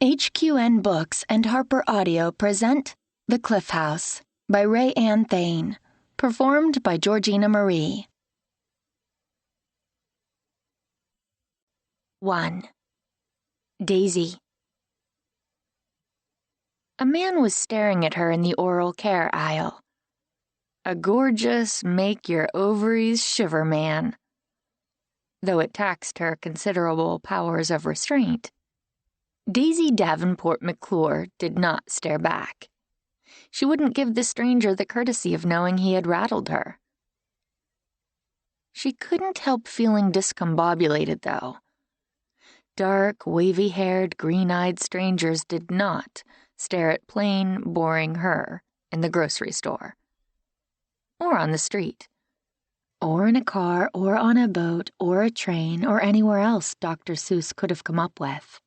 HQN Books and Harper Audio present The Cliff House by RaeAnne Thayne, performed by Georgina Marie. 1. Daisy. A man was staring at her in the oral care aisle. A gorgeous, make-your-ovaries-shiver man, though it taxed her considerable powers of restraint. Daisy Davenport McClure did not stare back. She wouldn't give the stranger the courtesy of knowing he had rattled her. She couldn't help feeling discombobulated, though. Dark, wavy-haired, green-eyed strangers did not stare at plain, boring her in the grocery store, or on the street, or in a car, or on a boat, or a train, or anywhere else Dr. Seuss could have come up with.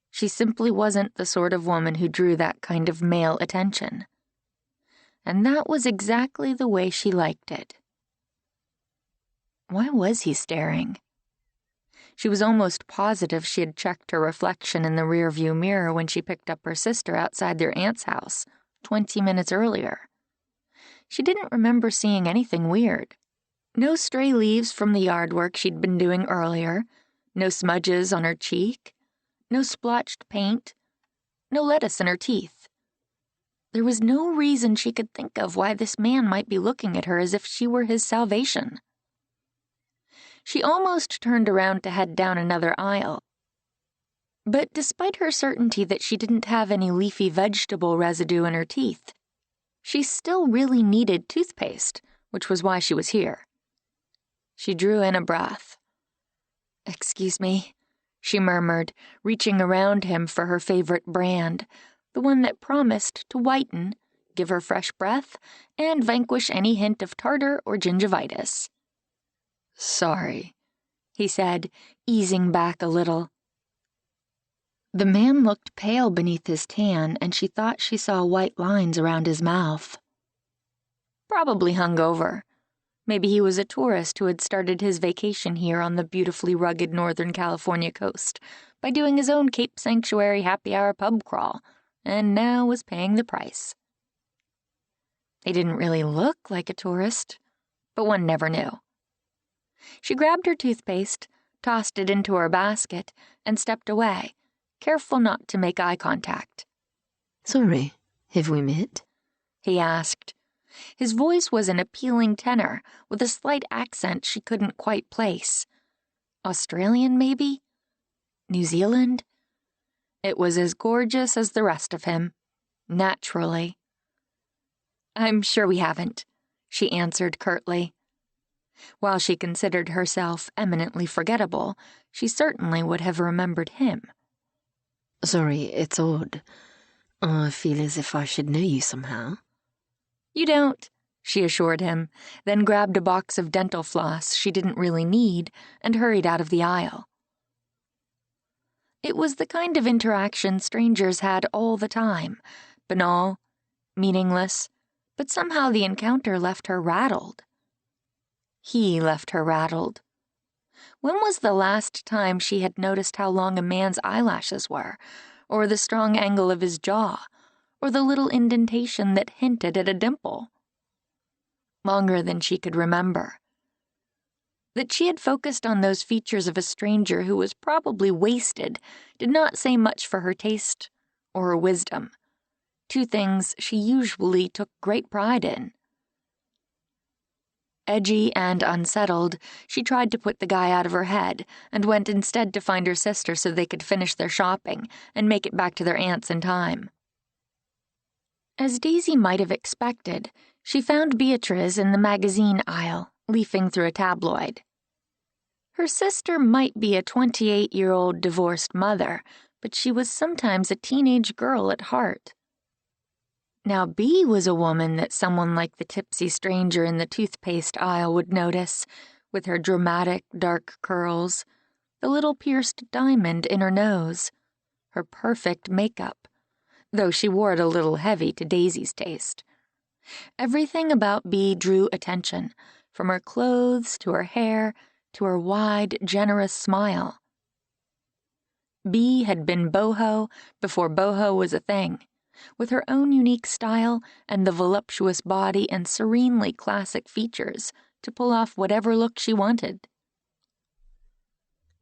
She simply wasn't the sort of woman who drew that kind of male attention. And that was exactly the way she liked it. Why was he staring? She was almost positive she had checked her reflection in the rearview mirror when she picked up her sister outside their aunt's house 20 minutes earlier. She didn't remember seeing anything weird. No stray leaves from the yard work she'd been doing earlier, no smudges on her cheek, no splotched paint, no lettuce in her teeth. There was no reason she could think of why this man might be looking at her as if she were his salvation. She almost turned around to head down another aisle. But despite her certainty that she didn't have any leafy vegetable residue in her teeth, she still really needed toothpaste, which was why she was here. She drew in a breath. "Excuse me," she murmured, reaching around him for her favorite brand, the one that promised to whiten, give her fresh breath, and vanquish any hint of tartar or gingivitis. "Sorry," he said, easing back a little. The man looked pale beneath his tan, and she thought she saw white lines around his mouth. Probably hungover. Maybe he was a tourist who had started his vacation here on the beautifully rugged Northern California coast by doing his own Cape Sanctuary happy hour pub crawl, and now was paying the price. They didn't really look like a tourist, but one never knew. She grabbed her toothpaste, tossed it into her basket, and stepped away, careful not to make eye contact. "Sorry, have we met?" he asked. His voice was an appealing tenor, with a slight accent she couldn't quite place. Australian, maybe? New Zealand? It was as gorgeous as the rest of him, naturally. "I'm sure we haven't," she answered curtly. While she considered herself eminently forgettable, she certainly would have remembered him. "Sorry, it's odd. I feel as if I should know you somehow." "You don't," she assured him, then grabbed a box of dental floss she didn't really need and hurried out of the aisle. It was the kind of interaction strangers had all the time, banal, meaningless, but somehow the encounter left her rattled. He left her rattled. When was the last time she had noticed how long a man's eyelashes were, or the strong angle of his jaw, or the little indentation that hinted at a dimple? Longer than she could remember. That she had focused on those features of a stranger who was probably wasted did not say much for her taste or her wisdom, two things she usually took great pride in. Edgy and unsettled, she tried to put the guy out of her head and went instead to find her sister so they could finish their shopping and make it back to their aunt's in time. As Daisy might have expected, she found Beatrice in the magazine aisle, leafing through a tabloid. Her sister might be a 28-year-old divorced mother, but she was sometimes a teenage girl at heart. Now Bea was a woman that someone like the tipsy stranger in the toothpaste aisle would notice, with her dramatic dark curls, the little pierced diamond in her nose, her perfect makeup, though she wore it a little heavy to Daisy's taste. Everything about Bea drew attention, from her clothes to her hair to her wide, generous smile. Bee had been boho before boho was a thing, with her own unique style and the voluptuous body and serenely classic features to pull off whatever look she wanted.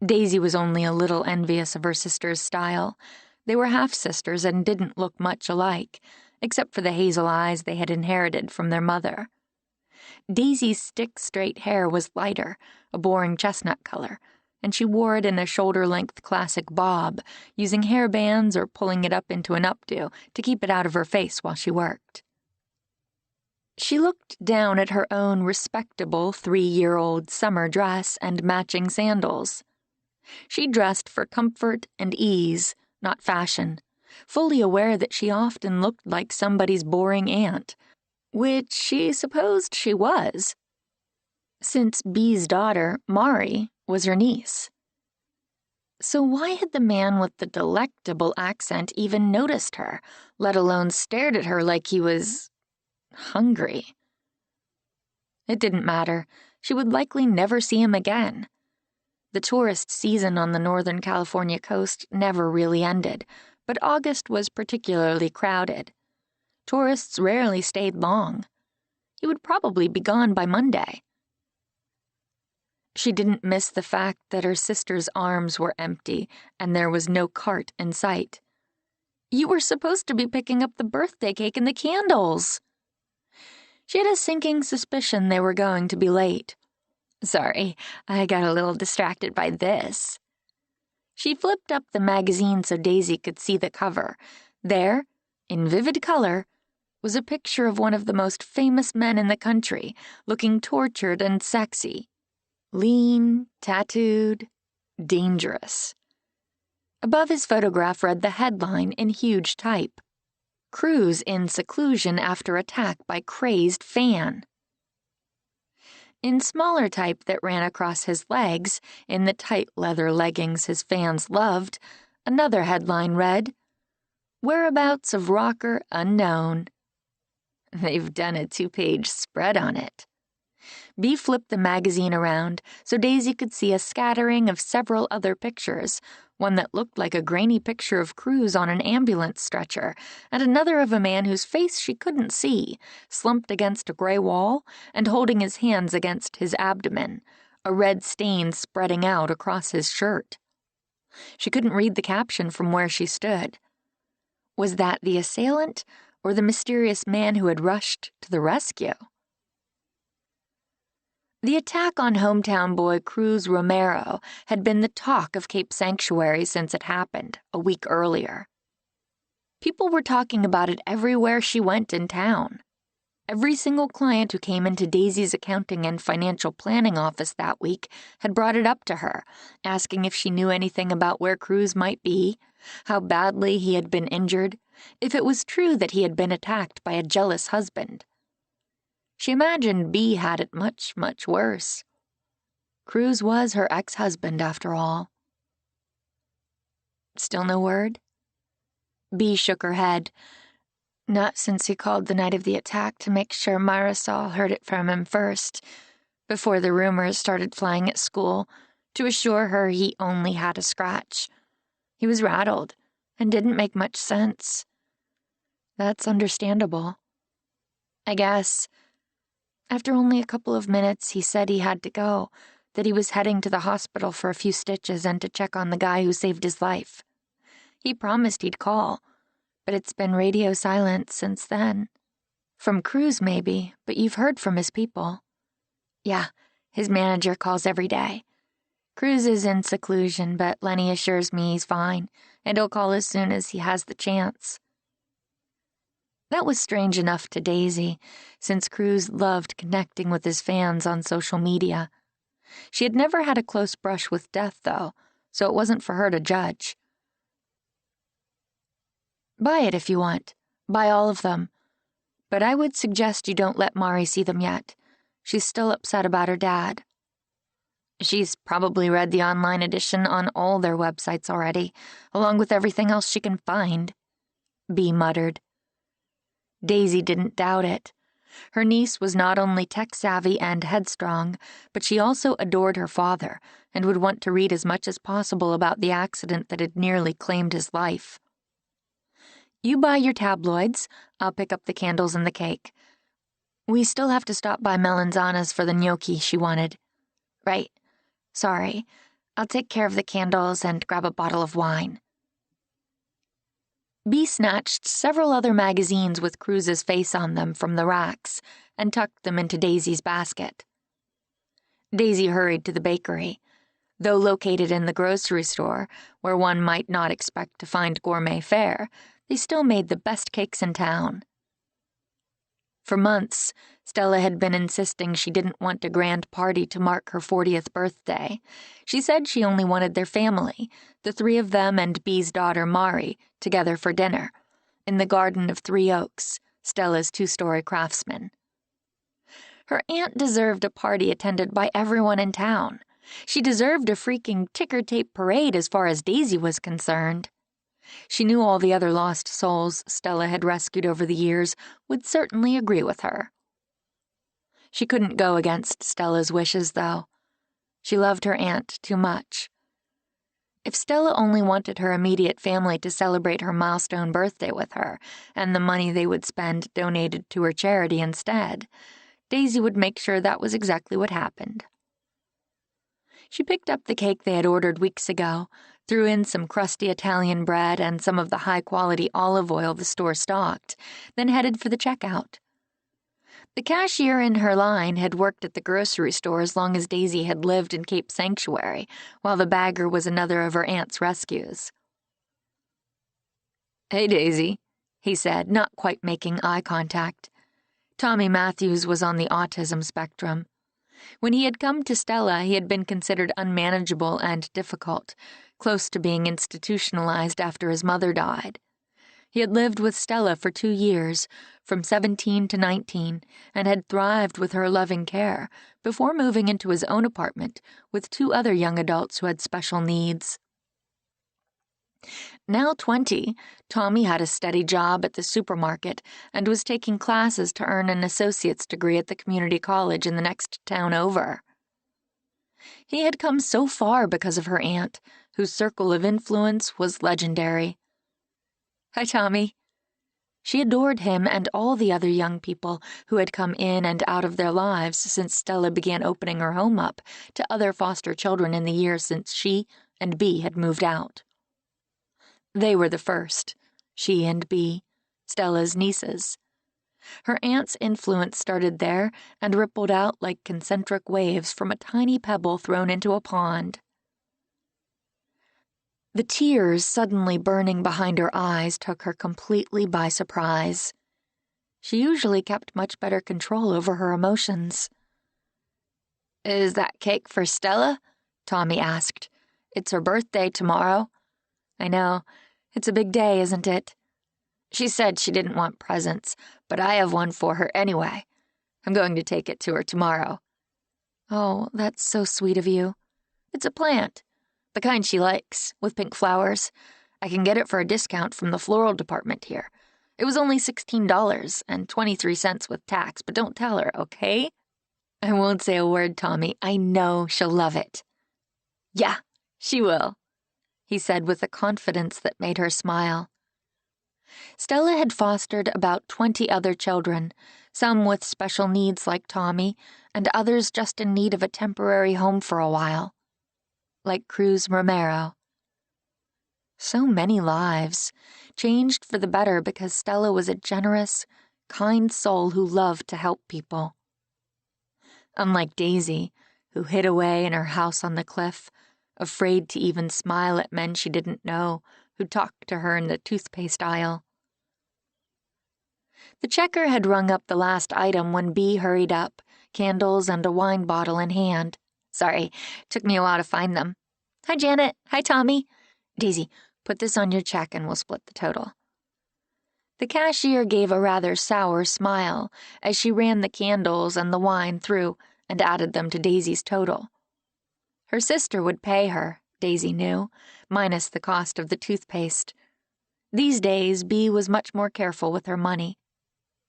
Daisy was only a little envious of her sister's style. They were half-sisters and didn't look much alike, except for the hazel eyes they had inherited from their mother. Daisy's stick-straight hair was lighter, a boring chestnut color, and she wore it in a shoulder-length classic bob, using hair bands or pulling it up into an updo to keep it out of her face while she worked. She looked down at her own respectable 3-year-old summer dress and matching sandals. She dressed for comfort and ease, not fashion, fully aware that she often looked like somebody's boring aunt, which she supposed she was, since Bee's daughter, Mari, was her niece. So why had the man with the delectable accent even noticed her, let alone stared at her like he was hungry? It didn't matter. She would likely never see him again. The tourist season on the Northern California coast never really ended, but August was particularly crowded. Tourists rarely stayed long. He would probably be gone by Monday. She didn't miss the fact that her sister's arms were empty and there was no cart in sight. You were supposed to be picking up the birthday cake and the candles. She had a sinking suspicion they were going to be late. Sorry, I got a little distracted by this. She flipped up the magazine so Daisy could see the cover. There, in vivid color, was a picture of one of the most famous men in the country, looking tortured and sexy. Lean, tattooed, dangerous. Above his photograph read the headline in huge type: Cruise in seclusion after attack by crazed fan. In smaller type that ran across his legs, in the tight leather leggings his fans loved, another headline read, Whereabouts of rocker unknown. They've done a 2-page spread on it. Bee flipped the magazine around so Daisy could see a scattering of several other pictures, one that looked like a grainy picture of Cruz on an ambulance stretcher, and another of a man whose face she couldn't see, slumped against a gray wall and holding his hands against his abdomen, a red stain spreading out across his shirt. She couldn't read the caption from where she stood. Was that the assailant or the mysterious man who had rushed to the rescue? The attack on hometown boy Cruz Romero had been the talk of Cape Sanctuary since it happened, a week earlier. People were talking about it everywhere she went in town. Every single client who came into Daisy's accounting and financial planning office that week had brought it up to her, asking if she knew anything about where Cruz might be, how badly he had been injured, if it was true that he had been attacked by a jealous husband. She imagined Bee had it much, much worse. Cruz was her ex-husband, after all. Still no word? Bee shook her head. Not since he called the night of the attack to make sure Marisol heard it from him first, before the rumors started flying at school, to assure her he only had a scratch. He was rattled and didn't make much sense. That's understandable. I guess. After only a couple of minutes, he said he had to go, that he was heading to the hospital for a few stitches and to check on the guy who saved his life. He promised he'd call, but it's been radio silent since then. From Cruz, maybe, but you've heard from his people. Yeah, his manager calls every day. Cruz is in seclusion, but Lenny assures me he's fine, and he'll call as soon as he has the chance. That was strange enough to Daisy, since Cruz loved connecting with his fans on social media. She had never had a close brush with death, though, so it wasn't for her to judge. Buy it if you want. Buy all of them. But I would suggest you don't let Mari see them yet. She's still upset about her dad. She's probably read the online edition on all their websites already, along with everything else she can find, Bee muttered. Daisy didn't doubt it. Her niece was not only tech-savvy and headstrong, but she also adored her father and would want to read as much as possible about the accident that had nearly claimed his life. "You buy your tabloids. I'll pick up the candles and the cake. We still have to stop by Melanzana's for the gnocchi she wanted." "Right. Sorry. I'll take care of the candles and grab a bottle of wine." Bee snatched several other magazines with Cruz's face on them from the racks and tucked them into Daisy's basket. Daisy hurried to the bakery. Though located in the grocery store, where one might not expect to find gourmet fare, they still made the best cakes in town. For months, Stella had been insisting she didn't want a grand party to mark her 40th birthday. She said she only wanted their family, the three of them and Bee's daughter Mari, together for dinner, in the Garden of Three Oaks, Stella's 2-story craftsman. Her aunt deserved a party attended by everyone in town. She deserved a freaking ticker tape parade as far as Daisy was concerned. She knew all the other lost souls Stella had rescued over the years would certainly agree with her. She couldn't go against Stella's wishes, though. She loved her aunt too much. If Stella only wanted her immediate family to celebrate her milestone birthday with her, and the money they would spend donated to her charity instead, Daisy would make sure that was exactly what happened. She picked up the cake they had ordered weeks ago, threw in some crusty Italian bread and some of the high-quality olive oil the store stocked, then headed for the checkout. The cashier in her line had worked at the grocery store as long as Daisy had lived in Cape Sanctuary, while the bagger was another of her aunt's rescues. "Hey, Daisy," he said, not quite making eye contact. Tommy Matthews was on the autism spectrum. When he had come to Stella, he had been considered unmanageable and difficult, close to being institutionalized after his mother died. He had lived with Stella for 2 years, from 17 to 19, and had thrived with her loving care before moving into his own apartment with 2 other young adults who had special needs. Now 20, Tommy had a steady job at the supermarket and was taking classes to earn an associate's degree at the community college in the next town over. He had come so far because of her aunt, whose circle of influence was legendary. "Hi, Tommy." She adored him and all the other young people who had come in and out of their lives since Stella began opening her home up to other foster children in the years since she and Bee had moved out. They were the first, she and Bee, Stella's nieces. Her aunt's influence started there and rippled out like concentric waves from a tiny pebble thrown into a pond. The tears suddenly burning behind her eyes took her completely by surprise. She usually kept much better control over her emotions. "Is that cake for Stella?" Tommy asked. "It's her birthday tomorrow." "I know. It's a big day, isn't it?" "She said she didn't want presents, but I have one for her anyway. I'm going to take it to her tomorrow." "Oh, that's so sweet of you." "It's a plant. The kind she likes, with pink flowers. I can get it for a discount from the floral department here. It was only $16.23 with tax, but don't tell her, okay?" "I won't say a word, Tommy. I know she'll love it." "Yeah, she will," he said with a confidence that made her smile. Stella had fostered about 20 other children, some with special needs like Tommy, and others just in need of a temporary home for a while, like Cruz Romero. So many lives, changed for the better because Stella was a generous, kind soul who loved to help people. Unlike Daisy, who hid away in her house on the cliff, afraid to even smile at men she didn't know who talked to her in the toothpaste aisle. The checker had rung up the last item when Bee hurried up, candles and a wine bottle in hand. "Sorry, took me a while to find them." "Hi, Janet. Hi, Tommy." "Daisy, put this on your check and we'll split the total." The cashier gave a rather sour smile as she ran the candles and the wine through and added them to Daisy's total. Her sister would pay her, Daisy knew, minus the cost of the toothpaste. These days, Bee was much more careful with her money.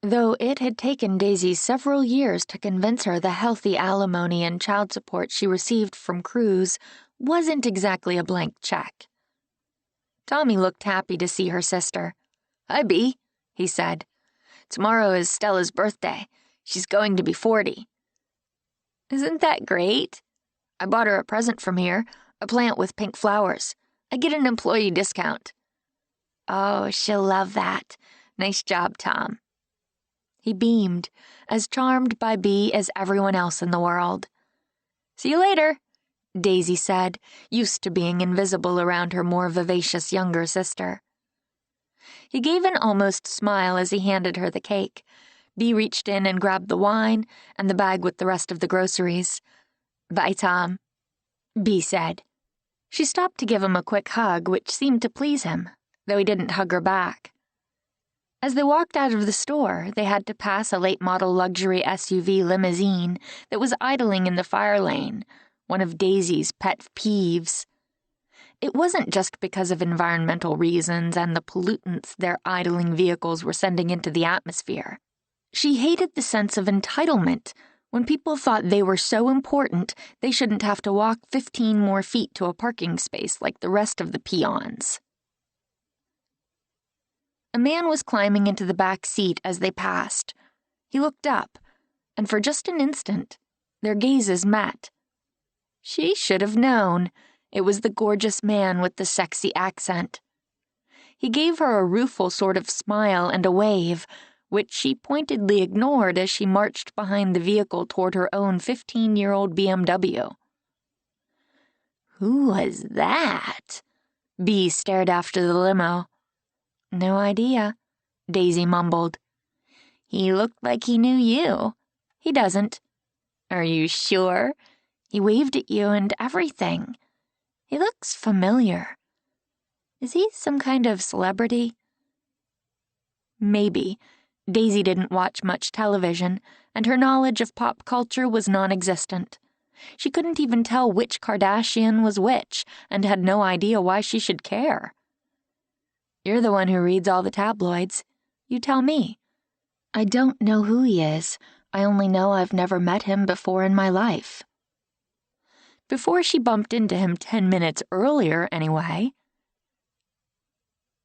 Though it had taken Daisy several years to convince her the healthy alimony and child support she received from Cruz wasn't exactly a blank check. Tommy looked happy to see her sister. "Hi, Bee," he said. "Tomorrow is Stella's birthday. She's going to be 40. "Isn't that great? I bought her a present from here, a plant with pink flowers. I get an employee discount." "Oh, she'll love that. Nice job, Tom." He beamed, as charmed by Bee as everyone else in the world. "See you later," Daisy said, used to being invisible around her more vivacious younger sister. He gave an almost smile as he handed her the cake. Bee reached in and grabbed the wine and the bag with the rest of the groceries. "Bye, Tom," Bee said. She stopped to give him a quick hug, which seemed to please him, though he didn't hug her back. As they walked out of the store, they had to pass a late-model luxury SUV limousine that was idling in the fire lane, one of Daisy's pet peeves. It wasn't just because of environmental reasons and the pollutants their idling vehicles were sending into the atmosphere. She hated the sense of entitlement when people thought they were so important they shouldn't have to walk 15 more feet to a parking space like the rest of the peons. A man was climbing into the back seat as they passed. He looked up, and for just an instant, their gazes met. She should have known. It was the gorgeous man with the sexy accent. He gave her a rueful sort of smile and a wave, which she pointedly ignored as she marched behind the vehicle toward her own 15-year-old BMW. "Who was that?" Bee stared after the limo. "No idea," Daisy mumbled. "He looked like he knew you. He doesn't." "Are you sure? He waved at you and everything. He looks familiar. Is he some kind of celebrity?" Maybe. Daisy didn't watch much television, and her knowledge of pop culture was non-existent. She couldn't even tell which Kardashian was which, and had no idea why she should care. "You're the one who reads all the tabloids. You tell me." "I don't know who he is. I only know I've never met him before in my life." Before she bumped into him 10 minutes earlier, anyway.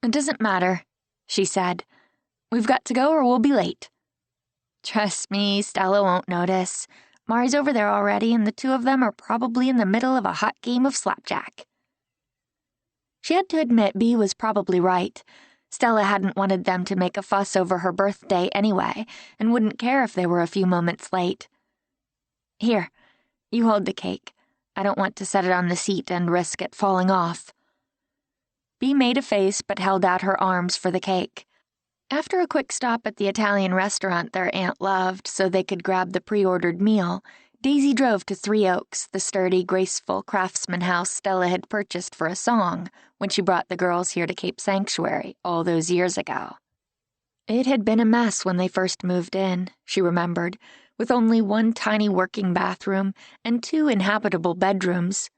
"It doesn't matter," she said. "We've got to go or we'll be late." "Trust me, Stella won't notice. Mari's over there already, and the two of them are probably in the middle of a hot game of slapjack." She had to admit Bee was probably right. Stella hadn't wanted them to make a fuss over her birthday anyway, and wouldn't care if they were a few moments late. "Here, you hold the cake. I don't want to set it on the seat and risk it falling off." Bee made a face but held out her arms for the cake. After a quick stop at the Italian restaurant their aunt loved so they could grab the pre-ordered meal, Daisy drove to Three Oaks, the sturdy, graceful craftsman house Stella had purchased for a song when she brought the girls here to Cape Sanctuary all those years ago. It had been a mess when they first moved in, she remembered, with only one tiny working bathroom and 2 inhabitable bedrooms.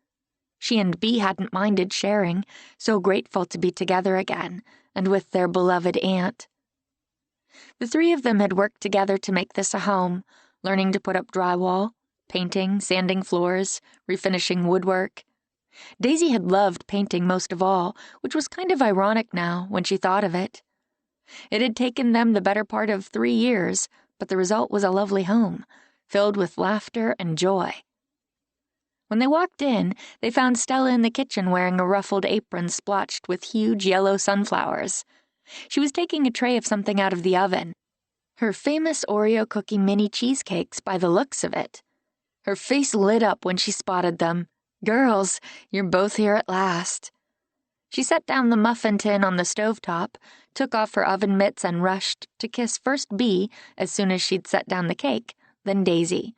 She and Bee hadn't minded sharing, so grateful to be together again, and with their beloved aunt. The 3 of them had worked together to make this a home, learning to put up drywall, painting, sanding floors, refinishing woodwork. Daisy had loved painting most of all, which was kind of ironic now when she thought of it. It had taken them the better part of 3 years, but the result was a lovely home, filled with laughter and joy. When they walked in, they found Stella in the kitchen wearing a ruffled apron splotched with huge yellow sunflowers. She was taking a tray of something out of the oven. Her famous Oreo cookie mini cheesecakes by the looks of it. Her face lit up when she spotted them. "Girls, you're both here at last." She set down the muffin tin on the stovetop, took off her oven mitts and rushed to kiss first Bee as soon as she'd set down the cake, then Daisy.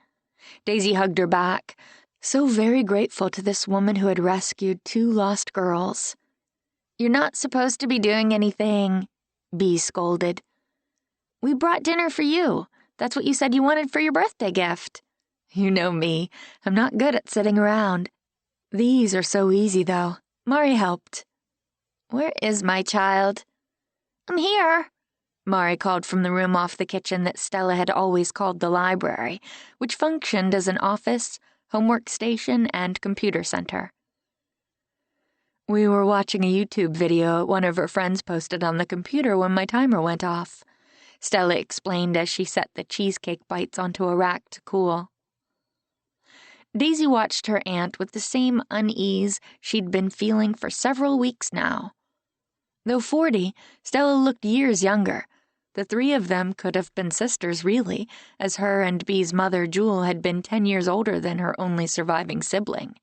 Daisy hugged her back, so very grateful to this woman who had rescued 2 lost girls. "You're not supposed to be doing anything," Bee scolded. "We brought dinner for you. That's what you said you wanted for your birthday gift." "You know me. I'm not good at sitting around. These are so easy, though. Mari helped." "Where is my child?" "I'm here." Mari called from the room off the kitchen that Stella had always called the library, which functioned as an office, homework station, and computer center. We were watching a YouTube video one of her friends posted on the computer when my timer went off, Stella explained as she set the cheesecake bites onto a rack to cool. Daisy watched her aunt with the same unease she'd been feeling for several weeks now. Though 40, Stella looked years younger. The three of them could have been sisters, really, as her and Bee's mother, Jewel, had been 10 years older than her only surviving sibling.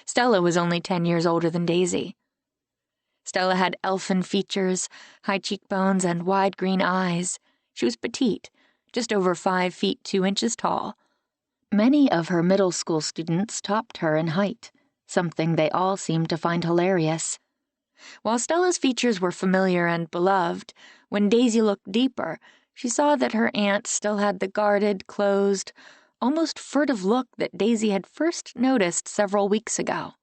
Stella was only 10 years older than Daisy. Stella had elfin features, high cheekbones, and wide green eyes. She was petite, just over 5 feet 2 inches tall. Many of her middle school students topped her in height, something they all seemed to find hilarious. While Stella's features were familiar and beloved, when Daisy looked deeper, she saw that her aunt still had the guarded, closed, almost furtive look that Daisy had first noticed several weeks ago.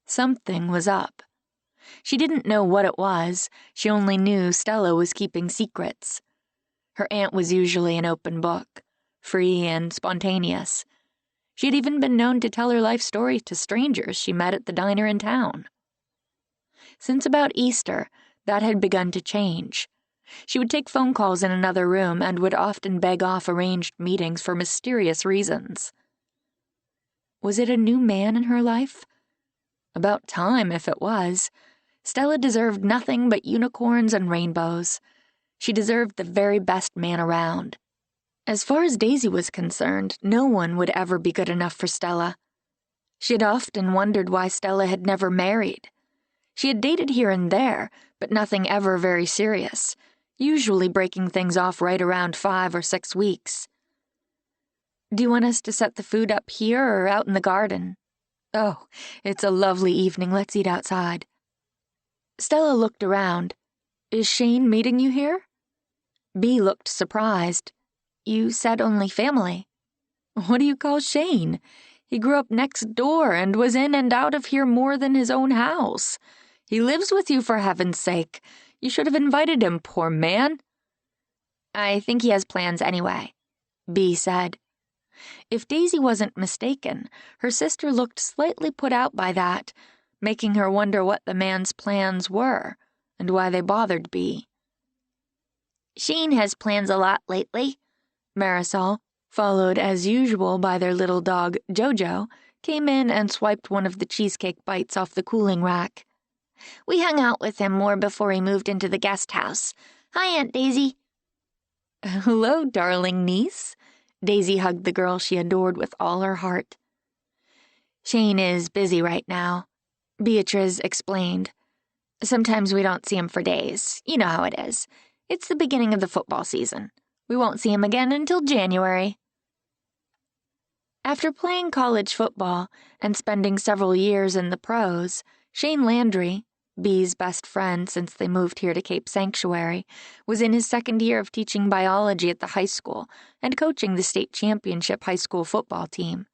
Something was up. She didn't know what it was, she only knew Stella was keeping secrets. Her aunt was usually an open book, free and spontaneous. She had even been known to tell her life story to strangers she met at the diner in town. Since about Easter, that had begun to change. She would take phone calls in another room and would often beg off arranged meetings for mysterious reasons. Was it a new man in her life? About time, if it was. Stella deserved nothing but unicorns and rainbows. She deserved the very best man around. As far as Daisy was concerned, no one would ever be good enough for Stella. She had often wondered why Stella had never married. She had dated here and there, but nothing ever very serious, usually breaking things off right around 5 or 6 weeks. "Do you want us to set the food up here or out in the garden?" "Oh, it's a lovely evening. Let's eat outside." Stella looked around. "Is Shane meeting you here?" Bea looked surprised. "You said only family." "What do you call Shane? He grew up next door and was in and out of here more than his own house. He lives with you, for heaven's sake. You should have invited him, poor man." "I think he has plans anyway," Bea said. If Daisy wasn't mistaken, her sister looked slightly put out by that, making her wonder what the man's plans were and why they bothered Bea. "Shane has plans a lot lately," Marisol, followed as usual by their little dog, Jojo, came in and swiped one of the cheesecake bites off the cooling rack. "We hung out with him more before he moved into the guest house. Hi, Aunt Daisy." "Hello, darling niece." Daisy hugged the girl she adored with all her heart. "Shane is busy right now," Beatrice explained. "Sometimes we don't see him for days. You know how it is. It's the beginning of the football season. We won't see him again until January." After playing college football and spending several years in the pros, Shane Landry, Bea's best friend since they moved here to Cape Sanctuary, was in his second year of teaching biology at the high school and coaching the state championship high school football team.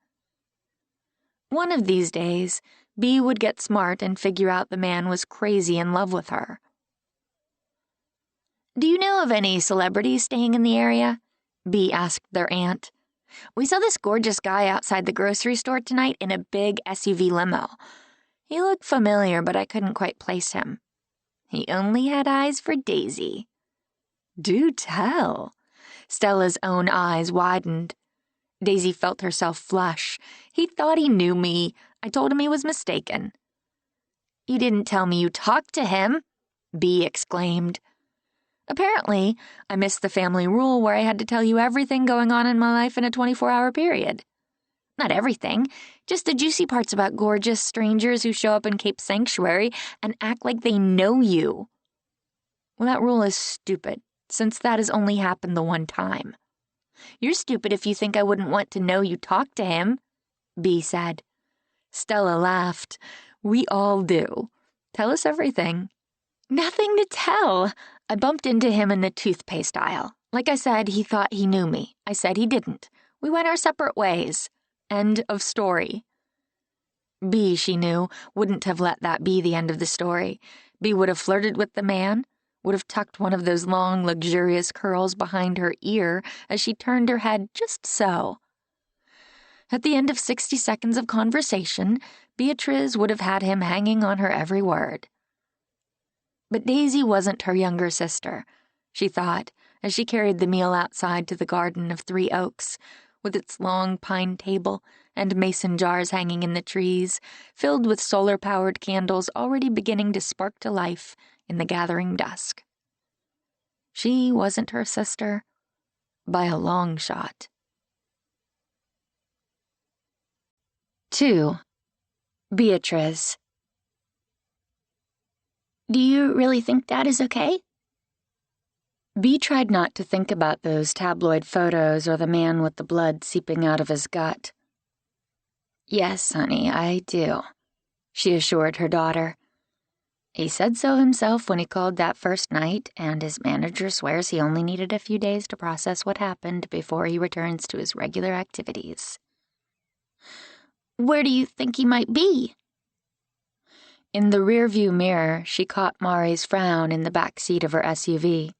One of these days, Bea would get smart and figure out the man was crazy in love with her. "Do you know of any celebrities staying in the area?" Bea asked their aunt. "We saw this gorgeous guy outside the grocery store tonight in a big SUV limo. He looked familiar, but I couldn't quite place him. He only had eyes for Daisy." "Do tell." Stella's own eyes widened. Daisy felt herself flush. "He thought he knew me. I told him he was mistaken." "You didn't tell me you talked to him," Bea exclaimed. "Apparently, I missed the family rule where I had to tell you everything going on in my life in a 24-hour period. Not everything, just the juicy parts about gorgeous strangers who show up in Cape Sanctuary and act like they know you." "Well, that rule is stupid, since that has only happened the one time." "You're stupid if you think I wouldn't want to know you talked to him," Bea said. Stella laughed. "We all do. Tell us everything." "Nothing to tell. I bumped into him in the toothpaste aisle. Like I said, he thought he knew me. I said he didn't. We went our separate ways. End of story." Bea, she knew, wouldn't have let that be the end of the story. Bea would have flirted with the man, would have tucked one of those long, luxurious curls behind her ear as she turned her head just so. At the end of 60 seconds of conversation, Beatrice would have had him hanging on her every word. But Daisy wasn't her younger sister, she thought, as she carried the meal outside to the garden of 3 oaks, with its long pine table and mason jars hanging in the trees, filled with solar-powered candles already beginning to spark to life in the gathering dusk. She wasn't her sister by a long shot. 2. Beatrice. Do you really think Dad is okay? Bea tried not to think about those tabloid photos or the man with the blood seeping out of his gut. Yes, honey, I do, she assured her daughter. He said so himself when he called that first night, and his manager swears he only needed a few days to process what happened before he returns to his regular activities. Where do you think he might be? In the rearview mirror, she caught Mari's frown in the back seat of her SUV.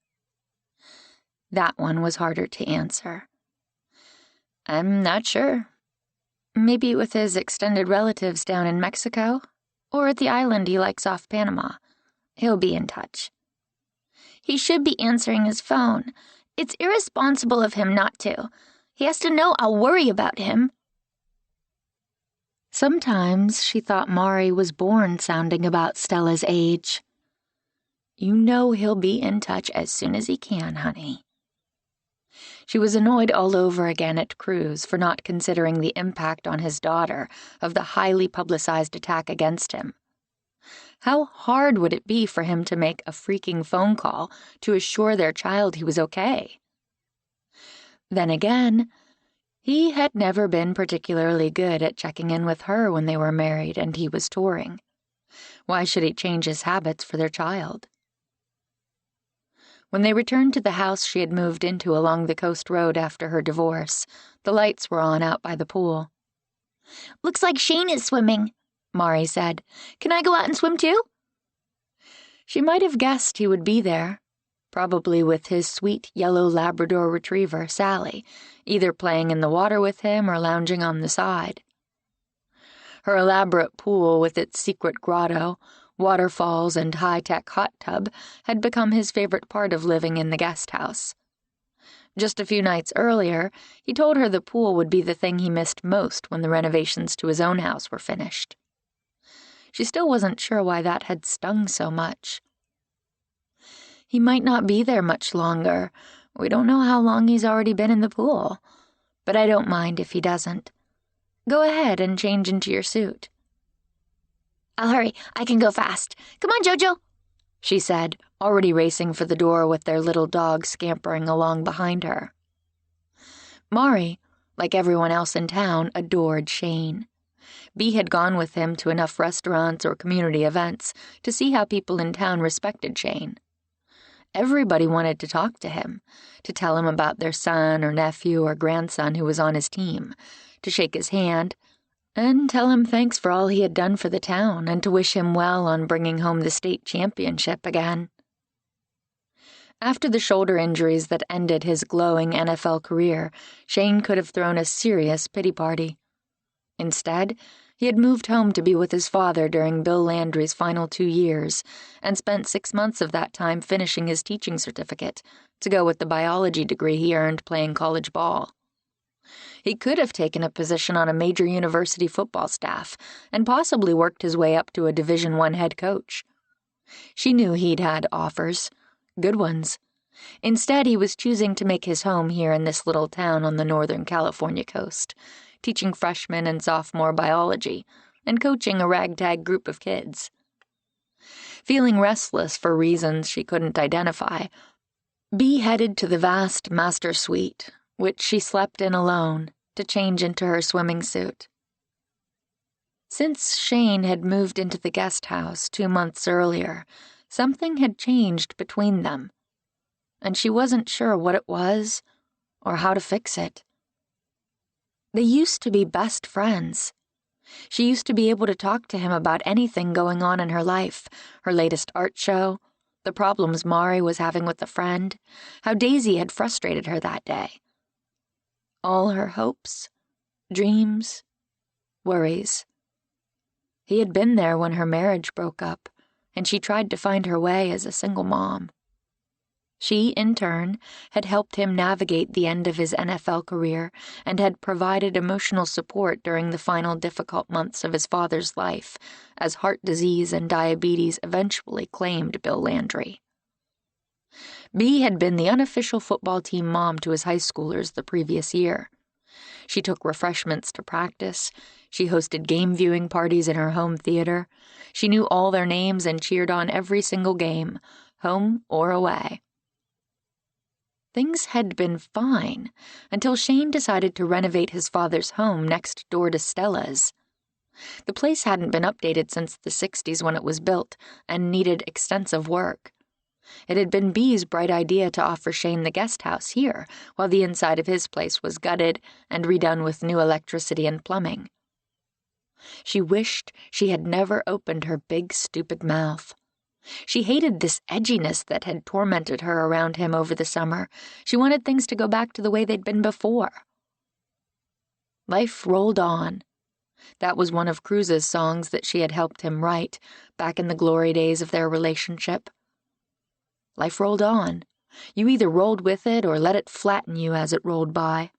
That one was harder to answer. I'm not sure. Maybe with his extended relatives down in Mexico, or at the island he likes off Panama. He'll be in touch. He should be answering his phone. It's irresponsible of him not to. He has to know I'll worry about him. Sometimes she thought Mari was born sounding about Stella's age. You know he'll be in touch as soon as he can, honey. She was annoyed all over again at Cruz for not considering the impact on his daughter of the highly publicized attack against him. How hard would it be for him to make a freaking phone call to assure their child he was okay? Then again, he had never been particularly good at checking in with her when they were married and he was touring. Why should he change his habits for their child? When they returned to the house she had moved into along the coast road after her divorce, the lights were on out by the pool. Looks like Shane is swimming, Mari said. Can I go out and swim too? She might have guessed he would be there, probably with his sweet yellow Labrador retriever, Sally, either playing in the water with him or lounging on the side. Her elaborate pool with its secret grotto, waterfalls, and high-tech hot tub had become his favorite part of living in the guest house. Just a few nights earlier, he told her the pool would be the thing he missed most when the renovations to his own house were finished. She still wasn't sure why that had stung so much. He might not be there much longer. We don't know how long he's already been in the pool. But I don't mind if he doesn't. Go ahead and change into your suit. I'll hurry. I can go fast. Come on, Jojo, she said, already racing for the door with their little dog scampering along behind her. Mari, like everyone else in town, adored Shane. Bea had gone with him to enough restaurants or community events to see how people in town respected Shane. Everybody wanted to talk to him, to tell him about their son or nephew or grandson who was on his team, to shake his hand, and tell him thanks for all he had done for the town and to wish him well on bringing home the state championship again. After the shoulder injuries that ended his glowing NFL career, Shane could have thrown a serious pity party. Instead, he had moved home to be with his father during Bill Landry's final 2 years and spent 6 months of that time finishing his teaching certificate to go with the biology degree he earned playing college ball. He could have taken a position on a major university football staff and possibly worked his way up to a Division I head coach. She knew he'd had offers, good ones. Instead, he was choosing to make his home here in this little town on the Northern California coast, teaching freshman and sophomore biology and coaching a ragtag group of kids. Feeling restless for reasons she couldn't identify, Bea headed to the vast master suite, which she slept in alone, to change into her swimming suit. Since Shane had moved into the guest house 2 months earlier, something had changed between them, and she wasn't sure what it was or how to fix it. They used to be best friends. She used to be able to talk to him about anything going on in her life, her latest art show, the problems Mari was having with a friend, how Daisy had frustrated her that day. All her hopes, dreams, worries. He had been there when her marriage broke up, and she tried to find her way as a single mom. She, in turn, had helped him navigate the end of his NFL career and had provided emotional support during the final difficult months of his father's life, as heart disease and diabetes eventually claimed Bill Landry. Bea had been the unofficial football team mom to his high schoolers the previous year. She took refreshments to practice. She hosted game viewing parties in her home theater. She knew all their names and cheered on every single game, home or away. Things had been fine until Shane decided to renovate his father's home next door to Stella's. The place hadn't been updated since the 60s when it was built and needed extensive work. It had been Bea's bright idea to offer Shane the guest house here, while the inside of his place was gutted and redone with new electricity and plumbing. She wished she had never opened her big, stupid mouth. She hated this edginess that had tormented her around him over the summer. She wanted things to go back to the way they'd been before. Life rolled on. That was one of Cruz's songs that she had helped him write back in the glory days of their relationship. Life rolled on. You either rolled with it or let it flatten you as it rolled by.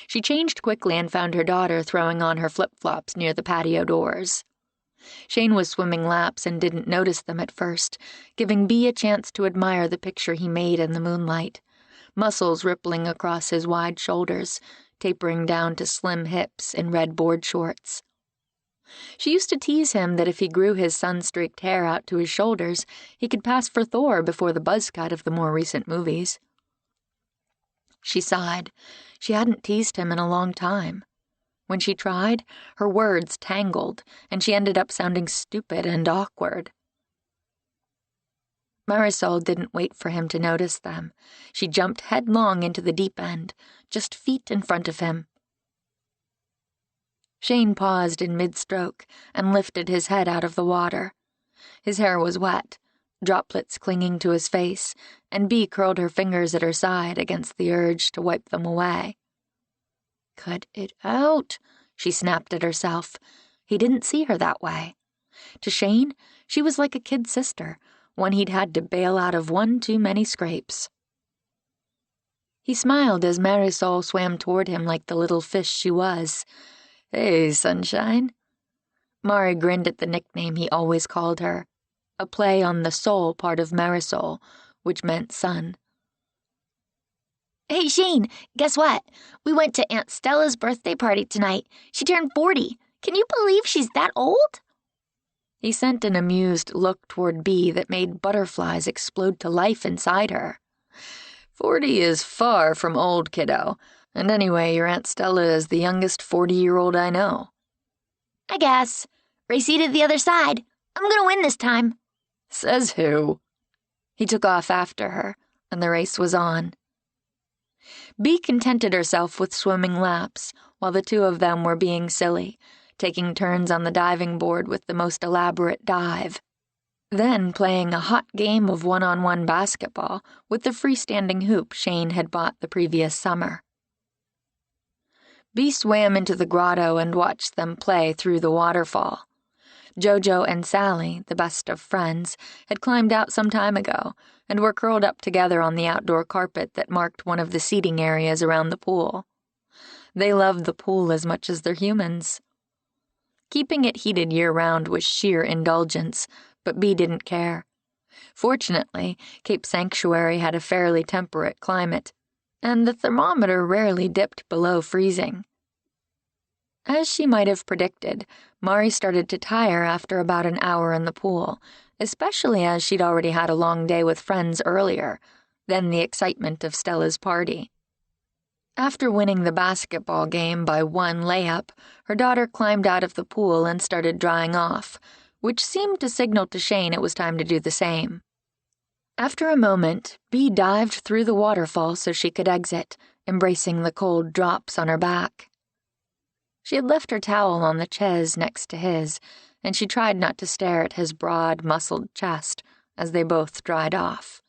She changed quickly and found her daughter throwing on her flip-flops near the patio doors. Shane was swimming laps and didn't notice them at first, giving Bea a chance to admire the picture he made in the moonlight, muscles rippling across his wide shoulders, tapering down to slim hips in red board shorts. She used to tease him that if he grew his sun-streaked hair out to his shoulders, he could pass for Thor before the buzz cut of the more recent movies. She sighed. She hadn't teased him in a long time. When she tried, her words tangled, and she ended up sounding stupid and awkward. Marisol didn't wait for him to notice them. She jumped headlong into the deep end, just feet in front of him. Shane paused in mid-stroke and lifted his head out of the water. His hair was wet, droplets clinging to his face, and Bea curled her fingers at her side against the urge to wipe them away. "Cut it out," she snapped at herself. He didn't see her that way. To Shane, she was like a kid sister, one he'd had to bail out of one too many scrapes. He smiled as Marisol swam toward him like the little fish she was. "Hey, sunshine." Mari grinned at the nickname he always called her, a play on the soul part of Marisol, which meant sun. "Hey, Shane, guess what? We went to Aunt Stella's birthday party tonight. She turned 40. Can you believe she's that old?" He sent an amused look toward Bea that made butterflies explode to life inside her. 40 is far from old, kiddo. And anyway, your Aunt Stella is the youngest 40-year-old I know. "I guess. Race to the other side. I'm gonna win this time." "Says who?" He took off after her, and the race was on. Bea contented herself with swimming laps, while the two of them were being silly, taking turns on the diving board with the most elaborate dive, then playing a hot game of one-on-one basketball with the freestanding hoop Shane had bought the previous summer. Bea swam into the grotto and watched them play through the waterfall. Jojo and Sally, the best of friends, had climbed out some time ago and were curled up together on the outdoor carpet that marked one of the seating areas around the pool. They loved the pool as much as their humans. Keeping it heated year-round was sheer indulgence, but Bea didn't care. Fortunately, Cape Sanctuary had a fairly temperate climate, and the thermometer rarely dipped below freezing. As she might have predicted, Mari started to tire after about an hour in the pool, especially as she'd already had a long day with friends earlier, then the excitement of Stella's party. After winning the basketball game by one layup, her daughter climbed out of the pool and started drying off, which seemed to signal to Shane it was time to do the same. After a moment, Bea dived through the waterfall so she could exit, embracing the cold drops on her back. She had left her towel on the chaise next to his, and she tried not to stare at his broad, muscled chest as they both dried off,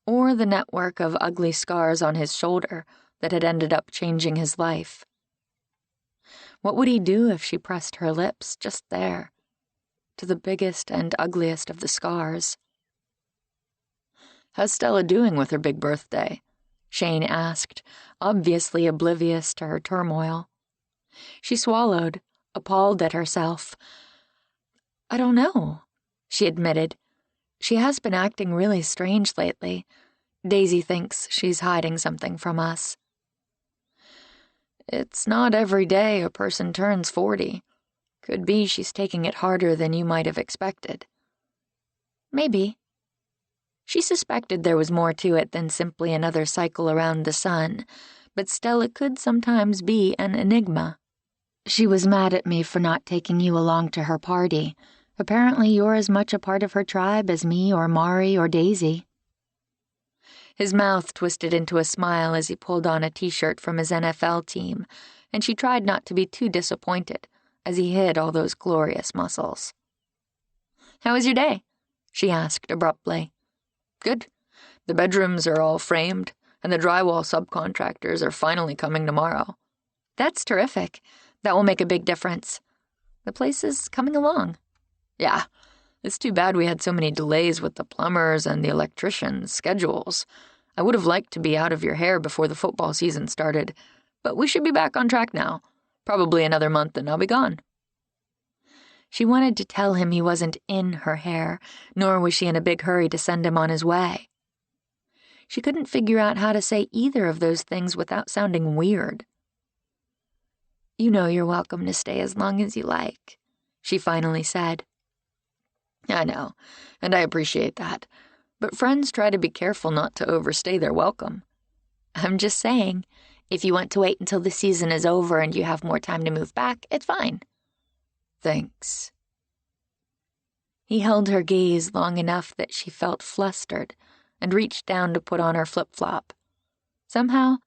or the network of ugly scars on his shoulder that had ended up changing his life. What would he do if she pressed her lips just there, to the biggest and ugliest of the scars? "How's Stella doing with her big birthday?" Shane asked, obviously oblivious to her turmoil. She swallowed, appalled at herself. "I don't know," she admitted. "She has been acting really strange lately. Daisy thinks she's hiding something from us." "It's not every day a person turns 40. Could be she's taking it harder than you might have expected." "Maybe." She suspected there was more to it than simply another cycle around the sun, but Stella could sometimes be an enigma. "She was mad at me for not taking you along to her party. Apparently you're as much a part of her tribe as me or Mari or Daisy." His mouth twisted into a smile as he pulled on a t-shirt from his NFL team, and she tried not to be too disappointed as he hid all those glorious muscles. "How was your day?" she asked abruptly. "Good. The bedrooms are all framed, and the drywall subcontractors are finally coming tomorrow." "That's terrific. That will make a big difference. The place is coming along." "Yeah. It's too bad we had so many delays with the plumbers and the electricians' schedules. I would have liked to be out of your hair before the football season started, but we should be back on track now. Probably another month and I'll be gone." She wanted to tell him he wasn't in her hair, nor was she in a big hurry to send him on his way. She couldn't figure out how to say either of those things without sounding weird. "You know you're welcome to stay as long as you like," she finally said. "I know, and I appreciate that, but friends try to be careful not to overstay their welcome." "I'm just saying, if you want to wait until the season is over and you have more time to move back, it's fine." "Thanks." He held her gaze long enough that she felt flustered and reached down to put on her flip-flop. Somehow,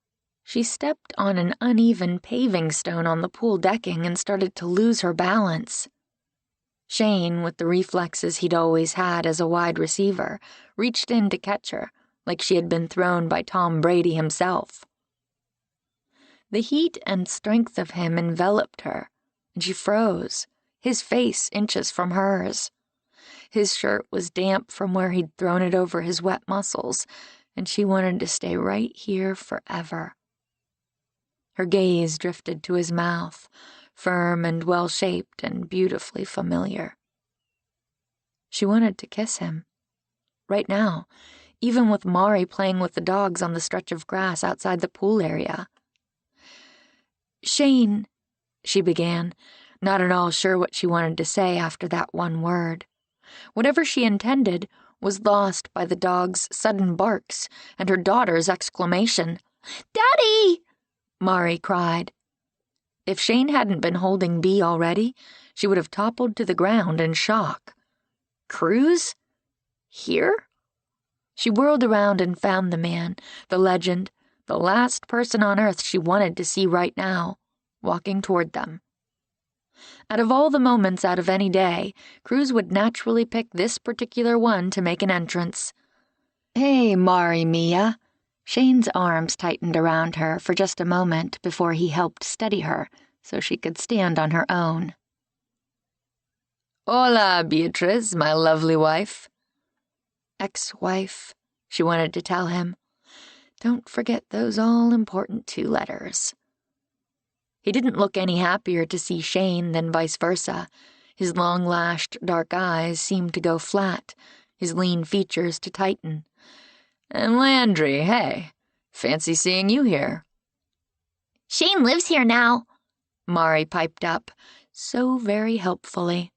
she stepped on an uneven paving stone on the pool decking and started to lose her balance. Shane, with the reflexes he'd always had as a wide receiver, reached in to catch her, like she had been thrown by Tom Brady himself. The heat and strength of him enveloped her, and she froze, his face inches from hers. His shirt was damp from where he'd thrown it over his wet muscles, and she wanted to stay right here forever. Her gaze drifted to his mouth, firm and well-shaped and beautifully familiar. She wanted to kiss him. Right now, even with Mari playing with the dogs on the stretch of grass outside the pool area. "Shane," she began, not at all sure what she wanted to say after that one word. Whatever she intended was lost by the dog's sudden barks and her daughter's exclamation. "Daddy!" Mari cried. If Shane hadn't been holding Bee already, she would have toppled to the ground in shock. Cruz? Here? She whirled around and found the man, the legend, the last person on earth she wanted to see right now, walking toward them. Out of all the moments out of any day, Cruz would naturally pick this particular one to make an entrance. "Hey, Mari Mia." Shane's arms tightened around her for just a moment before he helped steady her so she could stand on her own. "Hola, Beatriz, my lovely wife." Ex-wife, she wanted to tell him. Don't forget those all-important 2 letters. He didn't look any happier to see Shane than vice versa. His long-lashed dark eyes seemed to go flat, his lean features to tighten. "And Landry, hey, fancy seeing you here." "Shane lives here now," Mari piped up, so very helpfully.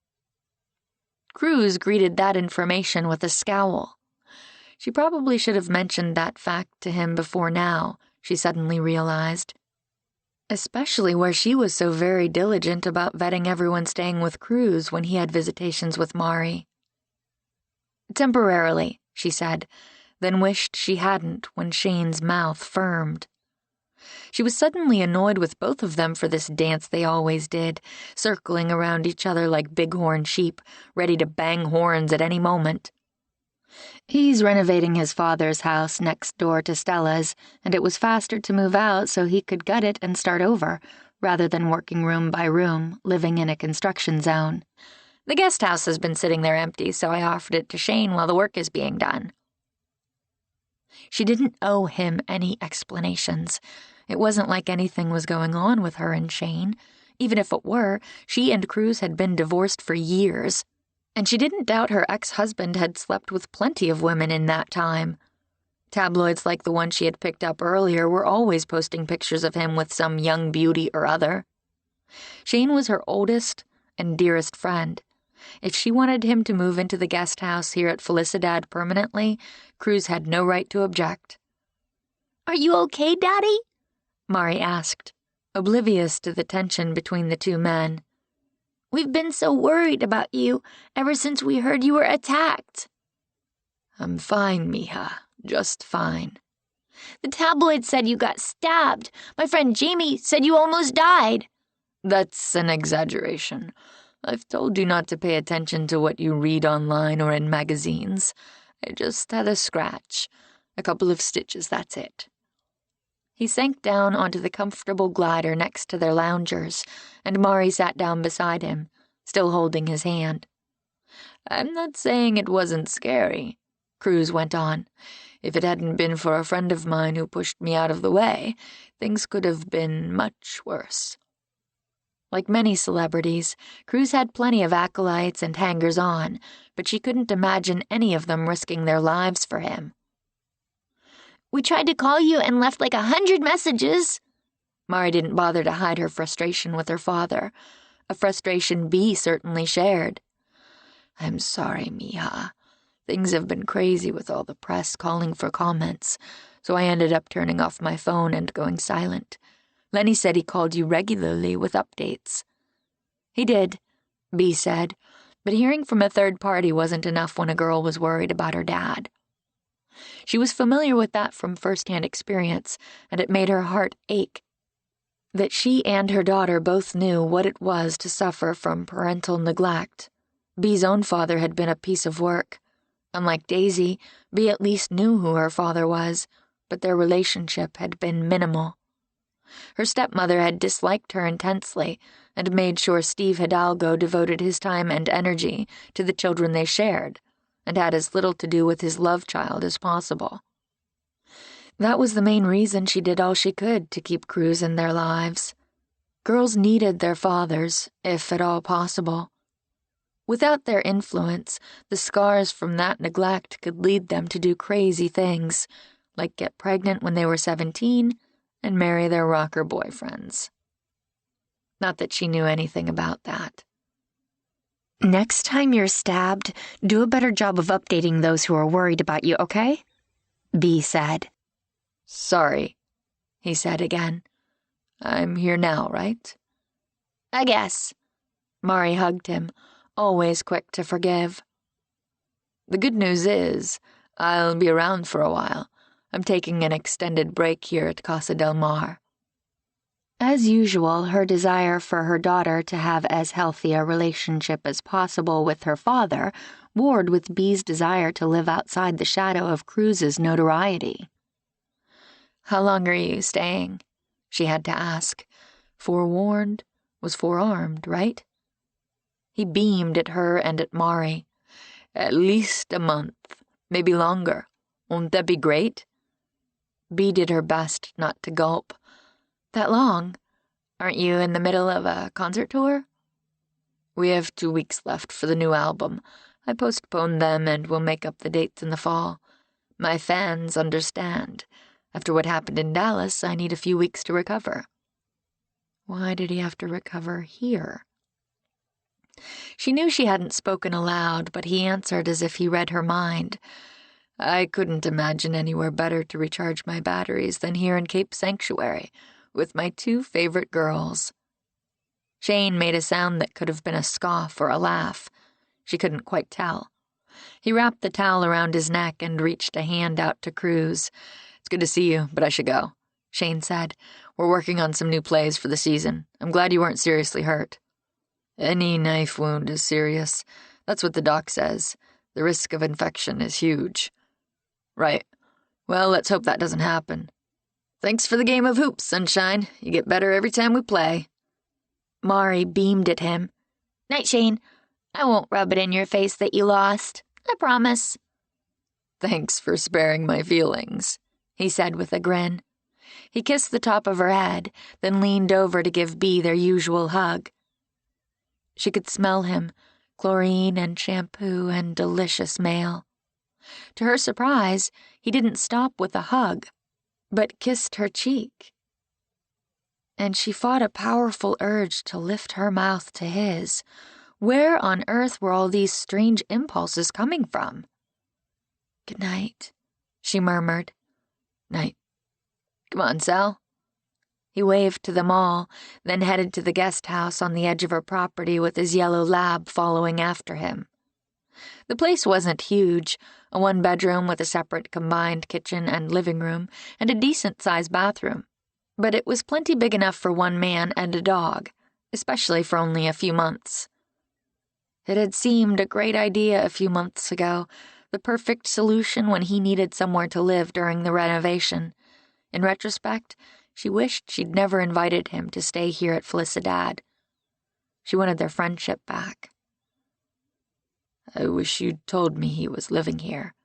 Cruz greeted that information with a scowl. She probably should have mentioned that fact to him before now, she suddenly realized. Especially where she was so very diligent about vetting everyone staying with Cruz when he had visitations with Mari. "Temporarily," she said, then wished she hadn't when Shane's mouth firmed. She was suddenly annoyed with both of them for this dance they always did, circling around each other like bighorn sheep, ready to bang horns at any moment. He's renovating his father's house next door to Stella's, and it was faster to move out so he could gut it and start over, rather than working room by room, living in a construction zone. The guest house has been sitting there empty, so I offered it to Shane while the work is being done. She didn't owe him any explanations. It wasn't like anything was going on with her and Shane. Even if it were, she and Cruz had been divorced for years. And she didn't doubt her ex-husband had slept with plenty of women in that time. Tabloids like the one she had picked up earlier were always posting pictures of him with some young beauty or other. Shane was her oldest and dearest friend. If she wanted him to move into the guest house here at Felicidad permanently, Cruz had no right to object. "Are you okay, Daddy?" Mari asked, oblivious to the tension between the two men. "We've been so worried about you ever since we heard you were attacked." "I'm fine, mija, just fine." "The tabloid said you got stabbed. My friend Jamie said you almost died." "That's an exaggeration. I've told you not to pay attention to what you read online or in magazines. I just had a scratch. A couple of stitches, that's it." He sank down onto the comfortable glider next to their loungers, and Mari sat down beside him, still holding his hand. "I'm not saying it wasn't scary," Cruz went on. "If it hadn't been for a friend of mine who pushed me out of the way, things could have been much worse." Like many celebrities, Cruz had plenty of acolytes and hangers-on, but she couldn't imagine any of them risking their lives for him. "We tried to call you and left like 100 messages." Mari didn't bother to hide her frustration with her father, a frustration Bea certainly shared. "I'm sorry, mija. Things have been crazy with all the press calling for comments, so I ended up turning off my phone and going silent. Lenny said he called you regularly with updates." "He did," Bea said, but hearing from a third party wasn't enough when a girl was worried about her dad. She was familiar with that from first-hand experience, and it made her heart ache. That she and her daughter both knew what it was to suffer from parental neglect. Bea's own father had been a piece of work. Unlike Daisy, Bea at least knew who her father was, but their relationship had been minimal. Her stepmother had disliked her intensely and made sure Steve Hidalgo devoted his time and energy to the children they shared, and had as little to do with his love child as possible. That was the main reason she did all she could to keep Cruz in their lives. Girls needed their fathers, if at all possible. Without their influence, the scars from that neglect could lead them to do crazy things, like get pregnant when they were 17 and marry their rocker boyfriends. Not that she knew anything about that. "Next time you're stabbed, do a better job of updating those who are worried about you, okay?" Bea said. "Sorry," he said again. "I'm here now, right?" "I guess." Mari hugged him, always quick to forgive. "The good news is, I'll be around for a while. I'm taking an extended break here at Casa del Mar." As usual, her desire for her daughter to have as healthy a relationship as possible with her father warred with Bea's desire to live outside the shadow of Cruz's notoriety. "How long are you staying?" she had to ask. Forewarned was forearmed, right? He beamed at her and at Mari. "At least a month, maybe longer. Won't that be great?" Bea did her best not to gulp. "That long? Aren't you in the middle of a concert tour?" "We have 2 weeks left for the new album. I postponed them and will make up the dates in the fall. My fans understand. After what happened in Dallas, I need a few weeks to recover." Why did he have to recover here? She knew she hadn't spoken aloud, but he answered as if he read her mind. "I couldn't imagine anywhere better to recharge my batteries than here in Cape Sanctuary, with my 2 favorite girls." Shane made a sound that could have been a scoff or a laugh. She couldn't quite tell. He wrapped the towel around his neck and reached a hand out to Cruz. "It's good to see you, but I should go," Shane said. "We're working on some new plays for the season. I'm glad you weren't seriously hurt." "Any knife wound is serious. That's what the doc says. The risk of infection is huge." Right. Well, let's hope that doesn't happen. Thanks for the game of hoops, sunshine. You get better every time we play. Mari beamed at him. Night, Shane. I won't rub it in your face that you lost. I promise. Thanks for sparing my feelings, he said with a grin. He kissed the top of her head, then leaned over to give Bea their usual hug. She could smell him, chlorine and shampoo and delicious mail. To her surprise, he didn't stop with a hug, but kissed her cheek. And she fought a powerful urge to lift her mouth to his. Where on earth were all these strange impulses coming from? "Good night," she murmured. "Night. Come on, Sal." He waved to them all, then headed to the guest house on the edge of her property with his yellow lab following after him. The place wasn't huge, a one-bedroom with a separate combined kitchen and living room and a decent-sized bathroom. But it was plenty big enough for one man and a dog, especially for only a few months. It had seemed a great idea a few months ago, the perfect solution when he needed somewhere to live during the renovation. In retrospect, she wished she'd never invited him to stay here at Felicidad. She wanted their friendship back. "I wish you'd told me he was living here,"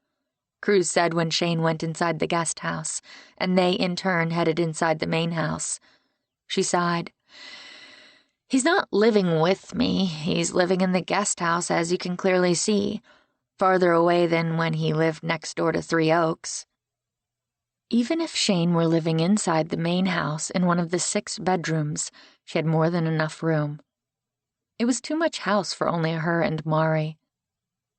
Cruz said when Shane went inside the guest house, and they in turn headed inside the main house. She sighed. "He's not living with me. He's living in the guest house, as you can clearly see, farther away than when he lived next door to Three Oaks." Even if Shane were living inside the main house in one of the 6 bedrooms, she had more than enough room. It was too much house for only her and Mari.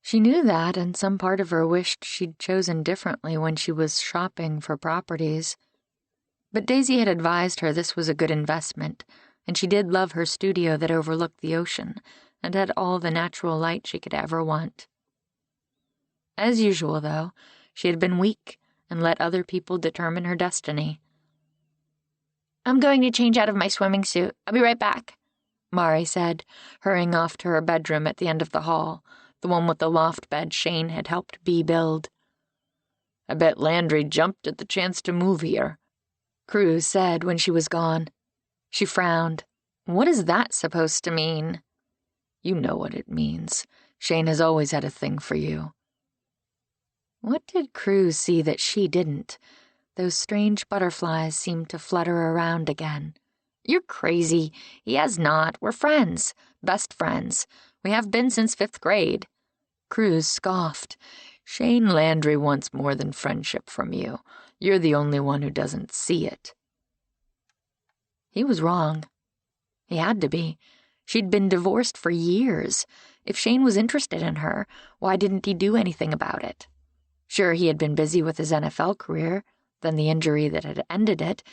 She knew that, and some part of her wished she'd chosen differently when she was shopping for properties. But Daisy had advised her this was a good investment, and she did love her studio that overlooked the ocean and had all the natural light she could ever want. As usual, though, she had been weak and let other people determine her destiny. "I'm going to change out of my swimming suit. I'll be right back," Mari said, hurrying off to her bedroom at the end of the hall, the one with the loft bed Shane had helped Bea build. "I bet Landry jumped at the chance to move here," Cruz said when she was gone. She frowned. "What is that supposed to mean?" "You know what it means. Shane has always had a thing for you." What did Cruz see that she didn't? Those strange butterflies seemed to flutter around again. "You're crazy. He has not. We're friends. Best friends. We have been since 5th grade. Cruz scoffed. "Shane Landry wants more than friendship from you. You're the only one who doesn't see it." He was wrong. He had to be. She'd been divorced for years. If Shane was interested in her, why didn't he do anything about it? Sure, he had been busy with his NFL career, then the injury that had ended it,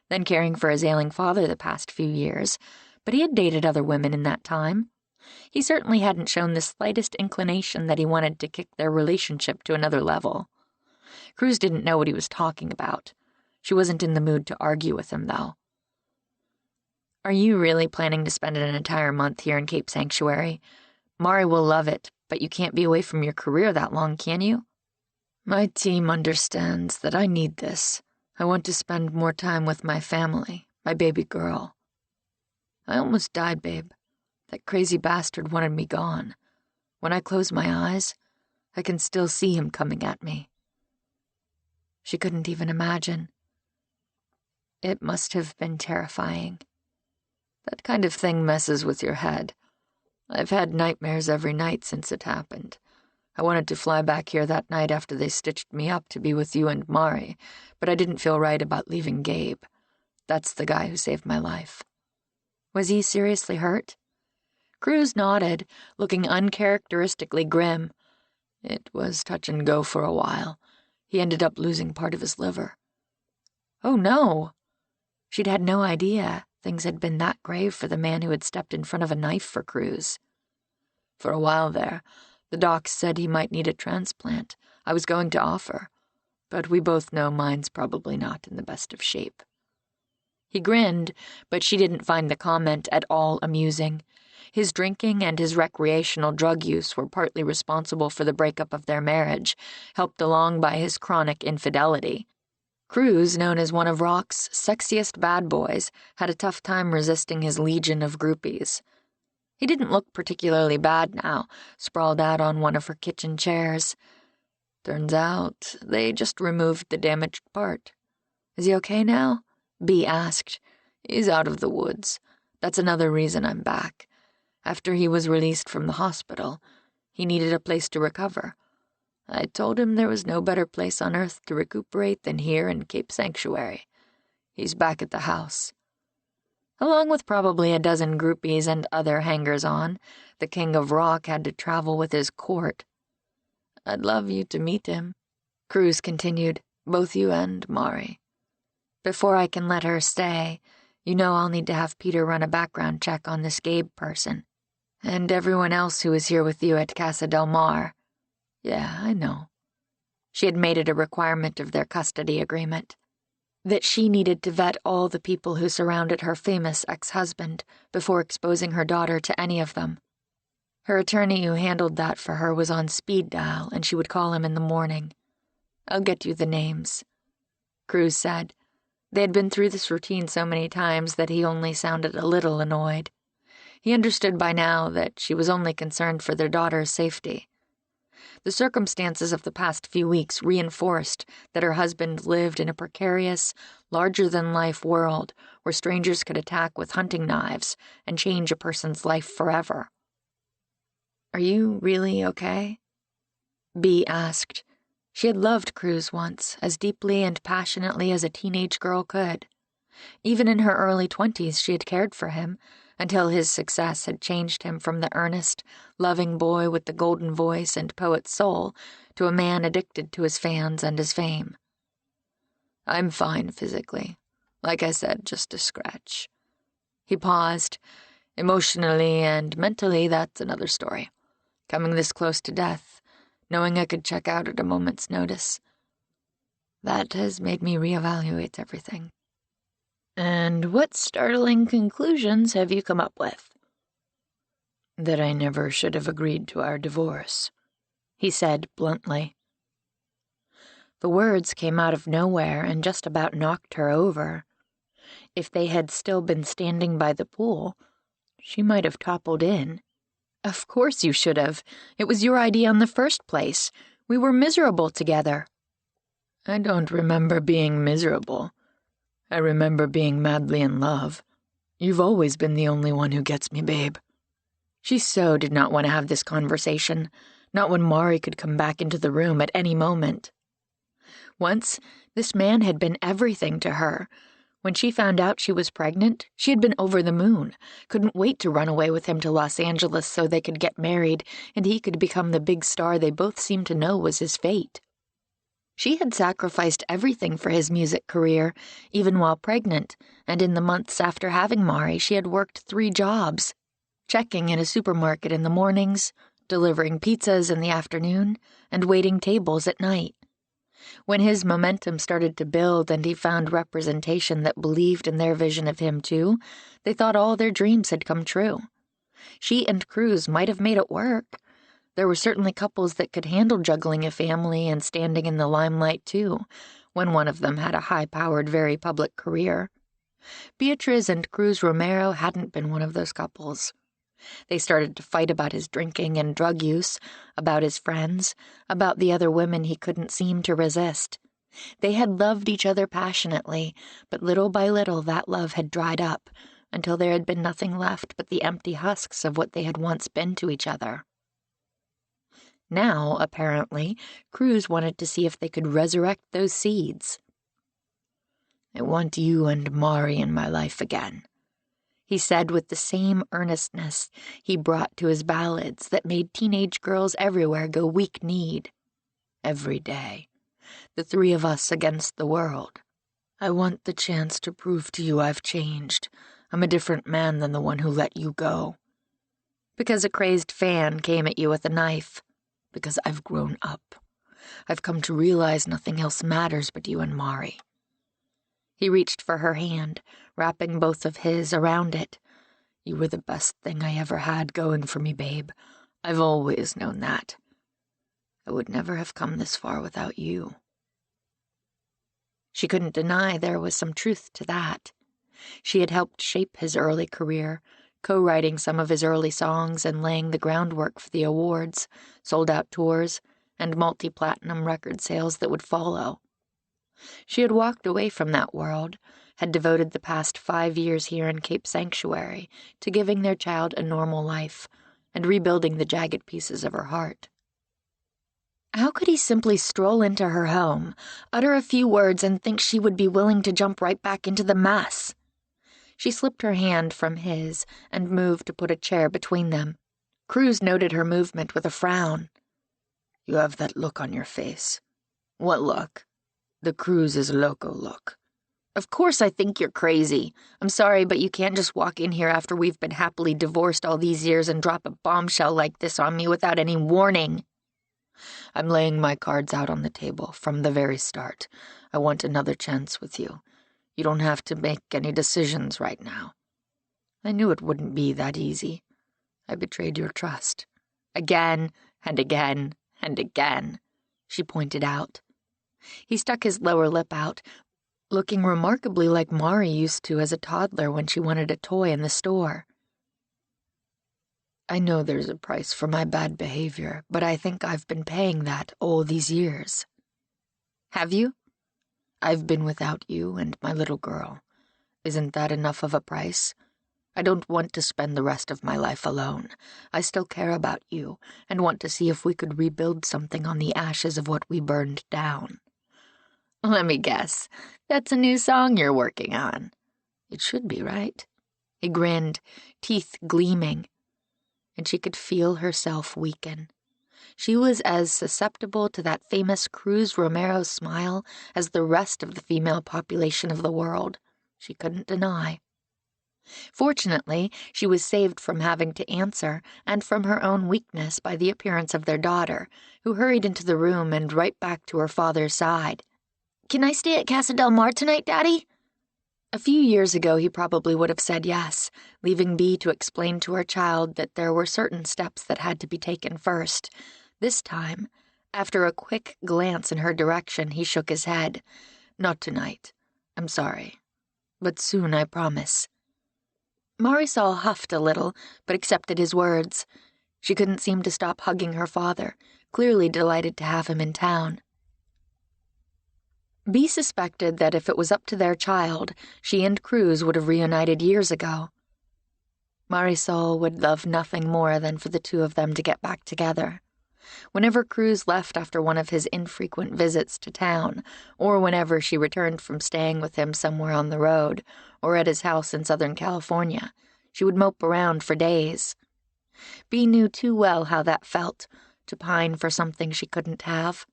then caring for his ailing father the past few years, but he had dated other women in that time. He certainly hadn't shown the slightest inclination that he wanted to kick their relationship to another level. Cruz didn't know what he was talking about. She wasn't in the mood to argue with him, though. "Are you really planning to spend an entire month here in Cape Sanctuary? Mari will love it, but you can't be away from your career that long, can you?" "My team understands that I need this. I want to spend more time with my family, my baby girl. I almost died, babe. That crazy bastard wanted me gone. When I close my eyes, I can still see him coming at me." She couldn't even imagine. It must have been terrifying. That kind of thing messes with your head. I've had nightmares every night since it happened. I wanted to fly back here that night after they stitched me up to be with you and Mari, but I didn't feel right about leaving Gabe. That's the guy who saved my life." "Was he seriously hurt?" Cruz nodded, looking uncharacteristically grim. "It was touch and go for a while. He ended up losing part of his liver." "Oh, no." She'd had no idea things had been that grave for the man who had stepped in front of a knife for Cruz. "For a while there, the docs said he might need a transplant. I was going to offer, but we both know mine's probably not in the best of shape." He grinned, but she didn't find the comment at all amusing. His drinking and his recreational drug use were partly responsible for the breakup of their marriage, helped along by his chronic infidelity. Cruz, known as one of rock's sexiest bad boys, had a tough time resisting his legion of groupies. He didn't look particularly bad now, sprawled out on one of her kitchen chairs. Turns out they just removed the damaged part. Is he okay now? Bea asked. He's out of the woods. That's another reason I'm back. After he was released from the hospital, he needed a place to recover. I told him there was no better place on earth to recuperate than here in Cape Sanctuary. He's back at the house. Along with probably a dozen groupies and other hangers-on, the King of Rock had to travel with his court. I'd love you to meet him, Cruz continued, both you and Mari. Before I can let her stay, you know I'll need to have Peter run a background check on this Gabe person. And everyone else who is here with you at Casa del Mar. Yeah, I know. She had made it a requirement of their custody agreement that she needed to vet all the people who surrounded her famous ex-husband before exposing her daughter to any of them. Her attorney who handled that for her was on speed dial, and she would call him in the morning. I'll get you the names, Cruz said. They had been through this routine so many times that he only sounded a little annoyed. He understood by now that she was only concerned for their daughter's safety. The circumstances of the past few weeks reinforced that her husband lived in a precarious, larger-than-life world where strangers could attack with hunting knives and change a person's life forever. Are you really okay? Bea asked. She had loved Cruz once, as deeply and passionately as a teenage girl could. Even in her early 20s, she had cared for him, until his success had changed him from the earnest, loving boy with the golden voice and poet's soul to a man addicted to his fans and his fame. I'm fine physically. Like I said, just a scratch. He paused. Emotionally and mentally, that's another story. Coming this close to death, knowing I could check out at a moment's notice. That has made me reevaluate everything. And what startling conclusions have you come up with? That I never should have agreed to our divorce, he said bluntly. The words came out of nowhere and just about knocked her over. If they had still been standing by the pool, she might have toppled in. Of course you should have. It was your idea in the first place. We were miserable together. I don't remember being miserable. I remember being madly in love. You've always been the only one who gets me, babe. She so did not want to have this conversation, not when Mari could come back into the room at any moment. Once, this man had been everything to her. When she found out she was pregnant, she had been over the moon, couldn't wait to run away with him to Los Angeles so they could get married and he could become the big star they both seemed to know was his fate. She had sacrificed everything for his music career, even while pregnant, and in the months after having Mari, she had worked 3 jobs, checking in a supermarket in the mornings, delivering pizzas in the afternoon, and waiting tables at night. When his momentum started to build and he found representation that believed in their vision of him too, they thought all their dreams had come true. She and Cruz might have made it work. There were certainly couples that could handle juggling a family and standing in the limelight, too, when one of them had a high-powered, very public career. Beatriz and Cruz Romero hadn't been one of those couples. They started to fight about his drinking and drug use, about his friends, about the other women he couldn't seem to resist. They had loved each other passionately, but little by little that love had dried up, until there had been nothing left but the empty husks of what they had once been to each other. Now, apparently, Cruz wanted to see if they could resurrect those seeds. I want you and Mari in my life again, he said with the same earnestness he brought to his ballads that made teenage girls everywhere go weak-kneed. Every day. The 3 of us against the world. I want the chance to prove to you I've changed. I'm a different man than the one who let you go. Because a crazed fan came at you with a knife. Because I've grown up. I've come to realize nothing else matters but you and Mari. He reached for her hand, wrapping both of his around it. You were the best thing I ever had going for me, babe. I've always known that. I would never have come this far without you. She couldn't deny there was some truth to that. She had helped shape his early career, co-writing some of his early songs and laying the groundwork for the awards, sold-out tours, and multi-platinum record sales that would follow. She had walked away from that world, had devoted the past 5 years here in Cape Sanctuary to giving their child a normal life and rebuilding the jagged pieces of her heart. How could he simply stroll into her home, utter a few words, and think she would be willing to jump right back into the mess? She slipped her hand from his and moved to put a chair between them. Cruz noted her movement with a frown. You have that look on your face. What look? The Cruz is loco look. Of course I think you're crazy. I'm sorry, but you can't just walk in here after we've been happily divorced all these years and drop a bombshell like this on me without any warning. I'm laying my cards out on the table from the very start. I want another chance with you. You don't have to make any decisions right now. I knew it wouldn't be that easy. I betrayed your trust. Again, and again, and again, she pointed out. He stuck his lower lip out, looking remarkably like Mari used to as a toddler when she wanted a toy in the store. I know there's a price for my bad behavior, but I think I've been paying that all these years. Have you? I've been without you and my little girl. Isn't that enough of a price? I don't want to spend the rest of my life alone. I still care about you and want to see if we could rebuild something on the ashes of what we burned down. Let me guess. That's a new song you're working on. It should be, right? He grinned, teeth gleaming, and she could feel herself weaken. She was as susceptible to that famous Cruz Romero smile as the rest of the female population of the world. She couldn't deny. Fortunately, she was saved from having to answer and from her own weakness by the appearance of their daughter, who hurried into the room and right back to her father's side. Can I stay at Casa del Mar tonight, Daddy? A few years ago, he probably would have said yes, leaving Bea to explain to her child that there were certain steps that had to be taken first. This time, after a quick glance in her direction, he shook his head. Not tonight. I'm sorry. But soon, I promise. Marisol huffed a little, but accepted his words. She couldn't seem to stop hugging her father, clearly delighted to have him in town. Bea suspected that if it was up to their child, she and Cruz would have reunited years ago. Marisol would love nothing more than for the two of them to get back together. Whenever Cruz left after one of his infrequent visits to town, or whenever she returned from staying with him somewhere on the road, or at his house in Southern California, she would mope around for days. Bea knew too well how that felt, to pine for something she couldn't have.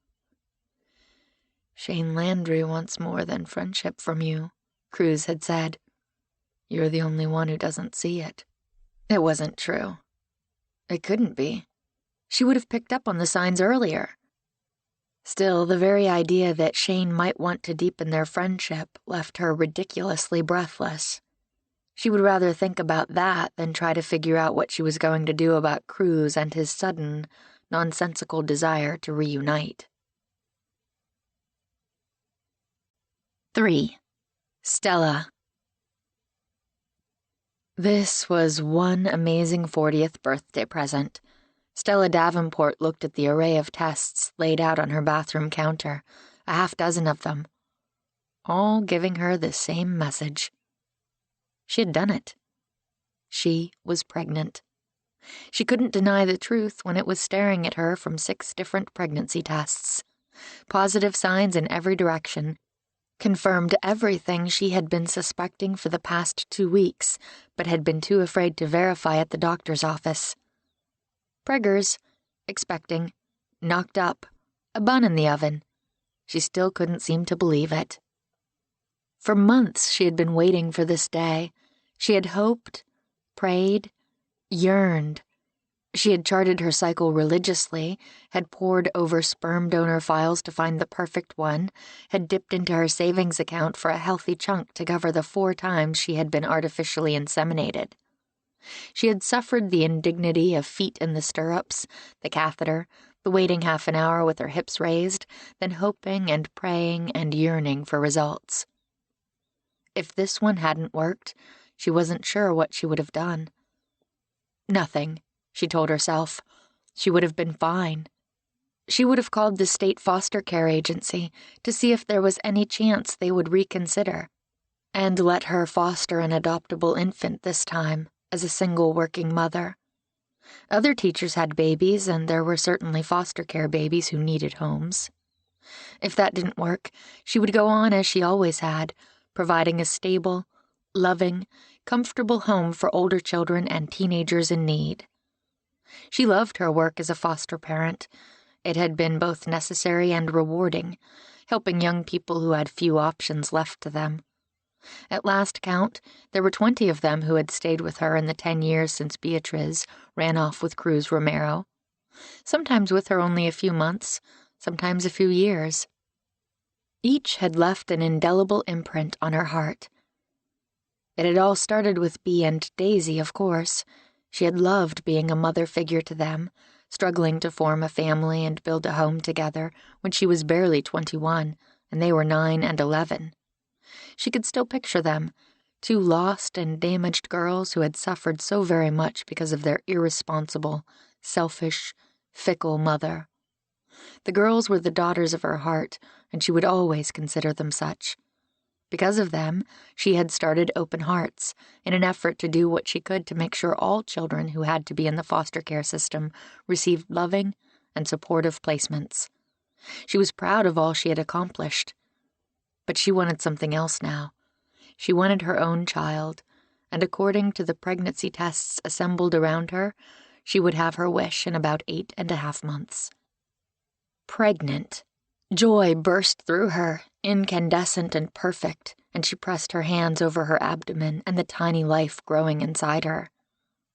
Shane Landry wants more than friendship from you, Cruz had said. You're the only one who doesn't see it. It wasn't true. It couldn't be. She would have picked up on the signs earlier. Still, the very idea that Shane might want to deepen their friendship left her ridiculously breathless. She would rather think about that than try to figure out what she was going to do about Cruz and his sudden, nonsensical desire to reunite. 3. Stella. This was one amazing 40th birthday present. Stella Davenport looked at the array of tests laid out on her bathroom counter, a half-dozen of them, all giving her the same message. She had done it. She was pregnant. She couldn't deny the truth when it was staring at her from 6 different pregnancy tests. Positive signs in every direction, confirmed everything she had been suspecting for the past 2 weeks, but had been too afraid to verify at the doctor's office. Preggers, expecting, knocked up, a bun in the oven. She still couldn't seem to believe it. For months she had been waiting for this day. She had hoped, prayed, yearned. She had charted her cycle religiously, had pored over sperm donor files to find the perfect one, had dipped into her savings account for a healthy chunk to cover the 4 times she had been artificially inseminated. She had suffered the indignity of feet in the stirrups, the catheter, the waiting half an hour with her hips raised, then hoping and praying and yearning for results. If this one hadn't worked, she wasn't sure what she would have done. Nothing, she told herself. She would have been fine. She would have called the state foster care agency to see if there was any chance they would reconsider, and let her foster an adoptable infant this time as a single working mother. Other teachers had babies, and there were certainly foster care babies who needed homes. If that didn't work, she would go on as she always had, providing a stable, loving, comfortable home for older children and teenagers in need. She loved her work as a foster parent. It had been both necessary and rewarding, helping young people who had few options left to them. At last count, there were 20 of them who had stayed with her in the 10 years since Beatriz ran off with Cruz Romero. Sometimes with her only a few months, sometimes a few years. Each had left an indelible imprint on her heart. It had all started with Bea and Daisy, of course. She had loved being a mother figure to them, struggling to form a family and build a home together when she was barely 21 and they were 9 and 11. She could still picture them, 2 lost and damaged girls who had suffered so very much because of their irresponsible, selfish, fickle mother. The girls were the daughters of her heart, and she would always consider them such. Because of them, she had started Open Hearts in an effort to do what she could to make sure all children who had to be in the foster care system received loving and supportive placements. She was proud of all she had accomplished. But she wanted something else now. She wanted her own child, and according to the pregnancy tests assembled around her, she would have her wish in about 8.5 months. Pregnant. Joy burst through her, incandescent and perfect, and she pressed her hands over her abdomen and the tiny life growing inside her.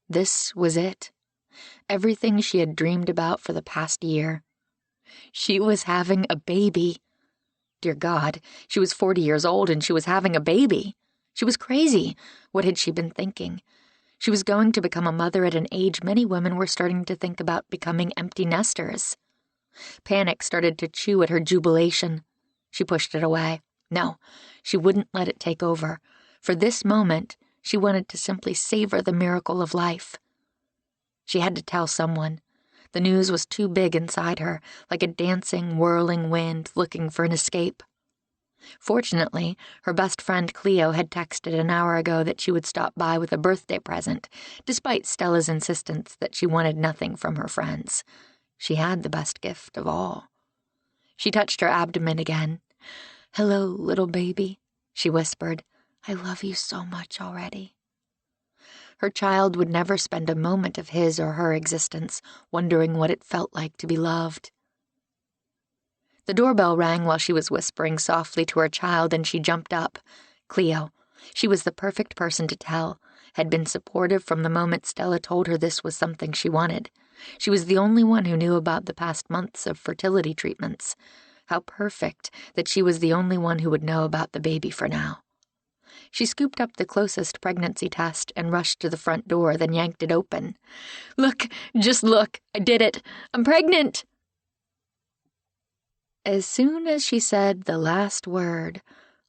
This was it. Everything she had dreamed about for the past year. She was having a baby. Dear God, she was 40 years old and she was having a baby. She was crazy. What had she been thinking? She was going to become a mother at an age many women were starting to think about becoming empty nesters. Panic started to chew at her jubilation. She pushed it away. No, she wouldn't let it take over. For this moment, she wanted to simply savor the miracle of life. She had to tell someone. The news was too big inside her, like a dancing, whirling wind looking for an escape. Fortunately, her best friend Cleo had texted an hour ago that she would stop by with a birthday present, despite Stella's insistence that she wanted nothing from her friends. She had the best gift of all. She touched her abdomen again. "Hello, little baby," she whispered. "I love you so much already." Her child would never spend a moment of his or her existence wondering what it felt like to be loved. The doorbell rang while she was whispering softly to her child, and she jumped up. Cleo. She was the perfect person to tell, had been supportive from the moment Stella told her this was something she wanted. She was the only one who knew about the past months of fertility treatments. How perfect that she was the only one who would know about the baby for now. She scooped up the closest pregnancy test and rushed to the front door, then yanked it open. "Look, just look, I did it. I'm pregnant!" As soon as she said the last word,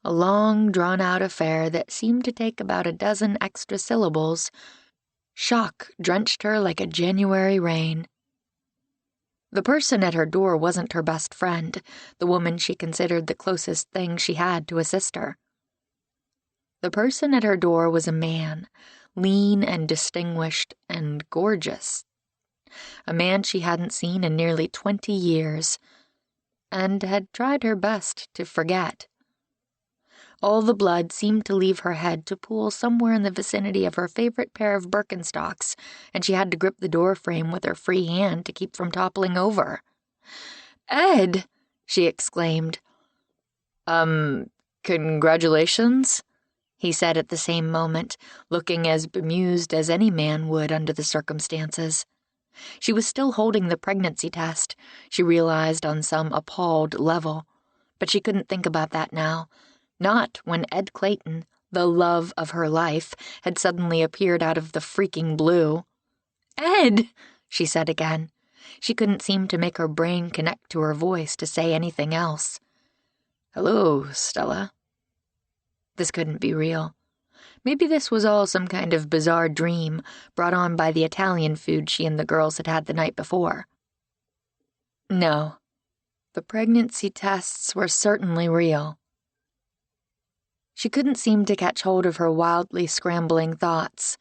a long, drawn-out affair that seemed to take about a dozen extra syllables, shock drenched her like a January rain. The person at her door wasn't her best friend, the woman she considered the closest thing she had to a sister. The person at her door was a man, lean and distinguished and gorgeous. A man she hadn't seen in nearly 20 years, and had tried her best to forget. All the blood seemed to leave her head to pool somewhere in the vicinity of her favorite pair of Birkenstocks, and she had to grip the door frame with her free hand to keep from toppling over. "Ed!" she exclaimed. Congratulations?" he said at the same moment, looking as bemused as any man would under the circumstances. She was still holding the pregnancy test, she realized on some appalled level, but she couldn't think about that now, not when Ed Clayton, The love of her life had suddenly appeared out of the freaking blue. "Ed," she said again. She couldn't seem to make her brain connect to her voice to say anything else. "Hello, Stella." This couldn't be real. Maybe this was all some kind of bizarre dream brought on by the Italian food she and the girls had had the night before. No, the pregnancy tests were certainly real. She couldn't seem to catch hold of her wildly scrambling thoughts.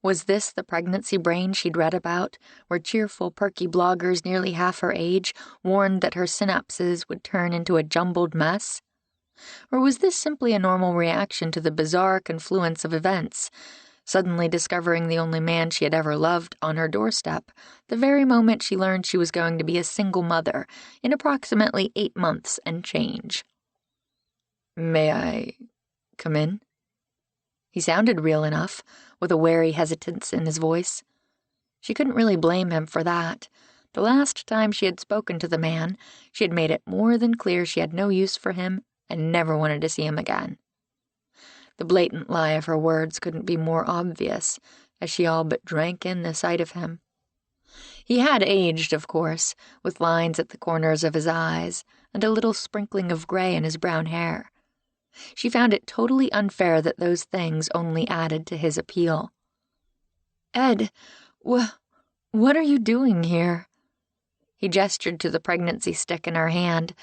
Was this the pregnancy brain she'd read about, where cheerful, perky bloggers nearly half her age warned that her synapses would turn into a jumbled mess? Or was this simply a normal reaction to the bizarre confluence of events, suddenly discovering the only man she had ever loved on her doorstep, the very moment she learned she was going to be a single mother in approximately 8 months and change? "May I come in?" He sounded real enough, with a wary hesitance in his voice. She couldn't really blame him for that. The last time she had spoken to the man, she had made it more than clear she had no use for him and never wanted to see him again. The blatant lie of her words couldn't be more obvious, as she all but drank in the sight of him. He had aged, of course, with lines at the corners of his eyes and a little sprinkling of gray in his brown hair. She found it totally unfair that those things only added to his appeal. "Ed, what are you doing here?" He gestured to the pregnancy stick in her hand.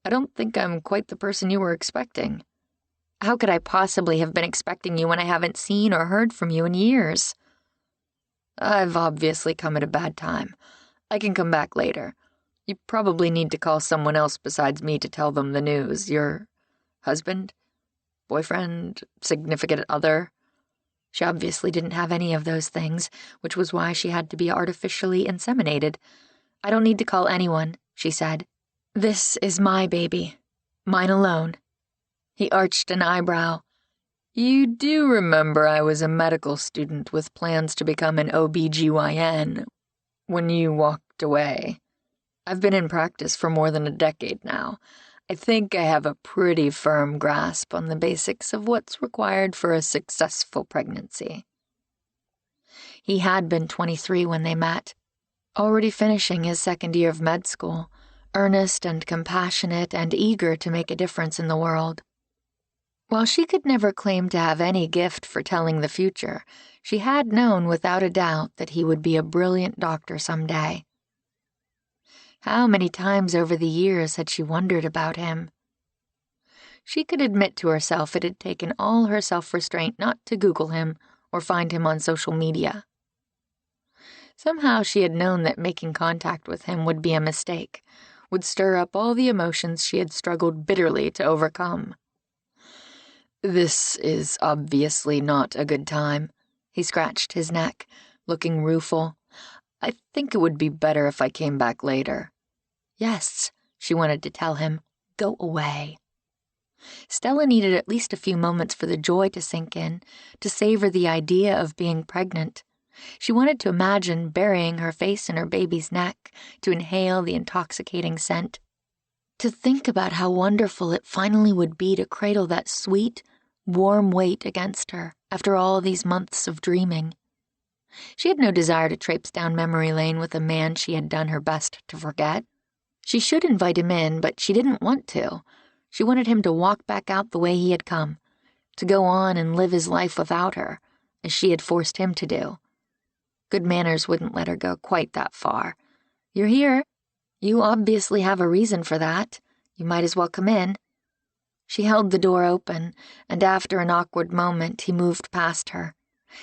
"I don't think I'm quite the person you were expecting." "How could I possibly have been expecting you when I haven't seen or heard from you in years?" "I've obviously come at a bad time. I can come back later. You probably need to call someone else besides me to tell them the news. Your husband? Boyfriend? Significant other?" She obviously didn't have any of those things, which was why she had to be artificially inseminated. "I don't need to call anyone," she said. "This is my baby. Mine alone." He arched an eyebrow. "You do remember I was a medical student with plans to become an OBGYN when you walked away. I've been in practice for more than a decade now. I think I have a pretty firm grasp on the basics of what's required for a successful pregnancy." He had been 23 when they met, already finishing his second year of med school, earnest and compassionate and eager to make a difference in the world. While she could never claim to have any gift for telling the future, she had known without a doubt that he would be a brilliant doctor someday. How many times over the years had she wondered about him? She could admit to herself it had taken all her self-restraint not to Google him or find him on social media. Somehow she had known that making contact with him would be a mistake, would stir up all the emotions she had struggled bitterly to overcome. "This is obviously not a good time." He scratched his neck, looking rueful. "I think it would be better if I came back later." Yes, she wanted to tell him, go away. Stella needed at least a few moments for the joy to sink in, to savor the idea of being pregnant. She wanted to imagine burying her face in her baby's neck, to inhale the intoxicating scent. To think about how wonderful it finally would be to cradle that sweet, warm weight against her after all these months of dreaming. She had no desire to traipse down memory lane with a man she had done her best to forget. She should invite him in, but she didn't want to. She wanted him to walk back out the way he had come, to go on and live his life without her, as she had forced him to do. Good manners wouldn't let her go quite that far. "You're here. You obviously have a reason for that. You might as well come in." She held the door open, and after an awkward moment, he moved past her.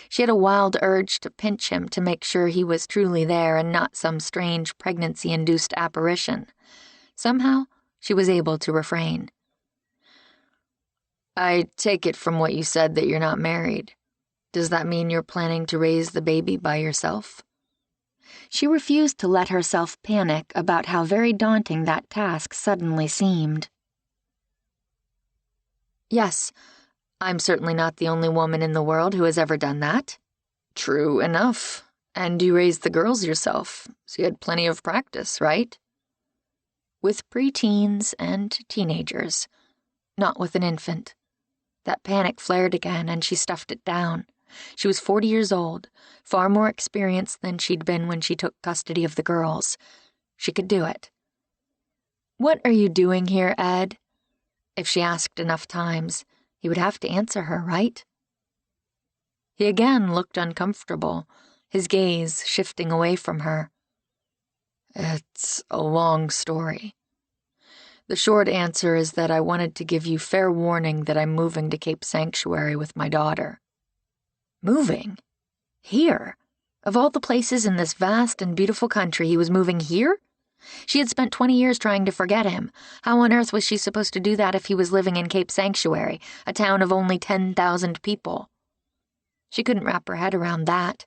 She had a wild urge to pinch him to make sure he was truly there and not some strange pregnancy-induced apparition. Somehow, she was able to refrain. "I take it from what you said that you're not married. Does that mean you're planning to raise the baby by yourself?" She refused to let herself panic about how very daunting that task suddenly seemed. "Yes, I'm certainly not the only woman in the world who has ever done that." "True enough. And you raised the girls yourself, so you had plenty of practice, right?" "With preteens and teenagers, not with an infant." That panic flared again, and she stuffed it down. She was 40 years old, far more experienced than she'd been when she took custody of the girls. She could do it. "What are you doing here, Ed?" If she asked enough times, he would have to answer her, right? He again looked uncomfortable, his gaze shifting away from her. "It's a long story. The short answer is that I wanted to give you fair warning that I'm moving to Cape Sanctuary with my daughter." Moving? Here? Of all the places in this vast and beautiful country, he was moving here? She had spent 20 years trying to forget him. How on earth was she supposed to do that if he was living in Cape Sanctuary, a town of only 10,000 people? She couldn't wrap her head around that.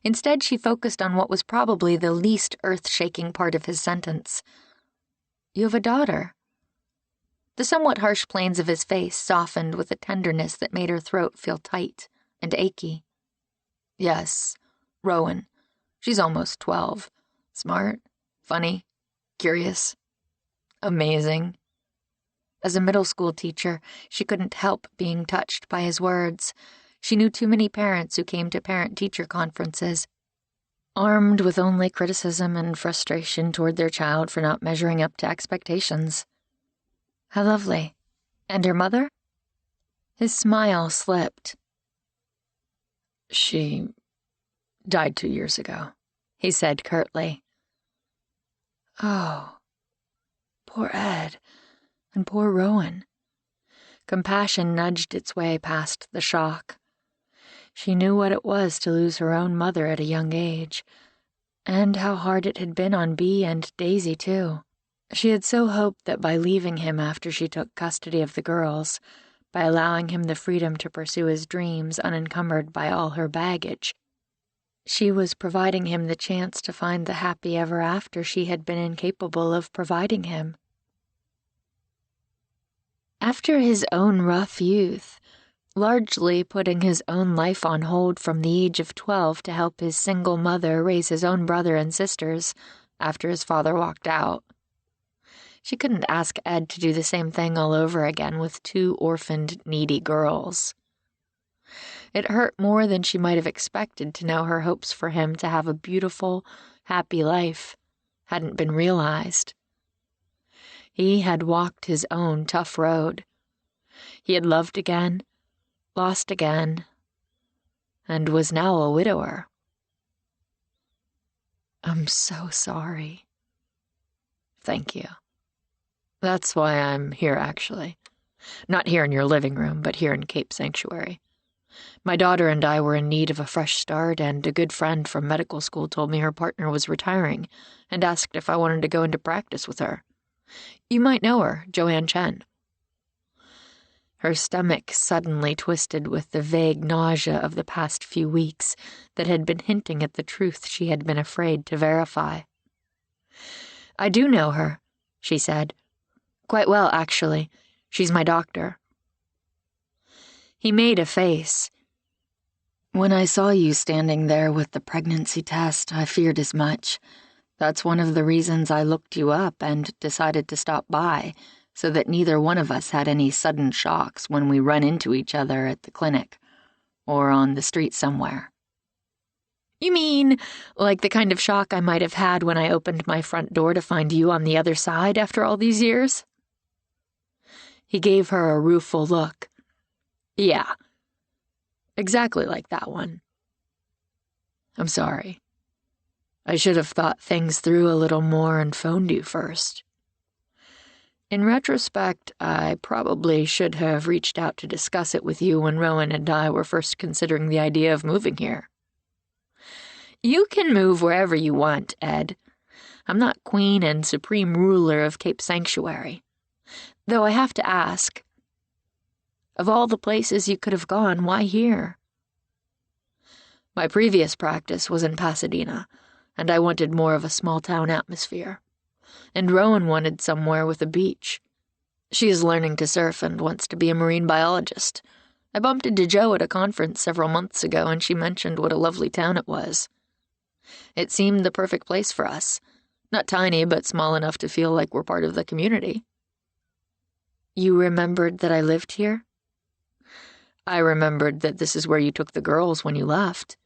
Instead, she focused on what was probably the least earth-shaking part of his sentence. "You have a daughter." The somewhat harsh planes of his face softened with a tenderness that made her throat feel tight and achy. "Yes, Rowan. She's almost 12. Smart, funny, curious, amazing." As a middle school teacher, she couldn't help being touched by his words. She knew too many parents who came to parent-teacher conferences, armed with only criticism and frustration toward their child for not measuring up to expectations. How lovely. And her mother? His smile slipped. "She died 2 years ago," he said curtly. Oh, poor Ed, and poor Rowan. Compassion nudged its way past the shock. She knew what it was to lose her own mother at a young age, and how hard it had been on Bee and Daisy, too. She had so hoped that by leaving him after she took custody of the girls, by allowing him the freedom to pursue his dreams unencumbered by all her baggage, she was providing him the chance to find the happy ever after she had been incapable of providing him. After his own rough youth, largely putting his own life on hold from the age of 12 to help his single mother raise his own brother and sisters after his father walked out, she couldn't ask Ed to do the same thing all over again with 2 orphaned, needy girls. It hurt more than she might have expected to know her hopes for him to have a beautiful, happy life hadn't been realized. He had walked his own tough road. He had loved again, lost again, and was now a widower. "I'm so sorry." "Thank you. That's why I'm here, actually. Not here in your living room, but here in Cape Sanctuary. My daughter and I were in need of a fresh start, and a good friend from medical school told me her partner was retiring and asked if I wanted to go into practice with her. You might know her, Joanne Chen." Her stomach suddenly twisted with the vague nausea of the past few weeks that had been hinting at the truth she had been afraid to verify. "I do know her," she said. "Quite well, actually. She's my doctor." He made a face. "When I saw you standing there with the pregnancy test, I feared as much. That's one of the reasons I looked you up and decided to stop by, so that neither one of us had any sudden shocks when we run into each other at the clinic or on the street somewhere." "You mean, like the kind of shock I might have had when I opened my front door to find you on the other side after all these years?" He gave her a rueful look. "Yeah, exactly like that one. I'm sorry. I should have thought things through a little more and phoned you first. In retrospect, I probably should have reached out to discuss it with you when Rowan and I were first considering the idea of moving here. You can move wherever you want, Ed. I'm not queen and supreme ruler of Cape Sanctuary. Though I have to ask, of all the places you could have gone, why here? My previous practice was in Pasadena, and I wanted more of a small-town atmosphere. And Rowan wanted somewhere with a beach. She is learning to surf and wants to be a marine biologist. I bumped into Jo at a conference several months ago, and she mentioned what a lovely town it was. It seemed the perfect place for us. Not tiny, but small enough to feel like we're part of the community." "You remembered that I lived here?" I remembered that this is where you took the girls when you left.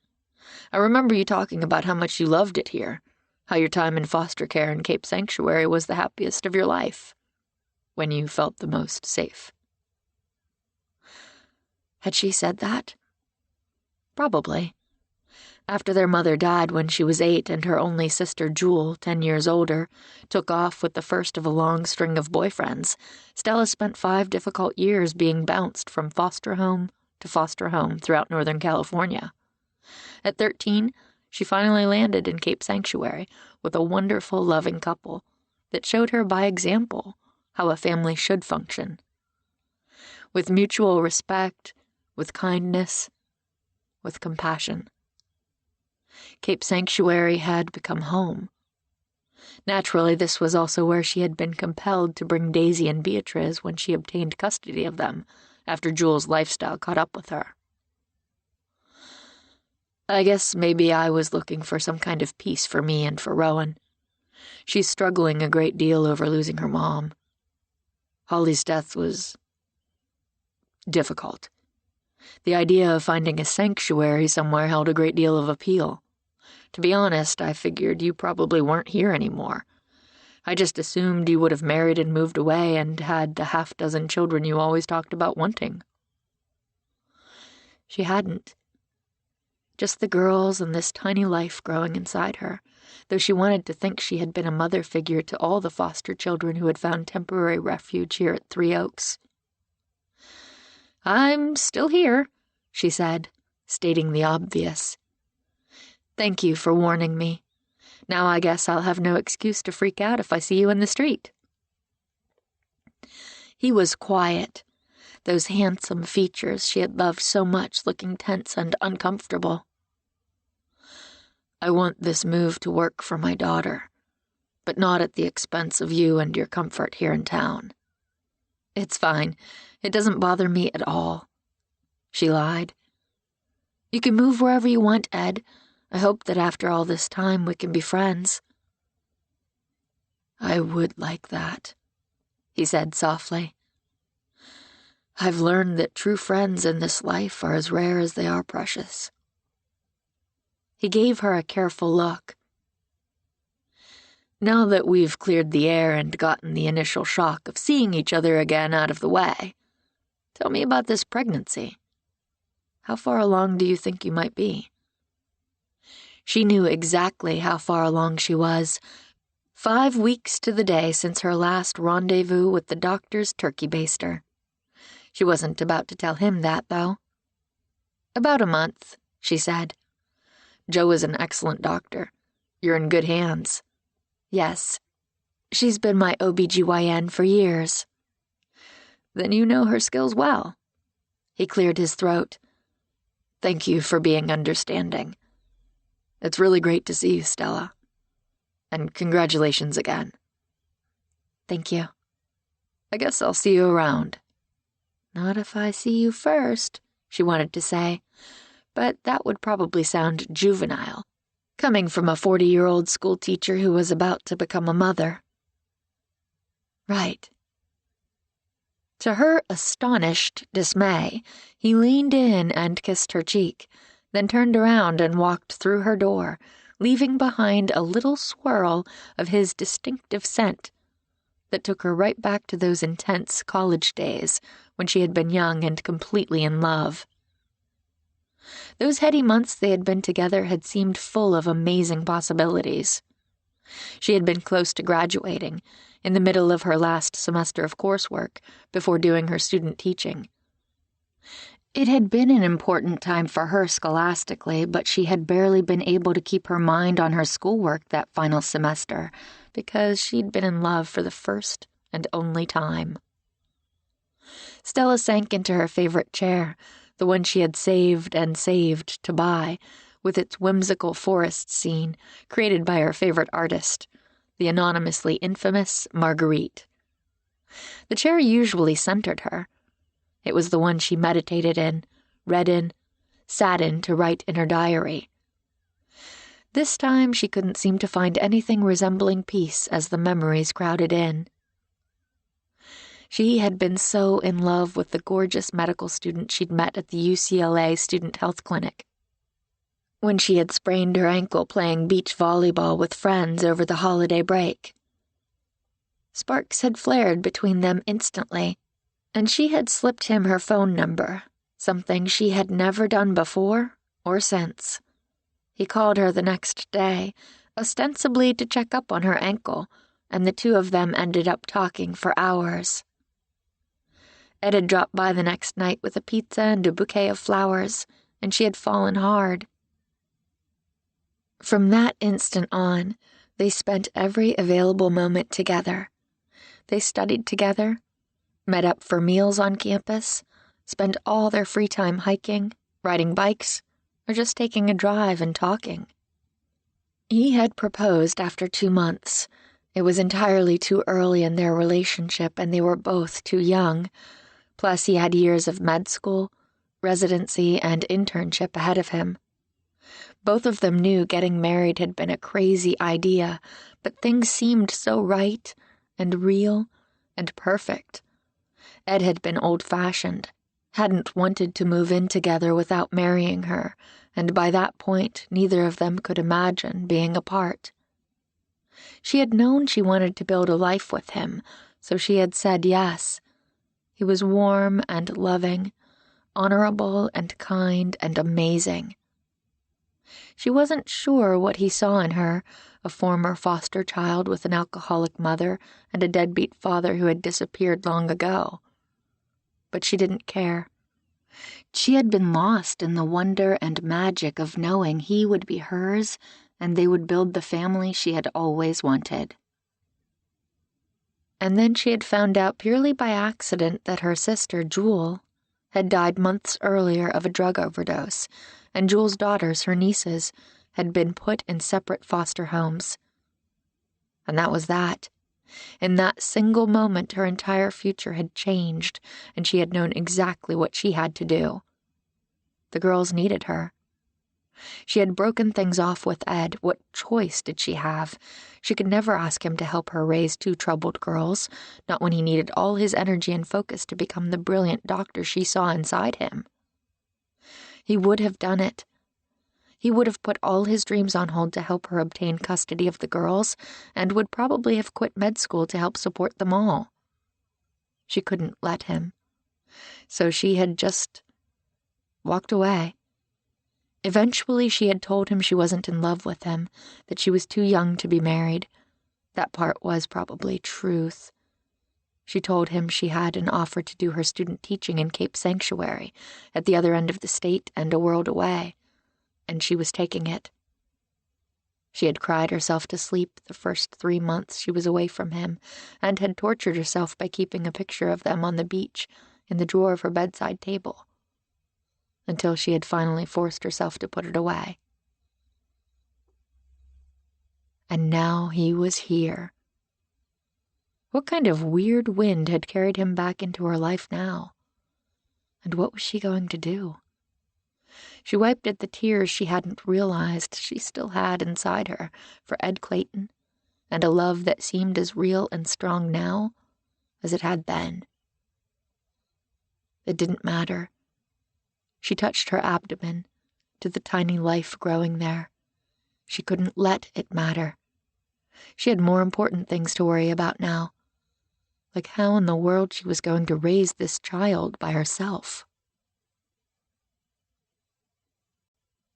I remember you talking about how much you loved it here, how your time in foster care in Cape Sanctuary was the happiest of your life, when you felt the most safe. Had she said that? Probably. After their mother died when she was 8 and her only sister, Jewel, 10 years older, took off with the first of a long string of boyfriends, Stella spent 5 difficult years being bounced from foster home to foster home throughout Northern California. At 13, she finally landed in Cape Sanctuary with a wonderful, loving couple that showed her by example how a family should function. With mutual respect, with kindness, with compassion. Cape Sanctuary had become home. Naturally, this was also where she had been compelled to bring Daisy and Beatriz when she obtained custody of them after Jewel's lifestyle caught up with her. I guess maybe I was looking for some kind of peace for me and for Rowan. She's struggling a great deal over losing her mom. Holly's death was difficult. The idea of finding a sanctuary somewhere held a great deal of appeal. To be honest, I figured you probably weren't here anymore. I just assumed you would have married and moved away and had the 6 children you always talked about wanting. She hadn't. Just the girls and this tiny life growing inside her, though she wanted to think she had been a mother figure to all the foster children who had found temporary refuge here at 3 Oaks. I'm still here, she said, stating the obvious. Thank you for warning me. Now I guess I'll have no excuse to freak out if I see you in the street. He was quiet, those handsome features she had loved so much looking tense and uncomfortable. I want this move to work for my daughter, but not at the expense of you and your comfort here in town. It's fine. It doesn't bother me at all. She lied. You can move wherever you want, Ed. I hope that after all this time we can be friends. I would like that, he said softly. I've learned that true friends in this life are as rare as they are precious. He gave her a careful look. Now that we've cleared the air and gotten the initial shock of seeing each other again out of the way, tell me about this pregnancy. How far along do you think you might be? She knew exactly how far along she was. 5 weeks to the day since her last rendezvous with the doctor's turkey baster. She wasn't about to tell him that, though. About a month, she said. Joe is an excellent doctor. You're in good hands. Yes. She's been my OBGYN for years. Then you know her skills well. He cleared his throat. Thank you for being understanding. It's really great to see you, Stella. And congratulations again. Thank you. I guess I'll see you around. Not if I see you first, she wanted to say, but that would probably sound juvenile, coming from a 40-year-old school teacher who was about to become a mother. Right. To her astonished dismay, he leaned in and kissed her cheek, then turned around and walked through her door, leaving behind a little swirl of his distinctive scent that took her right back to those intense college days when she had been young and completely in love. Those heady months they had been together had seemed full of amazing possibilities. She had been close to graduating, in the middle of her last semester of coursework, before doing her student teaching. It had been an important time for her scholastically, but she had barely been able to keep her mind on her schoolwork that final semester, because she'd been in love for the first and only time. Stella sank into her favorite chair, the one she had saved and saved to buy, with its whimsical forest scene created by her favorite artist, the anonymously infamous Marguerite. The chair usually centered her. It was the one she meditated in, read in, sat in to write in her diary. This time she couldn't seem to find anything resembling peace as the memories crowded in. She had been so in love with the gorgeous medical student she'd met at the UCLA Student Health Clinic. When she had sprained her ankle playing beach volleyball with friends over the holiday break. Sparks had flared between them instantly, and she had slipped him her phone number, something she had never done before or since. He called her the next day, ostensibly to check up on her ankle, and the two of them ended up talking for hours. Ed had dropped by the next night with a pizza and a bouquet of flowers, and she had fallen hard. From that instant on, they spent every available moment together. They studied together, met up for meals on campus, spent all their free time hiking, riding bikes, or just taking a drive and talking. He had proposed after 2 months. It was entirely too early in their relationship, and they were both too young. Plus, he had years of med school, residency, and internship ahead of him. Both of them knew getting married had been a crazy idea, but things seemed so right and real and perfect. Ed had been old-fashioned, hadn't wanted to move in together without marrying her, and by that point neither of them could imagine being apart. She had known she wanted to build a life with him, so she had said yes. He was warm and loving, honorable and kind and amazing. She wasn't sure what he saw in her, a former foster child with an alcoholic mother and a deadbeat father who had disappeared long ago. But she didn't care. She had been lost in the wonder and magic of knowing he would be hers and they would build the family she had always wanted. And then she had found out purely by accident that her sister, Jewel, had died months earlier of a drug overdose, and Jewel's daughters, her nieces, had been put in separate foster homes. And that was that. In that single moment, her entire future had changed, and she had known exactly what she had to do. The girls needed her. She had broken things off with Ed. What choice did she have? She could never ask him to help her raise 2 troubled girls, not when he needed all his energy and focus to become the brilliant doctor she saw inside him. He would have done it. He would have put all his dreams on hold to help her obtain custody of the girls, and would probably have quit med school to help support them all. She couldn't let him. So she had just walked away. Eventually, she had told him she wasn't in love with him, that she was too young to be married. That part was probably truth. She told him she had an offer to do her student teaching in Cape Sanctuary, at the other end of the state and a world away, and she was taking it. She had cried herself to sleep the first 3 months she was away from him, and had tortured herself by keeping a picture of them on the beach in the drawer of her bedside table, until she had finally forced herself to put it away. And now he was here. What kind of weird wind had carried him back into her life now? And what was she going to do? She wiped at the tears she hadn't realized she still had inside her for Ed Clayton, and a love that seemed as real and strong now as it had then. It didn't matter. She touched her abdomen, to the tiny life growing there. She couldn't let it matter. She had more important things to worry about now, like how in the world she was going to raise this child by herself.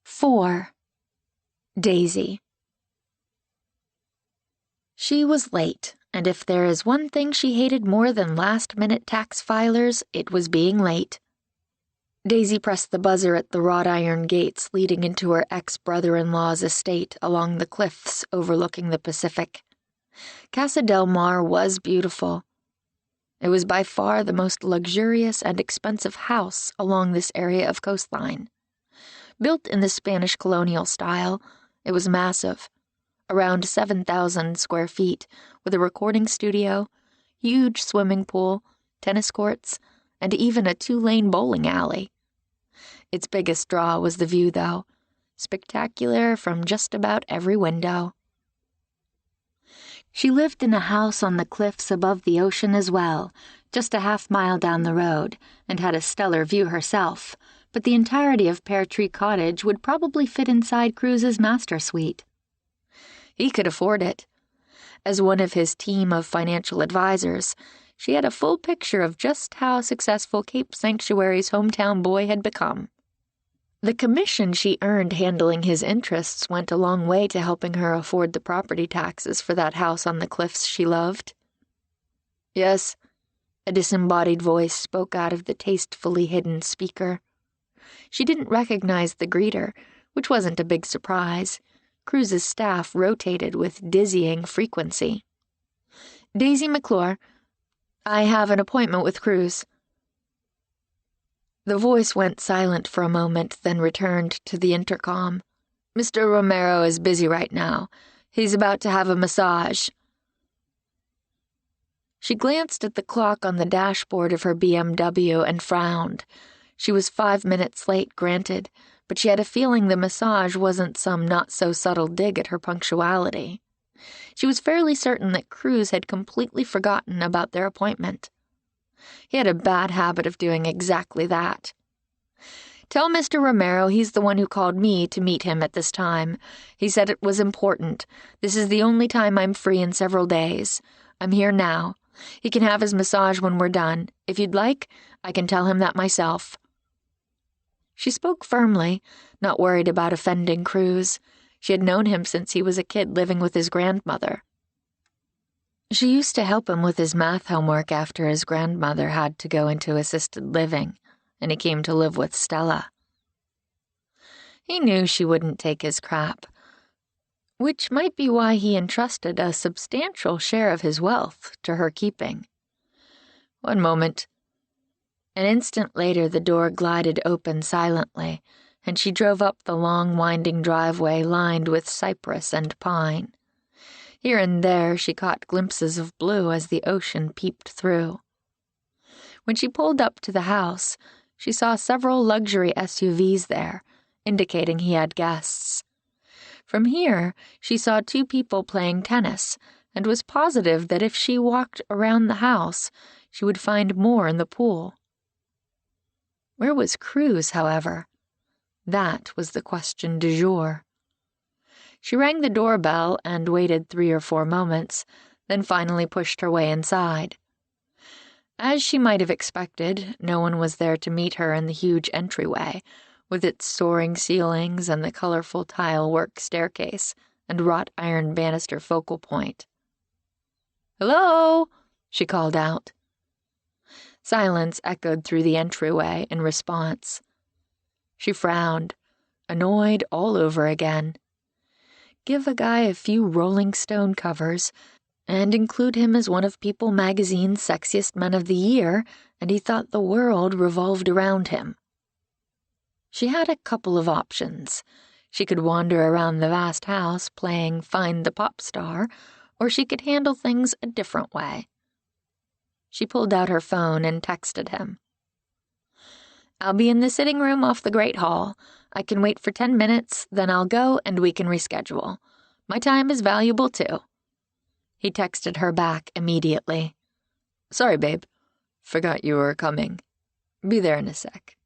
4. Daisy. She was late, and if there is one thing she hated more than last-minute tax filers, it was being late. Daisy pressed the buzzer at the wrought iron gates leading into her ex-brother-in-law's estate along the cliffs overlooking the Pacific. Casa del Mar was beautiful. It was by far the most luxurious and expensive house along this area of coastline. Built in the Spanish colonial style, it was massive, around 7,000 square feet, with a recording studio, huge swimming pool, tennis courts, and even a 2-lane bowling alley. Its biggest draw was the view, though, spectacular from just about every window. She lived in a house on the cliffs above the ocean as well, just a half-mile down the road, and had a stellar view herself, but the entirety of Pear Tree Cottage would probably fit inside Cruz's master suite. He could afford it. As one of his team of financial advisors, she had a full picture of just how successful Cape Sanctuary's hometown boy had become. The commission she earned handling his interests went a long way to helping her afford the property taxes for that house on the cliffs she loved. "Yes," a disembodied voice spoke out of the tastefully hidden speaker. She didn't recognize the greeter, which wasn't a big surprise. Cruz's staff rotated with dizzying frequency. "Daisy McClure. I have an appointment with Cruz." The voice went silent for a moment, then returned to the intercom. "Mr. Romero is busy right now. He's about to have a massage." She glanced at the clock on the dashboard of her BMW and frowned. She was 5 minutes late, granted, but she had a feeling the massage wasn't some not-so-subtle dig at her punctuality. She was fairly certain that Cruz had completely forgotten about their appointment. He had a bad habit of doing exactly that. "Tell Mr. Romero he's the one who called me to meet him at this time. He said it was important. This is the only time I'm free in several days. I'm here now. He can have his massage when we're done. If you'd like, I can tell him that myself." She spoke firmly, not worried about offending Cruz. She had known him since he was a kid living with his grandmother. She used to help him with his math homework after his grandmother had to go into assisted living, and he came to live with Stella. He knew she wouldn't take his crap, which might be why he entrusted a substantial share of his wealth to her keeping. "One moment." An instant later, the door glided open silently, and she drove up the long, winding driveway lined with cypress and pine. Here and there, she caught glimpses of blue as the ocean peeped through. When she pulled up to the house, she saw several luxury SUVs there, indicating he had guests. From here, she saw 2 people playing tennis, and was positive that if she walked around the house, she would find more in the pool. Where was Cruz, however? That was the question du jour. She rang the doorbell and waited 3 or 4 moments, then finally pushed her way inside. As she might have expected, no one was there to meet her in the huge entryway, with its soaring ceilings and the colorful tile-work staircase and wrought iron banister focal point. "Hello?" she called out. Silence echoed through the entryway in response. She frowned, annoyed all over again. Give a guy a few Rolling Stone covers, and include him as one of People magazine's sexiest men of the year, and he thought the world revolved around him. She had a couple of options. She could wander around the vast house playing Find the Pop Star, or she could handle things a different way. She pulled out her phone and texted him. "I'll be in the sitting room off the Great Hall. I can wait for 10 minutes, then I'll go and we can reschedule. My time is valuable too." He texted her back immediately. "Sorry, babe. Forgot you were coming. Be there in a sec."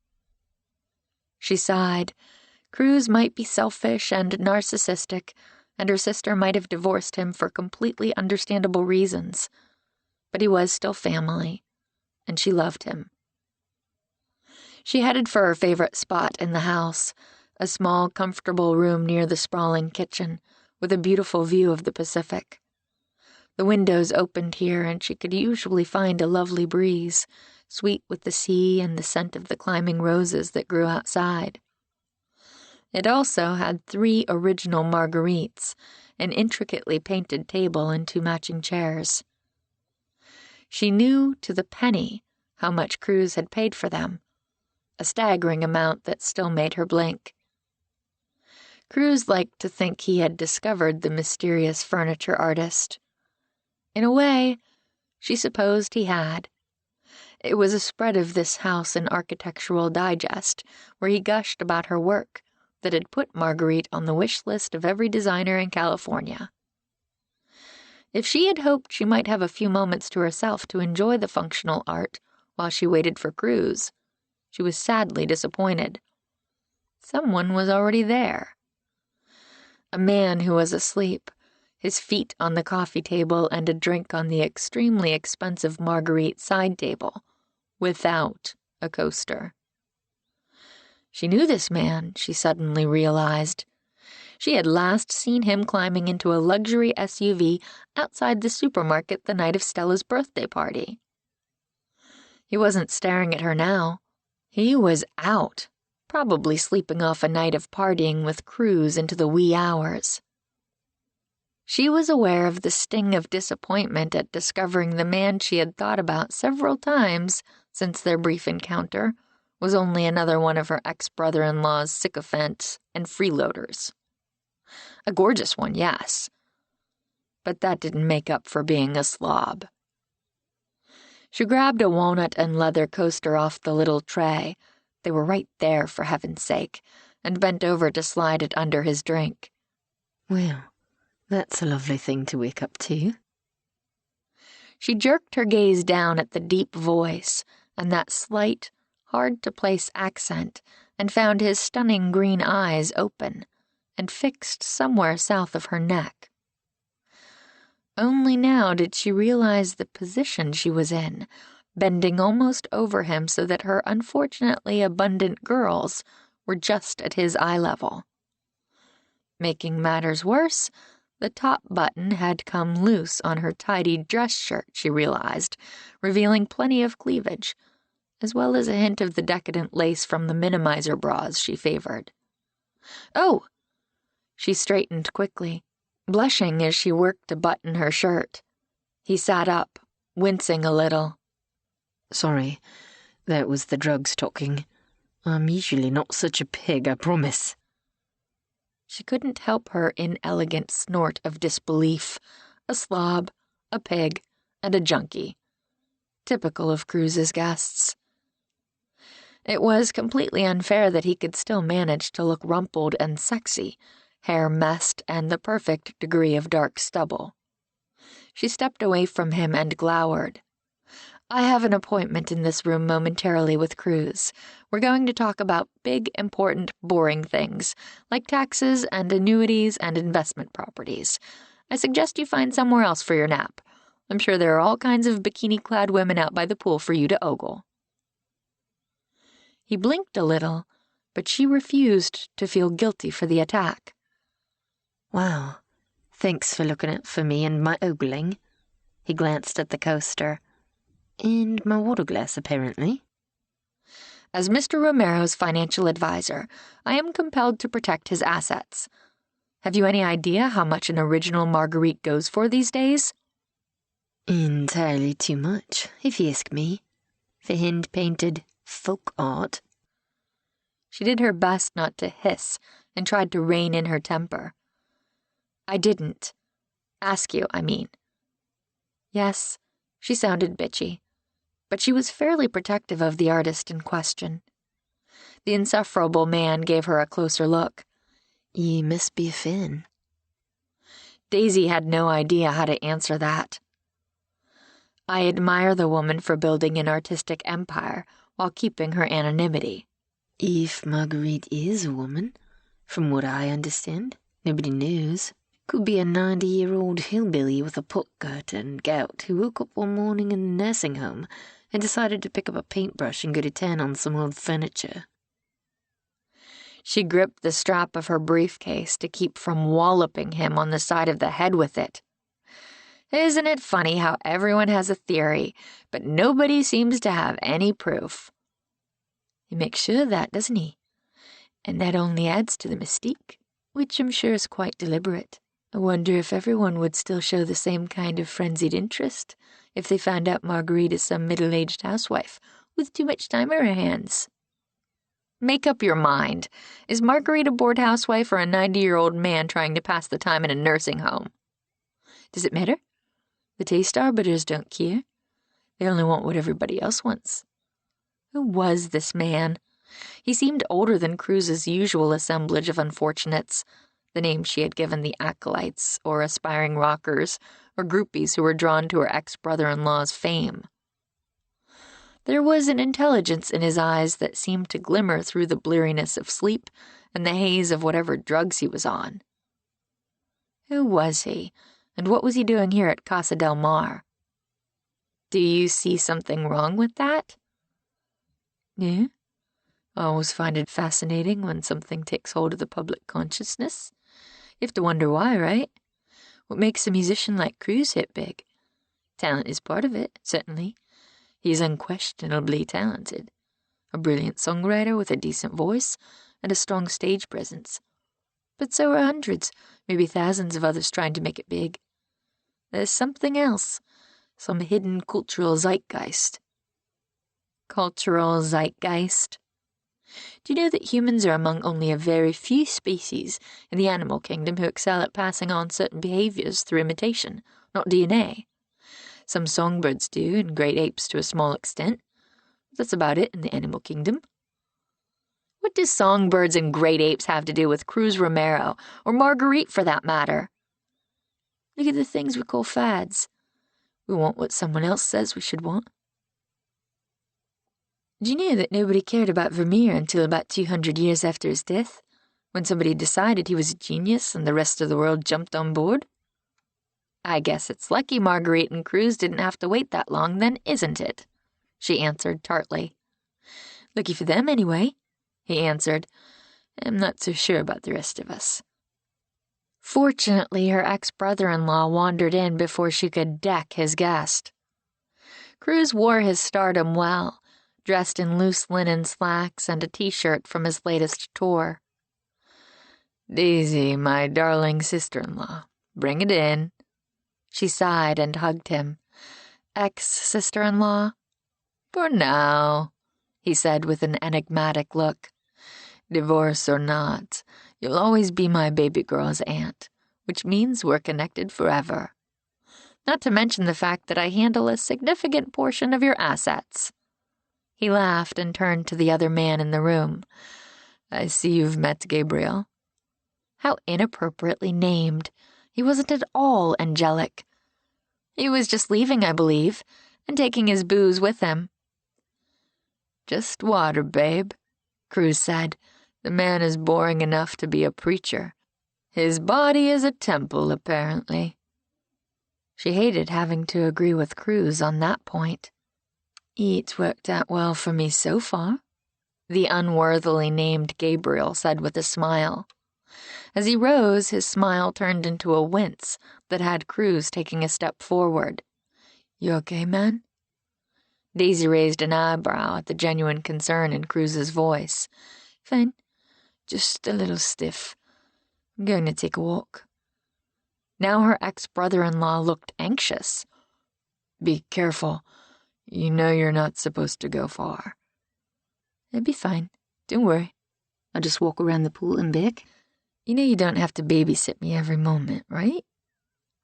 She sighed. Cruz might be selfish and narcissistic, and her sister might have divorced him for completely understandable reasons. But he was still family, and she loved him. She headed for her favorite spot in the house, a small, comfortable room near the sprawling kitchen, with a beautiful view of the Pacific. The windows opened here, and she could usually find a lovely breeze, sweet with the sea and the scent of the climbing roses that grew outside. It also had 3 original marguerites, an intricately painted table and 2 matching chairs. She knew to the penny how much Cruz had paid for them, a staggering amount that still made her blink. Cruz liked to think he had discovered the mysterious furniture artist. In a way, she supposed he had. It was a spread of this house in Architectural Digest, where he gushed about her work, that had put Marguerite on the wish list of every designer in California. If she had hoped she might have a few moments to herself to enjoy the functional art while she waited for Cruz, she was sadly disappointed. Someone was already there. A man who was asleep, his feet on the coffee table and a drink on the extremely expensive Marguerite side table, without a coaster. She knew this man, she suddenly realized. She had last seen him climbing into a luxury SUV outside the supermarket the night of Stella's birthday party. He wasn't staring at her now. He was out, probably sleeping off a night of partying with Cruz into the wee hours. She was aware of the sting of disappointment at discovering the man she had thought about several times since their brief encounter was only another one of her ex-brother-in-law's sycophants and freeloaders. A gorgeous one, yes, but that didn't make up for being a slob. She grabbed a walnut and leather coaster off the little tray, they were right there for heaven's sake, and bent over to slide it under his drink. Well, that's a lovely thing to wake up to. She jerked her gaze down at the deep voice and that slight, hard-to-place accent and found his stunning green eyes open and fixed somewhere south of her neck. Only now did she realize the position she was in, bending almost over him so that her unfortunately abundant girls were just at his eye level. Making matters worse, the top button had come loose on her tidy dress shirt, she realized, revealing plenty of cleavage, as well as a hint of the decadent lace from the minimizer bras she favored. Oh! She straightened quickly, blushing as she worked to button her shirt. He sat up, wincing a little. Sorry, that was the drugs talking. I'm usually not such a pig, I promise. She couldn't help her inelegant snort of disbelief. A slob, a pig, and a junkie. Typical of Cruz's guests. It was completely unfair that he could still manage to look rumpled and sexy, hair messed and the perfect degree of dark stubble. She stepped away from him and glowered. I have an appointment in this room momentarily with Cruz. We're going to talk about big, important, boring things, like taxes and annuities and investment properties. I suggest you find somewhere else for your nap. I'm sure there are all kinds of bikini-clad women out by the pool for you to ogle. He blinked a little, but she refused to feel guilty for the attack. Wow, thanks for looking out for me and my ogling. He glanced at the coaster. And my water glass, apparently. As Mr. Romero's financial advisor, I am compelled to protect his assets. Have you any idea how much an original Marguerite goes for these days? Entirely too much, if you ask me. For hand-painted folk art. She did her best not to hiss and tried to rein in her temper. I didn't. Ask you, I mean. Yes, she sounded bitchy, but she was fairly protective of the artist in question. The insufferable man gave her a closer look. You must be a fan. Daisy had no idea how to answer that. I admire the woman for building an artistic empire while keeping her anonymity. If Marguerite is a woman, from what I understand, nobody knows. Could be a 90-year-old hillbilly with a potgut and gout who woke up one morning in a nursing home and decided to pick up a paintbrush and go to town on some old furniture. She gripped the strap of her briefcase to keep from walloping him on the side of the head with it. Isn't it funny how everyone has a theory, but nobody seems to have any proof? He makes sure of that, doesn't he? And that only adds to the mystique, which I'm sure is quite deliberate. I wonder if everyone would still show the same kind of frenzied interest if they found out Marguerite is some middle-aged housewife with too much time on her hands. Make up your mind. Is Marguerite a bored housewife or a 90-year-old man trying to pass the time in a nursing home? Does it matter? The taste arbiters don't care. They only want what everybody else wants. Who was this man? He seemed older than Cruz's usual assemblage of unfortunates, the names she had given the acolytes or aspiring rockers, or groupies who were drawn to her ex-brother-in-law's fame. There was an intelligence in his eyes that seemed to glimmer through the bleariness of sleep and the haze of whatever drugs he was on. Who was he, and what was he doing here at Casa del Mar? Do you see something wrong with that? No. I always find it fascinating when something takes hold of the public consciousness. You have to wonder why, right? What makes a musician like Cruz hit big? Talent is part of it, certainly. He's unquestionably talented. A brilliant songwriter with a decent voice and a strong stage presence. But so are hundreds, maybe thousands of others trying to make it big. There's something else, some hidden cultural zeitgeist. Cultural zeitgeist? Do you know that humans are among only a very few species in the animal kingdom who excel at passing on certain behaviors through imitation, not DNA? Some songbirds do, and great apes to a small extent. That's about it in the animal kingdom. What do songbirds and great apes have to do with Cruz Romero, or Marguerite for that matter? Look at the things we call fads. We want what someone else says we should want. Do you know that nobody cared about Vermeer until about 200 years after his death, when somebody decided he was a genius and the rest of the world jumped on board? I guess it's lucky Marguerite and Cruz didn't have to wait that long then, isn't it? She answered tartly. Lucky for them, anyway, he answered. I'm not so sure about the rest of us. Fortunately, her ex-brother-in-law wandered in before she could deck his guest. Cruz wore his stardom well, dressed in loose linen slacks and a t-shirt from his latest tour. Daisy, my darling sister-in-law, bring it in. She sighed and hugged him. Ex-sister-in-law? For now, he said with an enigmatic look. Divorce or not, you'll always be my baby girl's aunt, which means we're connected forever. Not to mention the fact that I handle a significant portion of your assets. He laughed and turned to the other man in the room. I see you've met Gabriel. How inappropriately named. He wasn't at all angelic. He was just leaving, I believe, and taking his booze with him. Just water, babe, Cruz said. The man is boring enough to be a preacher. His body is a temple, apparently. She hated having to agree with Cruz on that point. It's worked out well for me so far, the unworthily named Gabriel said with a smile. As he rose, his smile turned into a wince that had Cruz taking a step forward. You okay, man? Daisy raised an eyebrow at the genuine concern in Cruz's voice. Fine. Just a little stiff. I'm going to take a walk. Now her ex-brother-in-law looked anxious. Be careful. You know you're not supposed to go far. It'll be fine. Don't worry. I'll just walk around the pool and back. You know you don't have to babysit me every moment, right?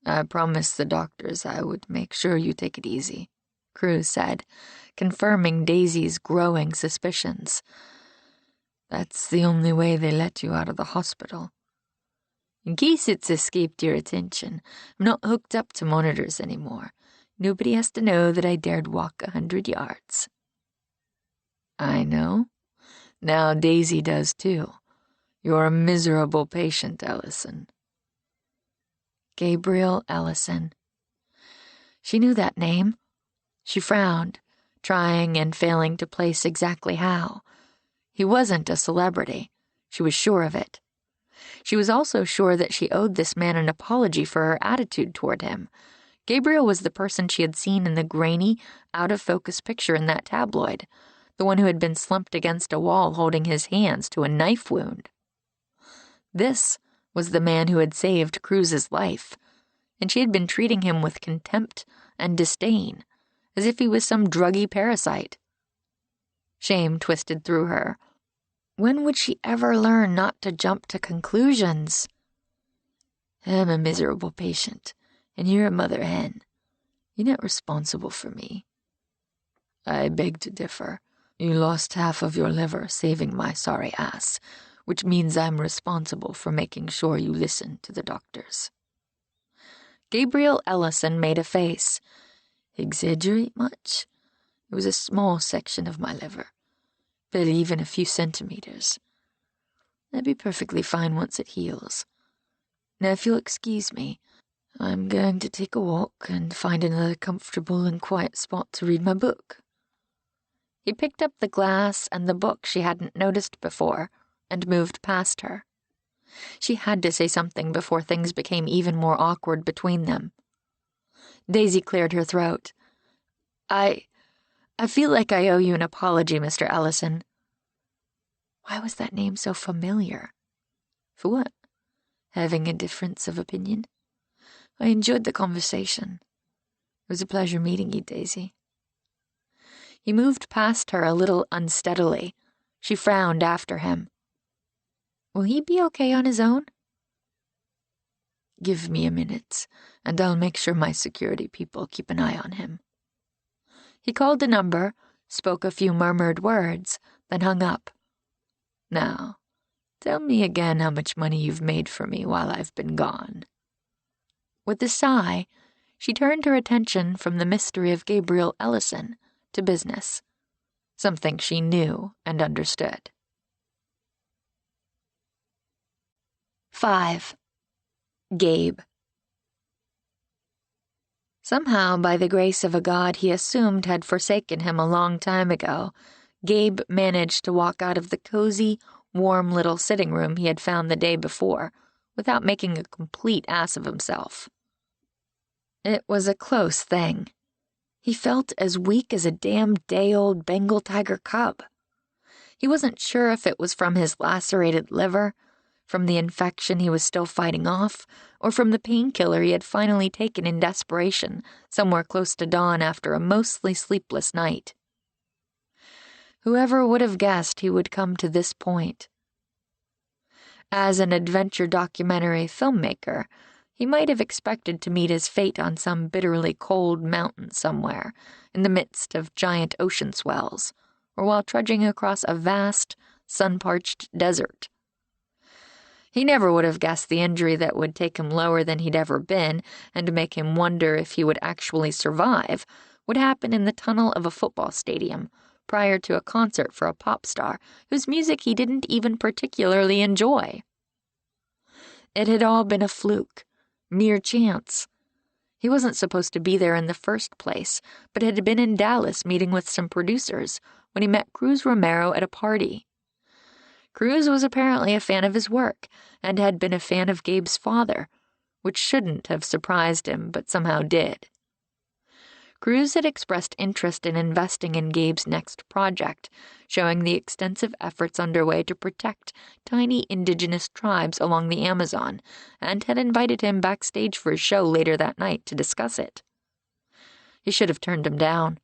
I promised the doctors I would make sure you take it easy, Cruz said, confirming Daisy's growing suspicions. That's the only way they let you out of the hospital. In case it's escaped your attention, I'm not hooked up to monitors anymore. Nobody has to know that I dared walk 100 yards. I know. Now Daisy does too. You're a miserable patient, Ellison. Gabriel Ellison. She knew that name. She frowned, trying and failing to place exactly how. He wasn't a celebrity. She was sure of it. She was also sure that she owed this man an apology for her attitude toward him. Gabriel was the person she had seen in the grainy, out-of-focus picture in that tabloid, the one who had been slumped against a wall holding his hands to a knife wound. This was the man who had saved Cruz's life, and she had been treating him with contempt and disdain, as if he was some druggy parasite. Shame twisted through her. When would she ever learn not to jump to conclusions? I'm a miserable patient, and you're a mother hen. You're not responsible for me. I beg to differ. You lost half of your liver saving my sorry ass, which means I'm responsible for making sure you listen to the doctors. Gabriel Ellison made a face. Exaggerate much? It was a small section of my liver, barely even a few centimeters. That'd be perfectly fine once it heals. Now, if you'll excuse me, I'm going to take a walk and find another comfortable and quiet spot to read my book. He picked up the glass and the book she hadn't noticed before and moved past her. She had to say something before things became even more awkward between them. Daisy cleared her throat. I feel like I owe you an apology, Mr. Ellison. Why was that name so familiar? For what? Having a difference of opinion? I enjoyed the conversation. It was a pleasure meeting you, Daisy. He moved past her a little unsteadily. She frowned after him. Will he be okay on his own? Give me a minute, and I'll make sure my security people keep an eye on him. He called a number, spoke a few murmured words, then hung up. Now, tell me again how much money you've made for me while I've been gone. With a sigh, she turned her attention from the mystery of Gabriel Ellison to business, something she knew and understood. 5. Gabe. Somehow, by the grace of a god he assumed had forsaken him a long time ago, Gabe managed to walk out of the cozy, warm little sitting room he had found the day before without making a complete ass of himself. It was a close thing. He felt as weak as a damn day-old Bengal tiger cub. He wasn't sure if it was from his lacerated liver, from the infection he was still fighting off, or from the painkiller he had finally taken in desperation somewhere close to dawn after a mostly sleepless night. Whoever would have guessed he would come to this point? As an adventure documentary filmmaker, he might have expected to meet his fate on some bitterly cold mountain somewhere, in the midst of giant ocean swells, or while trudging across a vast, sun-parched desert. He never would have guessed the injury that would take him lower than he'd ever been and make him wonder if he would actually survive would happen in the tunnel of a football stadium prior to a concert for a pop star whose music he didn't even particularly enjoy. It had all been a fluke, mere chance. He wasn't supposed to be there in the first place, but had been in Dallas meeting with some producers when he met Cruz Romero at a party. Cruz was apparently a fan of his work and had been a fan of Gabe's father, which shouldn't have surprised him but somehow did. Cruz had expressed interest in investing in Gabe's next project, showing the extensive efforts underway to protect tiny indigenous tribes along the Amazon, and had invited him backstage for his show later that night to discuss it. He should have turned him down.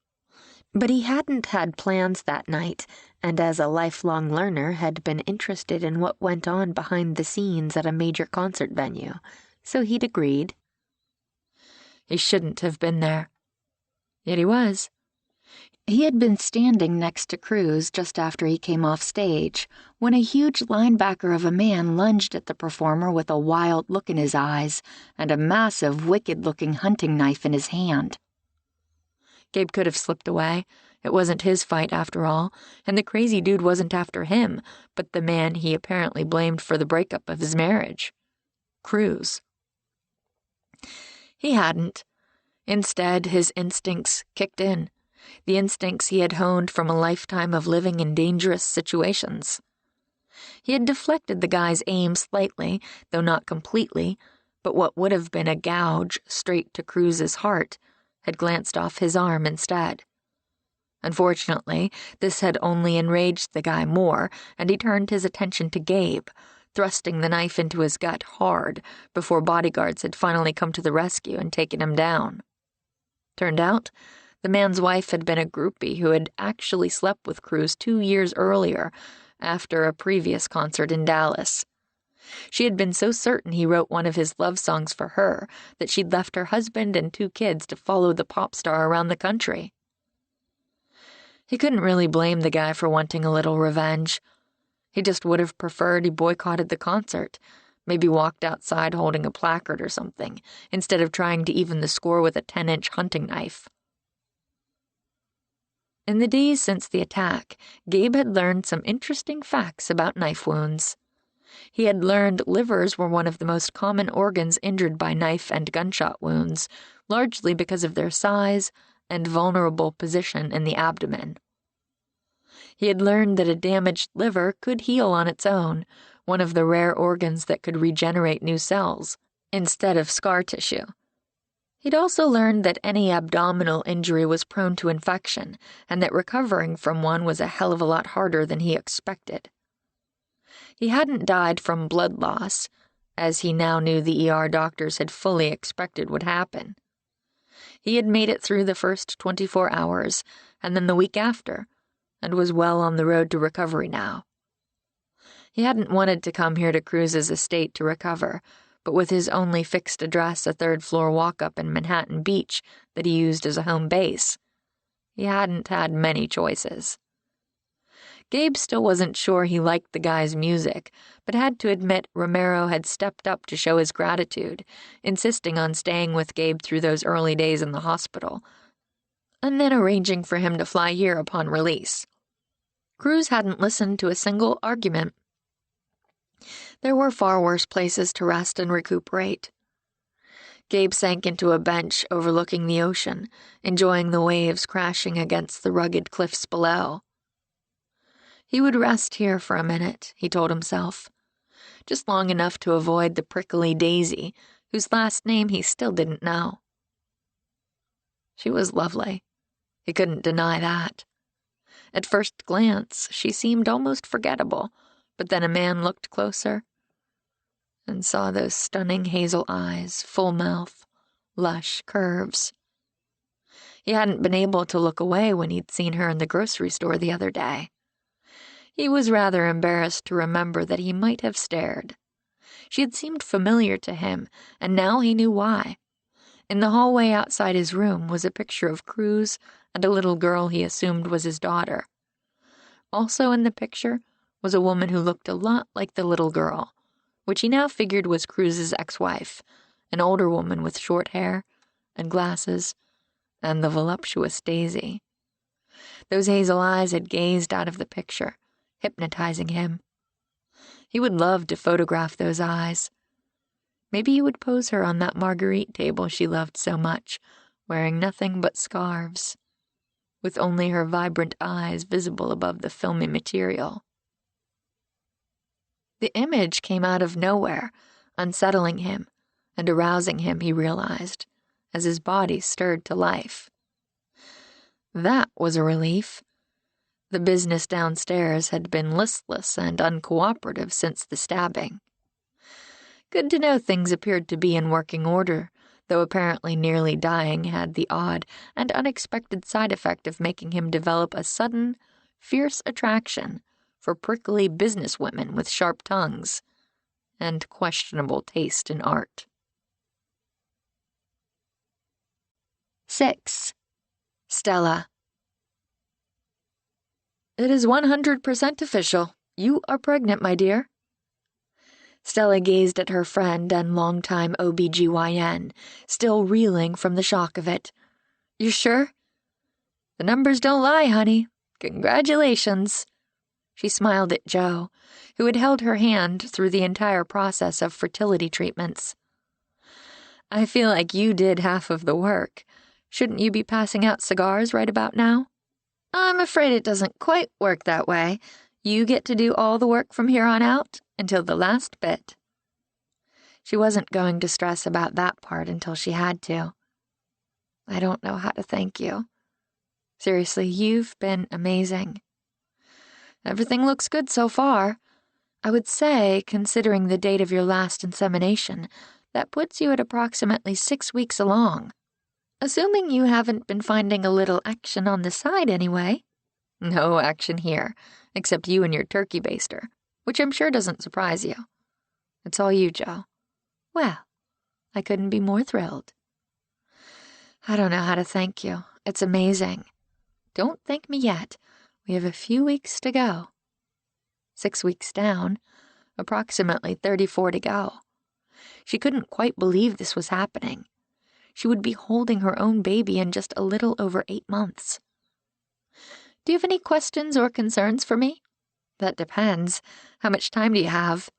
But he hadn't had plans that night, and as a lifelong learner had been interested in what went on behind the scenes at a major concert venue, so he'd agreed. He shouldn't have been there. Yet he was. He had been standing next to Cruz just after he came off stage, when a huge linebacker of a man lunged at the performer with a wild look in his eyes and a massive, wicked-looking hunting knife in his hand. Gabe could have slipped away. It wasn't his fight after all, and the crazy dude wasn't after him, but the man he apparently blamed for the breakup of his marriage. Cruz. He hadn't. Instead, his instincts kicked in, the instincts he had honed from a lifetime of living in dangerous situations. He had deflected the guy's aim slightly, though not completely, but what would have been a gouge straight to Cruz's heart had glanced off his arm instead. Unfortunately, this had only enraged the guy more, and he turned his attention to Gabe, thrusting the knife into his gut hard before bodyguards had finally come to the rescue and taken him down. Turned out, the man's wife had been a groupie who had actually slept with Cruz 2 years earlier, after a previous concert in Dallas. She had been so certain he wrote one of his love songs for her that she'd left her husband and 2 kids to follow the pop star around the country. He couldn't really blame the guy for wanting a little revenge. He just would have preferred he boycotted the concert, Maybe walked outside holding a placard or something, instead of trying to even the score with a 10-inch hunting knife. In the days since the attack, Gabe had learned some interesting facts about knife wounds. He had learned livers were one of the most common organs injured by knife and gunshot wounds, largely because of their size and vulnerable position in the abdomen. He had learned that a damaged liver could heal on its own, one of the rare organs that could regenerate new cells, instead of scar tissue. He'd also learned that any abdominal injury was prone to infection, and that recovering from one was a hell of a lot harder than he expected. He hadn't died from blood loss, as he now knew the ER doctors had fully expected would happen. He had made it through the first 24 hours, and then the week after, and was well on the road to recovery now. He hadn't wanted to come here to Cruz's estate to recover, but with his only fixed address a third-floor walk-up in Manhattan Beach that he used as a home base, he hadn't had many choices. Gabe still wasn't sure he liked the guy's music, but had to admit Romero had stepped up to show his gratitude, insisting on staying with Gabe through those early days in the hospital, and then arranging for him to fly here upon release. Cruz hadn't listened to a single argument. There were far worse places to rest and recuperate. Gabe sank into a bench overlooking the ocean, enjoying the waves crashing against the rugged cliffs below. He would rest here for a minute, he told himself, just long enough to avoid the prickly Daisy, whose last name he still didn't know. She was lovely. He couldn't deny that. At first glance, she seemed almost forgettable, but then a man looked closer and saw those stunning hazel eyes, full mouth, lush curves. He hadn't been able to look away when he'd seen her in the grocery store the other day. He was rather embarrassed to remember that he might have stared. She had seemed familiar to him, and now he knew why. In the hallway outside his room was a picture of Cruz and a little girl he assumed was his daughter. Also in the picture was a woman who looked a lot like the little girl, which he now figured was Cruz's ex-wife, an older woman with short hair and glasses and the voluptuous Daisy. Those hazel eyes had gazed out of the picture, hypnotizing him. He would love to photograph those eyes. Maybe he would pose her on that Marguerite table she loved so much, wearing nothing but scarves, with only her vibrant eyes visible above the filmy material. The image came out of nowhere, unsettling him and arousing him, he realized, as his body stirred to life. That was a relief. The business downstairs had been listless and uncooperative since the stabbing. Good to know things appeared to be in working order, though apparently nearly dying had the odd and unexpected side effect of making him develop a sudden, fierce attraction for prickly businesswomen with sharp tongues and questionable taste in art. 6. Stella. It is 100% official. You are pregnant, my dear. Stella gazed at her friend and longtime OBGYN, still reeling from the shock of it. You sure? The numbers don't lie, honey. Congratulations. She smiled at Joe, who had held her hand through the entire process of fertility treatments. I feel like you did half of the work. Shouldn't you be passing out cigars right about now? I'm afraid it doesn't quite work that way. You get to do all the work from here on out until the last bit. She wasn't going to stress about that part until she had to. I don't know how to thank you. Seriously, you've been amazing. Everything looks good so far. I would say, considering the date of your last insemination, that puts you at approximately 6 weeks along. Assuming you haven't been finding a little action on the side anyway. No action here, except you and your turkey baster, which I'm sure doesn't surprise you. It's all you, Joe. Well, I couldn't be more thrilled. I don't know how to thank you. It's amazing. Don't thank me yet. We have a few weeks to go. 6 weeks down, approximately 34 to go. She couldn't quite believe this was happening. She would be holding her own baby in just a little over 8 months. "Do you have any questions or concerns for me?" "That depends. How much time do you have?"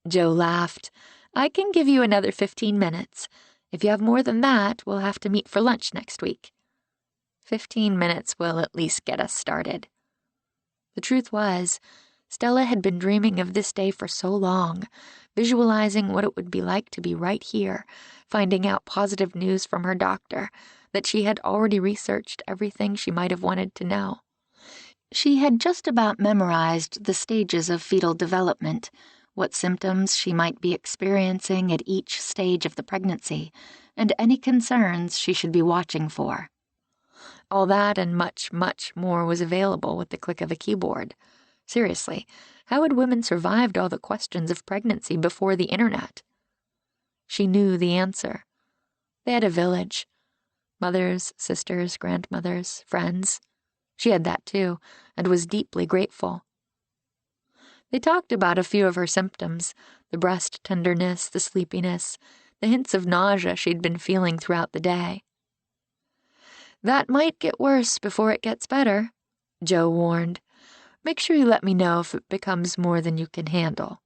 Joe laughed. "I can give you another 15 minutes. If you have more than that, we'll have to meet for lunch next week." 15 minutes will at least get us started. The truth was, Stella had been dreaming of this day for so long, visualizing what it would be like to be right here, finding out positive news from her doctor, that she had already researched everything she might have wanted to know. She had just about memorized the stages of fetal development, what symptoms she might be experiencing at each stage of the pregnancy, and any concerns she should be watching for. All that and much, much more was available with the click of a keyboard. Seriously, how had women survived all the questions of pregnancy before the internet? She knew the answer. They had a village. Mothers, sisters, grandmothers, friends. She had that too, and was deeply grateful. They talked about a few of her symptoms, the breast tenderness, the sleepiness, the hints of nausea she'd been feeling throughout the day. "That might get worse before it gets better," Joe warned. "Make sure you let me know if it becomes more than you can handle."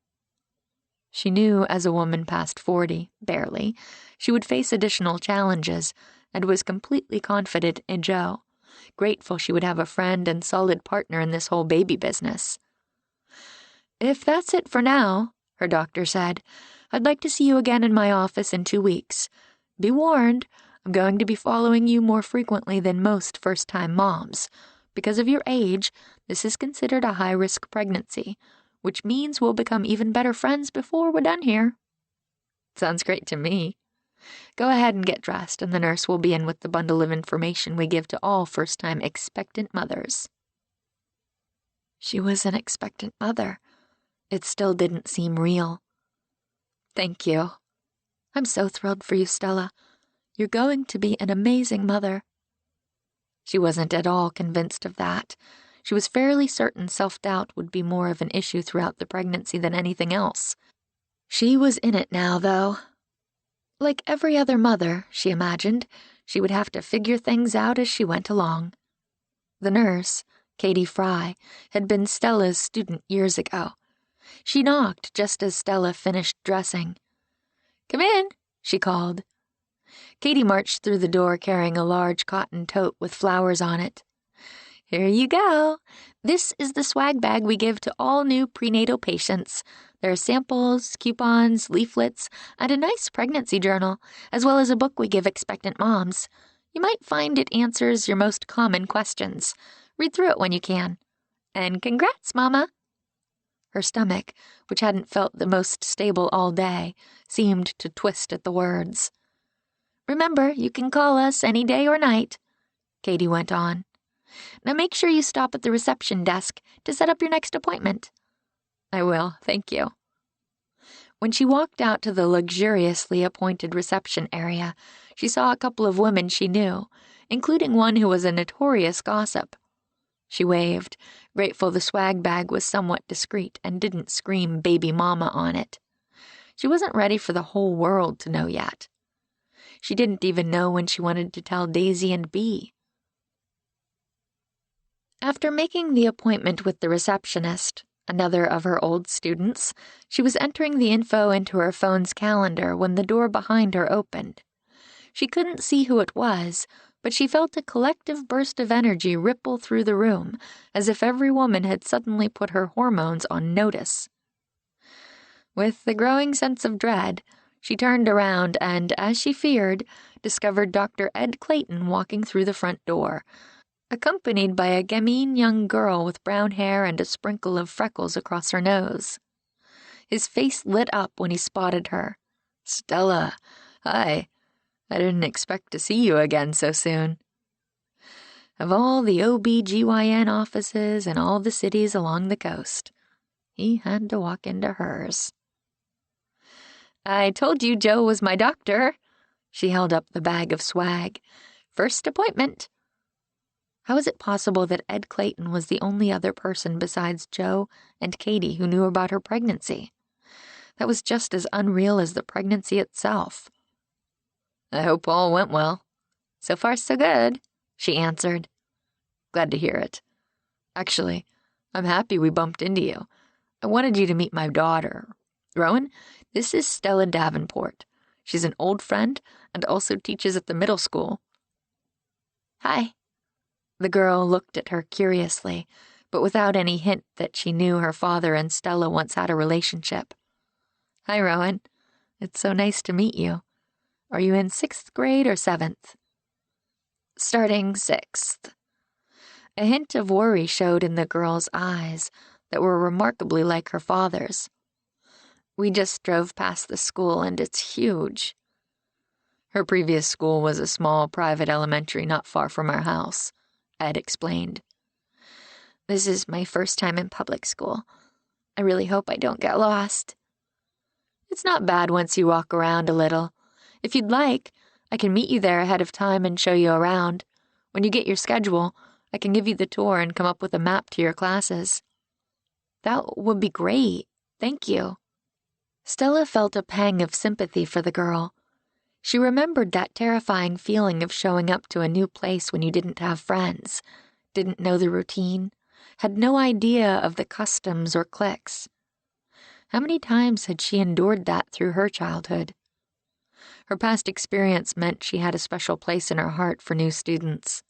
She knew as a woman past 40, barely, she would face additional challenges, and was completely confident in Joe, grateful she would have a friend and solid partner in this whole baby business. "If that's it for now," her doctor said, "I'd like to see you again in my office in 2 weeks. Be warned, I'm going to be following you more frequently than most first-time moms. Because of your age, this is considered a high-risk pregnancy, which means we'll become even better friends before we're done here." "Sounds great to me. Go ahead and get dressed, and the nurse will be in with the bundle of information we give to all first-time expectant mothers." She was an expectant mother. It still didn't seem real. "Thank you. I'm so thrilled for you, Stella. You're going to be an amazing mother." She wasn't at all convinced of that. She was fairly certain self-doubt would be more of an issue throughout the pregnancy than anything else. She was in it now, though. Like every other mother, she imagined, she would have to figure things out as she went along. The nurse, Katie Fry, had been Stella's student years ago. She knocked just as Stella finished dressing. "Come in," she called. Katie marched through the door carrying a large cotton tote with flowers on it. "Here you go. This is the swag bag we give to all new prenatal patients. There are samples, coupons, leaflets, and a nice pregnancy journal, as well as a book we give expectant moms. You might find it answers your most common questions. Read through it when you can. And congrats, Mama." Her stomach, which hadn't felt the most stable all day, seemed to twist at the words. "Remember, you can call us any day or night," Katie went on. "Now make sure you stop at the reception desk to set up your next appointment." "I will, thank you." When she walked out to the luxuriously appointed reception area, she saw a couple of women she knew, including one who was a notorious gossip. She waved, grateful the swag bag was somewhat discreet and didn't scream baby mama on it. She wasn't ready for the whole world to know yet. She didn't even know when she wanted to tell Daisy and Bee. After making the appointment with the receptionist, another of her old students, she was entering the info into her phone's calendar when the door behind her opened. She couldn't see who it was, but she felt a collective burst of energy ripple through the room, as if every woman had suddenly put her hormones on notice. With a growing sense of dread, she turned around and, as she feared, discovered Dr. Ed Clayton walking through the front door, accompanied by a gamine young girl with brown hair and a sprinkle of freckles across her nose. His face lit up when he spotted her. "Stella, hi. I didn't expect to see you again so soon." Of all the OB/GYN offices in all the cities along the coast, he had to walk into hers. "I told you Joe was my doctor." She held up the bag of swag. "First appointment." How was it possible that Ed Clayton was the only other person besides Joe and Katie who knew about her pregnancy? That was just as unreal as the pregnancy itself. "I hope all went well." "So far, so good," she answered. "Glad to hear it. Actually, I'm happy we bumped into you. I wanted you to meet my daughter. Rowan, this is Stella Davenport. She's an old friend and also teaches at the middle school." "Hi." The girl looked at her curiously, but without any hint that she knew her father and Stella once had a relationship. "Hi, Rowan. It's so nice to meet you. Are you in 6th grade or 7th? "Starting 6th. A hint of worry showed in the girl's eyes that were remarkably like her father's. "We just drove past the school and it's huge." Her previous school was a small private elementary not far from our house, Ed explained. "This is my first time in public school. I really hope I don't get lost." "It's not bad once you walk around a little. If you'd like, I can meet you there ahead of time and show you around. When you get your schedule, I can give you the tour and come up with a map to your classes." "That would be great. Thank you." Stella felt a pang of sympathy for the girl. She remembered that terrifying feeling of showing up to a new place when you didn't have friends, didn't know the routine, had no idea of the customs or cliques. How many times had she endured that through her childhood? Her past experience meant she had a special place in her heart for new students.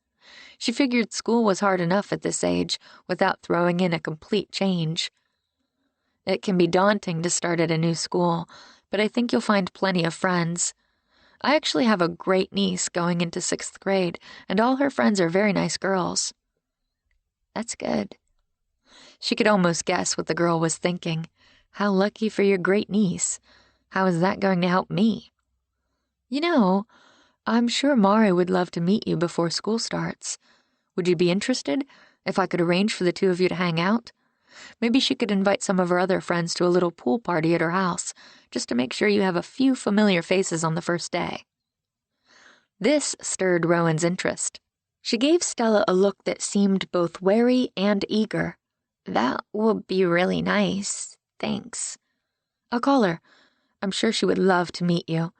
She figured school was hard enough at this age without throwing in a complete change. It can be daunting to start at a new school, but I think you'll find plenty of friends. I actually have a great niece going into 6th grade, and all her friends are very nice girls." "That's good." She could almost guess what the girl was thinking. How lucky for your great niece. How is that going to help me? "You know, I'm sure Mari would love to meet you before school starts. Would you be interested if I could arrange for the two of you to hang out? Maybe she could invite some of her other friends to a little pool party at her house, just to make sure you have a few familiar faces on the first day." This stirred Rowan's interest. She gave Stella a look that seemed both wary and eager. "That would be really nice. Thanks." "I'll call her. I'm sure she would love to meet you.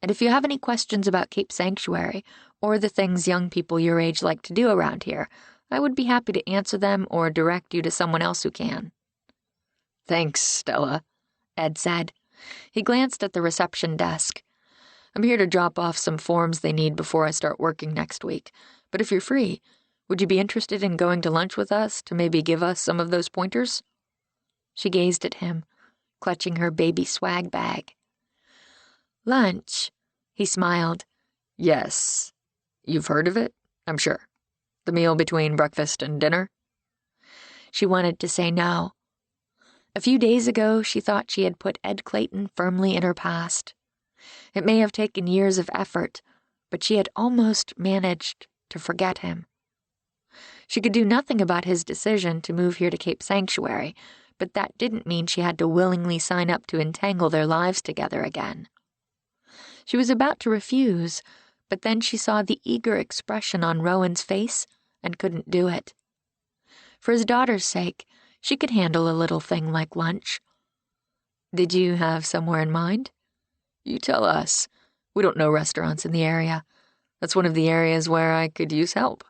And if you have any questions about Cape Sanctuary, or the things young people your age like to do around here, I would be happy to answer them or direct you to someone else who can." "Thanks, Stella," Ed said. He glanced at the reception desk. "I'm here to drop off some forms they need before I start working next week. But if you're free, would you be interested in going to lunch with us to maybe give us some of those pointers?" She gazed at him, clutching her baby swag bag. "Lunch," he smiled. "Yes. You've heard of it, I'm sure. The meal between breakfast and dinner?" She wanted to say no. A few days ago, she thought she had put Ed Clayton firmly in her past. It may have taken years of effort, but she had almost managed to forget him. She could do nothing about his decision to move here to Cape Sanctuary, but that didn't mean she had to willingly sign up to entangle their lives together again. She was about to refuse, but then she saw the eager expression on Rowan's face and couldn't do it. For his daughter's sake, she could handle a little thing like lunch. "Did you have somewhere in mind?" "You tell us. We don't know restaurants in the area. That's one of the areas where I could use help."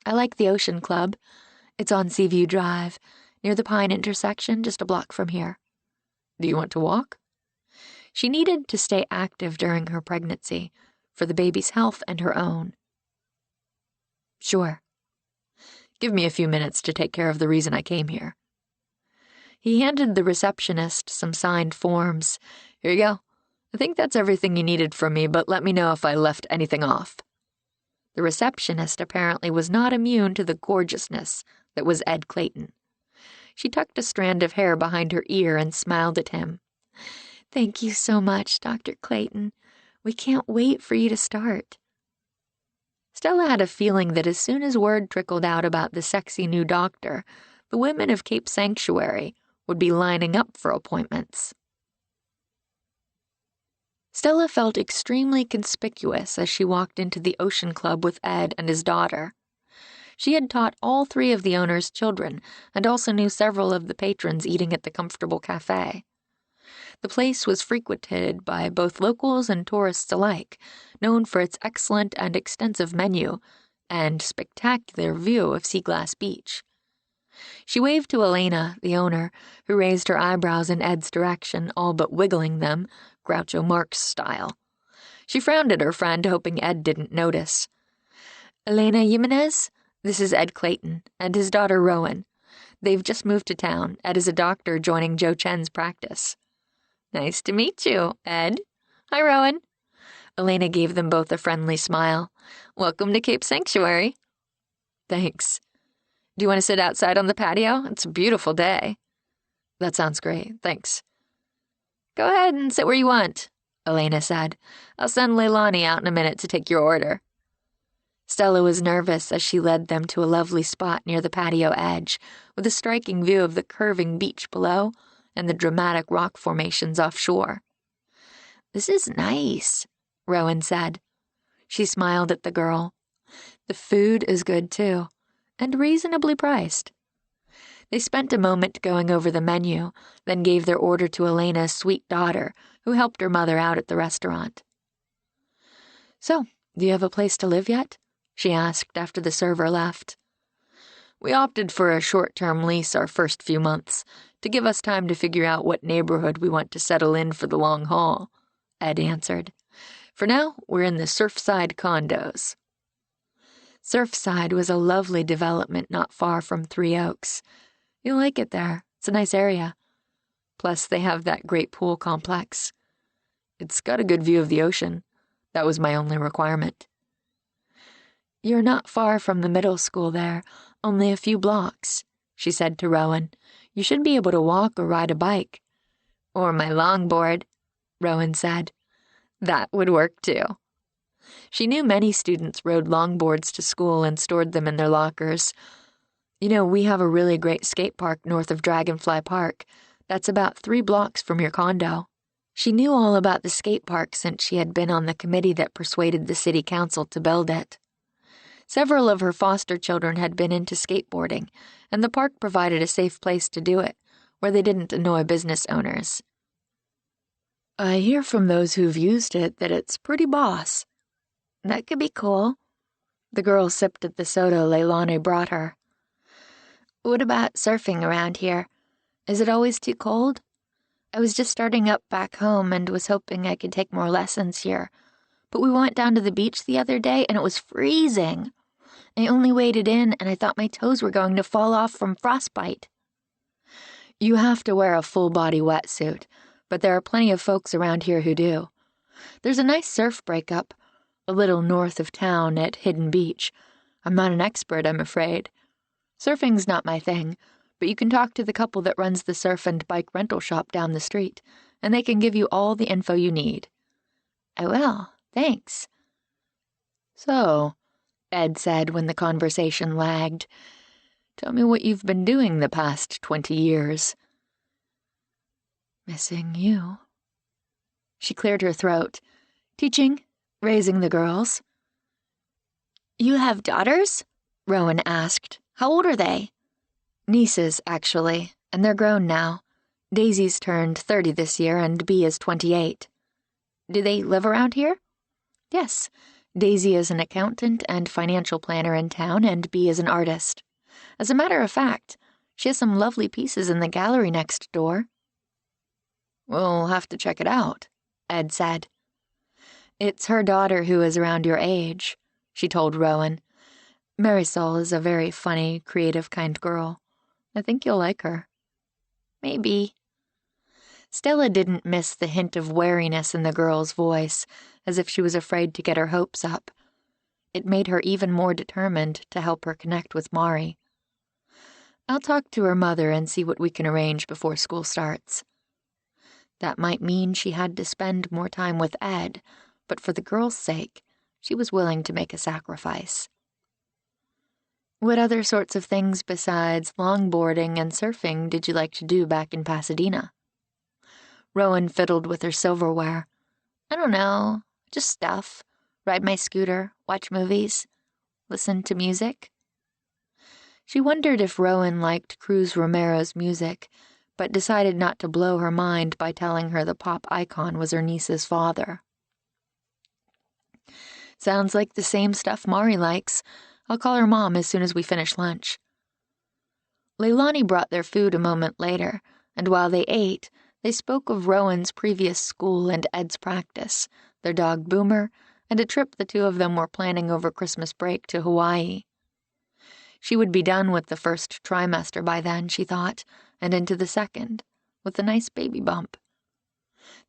"I like the Ocean Club. It's on Seaview Drive, near the Pine intersection, just a block from here." Do you want to walk? She needed to stay active during her pregnancy, for the baby's health and her own. Sure. Give me a few minutes to take care of the reason I came here. He handed the receptionist some signed forms. Here you go. I think that's everything you needed from me, but let me know if I left anything off. The receptionist apparently was not immune to the gorgeousness that was Ed Clayton. She tucked a strand of hair behind her ear and smiled at him. Thank you so much, Dr. Clayton. We can't wait for you to start. Stella had a feeling that as soon as word trickled out about the sexy new doctor, the women of Cape Sanctuary would be lining up for appointments. Stella felt extremely conspicuous as she walked into the Ocean Club with Ed and his daughter. She had taught all 3 of the owner's children and also knew several of the patrons eating at the comfortable cafe. The place was frequented by both locals and tourists alike, known for its excellent and extensive menu and spectacular view of Sea Glass Beach. She waved to Elena, the owner, who raised her eyebrows in Ed's direction, all but wiggling them, Groucho Marx style. She frowned at her friend, hoping Ed didn't notice. "Elena Jimenez? This is Ed Clayton, and his daughter Rowan. They've just moved to town. Ed is a doctor joining Joe Chen's practice." "Nice to meet you, Ed." "Hi, Rowan." Elena gave them both a friendly smile. "Welcome to Cape Sanctuary." "Thanks. Do you want to sit outside on the patio? It's a beautiful day." "That sounds great. Thanks." "Go ahead and sit where you want," Elena said. "I'll send Leilani out in a minute to take your order." Stella was nervous as she led them to a lovely spot near the patio edge, with a striking view of the curving beach below and the dramatic rock formations offshore. "This is nice," Rowan said. She smiled at the girl. "The food is good, too, and reasonably priced." They spent a moment going over the menu, then gave their order to Elena's sweet daughter, who helped her mother out at the restaurant. "So, do you have a place to live yet?" she asked after the server left. "We opted for a short-term lease our first few months, to give us time to figure out what neighborhood we want to settle in for the long haul," Ed answered. "For now, we're in the Surfside condos." Surfside was a lovely development not far from Three Oaks. You'll like it there. It's a nice area. Plus, they have that great pool complex. It's got a good view of the ocean. That was my only requirement. "You're not far from the middle school there, only a few blocks," she said to Rowan. "You should be able to walk or ride a bike." "Or my longboard," Rowan said. "That would work too." She knew many students rode longboards to school and stored them in their lockers. "You know, we have a really great skate park north of Dragonfly Park. That's about 3 blocks from your condo." She knew all about the skate park since she had been on the committee that persuaded the city council to build it. Several of her foster children had been into skateboarding, and the park provided a safe place to do it, where they didn't annoy business owners. "I hear from those who've used it that it's pretty boss." "That could be cool." The girl sipped at the soda Leilani brought her. "What about surfing around here? Is it always too cold? I was just starting up back home and was hoping I could take more lessons here. But we went down to the beach the other day and it was freezing. I only waded in and I thought my toes were going to fall off from frostbite." "You have to wear a full-body wetsuit, but there are plenty of folks around here who do. There's a nice surf breakup, a little north of town at Hidden Beach. I'm not an expert, I'm afraid. Surfing's not my thing, but you can talk to the couple that runs the surf and bike rental shop down the street, and they can give you all the info you need." "I will, thanks." "So," Ed said when the conversation lagged, "tell me what you've been doing the past 20 years. "Missing you." She cleared her throat. "Teaching, raising the girls." "You have daughters?" Rowan asked. "How old are they?" "Nieces, actually, and they're grown now. Daisy's turned 30 this year and Bea is 28. "Do they live around here?" "Yes. Daisy is an accountant and financial planner in town, and Bea is an artist. As a matter of fact, she has some lovely pieces in the gallery next door." "We'll have to check it out," Ed said. "It's her daughter who is around your age," she told Rowan. "Marisol is a very funny, creative kind girl. I think you'll like her." "Maybe." Stella didn't miss the hint of wariness in the girl's voice, as if she was afraid to get her hopes up. It made her even more determined to help her connect with Mari. "I'll talk to her mother and see what we can arrange before school starts." That might mean she had to spend more time with Ed, but for the girl's sake, she was willing to make a sacrifice. "What other sorts of things besides longboarding and surfing did you like to do back in Pasadena?" Rowan fiddled with her silverware. "I don't know, just stuff. Ride my scooter, watch movies, listen to music." She wondered if Rowan liked Cruz Romero's music, but decided not to blow her mind by telling her the pop icon was her niece's father. Sounds like the same stuff Mari likes. I'll call her mom as soon as we finish lunch. Leilani brought their food a moment later, and while they ate, they spoke of Rowan's previous school and Ed's practice, their dog Boomer, and a trip the two of them were planning over Christmas break to Hawaii. She would be done with the first trimester by then, she thought, and into the second, with a nice baby bump.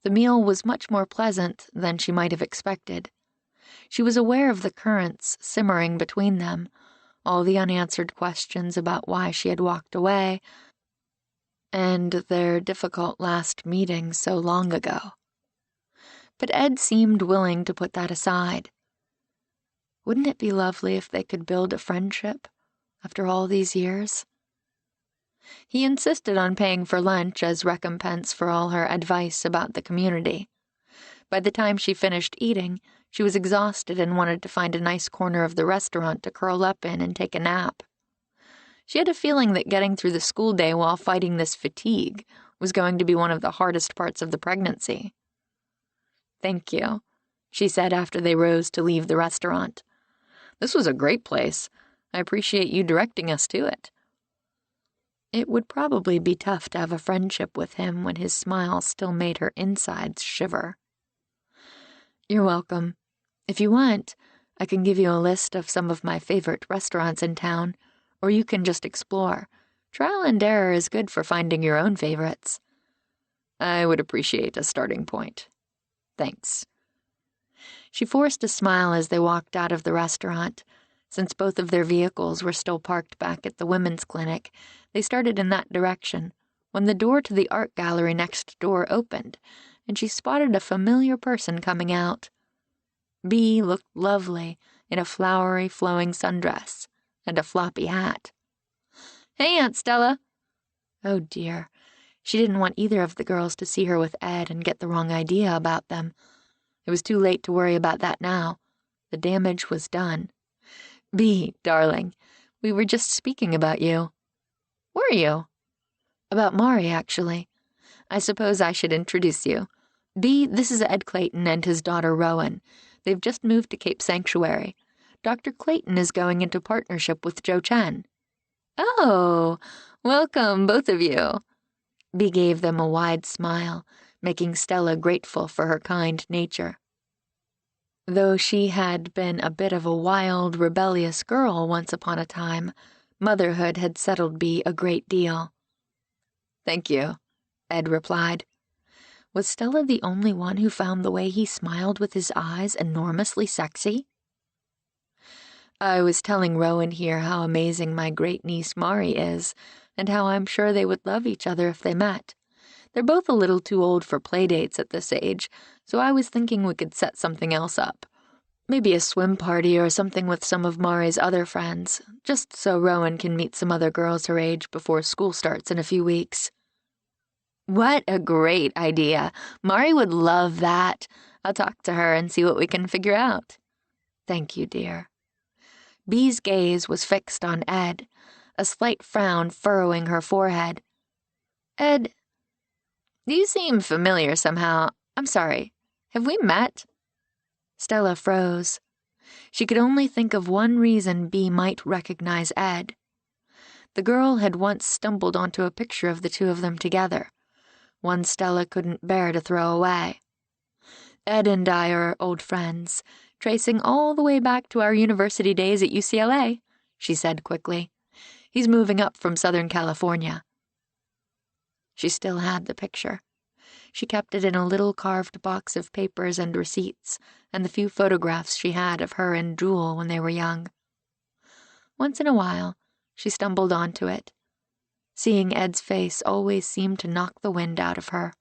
The meal was much more pleasant than she might have expected. She was aware of the currents simmering between them, all the unanswered questions about why she had walked away, and their difficult last meeting so long ago. But Ed seemed willing to put that aside. Wouldn't it be lovely if they could build a friendship after all these years? He insisted on paying for lunch as recompense for all her advice about the community. By the time she finished eating, she was exhausted and wanted to find a nice corner of the restaurant to curl up in and take a nap. She had a feeling that getting through the school day while fighting this fatigue was going to be one of the hardest parts of the pregnancy. "Thank you," she said after they rose to leave the restaurant. "This was a great place. I appreciate you directing us to it." It would probably be tough to have a friendship with him when his smile still made her insides shiver. "You're welcome. If you want, I can give you a list of some of my favorite restaurants in town, or you can just explore. Trial and error is good for finding your own favorites." "I would appreciate a starting point. Thanks." She forced a smile as they walked out of the restaurant. Since both of their vehicles were still parked back at the women's clinic, they started in that direction when the door to the art gallery next door opened, and she spotted a familiar person coming out. Bea looked lovely in a flowery, flowing sundress and a floppy hat. "Hey, Aunt Stella." Oh, dear. She didn't want either of the girls to see her with Ed and get the wrong idea about them. It was too late to worry about that now. The damage was done. "Bea, darling, we were just speaking about you." "Were you?" "About Mari, actually. I suppose I should introduce you. Bea, this is Ed Clayton and his daughter Rowan. They've just moved to Cape Sanctuary. Dr. Clayton is going into partnership with Joe Chen." "Oh, welcome, both of you." Bea gave them a wide smile, making Stella grateful for her kind nature. Though she had been a bit of a wild, rebellious girl once upon a time, motherhood had settled Bea a great deal. "Thank you," Ed replied. Was Stella the only one who found the way he smiled with his eyes enormously sexy? "I was telling Rowan here how amazing my great-niece Mari is, and how I'm sure they would love each other if they met. They're both a little too old for playdates at this age, so I was thinking we could set something else up. Maybe a swim party or something with some of Mari's other friends, just so Rowan can meet some other girls her age before school starts in a few weeks." "What a great idea. Mari would love that. I'll talk to her and see what we can figure out." "Thank you, dear." Bea's gaze was fixed on Ed, a slight frown furrowing her forehead. "Ed, you seem familiar somehow. I'm sorry. Have we met?" Stella froze. She could only think of one reason Bea might recognize Ed. The girl had once stumbled onto a picture of the two of them together, one Stella couldn't bear to throw away. "Ed and I are old friends, tracing all the way back to our university days at UCLA, she said quickly. "He's moving up from Southern California." She still had the picture. She kept it in a little carved box of papers and receipts, and the few photographs she had of her and Jewel when they were young. Once in a while, she stumbled onto it. Seeing Ed's face always seemed to knock the wind out of her.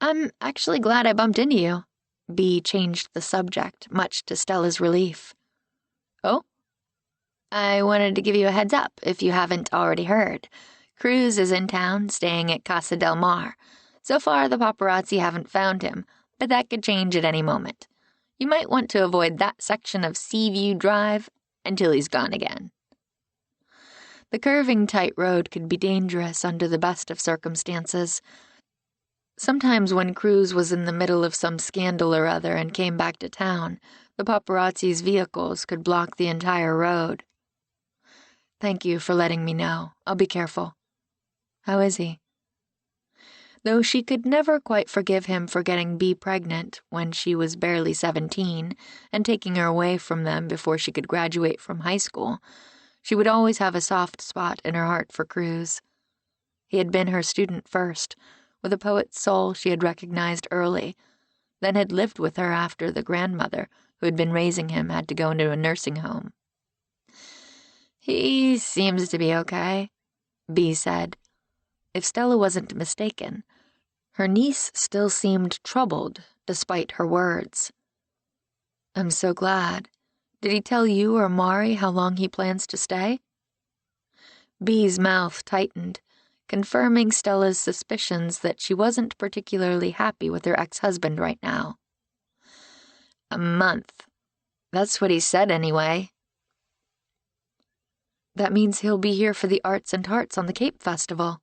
"I'm actually glad I bumped into you." Bea changed the subject, much to Stella's relief. "Oh?" "I wanted to give you a heads up, if you haven't already heard. Cruz is in town, staying at Casa del Mar. So far, the paparazzi haven't found him, but that could change at any moment. You might want to avoid that section of Seaview Drive until he's gone again." The curving tight road could be dangerous under the best of circumstances. Sometimes when Cruz was in the middle of some scandal or other and came back to town, the paparazzi's vehicles could block the entire road. Thank you for letting me know. I'll be careful. How is he? Though she could never quite forgive him for getting Bea pregnant when she was barely 17 and taking her away from them before she could graduate from high school, she would always have a soft spot in her heart for Cruz. He had been her student first, with a poet's soul she had recognized early, then had lived with her after the grandmother who had been raising him had to go into a nursing home. He seems to be okay, Bea said. If Stella wasn't mistaken, her niece still seemed troubled despite her words. I'm so glad. Did he tell you or Mari how long he plans to stay? Bea's mouth tightened, confirming Stella's suspicions that she wasn't particularly happy with her ex-husband right now. A month. That's what he said anyway. That means he'll be here for the Arts and Hearts on the Cape Festival.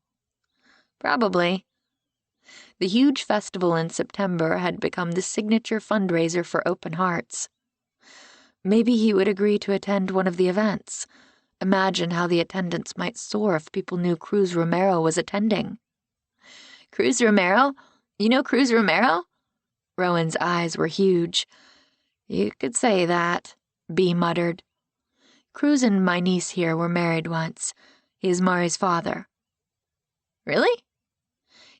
Probably. The huge festival in September had become the signature fundraiser for Open Hearts. Maybe he would agree to attend one of the events. Imagine how the attendance might soar if people knew Cruz Romero was attending. Cruz Romero? You know Cruz Romero? Rowan's eyes were huge. You could say that, Bea muttered. Cruz and my niece here were married once. He is Mari's father. Really?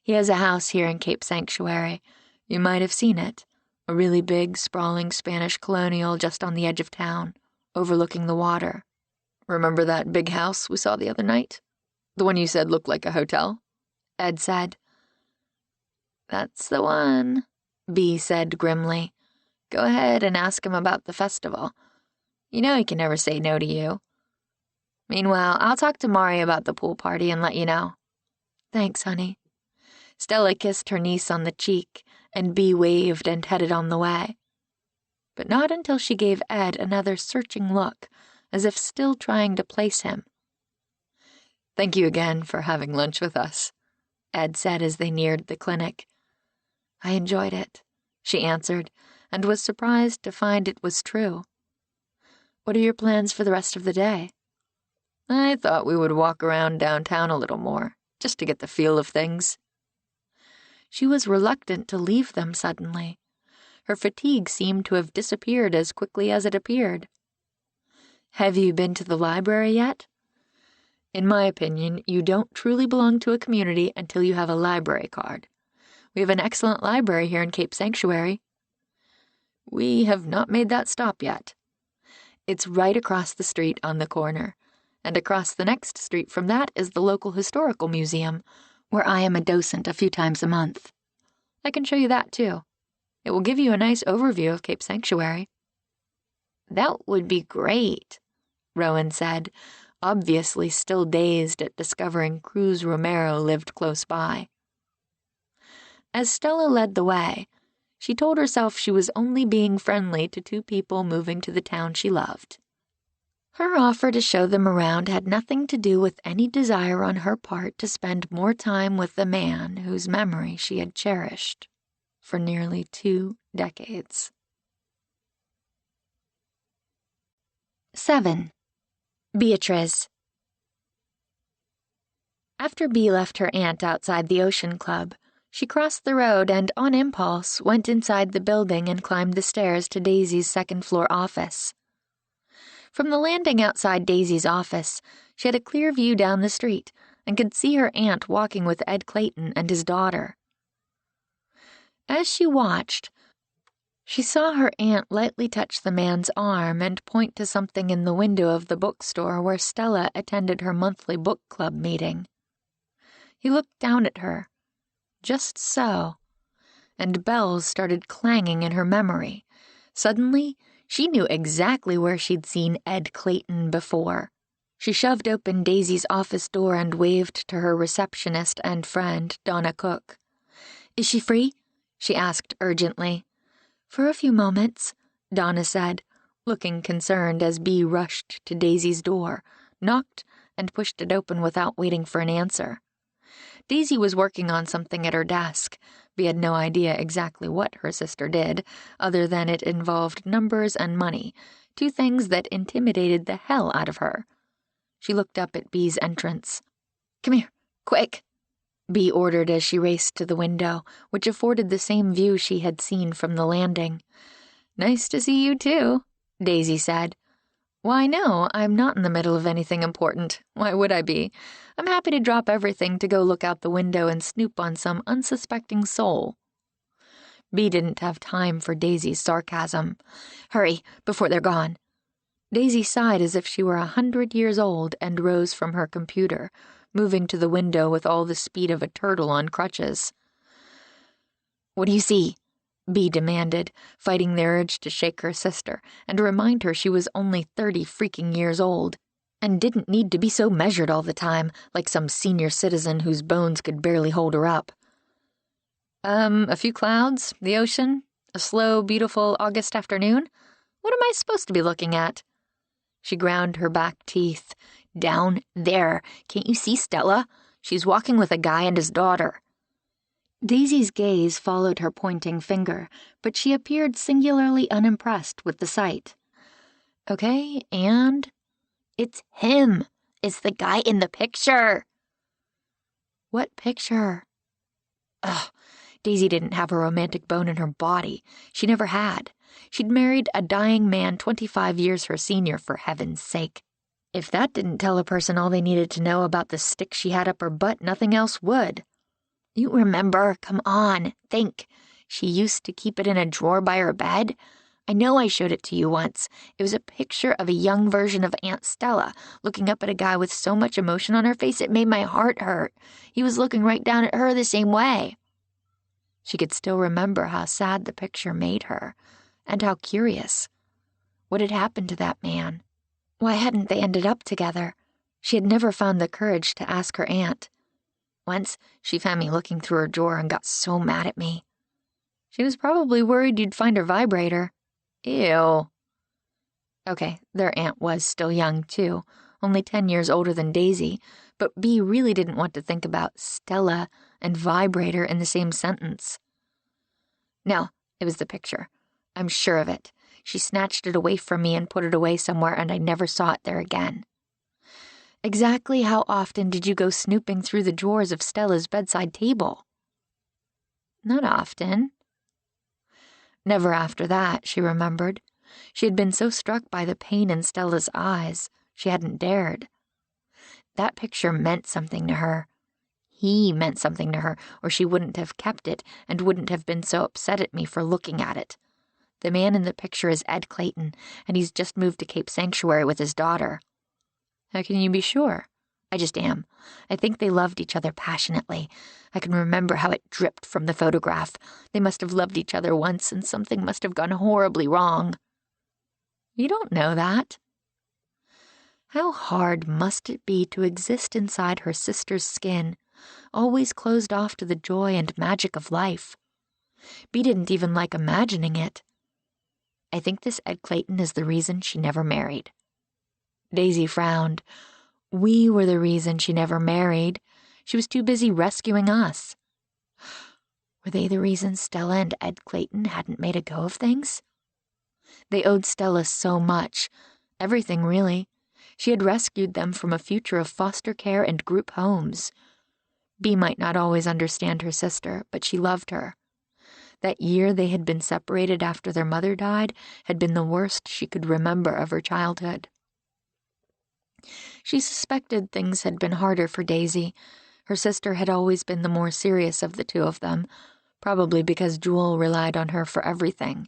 He has a house here in Cape Sanctuary. You might have seen it. A really big, sprawling Spanish colonial just on the edge of town, overlooking the water. Remember that big house we saw the other night? The one you said looked like a hotel? Ed said. That's the one, Bea said grimly. Go ahead and ask him about the festival. You know he can never say no to you. Meanwhile, I'll talk to Mari about the pool party and let you know. Thanks, honey. Stella kissed her niece on the cheek, and Bea waved and headed on the way. But not until she gave Ed another searching look, as if still trying to place him. Thank you again for having lunch with us, Ed said as they neared the clinic. I enjoyed it, she answered, and was surprised to find it was true. What are your plans for the rest of the day? I thought we would walk around downtown a little more, just to get the feel of things. She was reluctant to leave them suddenly. Her fatigue seemed to have disappeared as quickly as it appeared. Have you been to the library yet? In my opinion, you don't truly belong to a community until you have a library card. We have an excellent library here in Cape Sanctuary. We have not made that stop yet. It's right across the street on the corner, and across the next street from that is the local historical museum, where I am a docent a few times a month. I can show you that, too. It will give you a nice overview of Cape Sanctuary. That would be great, Rowan said, obviously still dazed at discovering Cruz Romero lived close by. As Stella led the way, she told herself she was only being friendly to two people moving to the town she loved. Her offer to show them around had nothing to do with any desire on her part to spend more time with the man whose memory she had cherished for nearly 2 decades. 7. Beatrice. After Bea left her aunt outside the Ocean Club, she crossed the road and, on impulse, went inside the building and climbed the stairs to Daisy's second-floor office. From the landing outside Daisy's office, she had a clear view down the street and could see her aunt walking with Ed Clayton and his daughter. As she watched, she saw her aunt lightly touch the man's arm and point to something in the window of the bookstore where Stella attended her monthly book club meeting. He looked down at her, just so, and bells started clanging in her memory. Suddenly, she knew exactly where she'd seen Ed Clayton before. She shoved open Daisy's office door and waved to her receptionist and friend, Donna Cook. "Is she free?" she asked urgently. "For a few moments," Donna said, looking concerned as Bea rushed to Daisy's door, knocked, and pushed it open without waiting for an answer. Daisy was working on something at her desk. Bea had no idea exactly what her sister did, other than it involved numbers and money, two things that intimidated the hell out of her. She looked up at Bea's entrance. "Come here, quick," Bea ordered as she raced to the window, which afforded the same view she had seen from the landing. "Nice to see you, too," Daisy said. "Why, no, I'm not in the middle of anything important. Why would I be? I'm happy to drop everything to go look out the window and snoop on some unsuspecting soul." Bea didn't have time for Daisy's sarcasm. "Hurry, before they're gone." Daisy sighed as if she were 100 years old and rose from her computer, moving to the window with all the speed of a turtle on crutches. "What do you see?" Bea demanded, fighting the urge to shake her sister and remind her she was only 30 freaking years old and didn't need to be so measured all the time like some senior citizen whose bones could barely hold her up. A few clouds, the ocean, a slow, beautiful August afternoon. What am I supposed to be looking at?" She ground her back teeth. "Down there. Can't you see Stella? She's walking with a guy and his daughter." Daisy's gaze followed her pointing finger, but she appeared singularly unimpressed with the sight. "Okay, and?" "It's him. It's the guy in the picture." "What picture?" Ugh, Daisy didn't have a romantic bone in her body. She never had. She'd married a dying man 25 years her senior, for heaven's sake. If that didn't tell a person all they needed to know about the stick she had up her butt, nothing else would. "You remember? Come on, think. She used to keep it in a drawer by her bed. I know I showed it to you once. It was a picture of a young version of Aunt Stella, looking up at a guy with so much emotion on her face it made my heart hurt. He was looking right down at her the same way." She could still remember how sad the picture made her, and how curious. What had happened to that man? Why hadn't they ended up together? She had never found the courage to ask her aunt. Once, she found me looking through her drawer and got so mad at me. She was probably worried you'd find her vibrator. Ew. Okay, their aunt was still young, too, only 10 years older than Daisy, but Bea really didn't want to think about Stella and vibrator in the same sentence. No, it was the picture. I'm sure of it. She snatched it away from me and put it away somewhere, and I never saw it there again. Exactly how often did you go snooping through the drawers of Stella's bedside table? Not often. Never after that, she remembered. She had been so struck by the pain in Stella's eyes, she hadn't dared. That picture meant something to her. He meant something to her, or she wouldn't have kept it and wouldn't have been so upset at me for looking at it. The man in the picture is Ed Clayton, and he's just moved to Cape Sanctuary with his daughter. How can you be sure? I just am. I think they loved each other passionately. I can remember how it dripped from the photograph. They must have loved each other once, and something must have gone horribly wrong. You don't know that. How hard must it be to exist inside her sister's skin, always closed off to the joy and magic of life? Bea didn't even like imagining it. I think this Ed Clayton is the reason she never married. Daisy frowned. We were the reason she never married. She was too busy rescuing us. Were they the reason Stella and Ed Clayton hadn't made a go of things? They owed Stella so much. Everything, really. She had rescued them from a future of foster care and group homes. Bea might not always understand her sister, but she loved her. That year they had been separated after their mother died had been the worst she could remember of her childhood. She suspected things had been harder for Daisy. Her sister had always been the more serious of the two of them, probably because Jewel relied on her for everything.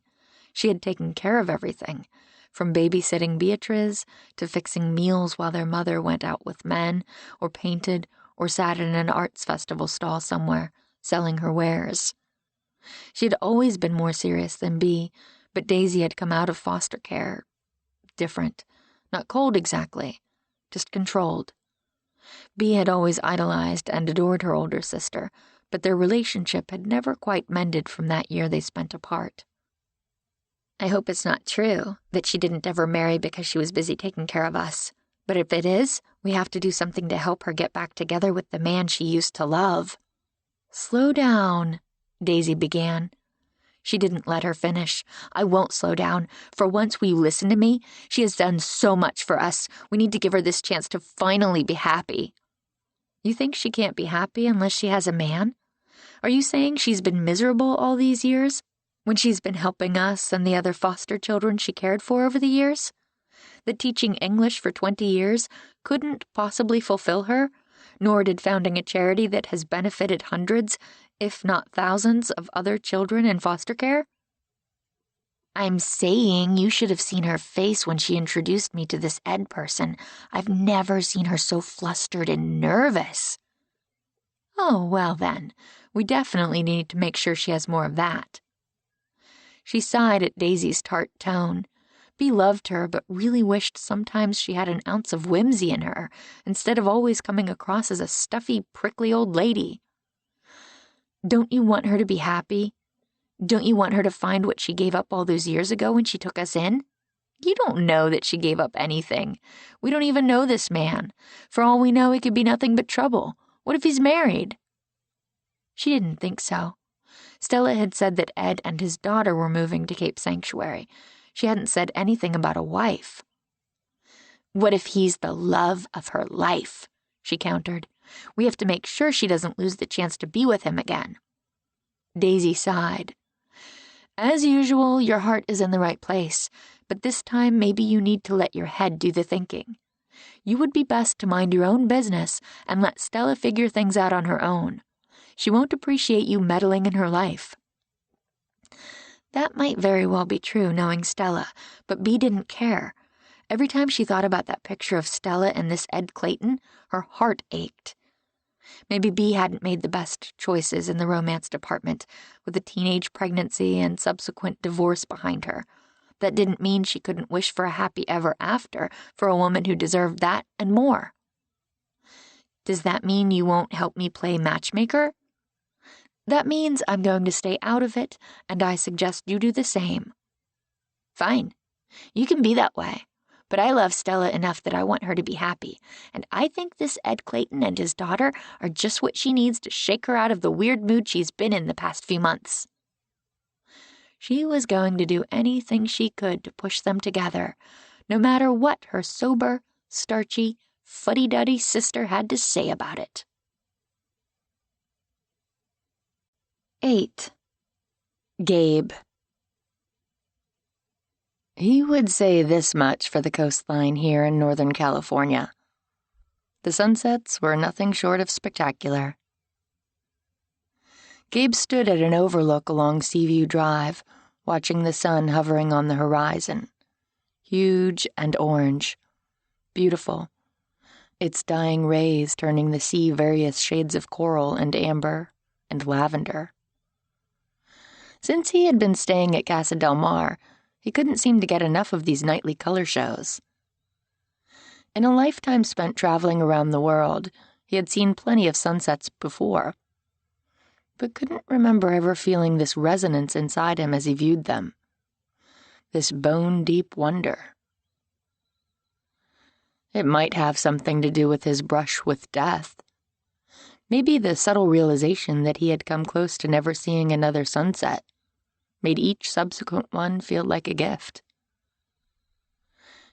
She had taken care of everything, from babysitting Beatriz to fixing meals while their mother went out with men, or painted, or sat in an arts festival stall somewhere, selling her wares. She had always been more serious than Bea, but Daisy had come out of foster care different. Not cold exactly, just controlled. Bea had always idolized and adored her older sister, but their relationship had never quite mended from that year they spent apart. I hope it's not true that she didn't ever marry because she was busy taking care of us, but if it is, We have to do something to help her get back together with the man she used to love. Slow down, Daisy began. She didn't let her finish. I won't slow down. For once, will you listen to me? She has done so much for us. We need to give her this chance to finally be happy. You think she can't be happy unless she has a man? Are you saying she's been miserable all these years, when she's been helping us and the other foster children she cared for over the years? That teaching English for 20 years couldn't possibly fulfill her, nor did founding a charity that has benefited hundreds, if not thousands, of other children in foster care? I'm saying you should have seen her face when she introduced me to this Ed person. I've never seen her so flustered and nervous. Oh, well then, we definitely need to make sure she has more of that. She sighed at Daisy's tart tone. Bea loved her, but really wished sometimes she had an ounce of whimsy in her, instead of always coming across as a stuffy, prickly old lady. Don't you want her to be happy? Don't you want her to find what she gave up all those years ago when she took us in? You don't know that she gave up anything. We don't even know this man. For all we know, he could be nothing but trouble. What if he's married? She didn't think so. Stella had said that Ed and his daughter were moving to Cape Sanctuary. She hadn't said anything about a wife. What if he's the love of her life? She countered. We have to make sure she doesn't lose the chance to be with him again. Daisy sighed. As usual, your heart is in the right place, but this time maybe you need to let your head do the thinking. You would be best to mind your own business and let Stella figure things out on her own. She won't appreciate you meddling in her life. That might very well be true, knowing Stella, but Bea didn't care. Every time she thought about that picture of Stella and this Ed Clayton, her heart ached. Maybe Bea hadn't made the best choices in the romance department, with a teenage pregnancy and subsequent divorce behind her. That didn't mean she couldn't wish for a happy ever after for a woman who deserved that and more. Does that mean you won't help me play matchmaker? That means I'm going to stay out of it, and I suggest you do the same. Fine. You can be that way. But I love Stella enough that I want her to be happy, and I think this Ed Clayton and his daughter are just what she needs to shake her out of the weird mood she's been in the past few months. She was going to do anything she could to push them together, no matter what her sober, starchy, fuddy-duddy sister had to say about it. 8. Gabe. He would say this much for the coastline here in Northern California. The sunsets were nothing short of spectacular. Gabe stood at an overlook along Seaview Drive, watching the sun hovering on the horizon. Huge and orange. Beautiful. Its dying rays turning the sea various shades of coral and amber and lavender. Since he had been staying at Casa del Mar, he couldn't seem to get enough of these nightly color shows. In a lifetime spent traveling around the world, he had seen plenty of sunsets before, but couldn't remember ever feeling this resonance inside him as he viewed them. This bone-deep wonder. It might have something to do with his brush with death. Maybe the subtle realization that he had come close to never seeing another sunset made each subsequent one feel like a gift.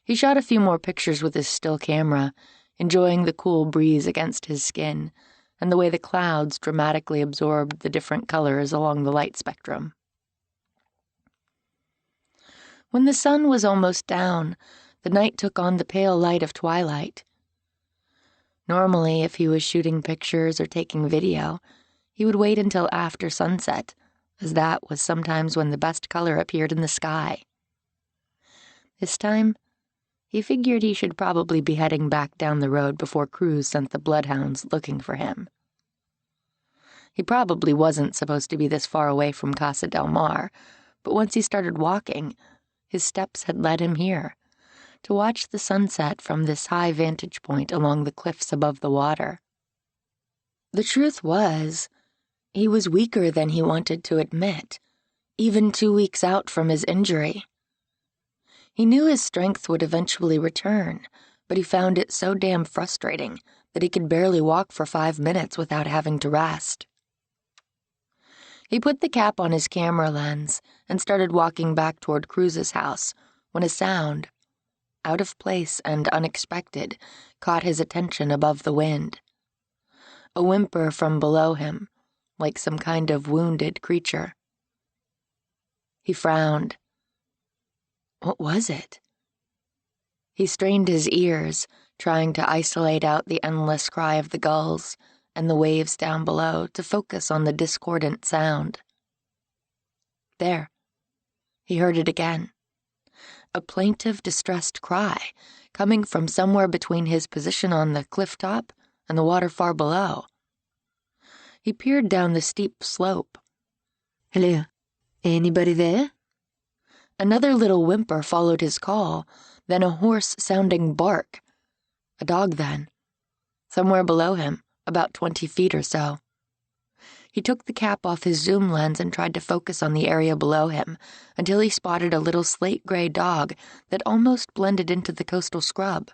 He shot a few more pictures with his still camera, enjoying the cool breeze against his skin and the way the clouds dramatically absorbed the different colors along the light spectrum. When the sun was almost down, the night took on the pale light of twilight. Normally, if he was shooting pictures or taking video, he would wait until after sunset, as that was sometimes when the best color appeared in the sky. This time, he figured he should probably be heading back down the road before crews sent the bloodhounds looking for him. He probably wasn't supposed to be this far away from Casa del Mar, but once he started walking, his steps had led him here, to watch the sunset from this high vantage point along the cliffs above the water. The truth was, he was weaker than he wanted to admit, even 2 weeks out from his injury. He knew his strength would eventually return, but he found it so damn frustrating that he could barely walk for 5 minutes without having to rest. He put the cap on his camera lens and started walking back toward Cruz's house when a sound, out of place and unexpected, caught his attention above the wind. A whimper from below him, like some kind of wounded creature. He frowned. What was it? He strained his ears, trying to isolate out the endless cry of the gulls and the waves down below to focus on the discordant sound. There. He heard it again. A plaintive, distressed cry, coming from somewhere between his position on the cliff top and the water far below. He peered down the steep slope. Hello? Anybody there? Another little whimper followed his call, then a hoarse-sounding bark. A dog, then. Somewhere below him, about 20 feet or so. He took the cap off his zoom lens and tried to focus on the area below him until he spotted a little slate-gray dog that almost blended into the coastal scrub.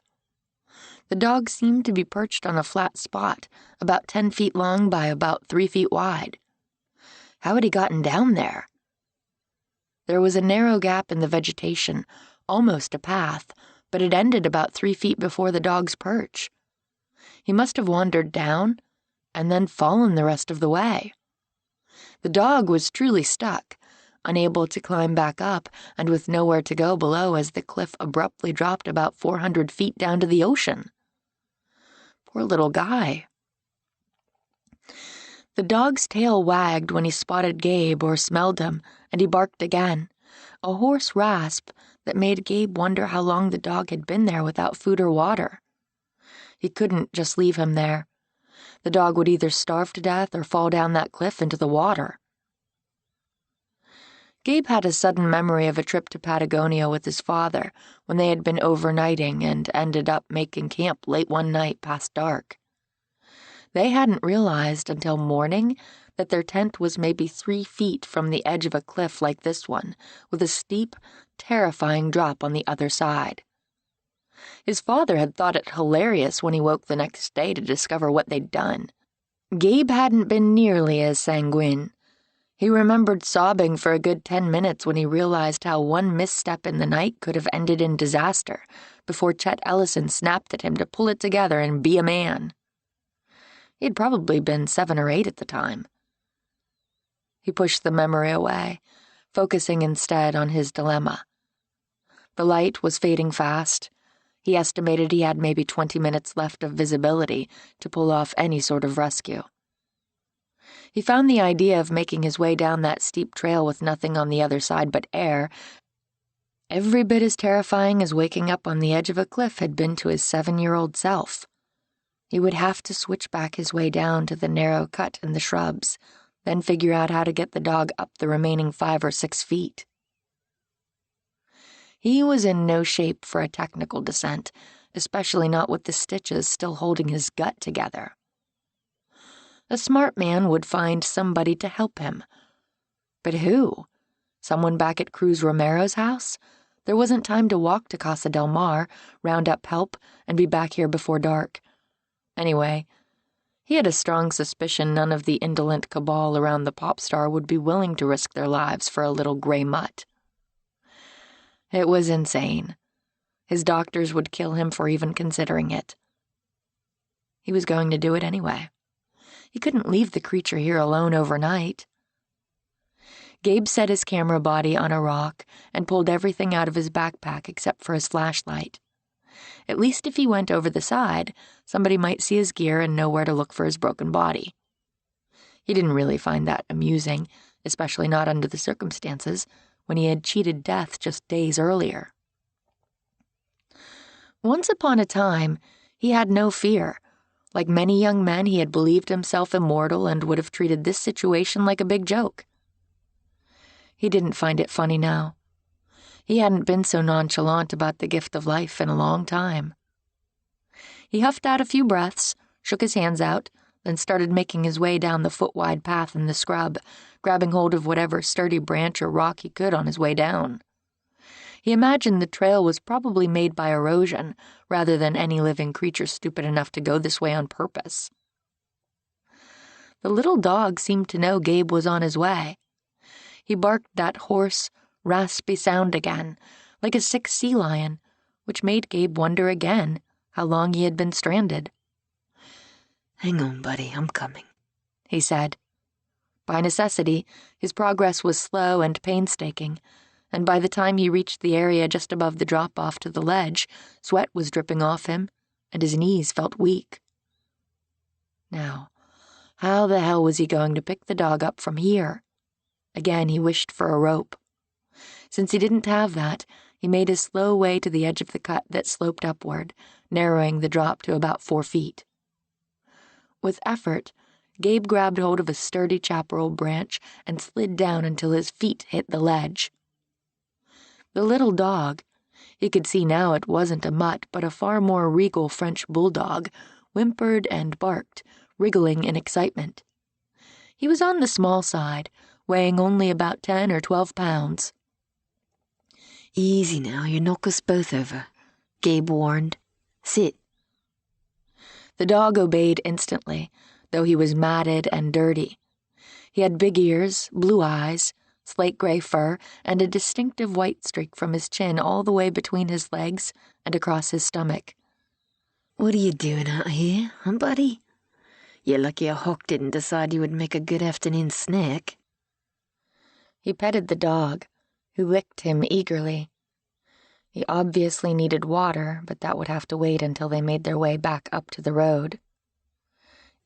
The dog seemed to be perched on a flat spot, about 10 feet long by about 3 feet wide. How had he gotten down there? There was a narrow gap in the vegetation, almost a path, but it ended about 3 feet before the dog's perch. He must have wandered down and then fallen the rest of the way. The dog was truly stuck, unable to climb back up and with nowhere to go below as the cliff abruptly dropped about 400 feet down to the ocean. Poor little guy. The dog's tail wagged when he spotted Gabe or smelled him, and he barked again, a hoarse rasp that made Gabe wonder how long the dog had been there without food or water. He couldn't just leave him there. The dog would either starve to death or fall down that cliff into the water. Gabe had a sudden memory of a trip to Patagonia with his father when they had been overnighting and ended up making camp late one night past dark. They hadn't realized until morning that their tent was maybe 3 feet from the edge of a cliff like this one, with a steep, terrifying drop on the other side. His father had thought it hilarious when he woke the next day to discover what they'd done. Gabe hadn't been nearly as sanguine. He remembered sobbing for a good 10 minutes when he realized how one misstep in the night could have ended in disaster before Chet Ellison snapped at him to pull it together and be a man. He'd probably been 7 or 8 at the time. He pushed the memory away, focusing instead on his dilemma. The light was fading fast. He estimated he had maybe 20 minutes left of visibility to pull off any sort of rescue. He found the idea of making his way down that steep trail with nothing on the other side but air every bit as terrifying as waking up on the edge of a cliff had been to his 7-year-old self. He would have to switch back his way down to the narrow cut in the shrubs, then figure out how to get the dog up the remaining 5 or 6 feet. He was in no shape for a technical descent, especially not with the stitches still holding his gut together. A smart man would find somebody to help him. But who? Someone back at Cruz Romero's house? There wasn't time to walk to Casa del Mar, round up help, and be back here before dark. Anyway, he had a strong suspicion none of the indolent cabal around the pop star would be willing to risk their lives for a little gray mutt. It was insane. His doctors would kill him for even considering it. He was going to do it anyway. He couldn't leave the creature here alone overnight. Gabe set his camera body on a rock and pulled everything out of his backpack except for his flashlight. At least if he went over the side, somebody might see his gear and know where to look for his broken body. He didn't really find that amusing, especially not under the circumstances, when he had cheated death just days earlier. Once upon a time, he had no fear. Like many young men, he had believed himself immortal and would have treated this situation like a big joke. He didn't find it funny now. He hadn't been so nonchalant about the gift of life in a long time. He huffed out a few breaths, shook his hands out, then started making his way down the foot-wide path in the scrub, grabbing hold of whatever sturdy branch or rock he could on his way down. He imagined the trail was probably made by erosion rather than any living creature stupid enough to go this way on purpose. The little dog seemed to know Gabe was on his way. He barked that hoarse, raspy sound again, like a sick sea lion, which made Gabe wonder again how long he had been stranded. "Hang on, buddy, I'm coming," he said. By necessity, his progress was slow and painstaking, and by the time he reached the area just above the drop-off to the ledge, sweat was dripping off him, and his knees felt weak. Now, how the hell was he going to pick the dog up from here? Again, he wished for a rope. Since he didn't have that, he made his slow way to the edge of the cut that sloped upward, narrowing the drop to about 4 feet. With effort, Gabe grabbed hold of a sturdy chaparral branch and slid down until his feet hit the ledge. The little dog, he could see now it wasn't a mutt but a far more regal French bulldog, whimpered and barked, wriggling in excitement. He was on the small side, weighing only about 10 or 12 pounds. "Easy now, you knock us both over," Gabe warned. "Sit." The dog obeyed instantly, though he was matted and dirty. He had big ears, blue eyes, slate-gray fur, and a distinctive white streak from his chin all the way between his legs and across his stomach. "What are you doing out here, huh, buddy? You're lucky a hawk didn't decide you would make a good afternoon snack." He petted the dog, who licked him eagerly. He obviously needed water, but that would have to wait until they made their way back up to the road.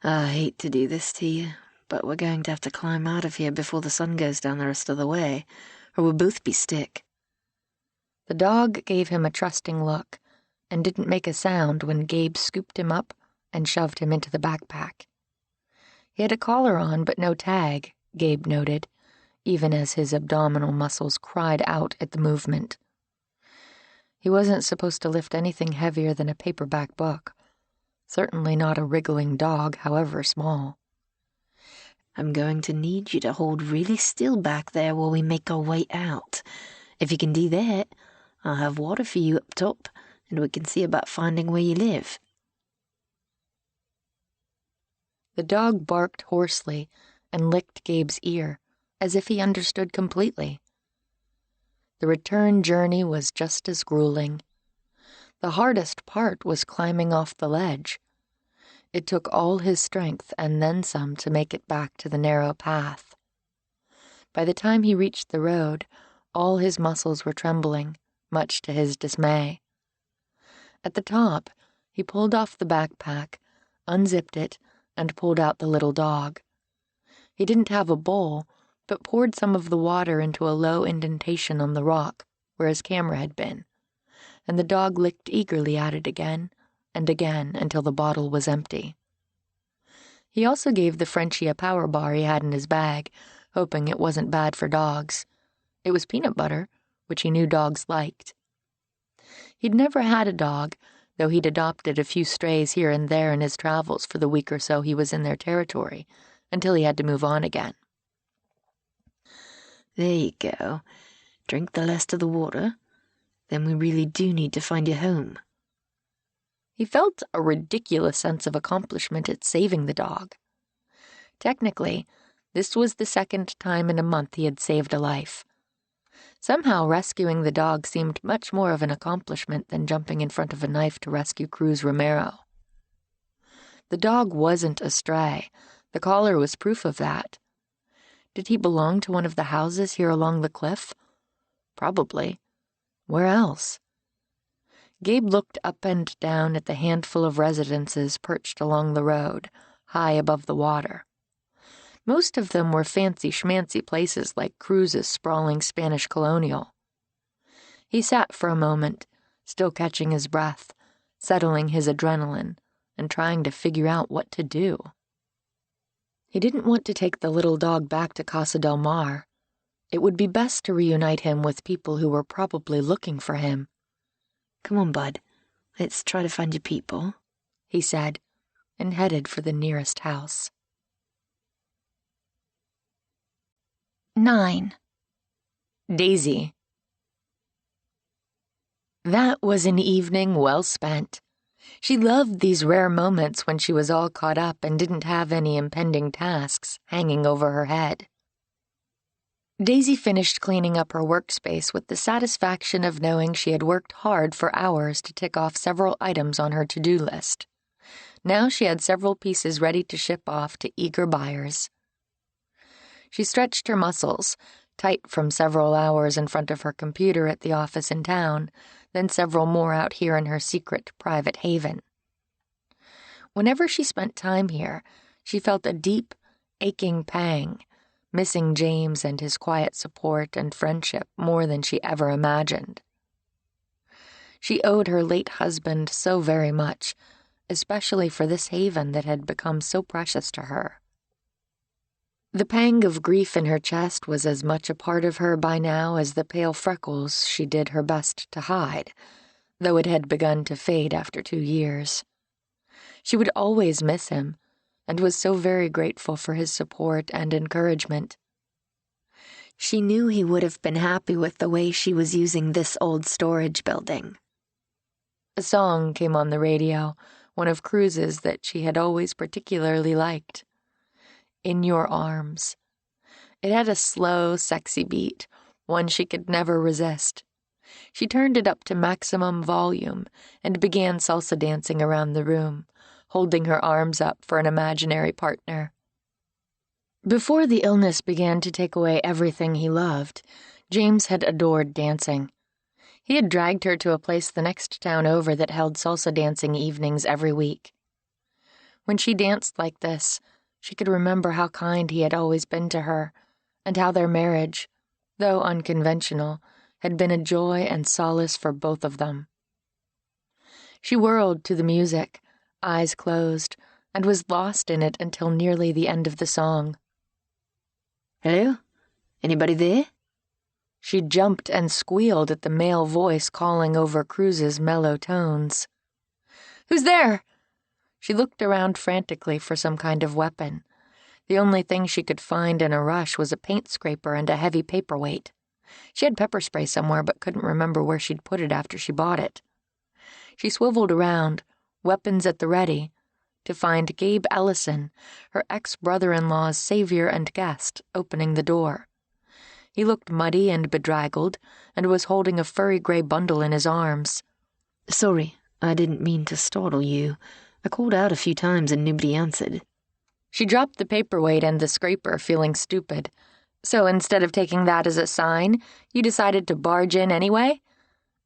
"I hate to do this to you, but we're going to have to climb out of here before the sun goes down the rest of the way, or we'll both be sick." The dog gave him a trusting look and didn't make a sound when Gabe scooped him up and shoved him into the backpack. He had a collar on but no tag, Gabe noted, even as his abdominal muscles cried out at the movement. He wasn't supposed to lift anything heavier than a paperback book, certainly not a wriggling dog, however small. "I'm going to need you to hold really still back there while we make our way out. If you can do that, I'll have water for you up top, and we can see about finding where you live." The dog barked hoarsely and licked Gabe's ear, as if he understood completely. The return journey was just as grueling. The hardest part was climbing off the ledge. It took all his strength and then some to make it back to the narrow path. By the time he reached the road, all his muscles were trembling, much to his dismay. At the top, he pulled off the backpack, unzipped it, and pulled out the little dog. He didn't have a bowl, but poured some of the water into a low indentation on the rock where his camera had been, and the dog licked eagerly at it again and again until the bottle was empty. He also gave the Frenchie a power bar he had in his bag, hoping it wasn't bad for dogs. It was peanut butter, which he knew dogs liked. He'd never had a dog, though he'd adopted a few strays here and there in his travels for the week or so he was in their territory, until he had to move on again. "There you go. Drink the last of the water. Then we really do need to find your home." He felt a ridiculous sense of accomplishment at saving the dog. Technically, this was the second time in a month he had saved a life. Somehow rescuing the dog seemed much more of an accomplishment than jumping in front of a knife to rescue Cruz Romero. The dog wasn't a stray. The collar was proof of that. Did he belong to one of the houses here along the cliff? Probably. Where else? Gabe looked up and down at the handful of residences perched along the road, high above the water. Most of them were fancy-schmancy places like Cruz's sprawling Spanish colonial. He sat for a moment, still catching his breath, settling his adrenaline, and trying to figure out what to do. He didn't want to take the little dog back to Casa del Mar. It would be best to reunite him with people who were probably looking for him. "Come on, bud. Let's try to find your people," he said, and headed for the nearest house. 9. Daisy. That was an evening well spent. She loved these rare moments when she was all caught up and didn't have any impending tasks hanging over her head. Daisy finished cleaning up her workspace with the satisfaction of knowing she had worked hard for hours to tick off several items on her to-do list. Now she had several pieces ready to ship off to eager buyers. She stretched her muscles, tight from several hours in front of her computer at the office in town, then several more out here in her secret, private haven. Whenever she spent time here, she felt a deep, aching pang, missing James and his quiet support and friendship more than she ever imagined. She owed her late husband so very much, especially for this haven that had become so precious to her. The pang of grief in her chest was as much a part of her by now as the pale freckles she did her best to hide, though it had begun to fade after 2 years. She would always miss him, and was so very grateful for his support and encouragement. She knew he would have been happy with the way she was using this old storage building. A song came on the radio, one of Cruz's that she had always particularly liked. In Your Arms. It had a slow, sexy beat, one she could never resist. She turned it up to maximum volume and began salsa dancing around the room, holding her arms up for an imaginary partner. Before the illness began to take away everything he loved, James had adored dancing. He had dragged her to a place the next town over that held salsa dancing evenings every week. When she danced like this, she could remember how kind he had always been to her, and how their marriage, though unconventional, had been a joy and solace for both of them. She whirled to the music, eyes closed, and was lost in it until nearly the end of the song. Hello? Anybody there? She jumped and squealed at the male voice calling over Cruz's mellow tones. Who's there? She looked around frantically for some kind of weapon. The only thing she could find in a rush was a paint scraper and a heavy paperweight. She had pepper spray somewhere but couldn't remember where she'd put it after she bought it. She swiveled around, weapons at the ready, to find Gabe Ellison, her ex-brother-in-law's savior and guest, opening the door. He looked muddy and bedraggled, and was holding a furry gray bundle in his arms. Sorry, I didn't mean to startle you. I called out a few times and nobody answered. She dropped the paperweight and the scraper, feeling stupid. So instead of taking that as a sign, you decided to barge in anyway?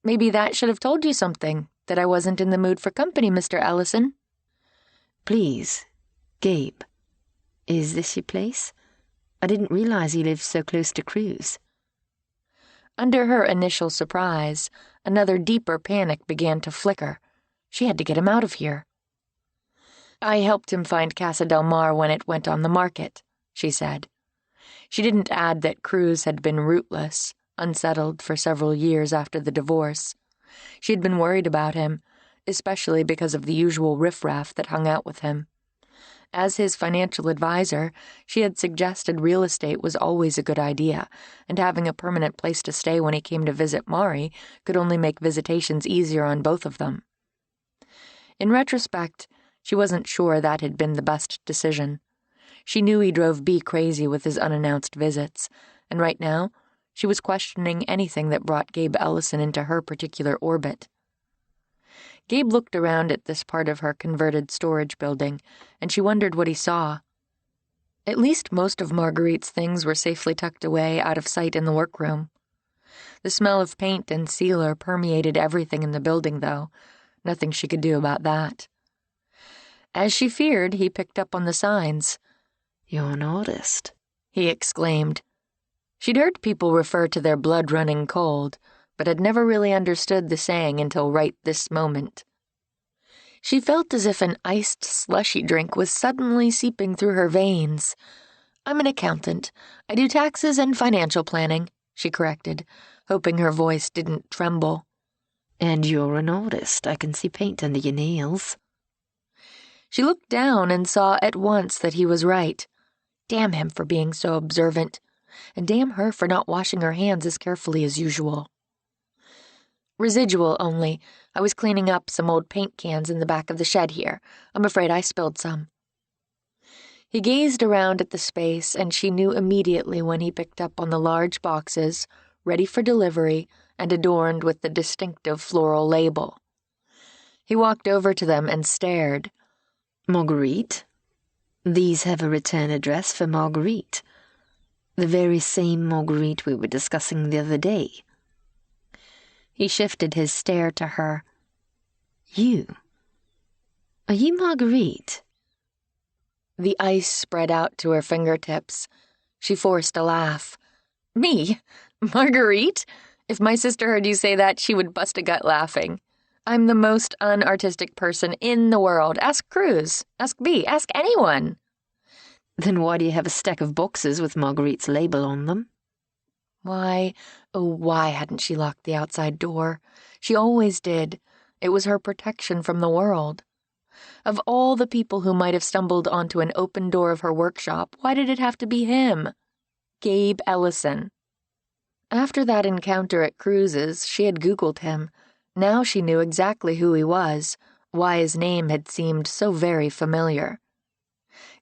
Maybe that should have told you something, that I wasn't in the mood for company, Mr. Ellison. Please, Gabe, is this your place? I didn't realize you lived so close to Cruz. Under her initial surprise, another deeper panic began to flicker. She had to get him out of here. I helped him find Casa del Mar when it went on the market, she said. She didn't add that Cruz had been rootless, unsettled for several years after the divorce. She had been worried about him, especially because of the usual riffraff that hung out with him. As his financial advisor, she had suggested real estate was always a good idea, and having a permanent place to stay when he came to visit Mari could only make visitations easier on both of them. In retrospect, she wasn't sure that had been the best decision. She knew he drove B crazy with his unannounced visits, and right now, she was questioning anything that brought Gabe Ellison into her particular orbit. Gabe looked around at this part of her converted storage building, and she wondered what he saw. At least most of Marguerite's things were safely tucked away out of sight in the workroom. The smell of paint and sealer permeated everything in the building, though. Nothing she could do about that. As she feared, he picked up on the signs. You're an artist, he exclaimed. She'd heard people refer to their blood running cold, but had never really understood the saying until right this moment. She felt as if an iced slushy drink was suddenly seeping through her veins. I'm an accountant. I do taxes and financial planning, she corrected, hoping her voice didn't tremble. And you're an artist. I can see paint under your nails. She looked down and saw at once that he was right. Damn him for being so observant, and damn her for not washing her hands as carefully as usual. Residual only. I was cleaning up some old paint cans in the back of the shed here. I'm afraid I spilled some. He gazed around at the space, and she knew immediately when he picked up on the large boxes, ready for delivery and adorned with the distinctive floral label. He walked over to them and stared. Marguerite? These have a return address for Marguerite. The very same Marguerite we were discussing the other day. He shifted his stare to her. You? Are you Marguerite? The ice spread out to her fingertips. She forced a laugh. Me? Marguerite? If my sister heard you say that, she would bust a gut laughing. I'm the most unartistic person in the world. Ask Cruz. Ask B. Ask anyone. Then why do you have a stack of boxes with Marguerite's label on them? Why hadn't she locked the outside door? She always did. It was her protection from the world. Of all the people who might have stumbled onto an open door of her workshop, why did it have to be him? Gabe Ellison. After that encounter at Cruz's, she had Googled him. Now she knew exactly who he was, why his name had seemed so very familiar.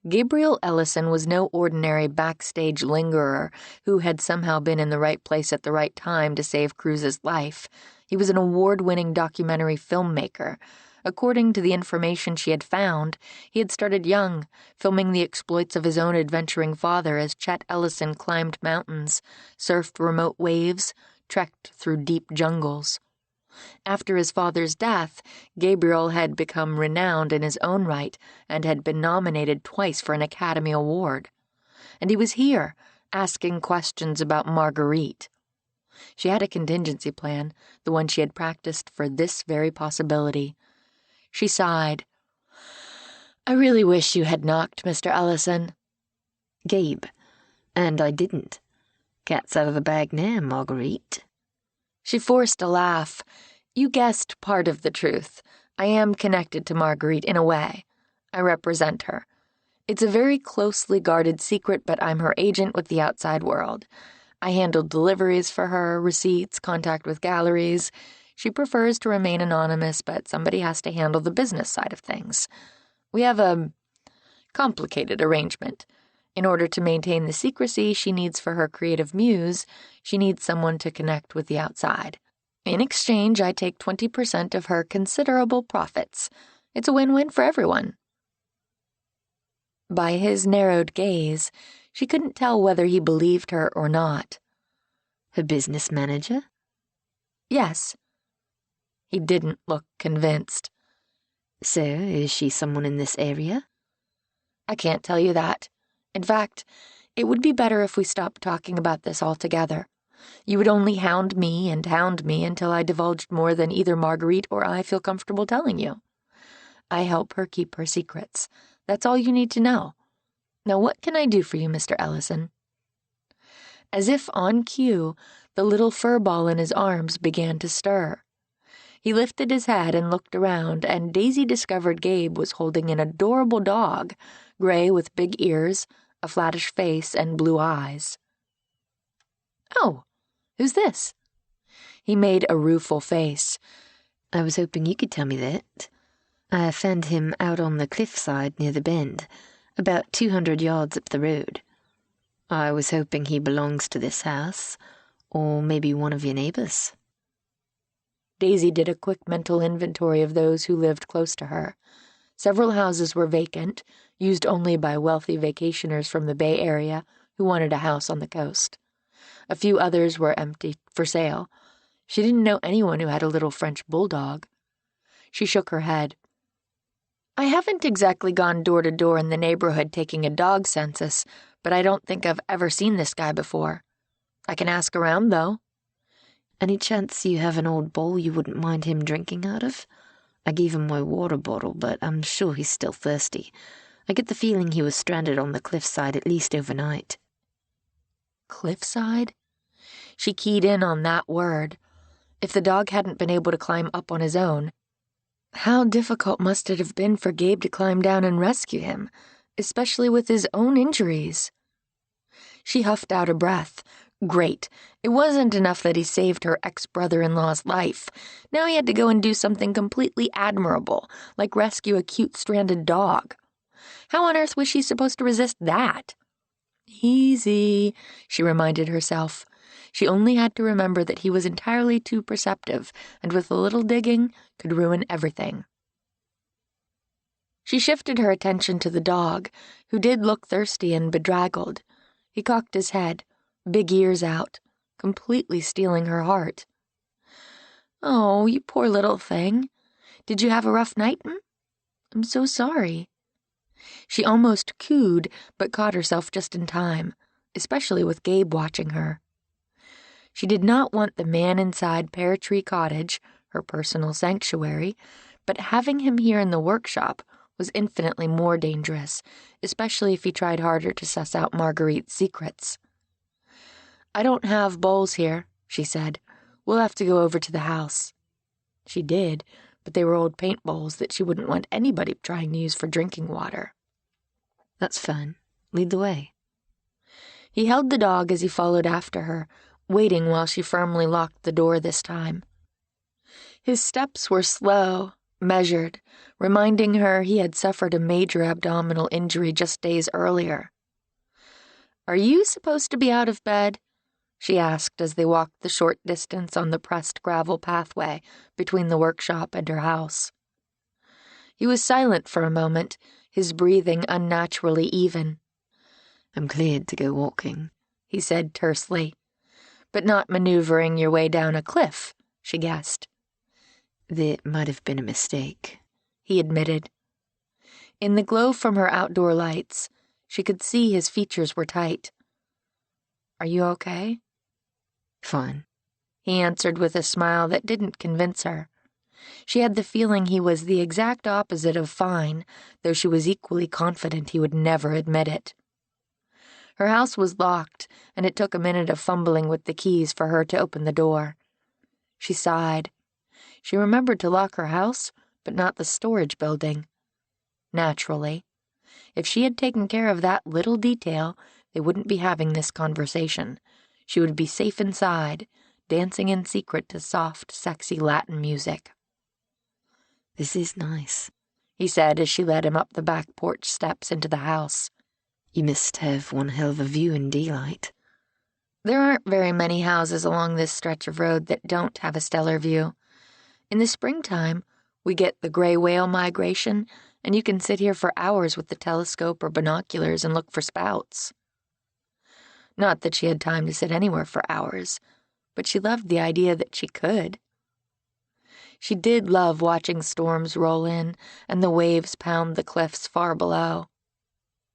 Gabriel Ellison was no ordinary backstage lingerer who had somehow been in the right place at the right time to save Cruz's life. He was an award-winning documentary filmmaker. According to the information she had found, he had started young, filming the exploits of his own adventuring father as Chet Ellison climbed mountains, surfed remote waves, trekked through deep jungles. After his father's death, Gabriel had become renowned in his own right and had been nominated twice for an Academy Award. And he was here, asking questions about Marguerite. She had a contingency plan, the one she had practiced for this very possibility. She sighed. I really wish you had knocked, Mr. Ellison. Gabe. And I didn't. Cat's out of the bag now, Marguerite. She forced a laugh. You guessed part of the truth. I am connected to Marguerite in a way. I represent her. It's a very closely guarded secret, but I'm her agent with the outside world. I handle deliveries for her, receipts, contact with galleries. She prefers to remain anonymous, but somebody has to handle the business side of things. We have a complicated arrangement. In order to maintain the secrecy she needs for her creative muse, she needs someone to connect with the outside. In exchange, I take 20% of her considerable profits. It's a win-win for everyone. By his narrowed gaze, she couldn't tell whether he believed her or not. Her business manager? Yes. He didn't look convinced. So, is she someone in this area? I can't tell you that. In fact, it would be better if we stopped talking about this altogether. You would only hound me until I divulged more than either Marguerite or I feel comfortable telling you. I help her keep her secrets. That's all you need to know. Now what can I do for you, Mr. Ellison? As if on cue, the little fur ball in his arms began to stir. He lifted his head and looked around, and Daisy discovered Gabe was holding an adorable dog, gray with big ears, a flattish face, and blue eyes. Oh, who's this? He made a rueful face. I was hoping you could tell me that. I found him out on the cliffside near the bend, about 200 yards up the road. I was hoping he belongs to this house, or maybe one of your neighbors. Daisy did a quick mental inventory of those who lived close to her. Several houses were vacant, used only by wealthy vacationers from the Bay Area who wanted a house on the coast. A few others were empty, for sale. She didn't know anyone who had a little French bulldog. She shook her head. I haven't exactly gone door to door in the neighborhood taking a dog census, but I don't think I've ever seen this guy before. I can ask around, though. Any chance you have an old bowl you wouldn't mind him drinking out of? I gave him my water bottle, but I'm sure he's still thirsty. I get the feeling he was stranded on the cliffside at least overnight. Cliffside? She keyed in on that word. If the dog hadn't been able to climb up on his own, how difficult must it have been for Gabe to climb down and rescue him, especially with his own injuries? She huffed out a breath, Great. It wasn't enough that he saved her ex-brother-in-law's life. Now he had to go and do something completely admirable, like rescue a cute stranded dog. How on earth was she supposed to resist that? Easy, she reminded herself. She only had to remember that he was entirely too perceptive, and with a little digging, could ruin everything. She shifted her attention to the dog, who did look thirsty and bedraggled. He cocked his head, big ears out, completely stealing her heart. Oh, you poor little thing. Did you have a rough night? I'm so sorry. She almost cooed, but caught herself just in time, especially with Gabe watching her. She did not want the man inside Pear Tree Cottage, her personal sanctuary, but having him here in the workshop was infinitely more dangerous, especially if he tried harder to suss out Marguerite's secrets. I don't have bowls here, she said. We'll have to go over to the house. She did, but they were old paint bowls that she wouldn't want anybody trying to use for drinking water. That's fine. Lead the way. He held the dog as he followed after her, waiting while she firmly locked the door this time. His steps were slow, measured, reminding her he had suffered a major abdominal injury just days earlier. Are you supposed to be out of bed? She asked as they walked the short distance on the pressed gravel pathway between the workshop and her house. He was silent for a moment, his breathing unnaturally even. I'm cleared to go walking, he said tersely. But not maneuvering your way down a cliff, she guessed. There might have been a mistake, he admitted. In the glow from her outdoor lights, she could see his features were tight. Are you okay? Fine, he answered with a smile that didn't convince her. She had the feeling he was the exact opposite of fine, though she was equally confident he would never admit it. Her house was locked, and it took a minute of fumbling with the keys for her to open the door. She sighed. She remembered to lock her house, but not the storage building. Naturally. If she had taken care of that little detail, they wouldn't be having this conversation. She would be safe inside, dancing in secret to soft, sexy Latin music. This is nice, he said as she led him up the back porch steps into the house. You must have one hell of a view in daylight. There aren't very many houses along this stretch of road that don't have a stellar view. In the springtime, we get the gray whale migration, and you can sit here for hours with the telescope or binoculars and look for spouts. Not that she had time to sit anywhere for hours, but she loved the idea that she could. She did love watching storms roll in and the waves pound the cliffs far below.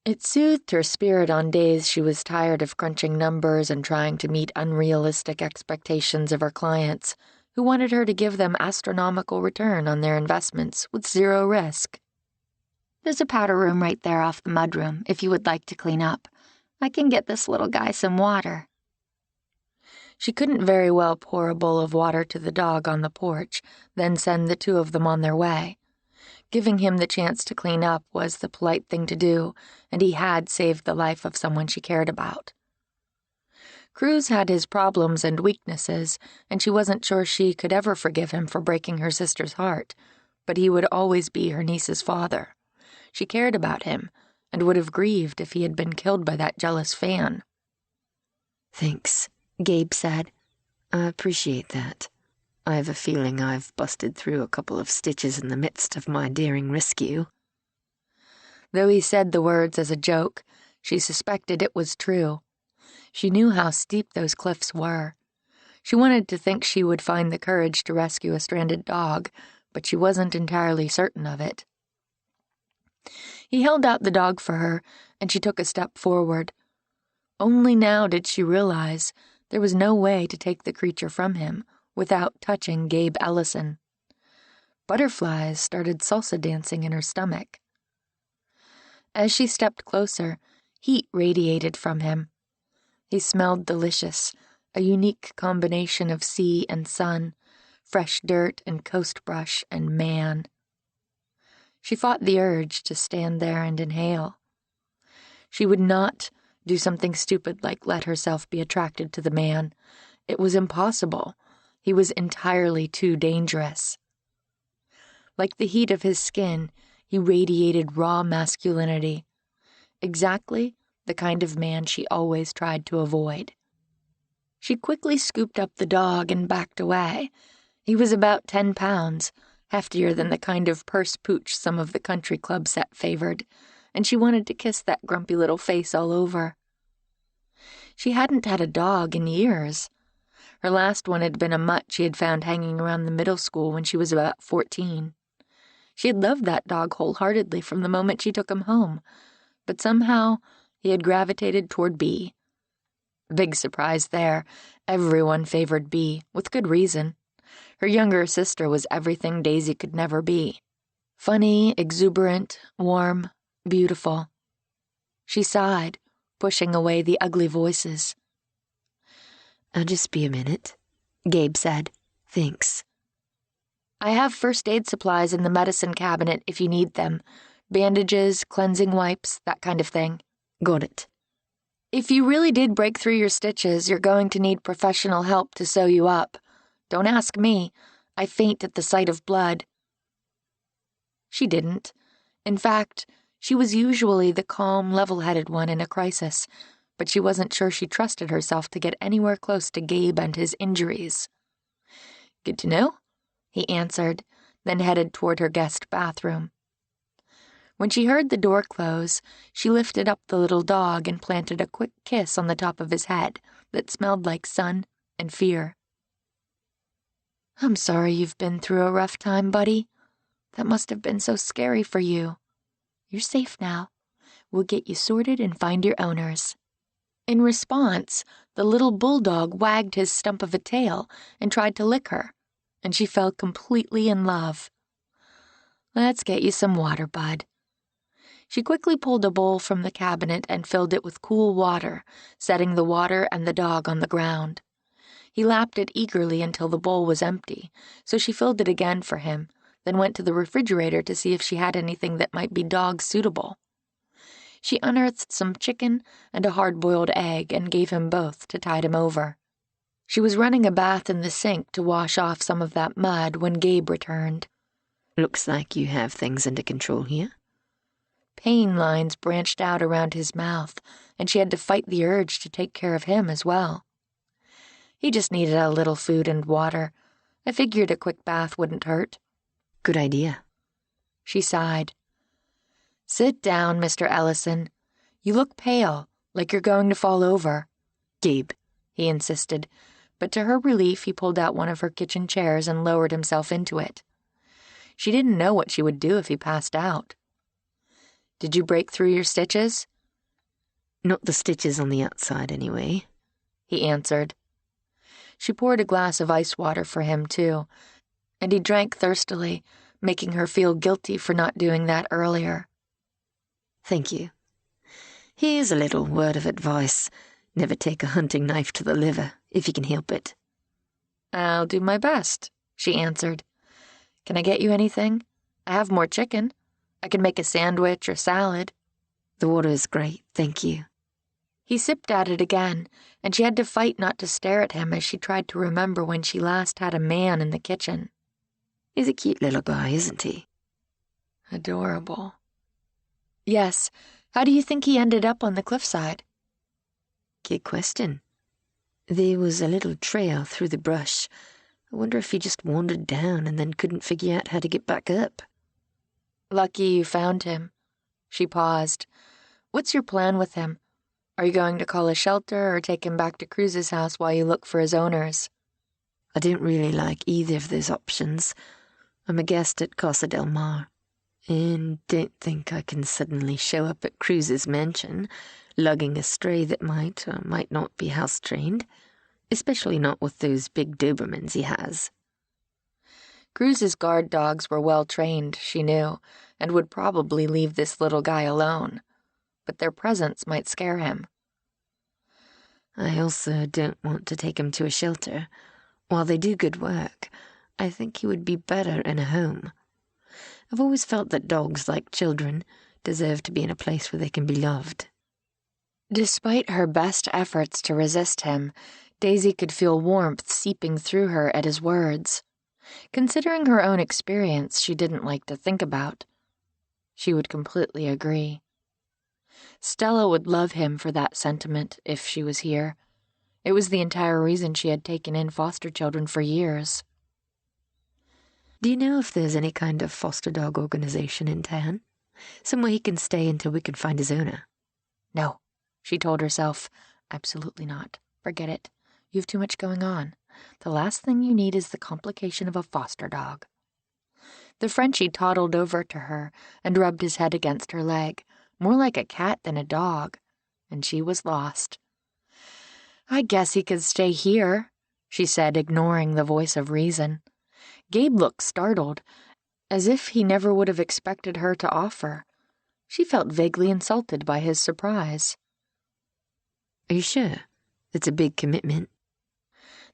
It soothed her spirit on days she was tired of crunching numbers and trying to meet unrealistic expectations of her clients, who wanted her to give them astronomical return on their investments with zero risk. There's a powder room right there off the mudroom, if you would like to clean up. I can get this little guy some water. She couldn't very well pour a bowl of water to the dog on the porch, then send the two of them on their way. Giving him the chance to clean up was the polite thing to do, and he had saved the life of someone she cared about. Cruz had his problems and weaknesses, and she wasn't sure she could ever forgive him for breaking her sister's heart, but he would always be her niece's father. She cared about him, and would have grieved if he had been killed by that jealous fan. Thanks, Gabe said. I appreciate that. I have a feeling I've busted through a couple of stitches in the midst of my daring rescue. Though he said the words as a joke, she suspected it was true. She knew how steep those cliffs were. She wanted to think she would find the courage to rescue a stranded dog, but she wasn't entirely certain of it. He held out the dog for her, and she took a step forward. Only now did she realize there was no way to take the creature from him without touching Gabe Ellison. Butterflies started salsa dancing in her stomach. As she stepped closer, heat radiated from him. He smelled delicious, a unique combination of sea and sun, fresh dirt and coast brush and man. She fought the urge to stand there and inhale. She would not Do something stupid like let herself be attracted to the man. It was impossible. He was entirely too dangerous. Like the heat of his skin, he radiated raw masculinity. Exactly the kind of man she always tried to avoid. She quickly scooped up the dog and backed away. He was about 10 pounds, heftier than the kind of purse pooch some of the country club set favored, and she wanted to kiss that grumpy little face all over. She hadn't had a dog in years. Her last one had been a mutt she had found hanging around the middle school when she was about 14. She had loved that dog wholeheartedly from the moment she took him home, but somehow he had gravitated toward Bee. Big surprise there. Everyone favored Bee, with good reason. Her younger sister was everything Daisy could never be. Funny, exuberant, warm, beautiful. She sighed, pushing away the ugly voices. "I'll just be a minute," Gabe said. "Thanks." "I have first aid supplies in the medicine cabinet if you need them. Bandages, cleansing wipes, that kind of thing." "Got it." "If you really did break through your stitches, you're going to need professional help to sew you up. Don't ask me. I faint at the sight of blood." She didn't. In fact, she was usually the calm, level-headed one in a crisis, but she wasn't sure she trusted herself to get anywhere close to Gabe and his injuries. "Good to know," he answered, then headed toward her guest bathroom. When she heard the door close, she lifted up the little dog and planted a quick kiss on the top of his head that smelled like sun and fear. "I'm sorry you've been through a rough time, buddy. That must have been so scary for you. You're safe now. We'll get you sorted and find your owners." In response, the little bulldog wagged his stump of a tail and tried to lick her, and she fell completely in love. "Let's get you some water, bud." She quickly pulled a bowl from the cabinet and filled it with cool water, setting the water and the dog on the ground. He lapped it eagerly until the bowl was empty, so she filled it again for him, then went to the refrigerator to see if she had anything that might be dog-suitable. She unearthed some chicken and a hard-boiled egg and gave him both to tide him over. She was running a bath in the sink to wash off some of that mud when Gabe returned. "Looks like you have things under control here." Pain lines branched out around his mouth, and she had to fight the urge to take care of him as well. He just needed a little food and water. I figured a quick bath wouldn't hurt. "Good idea." She sighed. "Sit down, Mr. Ellison. You look pale, like you're going to fall over." "Gabe," he insisted, but to her relief he pulled out one of her kitchen chairs and lowered himself into it. She didn't know what she would do if he passed out. "Did you break through your stitches?" "Not the stitches on the outside, anyway," he answered. She poured a glass of ice water for him, too, and he drank thirstily, making her feel guilty for not doing that earlier. "Thank you. Here's a little word of advice. Never take a hunting knife to the liver, if you can help it." "I'll do my best," she answered. "Can I get you anything? I have more chicken. I can make a sandwich or salad." "The water is great, thank you." He sipped at it again, and she had to fight not to stare at him as she tried to remember when she last had a man in the kitchen. He's a cute little guy, isn't he? Adorable. "Yes. How do you think he ended up on the cliffside?" Good question. There was a little trail through the brush. I wonder if he just wandered down and then couldn't figure out how to get back up. "Lucky you found him." She paused. "What's your plan with him? Are you going to call a shelter or take him back to Cruz's house while you look for his owners?" I don't really like either of those options. I'm a guest at Casa del Mar, and don't think I can suddenly show up at Cruz's mansion, lugging a stray that might or might not be house-trained, especially not with those big Dobermans he has. Cruz's guard dogs were well-trained, she knew, and would probably leave this little guy alone, but their presence might scare him. I also don't want to take him to a shelter. While they do good work, I think he would be better in a home. I've always felt that dogs, like children, deserve to be in a place where they can be loved. Despite her best efforts to resist him, Daisy could feel warmth seeping through her at his words. Considering her own experience she didn't like to think about, she would completely agree. Stella would love him for that sentiment if she was here. It was the entire reason she had taken in foster children for years. Do you know if there's any kind of foster dog organization in town? Somewhere he can stay until we can find his owner? No, she told herself. Absolutely not. Forget it. You have too much going on. The last thing you need is the complication of a foster dog. The Frenchie toddled over to her and rubbed his head against her leg, more like a cat than a dog, and she was lost. I guess he could stay here, she said, ignoring the voice of reason. Gabe looked startled, as if he never would have expected her to offer. She felt vaguely insulted by his surprise. Are you sure? It's a big commitment.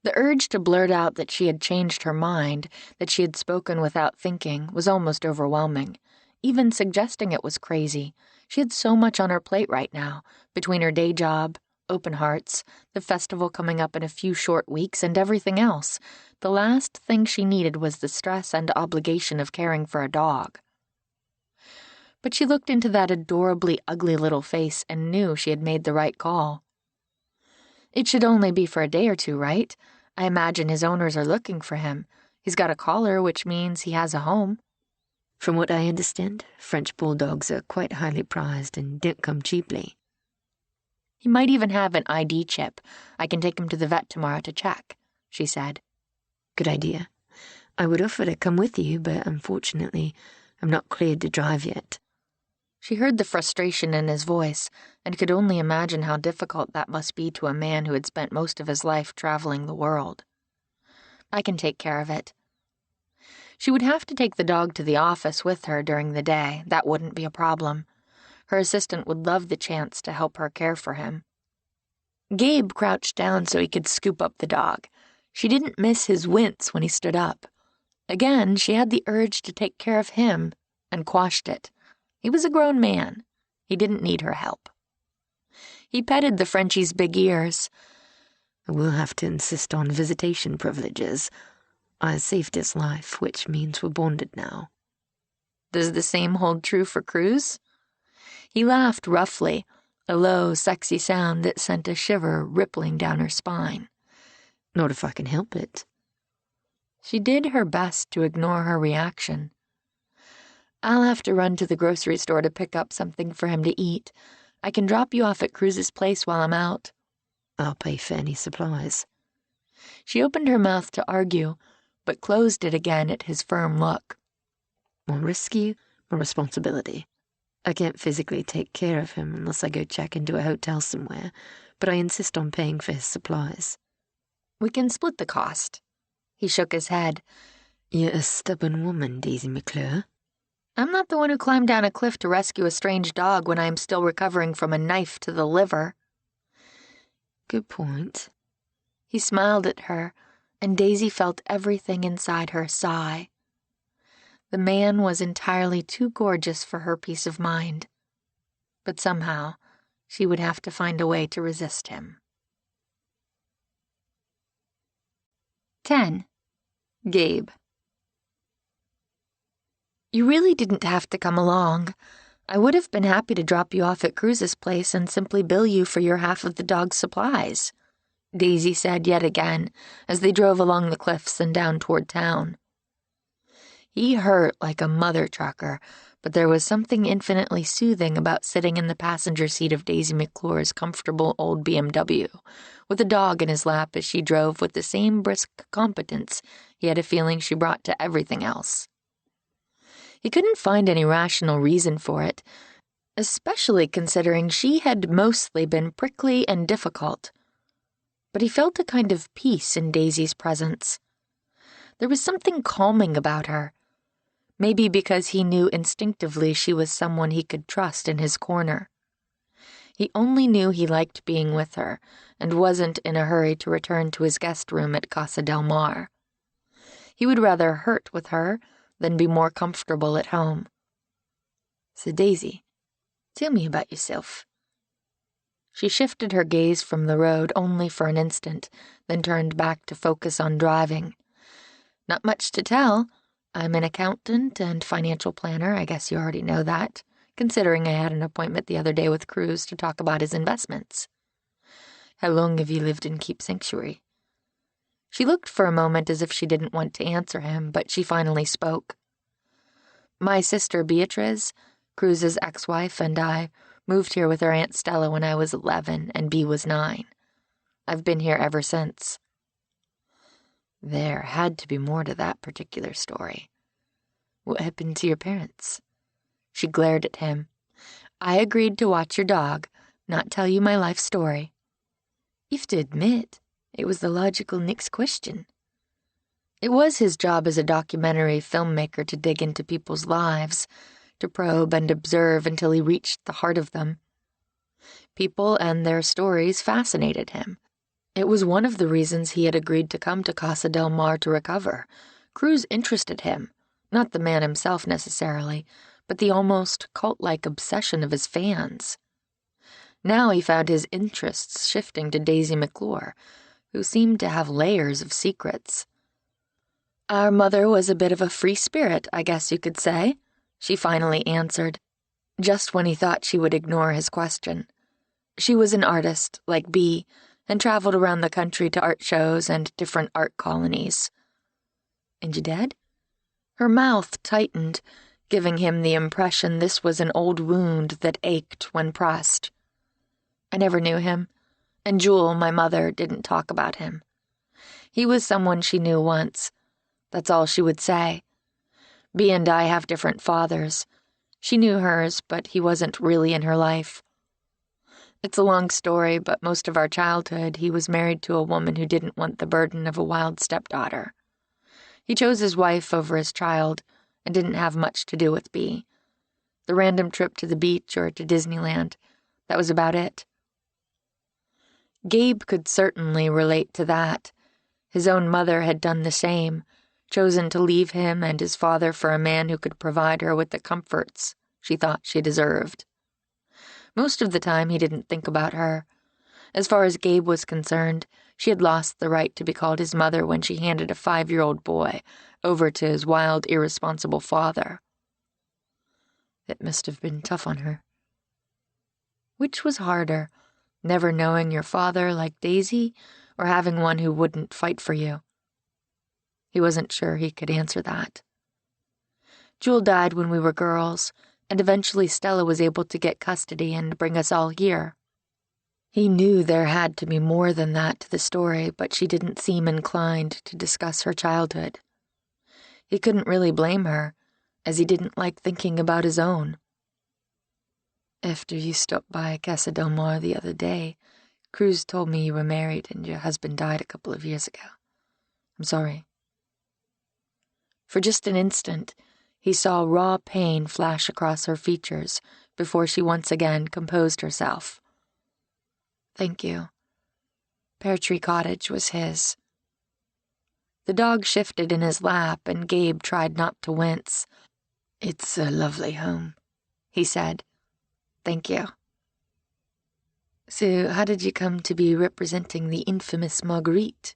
The urge to blurt out that she had changed her mind, that she had spoken without thinking, was almost overwhelming. Even suggesting it was crazy. She had so much on her plate right now, between her day job, Open Hearts, the festival coming up in a few short weeks, and everything else. The last thing she needed was the stress and obligation of caring for a dog. But she looked into that adorably ugly little face and knew she had made the right call. It should only be for a day or two, right? I imagine his owners are looking for him. He's got a collar, which means he has a home. From what I understand, French bulldogs are quite highly prized and don't come cheaply. He might even have an ID chip. I can take him to the vet tomorrow to check, she said. Good idea. I would offer to come with you, but unfortunately, I'm not cleared to drive yet. She heard the frustration in his voice and could only imagine how difficult that must be to a man who had spent most of his life traveling the world. I can take care of it. She would have to take the dog to the office with her during the day. That wouldn't be a problem. Her assistant would love the chance to help her care for him. Gabe crouched down so he could scoop up the dog. She didn't miss his wince when he stood up. Again, she had the urge to take care of him and quashed it. He was a grown man. He didn't need her help. He petted the Frenchie's big ears. We'll have to insist on visitation privileges. I saved his life, which means we're bonded now. Does the same hold true for Cruz? He laughed roughly, a low, sexy sound that sent a shiver rippling down her spine. Not if I can help it. She did her best to ignore her reaction. I'll have to run to the grocery store to pick up something for him to eat. I can drop you off at Cruz's place while I'm out. I'll pay for any supplies. She opened her mouth to argue, but closed it again at his firm look. More risky, more responsibility. I can't physically take care of him unless I go check into a hotel somewhere, but I insist on paying for his supplies. We can split the cost. He shook his head. You're a stubborn woman, Daisy McClure. I'm not the one who climbed down a cliff to rescue a strange dog when I am still recovering from a knife to the liver. Good point. He smiled at her, and Daisy felt everything inside her sigh. The man was entirely too gorgeous for her peace of mind, but somehow she would have to find a way to resist him. 10. Gabe. You really didn't have to come along. I would have been happy to drop you off at Cruz's place and simply bill you for your half of the dog's supplies, Daisy said yet again as they drove along the cliffs and down toward town. He hurt like a mother trucker, but there was something infinitely soothing about sitting in the passenger seat of Daisy McClure's comfortable old BMW, with a dog in his lap as she drove with the same brisk competence he had a feeling she brought to everything else. He couldn't find any rational reason for it, especially considering she had mostly been prickly and difficult. But he felt a kind of peace in Daisy's presence. There was something calming about her, maybe because he knew instinctively she was someone he could trust in his corner. He only knew he liked being with her and wasn't in a hurry to return to his guest room at Casa del Mar. He would rather hurt with her than be more comfortable at home. So, Daisy, tell me about yourself. She shifted her gaze from the road only for an instant, then turned back to focus on driving. Not much to tell. I'm an accountant and financial planner. I guess you already know that, considering I had an appointment the other day with Cruz to talk about his investments. How long have you lived in Keep Sanctuary? She looked for a moment as if she didn't want to answer him, but she finally spoke. My sister Beatriz, Cruz's ex-wife, and I moved here with her Aunt Stella when I was 11 and Bea was 9. I've been here ever since. There had to be more to that particular story. What happened to your parents? She glared at him. I agreed to watch your dog, not tell you my life story. You have to admit, it was the logical next question. It was his job as a documentary filmmaker to dig into people's lives, to probe and observe until he reached the heart of them. People and their stories fascinated him. It was one of the reasons he had agreed to come to Casa del Mar to recover. Cruz interested him, not the man himself necessarily, but the almost cult-like obsession of his fans. Now he found his interests shifting to Daisy McClure, who seemed to have layers of secrets. Our mother was a bit of a free spirit, I guess you could say, she finally answered, just when he thought she would ignore his question. She was an artist, like Bea, and traveled around the country to art shows and different art colonies. And your dad? Her mouth tightened, giving him the impression this was an old wound that ached when pressed. I never knew him, and Jewel, my mother, didn't talk about him. He was someone she knew once. That's all she would say. Bea and I have different fathers. She knew hers, but he wasn't really in her life. It's a long story, but most of our childhood he was married to a woman who didn't want the burden of a wild stepdaughter. He chose his wife over his child and didn't have much to do with Bea. The random trip to the beach or to Disneyland, that was about it. Gabe could certainly relate to that. His own mother had done the same, chosen to leave him and his father for a man who could provide her with the comforts she thought she deserved. Most of the time, he didn't think about her. As far as Gabe was concerned, she had lost the right to be called his mother when she handed a 5-year-old boy over to his wild, irresponsible father. It must have been tough on her. Which was harder, never knowing your father like Daisy, or having one who wouldn't fight for you? He wasn't sure he could answer that. Jewel died when we were girls, and eventually Stella was able to get custody and bring us all here. He knew there had to be more than that to the story, but she didn't seem inclined to discuss her childhood. He couldn't really blame her, as he didn't like thinking about his own. After you stopped by Casa del Mar the other day, Cruz told me you were married and your husband died a couple of years ago. I'm sorry. For just an instant, he saw raw pain flash across her features before she once again composed herself. Thank you. Pear Tree Cottage was his. The dog shifted in his lap, and Gabe tried not to wince. It's a lovely home, he said. Thank you. So, how did you come to be representing the infamous Marguerite?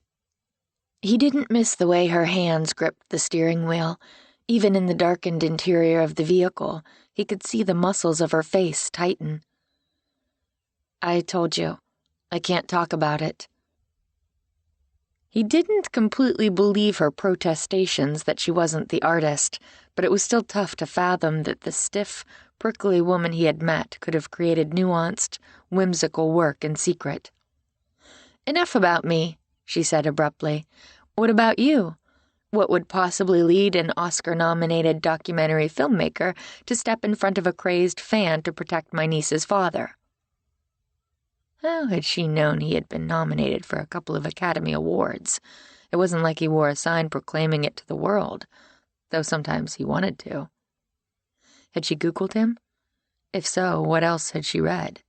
He didn't miss the way her hands gripped the steering wheel. Even in the darkened interior of the vehicle, he could see the muscles of her face tighten. I told you, I can't talk about it. He didn't completely believe her protestations that she wasn't the artist, but it was still tough to fathom that the stiff, prickly woman he had met could have created nuanced, whimsical work in secret. Enough about me, she said abruptly. What about you? What would possibly lead an Oscar-nominated documentary filmmaker to step in front of a crazed fan to protect my niece's father? How had she known he had been nominated for a couple of Academy Awards? It wasn't like he wore a sign proclaiming it to the world, though sometimes he wanted to. Had she Googled him? If so, what else had she read?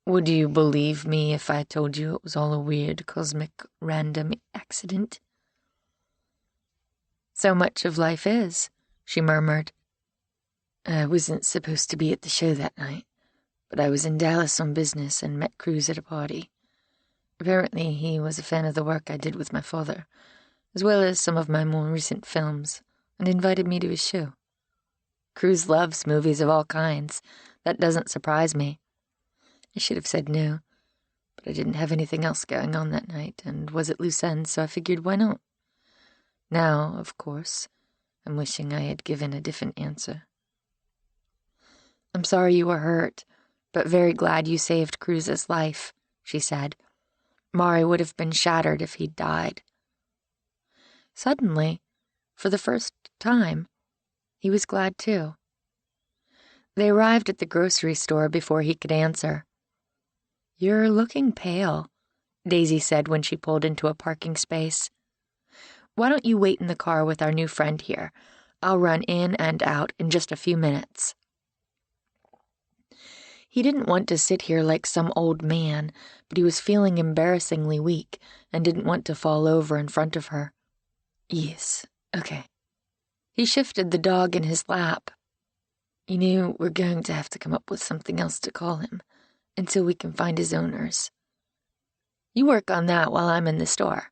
Would you believe me if I told you it was all a weird, cosmic, random accident? So much of life is, she murmured. I wasn't supposed to be at the show that night. but I was in Dallas on business and met Cruz at a party. Apparently, he was a fan of the work I did with my father, as well as some of my more recent films, and invited me to his show. Cruz loves movies of all kinds. That doesn't surprise me. I should have said no, but I didn't have anything else going on that night, and was at loose ends, so I figured why not? Now, of course, I'm wishing I had given a different answer. I'm sorry you were hurt, but very glad you saved Cruz's life, she said. Mari would have been shattered if he'd died. Suddenly, for the first time, he was glad too. They arrived at the grocery store before he could answer. You're looking pale, Daisy said when she pulled into a parking space. Why don't you wait in the car with our new friend here? I'll run in and out in just a few minutes. He didn't want to sit here like some old man, but he was feeling embarrassingly weak and didn't want to fall over in front of her. Yes, okay. He shifted the dog in his lap. You know, we're going to have to come up with something else to call him until we can find his owners. You work on that while I'm in the store.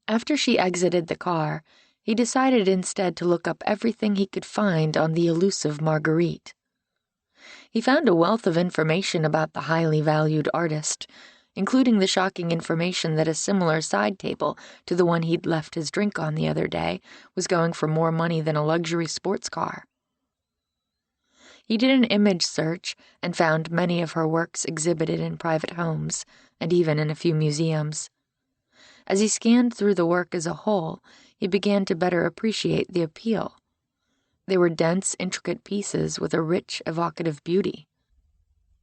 After she exited the car, he decided instead to look up everything he could find on the elusive Marguerite. He found a wealth of information about the highly valued artist, including the shocking information that a similar side table to the one he'd left his drink on the other day was going for more money than a luxury sports car. He did an image search and found many of her works exhibited in private homes and even in a few museums. As he scanned through the work as a whole, he began to better appreciate the appeal. They were dense, intricate pieces with a rich, evocative beauty.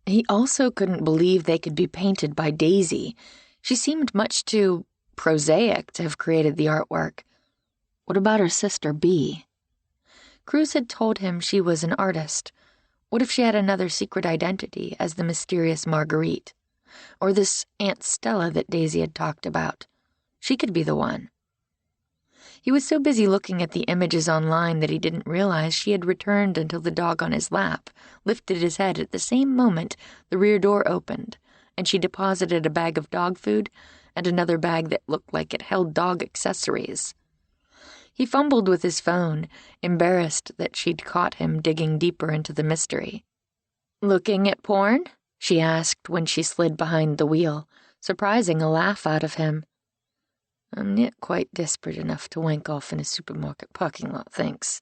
He also couldn't believe they could be painted by Daisy. She seemed much too prosaic to have created the artwork. What about her sister, Bee? Cruz had told him she was an artist. What if she had another secret identity as the mysterious Marguerite? Or this Aunt Stella that Daisy had talked about? She could be the one. He was so busy looking at the images online that he didn't realize she had returned until the dog on his lap lifted his head at the same moment the rear door opened, and she deposited a bag of dog food and another bag that looked like it held dog accessories. He fumbled with his phone, embarrassed that she'd caught him digging deeper into the mystery. "Looking at porn?" she asked when she slid behind the wheel, surprising a laugh out of him. "I'm not quite desperate enough to wank off in a supermarket parking lot, thanks."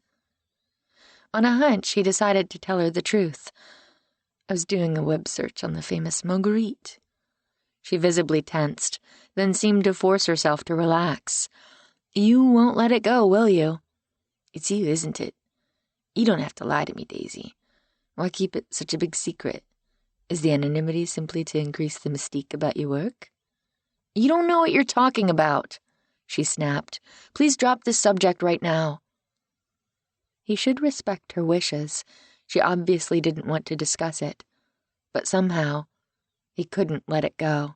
On a hunch, he decided to tell her the truth. "I was doing a web search on the famous Marguerite." She visibly tensed, then seemed to force herself to relax. "You won't let it go, will you?" "It's you, isn't it? You don't have to lie to me, Daisy. Why keep it such a big secret? Is the anonymity simply to increase the mystique about your work?" "You don't know what you're talking about," she snapped. "Please drop this subject right now." He should respect her wishes. She obviously didn't want to discuss it. But somehow, he couldn't let it go.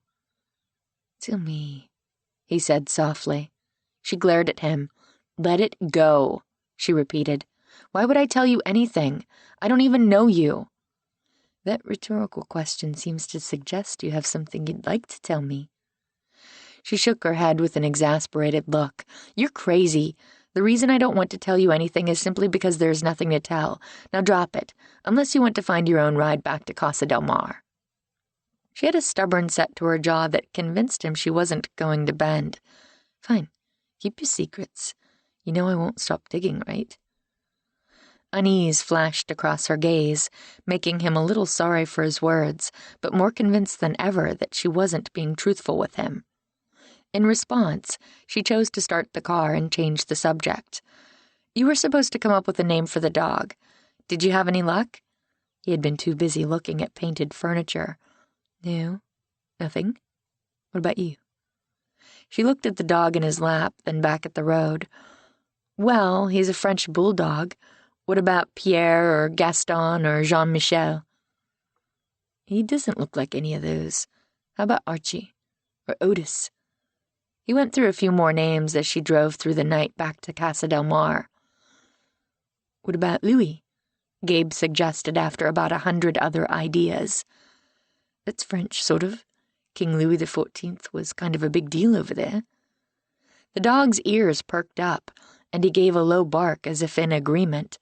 "Tell me," he said softly. She glared at him. "Let it go," she repeated. "Why would I tell you anything? I don't even know you." "That rhetorical question seems to suggest you have something you'd like to tell me." She shook her head with an exasperated look. "You're crazy. The reason I don't want to tell you anything is simply because there's nothing to tell. Now drop it, unless you want to find your own ride back to Casa del Mar." She had a stubborn set to her jaw that convinced him she wasn't going to bend. "Fine. Keep your secrets. You know I won't stop digging, right?" Unease flashed across her gaze, making him a little sorry for his words, but more convinced than ever that she wasn't being truthful with him. In response, she chose to start the car and change the subject. "You were supposed to come up with a name for the dog. Did you have any luck?" He had been too busy looking at painted furniture. "No, nothing. What about you?" She looked at the dog in his lap, then back at the road. "Well, he's a French bulldog. What about Pierre or Gaston or Jean-Michel?" "He doesn't look like any of those. How about Archie? Or Otis?" He went through a few more names as she drove through the night back to Casa del Mar. "What about Louis? Gabe suggested after about 100 other ideas. That's French, sort of. King Louis XIV was kind of a big deal over there. The dog's ears perked up, and he gave a low bark as if in agreement.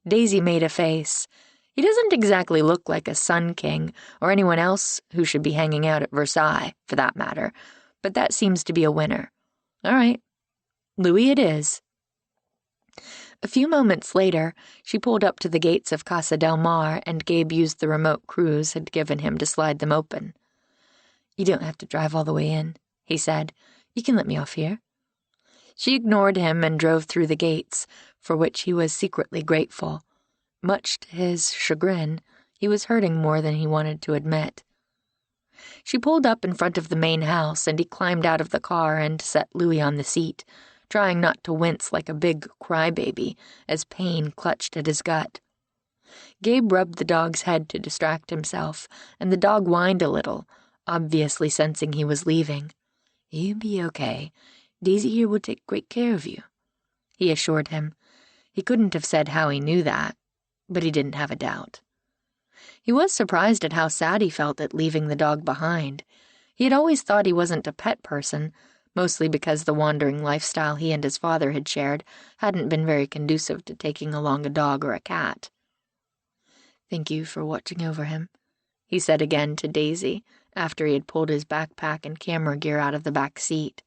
Daisy made a face. He doesn't exactly look like a Sun King or anyone else who should be hanging out at Versailles, for that matter, but that seems to be a winner. All right, Louis it is. A few moments later, she pulled up to the gates of Casa del Mar, and Gabe used the remote Cruz had given him to slide them open. You don't have to drive all the way in, he said. You can let me off here. She ignored him and drove through the gates, for which he was secretly grateful. Much to his chagrin, he was hurting more than he wanted to admit. She pulled up in front of the main house, and he climbed out of the car and set Louis on the seat, trying not to wince like a big crybaby as pain clutched at his gut. Gabe rubbed the dog's head to distract himself, and the dog whined a little, obviously sensing he was leaving. You'll be okay. Daisy here will take great care of you, he assured him. He couldn't have said how he knew that, but he didn't have a doubt. He was surprised at how sad he felt at leaving the dog behind. He had always thought he wasn't a pet person, mostly because the wandering lifestyle he and his father had shared hadn't been very conducive to taking along a dog or a cat. Thank you for watching over him, he said again to Daisy after he had pulled his backpack and camera gear out of the back seat.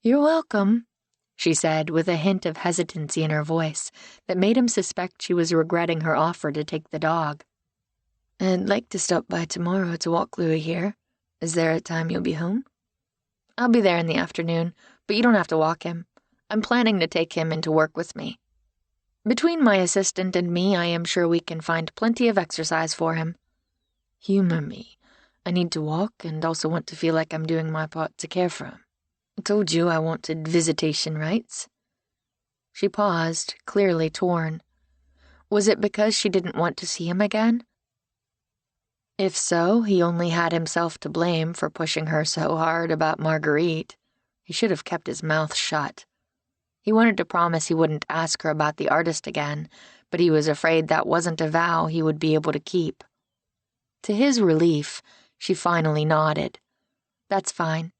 You're welcome, she said with a hint of hesitancy in her voice that made him suspect she was regretting her offer to take the dog. I'd like to stop by tomorrow to walk Louis here. Is there a time you'll be home? I'll be there in the afternoon, but you don't have to walk him. I'm planning to take him into work with me. Between my assistant and me, I am sure we can find plenty of exercise for him. Humor me. I need to walk and also want to feel like I'm doing my part to care for him. I told you I wanted visitation rights. She paused, clearly torn. Was it because she didn't want to see him again? If so, he only had himself to blame for pushing her so hard about Marguerite. He should have kept his mouth shut. He wanted to promise he wouldn't ask her about the artist again, but he was afraid that wasn't a vow he would be able to keep. To his relief, she finally nodded. That's fine.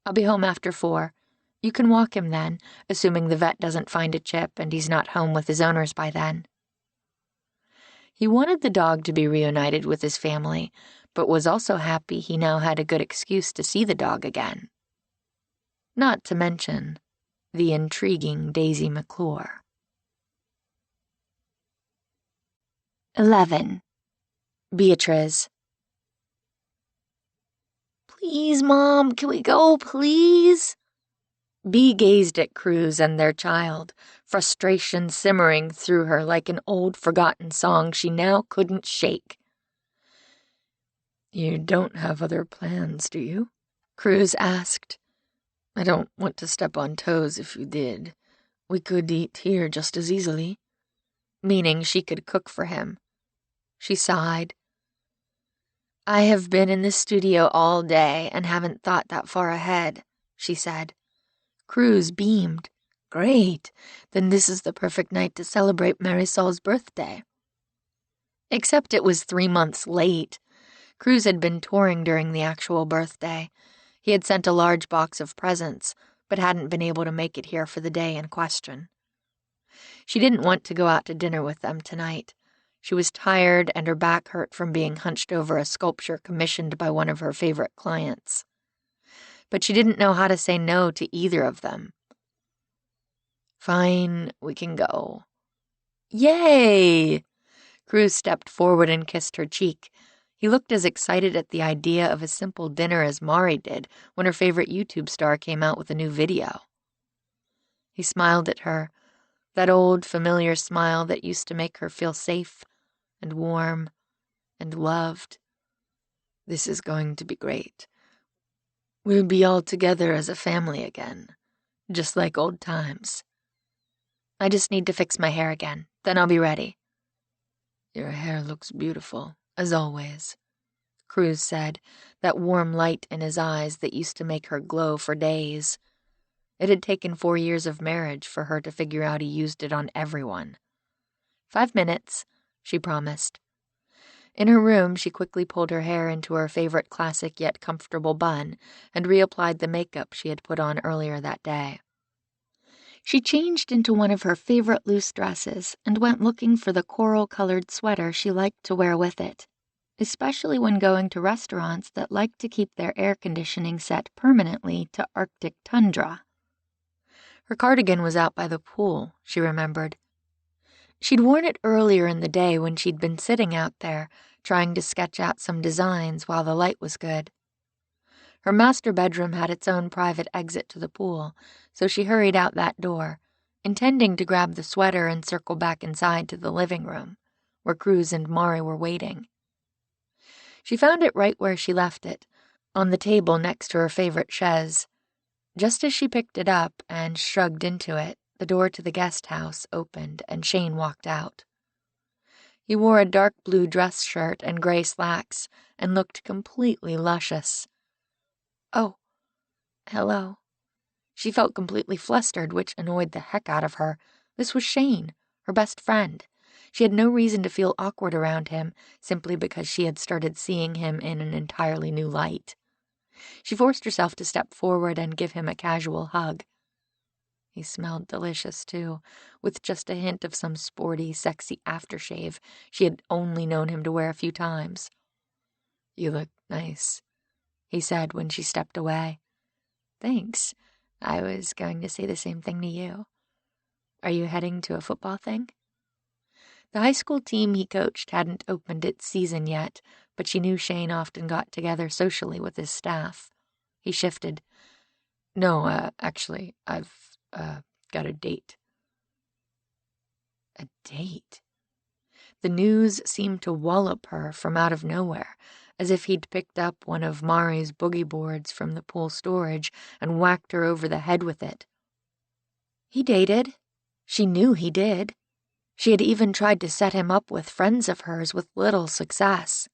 I'll be home after 4. You can walk him then, assuming the vet doesn't find a chip and he's not home with his owners by then. He wanted the dog to be reunited with his family, but was also happy he now had a good excuse to see the dog again. Not to mention the intriguing Daisy McClure. 11. Beatrice. Please, Mom, can we go, please? Bea gazed at Cruz and their child, frustration simmering through her like an old forgotten song she now couldn't shake. You don't have other plans, do you? Cruz asked. I don't want to step on toes if you did. We could eat here just as easily. Meaning she could cook for him. She sighed. I have been in the studio all day and haven't thought that far ahead, she said. Cruz beamed. Great, then this is the perfect night to celebrate Marisol's birthday. Except it was 3 months late. Cruz had been touring during the actual birthday. He had sent a large box of presents, but hadn't been able to make it here for the day in question. She didn't want to go out to dinner with them tonight. She was tired and her back hurt from being hunched over a sculpture commissioned by one of her favorite clients. But she didn't know how to say no to either of them. Fine, we can go. Yay! Cruz stepped forward and kissed her cheek. He looked as excited at the idea of a simple dinner as Mari did when her favorite YouTube star came out with a new video. He smiled at her, that old familiar smile that used to make her feel safe and warm and loved. This is going to be great. We'll be all together as a family again, just like old times. I just need to fix my hair again, then I'll be ready. Your hair looks beautiful, as always, Cruz said, that warm light in his eyes that used to make her glow for days. It had taken 4 years of marriage for her to figure out he used it on everyone. 5 minutes, she promised. In her room, she quickly pulled her hair into her favorite classic yet comfortable bun and reapplied the makeup she had put on earlier that day. She changed into one of her favorite loose dresses and went looking for the coral-colored sweater she liked to wear with it, especially when going to restaurants that liked to keep their air conditioning set permanently to Arctic tundra. Her cardigan was out by the pool, she remembered. She'd worn it earlier in the day when she'd been sitting out there, trying to sketch out some designs while the light was good. Her master bedroom had its own private exit to the pool, so she hurried out that door, intending to grab the sweater and circle back inside to the living room, where Cruz and Mari were waiting. She found it right where she left it, on the table next to her favorite chaise. Just as she picked it up and shrugged into it, the door to the guest house opened and Shane walked out. He wore a dark blue dress shirt and gray slacks and looked completely luscious. Oh, hello. She felt completely flustered, which annoyed the heck out of her. This was Shane, her best friend. She had no reason to feel awkward around him, simply because she had started seeing him in an entirely new light. She forced herself to step forward and give him a casual hug. He smelled delicious, too, with just a hint of some sporty, sexy aftershave she had only known him to wear a few times. "You look nice," he said when she stepped away. "Thanks. I was going to say the same thing to you. Are you heading to a football thing?" The high school team he coached hadn't opened its season yet, but she knew Shane often got together socially with his staff. He shifted. "No, actually, I've got a date." A date? The news seemed to wallop her from out of nowhere, as if he'd picked up one of Mari's boogie boards from the pool storage and whacked her over the head with it. He dated. She knew he did. She had even tried to set him up with friends of hers with little success.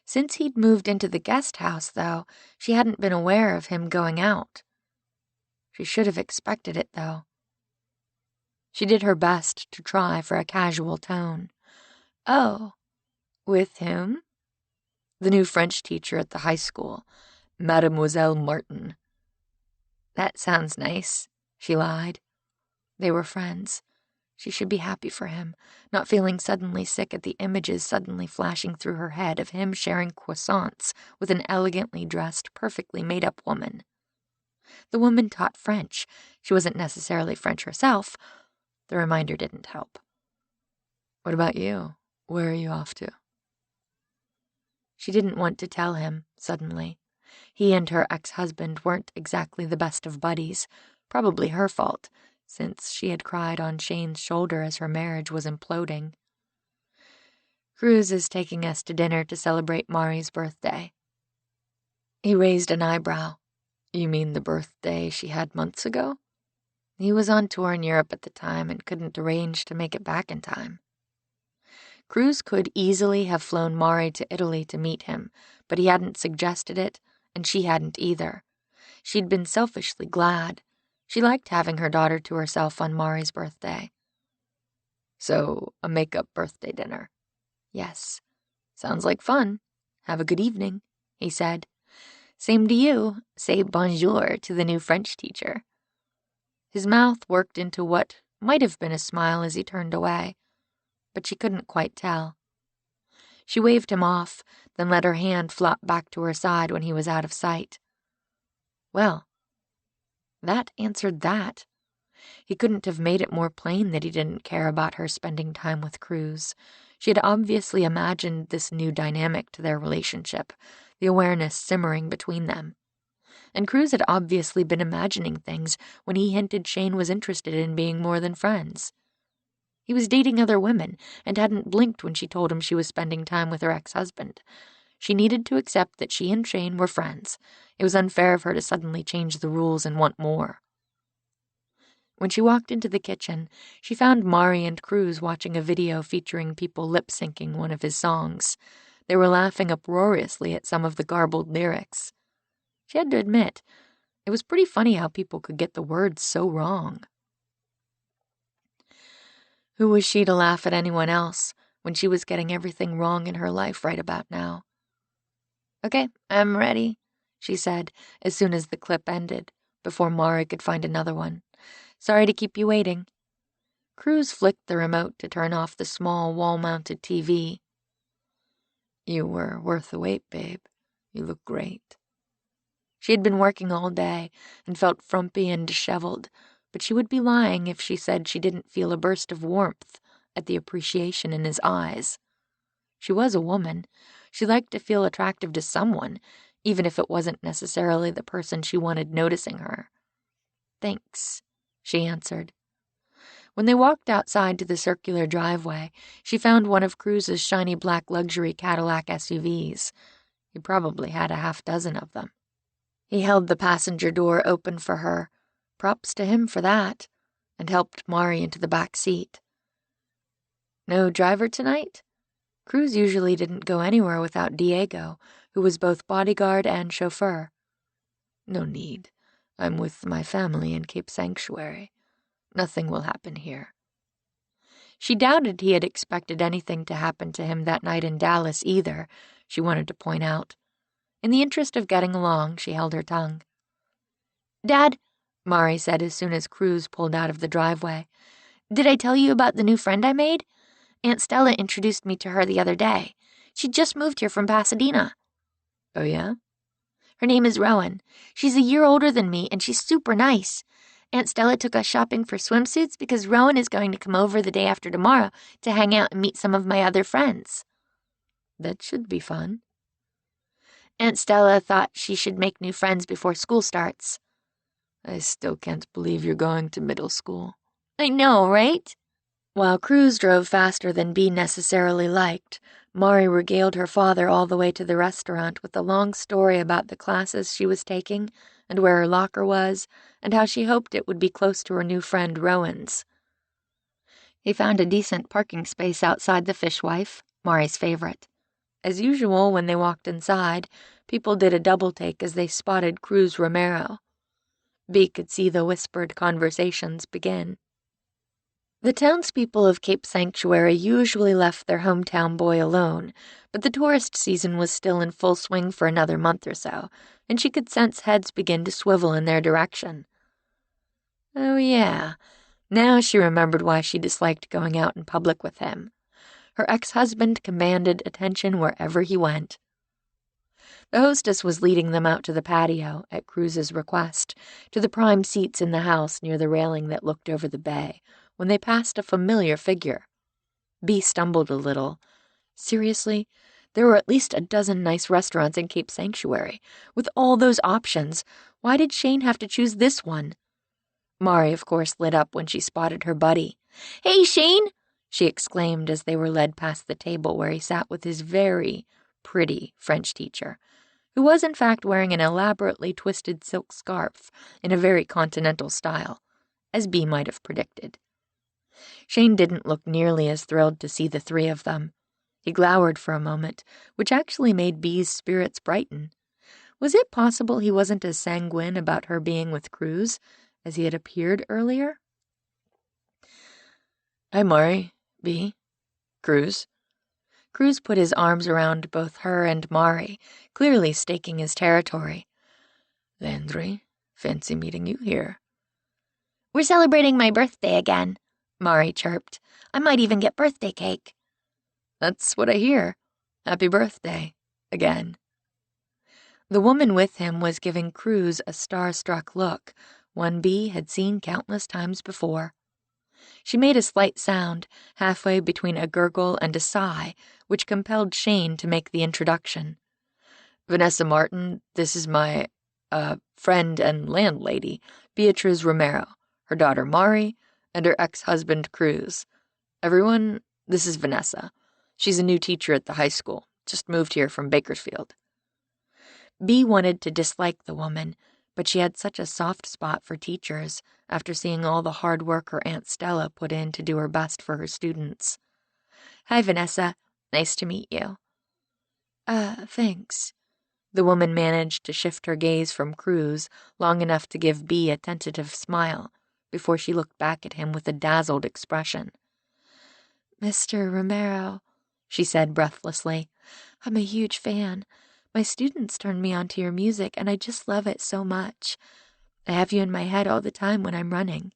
Since he'd moved into the guest house, though, she hadn't been aware of him going out. She should have expected it, though. She did her best to try for a casual tone. "Oh, with whom?" "The new French teacher at the high school, Mademoiselle Martin." "That sounds nice," she lied. They were friends. She should be happy for him, not feeling suddenly sick at the images suddenly flashing through her head of him sharing croissants with an elegantly dressed, perfectly made-up woman. The woman taught French. She wasn't necessarily French herself. The reminder didn't help. "What about you? Where are you off to?" She didn't want to tell him, suddenly. He and her ex-husband weren't exactly the best of buddies, probably her fault, since she had cried on Shane's shoulder as her marriage was imploding. "Cruz is taking us to dinner to celebrate Mari's birthday." He raised an eyebrow. "You mean the birthday she had months ago?" He was on tour in Europe at the time and couldn't arrange to make it back in time. Cruz could easily have flown Mari to Italy to meet him, but he hadn't suggested it, and she hadn't either. She'd been selfishly glad. She liked having her daughter to herself on Mari's birthday. "So, a make-up birthday dinner?" "Yes." "Sounds like fun. Have a good evening," he said. "Same to you. Say bonjour to the new French teacher." His mouth worked into what might have been a smile as he turned away, but she couldn't quite tell. She waved him off, then let her hand flop back to her side when he was out of sight. Well, that answered that. He couldn't have made it more plain that he didn't care about her spending time with Cruz. She had obviously imagined this new dynamic to their relationship, the awareness simmering between them. And Cruz had obviously been imagining things when he hinted Shane was interested in being more than friends. He was dating other women and hadn't blinked when she told him she was spending time with her ex-husband. She needed to accept that she and Shane were friends. It was unfair of her to suddenly change the rules and want more. When she walked into the kitchen, she found Mari and Cruz watching a video featuring people lip-syncing one of his songs. They were laughing uproariously at some of the garbled lyrics. She had to admit, it was pretty funny how people could get the words so wrong. Who was she to laugh at anyone else when she was getting everything wrong in her life right about now? "Okay, I'm ready," she said as soon as the clip ended, before Mari could find another one. "Sorry to keep you waiting." Cruz flicked the remote to turn off the small wall-mounted TV. "You were worth the wait, babe. You look great." She had been working all day and felt frumpy and disheveled, but she would be lying if she said she didn't feel a burst of warmth at the appreciation in his eyes. She was a woman. She liked to feel attractive to someone, even if it wasn't necessarily the person she wanted noticing her. "Thanks," she answered. When they walked outside to the circular driveway, she found one of Cruz's shiny black luxury Cadillac SUVs. He probably had a half-dozen of them. He held the passenger door open for her, props to him for that, and helped Mari into the back seat. "No driver tonight?" Cruz usually didn't go anywhere without Diego, who was both bodyguard and chauffeur. "No need. I'm with my family in Cape Sanctuary. Nothing will happen here." She doubted he had expected anything to happen to him that night in Dallas either, she wanted to point out. In the interest of getting along, she held her tongue. "Dad," Mari said as soon as Cruz pulled out of the driveway, "did I tell you about the new friend I made? Aunt Stella introduced me to her the other day. She just moved here from Pasadena." "Oh, yeah?" "Her name is RaeAnne. She's a year older than me, and she's super nice. Aunt Stella took us shopping for swimsuits because RaeAnne is going to come over the day after tomorrow to hang out and meet some of my other friends." "That should be fun." "Aunt Stella thought she should make new friends before school starts." "I still can't believe you're going to middle school." "I know, right?" While Cruz drove faster than Bea necessarily liked, Mari regaled her father all the way to the restaurant with a long story about the classes she was taking and where her locker was and how she hoped it would be close to her new friend Rowan's. He found a decent parking space outside the Fishwife, Mari's favorite. As usual, when they walked inside, people did a double-take as they spotted Cruz Romero. Bea could see the whispered conversations begin. The townspeople of Cape Sanctuary usually left their hometown boy alone, but the tourist season was still in full swing for another month or so, and she could sense heads begin to swivel in their direction. Oh yeah, now she remembered why she disliked going out in public with him. Her ex-husband commanded attention wherever he went. The hostess was leading them out to the patio, at Cruz's request, to the prime seats in the house near the railing that looked over the bay, when they passed a familiar figure. Bea stumbled a little. Seriously, there were at least a dozen nice restaurants in Cape Sanctuary. With all those options, why did Shane have to choose this one? Mari, of course, lit up when she spotted her buddy. "Hey, Shane!" she exclaimed as they were led past the table where he sat with his very pretty French teacher, who was in fact wearing an elaborately twisted silk scarf in a very continental style, as Bea might have predicted. Shane didn't look nearly as thrilled to see the three of them. He glowered for a moment, which actually made Bea's spirits brighten. Was it possible he wasn't as sanguine about her being with Cruz as he had appeared earlier? "Hi, Mari, Bea, Cruz." Cruz put his arms around both her and Mari, clearly staking his territory. "Landry, fancy meeting you here." "We're celebrating my birthday again," Mari chirped. "I might even get birthday cake." "That's what I hear. Happy birthday. Again." The woman with him was giving Cruz a star-struck look, one Bea had seen countless times before. She made a slight sound, halfway between a gurgle and a sigh, which compelled Shane to make the introduction. "Vanessa Martin, this is my, friend and landlady, Beatriz Romero, her daughter Mari, and her ex-husband Cruz. Everyone, this is Vanessa. She's a new teacher at the high school, just moved here from Bakersfield." Bea wanted to dislike the woman, but she had such a soft spot for teachers after seeing all the hard work her Aunt Stella put in to do her best for her students. "Hi, Vanessa. Nice to meet you." Thanks." The woman managed to shift her gaze from Cruz long enough to give Bea a tentative smile before she looked back at him with a dazzled expression. Mr. Romero, she said breathlessly. I'm a huge fan. My students turned me on to your music, and I just love it so much. I have you in my head all the time when I'm running.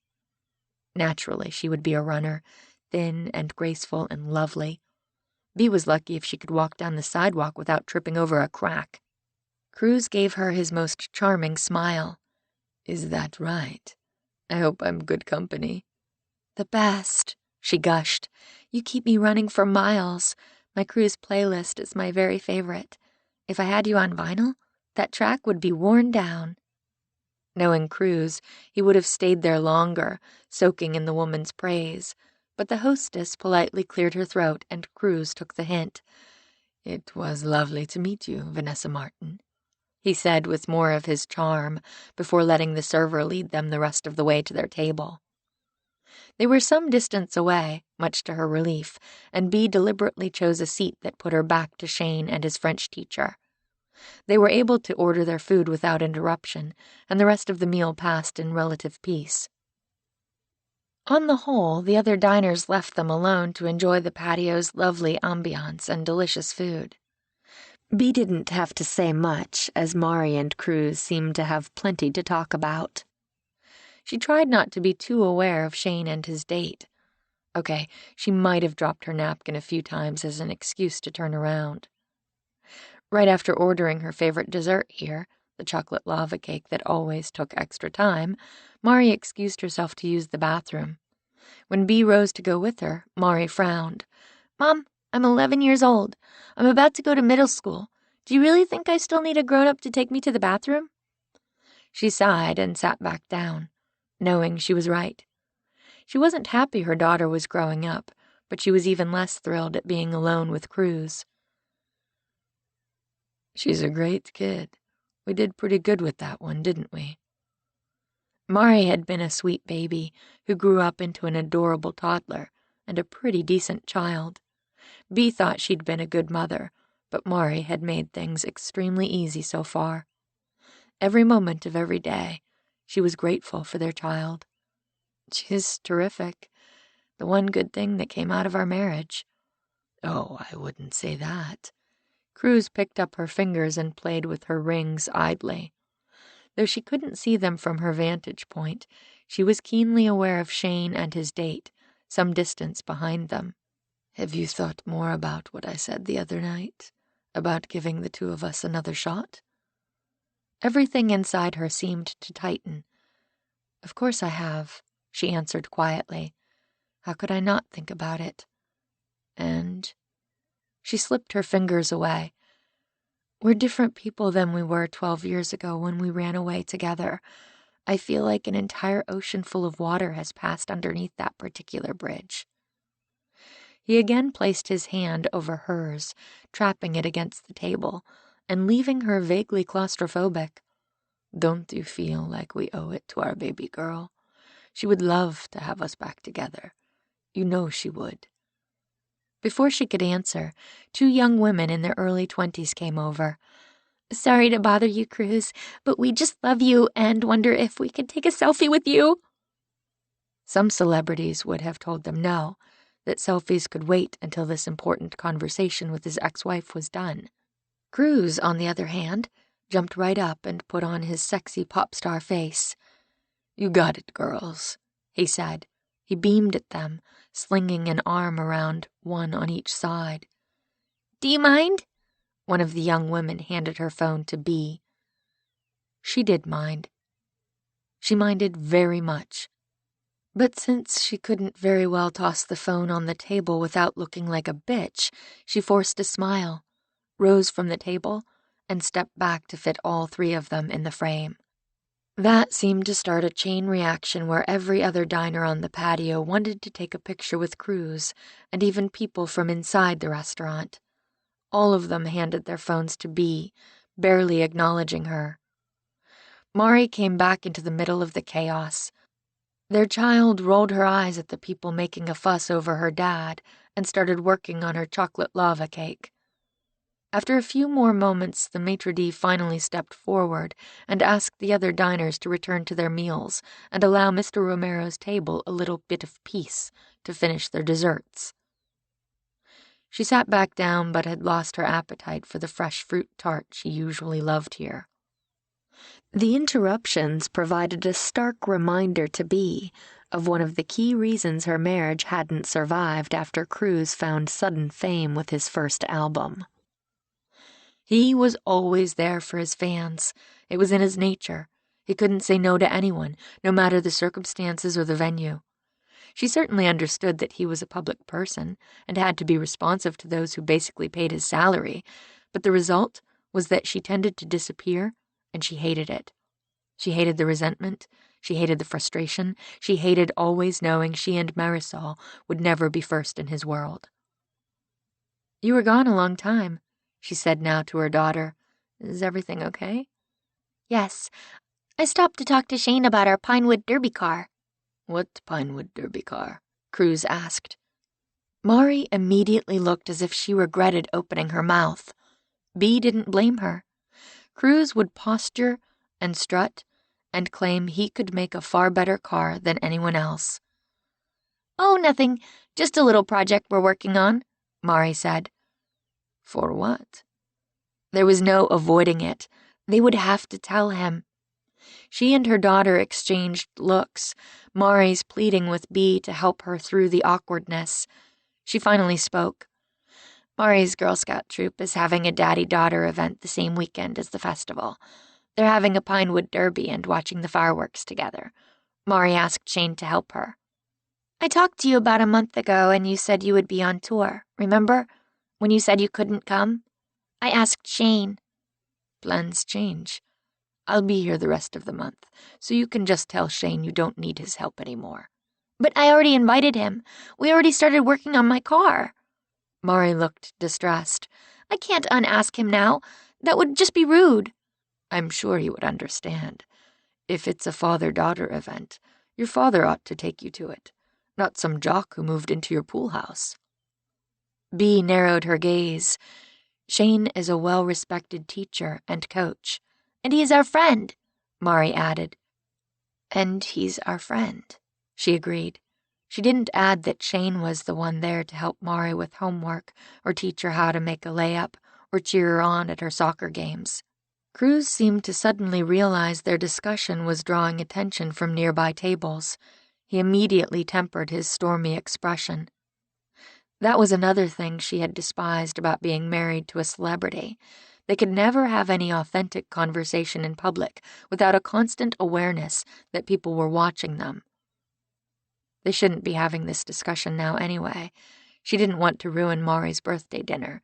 Naturally, she would be a runner, thin and graceful and lovely. Bea was lucky if she could walk down the sidewalk without tripping over a crack. Cruz gave her his most charming smile. Is that right? I hope I'm good company. The best, she gushed. You keep me running for miles. My Cruz playlist is my very favorite. If I had you on vinyl, that track would be worn down. Knowing Cruz, he would have stayed there longer, soaking in the woman's praise, but the hostess politely cleared her throat and Cruz took the hint. It was lovely to meet you, Vanessa Martin, he said with more of his charm, before letting the server lead them the rest of the way to their table. They were some distance away, much to her relief, and Bea deliberately chose a seat that put her back to Shane and his French teacher. They were able to order their food without interruption, and the rest of the meal passed in relative peace. On the whole, the other diners left them alone to enjoy the patio's lovely ambiance and delicious food. Bea didn't have to say much, as Mari and Cruz seemed to have plenty to talk about. She tried not to be too aware of Shane and his date. Okay, she might have dropped her napkin a few times as an excuse to turn around. Right after ordering her favorite dessert here, the chocolate lava cake that always took extra time, Mari excused herself to use the bathroom. When Bea rose to go with her, Mari frowned. Mom, I'm 11 years old. I'm about to go to middle school. Do you really think I still need a grown-up to take me to the bathroom? She sighed and sat back down, knowing she was right. She wasn't happy her daughter was growing up, but she was even less thrilled at being alone with Cruz. She's a great kid. We did pretty good with that one, didn't we? Mari had been a sweet baby who grew up into an adorable toddler and a pretty decent child. Bea thought she'd been a good mother, but Mari had made things extremely easy so far. Every moment of every day, she was grateful for their child. She's terrific. The one good thing that came out of our marriage. Oh, I wouldn't say that. Cruz picked up her fingers and played with her rings idly. Though she couldn't see them from her vantage point, she was keenly aware of Shane and his date, some distance behind them. Have you thought more about what I said the other night? About giving the two of us another shot? Everything inside her seemed to tighten. Of course I have, she answered quietly. How could I not think about it? And she slipped her fingers away. We're different people than we were 12 years ago when we ran away together. I feel like an entire ocean full of water has passed underneath that particular bridge. He again placed his hand over hers, trapping it against the table, and leaving her vaguely claustrophobic. Don't you feel like we owe it to our baby girl? She would love to have us back together. You know she would. Before she could answer, two young women in their early 20s came over. Sorry to bother you, Cruz, but we just love you and wonder if we could take a selfie with you. Some celebrities would have told them no, that selfies could wait until this important conversation with his ex-wife was done. Cruz, on the other hand, jumped right up and put on his sexy pop star face. You got it, girls, he said. He beamed at them, slinging an arm around one on each side. Do you mind? One of the young women handed her phone to Bea. She did mind. She minded very much. But since she couldn't very well toss the phone on the table without looking like a bitch, she forced a smile, rose from the table, and stepped back to fit all three of them in the frame. That seemed to start a chain reaction where every other diner on the patio wanted to take a picture with Cruz, and even people from inside the restaurant. All of them handed their phones to Bea, barely acknowledging her. Mari came back into the middle of the chaos. Their child rolled her eyes at the people making a fuss over her dad and started working on her chocolate lava cake. After a few more moments, the maitre d' finally stepped forward and asked the other diners to return to their meals and allow Mr. Romero's table a little bit of peace to finish their desserts. She sat back down but had lost her appetite for the fresh fruit tart she usually loved here. The interruptions provided a stark reminder to Bea of one of the key reasons her marriage hadn't survived after Cruz found sudden fame with his first album. He was always there for his fans. It was in his nature. He couldn't say no to anyone, no matter the circumstances or the venue. She certainly understood that he was a public person and had to be responsive to those who basically paid his salary, but the result was that she tended to disappear, and she hated it. She hated the resentment, she hated the frustration, she hated always knowing she and Marisol would never be first in his world. "You were gone a long time," she said now to her daughter. "Is everything okay?" "Yes. I stopped to talk to Shane about our Pinewood Derby car." "What Pinewood Derby car?" Cruz asked. Mari immediately looked as if she regretted opening her mouth. Bea didn't blame her. Cruz would posture and strut and claim he could make a far better car than anyone else. "Oh, nothing. Just a little project we're working on," Mari said. For what? There was no avoiding it. They would have to tell him. She and her daughter exchanged looks, Mari's pleading with Bea to help her through the awkwardness. She finally spoke. "Mari's Girl Scout troop is having a daddy-daughter event the same weekend as the festival. They're having a Pinewood Derby and watching the fireworks together. Mari asked Shane to help her." "I talked to you about a month ago and you said you would be on tour, remember? When you said you couldn't come? I asked Shane." "Plans change. I'll be here the rest of the month, so you can just tell Shane you don't need his help anymore." "But I already invited him. We already started working on my car." Mari looked distressed. "I can't unask him now. That would just be rude." "I'm sure he would understand. If it's a father-daughter event, your father ought to take you to it, not some jock who moved into your pool house." Bea narrowed her gaze. Shane is a well-respected teacher and coach. "And he is our friend," Mari added. "And he's our friend," she agreed. She didn't add that Shane was the one there to help Mari with homework or teach her how to make a layup or cheer her on at her soccer games. Cruz seemed to suddenly realize their discussion was drawing attention from nearby tables. He immediately tempered his stormy expression. That was another thing she had despised about being married to a celebrity. They could never have any authentic conversation in public without a constant awareness that people were watching them. They shouldn't be having this discussion now anyway. She didn't want to ruin Mari's birthday dinner,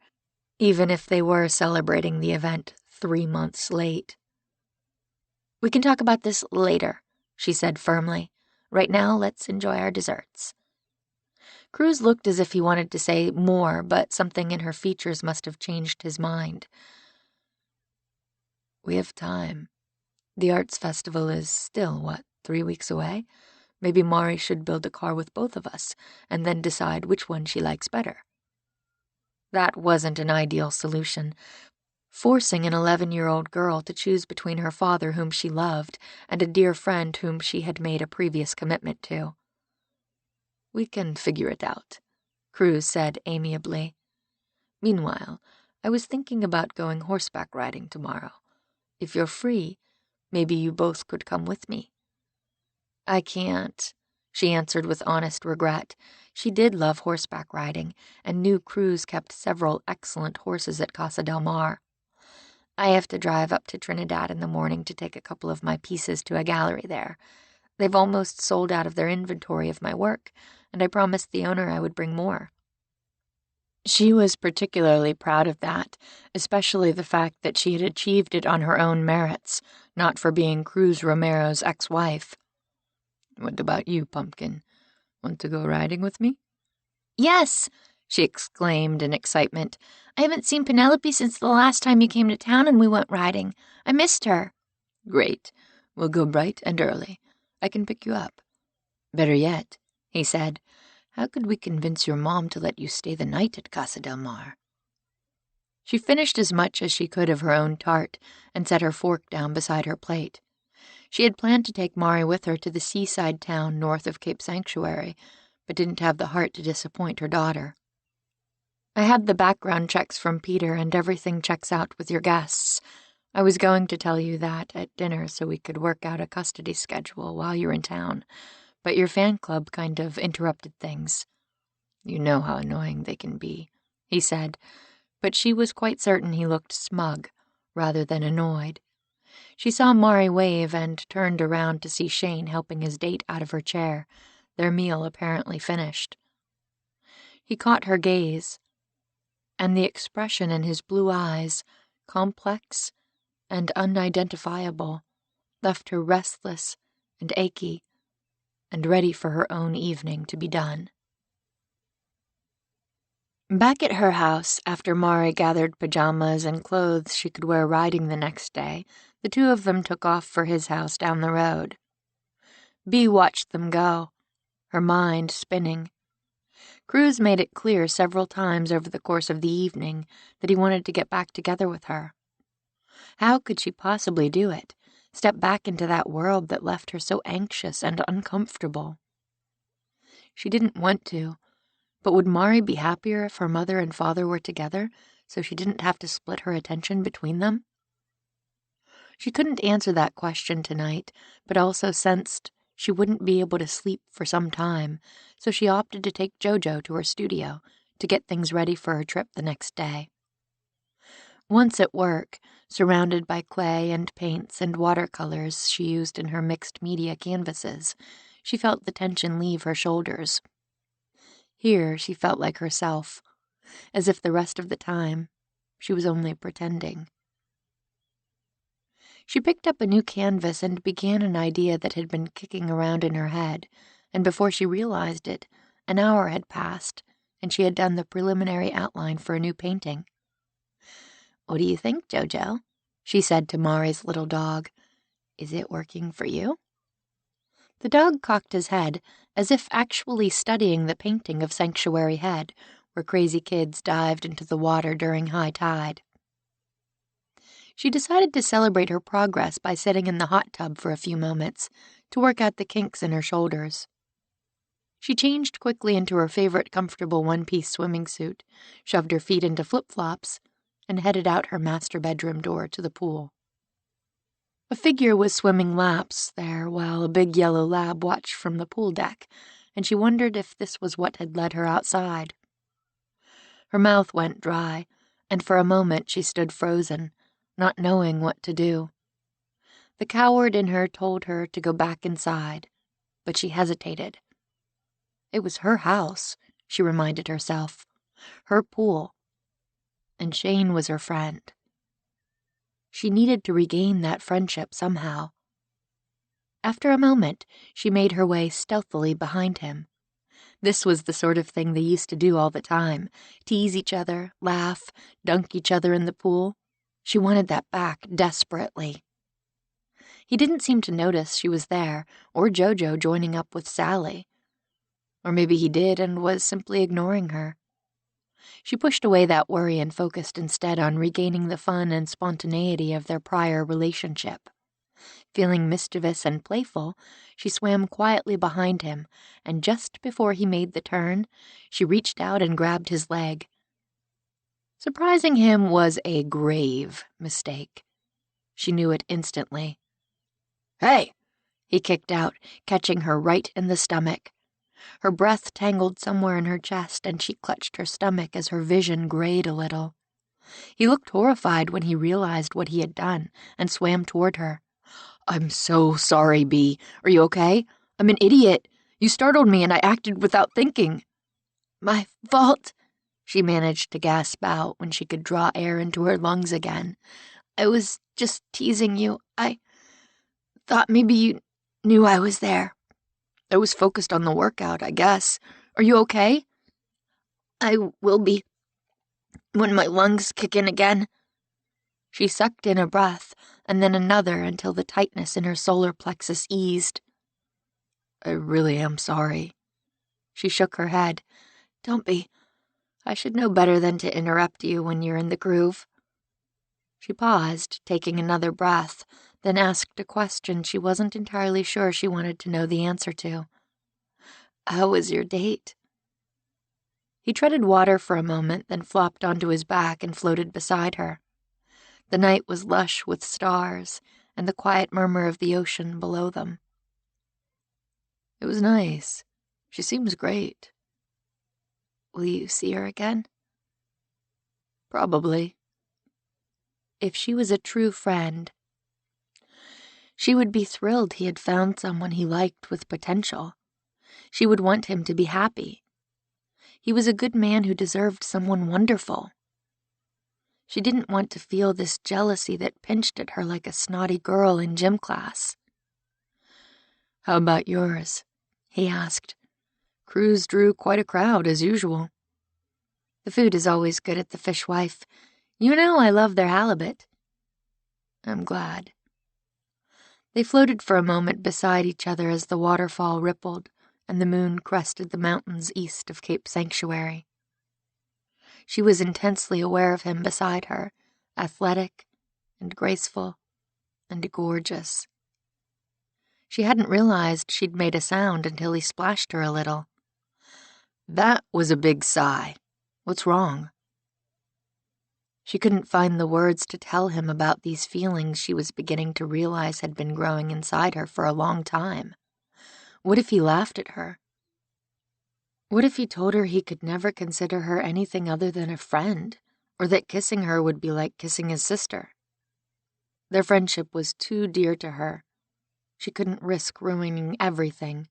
even if they were celebrating the event 3 months late. "We can talk about this later," she said firmly. "Right now, let's enjoy our desserts." Cruz looked as if he wanted to say more, but something in her features must have changed his mind. "We have time. The arts festival is still, 3 weeks away? Maybe Mari should build a car with both of us, and then decide which one she likes better." That wasn't an ideal solution. Forcing an 11-year-old girl to choose between her father whom she loved and a dear friend whom she had made a previous commitment to. "We can figure it out," Cruz said amiably. "Meanwhile, I was thinking about going horseback riding tomorrow. If you're free, maybe you both could come with me." "I can't," she answered with honest regret. She did love horseback riding and knew Cruz kept several excellent horses at Casa del Mar. "I have to drive up to Trinidad in the morning to take a couple of my pieces to a gallery there. They've almost sold out of their inventory of my work, and I promised the owner I would bring more." She was particularly proud of that, especially the fact that she had achieved it on her own merits, not for being Cruz Romero's ex-wife. "What about you, Pumpkin? Want to go riding with me?" "Yes," she exclaimed in excitement. "I haven't seen Penelope since the last time you came to town and we went riding. I missed her." "Great. We'll go bright and early. I can pick you up. Better yet," he said, "how could we convince your mom to let you stay the night at Casa del Mar?" She finished as much as she could of her own tart and set her fork down beside her plate. She had planned to take Mari with her to the seaside town north of Cape Sanctuary, but didn't have the heart to disappoint her daughter. I had the background checks from Peter and everything checks out with your guests. I was going to tell you that at dinner so we could work out a custody schedule while you're in town, but your fan club kind of interrupted things. You know how annoying they can be, he said, but she was quite certain he looked smug rather than annoyed. She saw Mari wave and turned around to see Shane helping his date out of her chair, their meal apparently finished. He caught her gaze, and the expression in his blue eyes, complex and unidentifiable, left her restless and achy and ready for her own evening to be done. Back at her house, after Mari gathered pajamas and clothes she could wear riding the next day, the two of them took off for his house down the road. Bea watched them go, her mind spinning. Cruz made it clear several times over the course of the evening that he wanted to get back together with her. How could she possibly do it, step back into that world that left her so anxious and uncomfortable? She didn't want to, but would Mari be happier if her mother and father were together so she didn't have to split her attention between them? She couldn't answer that question tonight, but also sensed she wouldn't be able to sleep for some time, so she opted to take Jojo to her studio to get things ready for her trip the next day. Once at work, surrounded by clay and paints and watercolors she used in her mixed media canvases, she felt the tension leave her shoulders. Here she felt like herself, as if the rest of the time she was only pretending. She picked up a new canvas and began an idea that had been kicking around in her head, and before she realized it, an hour had passed, and she had done the preliminary outline for a new painting. "What do you think, Jojo?" she said to Mari's little dog. "Is it working for you?" The dog cocked his head, as if actually studying the painting of Sanctuary Head, where crazy kids dived into the water during high tide. She decided to celebrate her progress by sitting in the hot tub for a few moments to work out the kinks in her shoulders. She changed quickly into her favorite comfortable one-piece swimming suit, shoved her feet into flip-flops, and headed out her master bedroom door to the pool. A figure was swimming laps there while a big yellow lab watched from the pool deck, and she wondered if this was what had led her outside. Her mouth went dry, and for a moment she stood frozen, not knowing what to do. The coward in her told her to go back inside, but she hesitated. It was her house, she reminded herself, her pool, and Shane was her friend. She needed to regain that friendship somehow. After a moment, she made her way stealthily behind him. This was the sort of thing they used to do all the time, tease each other, laugh, dunk each other in the pool. She wanted that back desperately. He didn't seem to notice she was there, or Jojo joining up with Sally. Or maybe he did and was simply ignoring her. She pushed away that worry and focused instead on regaining the fun and spontaneity of their prior relationship. Feeling mischievous and playful, she swam quietly behind him, and just before he made the turn, she reached out and grabbed his leg. Surprising him was a grave mistake. She knew it instantly. "Hey!" he kicked out, catching her right in the stomach. Her breath tangled somewhere in her chest, and she clutched her stomach as her vision grayed a little. He looked horrified when he realized what he had done, and swam toward her. "I'm so sorry, Bea. Are you okay? I'm an idiot. You startled me and I acted without thinking." "My fault," she managed to gasp out when she could draw air into her lungs again. "I was just teasing you. I thought maybe you knew I was there. I was focused on the workout, I guess. Are you okay?" "I will be when my lungs kick in again." She sucked in a breath, and then another until the tightness in her solar plexus eased. "I really am sorry." She shook her head. "Don't be. I should know better than to interrupt you when you're in the groove." She paused, taking another breath, then asked a question she wasn't entirely sure she wanted to know the answer to. "How was your date?" He treaded water for a moment, then flopped onto his back and floated beside her. The night was lush with stars and the quiet murmur of the ocean below them. It was nice. She seems great. Will you see her again? Probably. If she was a true friend, she would be thrilled he had found someone he liked with potential. She would want him to be happy. He was a good man who deserved someone wonderful. She didn't want to feel this jealousy that pinched at her like a snotty girl in gym class. "How about yours?" he asked. "Cruise drew quite a crowd, as usual." "The food is always good at the Fishwife. You know I love their halibut." "I'm glad." They floated for a moment beside each other as the waterfall rippled and the moon crested the mountains east of Cape Sanctuary. She was intensely aware of him beside her, athletic and graceful and gorgeous. She hadn't realized she'd made a sound until he splashed her a little. "That was a big sigh. What's wrong?" She couldn't find the words to tell him about these feelings she was beginning to realize had been growing inside her for a long time. What if he laughed at her? What if he told her he could never consider her anything other than a friend, or that kissing her would be like kissing his sister? Their friendship was too dear to her. She couldn't risk ruining everything.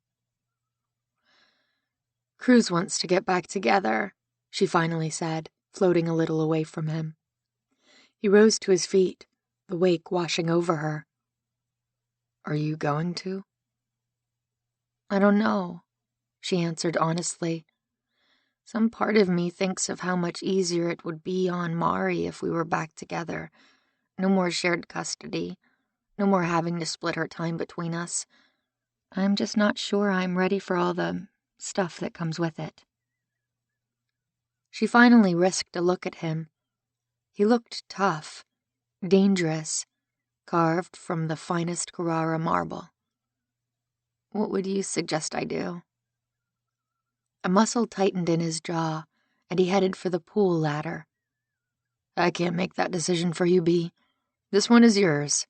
"Cruz wants to get back together," she finally said, floating a little away from him. He rose to his feet, the wake washing over her. "Are you going to?" "I don't know," she answered honestly. "Some part of me thinks of how much easier it would be on Mari if we were back together. No more shared custody. No more having to split her time between us. I'm just not sure I'm ready for all the stuff that comes with it." She finally risked a look at him. He looked tough, dangerous, carved from the finest Carrara marble. "What would you suggest I do?" A muscle tightened in his jaw, and he headed for the pool ladder. "I can't make that decision for you, Bea. This one is yours."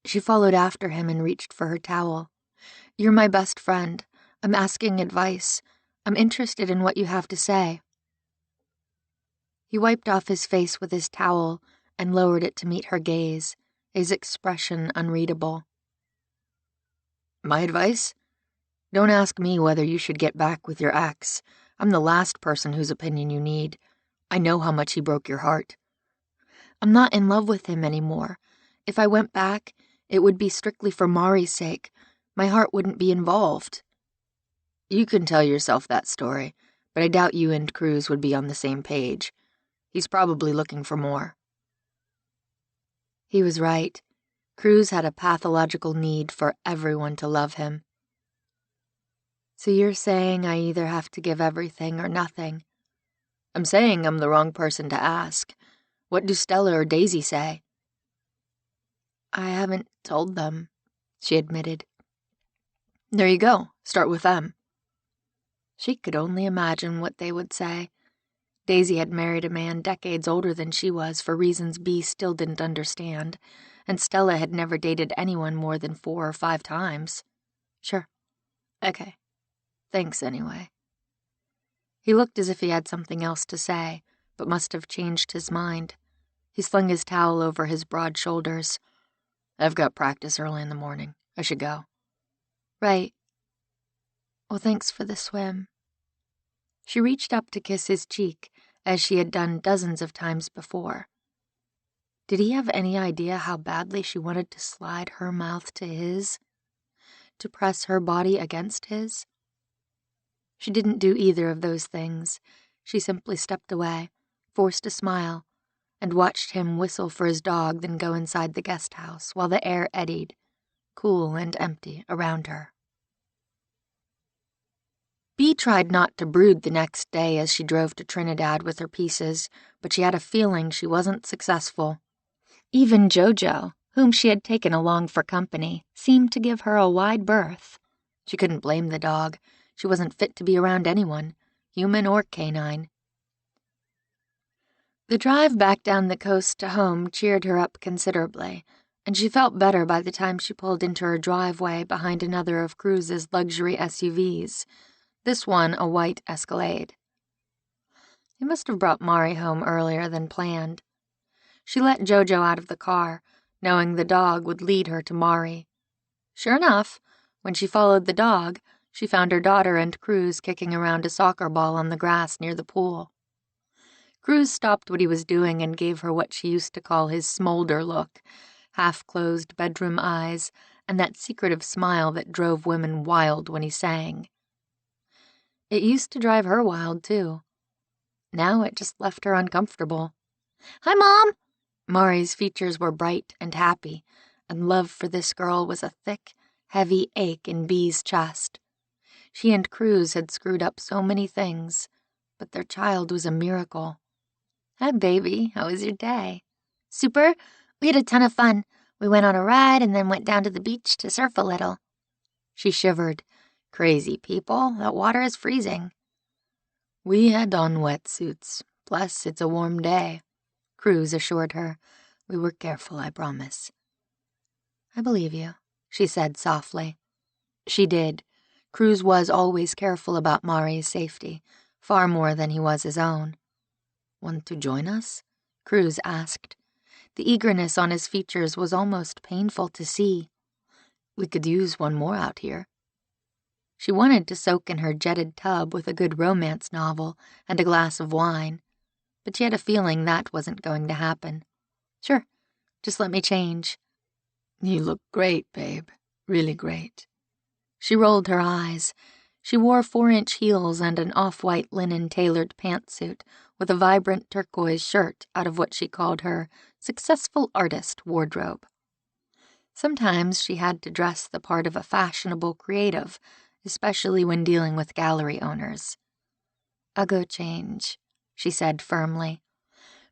She followed after him and reached for her towel. "You're my best friend. I'm asking advice. I'm interested in what you have to say." He wiped off his face with his towel and lowered it to meet her gaze, his expression unreadable. "My advice? Don't ask me whether you should get back with your ex. I'm the last person whose opinion you need. I know how much he broke your heart." "I'm not in love with him anymore. If I went back, it would be strictly for Mari's sake. My heart wouldn't be involved." "You can tell yourself that story, but I doubt you and Cruz would be on the same page. He's probably looking for more." He was right. Cruz had a pathological need for everyone to love him. "So you're saying I either have to give everything or nothing?" "I'm saying I'm the wrong person to ask. What do Stella or Daisy say?" "I haven't told them," she admitted. "There you go. Start with them." She could only imagine what they would say. Daisy had married a man decades older than she was for reasons Bea still didn't understand, and Stella had never dated anyone more than 4 or 5 times. "Sure. Okay. Thanks anyway." He looked as if he had something else to say, but must have changed his mind. He slung his towel over his broad shoulders. "I've got practice early in the morning. I should go." "Right. Well, thanks for the swim." She reached up to kiss his cheek, as she had done dozens of times before. Did he have any idea how badly she wanted to slide her mouth to his? To press her body against his? She didn't do either of those things. She simply stepped away, forced a smile, and watched him whistle for his dog, then go inside the guest house while the air eddied, cool and empty, around her. Bea tried not to brood the next day as she drove to Trinidad with her pieces, but she had a feeling she wasn't successful. Even Jojo, whom she had taken along for company, seemed to give her a wide berth. She couldn't blame the dog. She wasn't fit to be around anyone. human or canine. The drive back down the coast to home cheered her up considerably, and she felt better by the time she pulled into her driveway behind another of Cruz's luxury SUVs, this one a white Escalade. He must have brought Mari home earlier than planned. She let Jojo out of the car, knowing the dog would lead her to Mari. Sure enough, when she followed the dog, she found her daughter and Cruz kicking around a soccer ball on the grass near the pool. Cruz stopped what he was doing and gave her what she used to call his smolder look, half-closed bedroom eyes, and that secretive smile that drove women wild when he sang. It used to drive her wild, too. Now it just left her uncomfortable. "Hi, Mom!" Mari's features were bright and happy, and love for this girl was a thick, heavy ache in Bee's chest. She and Cruz had screwed up so many things, but their child was a miracle. "Hi, baby. How was your day?" "Super. We had a ton of fun. We went on a ride and then went down to the beach to surf a little." She shivered. "Crazy people. That water is freezing." "We had on wetsuits. Plus, it's a warm day," Cruz assured her. "We were careful, I promise." "I believe you," she said softly. She did. Cruz was always careful about Mari's safety, far more than he was his own. "Want to join us?" Cruz asked. The eagerness on his features was almost painful to see. "We could use one more out here." She wanted to soak in her jetted tub with a good romance novel and a glass of wine, but she had a feeling that wasn't going to happen. "Sure, just let me change." "You look great, babe. Really great." She rolled her eyes. She wore 4-inch heels and an off-white linen tailored pantsuit with a vibrant turquoise shirt out of what she called her successful artist wardrobe. Sometimes she had to dress the part of a fashionable creative, especially when dealing with gallery owners. "I'll go change," she said firmly.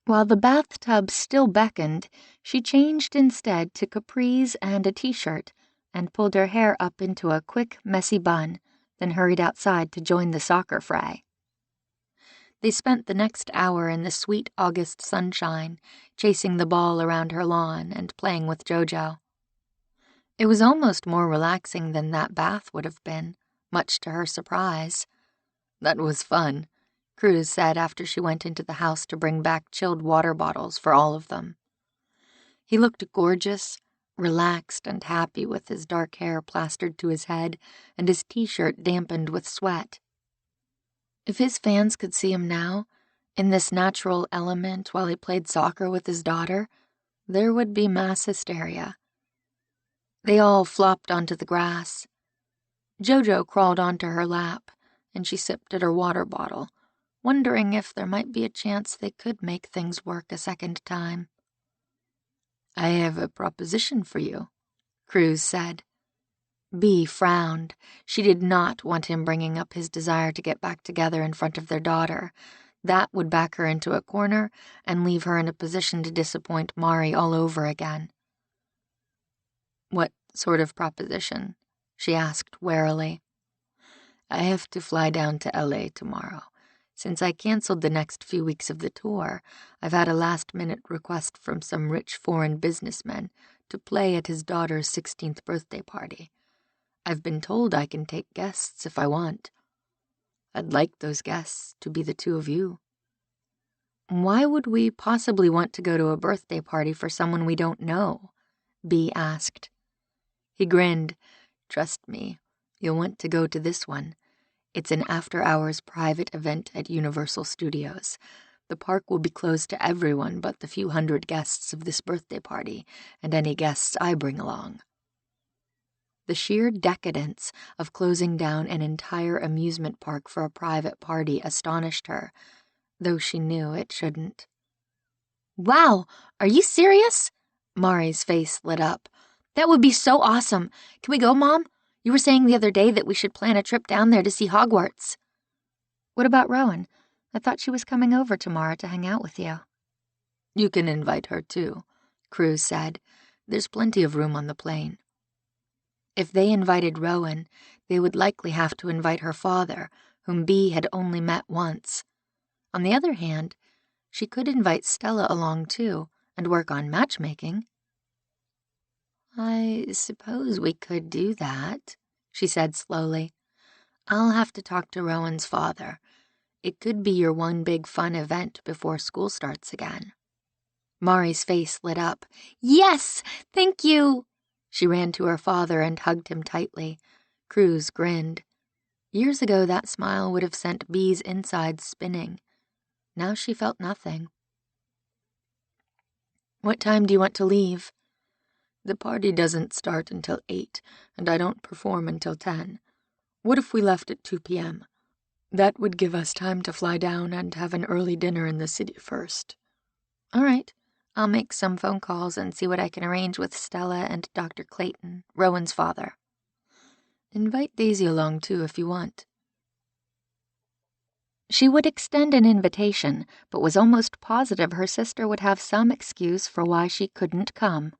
While the bathtub still beckoned, she changed instead to capris and a t-shirt and pulled her hair up into a quick, messy bun, then hurried outside to join the soccer fray. They spent the next hour in the sweet August sunshine, chasing the ball around her lawn and playing with Jojo. It was almost more relaxing than that bath would have been, much to her surprise. "That was fun," Cruz said after she went into the house to bring back chilled water bottles for all of them. He looked gorgeous, relaxed and happy with his dark hair plastered to his head and his t-shirt dampened with sweat. If his fans could see him now, in this natural element while he played soccer with his daughter, there would be mass hysteria. They all flopped onto the grass. Jojo crawled onto her lap, and she sipped at her water bottle, wondering if there might be a chance they could make things work a second time. "I have a proposition for you," Cruz said. Bee frowned. She did not want him bringing up his desire to get back together in front of their daughter. That would back her into a corner and leave her in a position to disappoint Mari all over again. "What sort of proposition?" she asked warily. "I have to fly down to LA tomorrow. Since I canceled the next few weeks of the tour, I've had a last-minute request from some rich foreign businessman to play at his daughter's 16th birthday party. I've been told I can take guests if I want. I'd like those guests to be the two of you." "Why would we possibly want to go to a birthday party for someone we don't know?" Bee asked. He grinned. "Trust me, you'll want to go to this one. It's an after-hours private event at Universal Studios. The park will be closed to everyone but the few hundred guests of this birthday party and any guests I bring along." The sheer decadence of closing down an entire amusement park for a private party astonished her, though she knew it shouldn't. "Wow, are you serious?" Mari's face lit up. "That would be so awesome. Can we go, Mom? You were saying the other day that we should plan a trip down there to see Hogwarts." "What about Rowan? I thought she was coming over tomorrow to hang out with you." "You can invite her, too," Cruz said. "There's plenty of room on the plane." If they invited Rowan, they would likely have to invite her father, whom Bea had only met once. On the other hand, she could invite Stella along too and work on matchmaking. "I suppose we could do that," she said slowly. "I'll have to talk to Rowan's father. It could be your one big fun event before school starts again." Mari's face lit up. "Yes, thank you!" She ran to her father and hugged him tightly. Cruz grinned. Years ago, that smile would have sent Bea's insides spinning. Now she felt nothing. "What time do you want to leave?" "The party doesn't start until 8, and I don't perform until 10. What if we left at 2 p.m.? That would give us time to fly down and have an early dinner in the city first." "All right. I'll make some phone calls and see what I can arrange with Stella and Dr. Clayton, Rowan's father. Invite Daisy along, too, if you want." She would extend an invitation, but was almost positive her sister would have some excuse for why she couldn't come.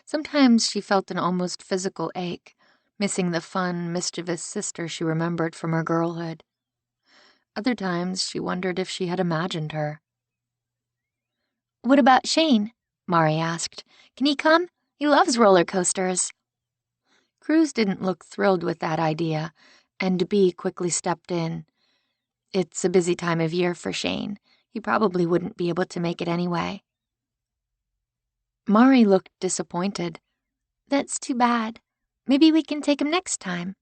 Sometimes she felt an almost physical ache, missing the fun, mischievous sister she remembered from her girlhood. Other times she wondered if she had imagined her. "What about Shane?" Mari asked. "Can he come? He loves roller coasters." Cruz didn't look thrilled with that idea, and Bea quickly stepped in. "It's a busy time of year for Shane. He probably wouldn't be able to make it anyway." Mari looked disappointed. "That's too bad. Maybe we can take him next time."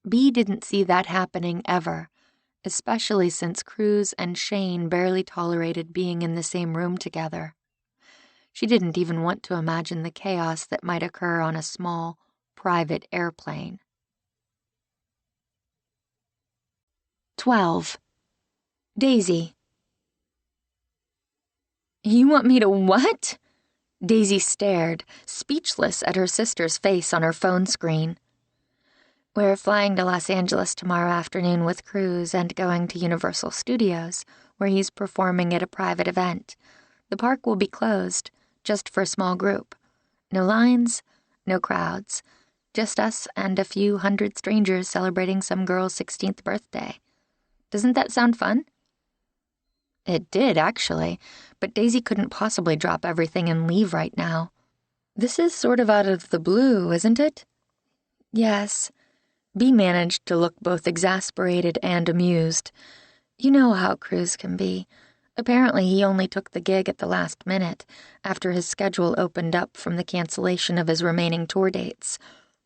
Bea didn't see that happening ever, especially since Cruz and Shane barely tolerated being in the same room together. She didn't even want to imagine the chaos that might occur on a small, private airplane. 12. Daisy. "You want me to what?" Daisy stared, speechless at her sister's face on her phone screen. "We're flying to Los Angeles tomorrow afternoon with Cruz and going to Universal Studios, where he's performing at a private event. The park will be closed, just for a small group. No lines, no crowds. Just us and a few hundred strangers celebrating some girl's 16th birthday. Doesn't that sound fun?" It did, actually, but Daisy couldn't possibly drop everything and leave right now. "This is sort of out of the blue, isn't it?" "Yes." Bea managed to look both exasperated and amused. "You know how Cruz can be. Apparently he only took the gig at the last minute, after his schedule opened up from the cancellation of his remaining tour dates.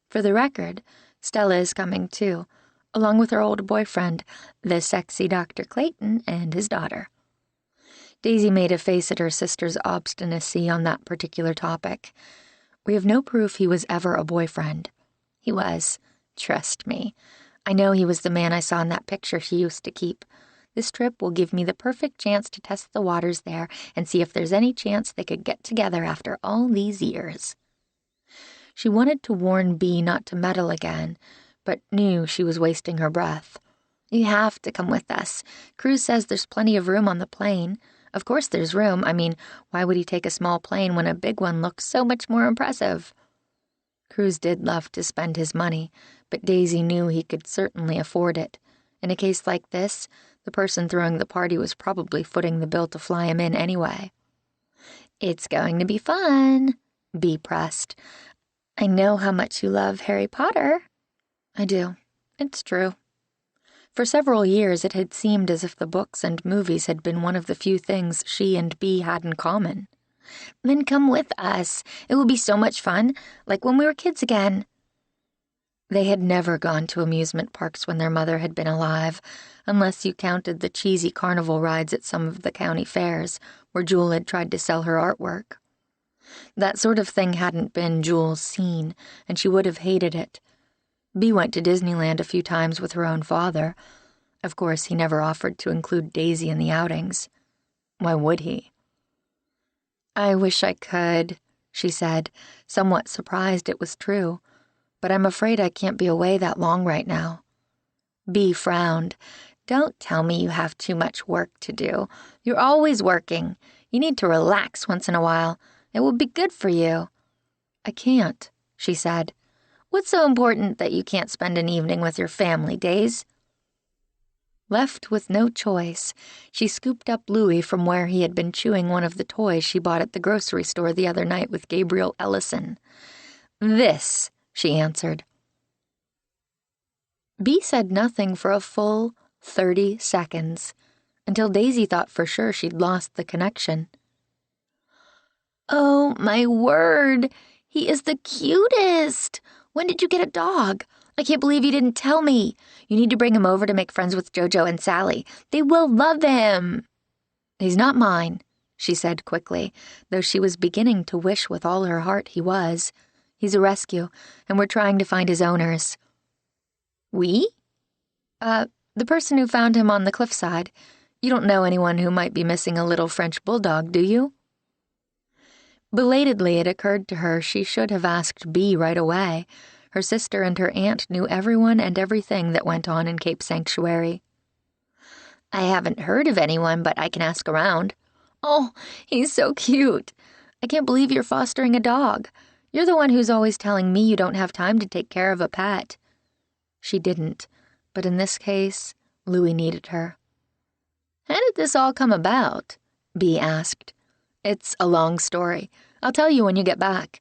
For the record, Stella is coming too, along with her old boyfriend, the sexy Dr. Clayton, and his daughter." Daisy made a face at her sister's obstinacy on that particular topic. "We have no proof he was ever a boyfriend." "He was. Trust me. I know he was the man I saw in that picture she used to keep. This trip will give me the perfect chance to test the waters there and see if there's any chance they could get together after all these years." She wanted to warn Bea not to meddle again, but knew she was wasting her breath. "You have to come with us. Cruz says there's plenty of room on the plane. Of course there's room. I mean, why would he take a small plane when a big one looks so much more impressive?" Cruz did love to spend his money, but Daisy knew he could certainly afford it. In a case like this, the person throwing the party was probably footing the bill to fly him in anyway. "It's going to be fun," Bea pressed. "I know how much you love Harry Potter." "I do. It's true." For several years it had seemed as if the books and movies had been one of the few things she and Bea had in common. "Then come with us. It will be so much fun, like when we were kids again." They had never gone to amusement parks when their mother had been alive, unless you counted the cheesy carnival rides at some of the county fairs, where Jewel had tried to sell her artwork. That sort of thing hadn't been Jewel's scene, and she would have hated it. Bea went to Disneyland a few times with her own father. Of course, he never offered to include Daisy in the outings. Why would he? "I wish I could," she said, somewhat surprised it was true. "But I'm afraid I can't be away that long right now." Bea frowned. "Don't tell me you have too much work to do. You're always working. You need to relax once in a while. It will be good for you." "I can't," she said. "What's so important that you can't spend an evening with your family, Days?" Left with no choice, she scooped up Louis from where he had been chewing one of the toys she bought at the grocery store the other night with Gabriel Ellison. "This," she answered. Bea said nothing for a full 30 seconds, until Daisy thought for sure she'd lost the connection. "Oh, my word! He is the cutest! When did you get a dog? I can't believe you didn't tell me. You need to bring him over to make friends with Jojo and Sally. They will love him." "He's not mine," she said quickly, though she was beginning to wish with all her heart he was. "He's a rescue, and we're trying to find his owners." "We?" The person who found him on the cliffside. You don't know anyone who might be missing a little French bulldog, do you?" Belatedly, it occurred to her she should have asked Bea right away. Her sister and her aunt knew everyone and everything that went on in Cape Sanctuary. "I haven't heard of anyone, but I can ask around." "Oh, he's so cute. I can't believe you're fostering a dog. You're the one who's always telling me you don't have time to take care of a pet." She didn't, but in this case, Louis needed her. "How did this all come about?" Bea asked. "It's a long story. I'll tell you when you get back.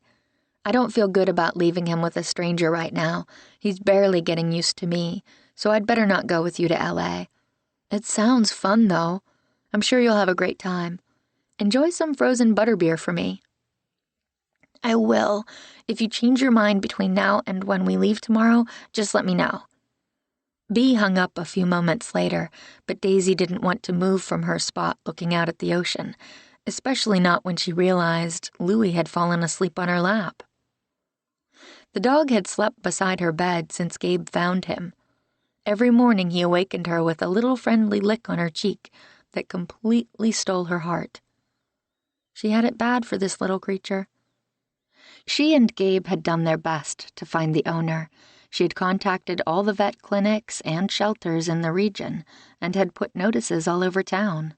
I don't feel good about leaving him with a stranger right now. He's barely getting used to me, so I'd better not go with you to LA. It sounds fun, though. I'm sure you'll have a great time. Enjoy some frozen butterbeer for me." "I will. If you change your mind between now and when we leave tomorrow, just let me know." Bea hung up a few moments later, but Daisy didn't want to move from her spot looking out at the ocean, especially not when she realized Louis had fallen asleep on her lap. The dog had slept beside her bed since Gabe found him. Every morning he awakened her with a little friendly lick on her cheek that completely stole her heart. She had it bad for this little creature. She and Gabe had done their best to find the owner. She had contacted all the vet clinics and shelters in the region and had put notices all over town.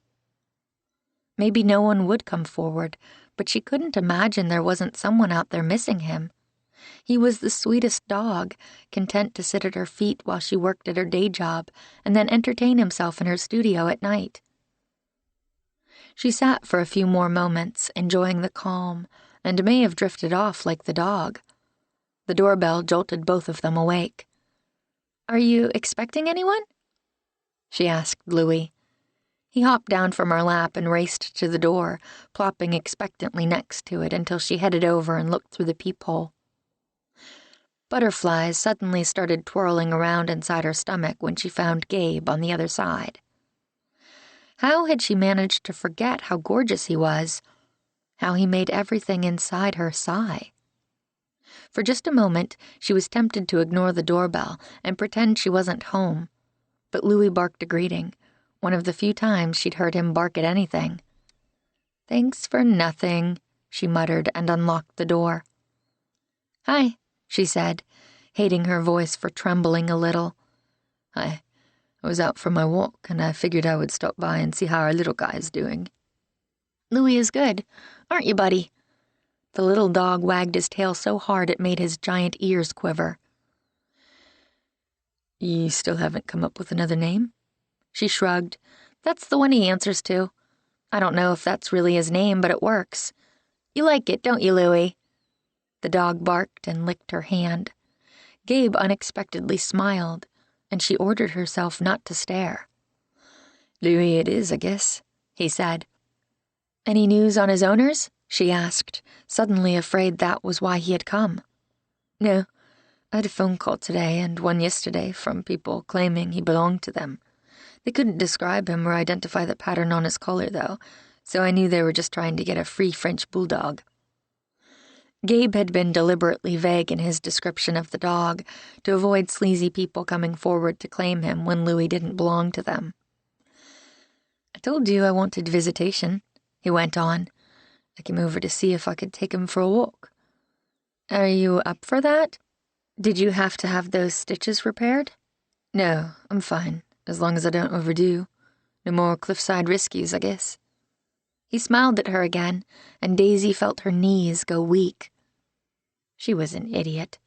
Maybe no one would come forward, but she couldn't imagine there wasn't someone out there missing him. He was the sweetest dog, content to sit at her feet while she worked at her day job and then entertain himself in her studio at night. She sat for a few more moments, enjoying the calm, and may have drifted off like the dog. The doorbell jolted both of them awake. "Are you expecting anyone?" she asked Louis. He hopped down from her lap and raced to the door, plopping expectantly next to it until she headed over and looked through the peephole. Butterflies suddenly started twirling around inside her stomach when she found Gabe on the other side. How had she managed to forget how gorgeous he was? How he made everything inside her sigh? For just a moment, she was tempted to ignore the doorbell and pretend she wasn't home. But Louis barked a greeting, one of the few times she'd heard him bark at anything. "Thanks for nothing," she muttered and unlocked the door. "Hi," she said, hating her voice for trembling a little. "I was out for my walk, and I figured I would stop by and see how our little guy is doing." "Louis is good, aren't you, buddy?" The little dog wagged his tail so hard it made his giant ears quiver. "You still haven't come up with another name?" She shrugged. "That's the one he answers to. I don't know if that's really his name, but it works. You like it, don't you, Louis?" The dog barked and licked her hand. Gabe unexpectedly smiled, and she ordered herself not to stare. "Louis it is, I guess," he said. "Any news on his owners?" she asked, suddenly afraid that was why he had come. "No. I had a phone call today and one yesterday from people claiming he belonged to them. They couldn't describe him or identify the pattern on his collar, though, so I knew they were just trying to get a free French bulldog." Gabe had been deliberately vague in his description of the dog to avoid sleazy people coming forward to claim him when Louis didn't belong to them. "I told you I wanted visitation," he went on. "I came over to see if I could take him for a walk." "Are you up for that? Did you have to have those stitches repaired?" "No, I'm fine, as long as I don't overdo. No more cliffside rescues, I guess." He smiled at her again, and Daisy felt her knees go weak. She was an idiot.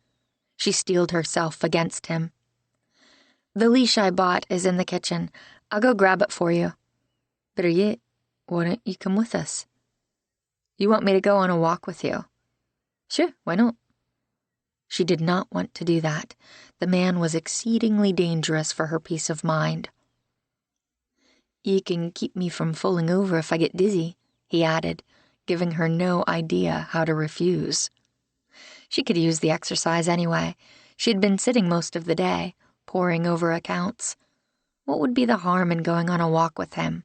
She steeled herself against him. "The leash I bought is in the kitchen. I'll go grab it for you. Better yet, why don't you come with us? You want me to go on a walk with you? Sure, why not? She did not want to do that. The man was exceedingly dangerous for her peace of mind. You can keep me from falling over if I get dizzy, he added, giving her no idea how to refuse. She could use the exercise anyway. She had been sitting most of the day, poring over accounts. What would be the harm in going on a walk with him?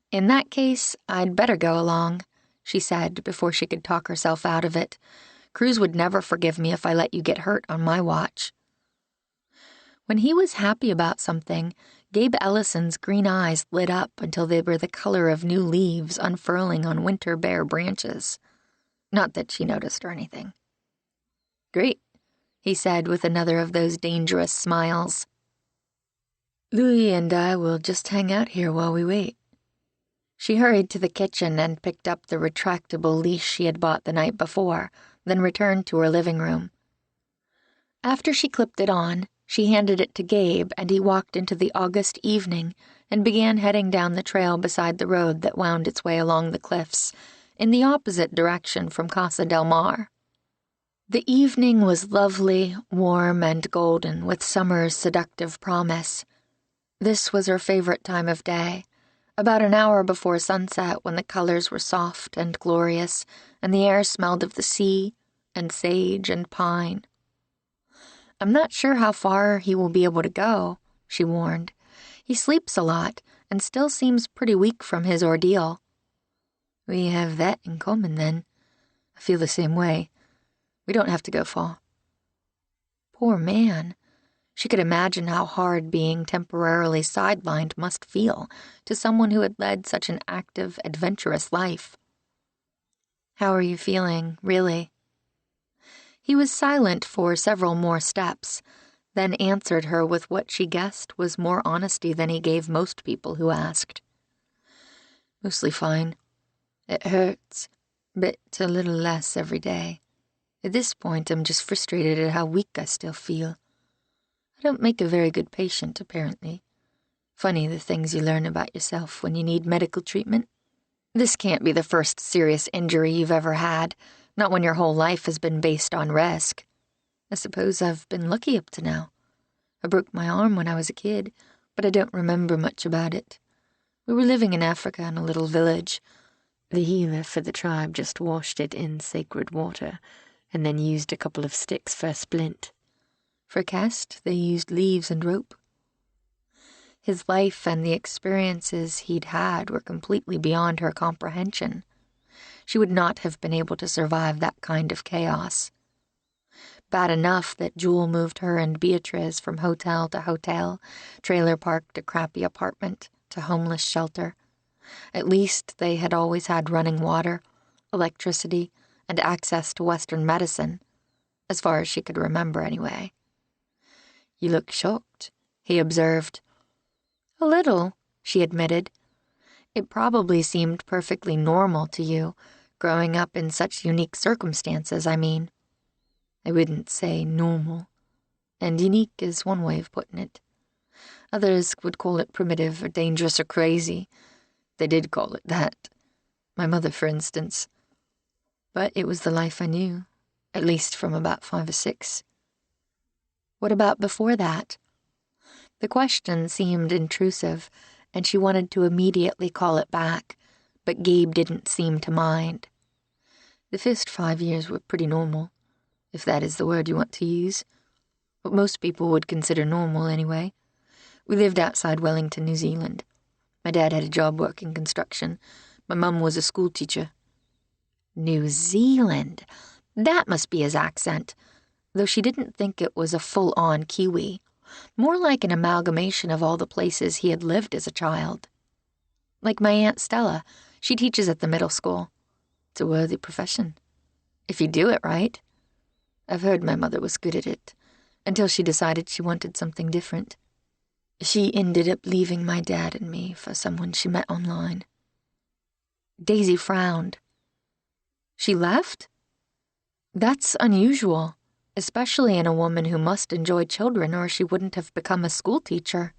In that case, I'd better go along, she said before she could talk herself out of it. Cruz would never forgive me if I let you get hurt on my watch. When he was happy about something, Gabe Ellison's green eyes lit up until they were the color of new leaves unfurling on winter bare branches. Not that she noticed or anything. Great, he said with another of those dangerous smiles. Louis and I will just hang out here while we wait. She hurried to the kitchen and picked up the retractable leash she had bought the night before, then returned to her living room. After she clipped it on, she handed it to Gabe, and he walked into the August evening and began heading down the trail beside the road that wound its way along the cliffs, in the opposite direction from Casa del Mar. The evening was lovely, warm, and golden, with summer's seductive promise. This was her favorite time of day, about an hour before sunset when the colors were soft and glorious, and the air smelled of the sea and sage and pine. I'm not sure how far he will be able to go, she warned. He sleeps a lot and still seems pretty weak from his ordeal. We have that in common, then. I feel the same way. We don't have to go far. Poor man. She could imagine how hard being temporarily sidelined must feel to someone who had led such an active, adventurous life. How are you feeling, really? He was silent for several more steps, then answered her with what she guessed was more honesty than he gave most people who asked. Mostly fine. It hurts, but a little less every day. At this point, I'm just frustrated at how weak I still feel. I don't make a very good patient, apparently. Funny the things you learn about yourself when you need medical treatment. This can't be the first serious injury you've ever had, not when your whole life has been based on risk. I suppose I've been lucky up to now. I broke my arm when I was a kid, but I don't remember much about it. We were living in Africa in a little village. The healer for the tribe just washed it in sacred water, and then used a couple of sticks for a splint. For a cast, they used leaves and rope. His life and the experiences he'd had were completely beyond her comprehension. She would not have been able to survive that kind of chaos. Bad enough that Jewel moved her and Beatriz from hotel to hotel, trailer park to crappy apartment to homeless shelter. At least they had always had running water, electricity, and access to Western medicine, as far as she could remember anyway. You look shocked, he observed. A little, she admitted. It probably seemed perfectly normal to you, growing up in such unique circumstances, I mean. I wouldn't say normal, and unique is one way of putting it. Others would call it primitive or dangerous or crazy. They did call it that. My mother, for instance. But it was the life I knew, at least from about 5 or 6. What about before that? The question seemed intrusive, and she wanted to immediately call it back, but Gabe didn't seem to mind. The first 5 years were pretty normal, if that is the word you want to use. What most people would consider normal, anyway. We lived outside Wellington, New Zealand. My dad had a job working construction. My mum was a school teacher. New Zealand. That must be his accent, though she didn't think it was a full-on Kiwi. More like an amalgamation of all the places he had lived as a child. Like my Aunt Stella, she teaches at the middle school. It's a worthy profession, if you do it right. I've heard my mother was good at it, until she decided she wanted something different. She ended up leaving my dad and me for someone she met online. Daisy frowned. She left? That's unusual, especially in a woman who must enjoy children or she wouldn't have become a school teacher.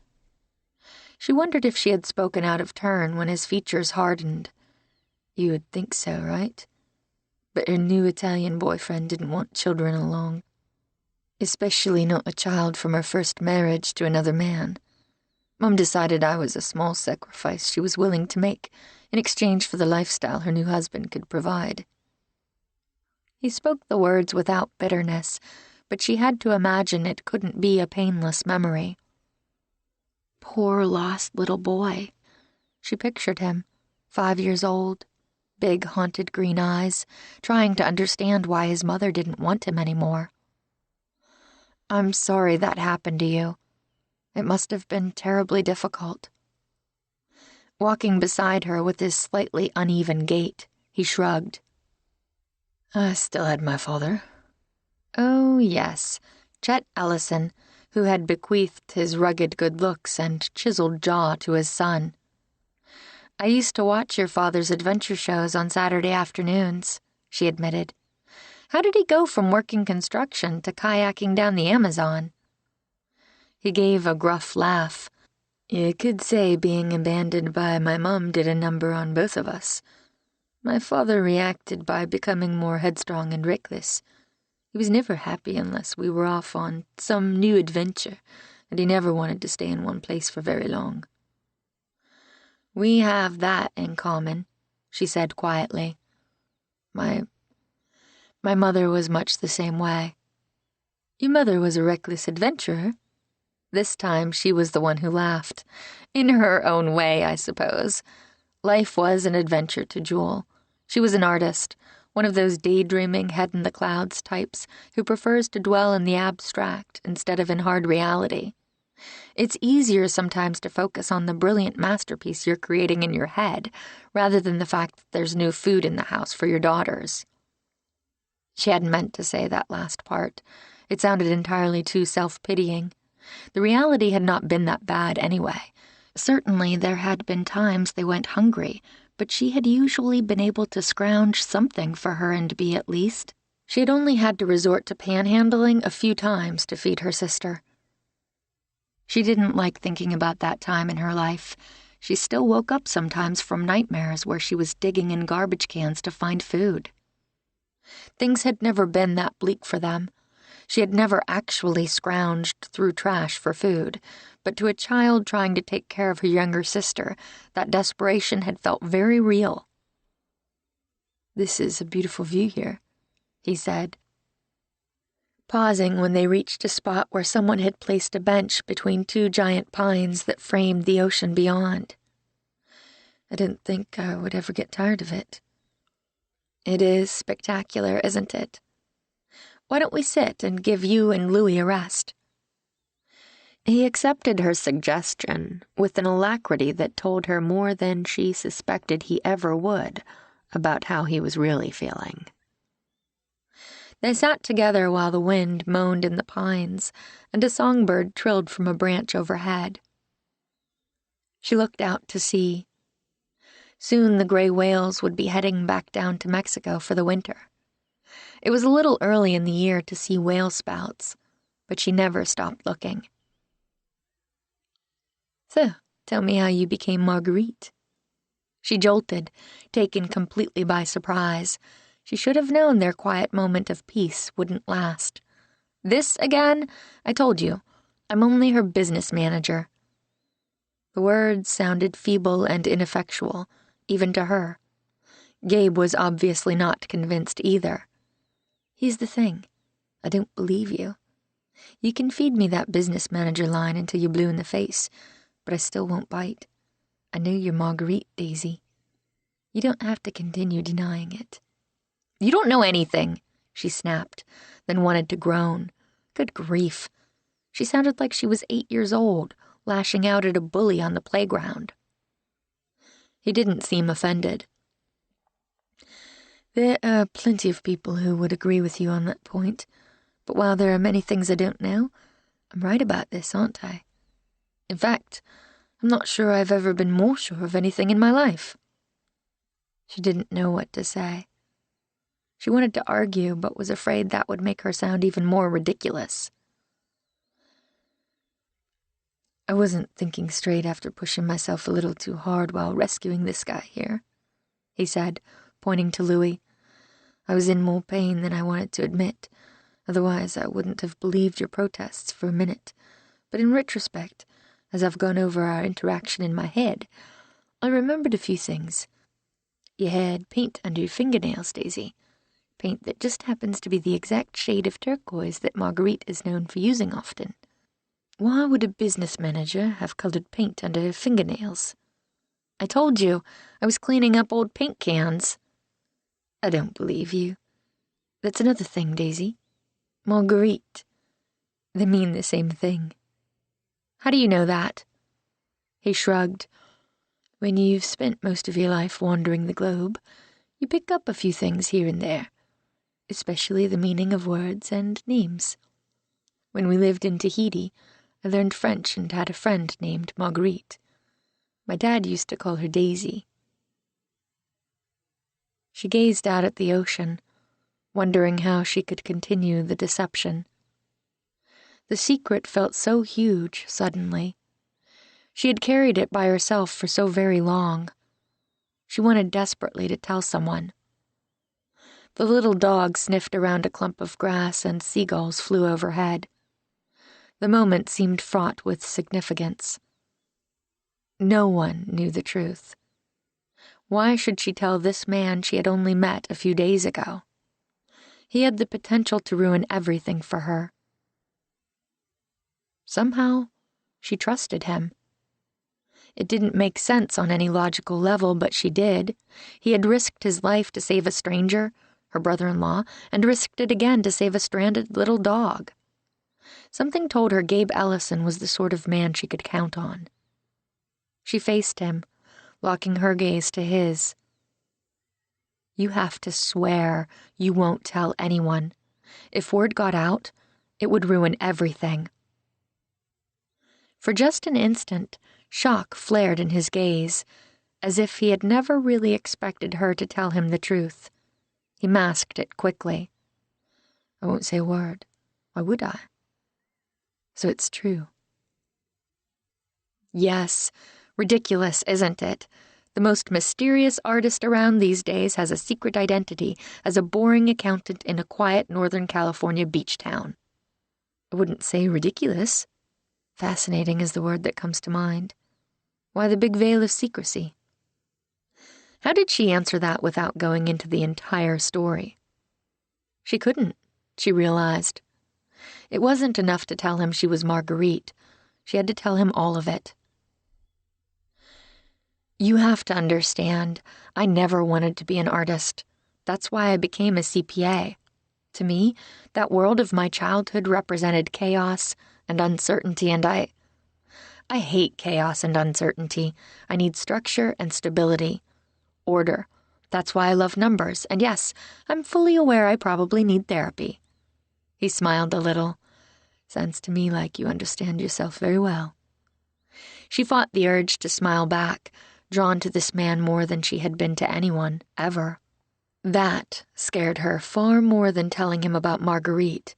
She wondered if she had spoken out of turn when his features hardened. You would think so, right? But her new Italian boyfriend didn't want children along. Especially not a child from her first marriage to another man. Mom decided I was a small sacrifice she was willing to make in exchange for the lifestyle her new husband could provide. He spoke the words without bitterness, but she had to imagine it couldn't be a painless memory. Poor lost little boy. She pictured him, 5 years old, big haunted green eyes, trying to understand why his mother didn't want him anymore. I'm sorry that happened to you. It must have been terribly difficult. Walking beside her with his slightly uneven gait, he shrugged. I still had my father. Oh, yes, Chet Ellison, who had bequeathed his rugged good looks and chiseled jaw to his son. I used to watch your father's adventure shows on Saturday afternoons, she admitted. How did he go from working construction to kayaking down the Amazon? He gave a gruff laugh. You could say being abandoned by my mom did a number on both of us. My father reacted by becoming more headstrong and reckless. He was never happy unless we were off on some new adventure, and he never wanted to stay in one place for very long. We have that in common, she said quietly. My mother was much the same way. Your mother was a reckless adventurer? This time she was the one who laughed. In her own way, I suppose. Life was an adventure to Jewel. She was an artist, one of those daydreaming head-in-the-clouds types who prefers to dwell in the abstract instead of in hard reality. It's easier sometimes to focus on the brilliant masterpiece you're creating in your head, rather than the fact that there's new food in the house for your daughters. She hadn't meant to say that last part. It sounded entirely too self-pitying. The reality had not been that bad anyway. Certainly there had been times they went hungry, but she had usually been able to scrounge something for her and Bea at least. She had only had to resort to panhandling a few times to feed her sister. She didn't like thinking about that time in her life. She still woke up sometimes from nightmares where she was digging in garbage cans to find food. Things had never been that bleak for them. She had never actually scrounged through trash for food, but to a child trying to take care of her younger sister, that desperation had felt very real. This is a beautiful view here, he said, pausing when they reached a spot where someone had placed a bench between two giant pines that framed the ocean beyond. I didn't think I would ever get tired of it. It is spectacular, isn't it? Why don't we sit and give you and Louis a rest? He accepted her suggestion with an alacrity that told her more than she suspected he ever would about how he was really feeling. They sat together while the wind moaned in the pines and a songbird trilled from a branch overhead. She looked out to sea. Soon the gray whales would be heading back down to Mexico for the winter. It was a little early in the year to see whale spouts, but she never stopped looking. So, tell me how you became Marguerite. She jolted, taken completely by surprise. She should have known their quiet moment of peace wouldn't last. This again? I told you. I'm only her business manager. The words sounded feeble and ineffectual, even to her. Gabe was obviously not convinced either. Here's the thing. I don't believe you. You can feed me that business manager line until you're blue in the face, but I still won't bite. I know you're Marguerite, Daisy. You don't have to continue denying it. You don't know anything, she snapped, then wanted to groan. Good grief. She sounded like she was 8 years old, lashing out at a bully on the playground. He didn't seem offended. There are plenty of people who would agree with you on that point, but while there are many things I don't know, I'm right about this, aren't I? In fact, I'm not sure I've ever been more sure of anything in my life. She didn't know what to say. She wanted to argue, but was afraid that would make her sound even more ridiculous. I wasn't thinking straight after pushing myself a little too hard while rescuing this guy here, he said, pointing to Louis. I was in more pain than I wanted to admit. Otherwise, I wouldn't have believed your protests for a minute. But in retrospect, as I've gone over our interaction in my head, I remembered a few things. You had paint under your fingernails, Daisy. Paint that just happens to be the exact shade of turquoise that Marguerite is known for using often. Why would a business manager have colored paint under her fingernails? I told you, I was cleaning up old paint cans. I don't believe you. That's another thing, Daisy. Marguerite. They mean the same thing. How do you know that? He shrugged. When you've spent most of your life wandering the globe, you pick up a few things here and there, especially the meaning of words and names. When we lived in Tahiti, I learned French and had a friend named Marguerite. My dad used to call her Daisy. She gazed out at the ocean, wondering how she could continue the deception. The secret felt so huge suddenly. She had carried it by herself for so very long. She wanted desperately to tell someone. The little dog sniffed around a clump of grass and seagulls flew overhead. The moment seemed fraught with significance. No one knew the truth. Why should she tell this man she had only met a few days ago? He had the potential to ruin everything for her. Somehow, she trusted him. It didn't make sense on any logical level, but she did. He had risked his life to save a stranger, her brother-in-law, and risked it again to save a stranded little dog. Something told her Gabe Ellison was the sort of man she could count on. She faced him, locking her gaze to his. You have to swear you won't tell anyone. If word got out, it would ruin everything. For just an instant, shock flared in his gaze, as if he had never really expected her to tell him the truth. He masked it quickly. I won't say a word. Why would I? So it's true. Yes, ridiculous, isn't it? The most mysterious artist around these days has a secret identity as a boring accountant in a quiet Northern California beach town. I wouldn't say ridiculous. Fascinating is the word that comes to mind. Why the big veil of secrecy? How did she answer that without going into the entire story? She couldn't, she realized. It wasn't enough to tell him she was Marguerite. She had to tell him all of it. You have to understand, I never wanted to be an artist. That's why I became a CPA. To me, that world of my childhood represented chaos and uncertainty, and I hate chaos and uncertainty. I need structure and stability. Order. That's why I love numbers, and yes, I'm fully aware I probably need therapy. He smiled a little. Sounds to me like you understand yourself very well. She fought the urge to smile back, drawn to this man more than she had been to anyone, ever. That scared her far more than telling him about Marguerite.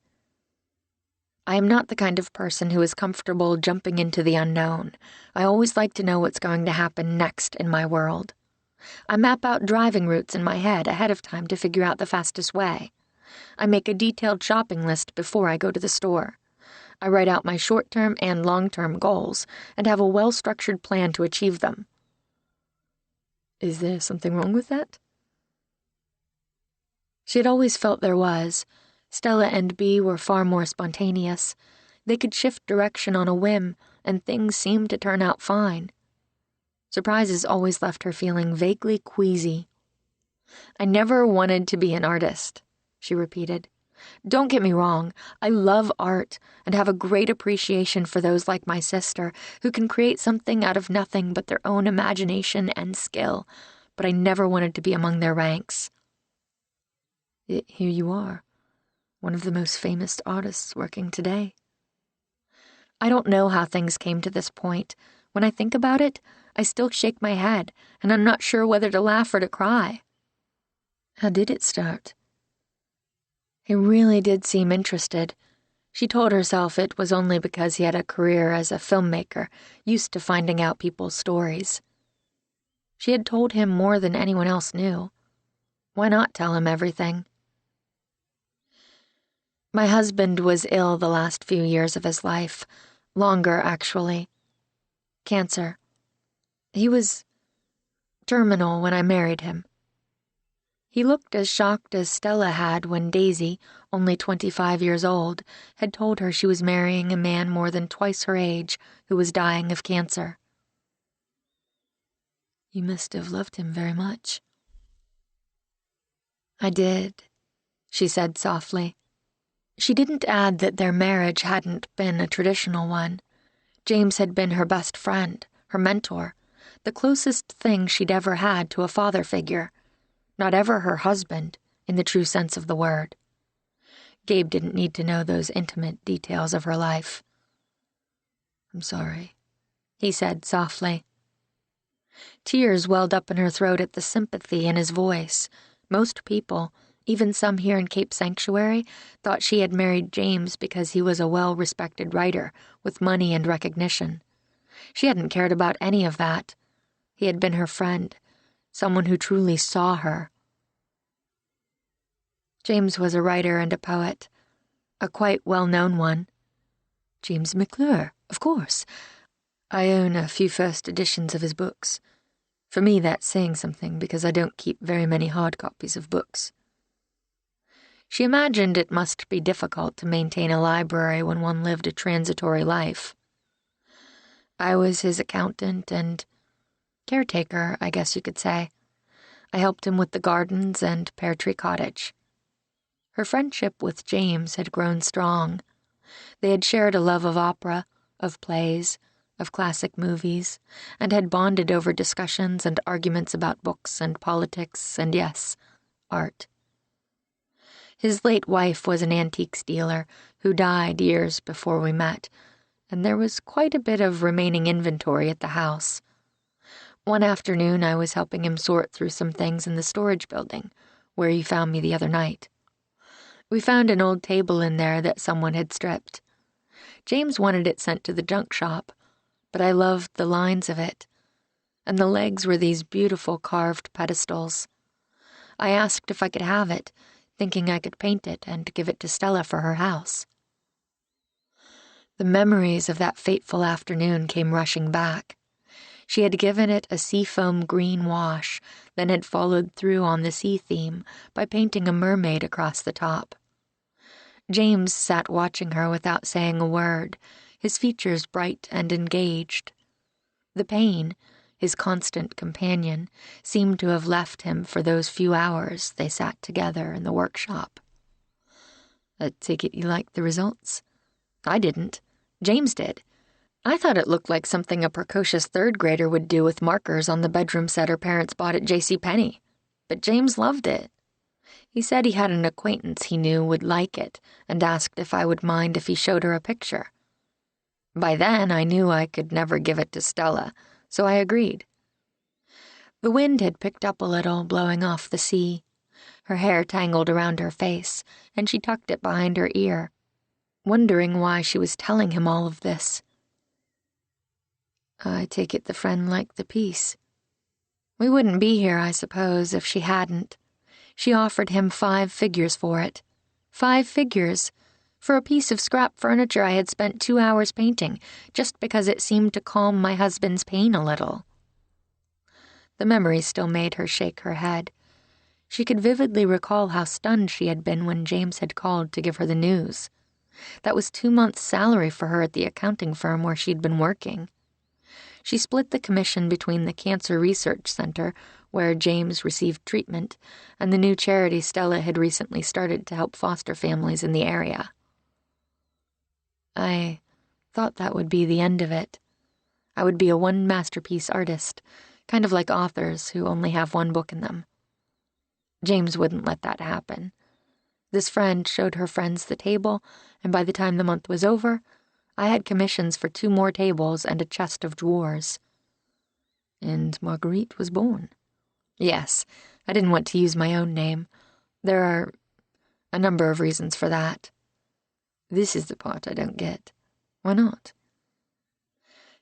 I am not the kind of person who is comfortable jumping into the unknown. I always like to know what's going to happen next in my world. I map out driving routes in my head ahead of time to figure out the fastest way. I make a detailed shopping list before I go to the store. I write out my short-term and long-term goals and have a well-structured plan to achieve them. Is there something wrong with that? She had always felt there was. Stella and Bea were far more spontaneous. They could shift direction on a whim, and things seemed to turn out fine. Surprises always left her feeling vaguely queasy. I never wanted to be an artist, she repeated. Don't get me wrong, I love art and have a great appreciation for those like my sister who can create something out of nothing but their own imagination and skill, but I never wanted to be among their ranks. Here you are, one of the most famous artists working today. I don't know how things came to this point. When I think about it, I still shake my head, and I'm not sure whether to laugh or to cry. How did it start? He really did seem interested. She told herself it was only because he had a career as a filmmaker, used to finding out people's stories. She had told him more than anyone else knew. Why not tell him everything? My husband was ill the last few years of his life. Longer, actually. Cancer. He was terminal when I married him. He looked as shocked as Stella had when Daisy, only 25 years old, had told her she was marrying a man more than twice her age who was dying of cancer. You must have loved him very much. I did, she said softly. She didn't add that their marriage hadn't been a traditional one. James had been her best friend, her mentor, the closest thing she'd ever had to a father figure. Not ever her husband, in the true sense of the word. Gabe didn't need to know those intimate details of her life. I'm sorry, he said softly. Tears welled up in her throat at the sympathy in his voice. Most people, even some here in Cape Sanctuary, thought she had married James because he was a well-respected writer with money and recognition. She hadn't cared about any of that. He had been her friend, someone who truly saw her. James was a writer and a poet, a quite well-known one. James McClure, of course. I own a few first editions of his books. For me, that's saying something because I don't keep very many hard copies of books. She imagined it must be difficult to maintain a library when one lived a transitory life. I was his accountant and caretaker, I guess you could say. I helped him with the gardens and Pear Tree Cottage. Her friendship with James had grown strong. They had shared a love of opera, of plays, of classic movies, and had bonded over discussions and arguments about books and politics and, yes, art. His late wife was an antiques dealer who died years before we met, and there was quite a bit of remaining inventory at the house. One afternoon I was helping him sort through some things in the storage building, where he found me the other night. We found an old table in there that someone had stripped. James wanted it sent to the junk shop, but I loved the lines of it, and the legs were these beautiful carved pedestals. I asked if I could have it, thinking I could paint it and give it to Stella for her house. The memories of that fateful afternoon came rushing back. She had given it a seafoam green wash, then had followed through on the sea theme by painting a mermaid across the top. James sat watching her without saying a word, his features bright and engaged. The pain, his constant companion, seemed to have left him for those few hours they sat together in the workshop. I take it you liked the results? I didn't. James did. I thought it looked like something a precocious third grader would do with markers on the bedroom set her parents bought at JCPenney. But James loved it. He said he had an acquaintance he knew would like it and asked if I would mind if he showed her a picture. By then, I knew I could never give it to Stella, so I agreed. The wind had picked up a little, blowing off the sea. Her hair tangled around her face, and she tucked it behind her ear, wondering why she was telling him all of this. I take it the friend liked the piece. We wouldn't be here, I suppose, if she hadn't. She offered him 5 figures for it. 5 figures. For a piece of scrap furniture I had spent 2 hours painting, just because it seemed to calm my husband's pain a little. The memory still made her shake her head. She could vividly recall how stunned she had been when James had called to give her the news. That was 2 months' salary for her at the accounting firm where she'd been working. She split the commission between the Cancer Research Center, where James received treatment, and the new charity Stella had recently started to help foster families in the area. I thought that would be the end of it. I would be a one-masterpiece artist, kind of like authors who only have 1 book in them. James wouldn't let that happen. This friend showed her friends the table, and by the time the month was over, I had commissions for 2 more tables and a chest of drawers. And Marguerite was born. Yes, I didn't want to use my own name. There are a number of reasons for that. This is the part I don't get. Why not?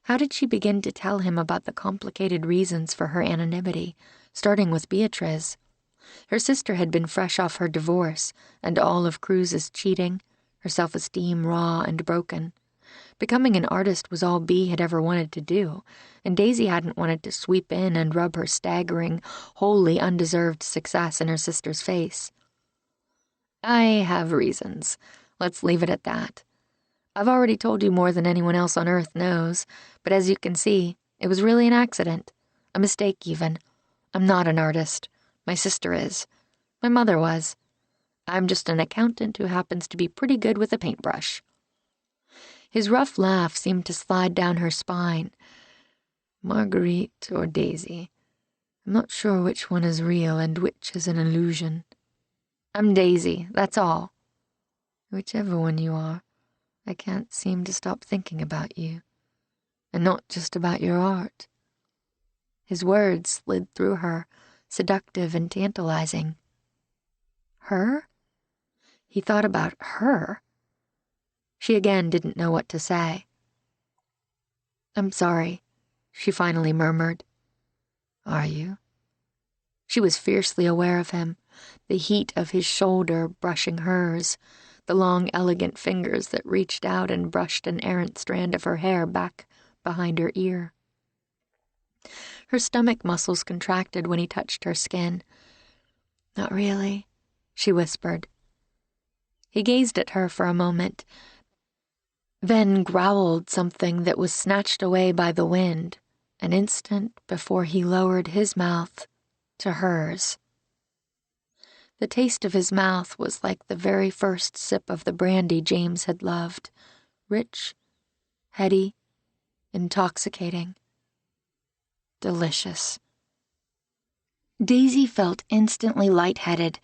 How did she begin to tell him about the complicated reasons for her anonymity, starting with Beatrice? Her sister had been fresh off her divorce, and all of Cruz's cheating, her self-esteem raw and broken. Becoming an artist was all Bea had ever wanted to do, and Daisy hadn't wanted to sweep in and rub her staggering, wholly undeserved success in her sister's face. I have reasons. Let's leave it at that. I've already told you more than anyone else on Earth knows, but as you can see, it was really an accident. A mistake, even. I'm not an artist. My sister is. My mother was. I'm just an accountant who happens to be pretty good with a paintbrush. His rough laugh seemed to slide down her spine. Marguerite or Daisy. I'm not sure which one is real and which is an illusion. I'm Daisy, that's all. Whichever one you are, I can't seem to stop thinking about you. And not just about your art. His words slid through her, seductive and tantalizing. Her? He thought about her. She again didn't know what to say. I'm sorry, she finally murmured. Are you? She was fiercely aware of him, the heat of his shoulder brushing hers, the long, elegant fingers that reached out and brushed an errant strand of her hair back behind her ear. Her stomach muscles contracted when he touched her skin. Not really, she whispered. He gazed at her for a moment, then growled something that was snatched away by the wind, an instant before he lowered his mouth to hers. The taste of his mouth was like the very first sip of the brandy James had loved, rich, heady, intoxicating, delicious. Daisy felt instantly lightheaded,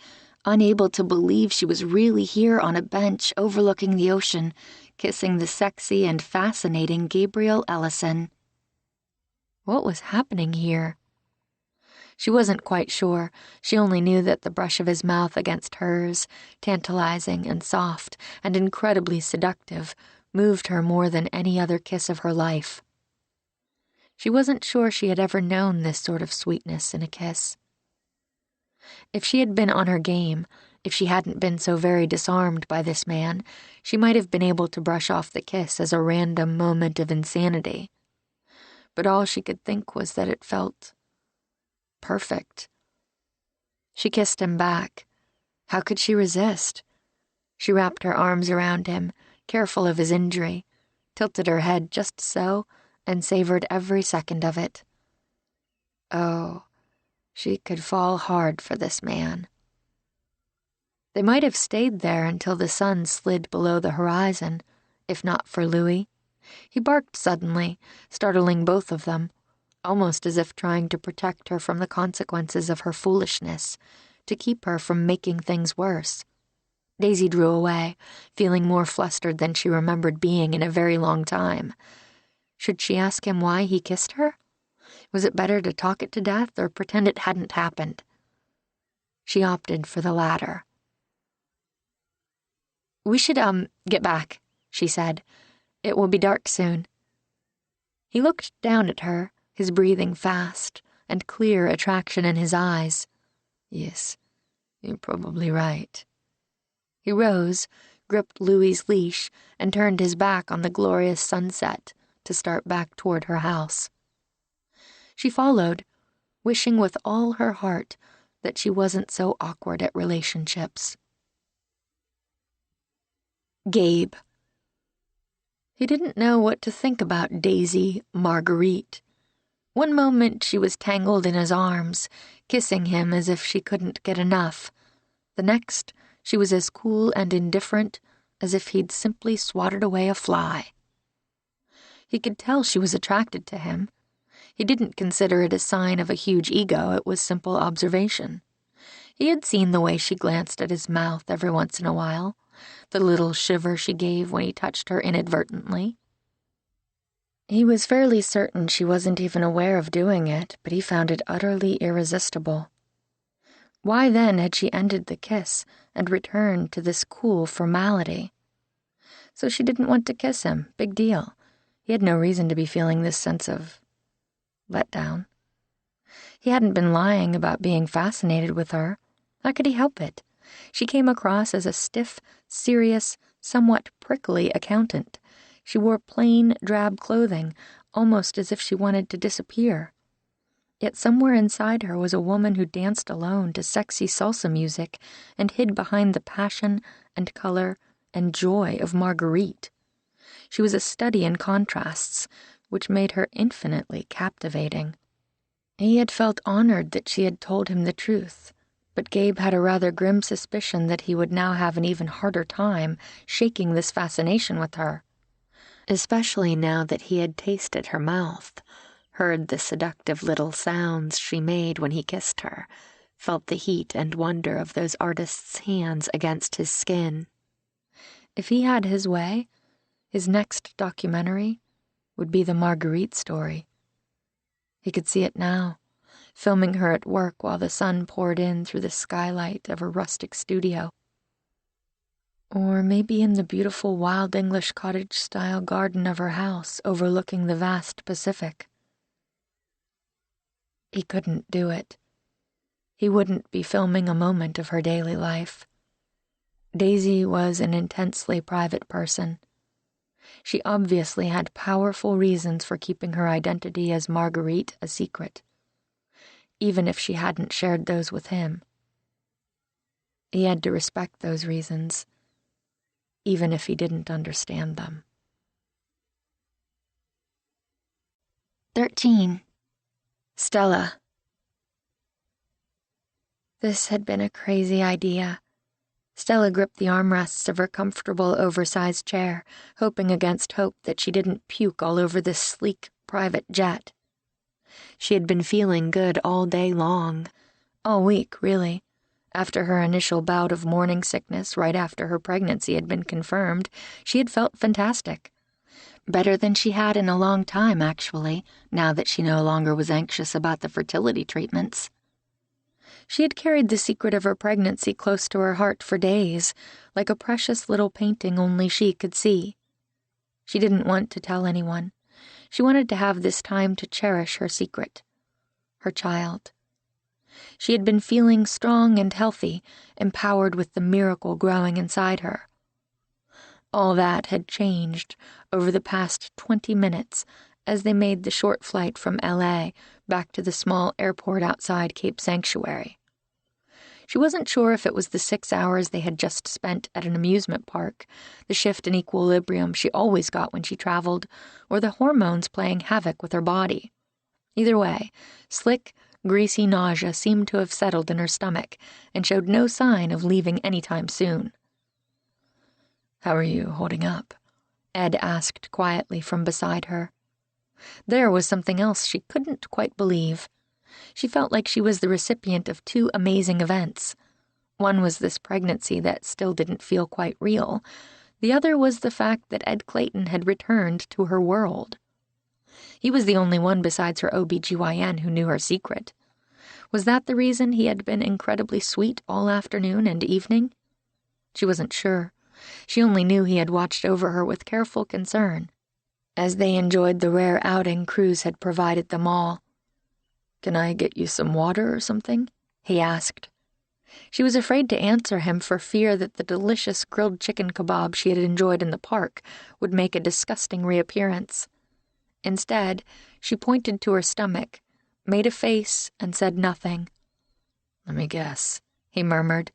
unable to believe she was really here on a bench overlooking the ocean, kissing the sexy and fascinating Gabriel Ellison. What was happening here? She wasn't quite sure. She only knew that the brush of his mouth against hers, tantalizing and soft and incredibly seductive, moved her more than any other kiss of her life. She wasn't sure she had ever known this sort of sweetness in a kiss. If she had been on her game, if she hadn't been so very disarmed by this man, she might have been able to brush off the kiss as a random moment of insanity. But all she could think was that it felt perfect. She kissed him back. How could she resist? She wrapped her arms around him, careful of his injury, tilted her head just so, and savored every second of it. Oh, she could fall hard for this man. They might have stayed there until the sun slid below the horizon, if not for Louis. He barked suddenly, startling both of them, almost as if trying to protect her from the consequences of her foolishness, to keep her from making things worse. Daisy drew away, feeling more flustered than she remembered being in a very long time. Should she ask him why he kissed her? Was it better to talk it to death or pretend it hadn't happened? She opted for the latter. We should, get back, she said. It will be dark soon. He looked down at her, his breathing fast, and clear attraction in his eyes. Yes, you're probably right. He rose, gripped Louis's leash, and turned his back on the glorious sunset to start back toward her house. She followed, wishing with all her heart that she wasn't so awkward at relationships. Gabe. He didn't know what to think about Daisy Marguerite. One moment she was tangled in his arms, kissing him as if she couldn't get enough. The next, she was as cool and indifferent as if he'd simply swatted away a fly. He could tell she was attracted to him. He didn't consider it a sign of a huge ego, it was simple observation. He had seen the way she glanced at his mouth every once in a while, the little shiver she gave when he touched her inadvertently. He was fairly certain she wasn't even aware of doing it, but he found it utterly irresistible. Why then had she ended the kiss and returned to this cool formality? So she didn't want to kiss him. Big deal. He had no reason to be feeling this sense of letdown. He hadn't been lying about being fascinated with her. How could he help it? She came across as a stiff, serious, somewhat prickly accountant. She wore plain, drab clothing, almost as if she wanted to disappear. Yet somewhere inside her was a woman who danced alone to sexy salsa music and hid behind the passion and color and joy of Marguerite. She was a study in contrasts, which made her infinitely captivating. He had felt honored that she had told him the truth, but Gabe had a rather grim suspicion that he would now have an even harder time shaking this fascination with her, especially now that he had tasted her mouth, heard the seductive little sounds she made when he kissed her, felt the heat and wonder of those artists' hands against his skin. If he had his way, his next documentary would be the Marguerite story. He could see it now, filming her at work while the sun poured in through the skylight of her rustic studio. Or maybe in the beautiful wild English cottage-style garden of her house overlooking the vast Pacific. He couldn't do it. He wouldn't be filming a moment of her daily life. Daisy was an intensely private person. She obviously had powerful reasons for keeping her identity as Marguerite a secret, even if she hadn't shared those with him. He had to respect those reasons, even if he didn't understand them. 13. Stella. This had been a crazy idea. Stella gripped the armrests of her comfortable, oversized chair, hoping against hope that she didn't puke all over this sleek, private jet. She had been feeling good all day long. All week, really. After her initial bout of morning sickness right after her pregnancy had been confirmed, she had felt fantastic. Better than she had in a long time, actually, now that she no longer was anxious about the fertility treatments. She had carried the secret of her pregnancy close to her heart for days, like a precious little painting only she could see. She didn't want to tell anyone. She wanted to have this time to cherish her secret, her child. She had been feeling strong and healthy, empowered with the miracle growing inside her. All that had changed over the past 20 minutes as they made the short flight from LA back to the small airport outside Cape Sanctuary. She wasn't sure if it was the 6 hours they had just spent at an amusement park, the shift in equilibrium she always got when she traveled, or the hormones playing havoc with her body. Either way, slick, greasy nausea seemed to have settled in her stomach and showed no sign of leaving anytime soon. "How are you holding up?" Ed asked quietly from beside her. There was something else she couldn't quite believe. She felt like she was the recipient of two amazing events. One was this pregnancy that still didn't feel quite real. The other was the fact that Ed Clayton had returned to her world. He was the only one besides her OBGYN who knew her secret. Was that the reason he had been incredibly sweet all afternoon and evening? She wasn't sure. She only knew he had watched over her with careful concern, as they enjoyed the rare outing Cruz had provided them all. "Can I get you some water or something?" he asked. She was afraid to answer him for fear that the delicious grilled chicken kebab she had enjoyed in the park would make a disgusting reappearance. Instead, she pointed to her stomach, made a face, and said nothing. "Let me guess," he murmured.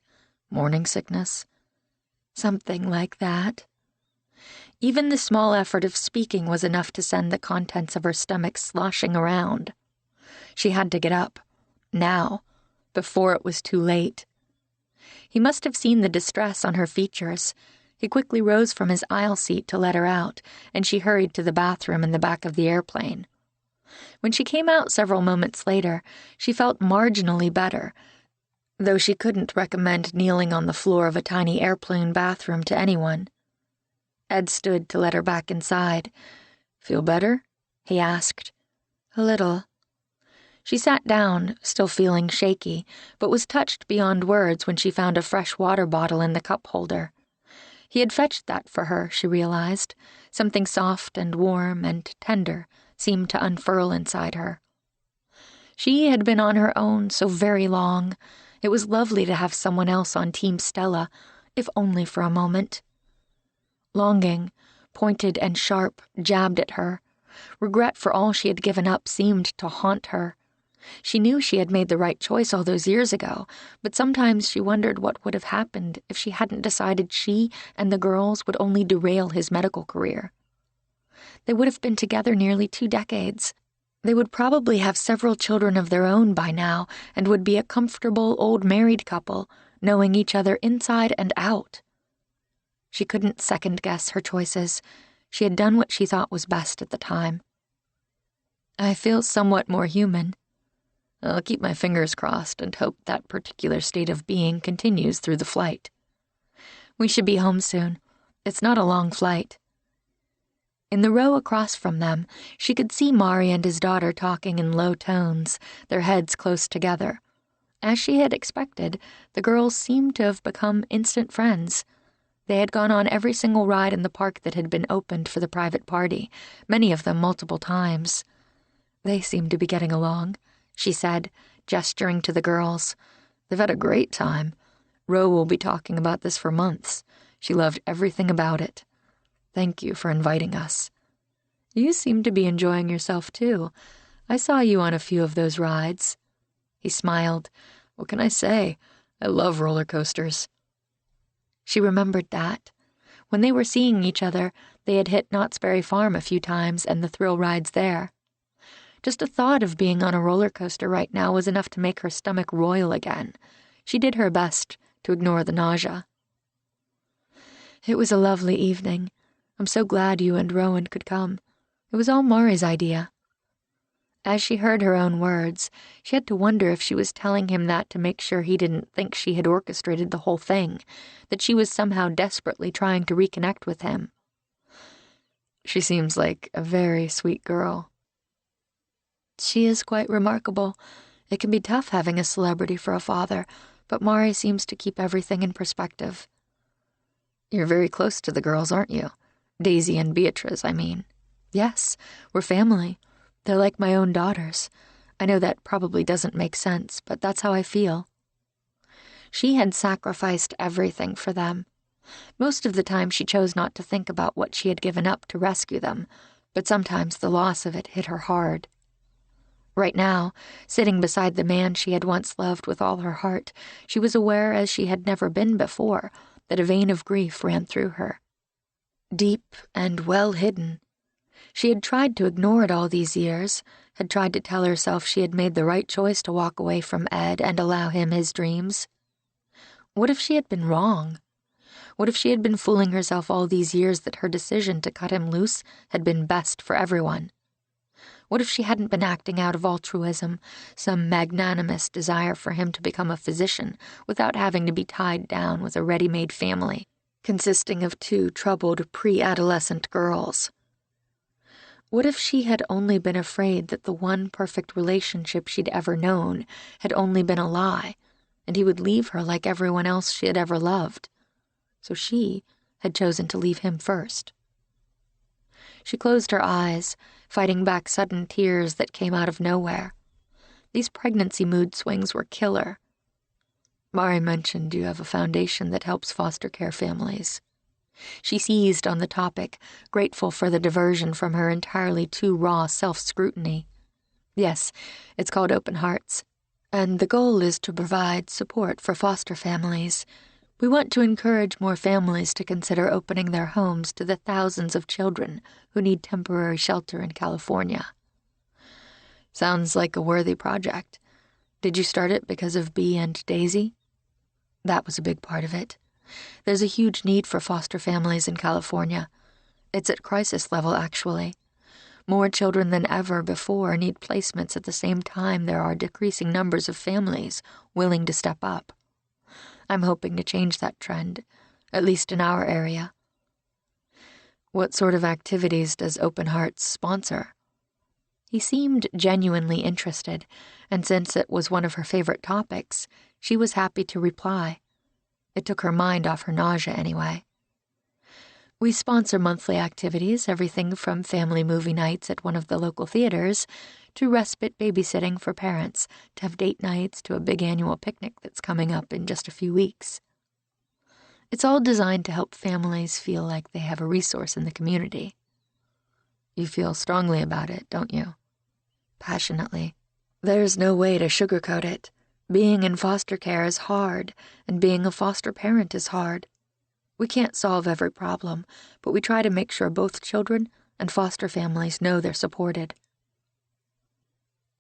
"Morning sickness?" "Something like that." Even the small effort of speaking was enough to send the contents of her stomach sloshing around. She had to get up, now, before it was too late. He must have seen the distress on her features. He quickly rose from his aisle seat to let her out, and she hurried to the bathroom in the back of the airplane. When she came out several moments later, she felt marginally better, though she couldn't recommend kneeling on the floor of a tiny airplane bathroom to anyone. Ed stood to let her back inside. "Feel better?" he asked. "A little." She sat down, still feeling shaky, but was touched beyond words when she found a fresh water bottle in the cup holder. He had fetched that for her, she realized. Something soft and warm and tender seemed to unfurl inside her. She had been on her own so very long. It was lovely to have someone else on Team Stella, if only for a moment. Longing, pointed and sharp, jabbed at her. Regret for all she had given up seemed to haunt her. She knew she had made the right choice all those years ago, but sometimes she wondered what would have happened if she hadn't decided she and the girls would only derail his medical career. They would have been together nearly 2 decades. They would probably have several children of their own by now and would be a comfortable old married couple, knowing each other inside and out. She couldn't second-guess her choices. She had done what she thought was best at the time. I feel somewhat more human. I'll keep my fingers crossed and hope that particular state of being continues through the flight. We should be home soon. It's not a long flight. In the row across from them, she could see Mari and his daughter talking in low tones, their heads close together. As she had expected, the girls seemed to have become instant friends. They had gone on every single ride in the park that had been opened for the private party, many of them multiple times. They seemed to be getting along, she said, gesturing to the girls. They've had a great time. Ro will be talking about this for months. She loved everything about it. Thank you for inviting us. You seem to be enjoying yourself, too. I saw you on a few of those rides. He smiled. What can I say? I love roller coasters. She remembered that. When they were seeing each other, they had hit Knott's Berry Farm a few times and the thrill rides there. Just a thought of being on a roller coaster right now was enough to make her stomach roil again. She did her best to ignore the nausea. It was a lovely evening. I'm so glad you and Rowan could come. It was all Mari's idea. As she heard her own words, she had to wonder if she was telling him that to make sure he didn't think she had orchestrated the whole thing, that she was somehow desperately trying to reconnect with him. She seems like a very sweet girl. She is quite remarkable. It can be tough having a celebrity for a father, but Mari seems to keep everything in perspective. You're very close to the girls, aren't you? Daisy and Beatrice, I mean. Yes, we're family. They're like my own daughters. I know that probably doesn't make sense, but that's how I feel. She had sacrificed everything for them. Most of the time she chose not to think about what she had given up to rescue them, but sometimes the loss of it hit her hard. Right now, sitting beside the man she had once loved with all her heart, she was aware, as she had never been before, that a vein of grief ran through her. Deep and well hidden. She had tried to ignore it all these years, had tried to tell herself she had made the right choice to walk away from Ed and allow him his dreams. What if she had been wrong? What if she had been fooling herself all these years that her decision to cut him loose had been best for everyone? What if she hadn't been acting out of altruism, some magnanimous desire for him to become a physician without having to be tied down with a ready-made family, consisting of 2 troubled pre-adolescent girls? What if she had only been afraid that the one perfect relationship she'd ever known had only been a lie, and he would leave her like everyone else she had ever loved? So she had chosen to leave him first. She closed her eyes, fighting back sudden tears that came out of nowhere. These pregnancy mood swings were killer. Mari mentioned you have a foundation that helps foster care families. She seized on the topic, grateful for the diversion from her entirely too raw self-scrutiny. Yes, it's called Open Hearts, and the goal is to provide support for foster families. We want to encourage more families to consider opening their homes to the thousands of children who need temporary shelter in California. Sounds like a worthy project. Did you start it because of Bea and Daisy? That was a big part of it. There's a huge need for foster families in California. It's at crisis level, actually. More children than ever before need placements at the same time there are decreasing numbers of families willing to step up. I'm hoping to change that trend, at least in our area. What sort of activities does Open Hearts sponsor? He seemed genuinely interested, and since it was one of her favorite topics, she was happy to reply. It took her mind off her nausea anyway. We sponsor monthly activities, everything from family movie nights at one of the local theaters to respite babysitting for parents, to have date nights, to a big annual picnic that's coming up in just a few weeks. It's all designed to help families feel like they have a resource in the community. You feel strongly about it, don't you? Passionately. There's no way to sugarcoat it. Being in foster care is hard, and being a foster parent is hard. We can't solve every problem, but we try to make sure both children and foster families know they're supported.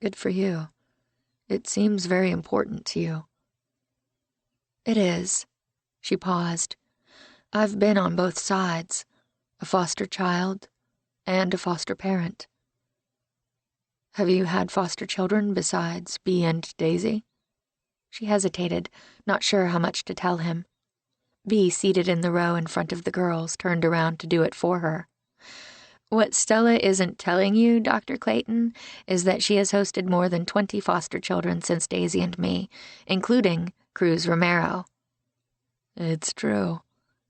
Good for you. It seems very important to you. It is. She paused. I've been on both sides, a foster child and a foster parent. Have you had foster children besides Bee and Daisy? She hesitated, not sure how much to tell him. Bee, seated in the row in front of the girls, turned around to do it for her. What Stella isn't telling you, Dr. Clayton, is that she has hosted more than 20 foster children since Daisy and me, including Cruz Romero. It's true,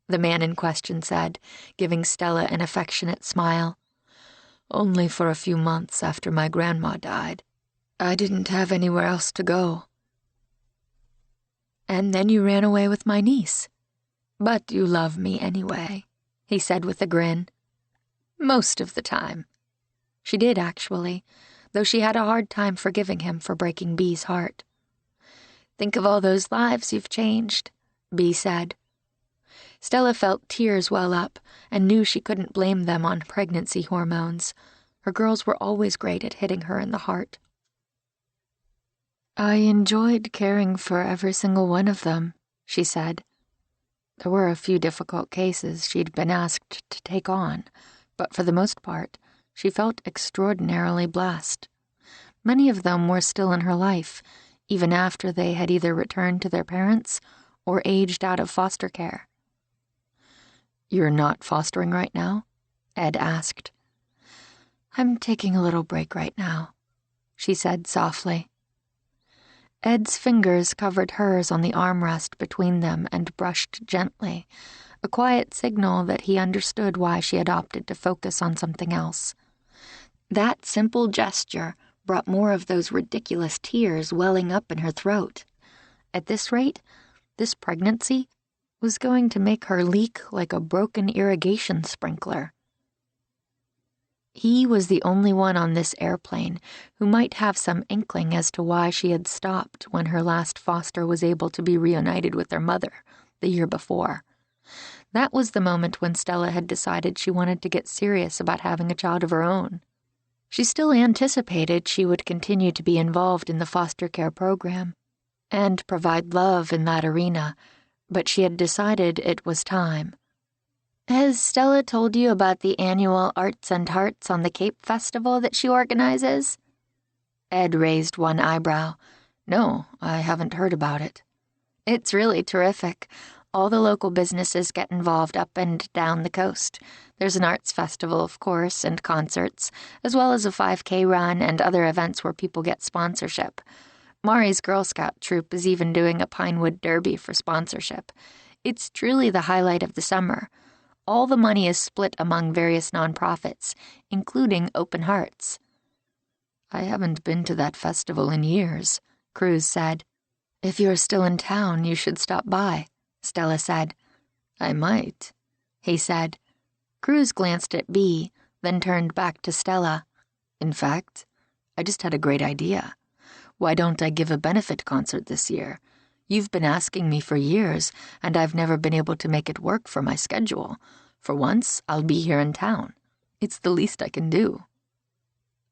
the man in question said, giving Stella an affectionate smile. Only for a few months after my grandma died. I didn't have anywhere else to go. And then you ran away with my niece. But you love me anyway, he said with a grin. Most of the time. She did, actually, though she had a hard time forgiving him for breaking Bee's heart. Think of all those lives you've changed, Bee said. Stella felt tears well up and knew she couldn't blame them on pregnancy hormones. Her girls were always great at hitting her in the heart. I enjoyed caring for every single one of them, she said. There were a few difficult cases she'd been asked to take on, but for the most part, she felt extraordinarily blessed. Many of them were still in her life, even after they had either returned to their parents or aged out of foster care. You're not fostering right now? Ed asked. I'm taking a little break right now, she said softly. Ed's fingers covered hers on the armrest between them and brushed gently, a quiet signal that he understood why she had opted to focus on something else. That simple gesture brought more of those ridiculous tears welling up in her throat. At this rate, this pregnancy was going to make her leak like a broken irrigation sprinkler. He was the only one on this airplane who might have some inkling as to why she had stopped when her last foster was able to be reunited with their mother the year before. That was the moment when Stella had decided she wanted to get serious about having a child of her own. She still anticipated she would continue to be involved in the foster care program and provide love in that arena, but she had decided it was time. Has Stella told you about the annual Arts and Hearts on the Cape Festival that she organizes? Ed raised one eyebrow. No, I haven't heard about it. It's really terrific. All the local businesses get involved up and down the coast. There's an arts festival, of course, and concerts, as well as a 5K run and other events where people get sponsorship. Mari's Girl Scout troop is even doing a Pinewood Derby for sponsorship. It's truly the highlight of the summer. All the money is split among various nonprofits, including Open Hearts. I haven't been to that festival in years, Cruz said. If you're still in town, you should stop by, Stella said. I might, he said. Cruz glanced at Bee, then turned back to Stella. In fact, I just had a great idea. Why don't I give a benefit concert this year? You've been asking me for years, and I've never been able to make it work for my schedule. For once, I'll be here in town. It's the least I can do.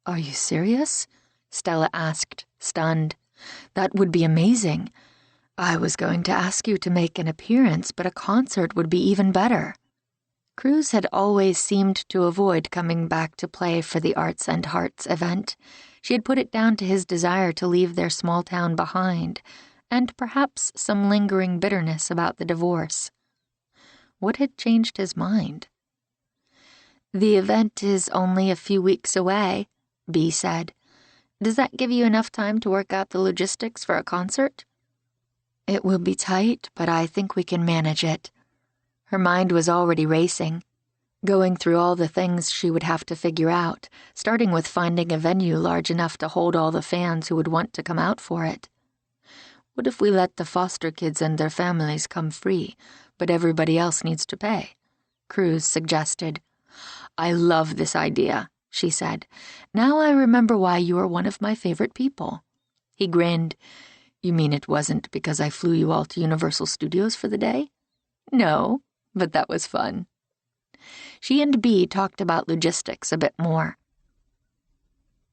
Are you serious? Stella asked, stunned. That would be amazing. I was going to ask you to make an appearance, but a concert would be even better. Cruz had always seemed to avoid coming back to play for the Arts and Hearts event. She had put it down to his desire to leave their small town behind, and perhaps some lingering bitterness about the divorce. What had changed his mind? The event is only a few weeks away, Bee said. Does that give you enough time to work out the logistics for a concert? It will be tight, but I think we can manage it. Her mind was already racing. going through all the things she would have to figure out, starting with finding a venue large enough to hold all the fans who would want to come out for it. What if we let the foster kids and their families come free, but everybody else needs to pay? Cruz suggested. I love this idea, she said. Now I remember why you are one of my favorite people. He grinned. You mean it wasn't because I flew you all to Universal Studios for the day? No, but that was fun. She and Bea talked about logistics a bit more.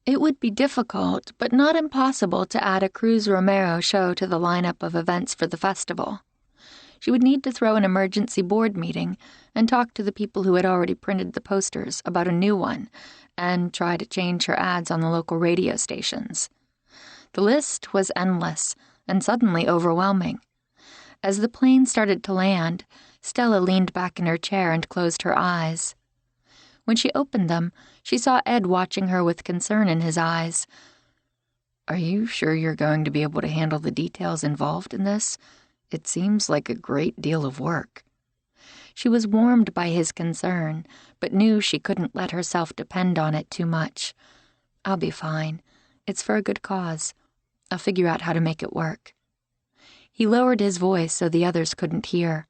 It would be difficult, but not impossible, to add a Cruz Romero show to the lineup of events for the festival. She would need to throw an emergency board meeting and talk to the people who had already printed the posters about a new one, and try to change her ads on the local radio stations. The list was endless and suddenly overwhelming. As the plane started to land, Stella leaned back in her chair and closed her eyes. When she opened them, she saw Ed watching her with concern in his eyes. Are you sure you're going to be able to handle the details involved in this? It seems like a great deal of work. She was warmed by his concern, but knew she couldn't let herself depend on it too much. I'll be fine. It's for a good cause. I'll figure out how to make it work. He lowered his voice so the others couldn't hear.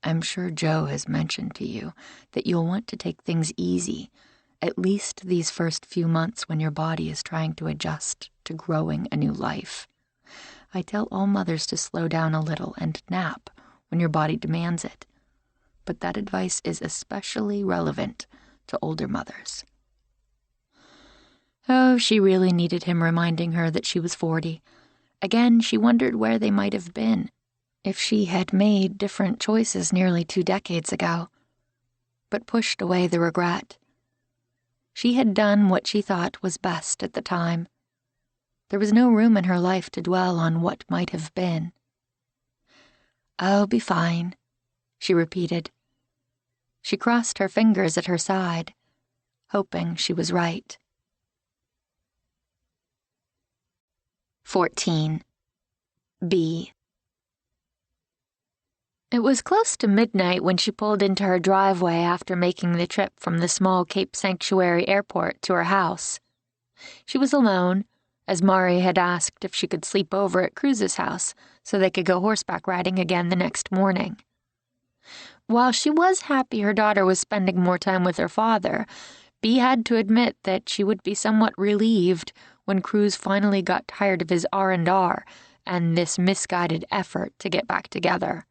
I'm sure Joe has mentioned to you that you'll want to take things easy, at least these first few months when your body is trying to adjust to growing a new life. I tell all mothers to slow down a little and nap when your body demands it, but that advice is especially relevant to older mothers. Oh, she really needed him reminding her that she was 40. Again, she wondered where they might have been if she had made different choices nearly 2 decades ago, but pushed away the regret. She had done what she thought was best at the time. There was no room in her life to dwell on what might have been. I'll be fine, she repeated. She crossed her fingers at her side, hoping she was right. 14. B. It was close to midnight when she pulled into her driveway after making the trip from the small Cape Sanctuary airport to her house. She was alone, as Mari had asked if she could sleep over at Cruz's house so they could go horseback riding again the next morning. While she was happy her daughter was spending more time with her father, Bea had to admit that she would be somewhat relieved when Cruz finally got tired of his R&R and this misguided effort to get back together.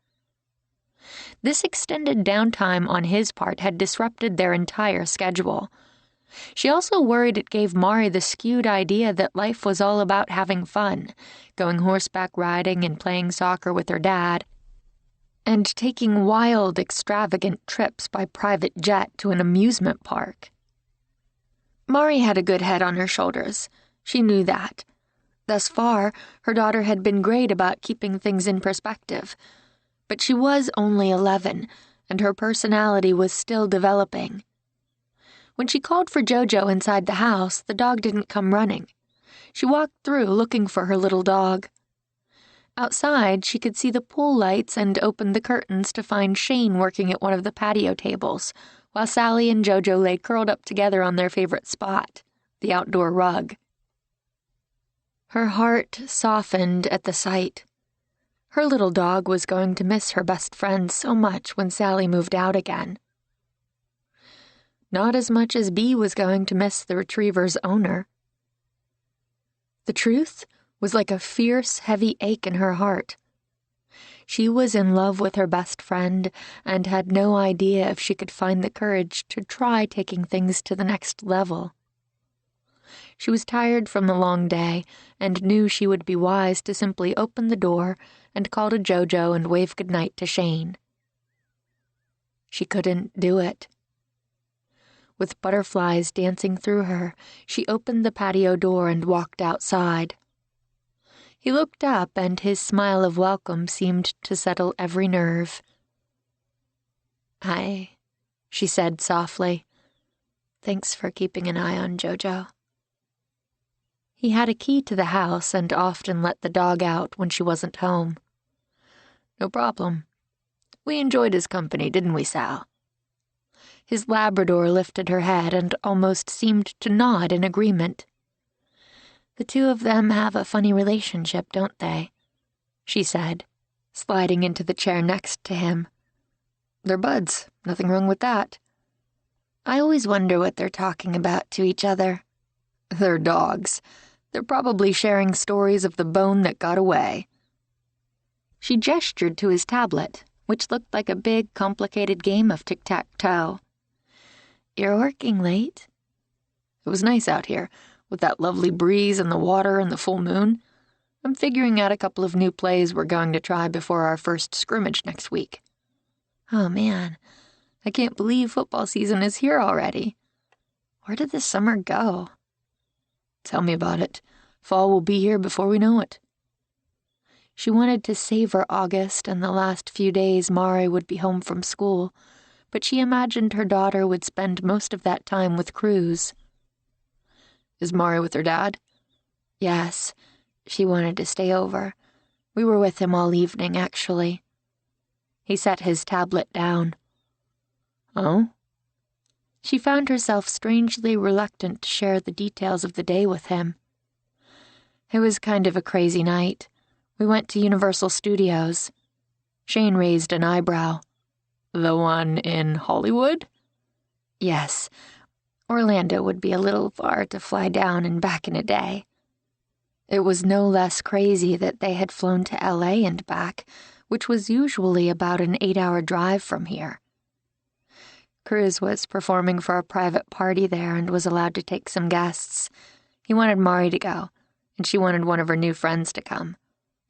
This extended downtime on his part had disrupted their entire schedule. She also worried it gave Mari the skewed idea that life was all about having fun, going horseback riding and playing soccer with her dad, and taking wild, extravagant trips by private jet to an amusement park. Mari had a good head on her shoulders. She knew that. Thus far, her daughter had been great about keeping things in perspective. But she was only 11, and her personality was still developing. When she called for Jojo inside the house, the dog didn't come running. She walked through looking for her little dog. Outside, she could see the pool lights and opened the curtains to find Shane working at one of the patio tables, while Sally and Jojo lay curled up together on their favorite spot, the outdoor rug. Her heart softened at the sight. Her little dog was going to miss her best friend so much when Sally moved out again. Not as much as Bea was going to miss the retriever's owner. The truth was like a fierce, heavy ache in her heart. She was in love with her best friend and had no idea if she could find the courage to try taking things to the next level. She was tired from the long day and knew she would be wise to simply open the door and call to Jojo and wave goodnight to Shane. She couldn't do it. With butterflies dancing through her, she opened the patio door and walked outside. He looked up, and his smile of welcome seemed to settle every nerve. "Hi," she said softly. "Thanks for keeping an eye on Jojo." He had a key to the house and often let the dog out when she wasn't home. "No problem. We enjoyed his company, didn't we, Sal?" His Labrador lifted her head and almost seemed to nod in agreement. "The two of them have a funny relationship, don't they?" she said, sliding into the chair next to him. "They're buds. Nothing wrong with that." "I always wonder what they're talking about to each other." "They're dogs. They're probably sharing stories of the bone that got away." She gestured to his tablet, which looked like a big, complicated game of tic-tac-toe. "You're working late?" "It was nice out here, with that lovely breeze and the water and the full moon. I'm figuring out a couple of new plays we're going to try before our first scrimmage next week." "Oh, man, I can't believe football season is here already. Where did this summer go?" "Tell me about it. Fall will be here before we know it." She wanted to savor August and the last few days Mari would be home from school, but she imagined her daughter would spend most of that time with Cruz. "Is Mari with her dad?" "Yes. She wanted to stay over. We were with him all evening, actually." He set his tablet down. "Oh?" She found herself strangely reluctant to share the details of the day with him. "It was kind of a crazy night. We went to Universal Studios." Shane raised an eyebrow. "The one in Hollywood?" "Yes. Orlando would be a little far to fly down and back in a day." It was no less crazy that they had flown to LA and back, which was usually about an 8-hour drive from here. Cruz was performing for a private party there and was allowed to take some guests. He wanted Mari to go, and she wanted one of her new friends to come.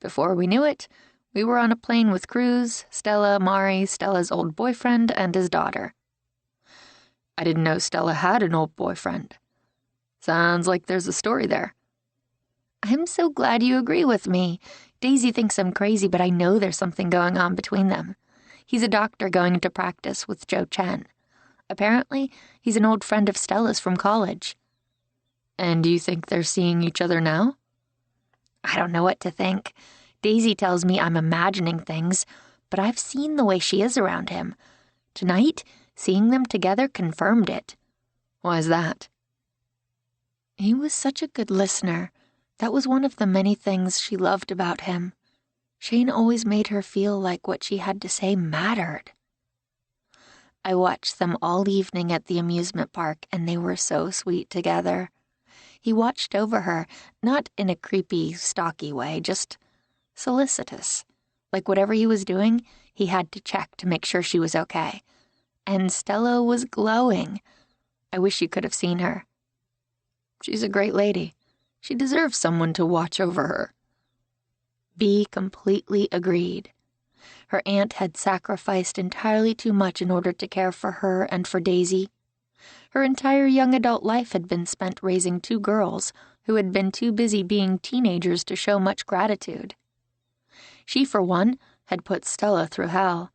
Before we knew it, we were on a plane with Cruz, Stella, Mari, Stella's old boyfriend, and his daughter. "I didn't know Stella had an old boyfriend. Sounds like there's a story there." "I'm so glad you agree with me. Daisy thinks I'm crazy, but I know there's something going on between them. He's a doctor going into practice with Joe Chen. Apparently, he's an old friend of Stella's from college." "And do you think they're seeing each other now?" "I don't know what to think. Daisy tells me I'm imagining things, but I've seen the way she is around him. Tonight, seeing them together confirmed it." "Why's that?" "He was such a good listener. That was one of the many things she loved about him. Shane always made her feel like what she had to say mattered." "I watched them all evening at the amusement park, and they were so sweet together. He watched over her, not in a creepy, stalky way, just solicitous. Like whatever he was doing, he had to check to make sure she was okay. And Stella was glowing. I wish you could have seen her." "She's a great lady. She deserves someone to watch over her." Bea completely agreed. Her aunt had sacrificed entirely too much in order to care for her and for Daisy. Her entire young adult life had been spent raising two girls who had been too busy being teenagers to show much gratitude. She, for one, had put Stella through hell.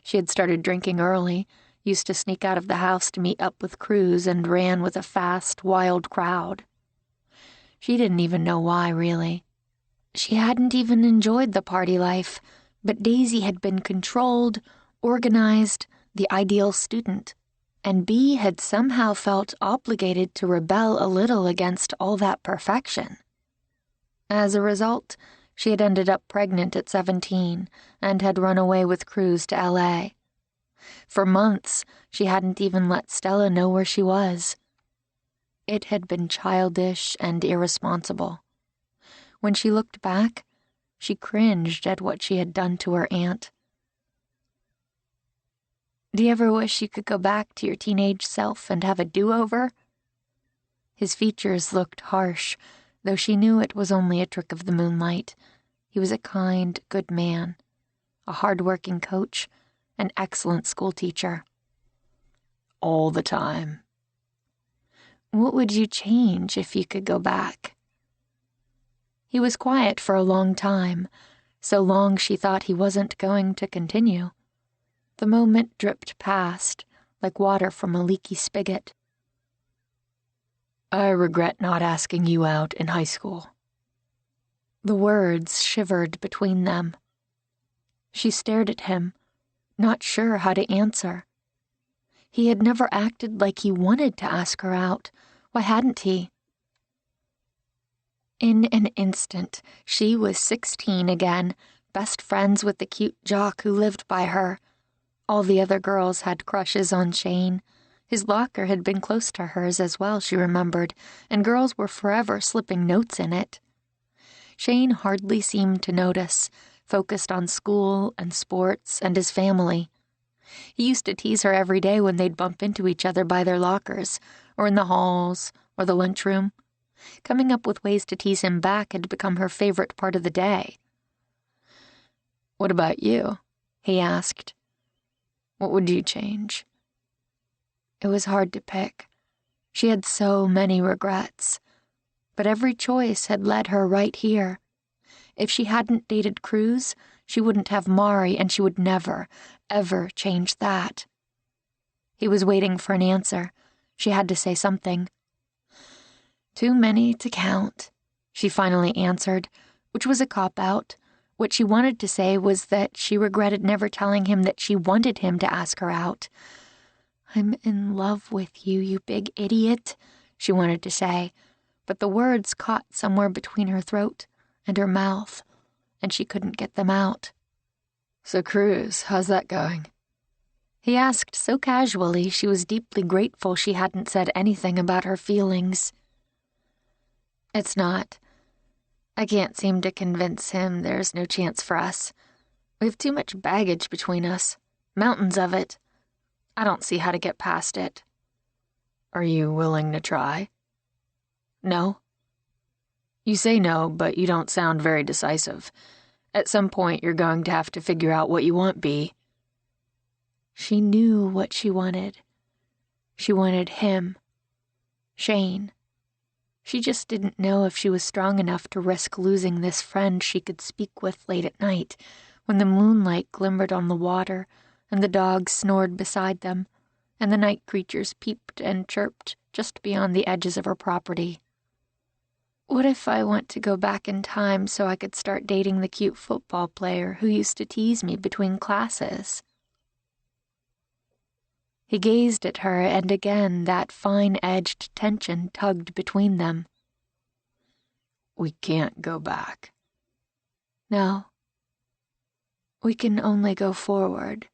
She had started drinking early, used to sneak out of the house to meet up with Cruz, and ran with a fast, wild crowd. She didn't even know why, really. She hadn't even enjoyed the party life, but Daisy had been controlled, organized, the ideal student. And Bea had somehow felt obligated to rebel a little against all that perfection. As a result, she had ended up pregnant at 17 and had run away with Cruz to LA. For months, she hadn't even let Stella know where she was. It had been childish and irresponsible. When she looked back, she cringed at what she had done to her aunt. "Do you ever wish you could go back to your teenage self and have a do-over?" His features looked harsh, though she knew it was only a trick of the moonlight. He was a kind, good man, a hard-working coach, an excellent schoolteacher. "All the time." "What would you change if you could go back?" He was quiet for a long time, so long she thought he wasn't going to continue. The moment dripped past, like water from a leaky spigot. "I regret not asking you out in high school." The words shivered between them. She stared at him, not sure how to answer. He had never acted like he wanted to ask her out. Why hadn't he? In an instant, she was 16 again, best friends with the cute jock who lived by her. All the other girls had crushes on Shane. His locker had been close to hers as well, she remembered, and girls were forever slipping notes in it. Shane hardly seemed to notice, focused on school and sports and his family. He used to tease her every day when they'd bump into each other by their lockers, or in the halls, or the lunchroom. Coming up with ways to tease him back had become her favorite part of the day. "What about you?" he asked. "What would you change?" It was hard to pick. She had so many regrets. But every choice had led her right here. If she hadn't dated Cruz, she wouldn't have Mari, and she would never, ever change that. He was waiting for an answer. She had to say something. "Too many to count," she finally answered, which was a cop-out. What she wanted to say was that she regretted never telling him that she wanted him to ask her out. "I'm in love with you, you big idiot," she wanted to say, but the words caught somewhere between her throat and her mouth, and she couldn't get them out. "So Cruz, how's that going?" He asked so casually she was deeply grateful she hadn't said anything about her feelings. "It's not. I can't seem to convince him there's no chance for us. We have too much baggage between us, mountains of it. I don't see how to get past it." "Are you willing to try?" "No." "You say no, but you don't sound very decisive. At some point, you're going to have to figure out what you want, Bea." She knew what she wanted. She wanted him. Shane. She just didn't know if she was strong enough to risk losing this friend she could speak with late at night, when the moonlight glimmered on the water, and the dogs snored beside them, and the night creatures peeped and chirped just beyond the edges of her property. What if I want to go back in time so I could start dating the cute football player who used to tease me between classes? He gazed at her, and again that fine-edged tension tugged between them. "We can't go back." "No. We can only go forward."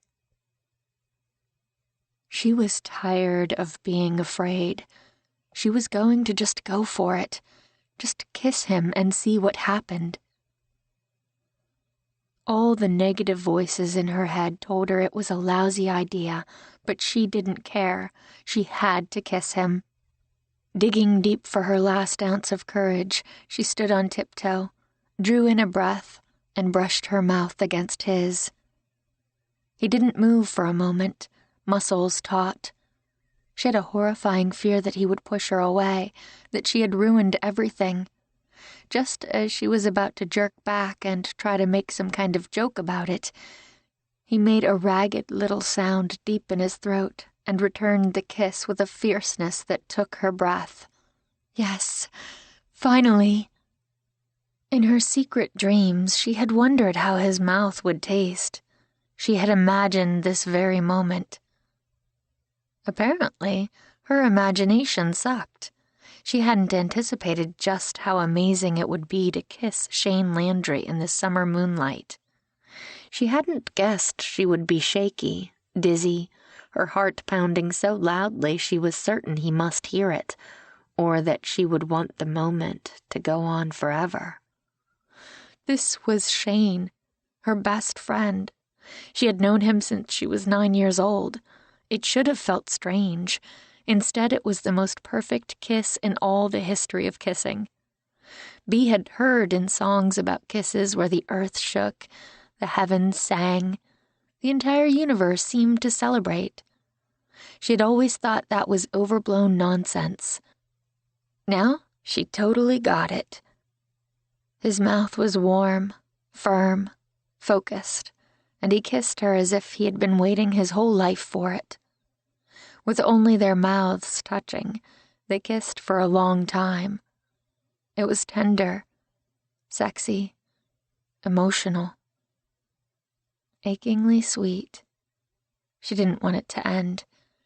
She was tired of being afraid. She was going to just go for it. Just kiss him and see what happened. All the negative voices in her head told her it was a lousy idea, but she didn't care. She had to kiss him. Digging deep for her last ounce of courage, she stood on tiptoe, drew in a breath, and brushed her mouth against his. He didn't move for a moment, muscles taut. She had a horrifying fear that he would push her away, that she had ruined everything. Just as she was about to jerk back and try to make some kind of joke about it, he made a ragged little sound deep in his throat and returned the kiss with a fierceness that took her breath. Yes, finally. In her secret dreams, she had wondered how his mouth would taste. She had imagined this very moment. Apparently, her imagination sucked. She hadn't anticipated just how amazing it would be to kiss Shane Landry in the summer moonlight. She hadn't guessed she would be shaky, dizzy, her heart pounding so loudly she was certain he must hear it, or that she would want the moment to go on forever. This was Shane, her best friend. She had known him since she was 9 years old. It should have felt strange. Instead, it was the most perfect kiss in all the history of kissing. Bea had heard in songs about kisses where the earth shook, the heavens sang, the entire universe seemed to celebrate. She had always thought that was overblown nonsense. Now she totally got it. His mouth was warm, firm, focused, and he kissed her as if he had been waiting his whole life for it. With only their mouths touching, they kissed for a long time. It was tender, sexy, emotional, achingly sweet. She didn't want it to end.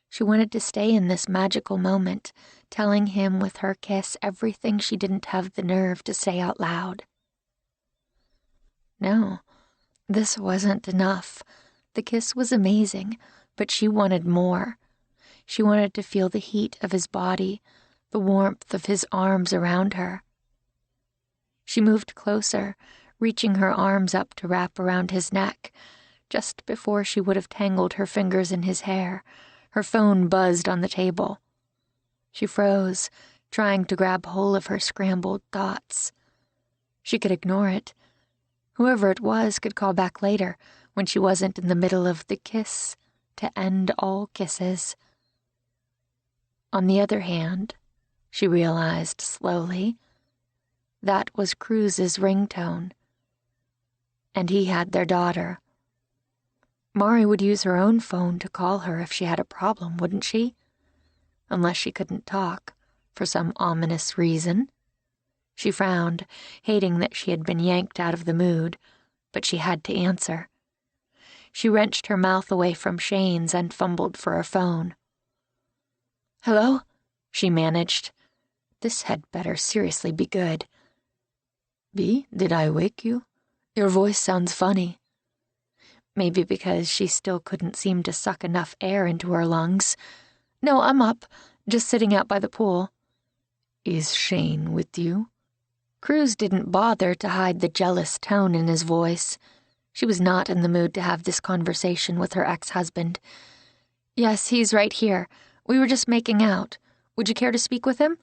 She wanted to stay in this magical moment, telling him with her kiss everything she didn't have the nerve to say out loud. No, this wasn't enough. The kiss was amazing, but she wanted more. She wanted to feel the heat of his body, the warmth of his arms around her. She moved closer, reaching her arms up to wrap around his neck. Just before she would have tangled her fingers in his hair, her phone buzzed on the table. She froze, trying to grab hold of her scrambled thoughts. She could ignore it. Whoever it was could call back later, when she wasn't in the middle of the kiss, to end all kisses. On the other hand, she realized slowly, that was Cruz's ringtone. And he had their daughter. Mari would use her own phone to call her if she had a problem, wouldn't she? Unless she couldn't talk, for some ominous reason. She frowned, hating that she had been yanked out of the mood, but she had to answer. She wrenched her mouth away from Shane's and fumbled for her phone. "Hello?" she managed. This had better seriously be good. "Bee, did I wake you? Your voice sounds funny." Maybe because she still couldn't seem to suck enough air into her lungs. "No, I'm up, just sitting out by the pool." "Is Shane with you?" Cruz didn't bother to hide the jealous tone in his voice. She was not in the mood to have this conversation with her ex-husband. "Yes, he's right here. We were just making out. Would you care to speak with him?"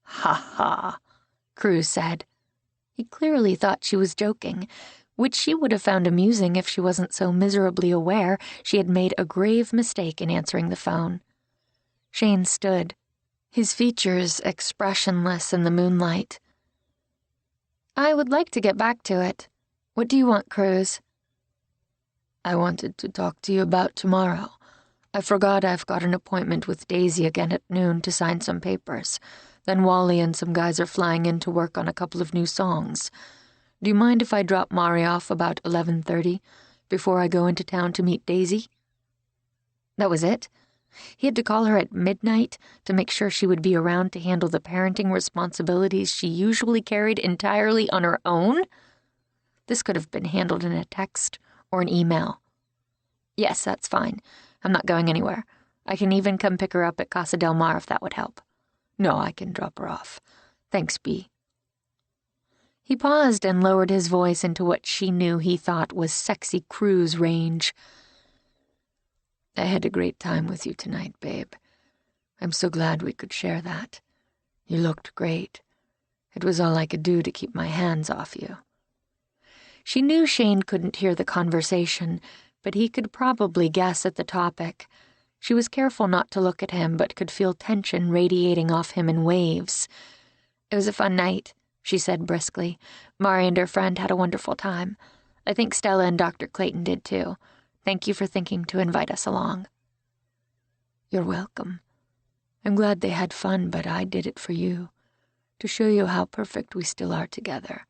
"Ha ha," Cruz said. He clearly thought she was joking, which she would have found amusing if she wasn't so miserably aware she had made a grave mistake in answering the phone. Shane stood, his features expressionless in the moonlight. "I would like to get back to it. What do you want, Cruz?" "I wanted to talk to you about tomorrow. I forgot I've got an appointment with Daisy again at noon to sign some papers. Then Wally and some guys are flying in to work on a couple of new songs. Do you mind if I drop Mari off about 11:30 before I go into town to meet Daisy?" That was it? He had to call her at midnight to make sure she would be around to handle the parenting responsibilities she usually carried entirely on her own? This could have been handled in a text or an email. "Yes, that's fine. I'm not going anywhere. I can even come pick her up at Casa del Mar if that would help." "No, I can drop her off. Thanks, Bee." He paused and lowered his voice into what she knew he thought was sexy Cruz range. "I had a great time with you tonight, babe. I'm so glad we could share that. You looked great. It was all I could do to keep my hands off you." She knew Shane couldn't hear the conversation, but he could probably guess at the topic. She was careful not to look at him, but could feel tension radiating off him in waves. "It was a fun night," she said briskly. "Mari and her friend had a wonderful time. I think Stella and Dr. Clayton did too. Thank you for thinking to invite us along." "You're welcome. I'm glad they had fun, but I did it for you, to show you how perfect we still are together.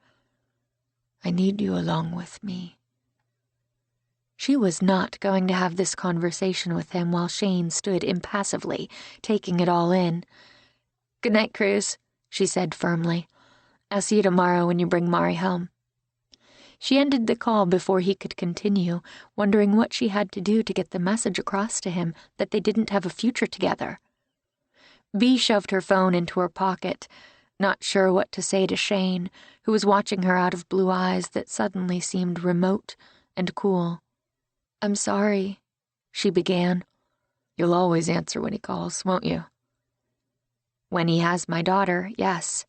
I need you along with me." She was not going to have this conversation with him while Shane stood impassively, taking it all in. "Good night, Cruz," she said firmly. "I'll see you tomorrow when you bring Mari home." She ended the call before he could continue, wondering what she had to do to get the message across to him that they didn't have a future together. Bee shoved her phone into her pocket, not sure what to say to Shane, who was watching her out of blue eyes that suddenly seemed remote and cool. "I'm sorry," she began. "You'll always answer when he calls, won't you?" "When he has my daughter, yes."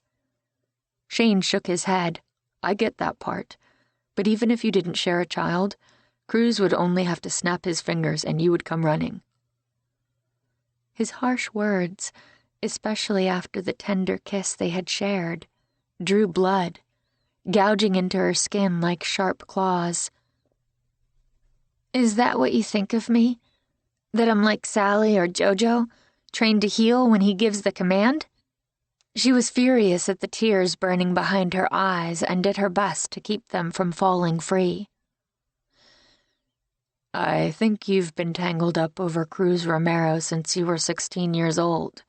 Shane shook his head. "I get that part. But even if you didn't share a child, Cruz would only have to snap his fingers and you would come running." His harsh words, especially after the tender kiss they had shared, drew blood, gouging into her skin like sharp claws. "Is that what you think of me? That I'm like Sally or Jojo, trained to heal when he gives the command?" She was furious at the tears burning behind her eyes and did her best to keep them from falling free. I think you've been tangled up over Cruz Romero since you were 16 years old.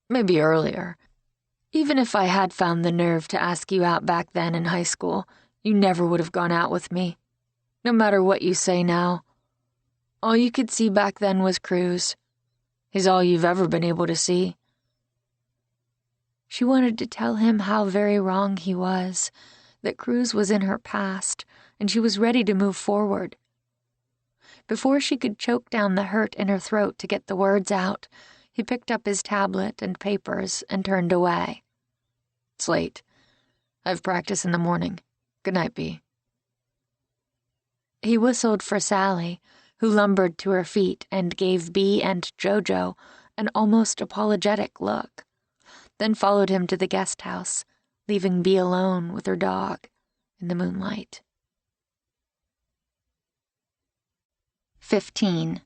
Maybe earlier. Even if I had found the nerve to ask you out back then in high school, you never would have gone out with me. No matter what you say now. All you could see back then was Cruz. He's all you've ever been able to see. She wanted to tell him how very wrong he was, that Cruz was in her past, and she was ready to move forward. Before she could choke down the hurt in her throat to get the words out, he picked up his tablet and papers and turned away. It's late. I have practice in the morning. Good night, Bea. He whistled for Sally, who lumbered to her feet and gave Bea and Jojo an almost apologetic look, then followed him to the guest house, leaving Bea alone with her dog in the moonlight. 15.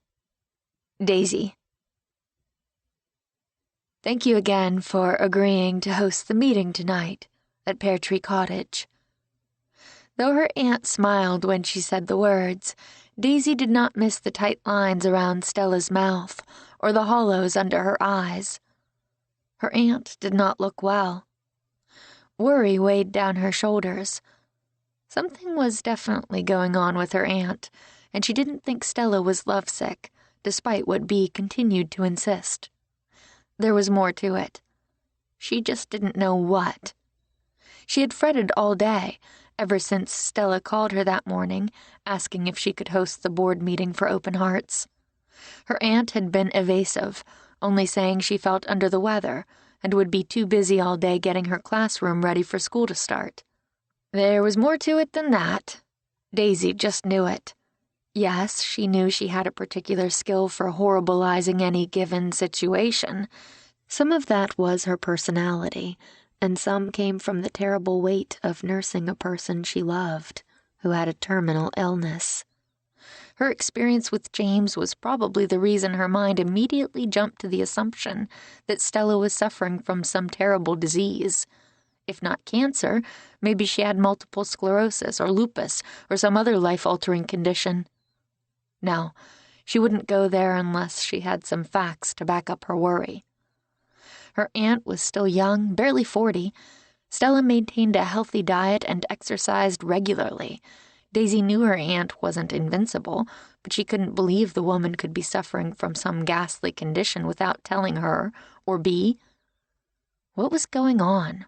Daisy. Thank you again for agreeing to host the meeting tonight at Pear Tree Cottage. Though her aunt smiled when she said the words, Daisy did not miss the tight lines around Stella's mouth or the hollows under her eyes. Her aunt did not look well. Worry weighed down her shoulders. Something was definitely going on with her aunt, and she didn't think Stella was lovesick, despite what Bea continued to insist. There was more to it. She just didn't know what. She had fretted all day, ever since Stella called her that morning, asking if she could host the board meeting for Open Hearts. Her aunt had been evasive, only saying she felt under the weather and would be too busy all day getting her classroom ready for school to start. There was more to it than that. Daisy just knew it. Yes, she knew she had a particular skill for horribilizing any given situation. Some of that was her personality, and some came from the terrible weight of nursing a person she loved, who had a terminal illness. Her experience with James was probably the reason her mind immediately jumped to the assumption that Stella was suffering from some terrible disease. If not cancer, maybe she had multiple sclerosis or lupus or some other life-altering condition. No, she wouldn't go there unless she had some facts to back up her worry. Her aunt was still young, barely 40. Stella maintained a healthy diet and exercised regularly. Daisy knew her aunt wasn't invincible, but she couldn't believe the woman could be suffering from some ghastly condition without telling her, or Bea. What was going on?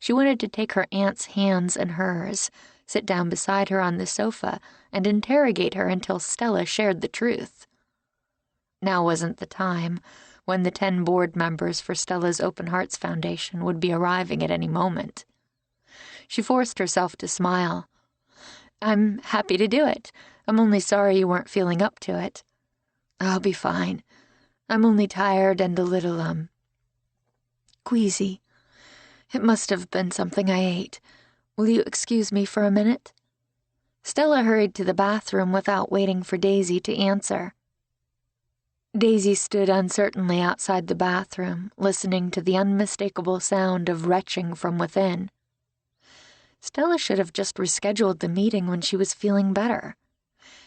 She wanted to take her aunt's hands in hers, sit down beside her on the sofa, and interrogate her until Stella shared the truth. Now wasn't the time, when the 10 board members for Stella's Open Hearts Foundation would be arriving at any moment. She forced herself to smile. I'm happy to do it. I'm only sorry you weren't feeling up to it. I'll be fine. I'm only tired and a little, queasy. It must have been something I ate. Will you excuse me for a minute? Stella hurried to the bathroom without waiting for Daisy to answer. Daisy stood uncertainly outside the bathroom, listening to the unmistakable sound of retching from within. Stella should have just rescheduled the meeting when she was feeling better.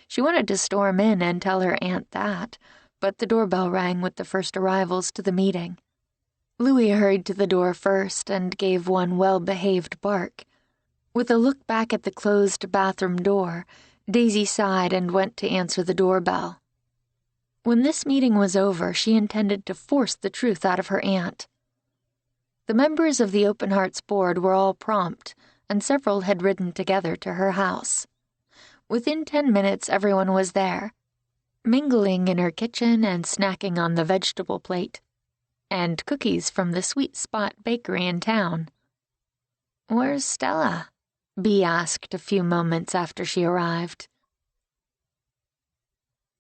She wanted to storm in and tell her aunt that, but the doorbell rang with the first arrivals to the meeting. Louis hurried to the door first and gave one well-behaved bark. With a look back at the closed bathroom door, Daisy sighed and went to answer the doorbell. When this meeting was over, she intended to force the truth out of her aunt. The members of the Open Hearts Board were all prompt, and several had ridden together to her house. Within 10 minutes, everyone was there, mingling in her kitchen and snacking on the vegetable plate, and cookies from the Sweet Spot bakery in town. "Where's Stella?" Bea asked a few moments after she arrived.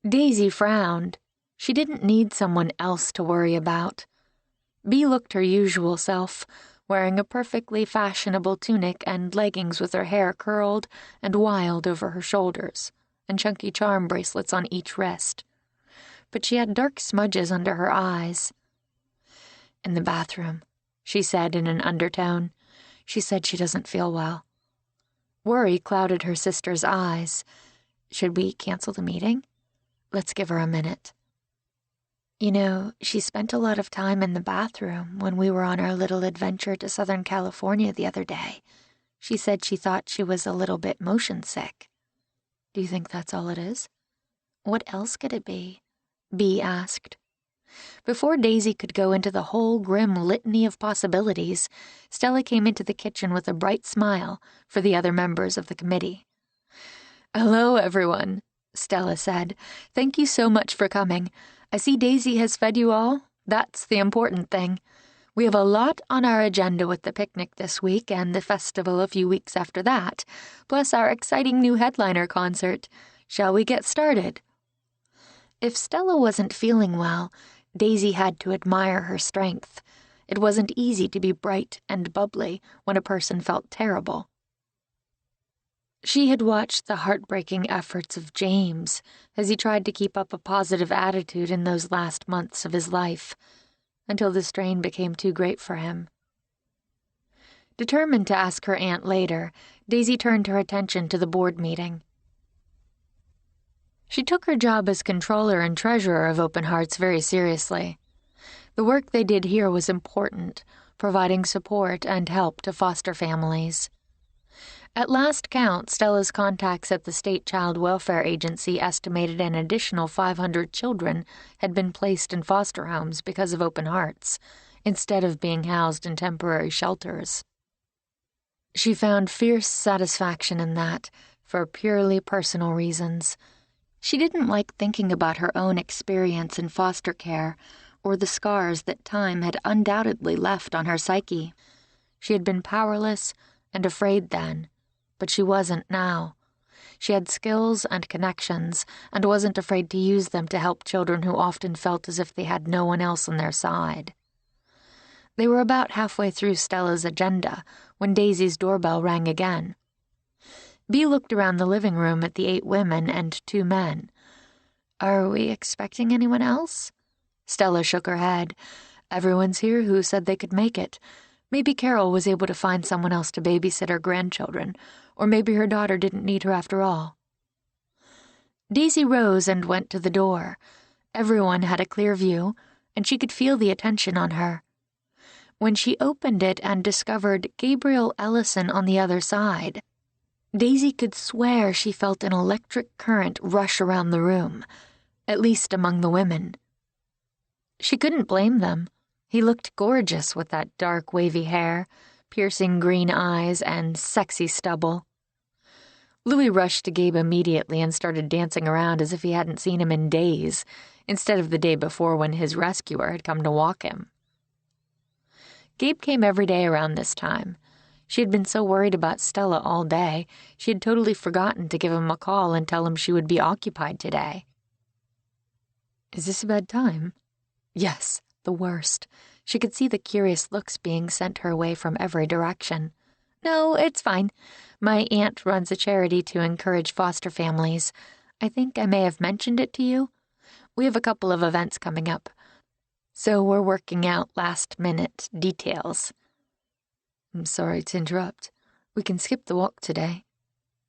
Daisy frowned. She didn't need someone else to worry about. Bea looked her usual self, wearing a perfectly fashionable tunic and leggings with her hair curled and wild over her shoulders, and chunky charm bracelets on each wrist. But she had dark smudges under her eyes. "In the bathroom," she said in an undertone. "She said she doesn't feel well." Worry clouded her sister's eyes. Should we cancel the meeting? Let's give her a minute. You know, she spent a lot of time in the bathroom when we were on our little adventure to Southern California the other day. She said she thought she was a little bit motion sick. Do you think that's all it is? What else could it be? Bee asked. Before Daisy could go into the whole grim litany of possibilities, Stella came into the kitchen with a bright smile for the other members of the committee. "Hello, everyone," Stella said. "Thank you so much for coming. I see Daisy has fed you all. That's the important thing. We have a lot on our agenda with the picnic this week and the festival a few weeks after that, plus our exciting new headliner concert. Shall we get started?" If Stella wasn't feeling well, Daisy had to admire her strength. It wasn't easy to be bright and bubbly when a person felt terrible. She had watched the heartbreaking efforts of James as he tried to keep up a positive attitude in those last months of his life, until the strain became too great for him. Determined to ask her aunt later, Daisy turned her attention to the board meeting. She took her job as controller and treasurer of Open Hearts very seriously. The work they did here was important, providing support and help to foster families. At last count, Stella's contacts at the State Child Welfare Agency estimated an additional 500 children had been placed in foster homes because of Open Hearts, instead of being housed in temporary shelters. She found fierce satisfaction in that, for purely personal reasons. She didn't like thinking about her own experience in foster care or the scars that time had undoubtedly left on her psyche. She had been powerless and afraid then, but she wasn't now. She had skills and connections and wasn't afraid to use them to help children who often felt as if they had no one else on their side. They were about halfway through Stella's agenda when Daisy's doorbell rang again. Bee looked around the living room at the 8 women and 2 men. "Are we expecting anyone else?" Stella shook her head. "Everyone's here who said they could make it. Maybe Carol was able to find someone else to babysit her grandchildren, or maybe her daughter didn't need her after all." Daisy rose and went to the door. Everyone had a clear view, and she could feel the attention on her. When she opened it and discovered Gabriel Ellison on the other side, Daisy could swear she felt an electric current rush around the room, at least among the women. She couldn't blame them. He looked gorgeous with that dark, wavy hair, piercing green eyes, and sexy stubble. Louis rushed to Gabe immediately and started dancing around as if he hadn't seen him in days, instead of the day before when his rescuer had come to walk him. Gabe came every day around this time. She had been so worried about Stella all day, she had totally forgotten to give him a call and tell him she would be occupied today. "Is this a bad time?" Yes, the worst. She could see the curious looks being sent her way from every direction. "No, it's fine. My aunt runs a charity to encourage foster families. I think I may have mentioned it to you. We have a couple of events coming up, so we're working out last-minute details." "I'm sorry to interrupt. We can skip the walk today."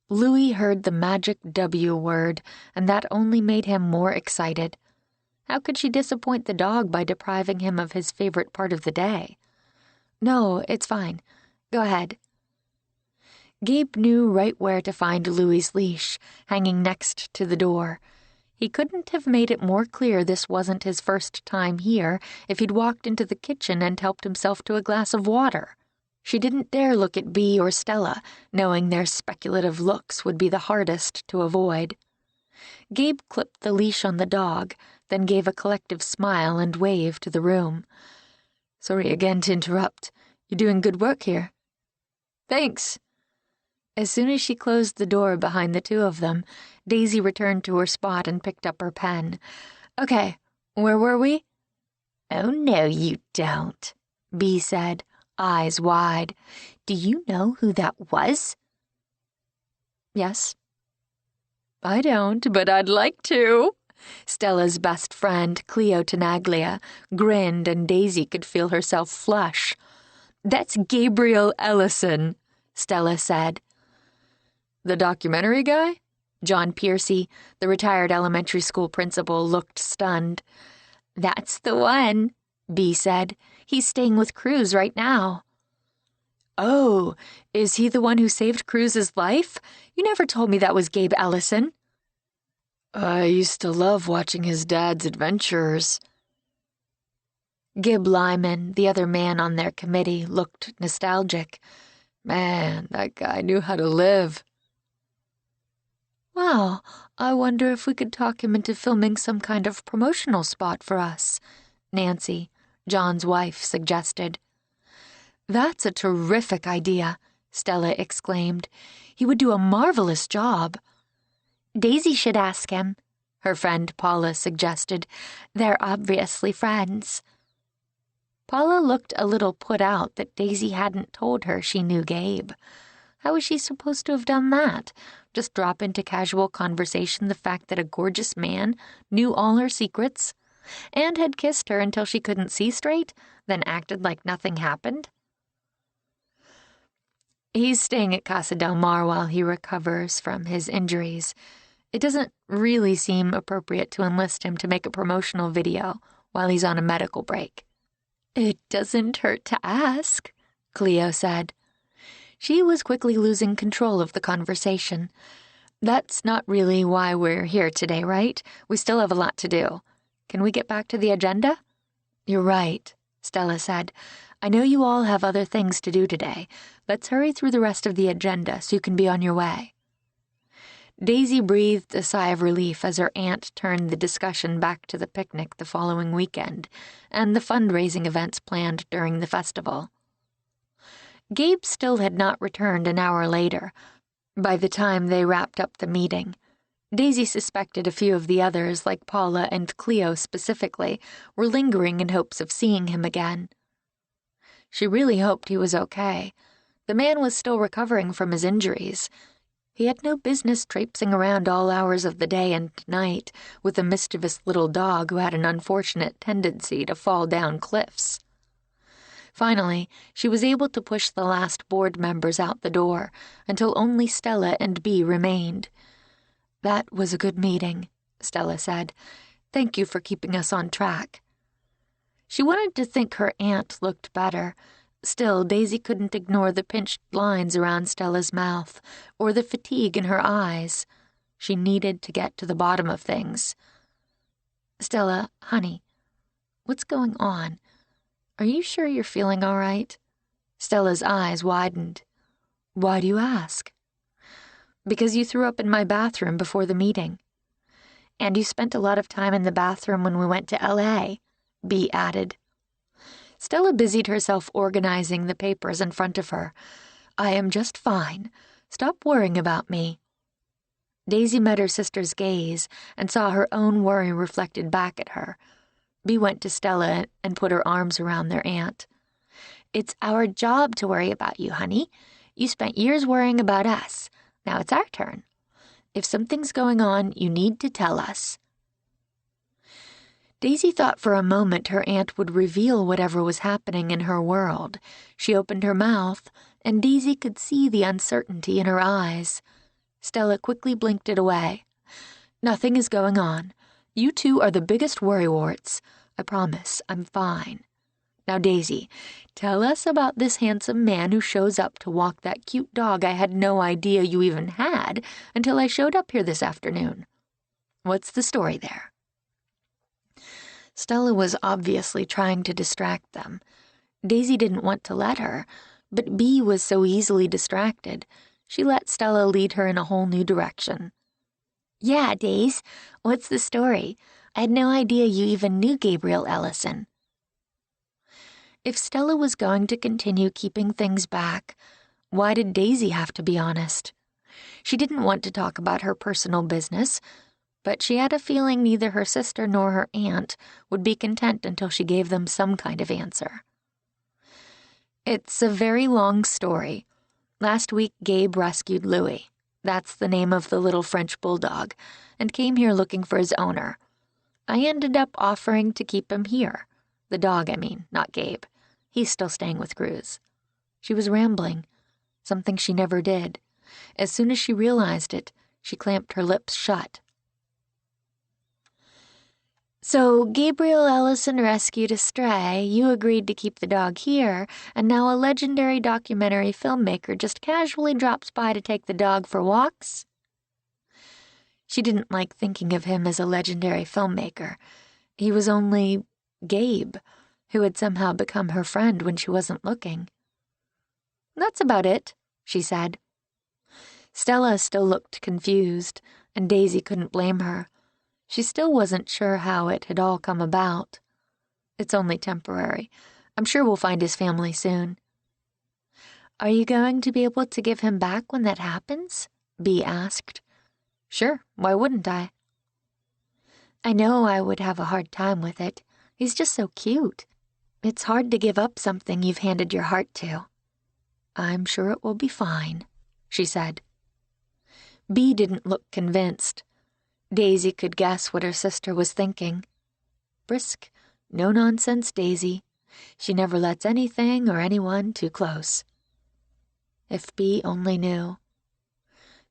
Louis heard the magic W word, and that only made him more excited. How could she disappoint the dog by depriving him of his favorite part of the day? "No, it's fine. Go ahead." Gabe knew right where to find Louis's leash, hanging next to the door. He couldn't have made it more clear this wasn't his first time here if he'd walked into the kitchen and helped himself to a glass of water. She didn't dare look at Bee or Stella, knowing their speculative looks would be the hardest to avoid. Gabe clipped the leash on the dog, then gave a collective smile and wave to the room. "Sorry again to interrupt. You're doing good work here." "Thanks." As soon as she closed the door behind the 2 of them, Daisy returned to her spot and picked up her pen. "Okay, where were we?" "Oh, no, you don't," Bee said, eyes wide. "Do you know who that was?" "Yes." "I don't, but I'd like to." Stella's best friend, Cleo Tenaglia, grinned and Daisy could feel herself flush. "That's Gabriel Ellison," Stella said. "The documentary guy?" John Piercy, the retired elementary school principal, looked stunned. "That's the one," Bee said. "He's staying with Cruz right now." "Oh, is he the one who saved Cruz's life? You never told me that was Gabe Ellison." "I used to love watching his dad's adventures." Gib Lyman, the other man on their committee, looked nostalgic. "Man, that guy knew how to live." "Wow, I wonder if we could talk him into filming some kind of promotional spot for us," Nancy, John's wife, suggested. "That's a terrific idea," Stella exclaimed. "He would do a marvelous job." "Daisy should ask him," her friend Paula suggested. "They're obviously friends." Paula looked a little put out that Daisy hadn't told her she knew Gabe. How was she supposed to have done that? Just drop into casual conversation the fact that a gorgeous man knew all her secrets and had kissed her until she couldn't see straight, then acted like nothing happened? "He's staying at Casa Del Mar while he recovers from his injuries. It doesn't really seem appropriate to enlist him to make a promotional video while he's on a medical break." "It doesn't hurt to ask," Cleo said. She was quickly losing control of the conversation. "That's not really why we're here today, right? We still have a lot to do. Can we get back to the agenda?" "You're right," Stella said. "I know you all have other things to do today. Let's hurry through the rest of the agenda so you can be on your way." Daisy breathed a sigh of relief as her aunt turned the discussion back to the picnic the following weekend and the fundraising events planned during the festival. Gabe still had not returned an hour later. By the time they wrapped up the meeting, Daisy suspected a few of the others, like Paula and Cleo specifically, were lingering in hopes of seeing him again. She really hoped he was okay. The man was still recovering from his injuries. He had no business traipsing around all hours of the day and night with a mischievous little dog who had an unfortunate tendency to fall down cliffs. Finally, she was able to push the last board members out the door until only Stella and Bee remained. "That was a good meeting," Stella said. "Thank you for keeping us on track." She wanted to think her aunt looked better. Still, Daisy couldn't ignore the pinched lines around Stella's mouth or the fatigue in her eyes. She needed to get to the bottom of things. "Stella, honey, what's going on? Are you sure you're feeling all right?" Stella's eyes widened. "Why do you ask?" "Because you threw up in my bathroom before the meeting." "And you spent a lot of time in the bathroom when we went to L.A., Bee added. Stella busied herself organizing the papers in front of her. "I am just fine. Stop worrying about me." Daisy met her sister's gaze and saw her own worry reflected back at her. Bee went to Stella and put her arms around their aunt. "It's our job to worry about you, honey. You spent years worrying about us. Now it's our turn. If something's going on, you need to tell us." Daisy thought for a moment her aunt would reveal whatever was happening in her world. She opened her mouth, and Daisy could see the uncertainty in her eyes. Stella quickly blinked it away. "Nothing is going on. You two are the biggest worrywarts. I promise, I'm fine. Now, Daisy, tell us about this handsome man who shows up to walk that cute dog I had no idea you even had until I showed up here this afternoon. What's the story there?" Stella was obviously trying to distract them. Daisy didn't want to let her, but Bee was so easily distracted. She let Stella lead her in a whole new direction. "Yeah, Daisy, what's the story? I had no idea you even knew Gabriel Ellison." If Stella was going to continue keeping things back, why did Daisy have to be honest? She didn't want to talk about her personal business, but she had a feeling neither her sister nor her aunt would be content until she gave them some kind of answer. "It's a very long story. Last week, Gabe rescued Louis. That's the name of the little French bulldog, and came here looking for his owner. I ended up offering to keep him here. The dog, I mean, not Gabe. He's still staying with Cruz." She was rambling, something she never did. As soon as she realized it, She clamped her lips shut. So Gabriel Ellison rescued a stray, you agreed to keep the dog here, and now a legendary documentary filmmaker just casually drops by to take the dog for walks? She didn't like thinking of him as a legendary filmmaker. He was only Gabe, who had somehow become her friend when she wasn't looking. That's about it, she said. Stella still looked confused, and Daisy couldn't blame her. She still wasn't sure how it had all come about. It's only temporary. I'm sure we'll find his family soon. Are you going to be able to give him back when that happens? Bea asked. Sure, why wouldn't I? I know I would have a hard time with it. He's just so cute. It's hard to give up something you've handed your heart to. I'm sure it will be fine, she said. Bea didn't look convinced. Daisy could guess what her sister was thinking. Brisk, no-nonsense Daisy. She never lets anything or anyone too close. If Bea only knew.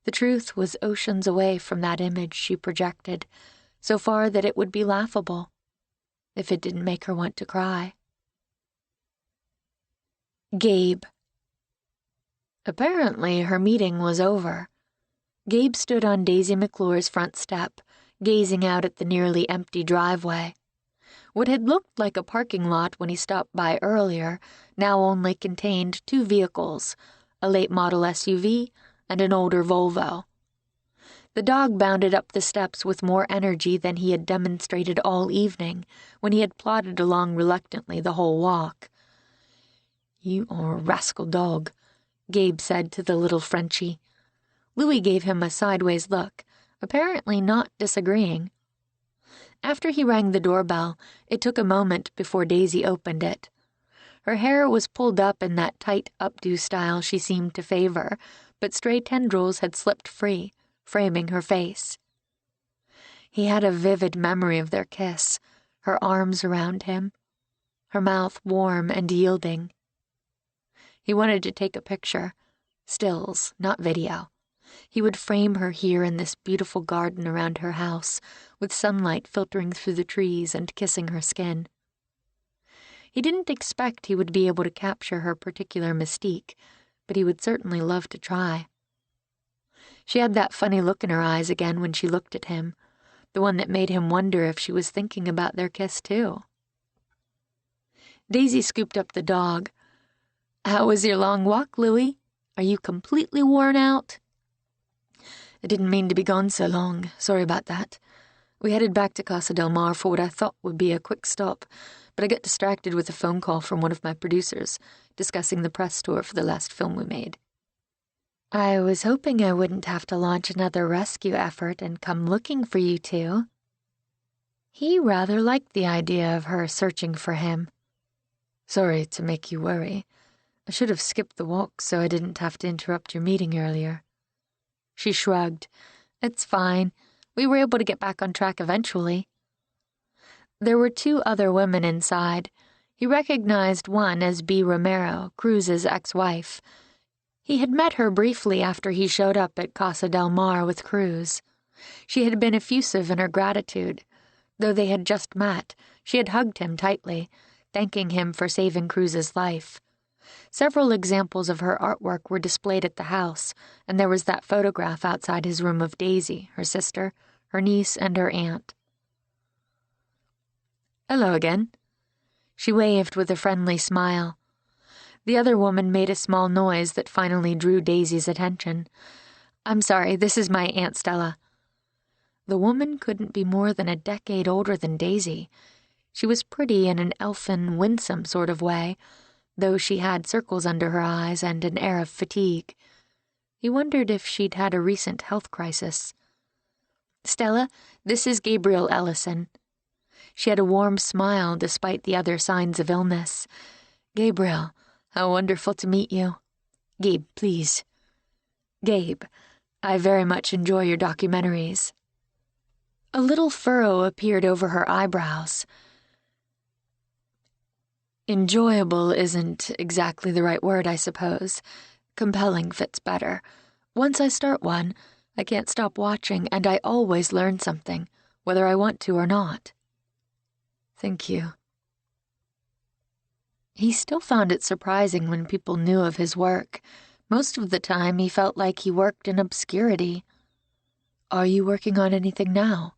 The truth was oceans away from that image she projected, so far that it would be laughable, if it didn't make her want to cry. Gabe. Apparently her meeting was over. Gabe stood on Daisy McClure's front step, gazing out at the nearly empty driveway. What had looked like a parking lot when he stopped by earlier now only contained two vehicles, a late-model SUV and an older Volvo. The dog bounded up the steps with more energy than he had demonstrated all evening when he had plodded along reluctantly the whole walk. You are a rascal dog, Gabe said to the little Frenchie. Louis gave him a sideways look, apparently not disagreeing. After he rang the doorbell, it took a moment before Daisy opened it. Her hair was pulled up in that tight updo style she seemed to favor, but stray tendrils had slipped free, framing her face. He had a vivid memory of their kiss, her arms around him, her mouth warm and yielding. He wanted to take a picture, stills, not video. He would frame her here in this beautiful garden around her house, with sunlight filtering through the trees and kissing her skin. He didn't expect he would be able to capture her particular mystique, but he would certainly love to try. She had that funny look in her eyes again when she looked at him, the one that made him wonder if she was thinking about their kiss too. Daisy scooped up the dog. How was your long walk, Louis? Are you completely worn out? I didn't mean to be gone so long. Sorry about that. We headed back to Casa del Mar for what I thought would be a quick stop, but I got distracted with a phone call from one of my producers, discussing the press tour for the last film we made. I was hoping I wouldn't have to launch another rescue effort and come looking for you two. He rather liked the idea of her searching for him. Sorry to make you worry. I should have skipped the walk so I didn't have to interrupt your meeting earlier. She shrugged. It's fine. We were able to get back on track eventually. There were two other women inside. He recognized one as Bea Romero, Cruz's ex-wife. He had met her briefly after he showed up at Casa del Mar with Cruz. She had been effusive in her gratitude. Though they had just met, she had hugged him tightly, thanking him for saving Cruz's life. Several examples of her artwork were displayed at the house, and there was that photograph outside his room of Daisy, her sister, her niece, and her aunt. Hello again. She waved with a friendly smile. The other woman made a small noise that finally drew Daisy's attention. I'm sorry, this is my Aunt Stella. The woman couldn't be more than a decade older than Daisy. She was pretty in an elfin, winsome sort of way, though she had circles under her eyes and an air of fatigue. He wondered if she'd had a recent health crisis. Stella, this is Gabriel Ellison. She had a warm smile despite the other signs of illness. Gabriel, how wonderful to meet you. Gabe, please. Gabe, I very much enjoy your documentaries. A little furrow appeared over her eyebrows. Enjoyable isn't exactly the right word, I suppose. Compelling fits better. Once I start one, I can't stop watching, and I always learn something, whether I want to or not. Thank you. He still found it surprising when people knew of his work. Most of the time, he felt like he worked in obscurity. Are you working on anything now?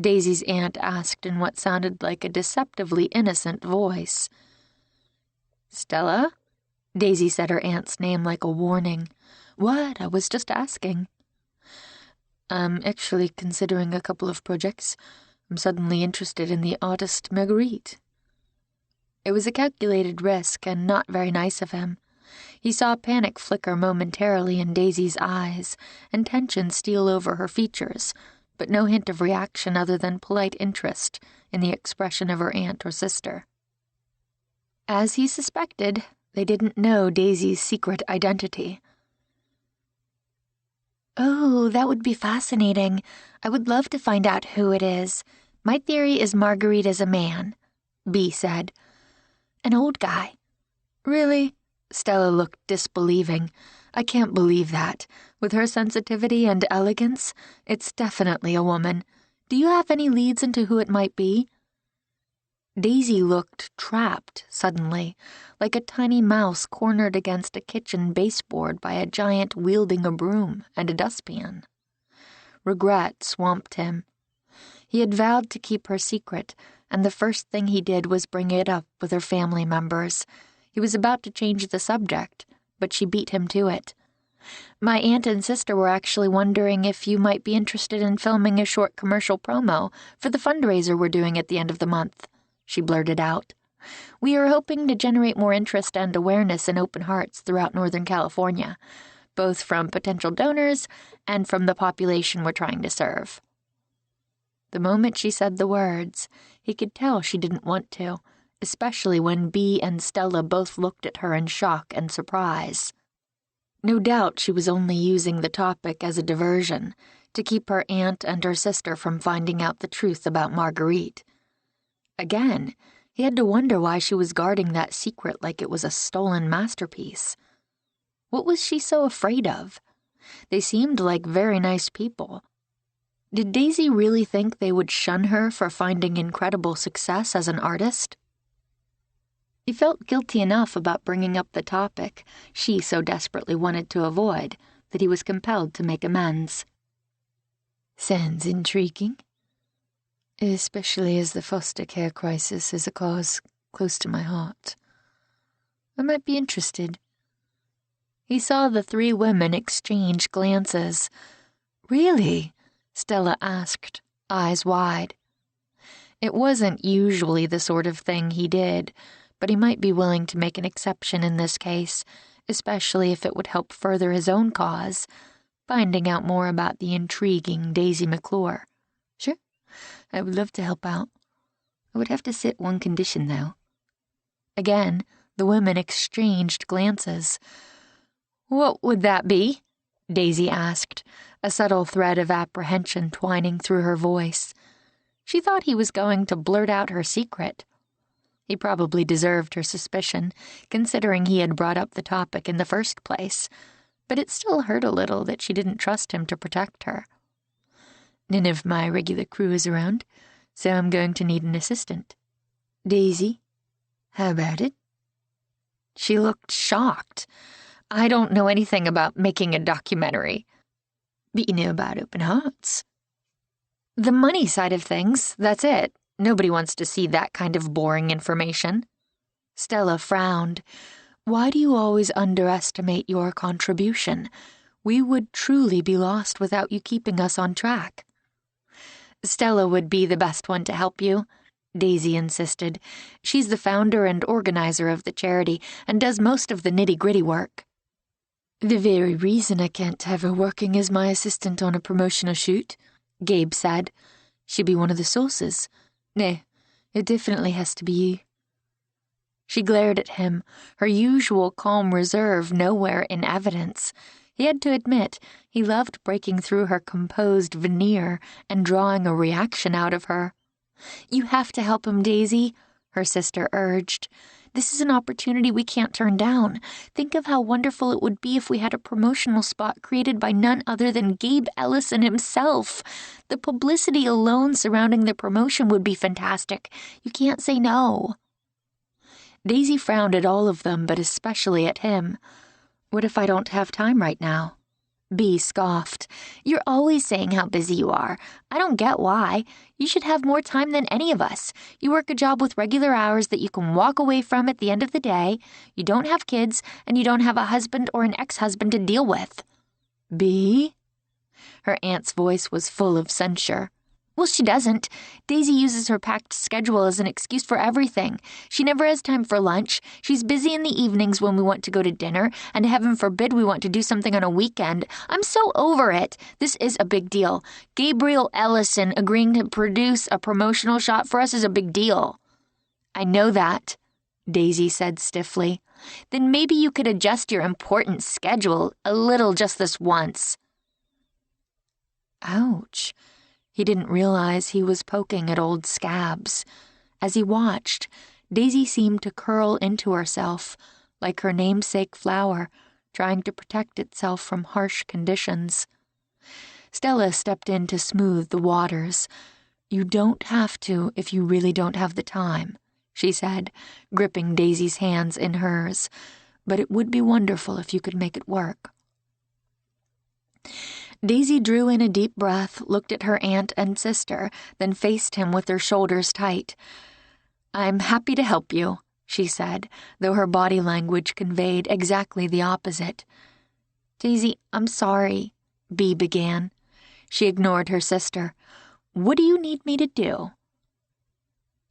Daisy's aunt asked in what sounded like a deceptively innocent voice. Stella? Daisy said her aunt's name like a warning. What? I was just asking. I'm actually considering a couple of projects. I'm suddenly interested in the artist Marguerite. It was a calculated risk and not very nice of him. He saw panic flicker momentarily in Daisy's eyes and tension steal over her features, but no hint of reaction other than polite interest in the expression of her aunt or sister. As he suspected, they didn't know Daisy's secret identity. Oh, that would be fascinating. I would love to find out who it is. My theory is Marguerite is a man, Bea said. An old guy. Really? Stella looked disbelieving. I can't believe that. With her sensitivity and elegance, it's definitely a woman. Do you have any leads into who it might be? Daisy looked trapped suddenly, like a tiny mouse cornered against a kitchen baseboard by a giant wielding a broom and a dustpan. Regret swamped him. He had vowed to keep her secret, and the first thing he did was bring it up with her family members. He was about to change the subject, but she beat him to it. My aunt and sister were actually wondering if you might be interested in filming a short commercial promo for the fundraiser we're doing at the end of the month, she blurted out. We are hoping to generate more interest and awareness in open hearts throughout Northern California, both from potential donors and from the population we're trying to serve. The moment she said the words, he could tell she didn't want to, especially when Bea and Stella both looked at her in shock and surprise. No doubt she was only using the topic as a diversion, to keep her aunt and her sister from finding out the truth about Marguerite. Again, he had to wonder why she was guarding that secret like it was a stolen masterpiece. What was she so afraid of? They seemed like very nice people. Did Daisy really think they would shun her for finding incredible success as an artist? He felt guilty enough about bringing up the topic she so desperately wanted to avoid that he was compelled to make amends. Sounds intriguing, especially as the foster care crisis is a cause close to my heart. I might be interested. He saw the three women exchange glances. Really? Stella asked, eyes wide. It wasn't usually the sort of thing he did, but he might be willing to make an exception in this case, especially if it would help further his own cause, finding out more about the intriguing Daisy McClure. Sure, I would love to help out. I would have to set one condition, though. Again, the women exchanged glances. What would that be? Daisy asked, a subtle thread of apprehension twining through her voice. She thought he was going to blurt out her secret. He probably deserved her suspicion, considering he had brought up the topic in the first place, but it still hurt a little that she didn't trust him to protect her. None of my regular crew is around, so I'm going to need an assistant. Daisy, how about it? She looked shocked. I don't know anything about making a documentary. But you know about open hearts. The money side of things, that's it. Nobody wants to see that kind of boring information. Stella frowned. Why do you always underestimate your contribution? We would truly be lost without you keeping us on track. Stella would be the best one to help you, Daisy insisted. She's the founder and organizer of the charity and does most of the nitty-gritty work. The very reason I can't have her working as my assistant on a promotional shoot, Gabe said. She'd be one of the sources. No, it definitely has to be you. She glared at him, her usual calm reserve nowhere in evidence. He had to admit he loved breaking through her composed veneer and drawing a reaction out of her. You have to help him, Daisy, her sister urged. This is an opportunity we can't turn down. Think of how wonderful it would be if we had a promotional spot created by none other than Gabe Ellison himself. The publicity alone surrounding the promotion would be fantastic. You can't say no." Daisy frowned at all of them, but especially at him. "What if I don't have time right now?" Bea scoffed. "You're always saying how busy you are. I don't get why. You should have more time than any of us. You work a job with regular hours that you can walk away from at the end of the day. You don't have kids, and you don't have a husband or an ex-husband to deal with." "Bea?" Her aunt's voice was full of censure. "Well, she doesn't. Daisy uses her packed schedule as an excuse for everything. She never has time for lunch. She's busy in the evenings when we want to go to dinner, and heaven forbid we want to do something on a weekend. I'm so over it. This is a big deal. Gabriel Ellison agreeing to produce a promotional shot for us is a big deal." "I know that," Daisy said stiffly. "Then maybe you could adjust your important schedule a little just this once." Ouch. He didn't realize he was poking at old scabs. As he watched, Daisy seemed to curl into herself, like her namesake flower, trying to protect itself from harsh conditions. Stella stepped in to smooth the waters. "You don't have to if you really don't have the time," she said, gripping Daisy's hands in hers. "But it would be wonderful if you could make it work." Daisy drew in a deep breath, looked at her aunt and sister, then faced him with her shoulders tight. "I'm happy to help you," she said, though her body language conveyed exactly the opposite. "Daisy, I'm sorry," Bea began. She ignored her sister. "What do you need me to do?"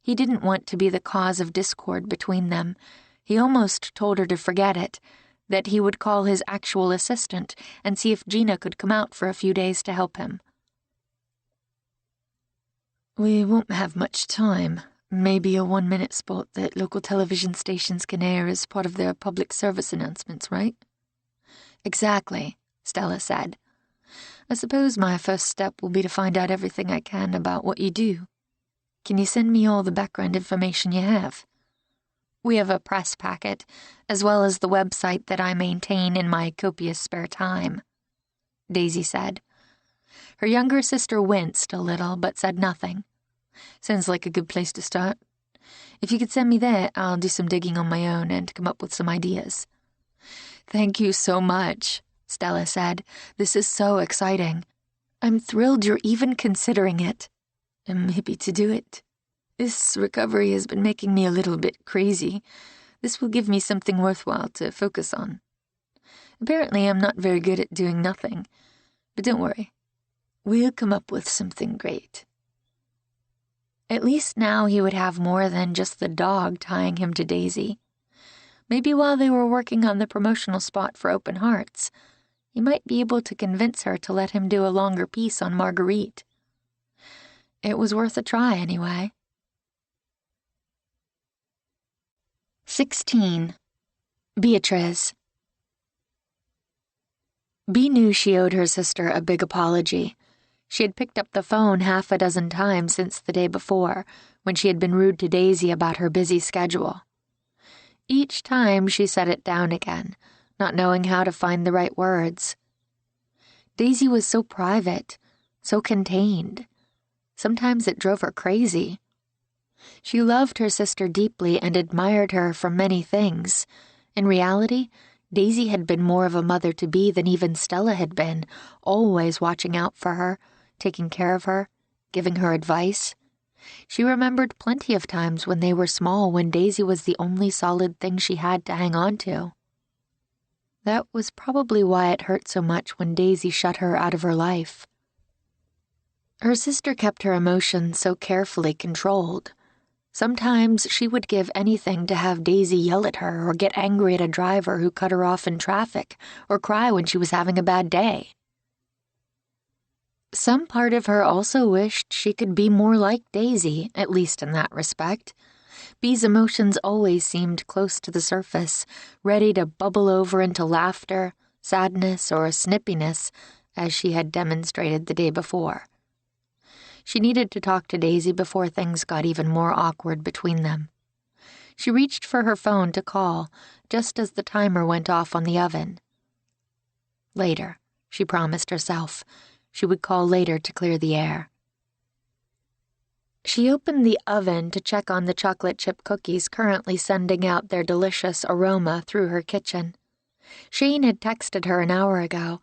He didn't want to be the cause of discord between them. He almost told her to forget it, that he would call his actual assistant and see if Gina could come out for a few days to help him. "We won't have much time. Maybe a 1-minute spot that local television stations can air as part of their public service announcements, right?" "Exactly," Stella said. "I suppose my first step will be to find out everything I can about what you do. Can you send me all the background information you have?" "We have a press packet, as well as the website that I maintain in my copious spare time," Daisy said. Her younger sister winced a little, but said nothing. "Sounds like a good place to start. If you could send me there, I'll do some digging on my own and come up with some ideas." "Thank you so much," Stella said. "This is so exciting. I'm thrilled you're even considering it." "I'm happy to do it. This recovery has been making me a little bit crazy. This will give me something worthwhile to focus on. Apparently, I'm not very good at doing nothing. But don't worry. We'll come up with something great." At least now he would have more than just the dog tying him to Daisy. Maybe while they were working on the promotional spot for Open Hearts, he might be able to convince her to let him do a longer piece on Marguerite. It was worth a try anyway. 16. Beatrice. Bea knew she owed her sister a big apology. She had picked up the phone 6 times since the day before, when she had been rude to Daisy about her busy schedule. Each time she set it down again, not knowing how to find the right words. Daisy was so private, so contained. Sometimes it drove her crazy. She loved her sister deeply and admired her for many things. In reality, Daisy had been more of a mother to Bea than even Stella had been, always watching out for her, taking care of her, giving her advice. She remembered plenty of times when they were small when Daisy was the only solid thing she had to hang on to. That was probably why it hurt so much when Daisy shut her out of her life. Her sister kept her emotions so carefully controlled. Sometimes she would give anything to have Daisy yell at her or get angry at a driver who cut her off in traffic or cry when she was having a bad day. Some part of her also wished she could be more like Daisy, at least in that respect. Bea's emotions always seemed close to the surface, ready to bubble over into laughter, sadness, or snippiness, as she had demonstrated the day before. She needed to talk to Daisy before things got even more awkward between them. She reached for her phone to call, just as the timer went off on the oven. Later, she promised herself. She would call later to clear the air. She opened the oven to check on the chocolate chip cookies currently sending out their delicious aroma through her kitchen. Shane had texted her an hour ago,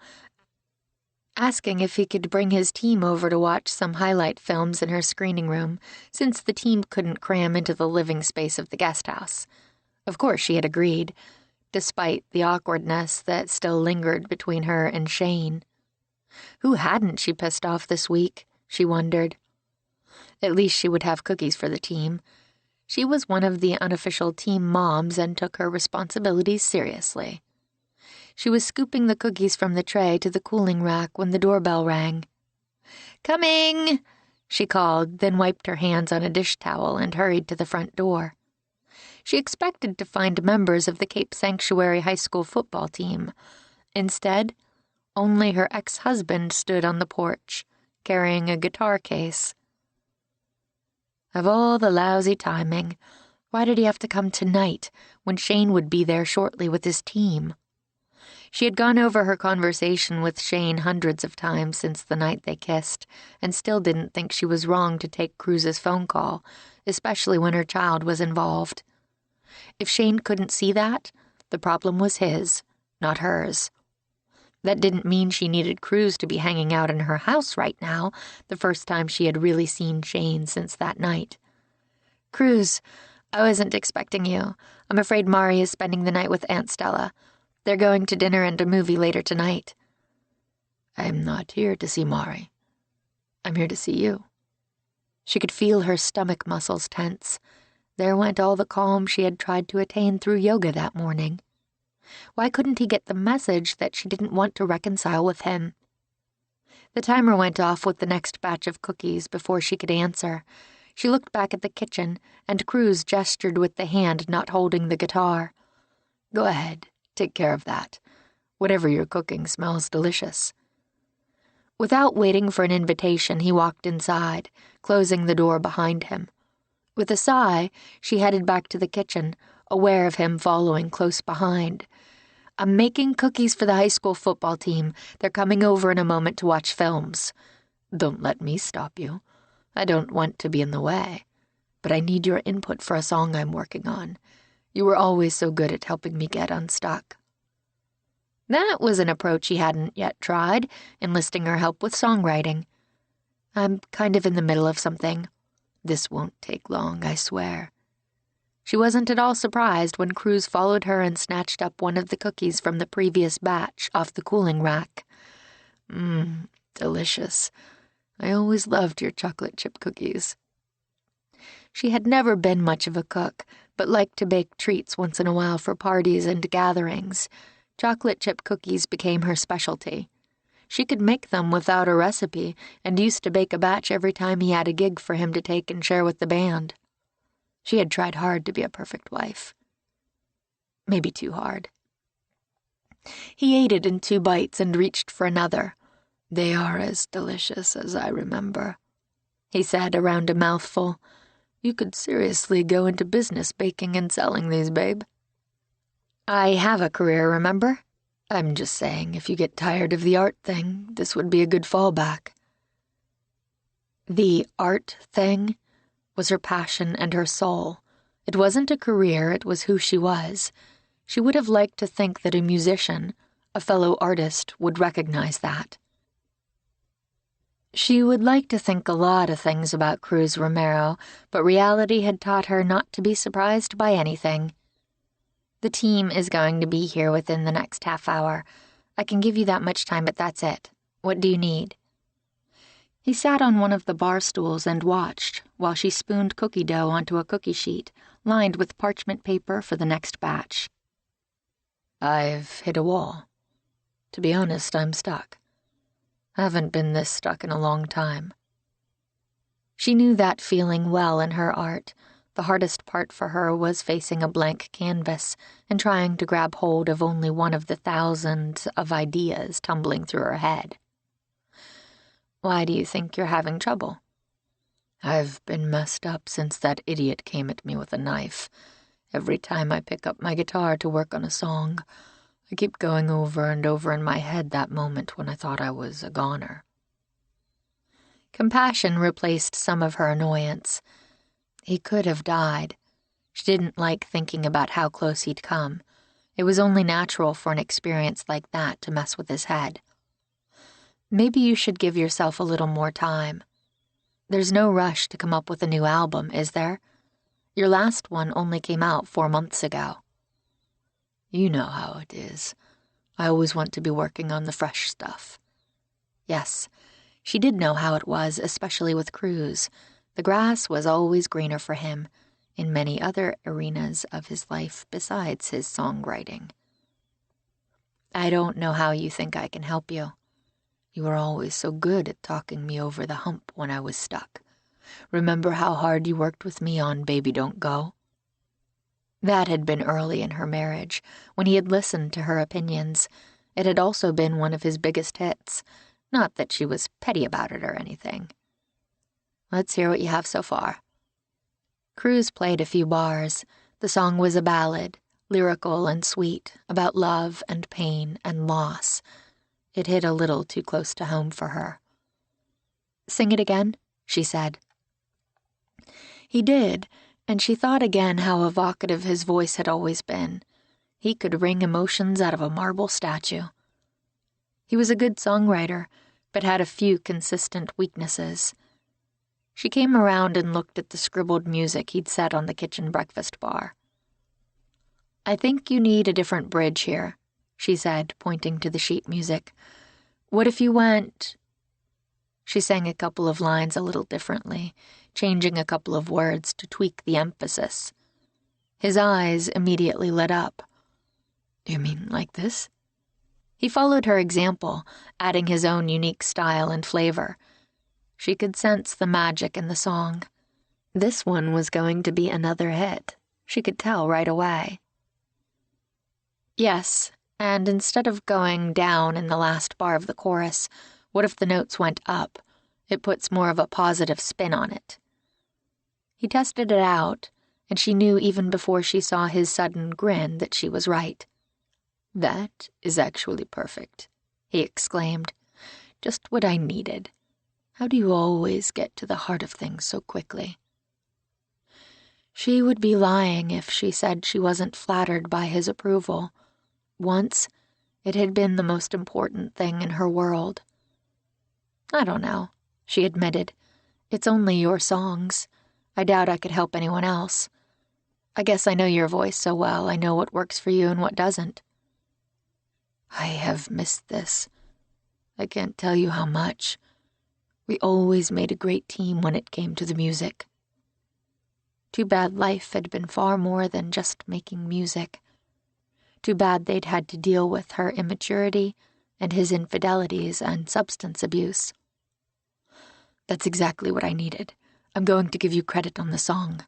asking if he could bring his team over to watch some highlight films in her screening room, since the team couldn't cram into the living space of the guest house. Of course she had agreed, despite the awkwardness that still lingered between her and Shane. Who hadn't she pissed off this week, she wondered. At least she would have cookies for the team. She was one of the unofficial team moms and took her responsibilities seriously. She was scooping the cookies from the tray to the cooling rack when the doorbell rang. "Coming!" she called, then wiped her hands on a dish towel and hurried to the front door. She expected to find members of the Cape Sanctuary High School football team. Instead, only her ex-husband stood on the porch, carrying a guitar case. Of all the lousy timing, why did he have to come tonight, when Shane would be there shortly with his team? She had gone over her conversation with Shane hundreds of times since the night they kissed, and still didn't think she was wrong to take Cruz's phone call, especially when her child was involved. If Shane couldn't see that, the problem was his, not hers. That didn't mean she needed Cruz to be hanging out in her house right now, the first time she had really seen Shane since that night. "Cruz, I wasn't expecting you. I'm afraid Mari is spending the night with Aunt Stella. They're going to dinner and a movie later tonight." "I'm not here to see Mari. I'm here to see you." She could feel her stomach muscles tense. There went all the calm she had tried to attain through yoga that morning. Why couldn't he get the message that she didn't want to reconcile with him? The timer went off with the next batch of cookies before she could answer. She looked back at the kitchen, and Cruz gestured with the hand not holding the guitar. "Go ahead, take care of that. Whatever you're cooking smells delicious." Without waiting for an invitation, he walked inside, closing the door behind him. With a sigh, she headed back to the kitchen, aware of him following close behind. "I'm making cookies for the high school football team. They're coming over in a moment to watch films." "Don't let me stop you. I don't want to be in the way. But I need your input for a song I'm working on. You were always so good at helping me get unstuck." That was an approach he hadn't yet tried, enlisting her help with songwriting. "I'm kind of in the middle of something. This won't take long, I swear." She wasn't at all surprised when Cruz followed her and snatched up one of the cookies from the previous batch off the cooling rack. Delicious. I always loved your chocolate chip cookies." She had never been much of a cook, but liked to bake treats once in a while for parties and gatherings. Chocolate chip cookies became her specialty. She could make them without a recipe and used to bake a batch every time he had a gig for him to take and share with the band. She had tried hard to be a perfect wife. Maybe too hard. He ate it in 2 bites and reached for another. "They are as delicious as I remember," he said around a mouthful. "You could seriously go into business baking and selling these, babe." "I have a career, remember? I'm just saying, if you get tired of the art thing, this would be a good fallback." The art thing was her passion and her soul. It wasn't a career, it was who she was. She would have liked to think that a musician, a fellow artist, would recognize that. She would like to think a lot of things about Cruz Romero, but reality had taught her not to be surprised by anything. "The team is going to be here within the next half hour. I can give you that much time, but that's it. What do you need?" He sat on one of the bar stools and watched while she spooned cookie dough onto a cookie sheet, lined with parchment paper for the next batch. "I've hit a wall. To be honest, I'm stuck. Haven't been this stuck in a long time." She knew that feeling well in her art. The hardest part for her was facing a blank canvas and trying to grab hold of only one of the thousands of ideas tumbling through her head. "Why do you think you're having trouble?" "I've been messed up since that idiot came at me with a knife, Every time I pick up my guitar to work on a song, I keep going over and over in my head that moment when I thought I was a goner. Compassion replaced some of her annoyance. He could have died. She didn't like thinking about how close he'd come. It was only natural for an experience like that to mess with his head. Maybe you should give yourself a little more time. There's no rush to come up with a new album, is there? Your last one only came out 4 months ago. You know how it is. I always want to be working on the fresh stuff. Yes, she did know how it was, especially with Cruz. The grass was always greener for him in many other arenas of his life besides his songwriting. I don't know how you think I can help you. You were always so good at talking me over the hump when I was stuck. Remember how hard you worked with me on Baby Don't Go? That had been early in her marriage, when he had listened to her opinions. It had also been one of his biggest hits. Not that she was petty about it or anything. Let's hear what you have so far. Cruz played a few bars. The song was a ballad, lyrical and sweet, about love and pain and loss. It hit a little too close to home for her. Sing it again, she said. He did, and she thought again how evocative his voice had always been. He could wring emotions out of a marble statue. He was a good songwriter, but had a few consistent weaknesses. She came around and looked at the scribbled music he'd set on the kitchen breakfast bar. I think you need a different bridge here, she said, pointing to the sheet music. What if you went... She sang a couple of lines a little differently, changing a couple of words to tweak the emphasis. His eyes immediately lit up. You mean like this? He followed her example, adding his own unique style and flavor. She could sense the magic in the song. This one was going to be another hit. She could tell right away. Yes, and instead of going down in the last bar of the chorus, what if the notes went up? It puts more of a positive spin on it. He tested it out, and she knew even before she saw his sudden grin that she was right. That is actually perfect, he exclaimed. Just what I needed. How do you always get to the heart of things so quickly? She would be lying if she said she wasn't flattered by his approval. Once, it had been the most important thing in her world. I don't know, she admitted. It's only your songs. I doubt I could help anyone else. I guess I know your voice so well, I know what works for you and what doesn't. I have missed this. I can't tell you how much. We always made a great team when it came to the music. Too bad life had been far more than just making music. Too bad they'd had to deal with her immaturity and his infidelities and substance abuse. That's exactly what I needed. I'm going to give you credit on the song.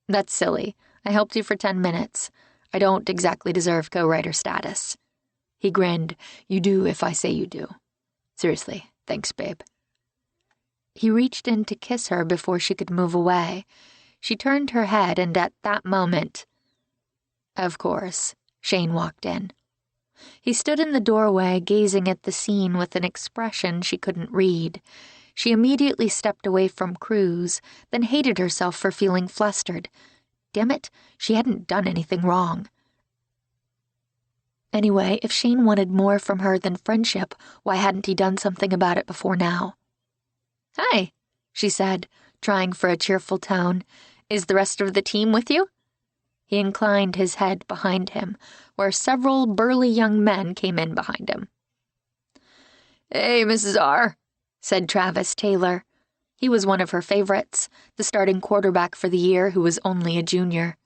That's silly. I helped you for 10 minutes. I don't exactly deserve co-writer status. He grinned. You do if I say you do. Seriously, thanks, babe. He reached in to kiss her before she could move away. She turned her head, and at that moment... Of course, Shane walked in. He stood in the doorway, gazing at the scene with an expression she couldn't read. She immediately stepped away from Cruz, then hated herself for feeling flustered. Damn it, she hadn't done anything wrong. Anyway, if Shane wanted more from her than friendship, why hadn't he done something about it before now? Hi, she said, trying for a cheerful tone. Is the rest of the team with you? He inclined his head behind him, where several burly young men came in behind him. Hey, Mrs. R., said Travis Taylor. He was one of her favorites, the starting quarterback for the year who was only a junior.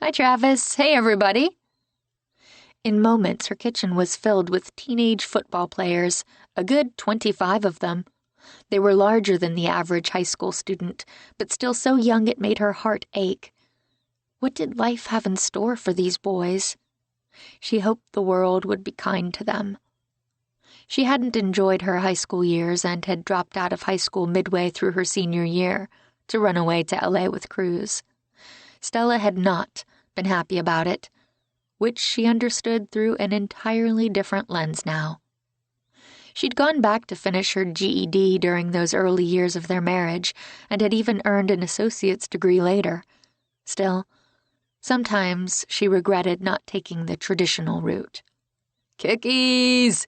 Hi, Travis. Hey, everybody. In moments, her kitchen was filled with teenage football players, a good 25 of them. They were larger than the average high school student, but still so young it made her heart ache. What did life have in store for these boys? She hoped the world would be kind to them. She hadn't enjoyed her high school years and had dropped out of high school midway through her senior year to run away to LA with Cruz. Stella had not been happy about it, which she understood through an entirely different lens now. She'd gone back to finish her GED during those early years of their marriage and had even earned an associate's degree later. Still, sometimes she regretted not taking the traditional route. "Kickies!"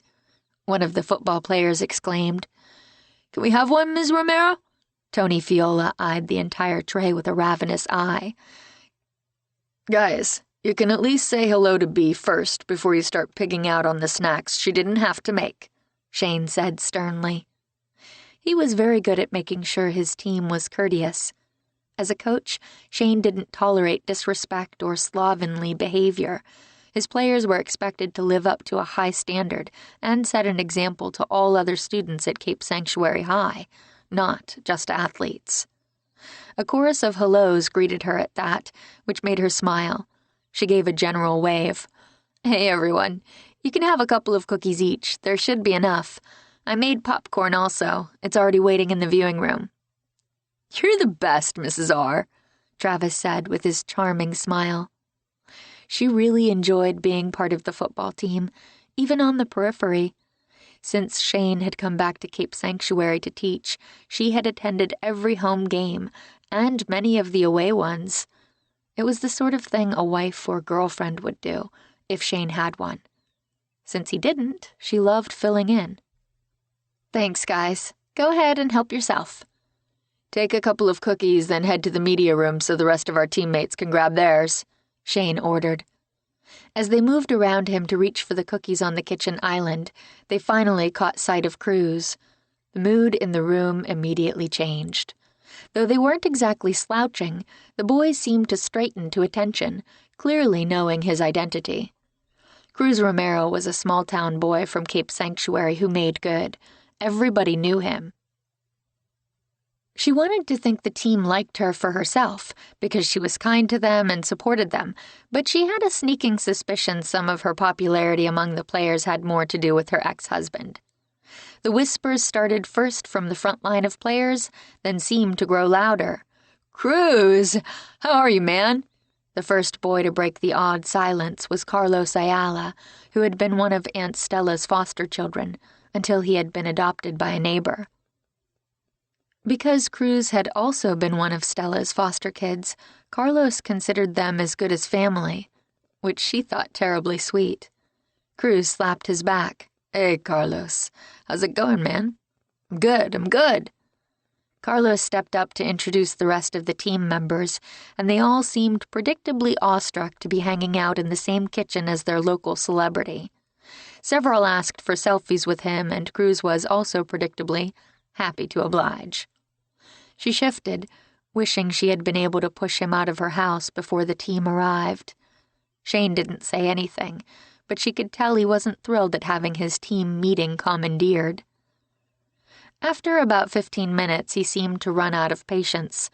one of the football players exclaimed. "Can we have one, Ms. Romero?" Tony Fiola eyed the entire tray with a ravenous eye. "Guys, you can at least say hello to Bea first before you start pigging out on the snacks she didn't have to make," Shane said sternly. He was very good at making sure his team was courteous. As a coach, Shane didn't tolerate disrespect or slovenly behavior. His players were expected to live up to a high standard and set an example to all other students at Cape Sanctuary High, not just athletes. A chorus of hellos greeted her at that, which made her smile. She gave a general wave. "Hey, everyone. You can have a couple of cookies each. There should be enough. I made popcorn also. It's already waiting in the viewing room." "You're the best, Mrs. R," Travis said with his charming smile. She really enjoyed being part of the football team, even on the periphery. Since Shane had come back to Cape Sanctuary to teach, she had attended every home game, and many of the away ones. It was the sort of thing a wife or girlfriend would do, if Shane had one. Since he didn't, she loved filling in. "Thanks, guys. Go ahead and help yourself." "Take a couple of cookies, then head to the media room so the rest of our teammates can grab theirs," Shane ordered. As they moved around him to reach for the cookies on the kitchen island, they finally caught sight of Cruz. The mood in the room immediately changed. Though they weren't exactly slouching, the boys seemed to straighten to attention, clearly knowing his identity. Cruz Romero was a small-town boy from Cape Sanctuary who made good. Everybody knew him. She wanted to think the team liked her for herself, because she was kind to them and supported them, but she had a sneaking suspicion some of her popularity among the players had more to do with her ex-husband. The whispers started first from the front line of players, then seemed to grow louder. "Cruz! How are you, man?" The first boy to break the odd silence was Carlos Ayala, who had been one of Aunt Stella's foster children, until he had been adopted by a neighbor. Because Cruz had also been one of Stella's foster kids, Carlos considered them as good as family, which she thought terribly sweet. Cruz slapped his back. "Hey, Carlos. How's it going, man?" I'm good. Carlos stepped up to introduce the rest of the team members, and they all seemed predictably awestruck to be hanging out in the same kitchen as their local celebrity. Several asked for selfies with him, and Cruz was also predictably happy to oblige. She shifted, wishing she had been able to push him out of her house before the team arrived. Shane didn't say anything, but she could tell he wasn't thrilled at having his team meeting commandeered. After about 15 minutes, he seemed to run out of patience.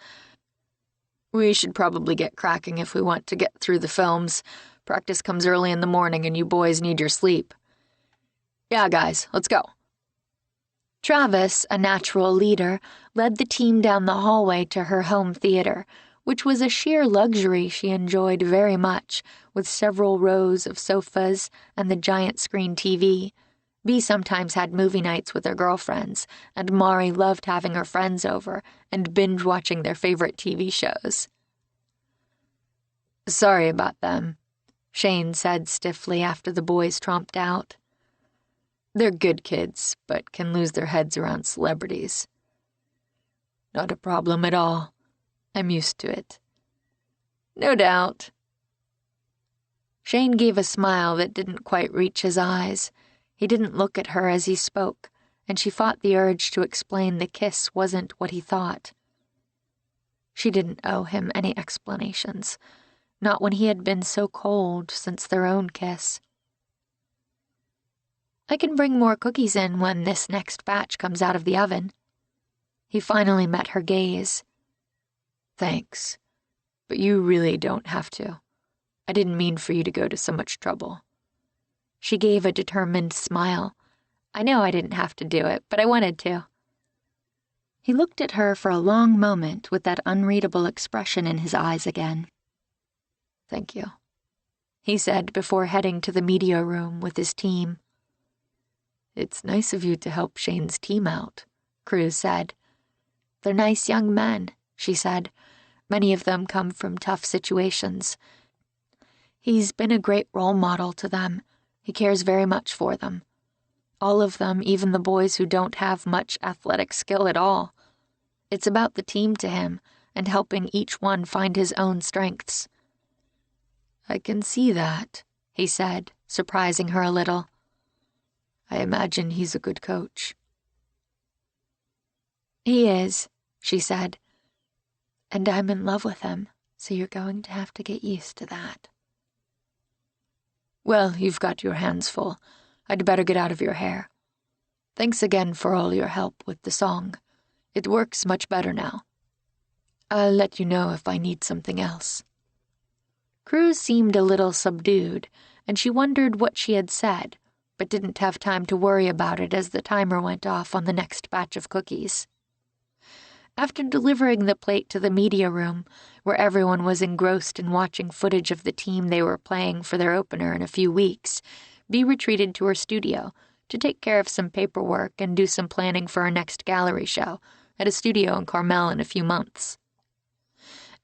"We should probably get cracking if we want to get through the films. Practice comes early in the morning and you boys need your sleep." "Yeah, guys, let's go." Travis, a natural leader, led the team down the hallway to her home theater, which was a sheer luxury she enjoyed very much, with several rows of sofas and the giant screen TV. Bea sometimes had movie nights with her girlfriends, and Mari loved having her friends over and binge-watching their favorite TV shows. "Sorry about them," Shane said stiffly after the boys tromped out. "They're good kids, but can lose their heads around celebrities." "Not a problem at all. I'm used to it." "No doubt." Shane gave a smile that didn't quite reach his eyes. He didn't look at her as he spoke, and she fought the urge to explain the kiss wasn't what he thought. She didn't owe him any explanations, not when he had been so cold since their own kiss. "I can bring more cookies in when this next batch comes out of the oven." He finally met her gaze. "Thanks, but you really don't have to. I didn't mean for you to go to so much trouble." She gave a determined smile. "I know I didn't have to do it, but I wanted to." He looked at her for a long moment with that unreadable expression in his eyes again. Thank you," he said before heading to the media room with his team. "It's nice of you to help Shane's team out," Cruz said. "They're nice young men," she said. "Many of them come from tough situations. He's been a great role model to them. He cares very much for them. All of them, even the boys who don't have much athletic skill at all. It's about the team to him and helping each one find his own strengths." "I can see that," he said, surprising her a little. "I imagine he's a good coach." "He is," she said. "And I'm in love with him, so you're going to have to get used to that." "Well, you've got your hands full. I'd better get out of your hair. Thanks again for all your help with the song. It works much better now. I'll let you know if I need something else." Cruz seemed a little subdued, and she wondered what she had said, but didn't have time to worry about it as the timer went off on the next batch of cookies. After delivering the plate to the media room, where everyone was engrossed in watching footage of the team they were playing for their opener in a few weeks, Bea retreated to her studio to take care of some paperwork and do some planning for her next gallery show at a studio in Carmel in a few months.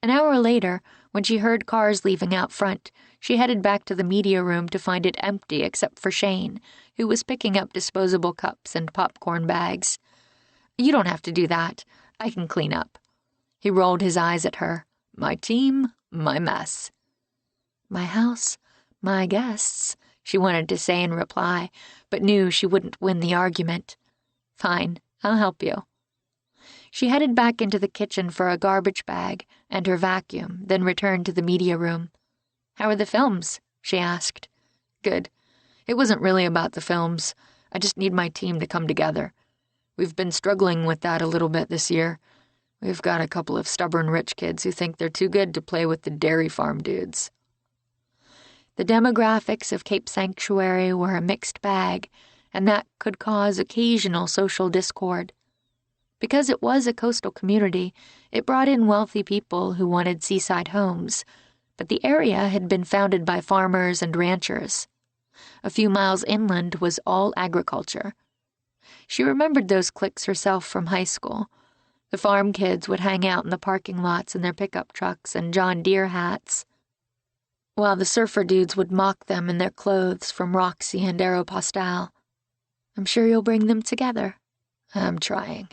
An hour later, when she heard cars leaving out front, she headed back to the media room to find it empty except for Shane, who was picking up disposable cups and popcorn bags. "You don't have to do that. I can clean up." He rolled his eyes at her. "My team, my mess." "My house, my guests," she wanted to say in reply, but knew she wouldn't win the argument. "Fine, I'll help you." She headed back into the kitchen for a garbage bag and her vacuum, then returned to the media room. "How are the films?" she asked. "Good. It wasn't really about the films. I just need my team to come together. We've been struggling with that a little bit this year. We've got a couple of stubborn rich kids who think they're too good to play with the dairy farm dudes." The demographics of Cape Sanctuary were a mixed bag, and that could cause occasional social discord. Because it was a coastal community, it brought in wealthy people who wanted seaside homes, but the area had been founded by farmers and ranchers. A few miles inland was all agriculture. She remembered those cliques herself from high school. The farm kids would hang out in the parking lots in their pickup trucks and John Deere hats, while the surfer dudes would mock them in their clothes from Roxy and Aeropostale. "I'm sure you'll bring them together." "I'm trying."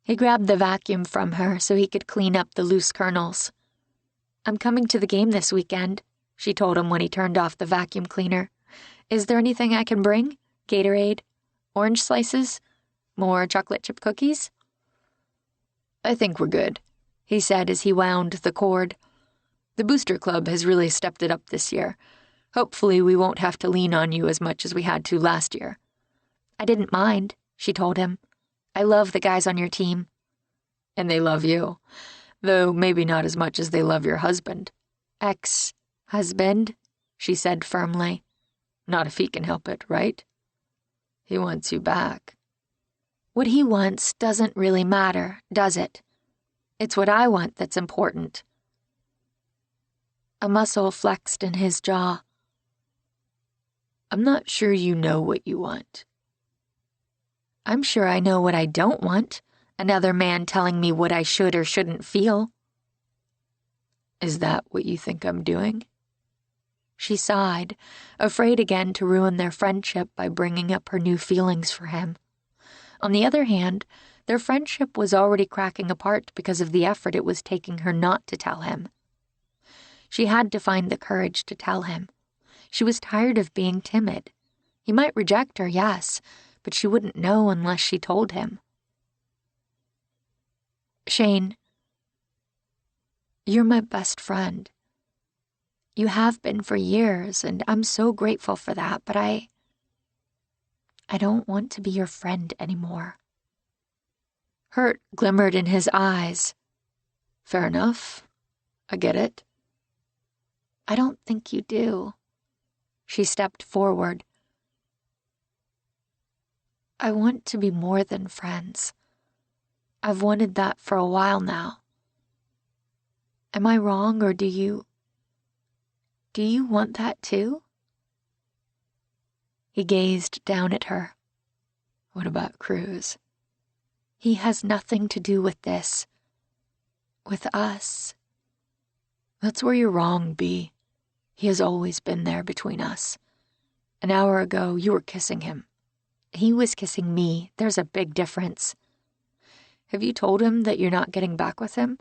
He grabbed the vacuum from her so he could clean up the loose kernels. "I'm coming to the game this weekend," she told him when he turned off the vacuum cleaner. "Is there anything I can bring? Gatorade? Orange slices? More chocolate chip cookies?" "I think we're good," he said as he wound the cord. "The Booster Club has really stepped it up this year. Hopefully we won't have to lean on you as much as we had to last year." "I didn't mind," she told him. "I love the guys on your team." "And they love you, though maybe not as much as they love your husband." "Ex-husband," she said firmly. "Not if he can help it, right? He wants you back." "What he wants doesn't really matter, does it? It's what I want that's important." A muscle flexed in his jaw. "I'm not sure you know what you want." "I'm sure I know what I don't want. Another man telling me what I should or shouldn't feel." "Is that what you think I'm doing?" She sighed, afraid again to ruin their friendship by bringing up her new feelings for him. On the other hand, their friendship was already cracking apart because of the effort it was taking her not to tell him. She had to find the courage to tell him. She was tired of being timid. He might reject her, yes, but she wouldn't know unless she told him. "Shane, you're my best friend. You have been for years, and I'm so grateful for that, but I don't want to be your friend anymore." Hurt glimmered in his eyes. "Fair enough. I get it." "I don't think you do." She stepped forward. "I want to be more than friends. I've wanted that for a while now. Am I wrong, or do you Do you want that too? He gazed down at her. What about Cruz? He has nothing to do with this. With us. That's where you're wrong, Bea. He has always been there between us. An hour ago, you were kissing him. He was kissing me. There's a big difference. Have you told him that you're not getting back with him?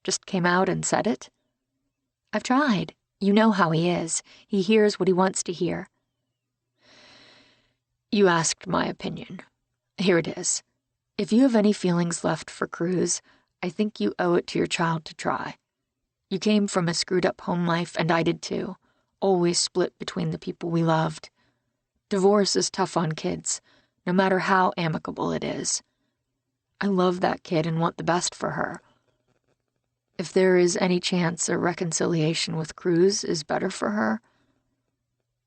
Just came out and said it? I've tried. You know how he is. He hears what he wants to hear. You asked my opinion. Here it is. If you have any feelings left for Cruz, I think you owe it to your child to try. You came from a screwed-up home life, and I did too. Always split between the people we loved. Divorce is tough on kids, no matter how amicable it is. I love that kid and want the best for her. If there is any chance a reconciliation with Cruz is better for her,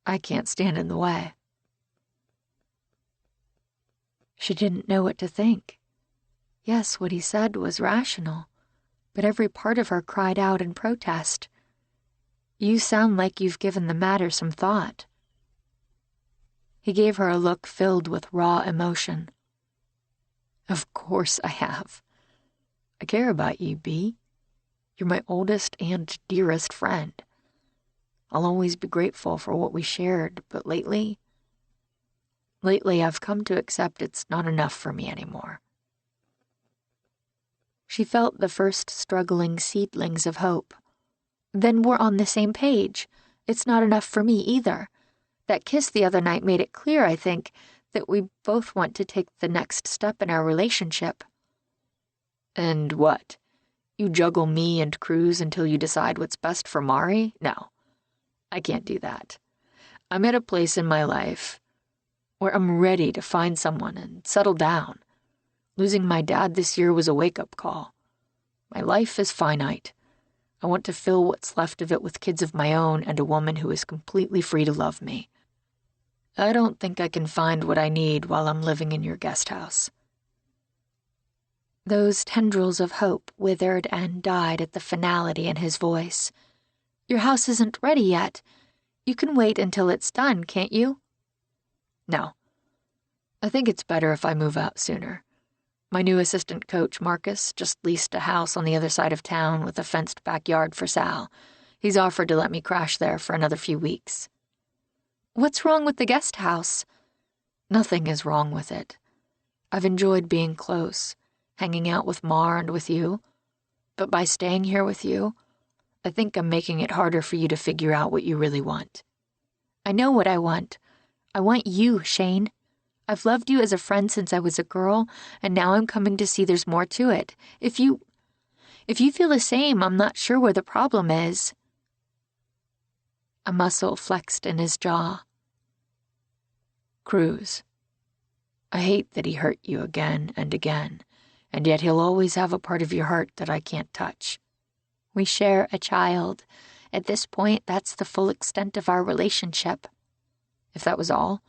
I can't stand in the way. She didn't know what to think. Yes, what he said was rational, but every part of her cried out in protest. You sound like you've given the matter some thought. He gave her a look filled with raw emotion. Of course I have. I care about you, Bea. You're my oldest and dearest friend. I'll always be grateful for what we shared, but lately I've come to accept it's not enough for me anymore. She felt the first struggling seedlings of hope. Then we're on the same page. It's not enough for me either. That kiss the other night made it clear, I think, that we both want to take the next step in our relationship. And what? You juggle me and Cruz until you decide what's best for Mari? No, I can't do that. I'm at a place in my life where I'm ready to find someone and settle down. Losing my dad this year was a wake-up call. My life is finite. I want to fill what's left of it with kids of my own and a woman who is completely free to love me. I don't think I can find what I need while I'm living in your guest house. Those tendrils of hope withered and died at the finality in his voice. Your house isn't ready yet. You can wait until it's done, can't you? No. I think it's better if I move out sooner. My new assistant coach, Marcus, just leased a house on the other side of town with a fenced backyard for Sal. He's offered to let me crash there for another few weeks. What's wrong with the guest house? Nothing is wrong with it. I've enjoyed being close, hanging out with Mar and with you. But by staying here with you, I think I'm making it harder for you to figure out what you really want. I know what I want. I want you, Shane. I've loved you as a friend since I was a girl, and now I'm coming to see there's more to it. If you feel the same, I'm not sure where the problem is. A muscle flexed in his jaw. Cruz. I hate that he hurt you again and again, and yet he'll always have a part of your heart that I can't touch. We share a child. At this point, that's the full extent of our relationship. If that was all,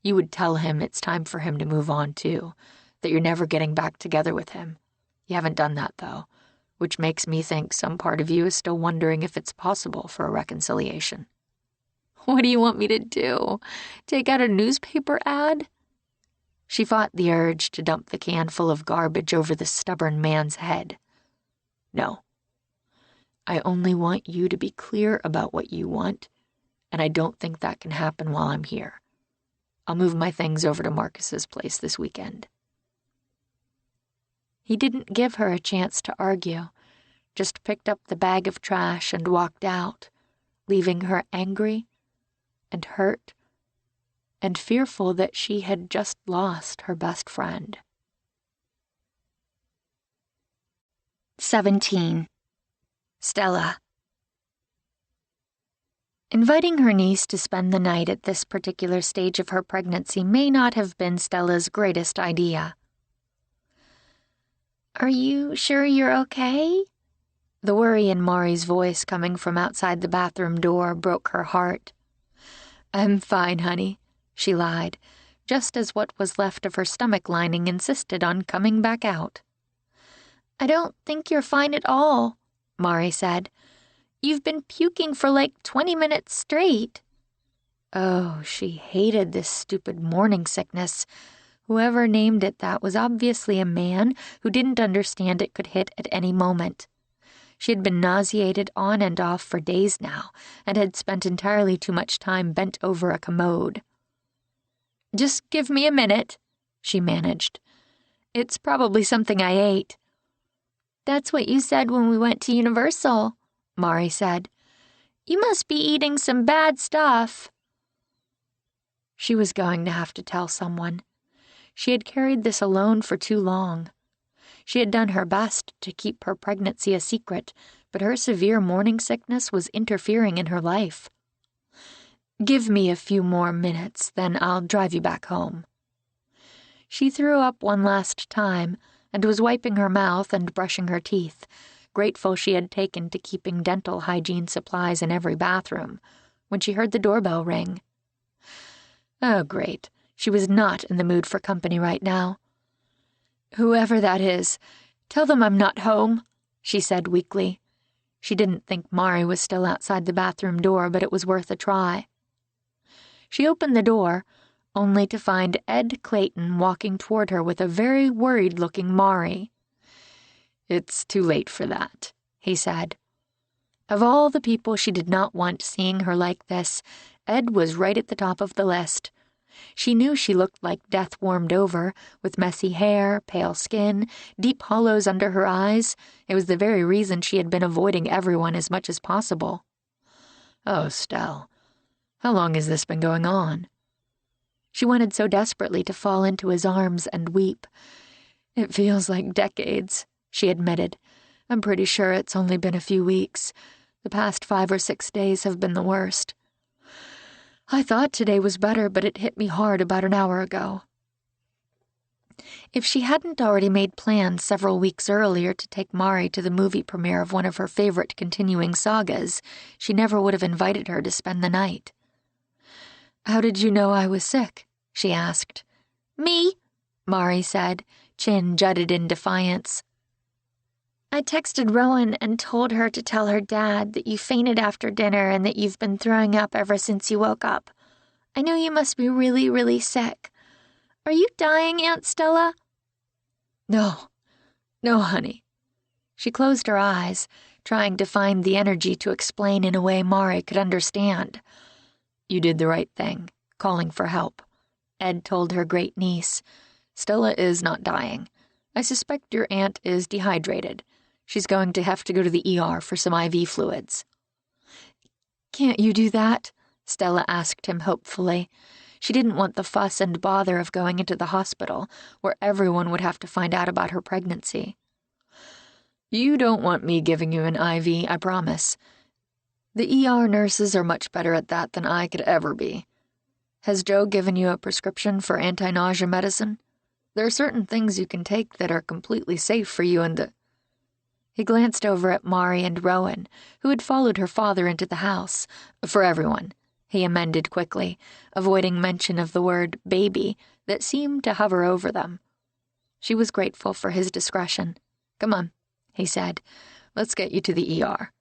you would tell him it's time for him to move on too, that you're never getting back together with him. You haven't done that, though, which makes me think some part of you is still wondering if it's possible for a reconciliation. What do you want me to do? Take out a newspaper ad? She fought the urge to dump the can full of garbage over the stubborn man's head. No. I only want you to be clear about what you want, and I don't think that can happen while I'm here. I'll move my things over to Marcus's place this weekend. He didn't give her a chance to argue, just picked up the bag of trash and walked out, leaving her angry and hurt and fearful that she had just lost her best friend. 17. Stella. Inviting her niece to spend the night at this particular stage of her pregnancy may not have been Stella's greatest idea. Are you sure you're okay? The worry in Mari's voice coming from outside the bathroom door broke her heart. I'm fine, honey, she lied, just as what was left of her stomach lining insisted on coming back out. I don't think you're fine at all, Mari said. You've been puking for like 20 minutes straight." Oh, she hated this stupid morning sickness. Whoever named it that was obviously a man who didn't understand it could hit at any moment. She had been nauseated on and off for days now, and had spent entirely too much time bent over a commode. "Just give me a minute," she managed. "It's probably something I ate." "That's what you said when we went to Universal," Mari said. "You must be eating some bad stuff." She was going to have to tell someone. She had carried this alone for too long. She had done her best to keep her pregnancy a secret, but her severe morning sickness was interfering in her life. "Give me a few more minutes, then I'll drive you back home." She threw up one last time and was wiping her mouth and brushing her teeth, grateful she had taken to keeping dental hygiene supplies in every bathroom, when she heard the doorbell ring. Oh, great. She was not in the mood for company right now. "Whoever that is, tell them I'm not home," she said weakly. She didn't think Mari was still outside the bathroom door, but it was worth a try. She opened the door, only to find Ed Clayton walking toward her with a very worried-looking Mari. "It's too late for that," he said. Of all the people she did not want seeing her like this, Ed was right at the top of the list. She knew she looked like death warmed over, with messy hair, pale skin, deep hollows under her eyes. It was the very reason she had been avoiding everyone as much as possible. "Oh, Stell, how long has this been going on?" She wanted so desperately to fall into his arms and weep. "It feels like decades," she admitted. "I'm pretty sure it's only been a few weeks. The past 5 or 6 days have been the worst. I thought today was better, but it hit me hard about an hour ago." If she hadn't already made plans several weeks earlier to take Mari to the movie premiere of one of her favorite continuing sagas, she never would have invited her to spend the night. "How did you know I was sick?" she asked. "Me?" Mari said, chin jutted in defiance. "I texted RaeAnne and told her to tell her dad that you fainted after dinner and that you've been throwing up ever since you woke up. I know you must be really, really sick. Are you dying, Aunt Stella?" No, honey." She closed her eyes, trying to find the energy to explain in a way Mari could understand. "You did the right thing, calling for help," Ed told her great niece. "Stella is not dying. I suspect your aunt is dehydrated. She's going to have to go to the ER for some IV fluids." "Can't you do that?" Stella asked him hopefully. She didn't want the fuss and bother of going into the hospital, where everyone would have to find out about her pregnancy. "You don't want me giving you an IV, I promise. The ER nurses are much better at that than I could ever be. Has Joe given you a prescription for anti-nausea medicine? There are certain things you can take that are completely safe for you and the—" He glanced over at Mari and RaeAnne, who had followed her father into the house. "For everyone," he amended quickly, avoiding mention of the word baby that seemed to hover over them. She was grateful for his discretion. "Come on," he said. "Let's get you to the ER."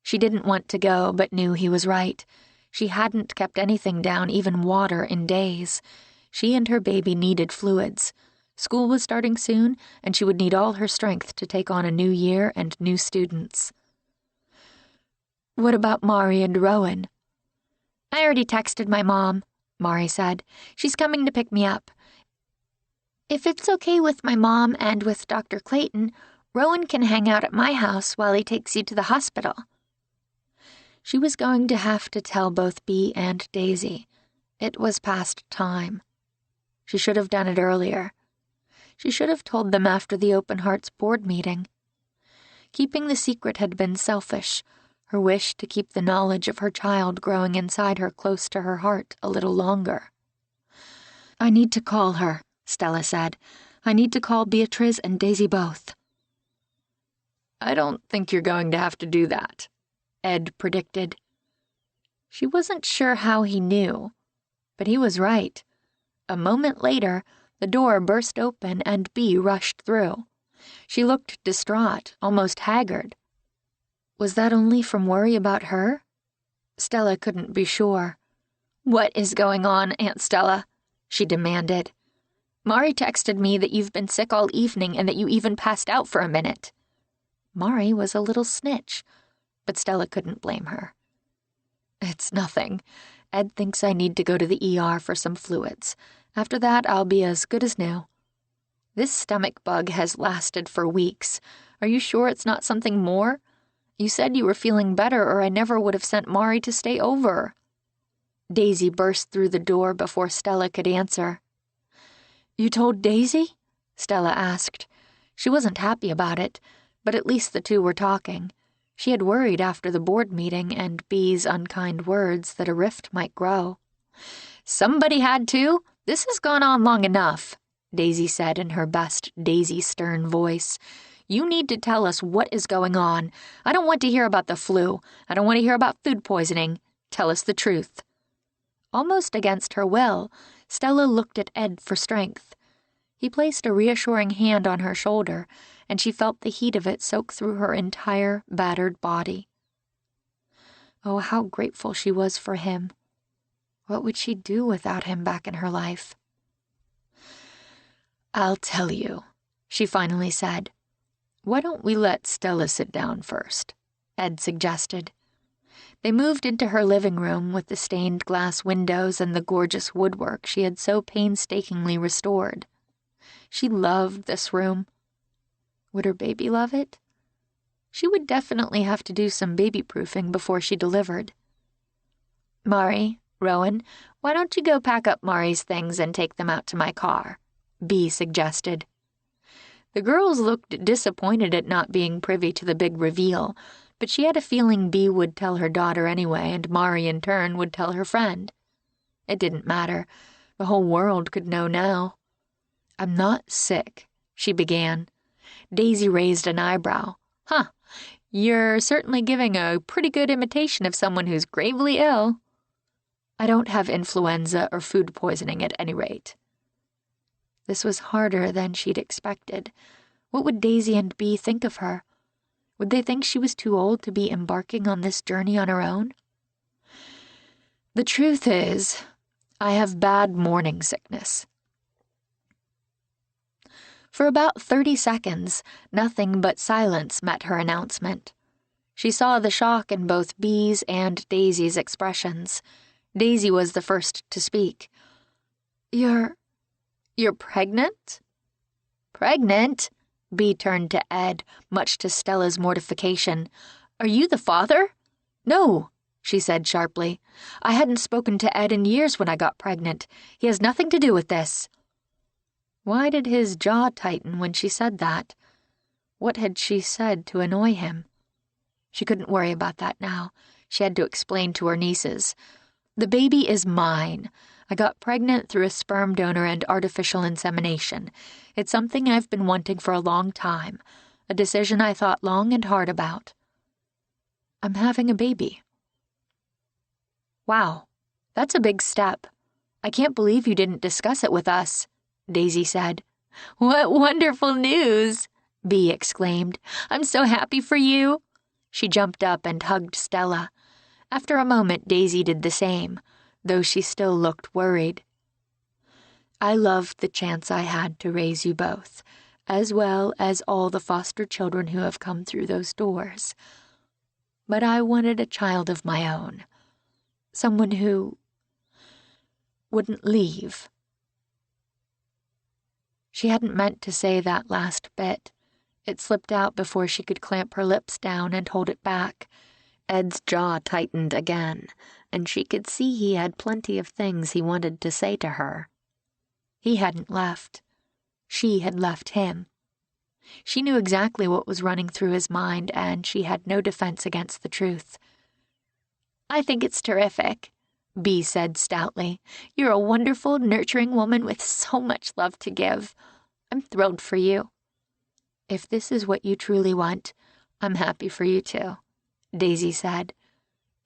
She didn't want to go, but knew he was right. She hadn't kept anything down, even water, in days. She and her baby needed fluids. School was starting soon, and she would need all her strength to take on a new year and new students. "What about Mari and RaeAnne?" "I already texted my mom," Mari said. "She's coming to pick me up. If it's okay with my mom and with Dr. Clayton, RaeAnne can hang out at my house while he takes you to the hospital." She was going to have to tell both Bea and Daisy. It was past time. She should have done it earlier. She should have told them after the Open Hearts board meeting. Keeping the secret had been selfish, her wish to keep the knowledge of her child growing inside her close to her heart a little longer. "I need to call her," Stella said. "I need to call Beatriz and Daisy both." "I don't think you're going to have to do that," Ed predicted. She wasn't sure how he knew, but he was right. A moment later, the door burst open and Bea rushed through. She looked distraught, almost haggard. Was that only from worry about her? Stella couldn't be sure. "What is going on, Aunt Stella?" she demanded. "Mari texted me that you've been sick all evening and that you even passed out for a minute." Mari was a little snitch, but Stella couldn't blame her. "It's nothing. Ed thinks I need to go to the ER for some fluids. After that, I'll be as good as new." "This stomach bug has lasted for weeks. Are you sure it's not something more? You said you were feeling better, or I never would have sent Mari to stay over." Daisy burst through the door before Stella could answer. "You told Daisy?" Stella asked. She wasn't happy about it, but at least the two were talking. She had worried after the board meeting and Bee's unkind words that a rift might grow. "Somebody had to. This has gone on long enough," Daisy said in her best Daisy Stern voice. "You need to tell us what is going on. I don't want to hear about the flu. I don't want to hear about food poisoning. Tell us the truth." Almost against her will, Stella looked at Ed for strength. He placed a reassuring hand on her shoulder, and she felt the heat of it soak through her entire battered body. Oh, how grateful she was for him. What would she do without him back in her life? "I'll tell you," she finally said. "Why don't we let Stella sit down first?" Ed suggested. They moved into her living room with the stained glass windows and the gorgeous woodwork she had so painstakingly restored. She loved this room. Would her baby love it? She would definitely have to do some baby-proofing before she delivered. "Mari, Rowan, why don't you go pack up Mari's things and take them out to my car?" Bee suggested. The girls looked disappointed at not being privy to the big reveal, but she had a feeling Bee would tell her daughter anyway, and Mari in turn would tell her friend. It didn't matter. The whole world could know now. "I'm not sick," she began. Daisy raised an eyebrow. "Huh, you're certainly giving a pretty good imitation of someone who's gravely ill." "I don't have influenza or food poisoning at any rate." This was harder than she'd expected. What would Daisy and Bee think of her? Would they think she was too old to be embarking on this journey on her own? "The truth is, I have bad morning sickness." For about 30 seconds, nothing but silence met her announcement. She saw the shock in both Bee's and Daisy's expressions. Daisy was the first to speak. You're pregnant?" "Pregnant?" Bee turned to Ed, much to Stella's mortification. "Are you the father?" "No," she said sharply. "I hadn't spoken to Ed in years when I got pregnant. He has nothing to do with this." Why did his jaw tighten when she said that? What had she said to annoy him? She couldn't worry about that now. She had to explain to her nieces. "The baby is mine. I got pregnant through a sperm donor and artificial insemination. It's something I've been wanting for a long time, a decision I thought long and hard about. I'm having a baby." "Wow, that's a big step. I can't believe you didn't discuss it with us," Daisy said. "What wonderful news!" Bee exclaimed. "I'm so happy for you." She jumped up and hugged Stella. After a moment, Daisy did the same, though she still looked worried. "I loved the chance I had to raise you both, as well as all the foster children who have come through those doors. But I wanted a child of my own, someone who wouldn't leave." She hadn't meant to say that last bit. It slipped out before she could clamp her lips down and hold it back. Ed's jaw tightened again, and she could see he had plenty of things he wanted to say to her. He hadn't left. She had left him. She knew exactly what was running through his mind, and she had no defense against the truth. "I think it's terrific," Bee said stoutly. "You're a wonderful, nurturing woman with so much love to give. I'm thrilled for you." "If this is what you truly want, I'm happy for you too," Daisy said.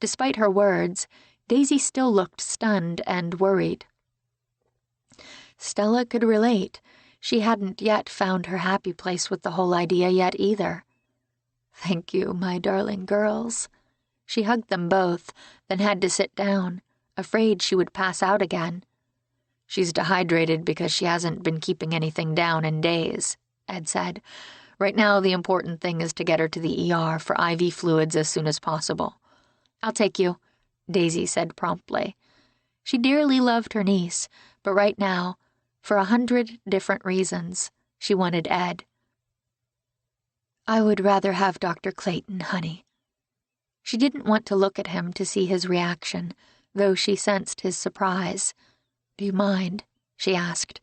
Despite her words, Daisy still looked stunned and worried. Stella could relate. She hadn't yet found her happy place with the whole idea yet either. "Thank you, my darling girls." She hugged them both, then had to sit down, afraid she would pass out again. "She's dehydrated because she hasn't been keeping anything down in days," Ed said. "Right now, the important thing is to get her to the ER for IV fluids as soon as possible." "I'll take you," Daisy said promptly. She dearly loved her niece, but right now, for 100 different reasons, she wanted Ed. "I would rather have Dr. Clayton, honey." She didn't want to look at him to see his reaction, though she sensed his surprise. "Do you mind?" she asked.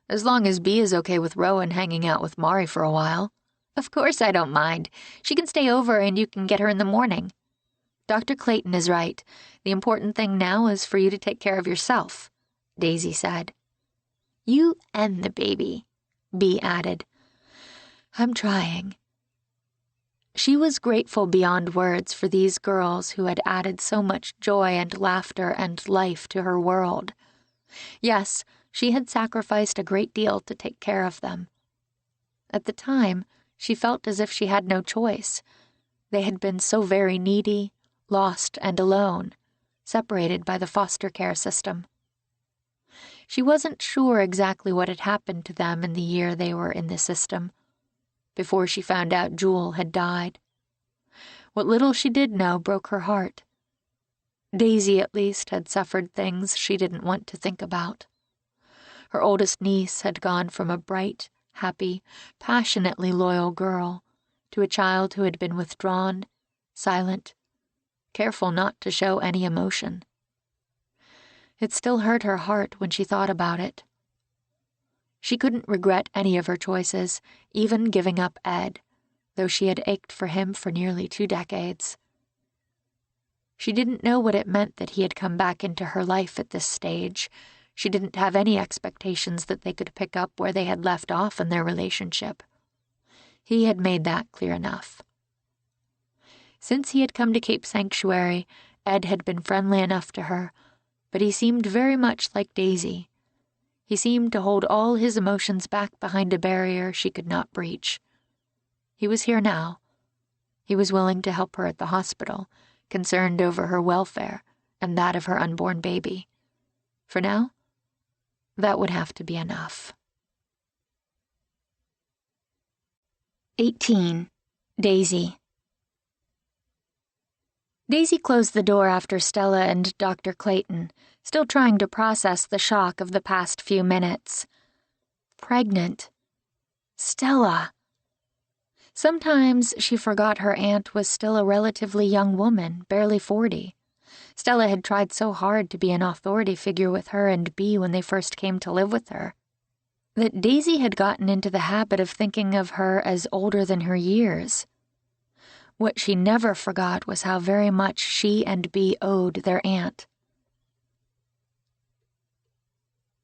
"As long as Bee is okay with Rowan hanging out with Mari for a while." "Of course I don't mind. She can stay over and you can get her in the morning." "Dr. Clayton is right. The important thing now is for you to take care of yourself," Daisy said. "You and the baby," Bee added. "I'm trying." She was grateful beyond words for these girls who had added so much joy and laughter and life to her world. Yes, she had sacrificed a great deal to take care of them. At the time, she felt as if she had no choice. They had been so very needy, lost and alone, separated by the foster care system. She wasn't sure exactly what had happened to them in the year they were in the system, before she found out Jewel had died. What little she did know broke her heart. Daisy, at least, had suffered things she didn't want to think about. Her oldest niece had gone from a bright, happy, passionately loyal girl to a child who had been withdrawn, silent, careful not to show any emotion. It still hurt her heart when she thought about it. She couldn't regret any of her choices, even giving up Ed, though she had ached for him for nearly 2 decades. She didn't know what it meant that he had come back into her life at this stage. She didn't have any expectations that they could pick up where they had left off in their relationship. He had made that clear enough. Since he had come to Cape Sanctuary, Ed had been friendly enough to her, but he seemed very much like Daisy. He seemed to hold all his emotions back behind a barrier she could not breach. He was here now. He was willing to help her at the hospital, concerned over her welfare and that of her unborn baby. For now, that would have to be enough. 18. Daisy. Daisy closed the door after Stella and Dr. Clayton, still trying to process the shock of the past few minutes. Pregnant. Stella. Sometimes she forgot her aunt was still a relatively young woman, barely 40. Stella had tried so hard to be an authority figure with her and Bee when they first came to live with her, that Daisy had gotten into the habit of thinking of her as older than her years. What she never forgot was how very much she and Bee owed their aunt.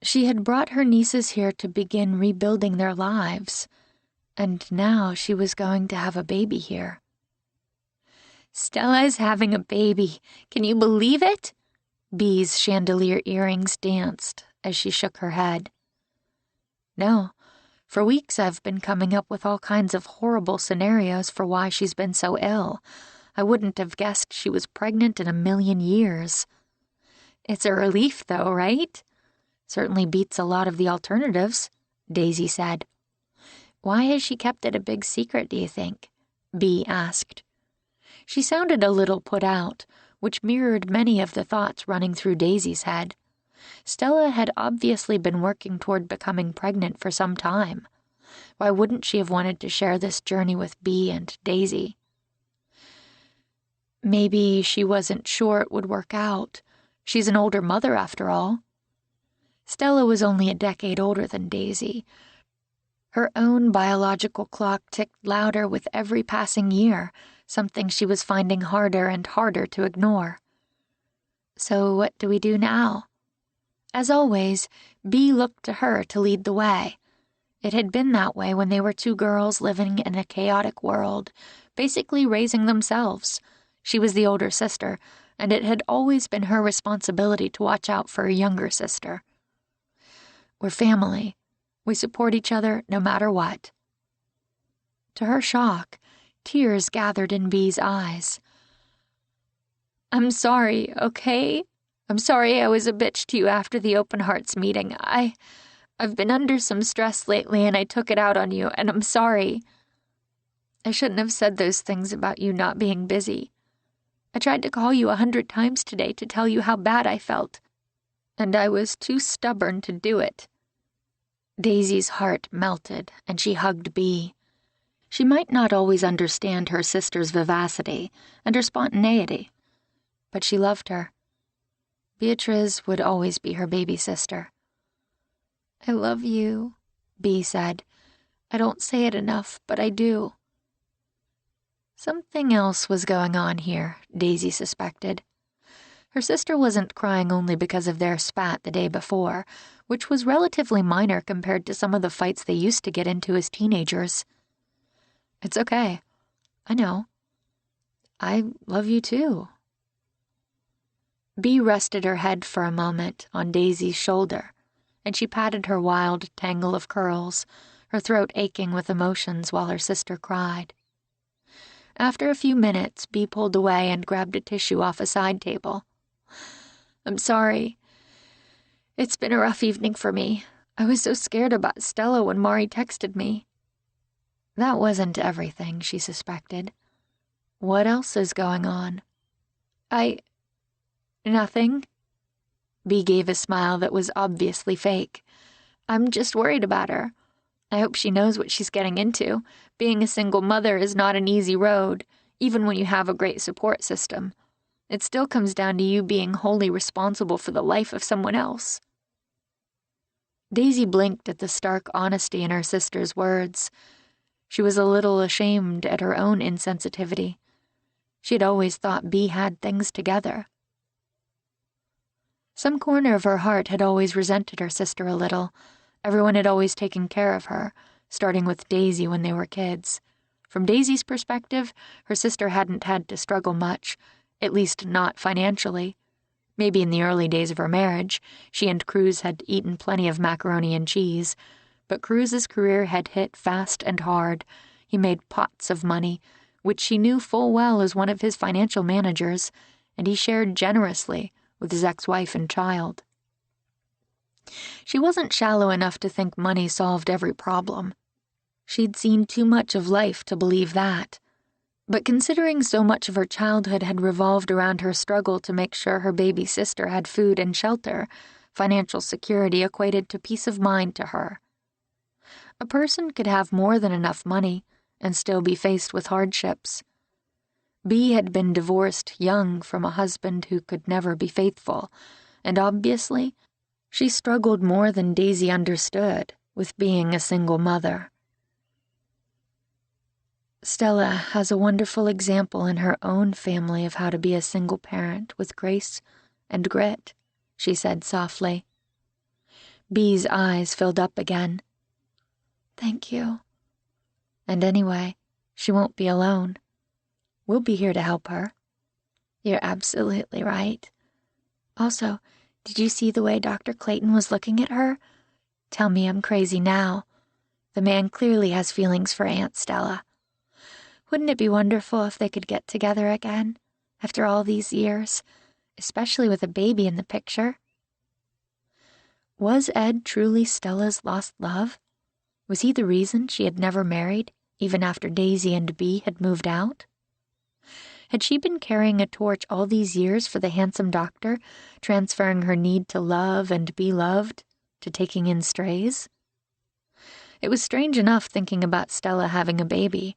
She had brought her nieces here to begin rebuilding their lives, and now she was going to have a baby here. "Stella's having a baby. Can you believe it?" Bee's chandelier earrings danced as she shook her head. "No. For weeks I've been coming up with all kinds of horrible scenarios for why she's been so ill. I wouldn't have guessed she was pregnant in a million years." "It's a relief, though, right?" "Certainly beats a lot of the alternatives," Daisy said. "Why has she kept it a big secret, do you think?" Bee asked. She sounded a little put out, which mirrored many of the thoughts running through Daisy's head. Stella had obviously been working toward becoming pregnant for some time. Why wouldn't she have wanted to share this journey with Bee and Daisy? Maybe she wasn't sure it would work out. She's an older mother, after all. Stella was only a decade older than Daisy. Her own biological clock ticked louder with every passing year, something she was finding harder and harder to ignore. So what do we do now? As always, Bee looked to her to lead the way. It had been that way when they were 2 girls living in a chaotic world, basically raising themselves. She was the older sister, and it had always been her responsibility to watch out for her younger sister. "We're family. We support each other no matter what." To her shock, Tears gathered in Bee's eyes. "I'm sorry, okay? I'm sorry I was a bitch to you after the Open Hearts meeting. I've been under some stress lately and I took it out on you, and I'm sorry. I shouldn't have said those things about you not being busy. I tried to call you 100 times today to tell you how bad I felt, and I was too stubborn to do it." Daisy's heart melted, and she hugged Bee. She might not always understand her sister's vivacity and her spontaneity, but she loved her. Beatriz would always be her baby sister. "I love you," Bee said. "I don't say it enough, but I do." Something else was going on here, Daisy suspected. Her sister wasn't crying only because of their spat the day before, which was relatively minor compared to some of the fights they used to get into as teenagers. "It's okay. I know. I love you too." Bee rested her head for a moment on Daisy's shoulder, and she patted her wild tangle of curls, her throat aching with emotions while her sister cried. After a few minutes, Bee pulled away and grabbed a tissue off a side table. "I'm sorry. It's been a rough evening for me. I was so scared about Stella when Mari texted me." That wasn't everything, she suspected. What else is going on? Nothing." Bee gave a smile that was obviously fake. "I'm just worried about her. I hope she knows what she's getting into. Being a single mother is not an easy road, even when you have a great support system. It still comes down to you being wholly responsible for the life of someone else." Daisy blinked at the stark honesty in her sister's words. She was a little ashamed at her own insensitivity. She had always thought Bee had things together. Some corner of her heart had always resented her sister a little. Everyone had always taken care of her, starting with Daisy when they were kids. From Daisy's perspective, her sister hadn't had to struggle much, at least not financially. Maybe in the early days of her marriage, she and Cruz had eaten plenty of macaroni and cheese, but Cruz's career had hit fast and hard. He made pots of money, which she knew full well as one of his financial managers, and he shared generously with his ex-wife and child. She wasn't shallow enough to think money solved every problem. She'd seen too much of life to believe that. But considering so much of her childhood had revolved around her struggle to make sure her baby sister had food and shelter, financial security equated to peace of mind to her. A person could have more than enough money and still be faced with hardships. Bee had been divorced young from a husband who could never be faithful, and obviously, she struggled more than Daisy understood with being a single mother. Stella has a wonderful example in her own family of how to be a single parent with grace and grit, she said softly. Bee's eyes filled up again. "Thank you. And anyway, she won't be alone. We'll be here to help her." "You're absolutely right. Also, did you see the way Dr. Clayton was looking at her? Tell me I'm crazy now. The man clearly has feelings for Aunt Stella. Wouldn't it be wonderful if they could get together again, after all these years, especially with a baby in the picture?" Was Ed truly Stella's lost love? Was he the reason she had never married, even after Daisy and Bee had moved out? Had she been carrying a torch all these years for the handsome doctor, transferring her need to love and be loved to taking in strays? It was strange enough thinking about Stella having a baby.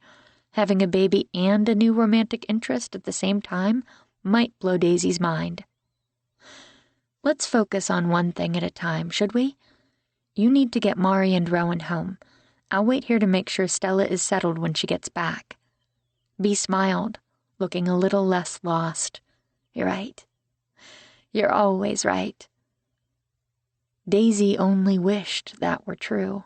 Having a baby and a new romantic interest at the same time might blow Daisy's mind. "Let's focus on one thing at a time, should we? You need to get Mari and Rowan home. I'll wait here to make sure Stella is settled when she gets back." Bee smiled, looking a little less lost. "You're right. You're always right." Daisy only wished that were true.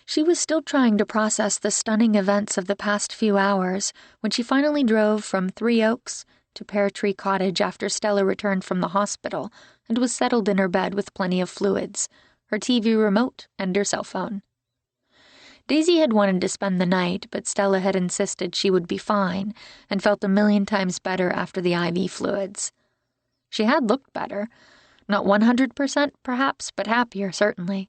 She was still trying to process the stunning events of the past few hours when she finally drove from Three Oaks to Pear Tree Cottage after Stella returned from the hospital and was settled in her bed with plenty of fluids, her TV remote, and her cell phone. Daisy had wanted to spend the night, but Stella had insisted she would be fine and felt a million times better after the IV fluids. She had looked better. Not 100% perhaps, but happier certainly.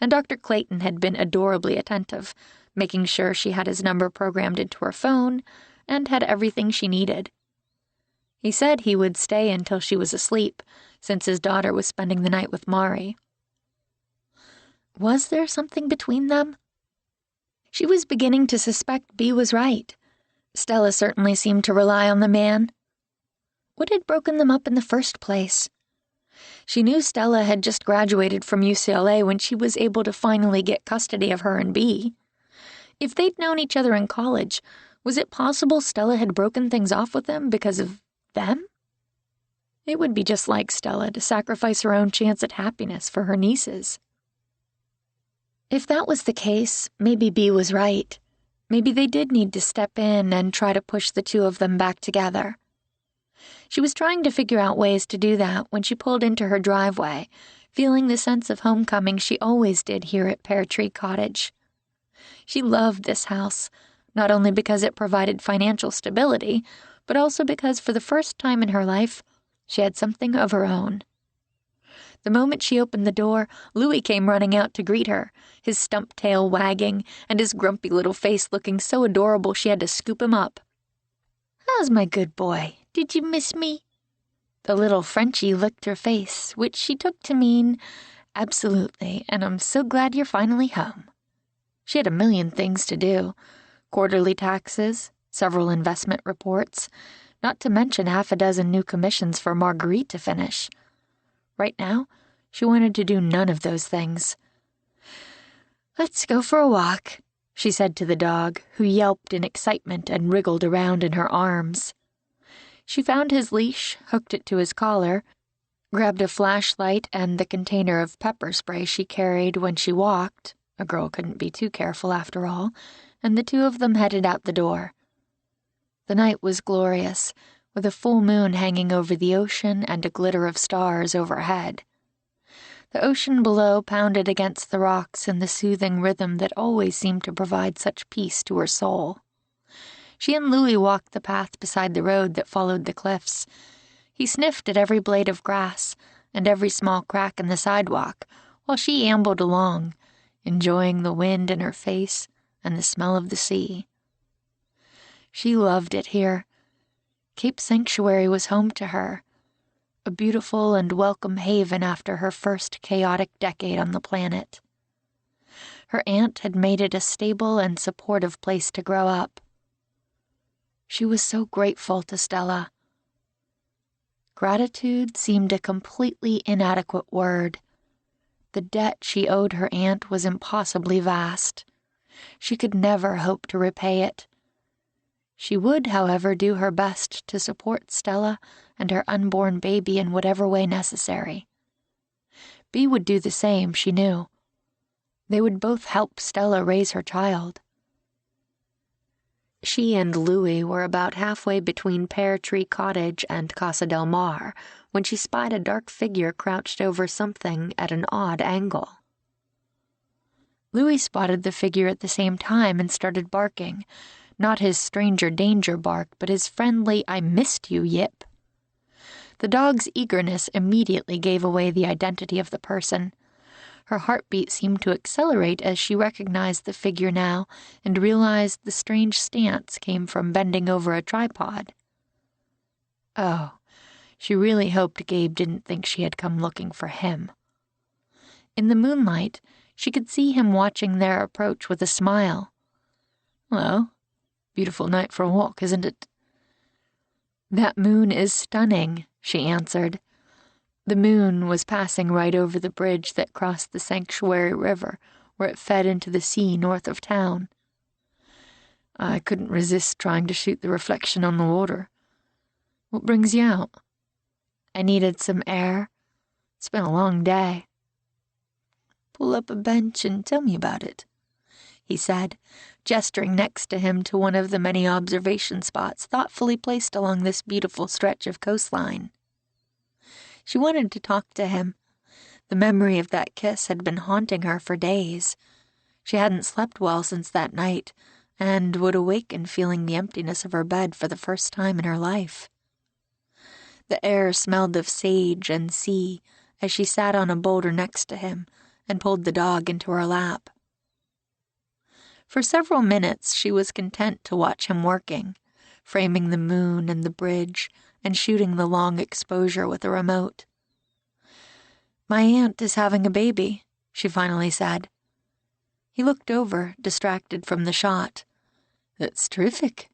And Dr. Clayton had been adorably attentive, making sure she had his number programmed into her phone and had everything she needed. He said he would stay until she was asleep, since his daughter was spending the night with Mari. Was there something between them? She was beginning to suspect Bea was right. Stella certainly seemed to rely on the man. What had broken them up in the first place? She knew Stella had just graduated from UCLA when she was able to finally get custody of her and Bea. If they'd known each other in college, was it possible Stella had broken things off with them because of them? It would be just like Stella to sacrifice her own chance at happiness for her nieces. If that was the case, maybe Bea was right. Maybe they did need to step in and try to push the two of them back together. She was trying to figure out ways to do that when she pulled into her driveway, feeling the sense of homecoming she always did here at Pear Tree Cottage. She loved this house, not only because it provided financial stability, but also because for the first time in her life, she had something of her own. The moment she opened the door, Louis came running out to greet her, his stump tail wagging and his grumpy little face looking so adorable she had to scoop him up. "How's my good boy? Did you miss me?" The little Frenchie licked her face, which she took to mean, "Absolutely, and I'm so glad you're finally home." She had a million things to do. Quarterly taxes, several investment reports, not to mention half a dozen new commissions for Marguerite to finish. Right now, she wanted to do none of those things. "Let's go for a walk," she said to the dog, who yelped in excitement and wriggled around in her arms. She found his leash, hooked it to his collar, grabbed a flashlight and the container of pepper spray she carried when she walked. A girl couldn't be too careful after all, and the two of them headed out the door. The night was glorious, with a full moon hanging over the ocean and a glitter of stars overhead. The ocean below pounded against the rocks in the soothing rhythm that always seemed to provide such peace to her soul. She and Louis walked the path beside the road that followed the cliffs. He sniffed at every blade of grass and every small crack in the sidewalk, while she ambled along, enjoying the wind in her face and the smell of the sea. She loved it here. Cape Sanctuary was home to her, a beautiful and welcome haven after her first chaotic decade on the planet. Her aunt had made it a stable and supportive place to grow up. She was so grateful to Stella. Gratitude seemed a completely inadequate word. The debt she owed her aunt was impossibly vast. She could never hope to repay it. She would, however, do her best to support Stella and her unborn baby in whatever way necessary. Bea would do the same, she knew. They would both help Stella raise her child. She and Louis were about halfway between Pear Tree Cottage and Casa del Mar when she spied a dark figure crouched over something at an odd angle. Louis spotted the figure at the same time and started barking, not his stranger danger bark, but his friendly "I missed you" yip. The dog's eagerness immediately gave away the identity of the person. Her heartbeat seemed to accelerate as she recognized the figure now and realized the strange stance came from bending over a tripod. Oh, she really hoped Gabe didn't think she had come looking for him. In the moonlight, she could see him watching their approach with a smile. "Well, beautiful night for a walk, isn't it?" "That moon is stunning," she answered. The moon was passing right over the bridge that crossed the Sanctuary River, where it fed into the sea north of town. I couldn't resist trying to shoot the reflection on the water. What brings you out? I needed some air. It's been a long day. Pull up a bench and tell me about it, he said, gesturing next to him to one of the many observation spots thoughtfully placed along this beautiful stretch of coastline. She wanted to talk to him. The memory of that kiss had been haunting her for days. She hadn't slept well since that night, and would awaken feeling the emptiness of her bed for the first time in her life. The air smelled of sage and sea as she sat on a boulder next to him and pulled the dog into her lap. For several minutes she was content to watch him working, framing the moon and the bridge and shooting the long exposure with a remote. "My aunt is having a baby," she finally said. He looked over, distracted from the shot. "That's terrific.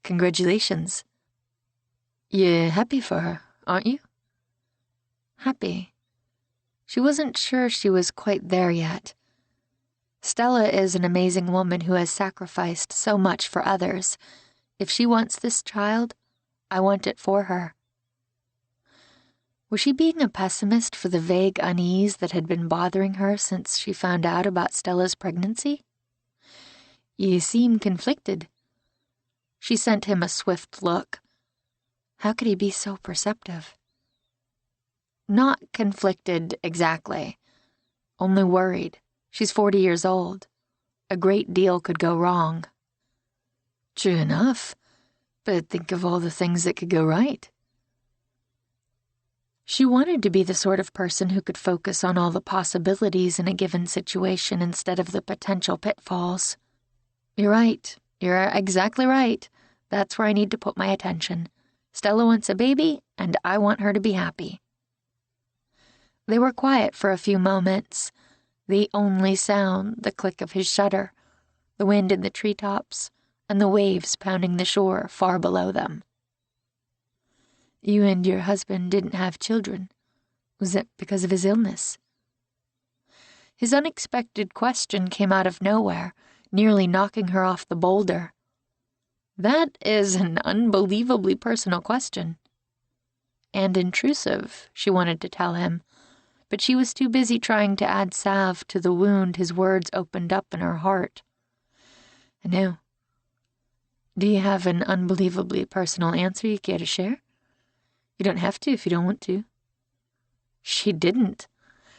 Congratulations. You're happy for her, aren't you?" Happy. She wasn't sure she was quite there yet. Stella is an amazing woman who has sacrificed so much for others. If she wants this child, I want it for her. Was she being a pessimist for the vague unease that had been bothering her since she found out about Stella's pregnancy? "You seem conflicted." She sent him a swift look. How could he be so perceptive? Not conflicted exactly, only worried. She's 40 years old. A great deal could go wrong. True enough, but think of all the things that could go right. She wanted to be the sort of person who could focus on all the possibilities in a given situation instead of the potential pitfalls. You're right. You're exactly right. That's where I need to put my attention. Stella wants a baby, and I want her to be happy. They were quiet for a few moments. The only sound, the click of his shutter, the wind in the treetops, and the waves pounding the shore far below them. "You and your husband didn't have children. Was it because of his illness?" His unexpected question came out of nowhere, nearly knocking her off the boulder. That is an unbelievably personal question. And intrusive, she wanted to tell him, but she was too busy trying to add salve to the wound his words opened up in her heart. "I know. Do you have an unbelievably personal answer you care to share? You don't have to if you don't want to." She didn't.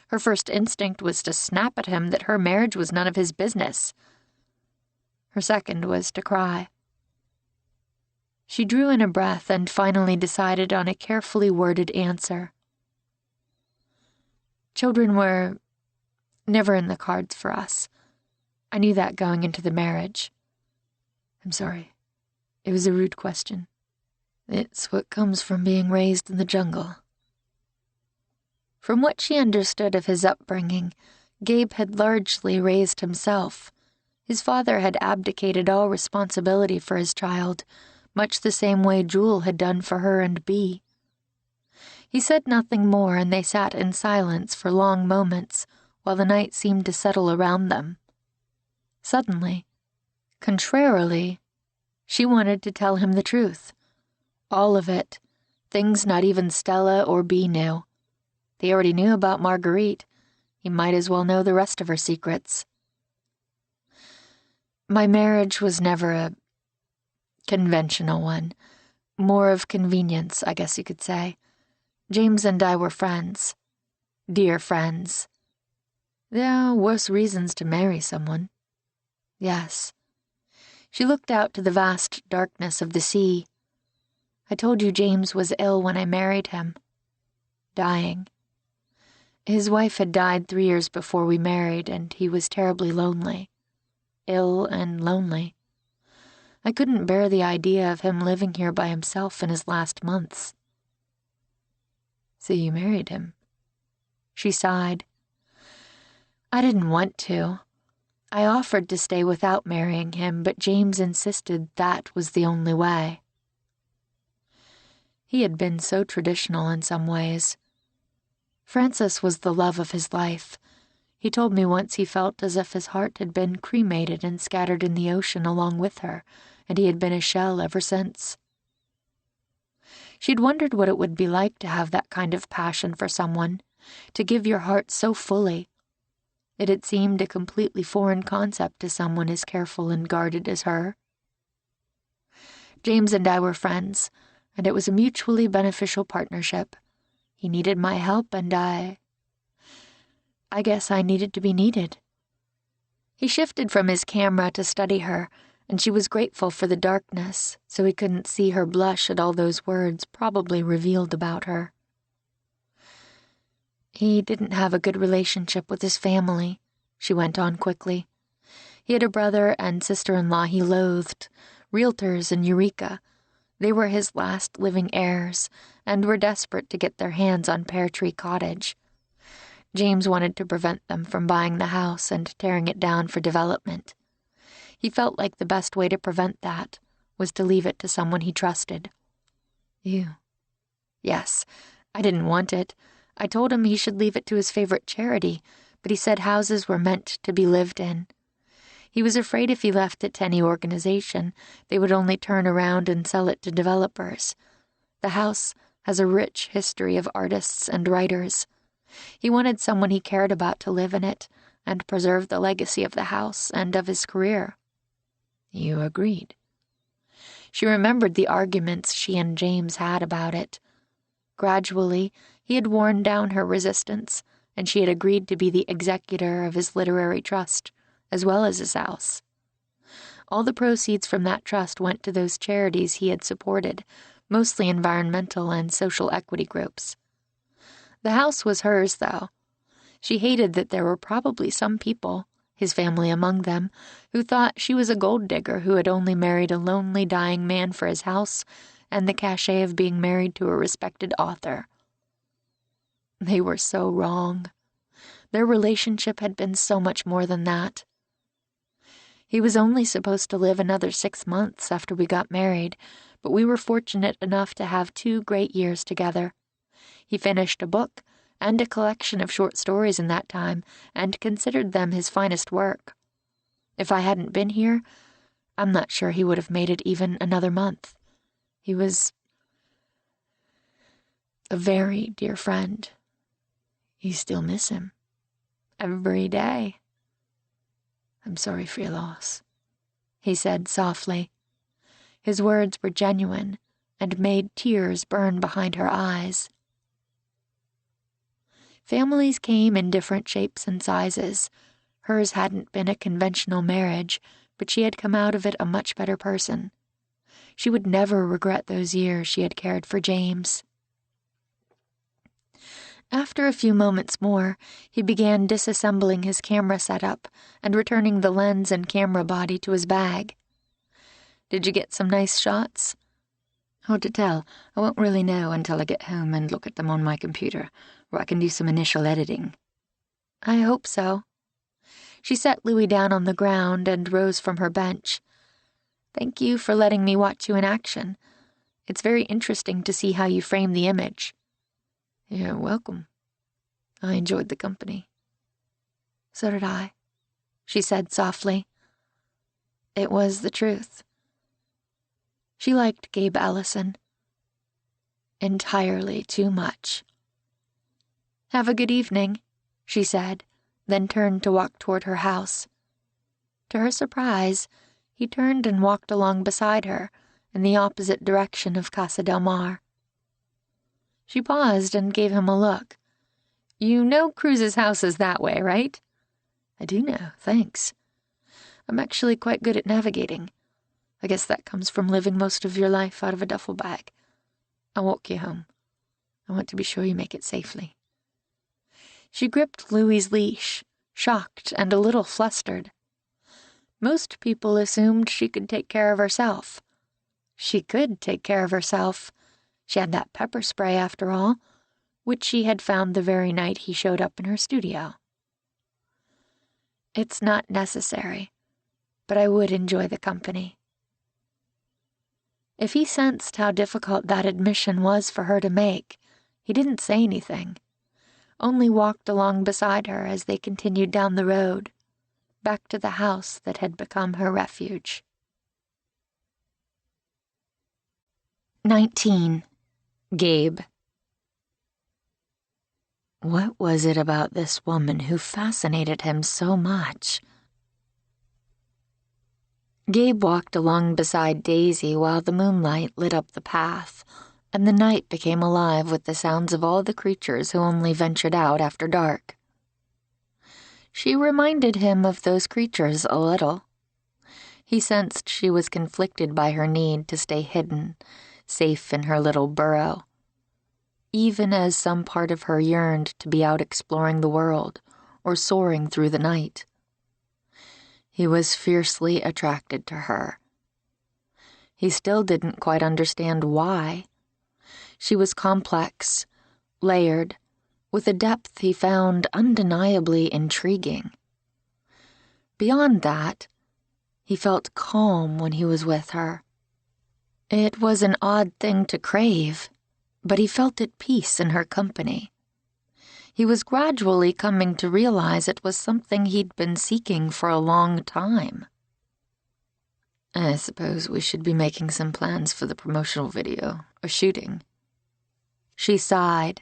Her first instinct was to snap at him that her marriage was none of his business. Her second was to cry. She drew in a breath and finally decided on a carefully worded answer. "Children were never in the cards for us. I knew that going into the marriage. I'm sorry. It was a rude question. It's what comes from being raised in the jungle." From what she understood of his upbringing, Gabe had largely raised himself. His father had abdicated all responsibility for his child, much the same way Jewel had done for her and Bee. He said nothing more, and they sat in silence for long moments while the night seemed to settle around them. Suddenly, contrarily, she wanted to tell him the truth. All of it, things not even Stella or Bee knew. They already knew about Marguerite. He might as well know the rest of her secrets. "My marriage was never a conventional one. More of convenience, I guess you could say. James and I were friends. Dear friends. There are worse reasons to marry someone." "Yes." She looked out to the vast darkness of the sea. "I told you James was ill when I married him. Dying. His wife had died 3 years before we married, and he was terribly lonely. Ill and lonely. I couldn't bear the idea of him living here by himself in his last months." "So you married him?" She sighed. "I didn't want to. I offered to stay without marrying him, but James insisted that was the only way." He had been so traditional in some ways. Frances was the love of his life. He told me once he felt as if his heart had been cremated and scattered in the ocean along with her, and he had been a shell ever since. She'd wondered what it would be like to have that kind of passion for someone, to give your heart so fully. It had seemed a completely foreign concept to someone as careful and guarded as her. James and I were friends, and it was a mutually beneficial partnership. He needed my help, and I guess I needed to be needed. He shifted from his camera to study her, and she was grateful for the darkness, so he couldn't see her blush at all those words probably revealed about her. He didn't have a good relationship with his family, she went on quickly. He had a brother and sister-in-law he loathed, realtors in Eureka. They were his last living heirs, and were desperate to get their hands on Pear Tree Cottage. James wanted to prevent them from buying the house and tearing it down for development. He felt like the best way to prevent that was to leave it to someone he trusted. You? Yes, I didn't want it. I told him he should leave it to his favorite charity, but he said houses were meant to be lived in. He was afraid if he left it to any organization, they would only turn around and sell it to developers. The house has a rich history of artists and writers. He wanted someone he cared about to live in it and preserve the legacy of the house and of his career. You agreed. She remembered the arguments she and James had about it. Gradually, he had worn down her resistance, and she had agreed to be the executor of his literary trust, as well as his house. All the proceeds from that trust went to those charities he had supported, mostly environmental and social equity groups. The house was hers, though. She hated that there were probably some people, his family among them, who thought she was a gold digger who had only married a lonely, dying man for his house and the cachet of being married to a respected author. They were so wrong. Their relationship had been so much more than that. He was only supposed to live another 6 months after we got married, but we were fortunate enough to have 2 great years together. He finished a book and a collection of short stories in that time, and considered them his finest work. If I hadn't been here, I'm not sure he would have made it even another month. He was a very dear friend. You still miss him. Every day. I'm sorry for your loss, he said softly. His words were genuine and made tears burn behind her eyes. Families came in different shapes and sizes. Hers hadn't been a conventional marriage, but she had come out of it a much better person. She would never regret those years she had cared for James. After a few moments more, he began disassembling his camera setup and returning the lens and camera body to his bag. Did you get some nice shots? Hard to tell. I won't really know until I get home and look at them on my computer, where I can do some initial editing. I hope so. She set Louis down on the ground and rose from her bench. Thank you for letting me watch you in action. It's very interesting to see how you frame the image. You're welcome. I enjoyed the company. So did I, she said softly. It was the truth. She liked Gabe Ellison. Entirely too much. Have a good evening, she said, then turned to walk toward her house. To her surprise, he turned and walked along beside her, in the opposite direction of Casa del Mar. She paused and gave him a look. You know Cruz's house is that way, right? I do know, thanks. I'm actually quite good at navigating. I guess that comes from living most of your life out of a duffel bag. I'll walk you home. I want to be sure you make it safely. She gripped Louis's leash, shocked and a little flustered. Most people assumed she could take care of herself. She could take care of herself. She had that pepper spray, after all, which she had found the very night he showed up in her studio. It's not necessary, but I would enjoy the company. If he sensed how difficult that admission was for her to make, he didn't say anything, only walked along beside her as they continued down the road, back to the house that had become her refuge. 19. Gabe. What was it about this woman who fascinated him so much? Gabe walked along beside Daisy while the moonlight lit up the path, and the night became alive with the sounds of all the creatures who only ventured out after dark. She reminded him of those creatures a little. He sensed she was conflicted by her need to stay hidden, safe in her little burrow, even as some part of her yearned to be out exploring the world or soaring through the night. He was fiercely attracted to her. He still didn't quite understand why. She was complex, layered, with a depth he found undeniably intriguing. Beyond that, he felt calm when he was with her. It was an odd thing to crave, but he felt at peace in her company. He was gradually coming to realize it was something he'd been seeking for a long time. I suppose we should be making some plans for the promotional video, or shooting. She sighed.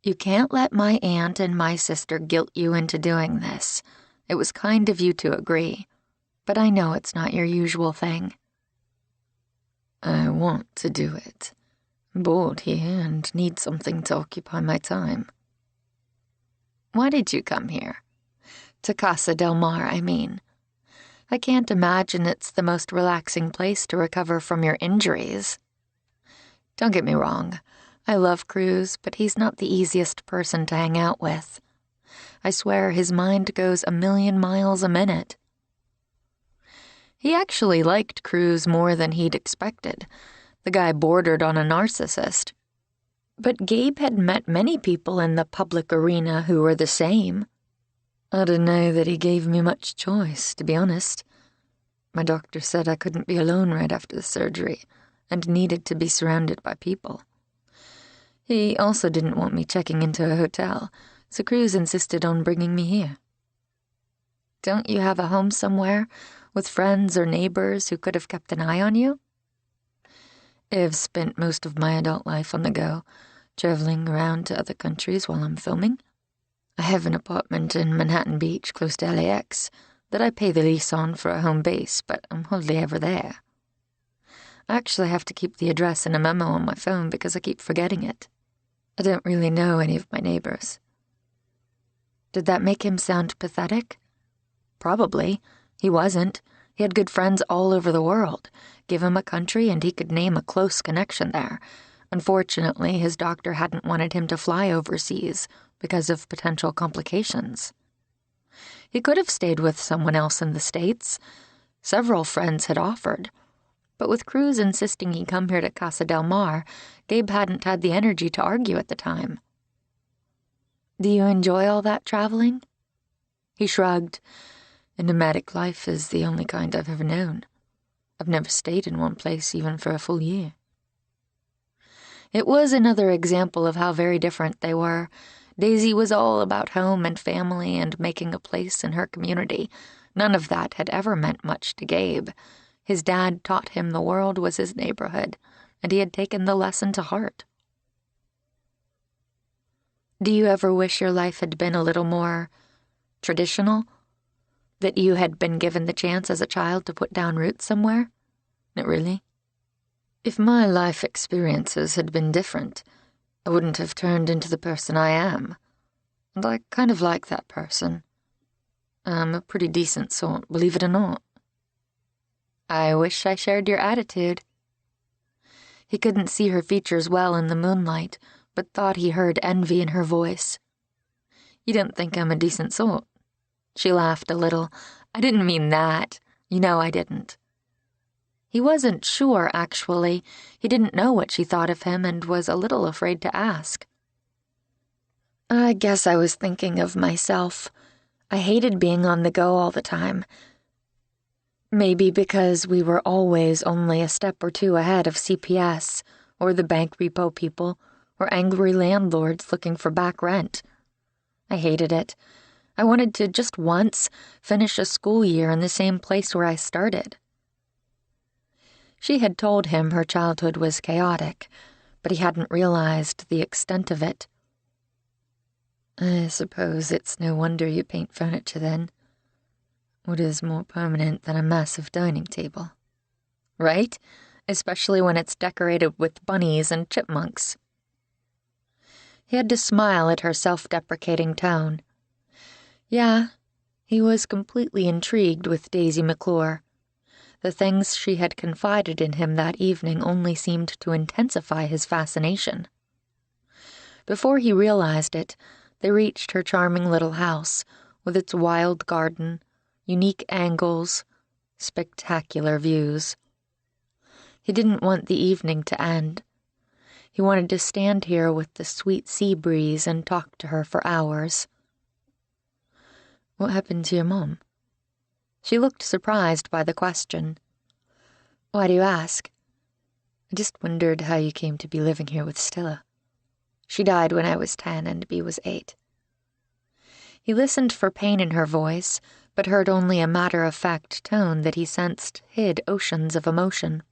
You can't let my aunt and my sister guilt you into doing this. It was kind of you to agree, but I know it's not your usual thing. I want to do it. I'm bored here and need something to occupy my time. Why did you come here? To Casa del Mar, I mean. I can't imagine it's the most relaxing place to recover from your injuries. Don't get me wrong. I love Cruz, but he's not the easiest person to hang out with. I swear his mind goes 1,000,000 miles a minute. He actually liked Cruz more than he'd expected. The guy bordered on a narcissist. But Gabe had met many people in the public arena who were the same. I didn't know that he gave me much choice, to be honest. My doctor said I couldn't be alone right after the surgery and needed to be surrounded by people. He also didn't want me checking into a hotel, so Cruz insisted on bringing me here. Don't you have a home somewhere, with friends or neighbors who could have kept an eye on you? I've spent most of my adult life on the go, traveling around to other countries while I'm filming. I have an apartment in Manhattan Beach, close to LAX, that I pay the lease on for a home base, but I'm hardly ever there. I actually have to keep the address in a memo on my phone because I keep forgetting it. I don't really know any of my neighbors. Did that make him sound pathetic? Probably. He wasn't. He had good friends all over the world. Give him a country and he could name a close connection there. Unfortunately, his doctor hadn't wanted him to fly overseas because of potential complications. He could have stayed with someone else in the States. Several friends had offered. But with Cruz insisting he come here to Casa del Mar, Gabe hadn't had the energy to argue at the time. Do you enjoy all that traveling? He shrugged. A nomadic life is the only kind I've ever known. I've never stayed in one place even for a full year. It was another example of how very different they were. Daisy was all about home and family and making a place in her community. None of that had ever meant much to Gabe. His dad taught him the world was his neighborhood, and he had taken the lesson to heart. Do you ever wish your life had been a little more traditional? That you had been given the chance as a child to put down roots somewhere? Not really. If my life experiences had been different, I wouldn't have turned into the person I am. And I kind of like that person. I'm a pretty decent sort, believe it or not. I wish I shared your attitude. He couldn't see her features well in the moonlight, but thought he heard envy in her voice. You don't think I'm a decent sort? She laughed a little. I didn't mean that. You know I didn't. He wasn't sure, actually. He didn't know what she thought of him and was a little afraid to ask. I guess I was thinking of myself. I hated being on the go all the time. Maybe because we were always only a step or two ahead of CPS, or the bank repo people, or angry landlords looking for back rent. I hated it. I wanted to just once finish a school year in the same place where I started. She had told him her childhood was chaotic, but he hadn't realized the extent of it. I suppose it's no wonder you paint furniture then. What is more permanent than a massive dining table? Right? Especially when it's decorated with bunnies and chipmunks. He had to smile at her self-deprecating tone. Yeah, he was completely intrigued with Daisy McClure. The things she had confided in him that evening only seemed to intensify his fascination. Before he realized it, they reached her charming little house, with its wild garden, unique angles, spectacular views. He didn't want the evening to end. He wanted to stand here with the sweet sea breeze and talk to her for hours. What happened to your mom? She looked surprised by the question. Why do you ask? I just wondered how you came to be living here with Stella. She died when I was 10 and Bea was 8. He listened for pain in her voice, but heard only a matter-of-fact tone that he sensed hid oceans of emotion.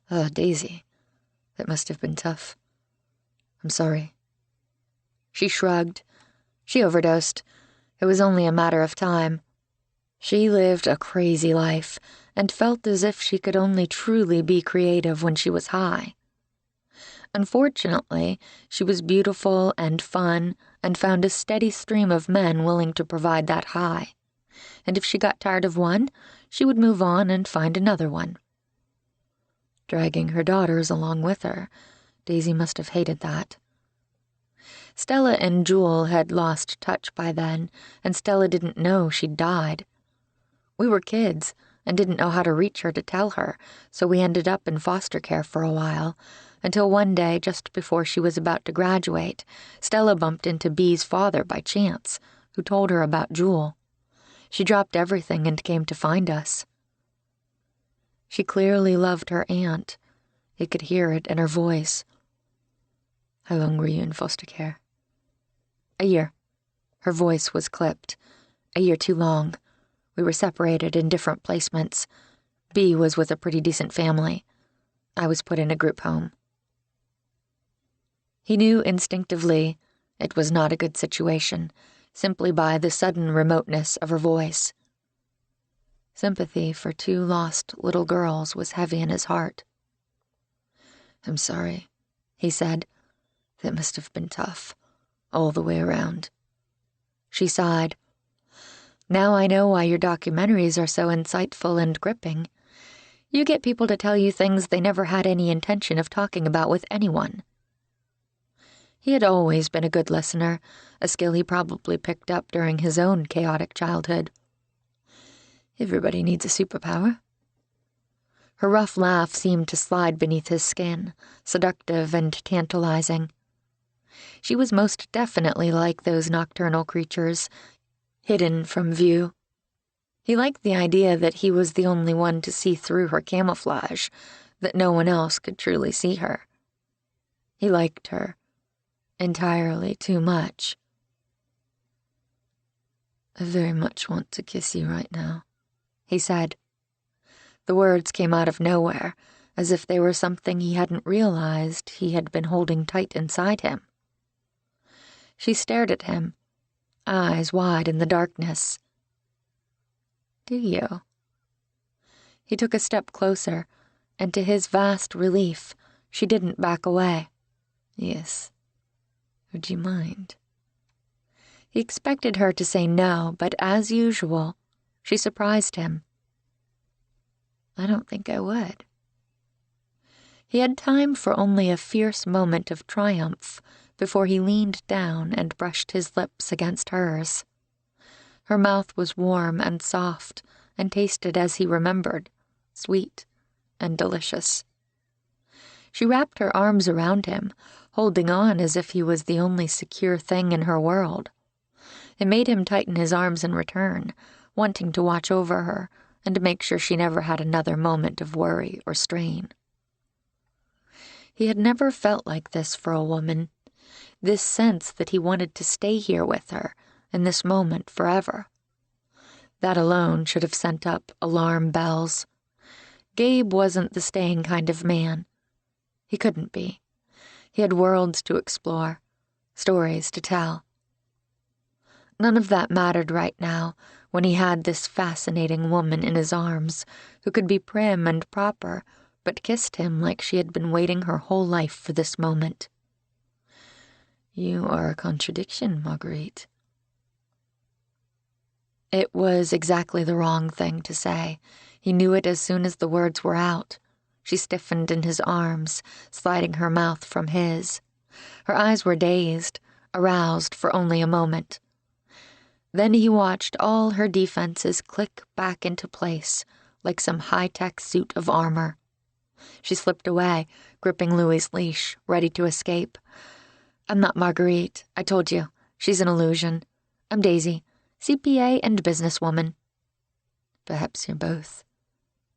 Oh, Daisy, that must have been tough. I'm sorry. She shrugged. She overdosed. It was only a matter of time. She lived a crazy life and felt as if she could only truly be creative when she was high. Unfortunately, she was beautiful and fun and found a steady stream of men willing to provide that high. And if she got tired of one, she would move on and find another one. Dragging her daughters along with her, Daisy must have hated that. Stella and Jewel had lost touch by then, and Stella didn't know she'd died. We were kids and didn't know how to reach her to tell her, so we ended up in foster care for a while, until one day, just before she was about to graduate, Stella bumped into Bea's father by chance, who told her about Jewel. She dropped everything and came to find us. She clearly loved her aunt. He could hear it in her voice. How long were you in foster care? A year. Her voice was clipped. A year too long. We were separated in different placements. Bea was with a pretty decent family. I was put in a group home. He knew instinctively it was not a good situation, simply by the sudden remoteness of her voice. Sympathy for 2 lost little girls was heavy in his heart. I'm sorry, he said. That must have been tough, all the way around. She sighed. Now I know why your documentaries are so insightful and gripping. You get people to tell you things they never had any intention of talking about with anyone. He had always been a good listener, a skill he probably picked up during his own chaotic childhood. Everybody needs a superpower. Her rough laugh seemed to slide beneath his skin, seductive and tantalizing. She was most definitely like those nocturnal creatures, hidden from view. He liked the idea that he was the only one to see through her camouflage, that no one else could truly see her. He liked her. Entirely too much. I very much want to kiss you right now, he said. The words came out of nowhere, as if they were something he hadn't realized he had been holding tight inside him. She stared at him, eyes wide in the darkness. Do you? He took a step closer, and to his vast relief, she didn't back away. Yes. Would you mind? He expected her to say no, but as usual, she surprised him. I don't think I would. He had time for only a fierce moment of triumph before he leaned down and brushed his lips against hers. Her mouth was warm and soft and tasted as he remembered, sweet and delicious. She wrapped her arms around him, holding on as if he was the only secure thing in her world. It made him tighten his arms in return, wanting to watch over her and to make sure she never had another moment of worry or strain. He had never felt like this for a woman, this sense that he wanted to stay here with her in this moment forever. That alone should have sent up alarm bells. Gabe wasn't the staying kind of man. He couldn't be. He had worlds to explore, stories to tell. None of that mattered right now when he had this fascinating woman in his arms who could be prim and proper, but kissed him like she had been waiting her whole life for this moment. You are a contradiction, Marguerite. It was exactly the wrong thing to say. He knew it as soon as the words were out. She stiffened in his arms, sliding her mouth from his. Her eyes were dazed, aroused for only a moment. Then he watched all her defenses click back into place, like some high-tech suit of armor. She slipped away, gripping Louis's leash, ready to escape. "I'm not Marguerite, I told you. She's an illusion. I'm Daisy, CPA and businesswoman." "Perhaps you're both."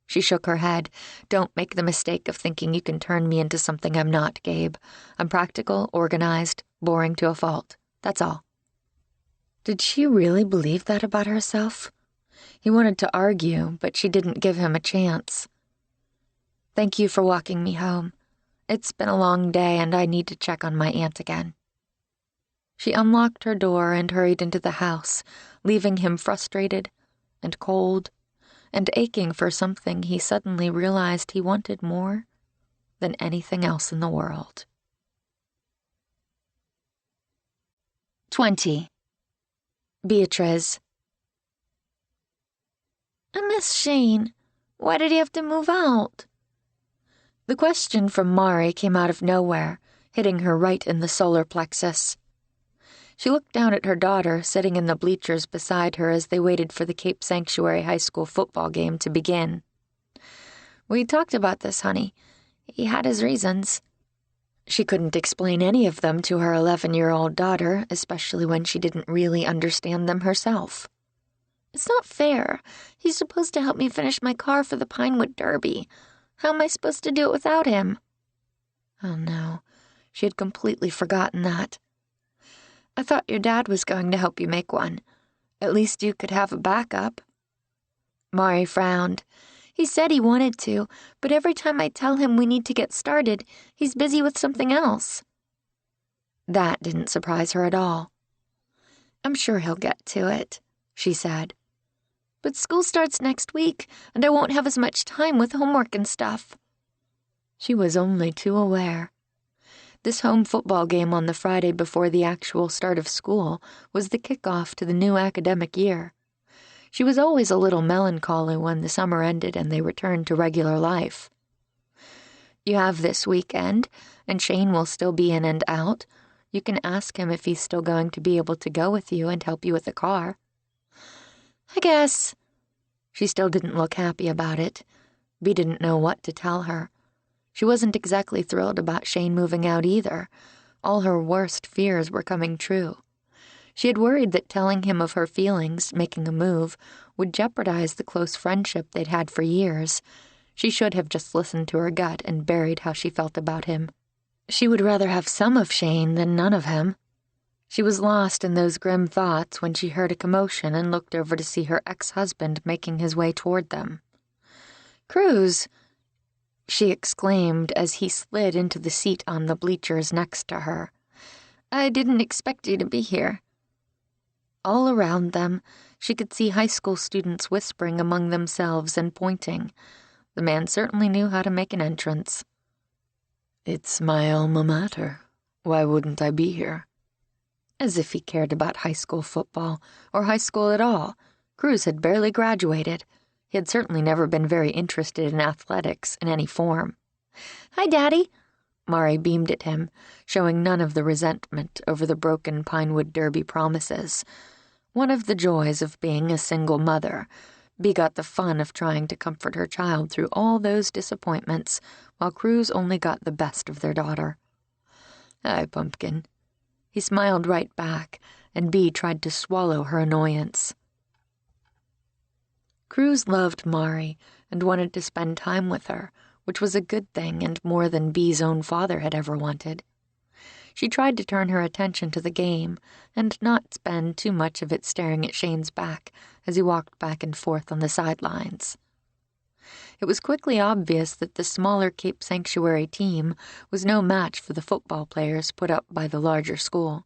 She shook her head. "Don't make the mistake of thinking you can turn me into something I'm not, Gabe. I'm practical, organized, boring to a fault. That's all." Did she really believe that about herself? He wanted to argue, but she didn't give him a chance. "Thank you for walking me home. It's been a long day and I need to check on my aunt again." She unlocked her door and hurried into the house, leaving him frustrated and cold and aching for something he suddenly realized he wanted more than anything else in the world. 20. Beatrice. "I miss Shane. Why did he have to move out?" The question from Mari came out of nowhere, hitting her right in the solar plexus. She looked down at her daughter, sitting in the bleachers beside her as they waited for the Cape Sanctuary High School football game to begin. "We talked about this, honey. He had his reasons." She couldn't explain any of them to her 11-year-old daughter, especially when she didn't really understand them herself. "It's not fair. He's supposed to help me finish my car for the Pinewood Derby. How am I supposed to do it without him?" Oh no, she had completely forgotten that. "I thought your dad was going to help you make one. At least you could have a backup." Mari frowned. "He said he wanted to, but every time I tell him we need to get started, he's busy with something else." That didn't surprise her at all. "I'm sure he'll get to it," she said. "But school starts next week, and I won't have as much time with homework and stuff." She was only too aware. This home football game on the Friday before the actual start of school was the kickoff to the new academic year. She was always a little melancholy when the summer ended and they returned to regular life. "You have this weekend, and Shane will still be in and out. You can ask him if he's still going to be able to go with you and help you with the car." "I guess." She still didn't look happy about it. Bea didn't know what to tell her. She wasn't exactly thrilled about Shane moving out either. All her worst fears were coming true. She had worried that telling him of her feelings, making a move, would jeopardize the close friendship they'd had for years. She should have just listened to her gut and buried how she felt about him. She would rather have some of Shane than none of him. She was lost in those grim thoughts when she heard a commotion and looked over to see her ex-husband making his way toward them. "Cruz!" she exclaimed as he slid into the seat on the bleachers next to her. "I didn't expect you to be here." All around them, she could see high school students whispering among themselves and pointing. The man certainly knew how to make an entrance. "It's my alma mater. Why wouldn't I be here?" As if he cared about high school football, or high school at all. Cruz had barely graduated. He had certainly never been very interested in athletics in any form. "Hi, Daddy." Mari beamed at him, showing none of the resentment over the broken Pinewood Derby promises. One of the joys of being a single mother. Bea got the fun of trying to comfort her child through all those disappointments, while Cruz only got the best of their daughter. "Hi, Pumpkin." He smiled right back, and Bea tried to swallow her annoyance. Cruz loved Mari and wanted to spend time with her, which was a good thing and more than Bea's own father had ever wanted. She tried to turn her attention to the game and not spend too much of it staring at Shane's back as he walked back and forth on the sidelines. It was quickly obvious that the smaller Cape Sanctuary team was no match for the football players put up by the larger school.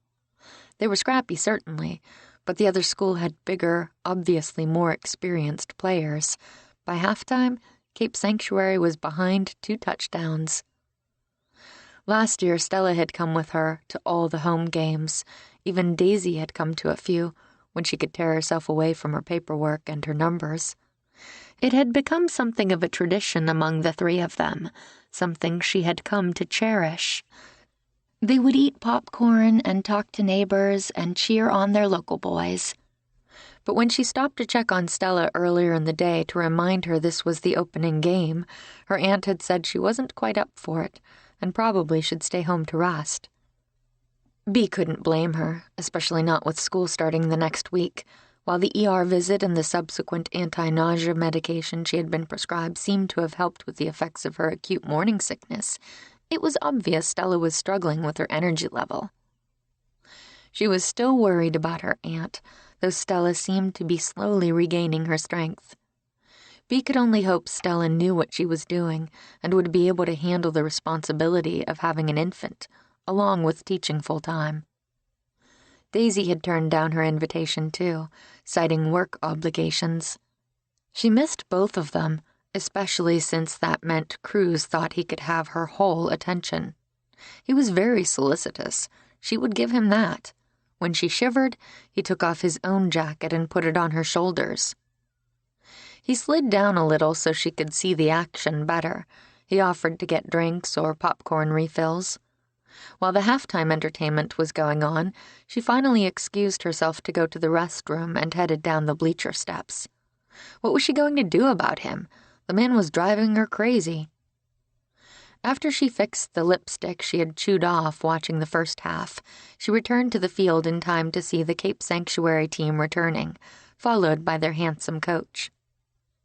They were scrappy, certainly, but the other school had bigger, obviously more experienced players. By halftime, Cape Sanctuary was behind 2 touchdowns. Last year, Stella had come with her to all the home games. Even Daisy had come to a few, when she could tear herself away from her paperwork and her numbers. It had become something of a tradition among the three of them, something she had come to cherish. They would eat popcorn and talk to neighbors and cheer on their local boys. But when she stopped to check on Stella earlier in the day to remind her this was the opening game, her aunt had said she wasn't quite up for it and probably should stay home to rest. Bea couldn't blame her, especially not with school starting the next week. While the ER visit and the subsequent anti-nausea medication she had been prescribed seemed to have helped with the effects of her acute morning sickness, it was obvious Stella was struggling with her energy level. She was still worried about her aunt, though Stella seemed to be slowly regaining her strength. Bea could only hope Stella knew what she was doing and would be able to handle the responsibility of having an infant, along with teaching full-time. Daisy had turned down her invitation too, citing work obligations. She missed both of them, especially since that meant Cruz thought he could have her whole attention. He was very solicitous. She would give him that. When she shivered, he took off his own jacket and put it on her shoulders. He slid down a little so she could see the action better. He offered to get drinks or popcorn refills. While the halftime entertainment was going on, she finally excused herself to go to the restroom and headed down the bleacher steps. What was she going to do about him? The man was driving her crazy. After she fixed the lipstick she had chewed off watching the first half, she returned to the field in time to see the Cape Sanctuary team returning, followed by their handsome coach.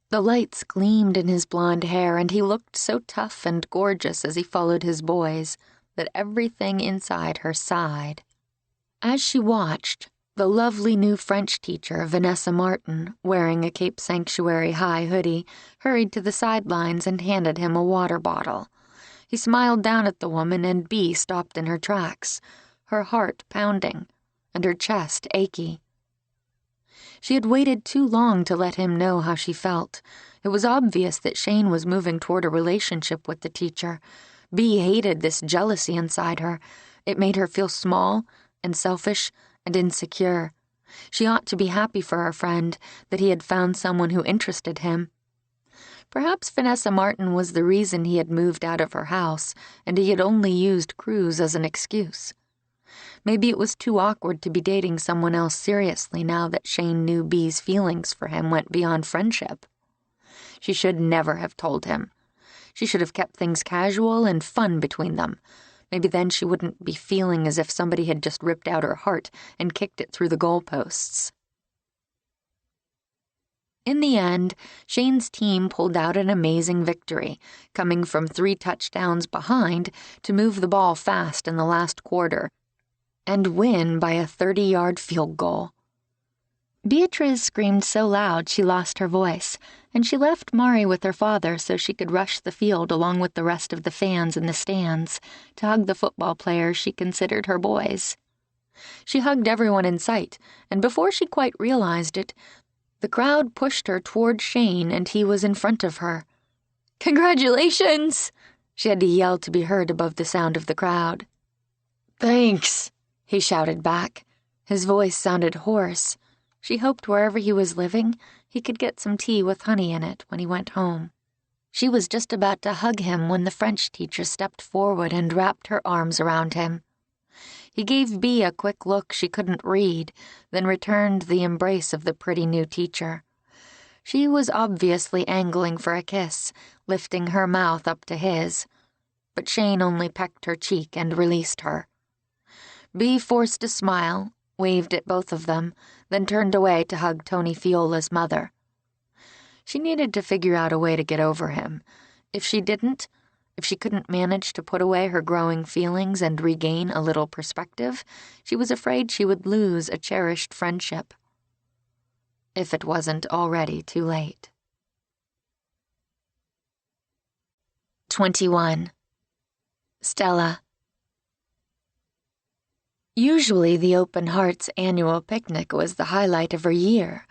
The lights gleamed in his blonde hair, and he looked so tough and gorgeous as he followed his boys that everything inside her sighed. As she watched, the lovely new French teacher, Vanessa Martin, wearing a Cape Sanctuary high hoodie, hurried to the sidelines and handed him a water bottle. He smiled down at the woman, and Bea stopped in her tracks, her heart pounding and her chest achy. She had waited too long to let him know how she felt. It was obvious that Shane was moving toward a relationship with the teacher. Bea hated this jealousy inside her. It made her feel small and selfish and insecure. She ought to be happy for her friend that he had found someone who interested him. Perhaps Vanessa Martin was the reason he had moved out of her house, and he had only used Cruz as an excuse. Maybe it was too awkward to be dating someone else seriously now that Shane knew Bea's feelings for him went beyond friendship. She should never have told him. She should have kept things casual and fun between them. Maybe then she wouldn't be feeling as if somebody had just ripped out her heart and kicked it through the goalposts. In the end, Shane's team pulled out an amazing victory, coming from 3 touchdowns behind to move the ball fast in the last quarter and win by a 30-yard field goal. Beatrice screamed so loud she lost her voice, and she left Mari with her father so she could rush the field along with the rest of the fans in the stands to hug the football players she considered her boys. She hugged everyone in sight, and before she quite realized it, the crowd pushed her toward Shane and he was in front of her. "Congratulations!" She had to yell to be heard above the sound of the crowd. "Thanks," he shouted back. His voice sounded hoarse. She hoped wherever he was living, he could get some tea with honey in it when he went home. She was just about to hug him when the French teacher stepped forward and wrapped her arms around him. He gave Bea a quick look she couldn't read, then returned the embrace of the pretty new teacher. She was obviously angling for a kiss, lifting her mouth up to his, but Shane only pecked her cheek and released her. Bea forced a smile, waved at both of them, then turned away to hug Tony Fiola's mother. She needed to figure out a way to get over him. If she couldn't manage to put away her growing feelings and regain a little perspective, she was afraid she would lose a cherished friendship. If it wasn't already too late. 21. Stella. Usually the Open Heart's annual picnic was the highlight of her year,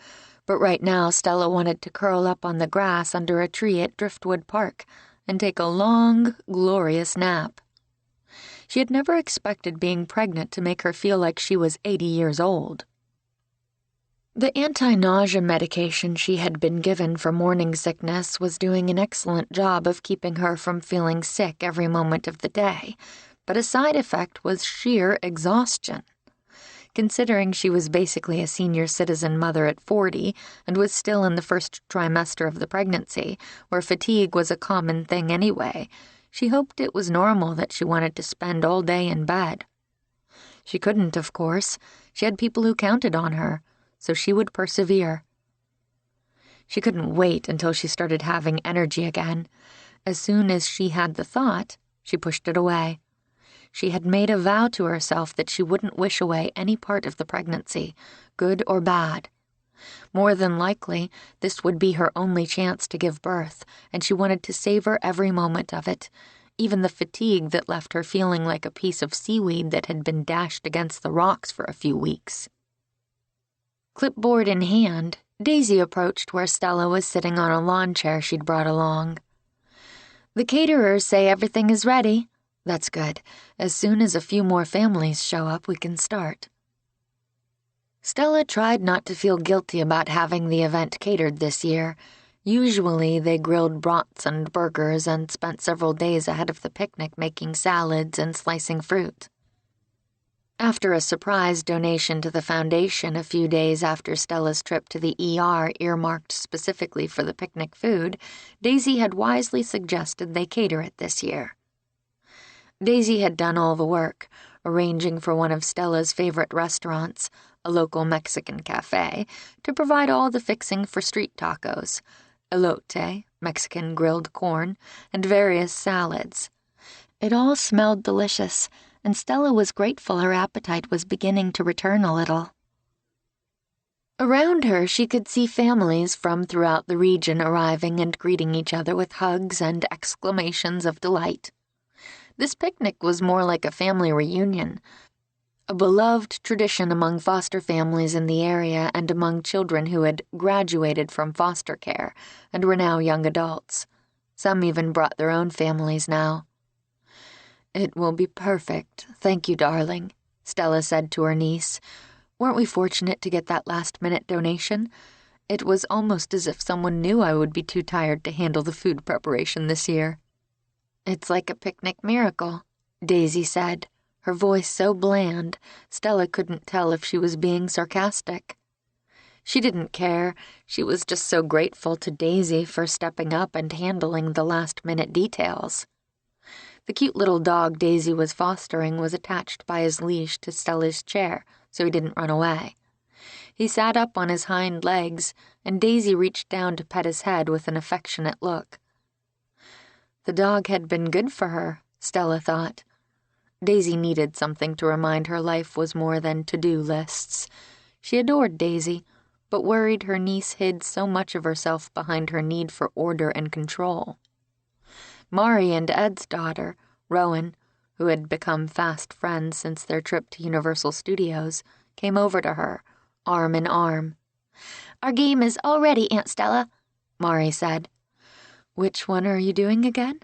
but right now Stella wanted to curl up on the grass under a tree at Driftwood Park and take a long, glorious nap. She had never expected being pregnant to make her feel like she was 80 years old. The anti-nausea medication she had been given for morning sickness was doing an excellent job of keeping her from feeling sick every moment of the day, but a side effect was sheer exhaustion. Considering she was basically a senior citizen mother at 40 and was still in the first trimester of the pregnancy, where fatigue was a common thing anyway, she hoped it was normal that she wanted to spend all day in bed. She couldn't, of course. She had people who counted on her, so she would persevere. She couldn't wait until she started having energy again. As soon as she had the thought, she pushed it away. She had made a vow to herself that she wouldn't wish away any part of the pregnancy, good or bad. More than likely, this would be her only chance to give birth, and she wanted to savor every moment of it, even the fatigue that left her feeling like a piece of seaweed that had been dashed against the rocks for a few weeks. Clipboard in hand, Daisy approached where Stella was sitting on a lawn chair she'd brought along. "The caterers say everything is ready." "That's good. As soon as a few more families show up, we can start." Stella tried not to feel guilty about having the event catered this year. Usually they grilled brats and burgers and spent several days ahead of the picnic making salads and slicing fruit. After a surprise donation to the foundation a few days after Stella's trip to the ER earmarked specifically for the picnic food, Daisy had wisely suggested they cater it this year. Daisy had done all the work, arranging for one of Stella's favorite restaurants, a local Mexican cafe, to provide all the fixing for street tacos, elote, Mexican grilled corn, and various salads. It all smelled delicious, and Stella was grateful her appetite was beginning to return a little. Around her, she could see families from throughout the region arriving and greeting each other with hugs and exclamations of delight. This picnic was more like a family reunion, a beloved tradition among foster families in the area and among children who had graduated from foster care and were now young adults. Some even brought their own families now. "It will be perfect, thank you, darling," Stella said to her niece. "Weren't we fortunate to get that last-minute donation? It was almost as if someone knew I would be too tired to handle the food preparation this year." "It's like a picnic miracle," Daisy said, her voice so bland, Stella couldn't tell if she was being sarcastic. She didn't care. She was just so grateful to Daisy for stepping up and handling the last-minute details. The cute little dog Daisy was fostering was attached by his leash to Stella's chair, so he didn't run away. He sat up on his hind legs, and Daisy reached down to pet his head with an affectionate look. The dog had been good for her, Stella thought. Daisy needed something to remind her life was more than to-do lists. She adored Daisy, but worried her niece hid so much of herself behind her need for order and control. Mari and Ed's daughter, Rowan, who had become fast friends since their trip to Universal Studios, came over to her, arm in arm. "Our game is all ready, Aunt Stella," Mari said. "Which one are you doing again?"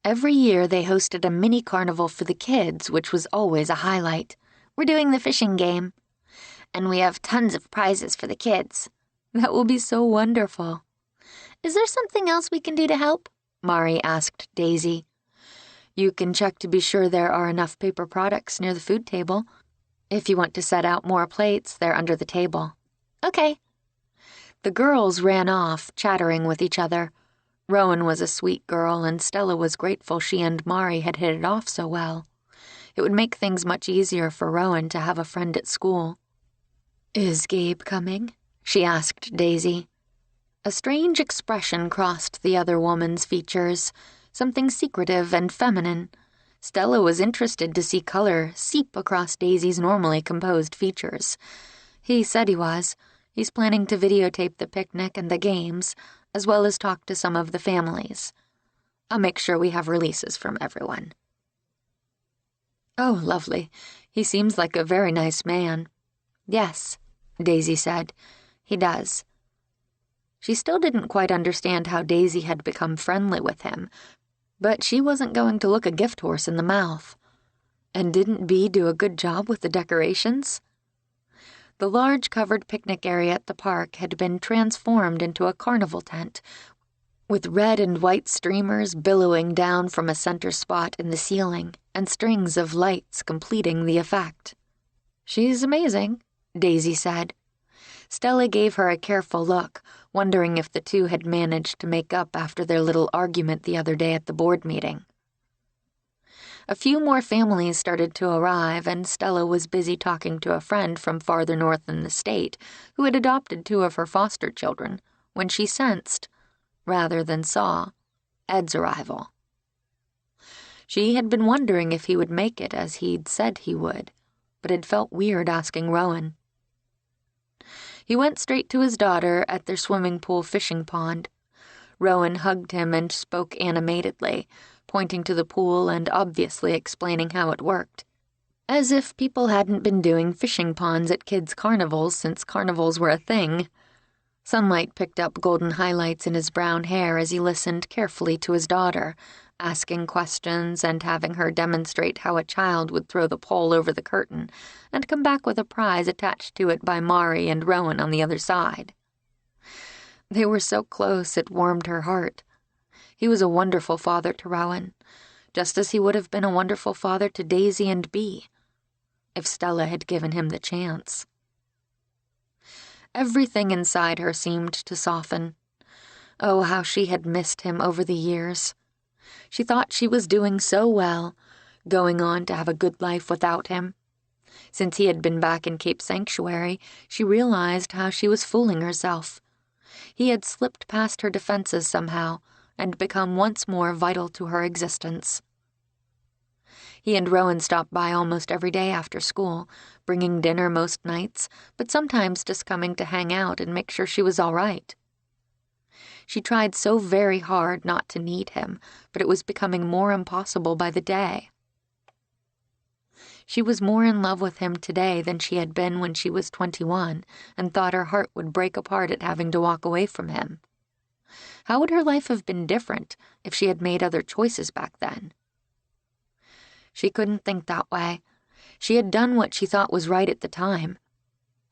Every year they hosted a mini carnival for the kids, which was always a highlight. "We're doing the fishing game. And we have tons of prizes for the kids." "That will be so wonderful." "Is there something else we can do to help?" Mari asked Daisy. "You can check to be sure there are enough paper products near the food table. If you want to set out more plates, they're under the table." "Okay." The girls ran off, chattering with each other. Rowan was a sweet girl, and Stella was grateful she and Mari had hit it off so well. It would make things much easier for Rowan to have a friend at school. "Is Gabe coming?" she asked Daisy. A strange expression crossed the other woman's features, something secretive and feminine. Stella was interested to see color seep across Daisy's normally composed features. "He said he was. He's planning to videotape the picnic and the games, as well as talk to some of the families. I'll make sure we have releases from everyone." "Oh, lovely. He seems like a very nice man." "Yes," Daisy said. "He does." She still didn't quite understand how Daisy had become friendly with him, but she wasn't going to look a gift horse in the mouth. And didn't Bea do a good job with the decorations? The large covered picnic area at the park had been transformed into a carnival tent, with red and white streamers billowing down from a center spot in the ceiling and strings of lights completing the effect. "She's amazing," Daisy said. Stella gave her a careful look, wondering if the two had managed to make up after their little argument the other day at the board meeting. A few more families started to arrive, and Stella was busy talking to a friend from farther north in the state who had adopted two of her foster children when she sensed, rather than saw, Ed's arrival. She had been wondering if he would make it as he'd said he would, but had felt weird asking Rowan. He went straight to his daughter at their swimming pool fishing pond. Rowan hugged him and spoke animatedly, pointing to the pool and obviously explaining how it worked, as if people hadn't been doing fishing ponds at kids' carnivals since carnivals were a thing. Sunlight picked up golden highlights in his brown hair as he listened carefully to his daughter, asking questions and having her demonstrate how a child would throw the pole over the curtain and come back with a prize attached to it by Mari and Rowan on the other side. They were so close it warmed her heart. He was a wonderful father to Rowan, just as he would have been a wonderful father to Daisy and Bee, if Stella had given him the chance. Everything inside her seemed to soften. Oh, how she had missed him over the years. She thought she was doing so well, going on to have a good life without him. Since he had been back in Cape Sanctuary, she realized how she was fooling herself. He had slipped past her defenses somehow and become once more vital to her existence. He and Rowan stopped by almost every day after school, bringing dinner most nights, but sometimes just coming to hang out and make sure she was all right. She tried so very hard not to need him, but it was becoming more impossible by the day. She was more in love with him today than she had been when she was 21, and thought her heart would break apart at having to walk away from him. How would her life have been different if she had made other choices back then? She couldn't think that way. She had done what she thought was right at the time.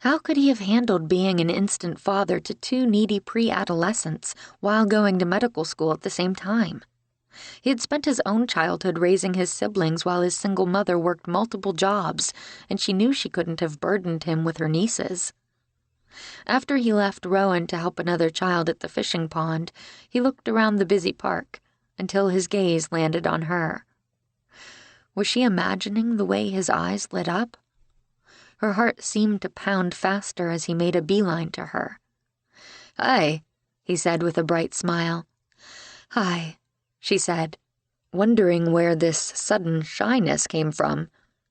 How could he have handled being an instant father to two needy pre-adolescents while going to medical school at the same time? He had spent his own childhood raising his siblings while his single mother worked multiple jobs, and she knew she couldn't have burdened him with her nieces. After he left Rowan to help another child at the fishing pond, he looked around the busy park until his gaze landed on her. Was she imagining the way his eyes lit up? Her heart seemed to pound faster as he made a beeline to her. "Hi," he said with a bright smile. "Hi," she said, wondering where this sudden shyness came from.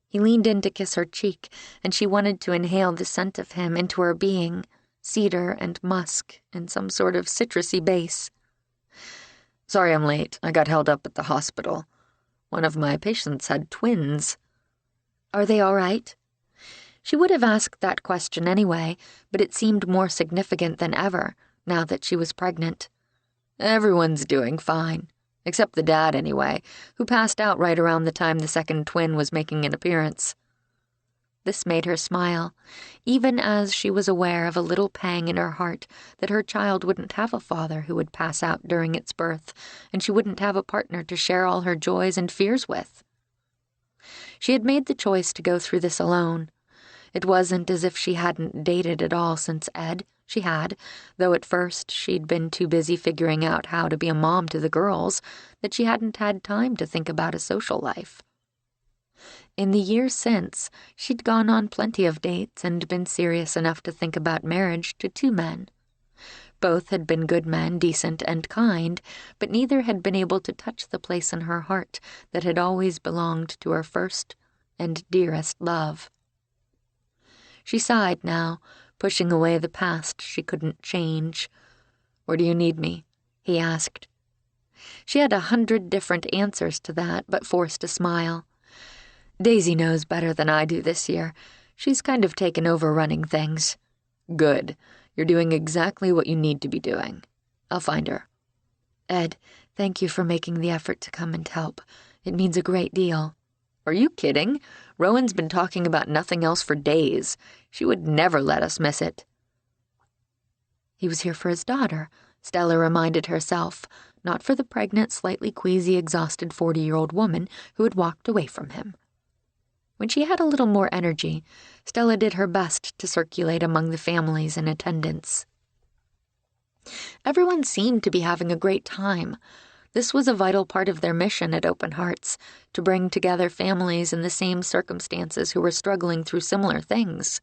He leaned in to kiss her cheek, and she wanted to inhale the scent of him into her being, cedar and musk and some sort of citrusy base. "Sorry I'm late. I got held up at the hospital. One of my patients had twins." "Are they all right?" She would have asked that question anyway, but it seemed more significant than ever, now that she was pregnant. "Everyone's doing fine. Except the dad, anyway, who passed out right around the time the second twin was making an appearance." This made her smile, even as she was aware of a little pang in her heart that her child wouldn't have a father who would pass out during its birth, and she wouldn't have a partner to share all her joys and fears with. She had made the choice to go through this alone. It wasn't as if she hadn't dated at all since Ed. She had, though at first she'd been too busy figuring out how to be a mom to the girls that she hadn't had time to think about a social life. In the years since, she'd gone on plenty of dates and been serious enough to think about marriage to two men. Both had been good men, decent and kind, but neither had been able to touch the place in her heart that had always belonged to her first and dearest love. She sighed now, pushing away the past she couldn't change. "Where do you need me?" he asked. She had 100 different answers to that, but forced a smile. "Daisy knows better than I do this year. She's kind of taken over running things." "Good. You're doing exactly what you need to be doing. I'll find her." "Ed, thank you for making the effort to come and help. It means a great deal." "Are you kidding? Rowan's been talking about nothing else for days. She would never let us miss it." He was here for his daughter, Stella reminded herself, not for the pregnant, slightly queasy, exhausted 40-year-old woman who had walked away from him. When she had a little more energy, Stella did her best to circulate among the families in attendance. Everyone seemed to be having a great time. This was a vital part of their mission at Open Hearts, to bring together families in the same circumstances who were struggling through similar things.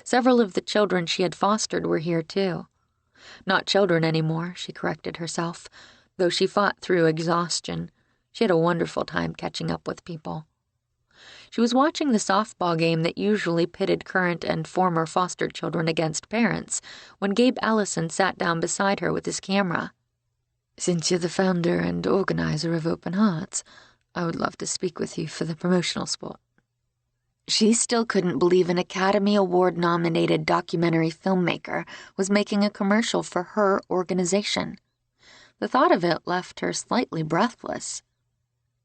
Several of the children she had fostered were here, too. Not children anymore, she corrected herself, though she fought through exhaustion. She had a wonderful time catching up with people. She was watching the softball game that usually pitted current and former foster children against parents when Gabe Allison sat down beside her with his camera. "Since you're the founder and organizer of Open Hearts, I would love to speak with you for the promotional spot." She still couldn't believe an Academy Award-nominated documentary filmmaker was making a commercial for her organization. The thought of it left her slightly breathless.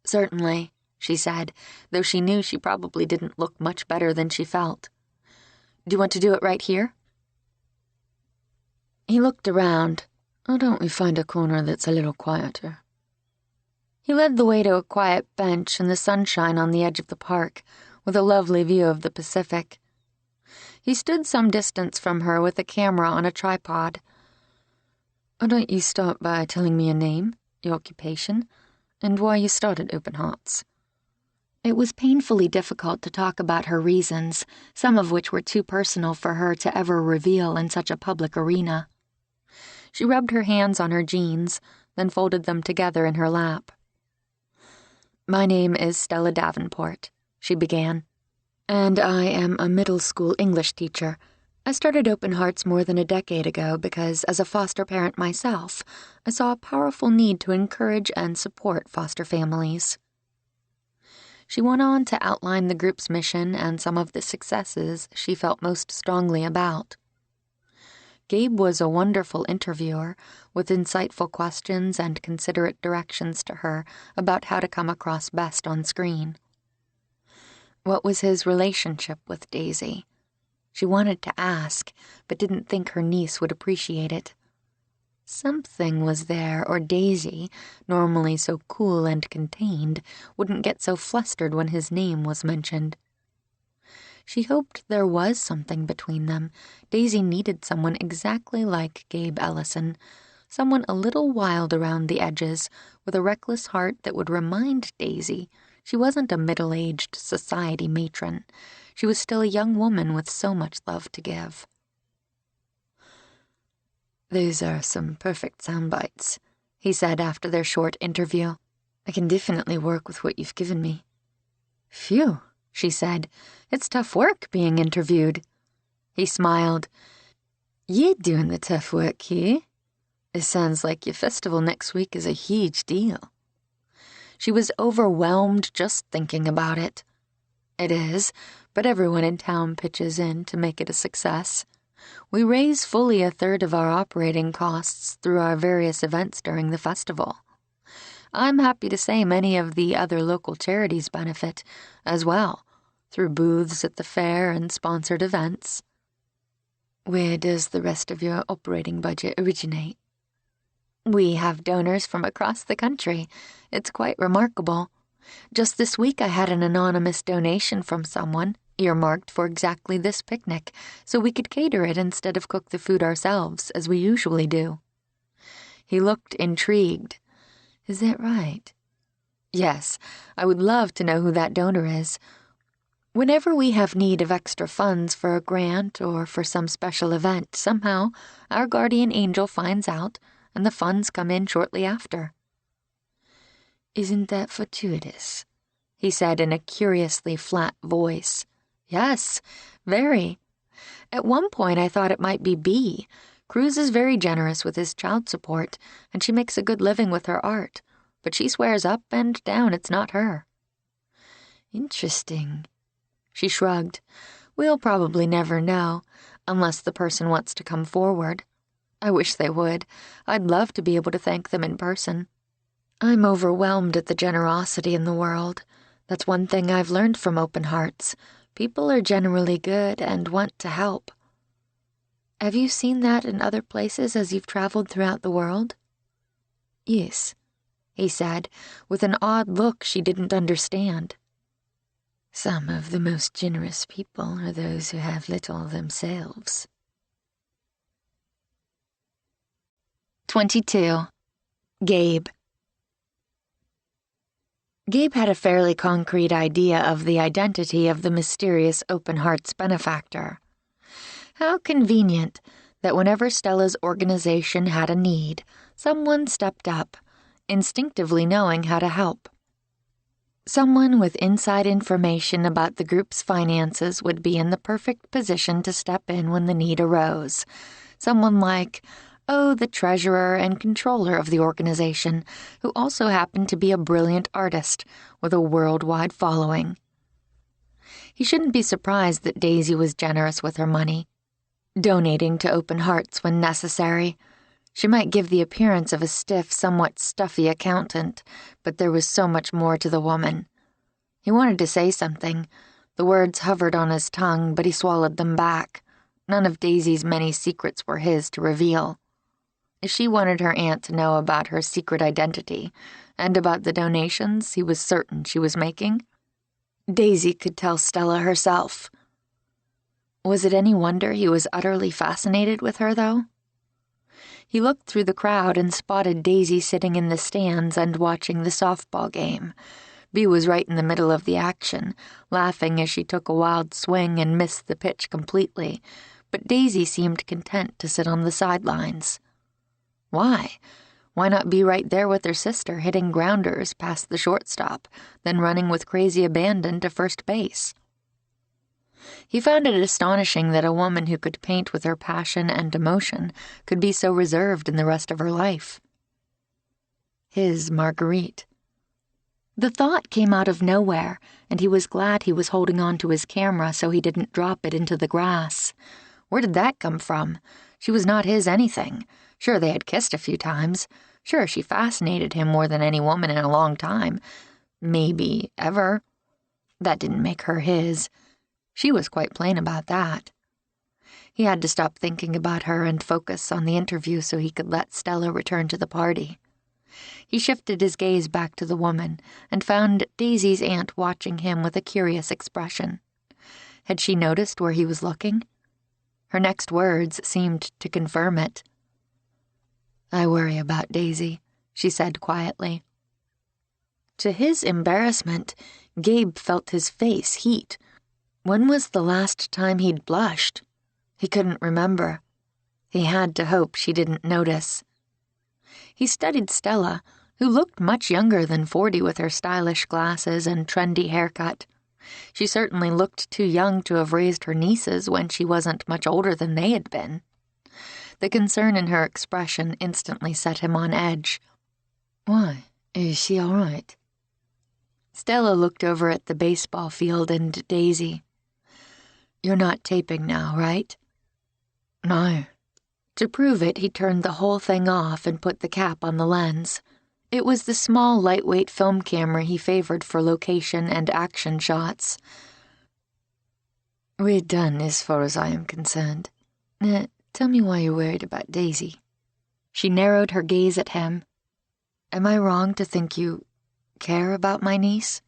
"Certainly," she said, though she knew she probably didn't look much better than she felt. "Do you want to do it right here?" He looked around. "Why don't we find a corner that's a little quieter?" He led the way to a quiet bench in the sunshine on the edge of the park, with a lovely view of the Pacific. He stood some distance from her with a camera on a tripod. "Why don't you start by telling me your name, your occupation, and why you started Open Hearts?" It was painfully difficult to talk about her reasons, some of which were too personal for her to ever reveal in such a public arena. She rubbed her hands on her jeans, then folded them together in her lap. "My name is Stella Davenport," she began, "and I am a middle school English teacher. I started Open Hearts more than a decade ago because, as a foster parent myself, I saw a powerful need to encourage and support foster families." She went on to outline the group's mission and some of the successes she felt most strongly about. Gabe was a wonderful interviewer, with insightful questions and considerate directions to her about how to come across best on screen. What was his relationship with Daisy? She wanted to ask, but didn't think her niece would appreciate it. Something was there, or Daisy, normally so cool and contained, wouldn't get so flustered when his name was mentioned. She hoped there was something between them. Daisy needed someone exactly like Gabe Ellison, someone a little wild around the edges, with a reckless heart that would remind Daisy she wasn't a middle-aged society matron. She was still a young woman with so much love to give. "Those are some perfect sound bites," he said after their short interview. "I can definitely work with what you've given me." "Phew," she said. "It's tough work being interviewed." He smiled. "You're doing the tough work here. It sounds like your festival next week is a huge deal." She was overwhelmed just thinking about it. "It is, but everyone in town pitches in to make it a success. We raise fully a third of our operating costs through our various events during the festival. I'm happy to say many of the other local charities benefit as well, through booths at the fair and sponsored events." "Where does the rest of your operating budget originate?" "We have donors from across the country. It's quite remarkable. Just this week I had an anonymous donation from someone, earmarked for exactly this picnic, so we could cater it instead of cook the food ourselves, as we usually do." He looked intrigued. "Is that right?" "Yes, I would love to know who that donor is. Whenever we have need of extra funds for a grant or for some special event, somehow our guardian angel finds out, and the funds come in shortly after." "Isn't that fortuitous?" he said in a curiously flat voice. "Yes, very. At one point I thought it might be B. Cruz is very generous with his child support, and she makes a good living with her art, but she swears up and down it's not her." "Interesting." She shrugged. "We'll probably never know, unless the person wants to come forward. I wish they would. I'd love to be able to thank them in person. I'm overwhelmed at the generosity in the world. That's one thing I've learned from Open Hearts. People are generally good and want to help. Have you seen that in other places as you've traveled throughout the world? Yes, he said, with an odd look she didn't understand. Some of the most generous people are those who have little themselves. 22. Gabe. Gabe had a fairly concrete idea of the identity of the mysterious Open Hearts benefactor. How convenient that whenever Stella's organization had a need, someone stepped up, instinctively knowing how to help. Someone with inside information about the group's finances would be in the perfect position to step in when the need arose. Someone like, the treasurer and controller of the organization, who also happened to be a brilliant artist with a worldwide following. He shouldn't be surprised that Daisy was generous with her money, donating to Open Hearts when necessary. She might give the appearance of a stiff, somewhat stuffy accountant, but there was so much more to the woman. He wanted to say something. The words hovered on his tongue, but he swallowed them back. None of Daisy's many secrets were his to reveal. If she wanted her aunt to know about her secret identity, and about the donations he was certain she was making, Daisy could tell Stella herself. Was it any wonder he was utterly fascinated with her, though? He looked through the crowd and spotted Daisy sitting in the stands and watching the softball game. Bea was right in the middle of the action, laughing as she took a wild swing and missed the pitch completely, but Daisy seemed content to sit on the sidelines. Why? Why not be right there with her sister, hitting grounders past the shortstop, then running with crazy abandon to first base? He found it astonishing that a woman who could paint with her passion and emotion could be so reserved in the rest of her life. His Marguerite. The thought came out of nowhere, and he was glad he was holding on to his camera so he didn't drop it into the grass. Where did that come from? She was not his anything. Sure, they had kissed a few times. Sure, she fascinated him more than any woman in a long time. Maybe ever. That didn't make her his. She was quite plain about that. He had to stop thinking about her and focus on the interview so he could let Stella return to the party. He shifted his gaze back to the woman and found Daisy's aunt watching him with a curious expression. Had she noticed where he was looking? Her next words seemed to confirm it. "I worry about Daisy," she said quietly. To his embarrassment, Gabe felt his face heat. When was the last time he'd blushed? He couldn't remember. He had to hope she didn't notice. He studied Stella, who looked much younger than 40 with her stylish glasses and trendy haircut. She certainly looked too young to have raised her nieces when she wasn't much older than they had been. The concern in her expression instantly set him on edge. "Why, is she all right?" Stella looked over at the baseball field and Daisy. "You're not taping now, right?" "No." To prove it, he turned the whole thing off and put the cap on the lens. It was the small, lightweight film camera he favored for location and action shots. "We're done as far as I am concerned. Now, tell me why you're worried about Daisy." She narrowed her gaze at him. "Am I wrong to think you care about my niece?"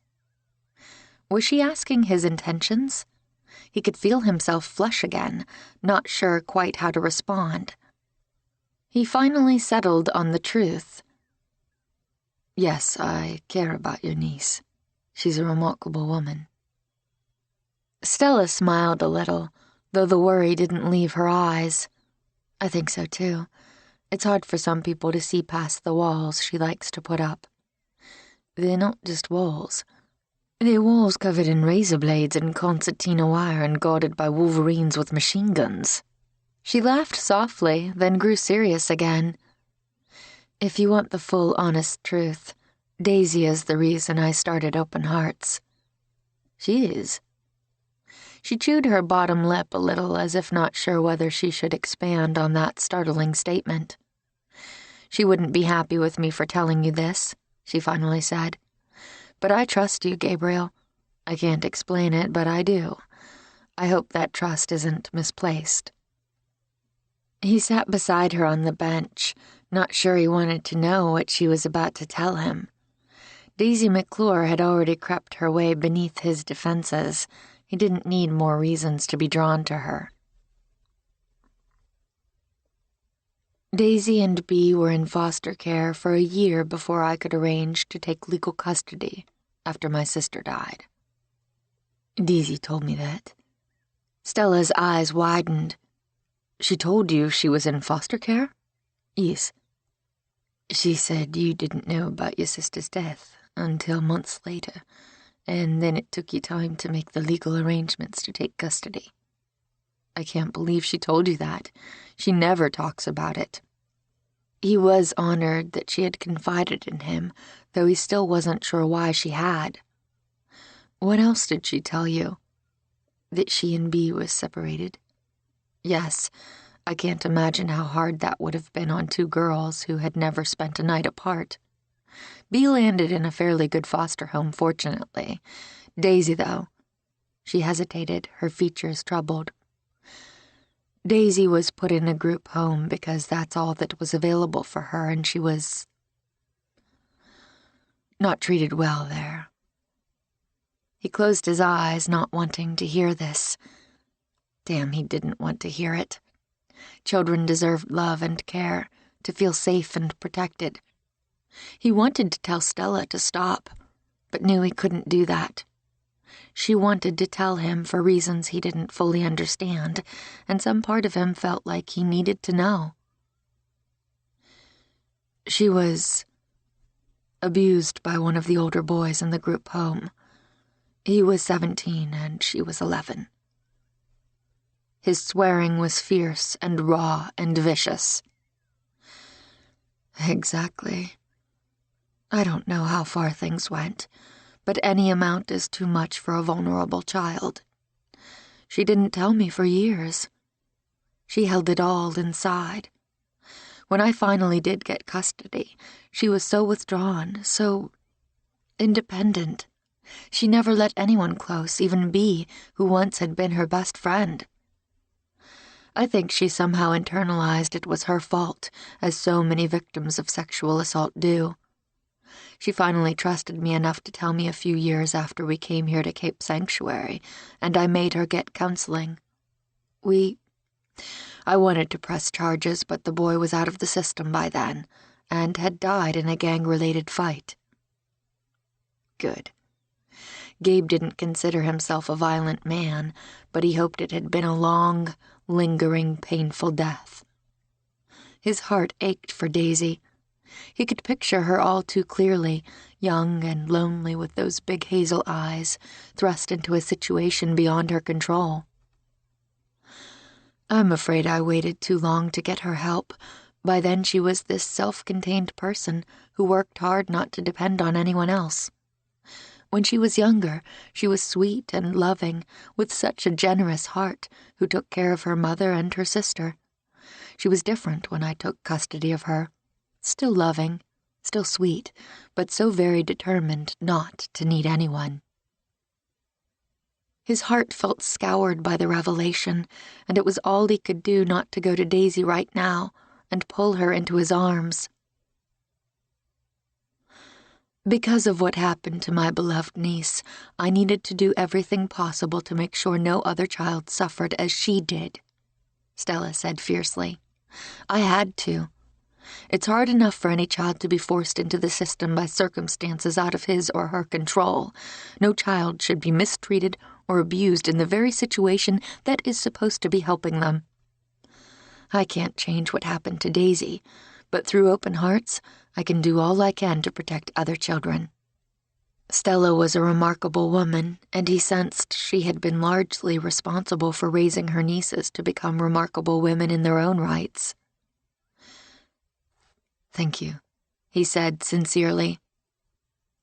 Was she asking his intentions? He could feel himself flush again, not sure quite how to respond. He finally settled on the truth. "Yes, I care about your niece. She's a remarkable woman." Stella smiled a little, though the worry didn't leave her eyes. "I think so, too. It's hard for some people to see past the walls she likes to put up. They're not just walls. They're walls covered in razor blades and concertina wire and guarded by wolverines with machine guns." She laughed softly, then grew serious again. "If you want the full, honest truth, Daisy is the reason I started Open Hearts." "She is?" She chewed her bottom lip a little, as if not sure whether she should expand on that startling statement. "She wouldn't be happy with me for telling you this," she finally said. "But I trust you, Gabriel. I can't explain it, but I do. I hope that trust isn't misplaced." He sat beside her on the bench, not sure he wanted to know what she was about to tell him. Daisy McClure had already crept her way beneath his defenses. He didn't need more reasons to be drawn to her. Daisy and Bea were in foster care for a year before I could arrange to take legal custody after my sister died. Daisy told me that. Stella's eyes widened. She told you she was in foster care? Yes. She said you didn't know about your sister's death until months later, and then it took you time to make the legal arrangements to take custody. I can't believe she told you that. She never talks about it. He was honored that she had confided in him, though he still wasn't sure why she had. What else did she tell you? That she and Bea were separated? Yes, I can't imagine how hard that would have been on two girls who had never spent a night apart. Bea landed in a fairly good foster home, fortunately. Daisy, though. She hesitated, her features troubled. Daisy was put in a group home because that's all that was available for her, and she was not treated well there. He closed his eyes, not wanting to hear this. Damn, he didn't want to hear it. Children deserved love and care, to feel safe and protected. He wanted to tell Stella to stop, but knew he couldn't do that. She wanted to tell him for reasons he didn't fully understand, and some part of him felt like he needed to know. She was abused by one of the older boys in the group home. He was 17 and she was 11. His swearing was fierce and raw and vicious. Exactly. I don't know how far things went, but any amount is too much for a vulnerable child. She didn't tell me for years. She held it all inside. When I finally did get custody, she was so withdrawn, so independent. She never let anyone close, even Bea, who once had been her best friend. I think she somehow internalized it was her fault, as so many victims of sexual assault do. She finally trusted me enough to tell me a few years after we came here to Cape Sanctuary, and I made her get counseling. I wanted to press charges, but the boy was out of the system by then, and had died in a gang-related fight. Good. Gabe didn't consider himself a violent man, but he hoped it had been a long, lingering, painful death. His heart ached for Daisy. He could picture her all too clearly, young and lonely with those big hazel eyes, thrust into a situation beyond her control. I'm afraid I waited too long to get her help. By then she was this self-contained person who worked hard not to depend on anyone else. When she was younger, she was sweet and loving, with such a generous heart, who took care of her mother and her sister. She was different when I took custody of her. Still loving, still sweet, but so very determined not to need anyone. His heart felt scoured by the revelation, and it was all he could do not to go to Daisy right now and pull her into his arms. Because of what happened to my beloved niece, I needed to do everything possible to make sure no other child suffered as she did, Stella said fiercely. I had to. It's hard enough for any child to be forced into the system by circumstances out of his or her control. No child should be mistreated or abused in the very situation that is supposed to be helping them. I can't change what happened to Daisy, but through open hearts, I can do all I can to protect other children. Stella was a remarkable woman, and he sensed she had been largely responsible for raising her nieces to become remarkable women in their own rights. Thank you, he said sincerely,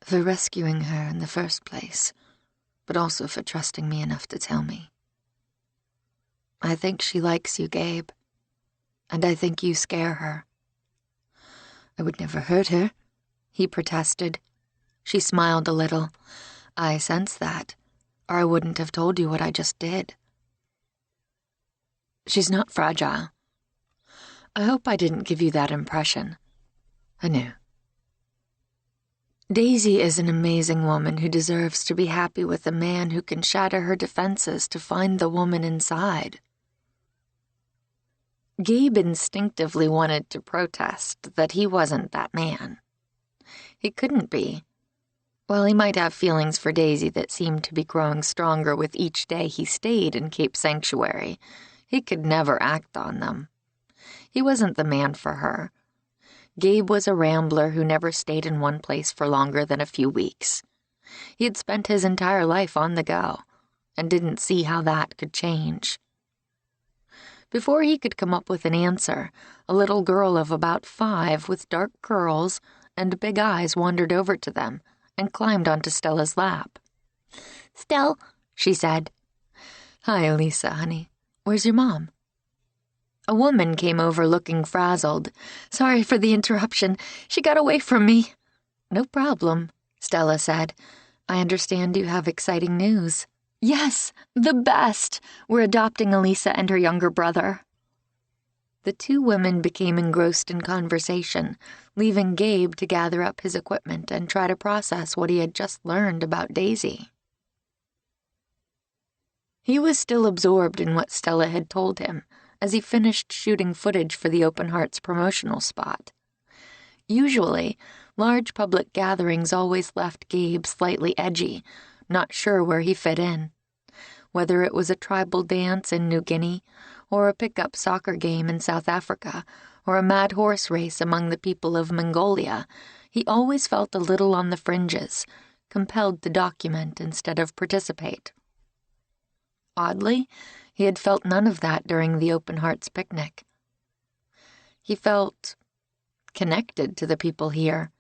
for rescuing her in the first place, but also for trusting me enough to tell me. I think she likes you, Gabe, and I think you scare her. I would never hurt her, he protested. She smiled a little. I sense that, or I wouldn't have told you what I just did. She's not fragile. I hope I didn't give you that impression. I knew. Daisy is an amazing woman who deserves to be happy with a man who can shatter her defenses to find the woman inside. Gabe instinctively wanted to protest that he wasn't that man. He couldn't be. While he might have feelings for Daisy that seemed to be growing stronger with each day he stayed in Cape Sanctuary, he could never act on them. He wasn't the man for her. Gabe was a rambler who never stayed in one place for longer than a few weeks. He had spent his entire life on the go, and didn't see how that could change. Before he could come up with an answer, a little girl of about 5 with dark curls and big eyes wandered over to them and climbed onto Stella's lap. "Stell," she said. "Hi, Elisa, honey. Where's your mom?" A woman came over looking frazzled. "Sorry for the interruption. She got away from me." "No problem," Stella said. "I understand you have exciting news." "Yes, the best. We're adopting Elisa and her younger brother." The two women became engrossed in conversation, leaving Gabe to gather up his equipment and try to process what he had just learned about Daisy. He was still absorbed in what Stella had told him as he finished shooting footage for the Open Hearts promotional spot. Usually, large public gatherings always left Gabe slightly edgy, not sure where he fit in. Whether it was a tribal dance in New Guinea, or a pickup soccer game in South Africa, or a mad horse race among the people of Mongolia, he always felt a little on the fringes, compelled to document instead of participate. Oddly, he had felt none of that during the Open Hearts picnic. He felt connected to the people here.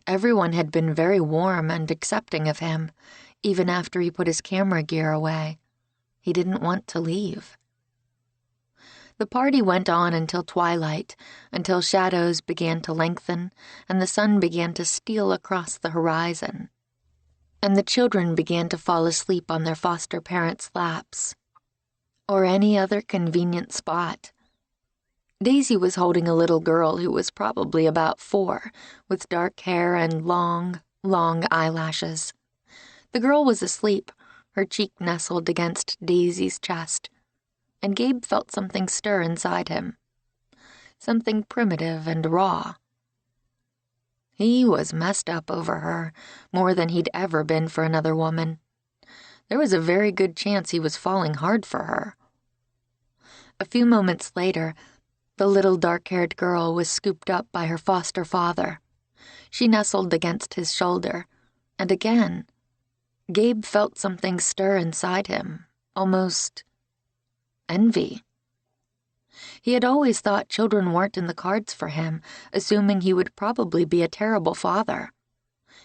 Everyone had been very warm and accepting of him, even after he put his camera gear away. He didn't want to leave. The party went on until twilight, until shadows began to lengthen and the sun began to steal across the horizon, and the children began to fall asleep on their foster parents' laps, or any other convenient spot. Daisy was holding a little girl who was probably about 4, with dark hair and long, long eyelashes. The girl was asleep, her cheek nestled against Daisy's chest, and Gabe felt something stir inside him, something primitive and raw. He was messed up over her, more than he'd ever been for another woman. There was a very good chance he was falling hard for her. A few moments later, the little dark-haired girl was scooped up by her foster father. She nestled against his shoulder, and again, Gabe felt something stir inside him, almost envy. He had always thought children weren't in the cards for him, assuming he would probably be a terrible father.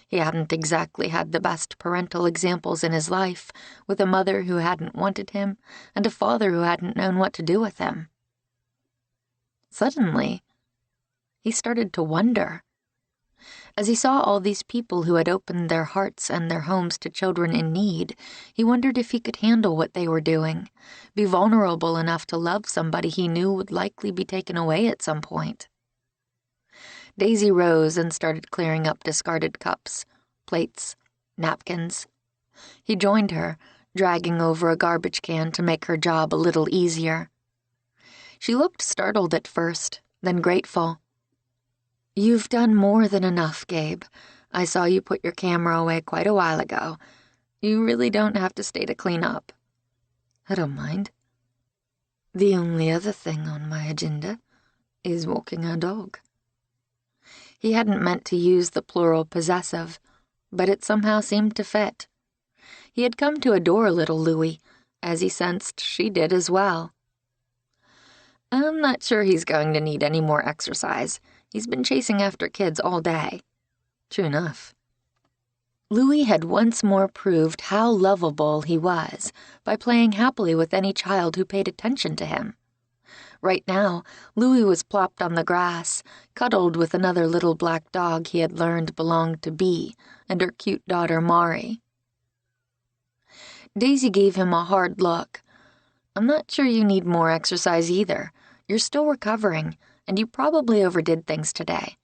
He hadn't exactly had the best parental examples in his life, with a mother who hadn't wanted him and a father who hadn't known what to do with him. Suddenly, he started to wonder. As he saw all these people who had opened their hearts and their homes to children in need, he wondered if he could handle what they were doing, be vulnerable enough to love somebody he knew would likely be taken away at some point. Daisy rose and started clearing up discarded cups, plates, napkins. He joined her, dragging over a garbage can to make her job a little easier. She looked startled at first, then grateful. "You've done more than enough, Gabe. I saw you put your camera away quite a while ago. You really don't have to stay to clean up." "I don't mind. The only other thing on my agenda is walking our dog." He hadn't meant to use the plural possessive, but it somehow seemed to fit. He had come to adore little Louie, as he sensed she did as well. "I'm not sure he's going to need any more exercise. He's been chasing after kids all day." True enough. Louie had once more proved how lovable he was by playing happily with any child who paid attention to him. Right now, Louie was plopped on the grass, cuddled with another little black dog he had learned belonged to Bee and her cute daughter Mari. Daisy gave him a hard look. I'm not sure you need more exercise either. You're still recovering, and you probably overdid things today.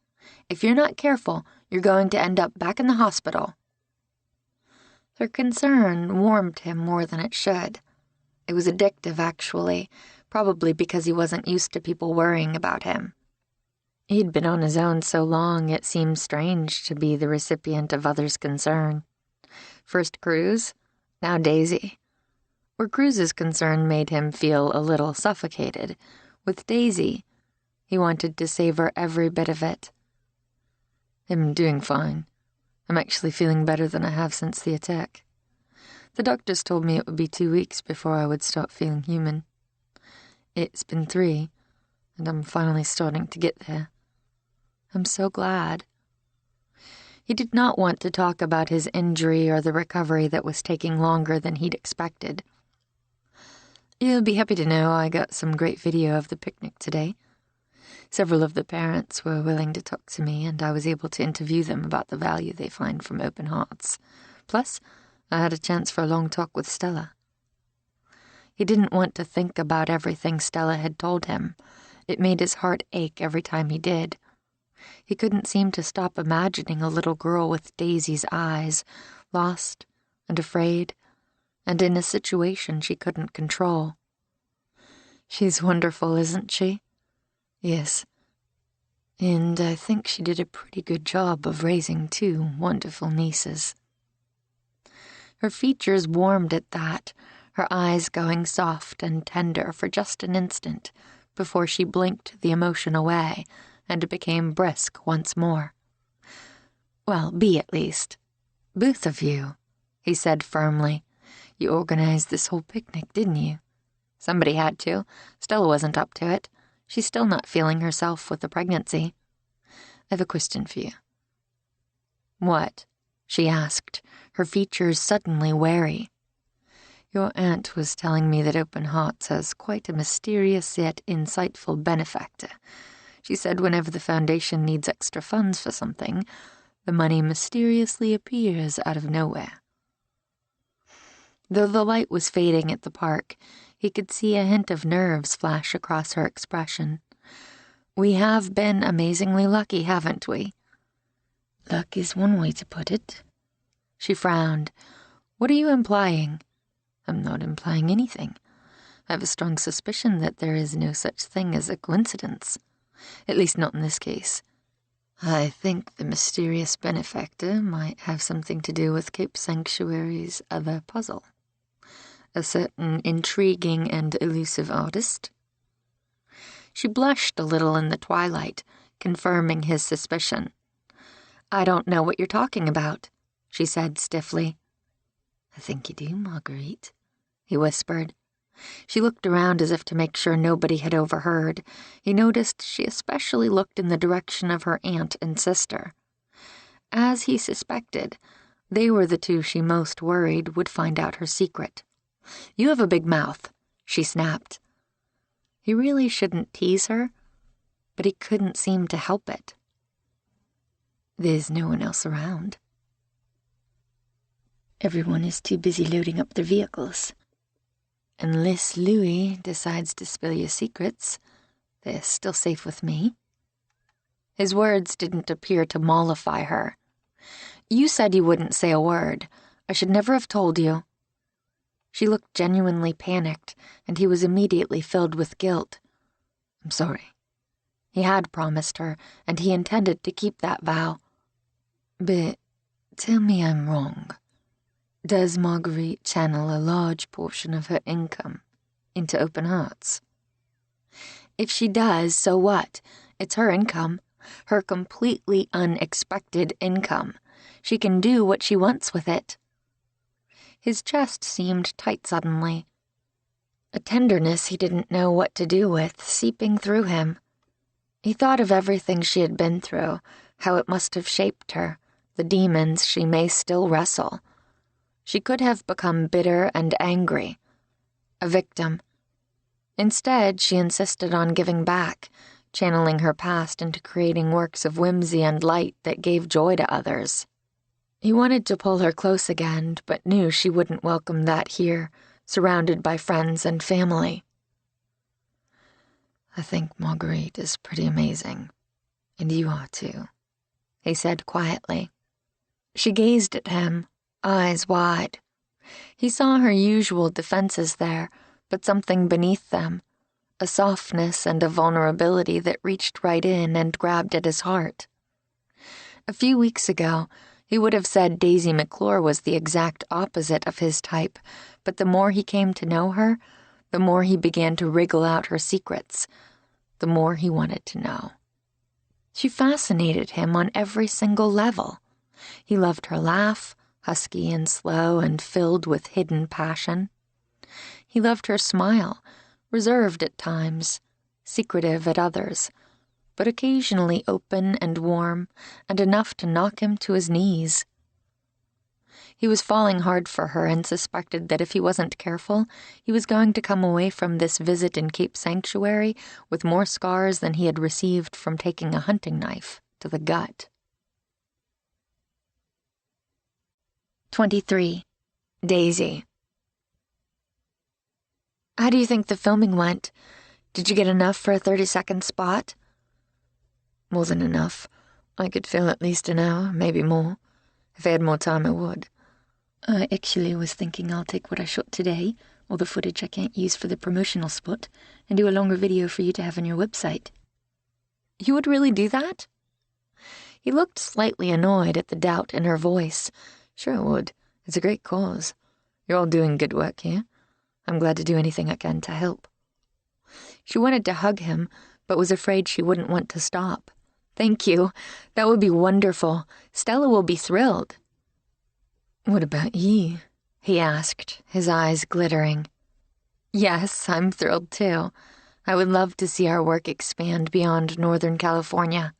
If you're not careful, you're going to end up back in the hospital." Her concern warmed him more than it should. It was addictive, actually, probably because he wasn't used to people worrying about him. He'd been on his own so long it seemed strange to be the recipient of others' concern. First Cruz, now Daisy. Where Cruz's concern made him feel a little suffocated, with Daisy, he wanted to savor every bit of it. "I'm doing fine. I'm actually feeling better than I have since the attack. The doctors told me it would be 2 weeks before I would start feeling human. It's been 3, and I'm finally starting to get there. I'm so glad." He did not want to talk about his injury or the recovery that was taking longer than he'd expected. "You'll be happy to know I got some great video of the picnic today. Several of the parents were willing to talk to me, and I was able to interview them about the value they find from open hearts. Plus, I had a chance for a long talk with Stella." He didn't want to think about everything Stella had told him. It made his heart ache every time he did. He couldn't seem to stop imagining a little girl with Daisy's eyes, lost and afraid, and in a situation she couldn't control. "She's wonderful, isn't she?" "Yes. And I think she did a pretty good job of raising 2 wonderful nieces." Her features warmed at that, her eyes going soft and tender for just an instant before she blinked the emotion away and became brisk once more. "Well, be at least. Both of you," he said firmly. "You organized this whole picnic, didn't you?" "Somebody had to. Stella wasn't up to it. She's still not feeling herself with the pregnancy." "I have a question for you." "What?" she asked, her features suddenly wary. "Your aunt was telling me that Open Hearts has quite a mysterious yet insightful benefactor. She said whenever the foundation needs extra funds for something, the money mysteriously appears out of nowhere." Though the light was fading at the park, he could see a hint of nerves flash across her expression. "We have been amazingly lucky, haven't we?" "Luck is one way to put it." She frowned. "What are you implying?" "I'm not implying anything. I have a strong suspicion that there is no such thing as a coincidence. At least not in this case. I think the mysterious benefactor might have something to do with Cape Sanctuary's other puzzle. A certain intriguing and elusive artist." She blushed a little in the twilight, confirming his suspicion. "I don't know what you're talking about," she said stiffly. "I think you do, Marguerite," he whispered. She looked around as if to make sure nobody had overheard. He noticed she especially looked in the direction of her aunt and sister. As he suspected, they were the 2 she most worried would find out her secret. "You have a big mouth," she snapped. He really shouldn't tease her, but he couldn't seem to help it. "There's no one else around. Everyone is too busy loading up their vehicles. Unless Louis decides to spill your secrets, they're still safe with me." His words didn't appear to mollify her. "You said you wouldn't say a word. I should never have told you." She looked genuinely panicked, and he was immediately filled with guilt. "I'm sorry." He had promised her, and he intended to keep that vow. "But tell me I'm wrong. Does Marguerite channel a large portion of her income into Open Hearts?" "If she does, so what? It's her income. Her completely unexpected income. She can do what she wants with it." His chest seemed tight suddenly. A tenderness he didn't know what to do with seeping through him. He thought of everything she had been through, how it must have shaped her, the demons she may still wrestle. She could have become bitter and angry, a victim. Instead, she insisted on giving back, channeling her past into creating works of whimsy and light that gave joy to others. He wanted to pull her close again, but knew she wouldn't welcome that here, surrounded by friends and family. "I think Marguerite is pretty amazing, and you are too," he said quietly. She gazed at him, eyes wide. He saw her usual defenses there, but something beneath them, a softness and a vulnerability that reached right in and grabbed at his heart. A few weeks ago, he would have said Daisy McClure was the exact opposite of his type, but the more he came to know her, the more he began to wriggle out her secrets, the more he wanted to know. She fascinated him on every single level. He loved her laugh, husky and slow and filled with hidden passion. He loved her smile, reserved at times, secretive at others, but occasionally open and warm and enough to knock him to his knees. He was falling hard for her and suspected that if he wasn't careful, he was going to come away from this visit in Cape Sanctuary with more scars than he had received from taking a hunting knife to the gut. 23. Daisy. How do you think the filming went? Did you get enough for a 30-second spot? More than enough. I could fill at least an hour, maybe more. If I had more time, I would. I actually was thinking I'll take what I shot today, or the footage I can't use for the promotional spot, and do a longer video for you to have on your website. You would really do that? He looked slightly annoyed at the doubt in her voice. Sure I would. It's a great cause. You're all doing good work here. I'm glad to do anything I can to help. She wanted to hug him, but was afraid she wouldn't want to stop. Thank you. That would be wonderful. Stella will be thrilled. What about you? He asked, his eyes glittering. Yes, I'm thrilled too. I would love to see our work expand beyond Northern California.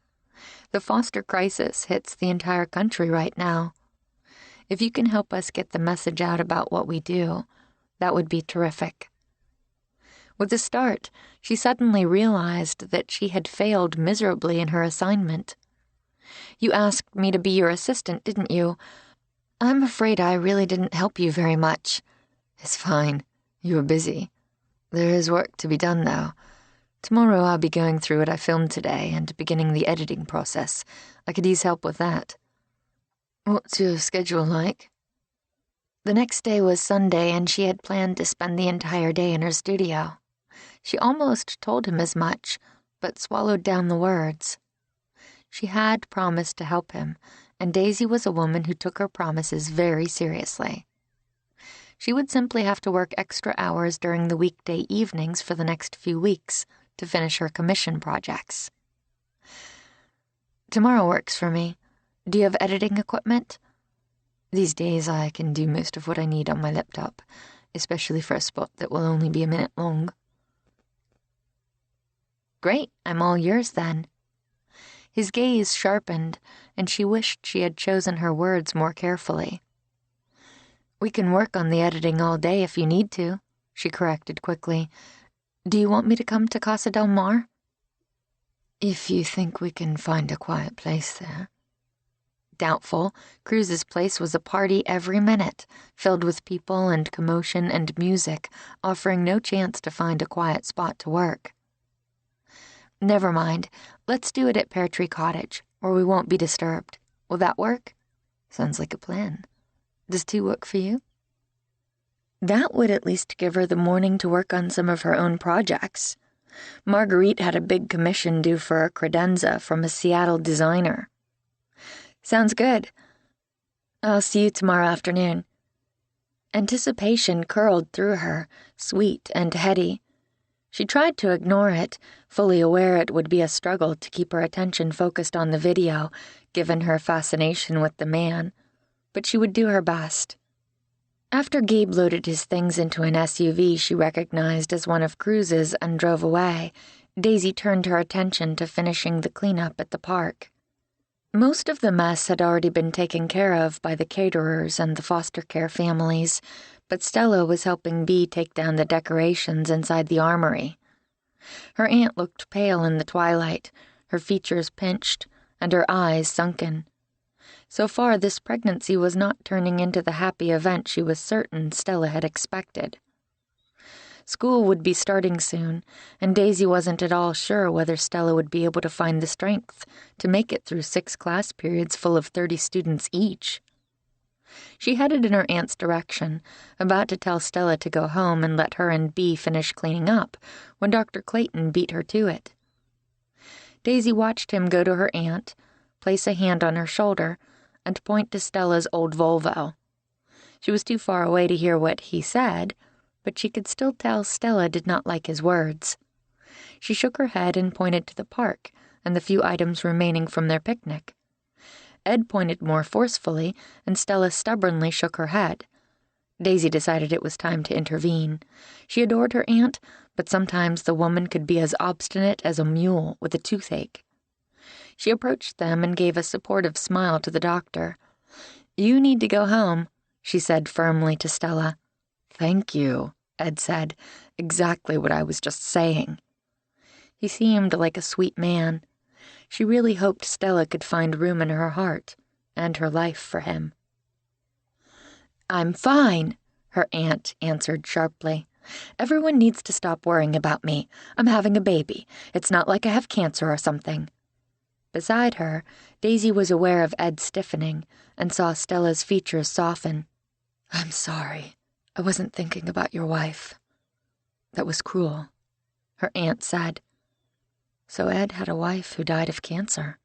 The foster crisis hits the entire country right now. If you can help us get the message out about what we do, that would be terrific. With the start, she suddenly realized that she had failed miserably in her assignment. You asked me to be your assistant, didn't you? I'm afraid I really didn't help you very much. It's fine. You were busy. There is work to be done, though. Tomorrow I'll be going through what I filmed today and beginning the editing process. I could use help with that. What's your schedule like? The next day was Sunday, and she had planned to spend the entire day in her studio. She almost told him as much, but swallowed down the words. She had promised to help him, and Daisy was a woman who took her promises very seriously. She would simply have to work extra hours during the weekday evenings for the next few weeks to finish her commission projects. Tomorrow works for me. Do you have editing equipment? These days I can do most of what I need on my laptop, especially for a spot that will only be a minute long. Great, I'm all yours then. His gaze sharpened, and she wished she had chosen her words more carefully. We can work on the editing all day if you need to, she corrected quickly. Do you want me to come to Casa del Mar? If you think we can find a quiet place there. Doubtful. Cruz's place was a party every minute, filled with people and commotion and music, offering no chance to find a quiet spot to work. Never mind. Let's do it at Pear Tree Cottage, where we won't be disturbed. Will that work? Sounds like a plan. Does 2 work for you? That would at least give her the morning to work on some of her own projects. Marguerite had a big commission due for a credenza from a Seattle designer. Sounds good. I'll see you tomorrow afternoon. Anticipation curled through her, sweet and heady. She tried to ignore it, fully aware it would be a struggle to keep her attention focused on the video, given her fascination with the man, but she would do her best. After Gabe loaded his things into an SUV she recognized as one of Cruz's and drove away, Daisy turned her attention to finishing the cleanup at the park. Most of the mess had already been taken care of by the caterers and the foster care families, but Stella was helping Bea take down the decorations inside the armory. Her aunt looked pale in the twilight, her features pinched, and her eyes sunken. So far, this pregnancy was not turning into the happy event she was certain Stella had expected. School would be starting soon, and Daisy wasn't at all sure whether Stella would be able to find the strength to make it through 6 class periods full of 30 students each. She headed in her aunt's direction, about to tell Stella to go home and let her and Bea finish cleaning up, when Dr. Clayton beat her to it. Daisy watched him go to her aunt, place a hand on her shoulder, and point to Stella's old Volvo. She was too far away to hear what he said, but she could still tell Stella did not like his words. She shook her head and pointed to the park and the few items remaining from their picnic. Ed pointed more forcefully, and Stella stubbornly shook her head. Daisy decided it was time to intervene. She adored her aunt, but sometimes the woman could be as obstinate as a mule with a toothache. She approached them and gave a supportive smile to the doctor. "You need to go home," she said firmly to Stella. "Thank you," Ed said. "Exactly what I was just saying." He seemed like a sweet man. She really hoped Stella could find room in her heart and her life for him. "I'm fine," her aunt answered sharply. "Everyone needs to stop worrying about me. I'm having a baby. It's not like I have cancer or something." Beside her, Daisy was aware of Ed stiffening and saw Stella's features soften. "I'm sorry. I wasn't thinking about your wife. That was cruel," her aunt said. So Ed had a wife who died of cancer.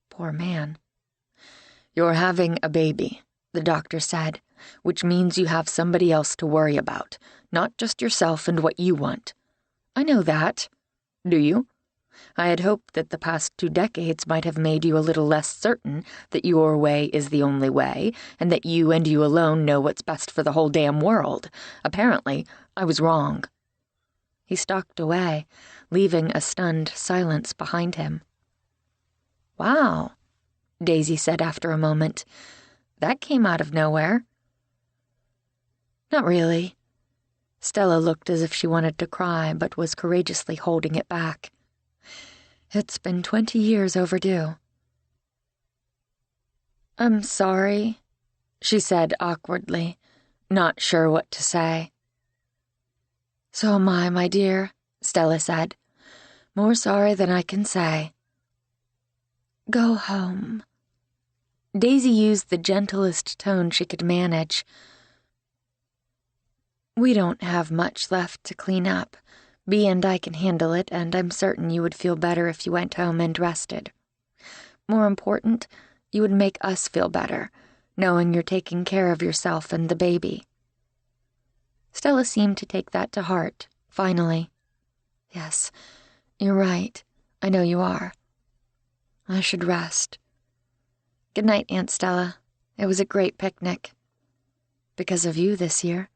Poor man. "You're having a baby," the doctor said, "which means you have somebody else to worry about, not just yourself and what you want. I know that. Do you? I had hoped that the past 2 decades might have made you a little less certain that your way is the only way, and that you and you alone know what's best for the whole damn world. Apparently, I was wrong." He stalked away, leaving a stunned silence behind him. "Wow," Daisy said after a moment. "That came out of nowhere." "Not really." Stella looked as if she wanted to cry, but was courageously holding it back. "It's been 20 years overdue." "I'm sorry," she said awkwardly, not sure what to say. "So am I, my dear," Stella said. "More sorry than I can say." "Go home." Daisy used the gentlest tone she could manage. "We don't have much left to clean up. Bea and I can handle it, and I'm certain you would feel better if you went home and rested. More important, you would make us feel better, knowing you're taking care of yourself and the baby." Stella seemed to take that to heart, finally. "Yes, you're right. I know you are. I should rest. Good night, Aunt Stella. It was a great picnic. Because of you this year."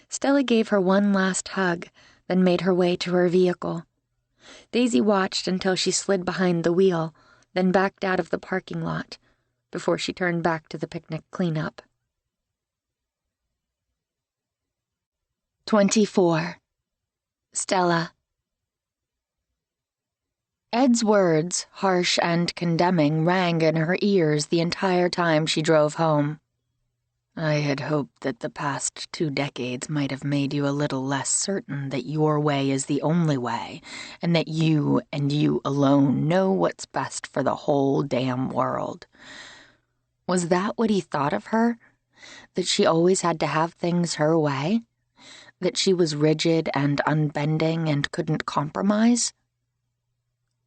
Stella gave her one last hug, then made her way to her vehicle. Daisy watched until she slid behind the wheel, then backed out of the parking lot, before she turned back to the picnic cleanup. 24. Stella. Ed's words, harsh and condemning, rang in her ears the entire time she drove home. "I had hoped that the past 2 decades might have made you a little less certain that your way is the only way, and that you and you alone know what's best for the whole damn world." Was that what he thought of her? That she always had to have things her way? That she was rigid and unbending and couldn't compromise?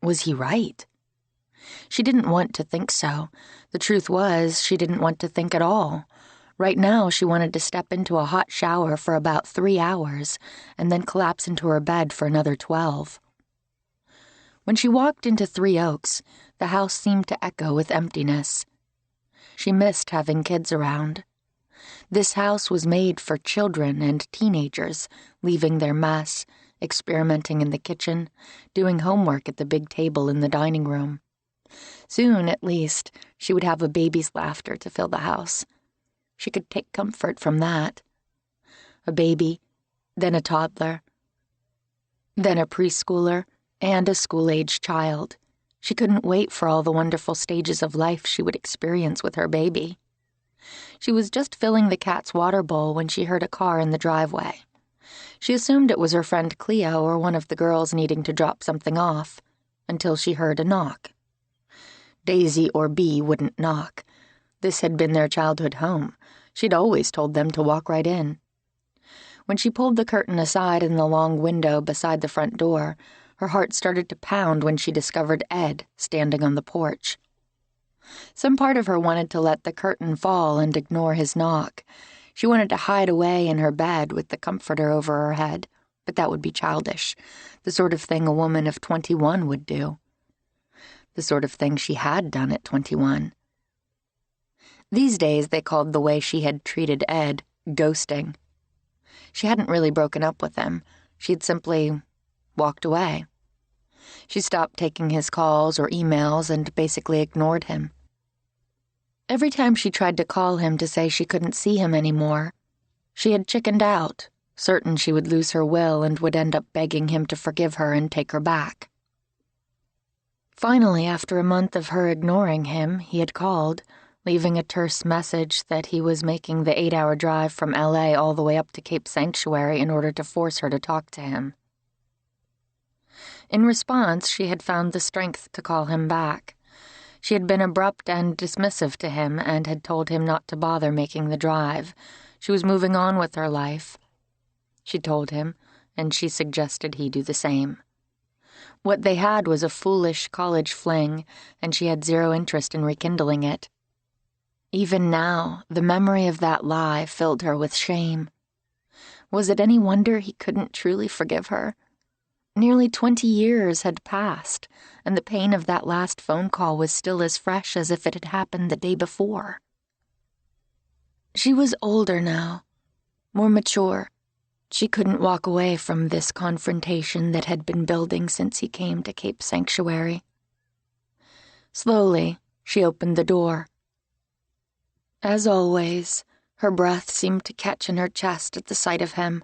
Was he right? She didn't want to think so. The truth was, she didn't want to think at all. Right now, she wanted to step into a hot shower for about 3 hours and then collapse into her bed for another 12. When she walked into 3 Oaks, the house seemed to echo with emptiness. She missed having kids around. This house was made for children and teenagers, leaving their mess, experimenting in the kitchen, doing homework at the big table in the dining room. Soon, at least, she would have a baby's laughter to fill the house. She could take comfort from that. A baby, then a toddler, then a preschooler, and a school-age child. She couldn't wait for all the wonderful stages of life she would experience with her baby. She was just filling the cat's water bowl when she heard a car in the driveway. She assumed it was her friend Cleo or one of the girls needing to drop something off, until she heard a knock. Daisy or Bee wouldn't knock. This had been their childhood home. She'd always told them to walk right in. When she pulled the curtain aside in the long window beside the front door, her heart started to pound when she discovered Ed standing on the porch. Some part of her wanted to let the curtain fall and ignore his knock. She wanted to hide away in her bed with the comforter over her head, but that would be childish, the sort of thing a woman of 21 would do. The sort of thing she had done at 21. These days they called the way she had treated Ed ghosting. She hadn't really broken up with him. She'd simply walked away. She stopped taking his calls or emails and basically ignored him. Every time she tried to call him to say she couldn't see him anymore, she had chickened out, certain she would lose her will and would end up begging him to forgive her and take her back. Finally, after a month of her ignoring him, he had called, leaving a terse message that he was making the 8-hour drive from LA all the way up to Cape Sanctuary in order to force her to talk to him. In response, she had found the strength to call him back. She had been abrupt and dismissive to him and had told him not to bother making the drive. She was moving on with her life. She told him, and she suggested he do the same. What they had was a foolish college fling, and she had zero interest in rekindling it. Even now, the memory of that lie filled her with shame. Was it any wonder he couldn't truly forgive her? Nearly 20 years had passed, and the pain of that last phone call was still as fresh as if it had happened the day before. She was older now, more mature. She couldn't walk away from this confrontation that had been building since he came to Cape Sanctuary. Slowly, she opened the door. As always, her breath seemed to catch in her chest at the sight of him.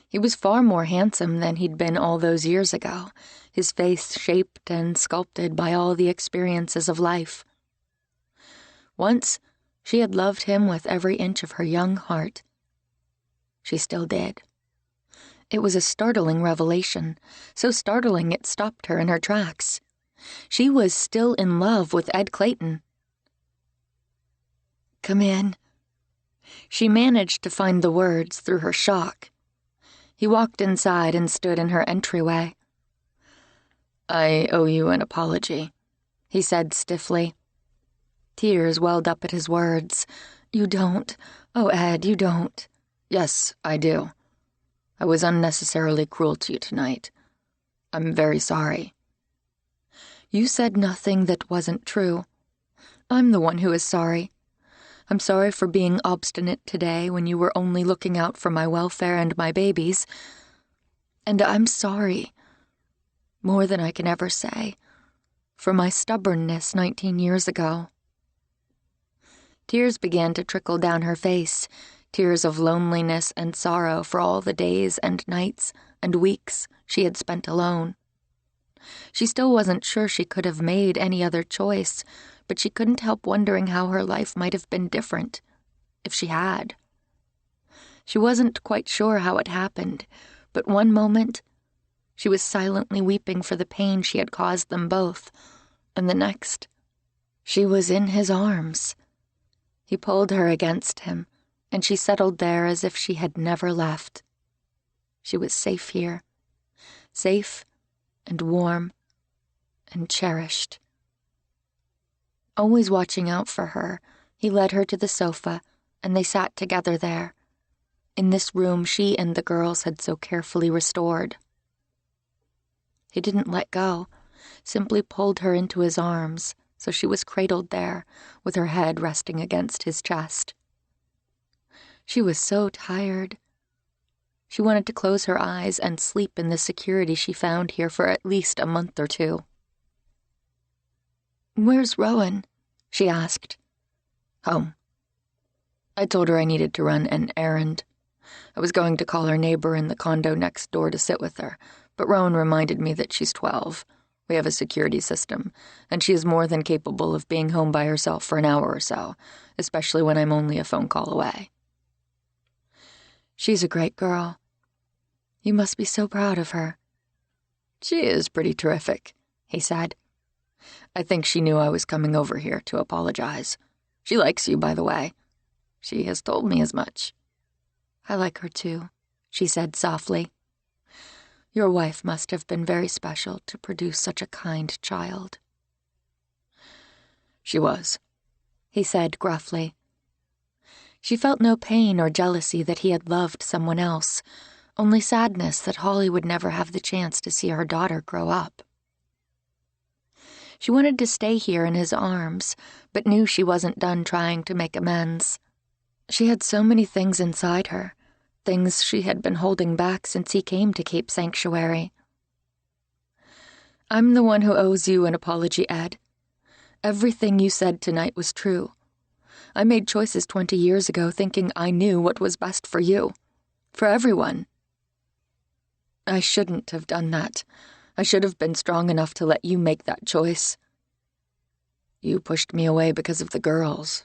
He was far more handsome than he'd been all those years ago, his face shaped and sculpted by all the experiences of life. Once, she had loved him with every inch of her young heart. She still did. It was a startling revelation, so startling it stopped her in her tracks. She was still in love with Ed Clayton. "Come in." She managed to find the words through her shock. He walked inside and stood in her entryway. "I owe you an apology," he said stiffly. Tears welled up at his words. "You don't. Oh, Ed, you don't." "Yes, I do. I was unnecessarily cruel to you tonight. I'm very sorry." "You said nothing that wasn't true. I'm the one who is sorry. I'm sorry for being obstinate today when you were only looking out for my welfare and my baby's. And I'm sorry, more than I can ever say, for my stubbornness 19 years ago." Tears began to trickle down her face, tears of loneliness and sorrow for all the days and nights and weeks she had spent alone. She still wasn't sure she could have made any other choice, but she couldn't help wondering how her life might have been different, if she had. She wasn't quite sure how it happened, but one moment, she was silently weeping for the pain she had caused them both, and the next, she was in his arms. He pulled her against him, and she settled there as if she had never left. She was safe here, safe and warm and cherished. Always watching out for her, he led her to the sofa, and they sat together there, in this room she and the girls had so carefully restored. He didn't let go, simply pulled her into his arms, so she was cradled there, with her head resting against his chest. She was so tired. She wanted to close her eyes and sleep in the security she found here for at least a month or 2. "Where's Rowan?" she asked. "Home. I told her I needed to run an errand. I was going to call her neighbor in the condo next door to sit with her, but Rowan reminded me that she's 12. We have a security system, and she is more than capable of being home by herself for an hour or so, especially when I'm only a phone call away." "She's a great girl," You must be so proud of her." "She is pretty terrific," he said. "I think she knew I was coming over here to apologize. She likes you, by the way. She has told me as much." "I like her too," she said softly. "Your wife must have been very special to produce such a kind child." "She was," he said gruffly. She felt no pain or jealousy that he had loved someone else, only sadness that Holly would never have the chance to see her daughter grow up. She wanted to stay here in his arms, but knew she wasn't done trying to make amends. She had so many things inside her, things she had been holding back since he came to Cape Sanctuary. "I'm the one who owes you an apology, Ed. Everything you said tonight was true. I made choices 20 years ago thinking I knew what was best for you, for everyone. I shouldn't have done that. I should have been strong enough to let you make that choice. You pushed me away because of the girls,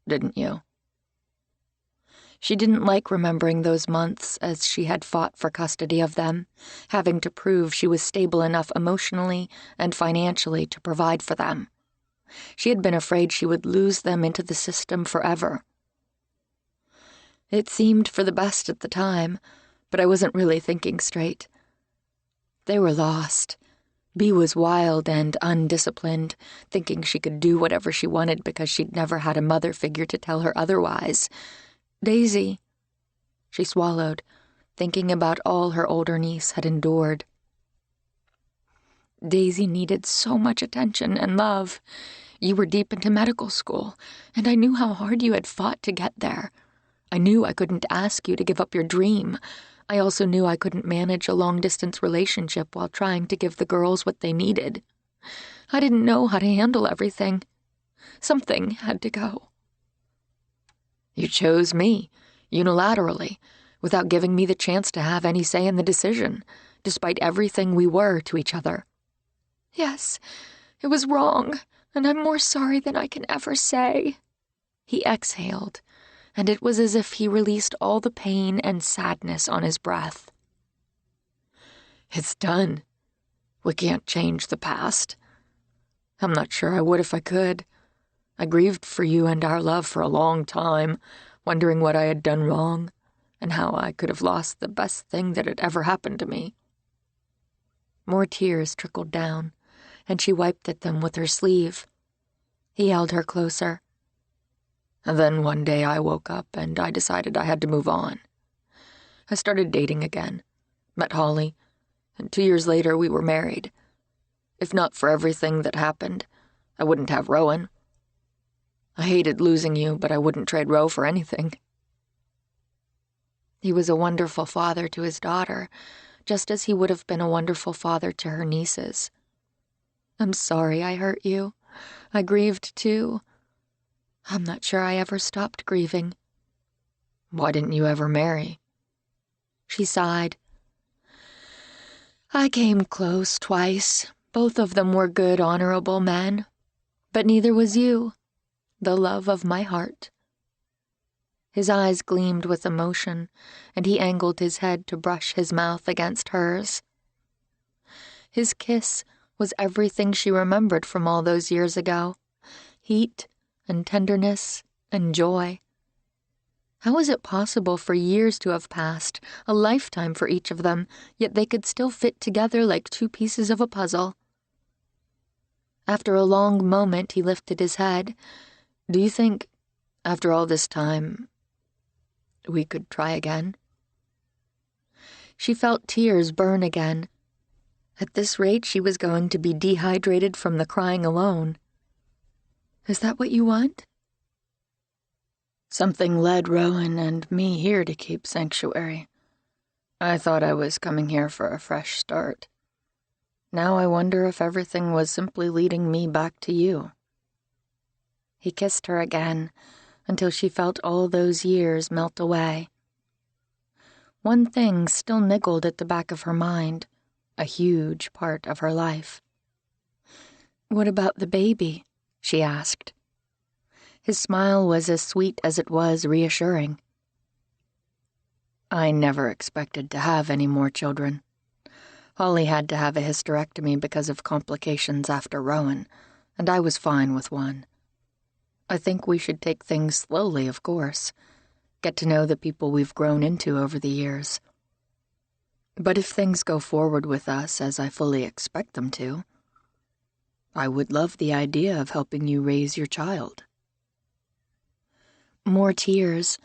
didn't you?" She didn't like remembering those months as she had fought for custody of them, having to prove she was stable enough emotionally and financially to provide for them. She had been afraid she would lose them into the system forever. It seemed for the best at the time, but I wasn't really thinking straight. They were lost. Bea was wild and undisciplined, thinking she could do whatever she wanted because she'd never had a mother figure to tell her otherwise. Daisy. She swallowed, thinking about all her older niece had endured. Daisy needed so much attention and love. You were deep into medical school, and I knew how hard you had fought to get there. I knew I couldn't ask you to give up your dream. I also knew I couldn't manage a long-distance relationship while trying to give the girls what they needed. I didn't know how to handle everything. Something had to go. You chose me, unilaterally, without giving me the chance to have any say in the decision, despite everything we were to each other. Yes, it was wrong, and I'm more sorry than I can ever say. He exhaled, and it was as if he released all the pain and sadness on his breath. It's done. We can't change the past. I'm not sure I would if I could. I grieved for you and our love for a long time, wondering what I had done wrong, and how I could have lost the best thing that had ever happened to me. More tears trickled down, and she wiped at them with her sleeve. He held her closer. And then one day I woke up and I decided I had to move on. I started dating again, met Holly, and 2 years later we were married. If not for everything that happened, I wouldn't have Rowan. I hated losing you, but I wouldn't trade Ro for anything. He was a wonderful father to his daughter, just as he would have been a wonderful father to her nieces. I'm sorry I hurt you. I grieved too. I'm not sure I ever stopped grieving. Why didn't you ever marry? She sighed. I came close twice. Both of them were good, honorable men. But neither was you, the love of my heart. His eyes gleamed with emotion, and he angled his head to brush his mouth against hers. His kiss was everything she remembered from all those years ago. Heat and tenderness and joy. How was it possible for years to have passed, a lifetime for each of them, yet they could still fit together like two pieces of a puzzle? After a long moment, he lifted his head. Do you think, after all this time, we could try again? She felt tears burn again. At this rate, she was going to be dehydrated from the crying alone. Is that what you want? Something led Rowan and me here to Cape Sanctuary. I thought I was coming here for a fresh start. Now I wonder if everything was simply leading me back to you. He kissed her again, until she felt all those years melt away. One thing still niggled at the back of her mind, a huge part of her life. What about the baby? She asked. His smile was as sweet as it was reassuring. I never expected to have any more children. Holly had to have a hysterectomy because of complications after Rowan, and I was fine with one. I think we should take things slowly, of course. Get to know the people we've grown into over the years. But if things go forward with us as I fully expect them to, I would love the idea of helping you raise your child." More tears.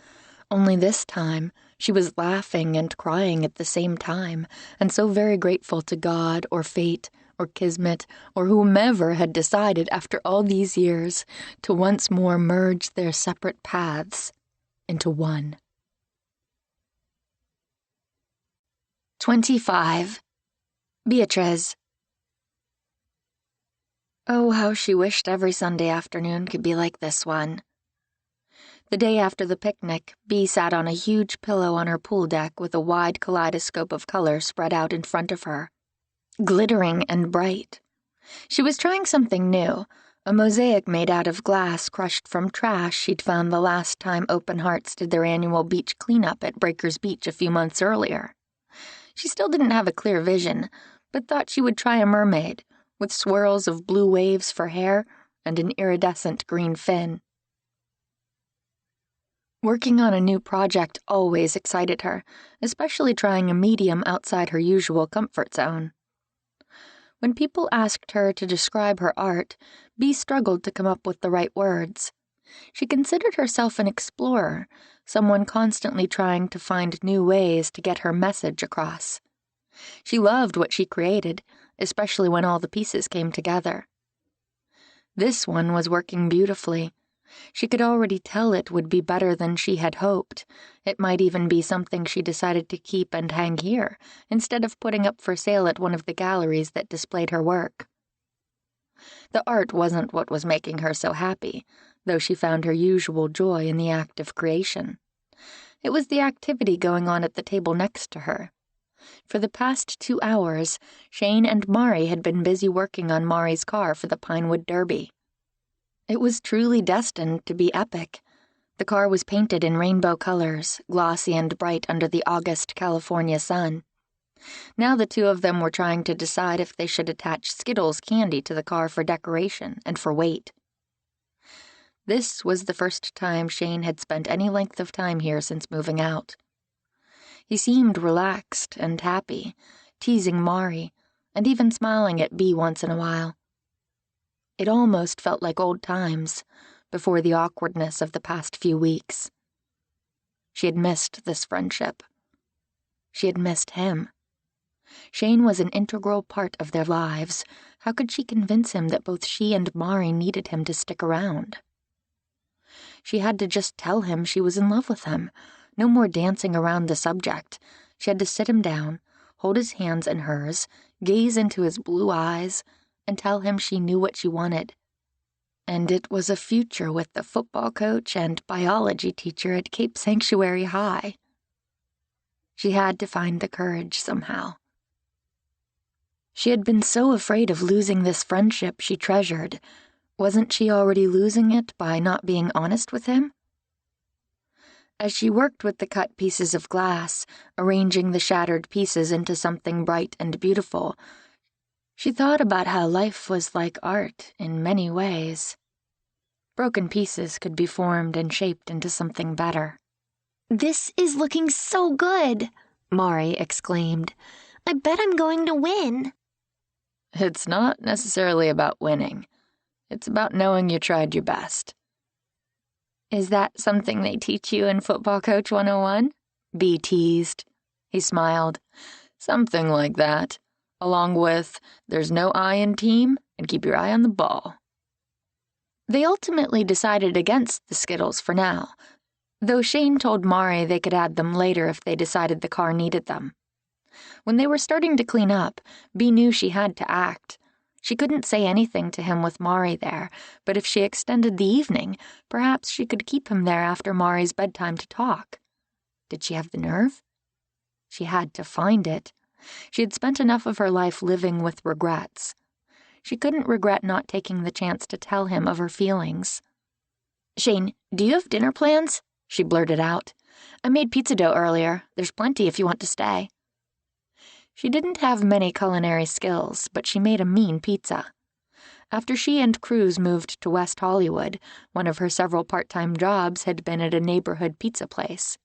Only this time, she was laughing and crying at the same time, and so very grateful to God or fate or kismet or whomever had decided after all these years to once more merge their separate paths into one. 25. Beatrice. Oh, how she wished every Sunday afternoon could be like this one. The day after the picnic, Bea sat on a huge pillow on her pool deck with a wide kaleidoscope of color spread out in front of her, glittering and bright. She was trying something new, a mosaic made out of glass crushed from trash she'd found the last time Open Hearts did their annual beach cleanup at Breakers Beach a few months earlier. She still didn't have a clear vision, but thought she would try a mermaid, with swirls of blue waves for hair and an iridescent green fin. Working on a new project always excited her, especially trying a medium outside her usual comfort zone. When people asked her to describe her art, Bea struggled to come up with the right words. She considered herself an explorer, someone constantly trying to find new ways to get her message across. She loved what she created, especially when all the pieces came together. This one was working beautifully. She could already tell it would be better than she had hoped. It might even be something she decided to keep and hang here, instead of putting up for sale at one of the galleries that displayed her work. The art wasn't what was making her so happy, though she found her usual joy in the act of creation. It was the activity going on at the table next to her. For the past 2 hours, Shane and Mari had been busy working on Mari's car for the Pinewood Derby. It was truly destined to be epic. The car was painted in rainbow colors, glossy and bright under the August California sun. Now the two of them were trying to decide if they should attach Skittles candy to the car for decoration and for weight. This was the first time Shane had spent any length of time here since moving out. He seemed relaxed and happy, teasing Mari, and even smiling at Bea once in a while. It almost felt like old times, before the awkwardness of the past few weeks. She had missed this friendship. She had missed him. Shane was an integral part of their lives. How could she convince him that both she and Mari needed him to stick around? She had to just tell him she was in love with him. No more dancing around the subject. She had to sit him down, hold his hands in hers, gaze into his blue eyes, and tell him she knew what she wanted. And it was a future with the football coach and biology teacher at Cape Sanctuary High. She had to find the courage somehow. She had been so afraid of losing this friendship she treasured. Wasn't she already losing it by not being honest with him? As she worked with the cut pieces of glass, arranging the shattered pieces into something bright and beautiful, she thought about how life was like art in many ways. Broken pieces could be formed and shaped into something better. "This is looking so good," Mari exclaimed. "I bet I'm going to win." It's not necessarily about winning. It's about knowing you tried your best. Is that something they teach you in Football Coach 101? Bea teased. He smiled. Something like that. Along with, there's no I in team, and keep your eye on the ball. They ultimately decided against the Skittles for now, though Shane told Mari they could add them later if they decided the car needed them. When they were starting to clean up, Bea knew she had to act. She couldn't say anything to him with Mari there, but if she extended the evening, perhaps she could keep him there after Mari's bedtime to talk. Did she have the nerve? She had to find it. She had spent enough of her life living with regrets. She couldn't regret not taking the chance to tell him of her feelings. "Shane, do you have dinner plans?" she blurted out. I made pizza dough earlier. There's plenty if you want to stay. She didn't have many culinary skills, but she made a mean pizza. After she and Cruz moved to West Hollywood, one of her several part-time jobs had been at a neighborhood pizza place.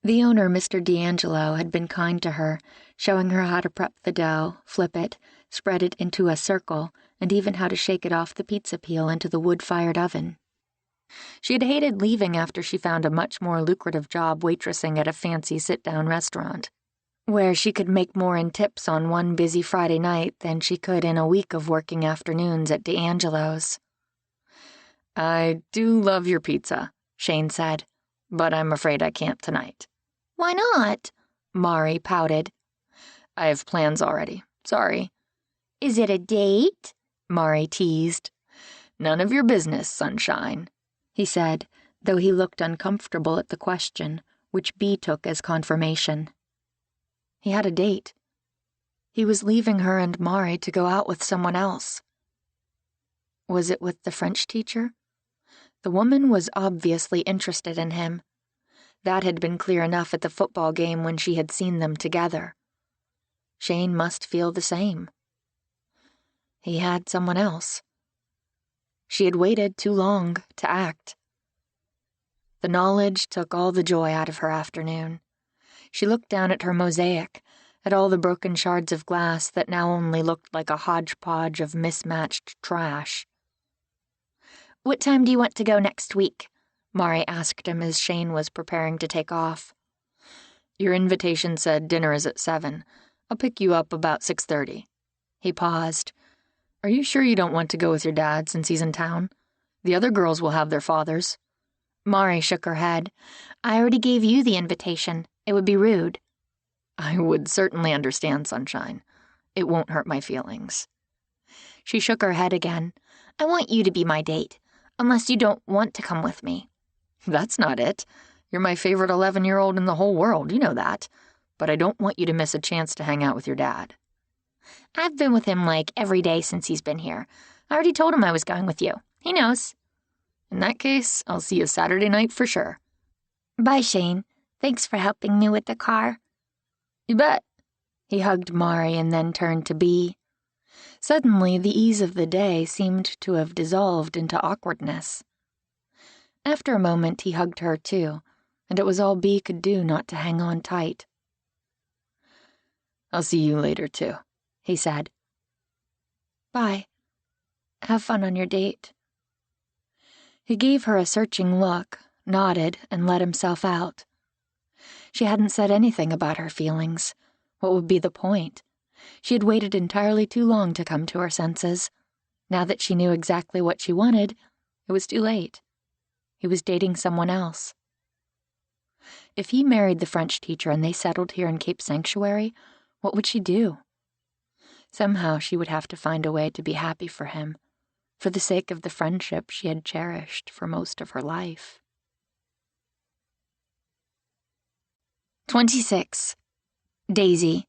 The owner, Mr. D'Angelo, had been kind to her, showing her how to prep the dough, flip it, spread it into a circle, and even how to shake it off the pizza peel into the wood-fired oven. She had hated leaving after she found a much more lucrative job waitressing at a fancy sit-down restaurant, where she could make more in tips on one busy Friday night than she could in a week of working afternoons at D'Angelo's. I do love your pizza, Shane said, but I'm afraid I can't tonight. Why not? Mari pouted. I have plans already. Sorry. Is it a date? Mari teased. None of your business, sunshine, he said, though he looked uncomfortable at the question, which Bea took as confirmation. He had a date. He was leaving her and Mari to go out with someone else. Was it with the French teacher? The woman was obviously interested in him. That had been clear enough at the football game when she had seen them together. Shane must feel the same. He had someone else. She had waited too long to act. The knowledge took all the joy out of her afternoon. She looked down at her mosaic, at all the broken shards of glass that now only looked like a hodgepodge of mismatched trash. What time do you want to go next week? Mari asked him as Shane was preparing to take off. Your invitation said dinner is at 7. I'll pick you up about 6:30. He paused. Are you sure you don't want to go with your dad since he's in town? The other girls will have their fathers. Mari shook her head. I already gave you the invitation. It would be rude. I would certainly understand, sunshine. It won't hurt my feelings. She shook her head again. I want you to be my date, unless you don't want to come with me. That's not it. You're my favorite 11-year-old in the whole world, you know that. But I don't want you to miss a chance to hang out with your dad. I've been with him like every day since he's been here. I already told him I was going with you. He knows. In that case, I'll see you Saturday night for sure. Bye, Shane. Thanks for helping me with the car. You bet. He hugged Mari and then turned to Bea. Suddenly, the ease of the day seemed to have dissolved into awkwardness. After a moment, he hugged her too, and it was all Bea could do not to hang on tight. I'll see you later too, he said. Bye. Have fun on your date. He gave her a searching look, nodded, and let himself out. She hadn't said anything about her feelings. What would be the point? She had waited entirely too long to come to her senses. Now that she knew exactly what she wanted, it was too late. He was dating someone else. If he married the French teacher and they settled here in Cape Sanctuary, what would she do? Somehow she would have to find a way to be happy for him, for the sake of the friendship she had cherished for most of her life. 26. Daisy.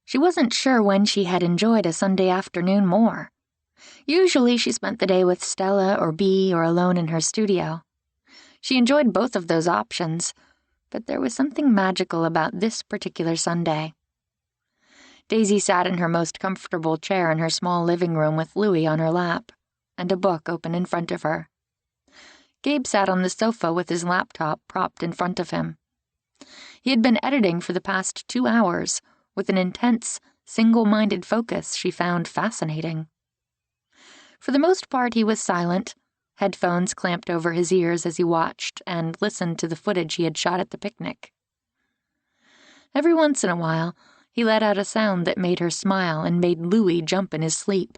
She wasn't sure when she had enjoyed a Sunday afternoon more. Usually she spent the day with Stella or Bea or alone in her studio. She enjoyed both of those options, but there was something magical about this particular Sunday. Daisy sat in her most comfortable chair in her small living room with Louie on her lap, and a book open in front of her. Gabe sat on the sofa with his laptop propped in front of him. He had been editing for the past 2 hours, with an intense, single-minded focus she found fascinating. For the most part, he was silent, headphones clamped over his ears as he watched and listened to the footage he had shot at the picnic. Every once in a while, he let out a sound that made her smile and made Louie jump in his sleep.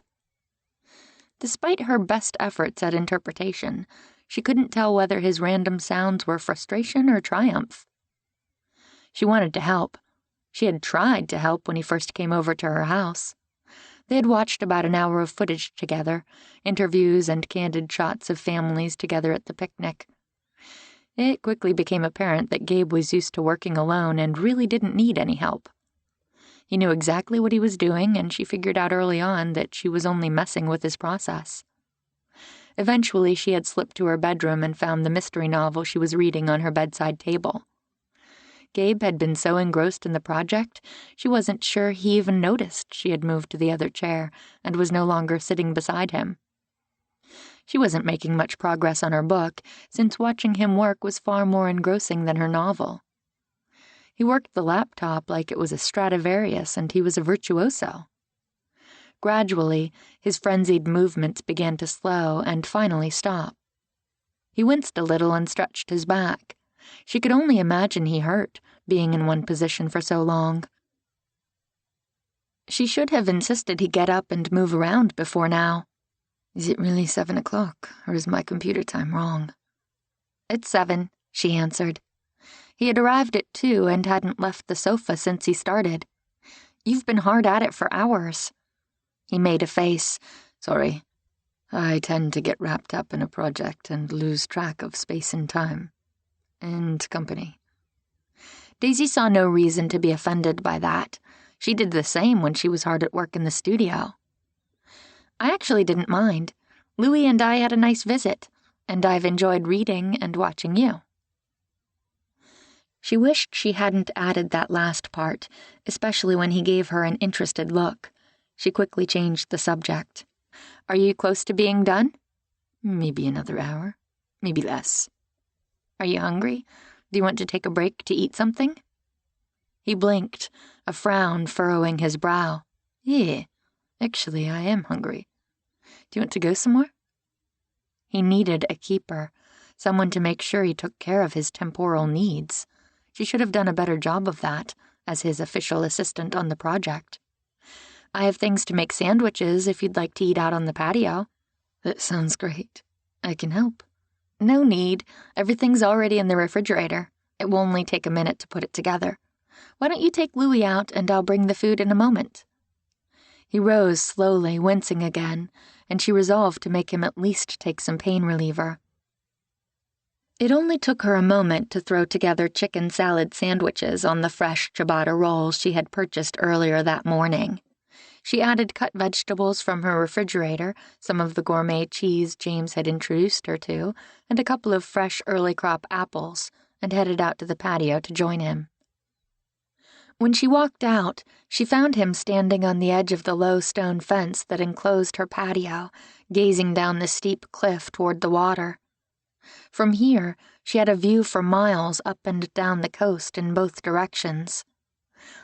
Despite her best efforts at interpretation, she couldn't tell whether his random sounds were frustration or triumph. She wanted to help. She had tried to help when he first came over to her house. They had watched about an hour of footage together, interviews and candid shots of families together at the picnic. It quickly became apparent that Gabe was used to working alone and really didn't need any help. He knew exactly what he was doing, and she figured out early on that she was only messing with his process. Eventually, she had slipped to her bedroom and found the mystery novel she was reading on her bedside table. Gabe had been so engrossed in the project, she wasn't sure he even noticed she had moved to the other chair and was no longer sitting beside him. She wasn't making much progress on her book, since watching him work was far more engrossing than her novel. He worked the laptop like it was a Stradivarius, and he was a virtuoso. Gradually, his frenzied movements began to slow and finally stop. He winced a little and stretched his back. She could only imagine he hurt, being in one position for so long. She should have insisted he get up and move around before now. "Is it really 7 o'clock, or is my computer time wrong?" "It's 7, she answered. He had arrived at 2 and hadn't left the sofa since he started. "You've been hard at it for hours." He made a face. "Sorry. I tend to get wrapped up in a project and lose track of space and time. And company." Daisy saw no reason to be offended by that. She did the same when she was hard at work in the studio. "I actually didn't mind. Louis and I had a nice visit, and I've enjoyed reading and watching you." She wished she hadn't added that last part, especially when he gave her an interested look. She quickly changed the subject. "Are you close to being done?" "Maybe another hour. Maybe less." "Are you hungry? Do you want to take a break to eat something?" He blinked, a frown furrowing his brow. "Yeah, actually, I am hungry. Do you want to go somewhere?" He needed a keeper, someone to make sure he took care of his temporal needs. She should have done a better job of that, as his official assistant on the project. "I have things to make sandwiches if you'd like to eat out on the patio." "That sounds great. I can help." "No need. Everything's already in the refrigerator. It will only take a minute to put it together. Why don't you take Louis out and I'll bring the food in a moment?" He rose slowly, wincing again, and she resolved to make him at least take some pain reliever. It only took her a moment to throw together chicken salad sandwiches on the fresh ciabatta rolls she had purchased earlier that morning. She added cut vegetables from her refrigerator, some of the gourmet cheese James had introduced her to, and a couple of fresh early-crop apples, and headed out to the patio to join him. When she walked out, she found him standing on the edge of the low stone fence that enclosed her patio, gazing down the steep cliff toward the water. From here, she had a view for miles up and down the coast in both directions.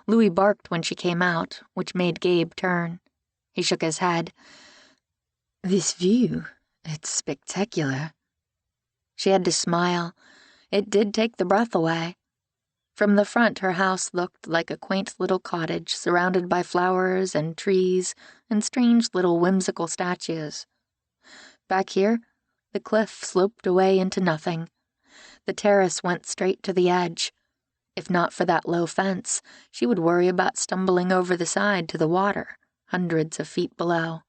Louis barked when she came out, which made Gabe turn. He shook his head. "This view, it's spectacular." She had to smile. It did take the breath away. From the front, her house looked like a quaint little cottage surrounded by flowers and trees and strange little whimsical statues. Back here, the cliff sloped away into nothing. The terrace went straight to the edge. If not for that low fence, she would worry about stumbling over the side to the water, hundreds of feet below.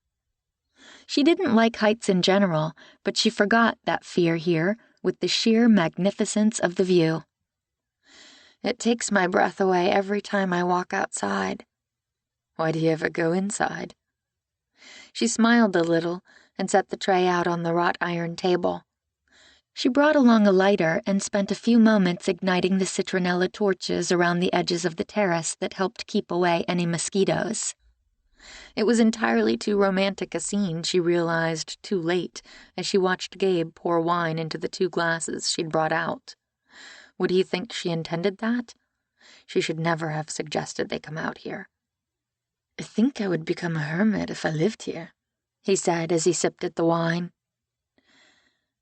She didn't like heights in general, but she forgot that fear here with the sheer magnificence of the view. "It takes my breath away every time I walk outside." "Why do you ever go inside?" She smiled a little and set the tray out on the wrought iron table. She brought along a lighter and spent a few moments igniting the citronella torches around the edges of the terrace that helped keep away any mosquitoes. It was entirely too romantic a scene, she realized too late, as she watched Gabe pour wine into the 2 glasses she'd brought out. Would he think she intended that? She should never have suggested they come out here. "I think I would become a hermit if I lived here," he said as he sipped at the wine.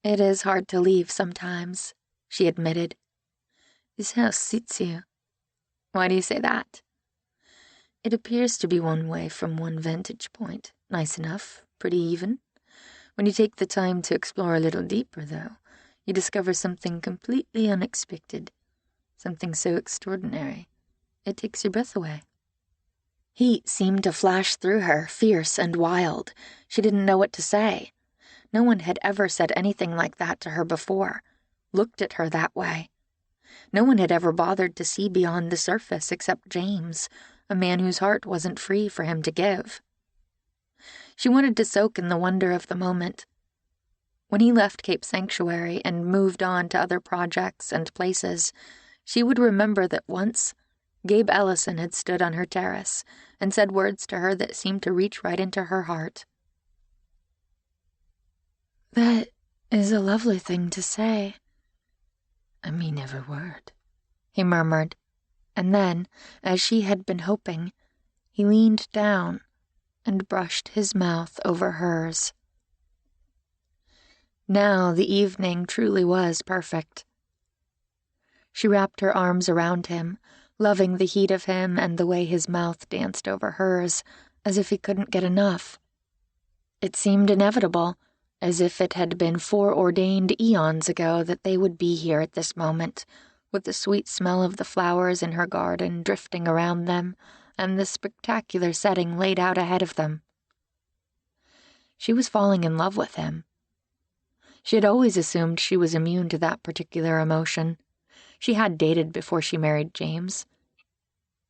"It is hard to leave sometimes," she admitted. "This house suits you." "Why do you say that?" "It appears to be one way from one vantage point. Nice enough, pretty even. When you take the time to explore a little deeper, though, you discover something completely unexpected, something so extraordinary. It takes your breath away." Heat seemed to flash through her, fierce and wild. She didn't know what to say. No one had ever said anything like that to her before, looked at her that way. No one had ever bothered to see beyond the surface except James, a man whose heart wasn't free for him to give. She wanted to soak in the wonder of the moment. When he left Cape Sanctuary and moved on to other projects and places, she would remember that once Gabe Ellison had stood on her terrace and said words to her that seemed to reach right into her heart. "That is a lovely thing to say." "I mean every word," he murmured, and then, as she had been hoping, he leaned down and brushed his mouth over hers. Now the evening truly was perfect. She wrapped her arms around him, loving the heat of him and the way his mouth danced over hers, as if he couldn't get enough. It seemed inevitable, as if it had been foreordained eons ago that they would be here at this moment, with the sweet smell of the flowers in her garden drifting around them, and the spectacular setting laid out ahead of them. She was falling in love with him. She had always assumed she was immune to that particular emotion. She had dated before she married James,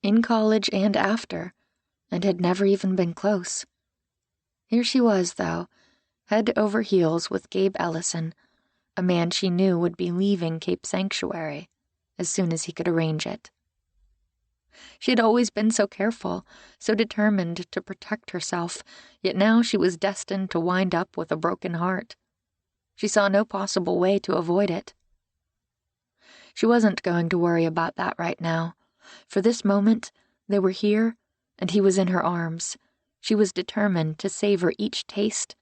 in college and after, and had never even been close. Here she was, though, head over heels with Gabe Ellison, a man she knew would be leaving Cape Sanctuary as soon as he could arrange it. She had always been so careful, so determined to protect herself, yet now she was destined to wind up with a broken heart. She saw no possible way to avoid it. She wasn't going to worry about that right now. For this moment, they were here, and he was in her arms. She was determined to savor each taste,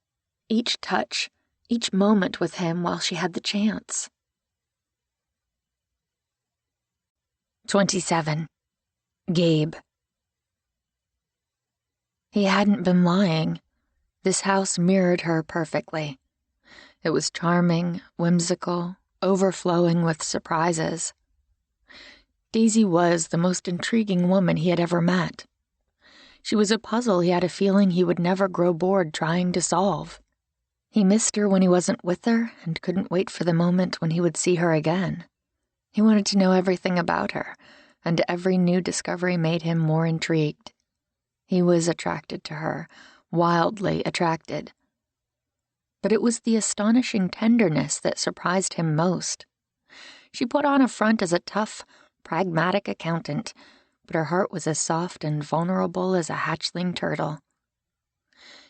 each touch, each moment with him while she had the chance. 27. Gabe. He hadn't been lying. This house mirrored her perfectly. It was charming, whimsical, overflowing with surprises. Daisy was the most intriguing woman he had ever met. She was a puzzle he had a feeling he would never grow bored trying to solve. He missed her when he wasn't with her and couldn't wait for the moment when he would see her again. He wanted to know everything about her, and every new discovery made him more intrigued. He was attracted to her, wildly attracted. But it was the astonishing tenderness that surprised him most. She put on a front as a tough, pragmatic accountant, but her heart was as soft and vulnerable as a hatchling turtle.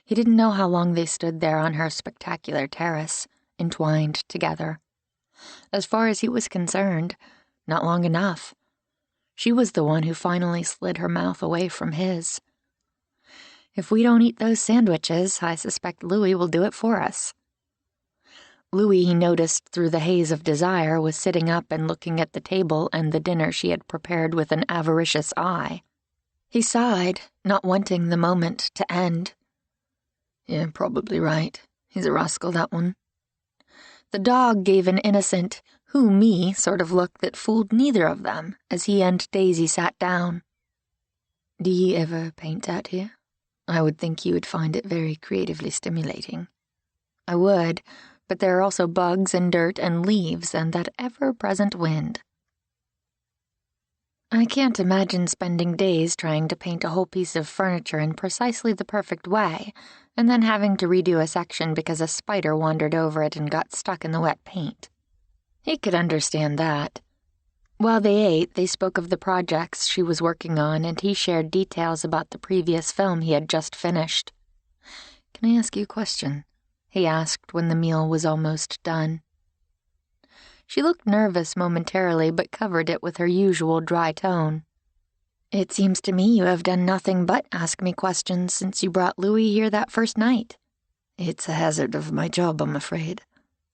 He didn't know how long they stood there on her spectacular terrace, entwined together. As far as he was concerned, not long enough. She was the one who finally slid her mouth away from his. If we don't eat those sandwiches, I suspect Louis will do it for us. Louis, he noticed through the haze of desire, was sitting up and looking at the table and the dinner she had prepared with an avaricious eye. He sighed, not wanting the moment to end. "You're probably right. He's a rascal, that one." The dog gave an innocent, "who me" sort of look that fooled neither of them as he and Daisy sat down. "Do ye ever paint out here? I would think you would find it very creatively stimulating." "I would, but there are also bugs and dirt and leaves and that ever-present wind." "I can't imagine spending days trying to paint a whole piece of furniture in precisely the perfect way, and then having to redo a section because a spider wandered over it and got stuck in the wet paint." He could understand that. While they ate, they spoke of the projects she was working on, and he shared details about the previous film he had just finished. "Can I ask you a question?" he asked when the meal was almost done. She looked nervous momentarily, but covered it with her usual dry tone. "It seems to me you have done nothing but ask me questions since you brought Louis here that first night." "It's a hazard of my job, I'm afraid.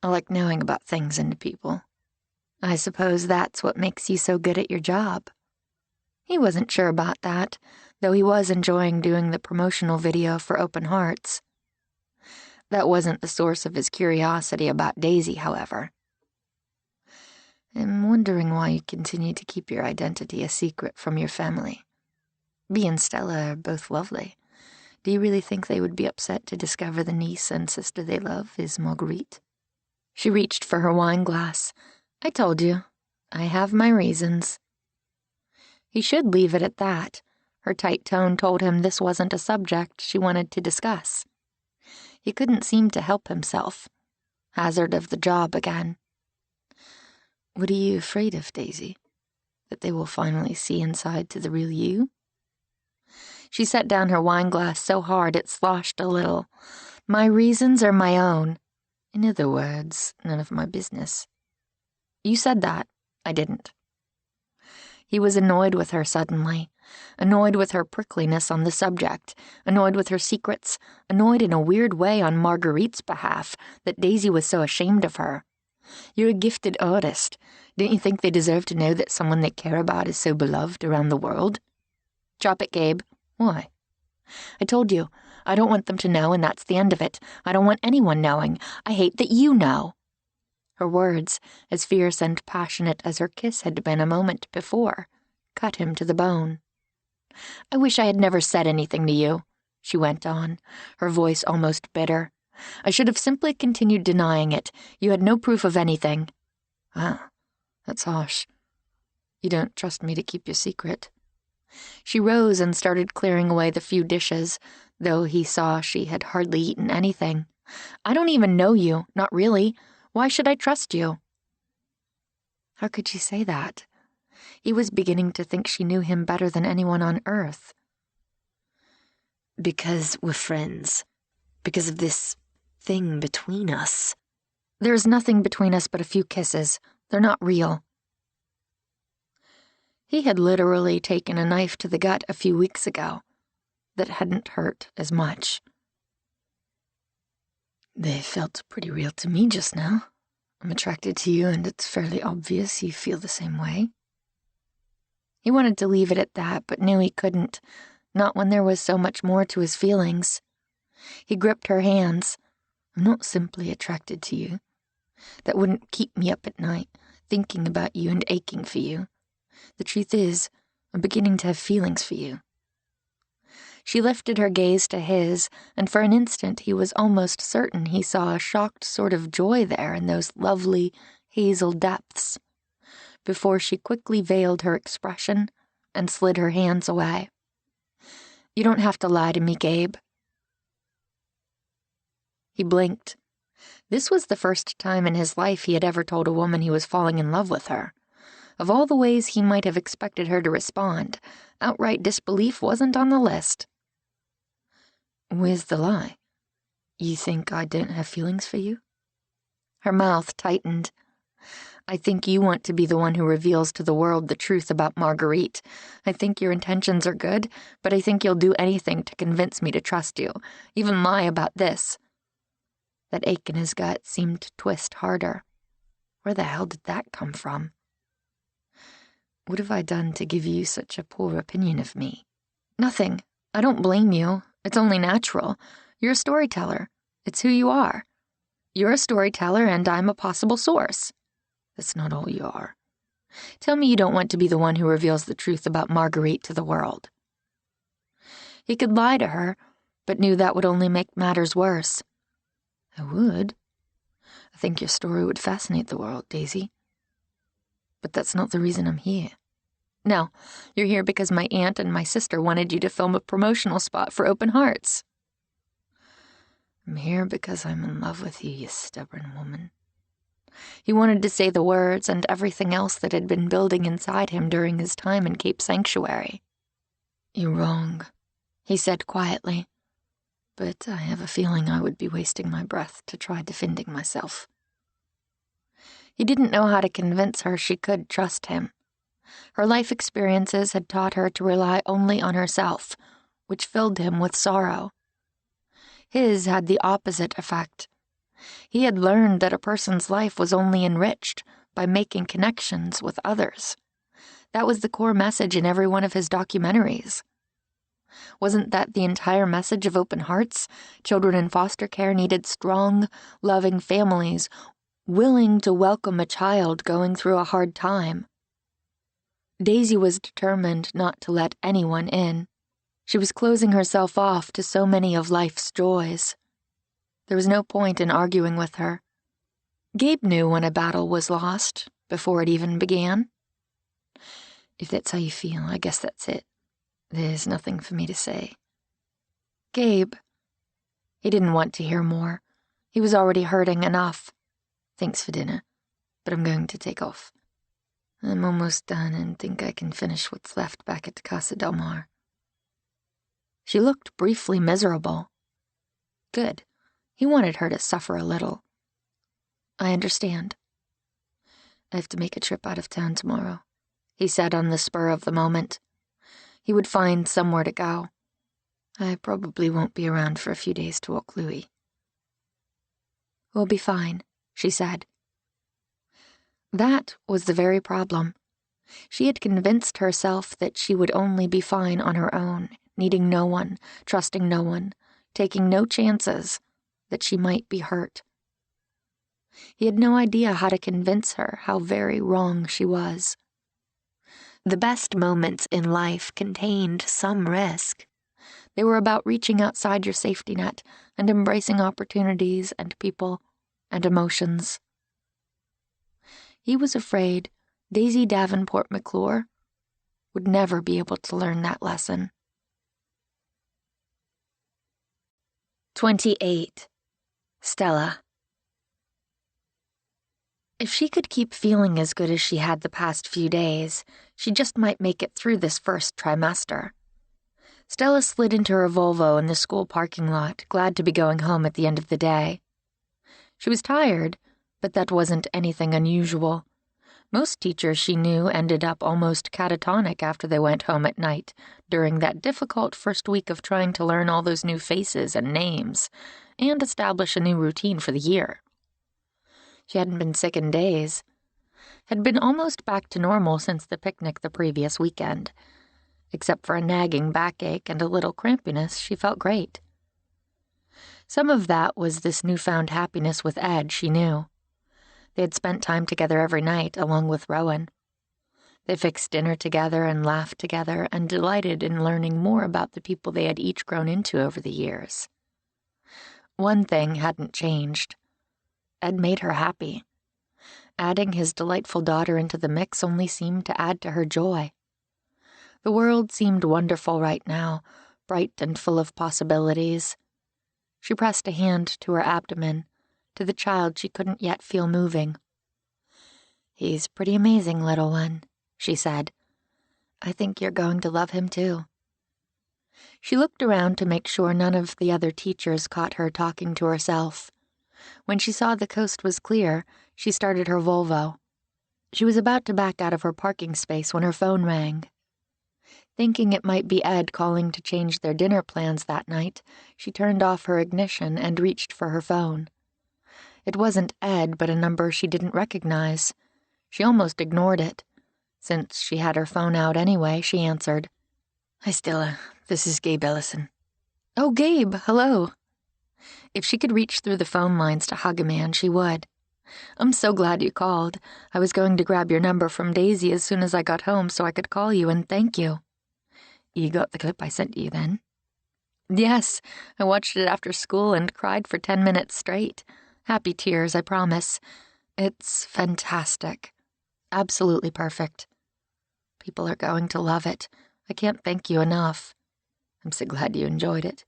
I like knowing about things and people." "I suppose that's what makes you so good at your job." He wasn't sure about that, though he was enjoying doing the promotional video for Open Hearts. That wasn't the source of his curiosity about Daisy, however. "I'm wondering why you continue to keep your identity a secret from your family. Bea and Stella are both lovely. Do you really think they would be upset to discover the niece and sister they love is Marguerite?" She reached for her wine glass. "I told you. I have my reasons." He should leave it at that. Her tight tone told him this wasn't a subject she wanted to discuss. He couldn't seem to help himself. Hazard of the job again. What are you afraid of, Daisy? That they will finally see inside to the real you? She set down her wine glass so hard it sloshed a little. My reasons are my own. In other words, none of my business. You said that. I didn't. He was annoyed with her suddenly, annoyed with her prickliness on the subject, annoyed with her secrets, annoyed in a weird way on Marguerite's behalf that Daisy was so ashamed of her. You're a gifted artist. Don't you think they deserve to know that someone they care about is so beloved around the world? Drop it, Gabe. Why? I told you, I don't want them to know, and that's the end of it. I don't want anyone knowing. I hate that you know. Her words, as fierce and passionate as her kiss had been a moment before, cut him to the bone. I wish I had never said anything to you, she went on, her voice almost bitter. I should have simply continued denying it. You had no proof of anything. Ah, that's harsh. You don't trust me to keep your secret. She rose and started clearing away the few dishes, though he saw she had hardly eaten anything. I don't even know you, not really. Why should I trust you? How could she say that? He was beginning to think she knew him better than anyone on earth. Because we're friends. Because of this thing between us. There's nothing between us but a few kisses. They're not real. He had literally taken a knife to the gut a few weeks ago that hadn't hurt as much. They felt pretty real to me just now. I'm attracted to you, and it's fairly obvious you feel the same way. He wanted to leave it at that, but knew he couldn't, not when there was so much more to his feelings. He gripped her hands. I'm not simply attracted to you. That wouldn't keep me up at night, thinking about you and aching for you. The truth is, I'm beginning to have feelings for you. She lifted her gaze to his, and for an instant he was almost certain he saw a shocked sort of joy there in those lovely, hazel depths, before she quickly veiled her expression and slid her hands away. You don't have to lie to me, Gabe. He blinked. This was the first time in his life he had ever told a woman he was falling in love with her. Of all the ways he might have expected her to respond, outright disbelief wasn't on the list. Where's the lie? You think I don't have feelings for you? Her mouth tightened. I think you want to be the one who reveals to the world the truth about Marguerite. I think your intentions are good, but I think you'll do anything to convince me to trust you, even lie about this. That ache in his gut seemed to twist harder. Where the hell did that come from? What have I done to give you such a poor opinion of me? Nothing. I don't blame you. It's only natural. You're a storyteller. It's who you are. You're a storyteller, and I'm a possible source. That's not all you are. Tell me you don't want to be the one who reveals the truth about Marguerite to the world. He could lie to her, but knew that would only make matters worse. I would. I think your story would fascinate the world, Daisy. But that's not the reason I'm here. No, you're here because my aunt and my sister wanted you to film a promotional spot for Open Hearts. I'm here because I'm in love with you, you stubborn woman. He wanted to say the words and everything else that had been building inside him during his time in Cape Sanctuary. You're wrong, he said quietly. But I have a feeling I would be wasting my breath to try defending myself. He didn't know how to convince her she could trust him. Her life experiences had taught her to rely only on herself, which filled him with sorrow. His had the opposite effect. He had learned that a person's life was only enriched by making connections with others. That was the core message in every one of his documentaries. Wasn't that the entire message of Open Hearts? Children in foster care needed strong, loving families, willing to welcome a child going through a hard time. Daisy was determined not to let anyone in. She was closing herself off to so many of life's joys. There was no point in arguing with her. Gabe knew when a battle was lost, before it even began. If that's how you feel, I guess that's it. There's nothing for me to say. Gabe. He didn't want to hear more. He was already hurting enough. Thanks for dinner, but I'm going to take off. I'm almost done and think I can finish what's left back at Casa del Mar. She looked briefly miserable. Good. He wanted her to suffer a little. I understand. I have to make a trip out of town tomorrow, he said on the spur of the moment. He would find somewhere to go. I probably won't be around for a few days to walk Louis. We'll be fine, she said. That was the very problem. She had convinced herself that she would only be fine on her own, needing no one, trusting no one, taking no chances, that she might be hurt. He had no idea how to convince her how very wrong she was. The best moments in life contained some risk. They were about reaching outside your safety net and embracing opportunities and people and emotions. He was afraid Daisy Davenport McClure would never be able to learn that lesson. 28. Stella. If she could keep feeling as good as she had the past few days, she just might make it through this first trimester. Stella slid into her Volvo in the school parking lot, glad to be going home at the end of the day. She was tired, but that wasn't anything unusual. Most teachers she knew ended up almost catatonic after they went home at night, during that difficult first week of trying to learn all those new faces and names, and establish a new routine for the year. She hadn't been sick in days. Had been almost back to normal since the picnic the previous weekend. Except for a nagging backache and a little crampiness, she felt great. Some of that was this newfound happiness with Ed, she knew. They had spent time together every night, along with RaeAnne. They fixed dinner together and laughed together and delighted in learning more about the people they had each grown into over the years. One thing hadn't changed. Ed made her happy. Adding his delightful daughter into the mix only seemed to add to her joy. The world seemed wonderful right now, bright and full of possibilities. She pressed a hand to her abdomen, to the child she couldn't yet feel moving. "He's pretty amazing, little one," she said. "I think you're going to love him too." She looked around to make sure none of the other teachers caught her talking to herself. When she saw the coast was clear, she started her Volvo. She was about to back out of her parking space when her phone rang. Thinking it might be Ed calling to change their dinner plans that night, she turned off her ignition and reached for her phone. It wasn't Ed, but a number she didn't recognize. She almost ignored it. Since she had her phone out anyway, she answered. "Hi, Stella. This is Gabe Ellison." "Oh, Gabe, hello." If she could reach through the phone lines to hug a man, she would. "I'm so glad you called. I was going to grab your number from Daisy as soon as I got home so I could call you and thank you." "You got the clip I sent you then?" "Yes, I watched it after school and cried for 10 minutes straight. Happy tears, I promise. It's fantastic. Absolutely perfect. People are going to love it. I can't thank you enough. I'm so glad you enjoyed it.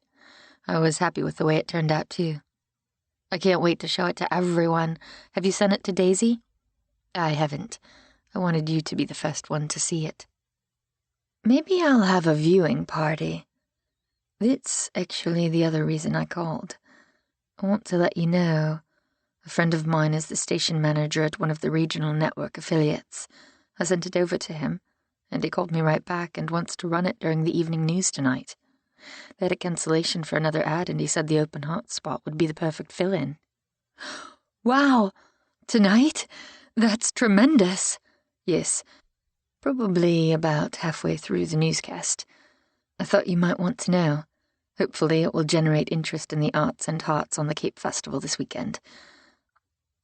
I was happy with the way it turned out, too. I can't wait to show it to everyone. Have you sent it to Daisy?" "I haven't. I wanted you to be the first one to see it." "Maybe I'll have a viewing party. That's actually the other reason I called. I want to let you know. A friend of mine is the station manager at one of the regional network affiliates. I sent it over to him, and he called me right back and wants to run it during the evening news tonight. They had a cancellation for another ad, and he said the open heart spot would be the perfect fill-in." "Wow! Tonight? That's tremendous." "Yes. Probably about halfway through the newscast. I thought you might want to know. Hopefully it will generate interest in the arts and hearts on the Cape Festival this weekend.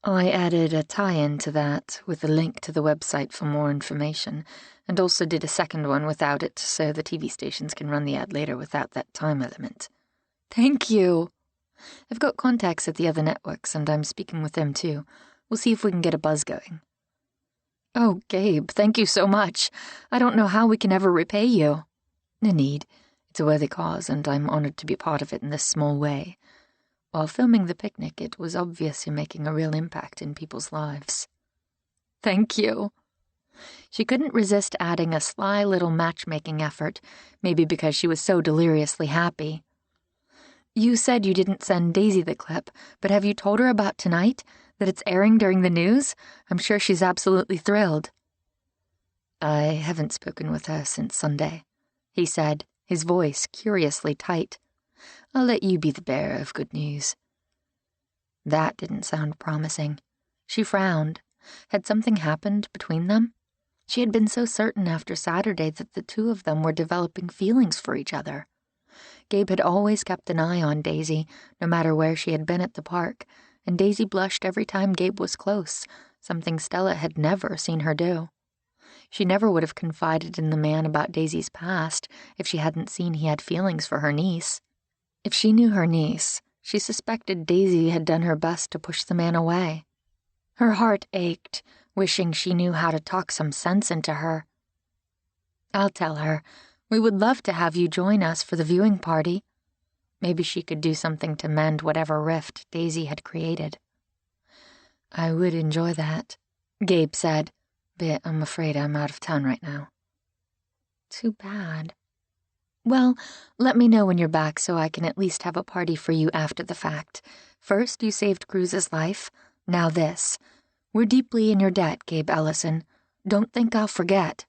I added a tie-in to that with a link to the website for more information, and also did a second one without it so the TV stations can run the ad later without that time element." "Thank you." "I've got contacts at the other networks, and I'm speaking with them too. We'll see if we can get a buzz going." "Oh, Gabe, thank you so much. I don't know how we can ever repay you." "No need. It's a worthy cause, and I'm honored to be part of it in this small way. While filming the picnic, it was obvious you're making a real impact in people's lives. Thank you. She couldn't resist adding a sly little matchmaking effort, maybe because she was so deliriously happy. You said you didn't send Daisy the clip, but have you told her about tonight? That it's airing during the news? I'm sure she's absolutely thrilled. I haven't spoken with her since Sunday, he said, his voice curiously tight. I'll let you be the bearer of good news. That didn't sound promising. She frowned. Had something happened between them? She had been so certain after Saturday that the two of them were developing feelings for each other. Gabe had always kept an eye on Daisy, no matter where she had been at the park, and Daisy blushed every time Gabe was close, something Stella had never seen her do. She never would have confided in the man about Daisy's past if she hadn't seen he had feelings for her niece. If she knew her niece, she suspected Daisy had done her best to push the man away. Her heart ached, wishing she knew how to talk some sense into her. I'll tell her. We would love to have you join us for the viewing party. Maybe she could do something to mend whatever rift Daisy had created. I would enjoy that, Gabe said, but I'm afraid I'm out of town right now. Too bad. Well, let me know when you're back so I can at least have a party for you after the fact. First, you saved Cruz's life. Now this. We're deeply in your debt, Gabe Ellison. Don't think I'll forget.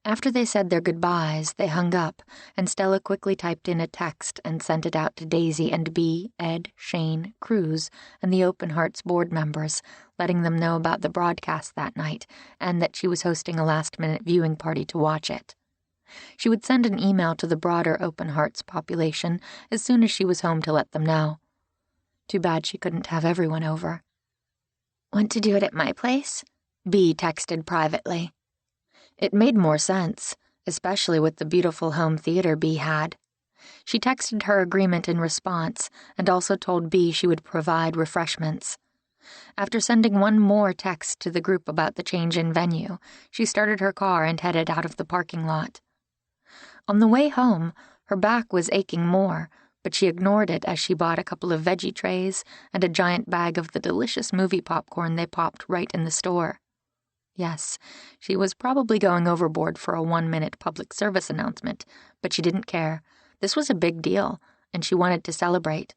After they said their goodbyes, they hung up, and Stella quickly typed in a text and sent it out to Daisy and Bea, Ed, Shane, Cruz, and the Open Hearts board members, letting them know about the broadcast that night and that she was hosting a last-minute viewing party to watch it. She would send an email to the broader Open Hearts population as soon as she was home to let them know. Too bad she couldn't have everyone over. Want to do it at my place? Bea texted privately. It made more sense, especially with the beautiful home theater Bea had. She texted her agreement in response and also told Bea she would provide refreshments. After sending one more text to the group about the change in venue, she started her car and headed out of the parking lot. On the way home, her back was aching more, but she ignored it as she bought a couple of veggie trays and a giant bag of the delicious movie popcorn they popped right in the store. Yes, she was probably going overboard for a 1-minute public service announcement, but she didn't care. This was a big deal, and she wanted to celebrate.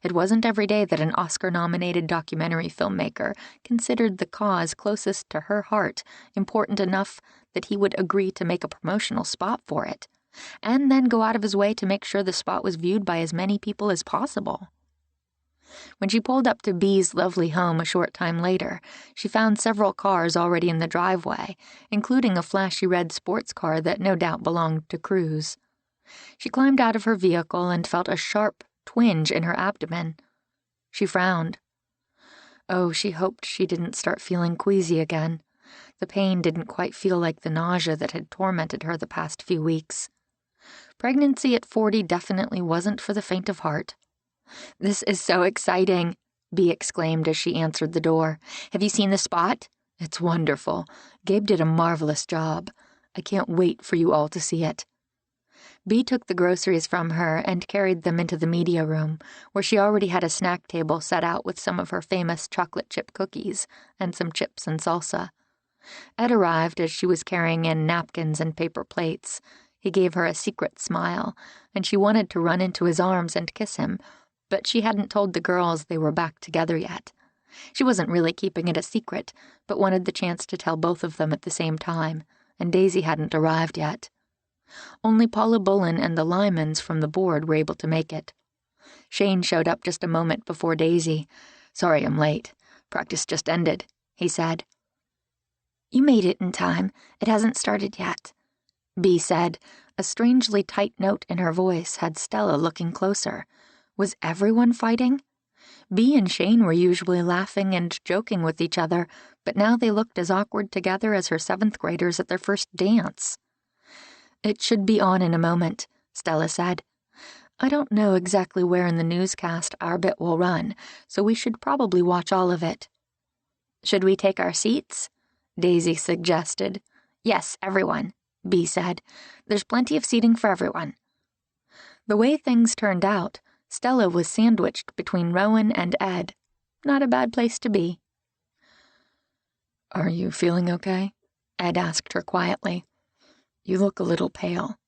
It wasn't every day that an Oscar-nominated documentary filmmaker considered the cause closest to her heart important enough that he would agree to make a promotional spot for it, and then go out of his way to make sure the spot was viewed by as many people as possible. When she pulled up to Bea's lovely home a short time later, she found several cars already in the driveway, including a flashy red sports car that no doubt belonged to Cruz. She climbed out of her vehicle and felt a sharp twinge in her abdomen. She frowned. Oh, she hoped she didn't start feeling queasy again. The pain didn't quite feel like the nausea that had tormented her the past few weeks. Pregnancy at 40 definitely wasn't for the faint of heart. This is so exciting, Bea exclaimed as she answered the door. Have you seen the spot? It's wonderful. Gabe did a marvelous job. I can't wait for you all to see it. Bea took the groceries from her and carried them into the media room, where she already had a snack table set out with some of her famous chocolate chip cookies and some chips and salsa. Ed arrived as she was carrying in napkins and paper plates. He gave her a secret smile, and she wanted to run into his arms and kiss him, but she hadn't told the girls they were back together yet. She wasn't really keeping it a secret, but wanted the chance to tell both of them at the same time, and Daisy hadn't arrived yet. Only Paula Bullen and the Lymans from the board were able to make it. Shane showed up just a moment before Daisy. Sorry I'm late. Practice just ended, he said. You made it in time. It hasn't started yet, Bea said. A strangely tight note in her voice had Stella looking closer. Was everyone fighting? Bea and Shane were usually laughing and joking with each other, but now they looked as awkward together as her 7th graders at their first dance. It should be on in a moment, Stella said. I don't know exactly where in the newscast our bit will run, so we should probably watch all of it. Should we take our seats? Daisy suggested. Yes, everyone, Bea said. There's plenty of seating for everyone. The way things turned out, Stella was sandwiched between Rowan and Ed. Not a bad place to be. "Are you feeling okay?" Ed asked her quietly. "You look a little pale."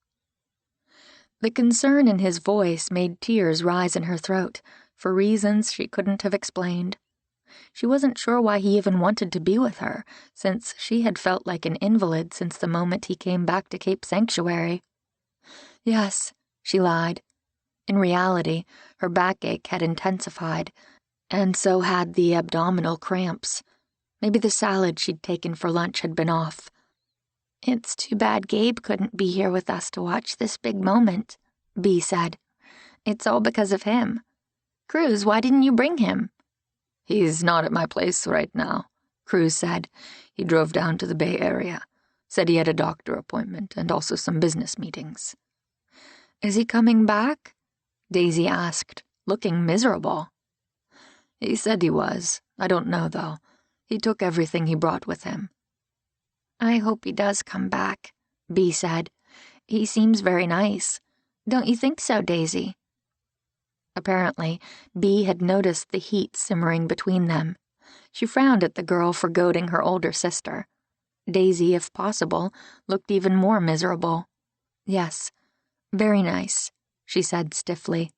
The concern in his voice made tears rise in her throat, for reasons she couldn't have explained. She wasn't sure why he even wanted to be with her, since she had felt like an invalid since the moment he came back to Cape Sanctuary. "Yes," she lied. In reality, her backache had intensified, and so had the abdominal cramps. Maybe the salad she'd taken for lunch had been off. "It's too bad Gabe couldn't be here with us to watch this big moment," Bea said. "It's all because of him. Cruz, why didn't you bring him?" "He's not at my place right now," Cruz said. "He drove down to the Bay Area. Said he had a doctor appointment and also some business meetings." "Is he coming back?" Daisy asked, looking miserable. "He said he was. I don't know, though. He took everything he brought with him." "I hope he does come back," Bea said. "He seems very nice. Don't you think so, Daisy?" Apparently, Bea had noticed the heat simmering between them. She frowned at the girl for goading her older sister. Daisy, if possible, looked even more miserable. "Yes, very nice," she said stiffly.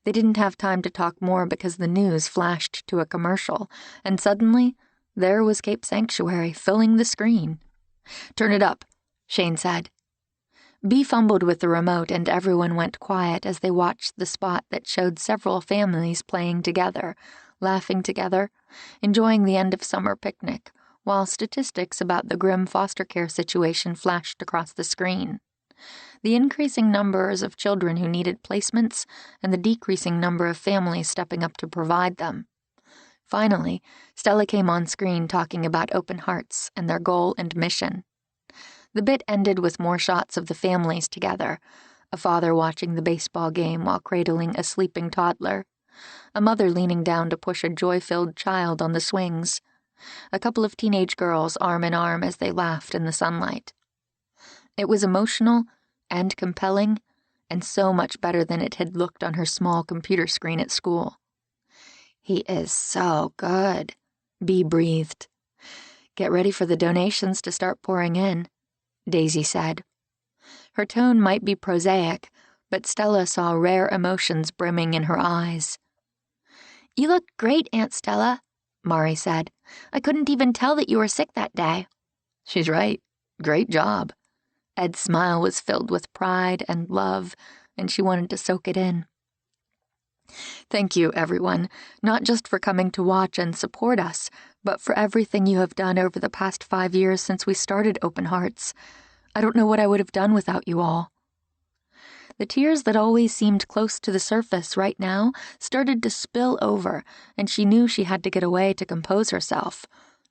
They didn't have time to talk more because the news flashed to a commercial, and suddenly there was Cape Sanctuary filling the screen. "Turn it up," Shane said. Bea fumbled with the remote and everyone went quiet as they watched the spot that showed several families playing together, laughing together, enjoying the end-of-summer picnic, while statistics about the grim foster care situation flashed across the screen. The increasing numbers of children who needed placements and the decreasing number of families stepping up to provide them. Finally, Stella came on screen talking about Open Hearts and their goal and mission. The bit ended with more shots of the families together, a father watching the baseball game while cradling a sleeping toddler, a mother leaning down to push a joy-filled child on the swings, a couple of teenage girls arm in arm as they laughed in the sunlight. It was emotional and compelling, and so much better than it had looked on her small computer screen at school. "He is so good," Bea breathed. "Get ready for the donations to start pouring in," Daisy said. Her tone might be prosaic, but Stella saw rare emotions brimming in her eyes. "You look great, Aunt Stella," Mari said. "I couldn't even tell that you were sick that day." "She's right. Great job." Ed's smile was filled with pride and love, and she wanted to soak it in. "Thank you, everyone, not just for coming to watch and support us, but for everything you have done over the past 5 years since we started Open Hearts. I don't know what I would have done without you all." The tears that always seemed close to the surface right now started to spill over, and she knew she had to get away to compose herself.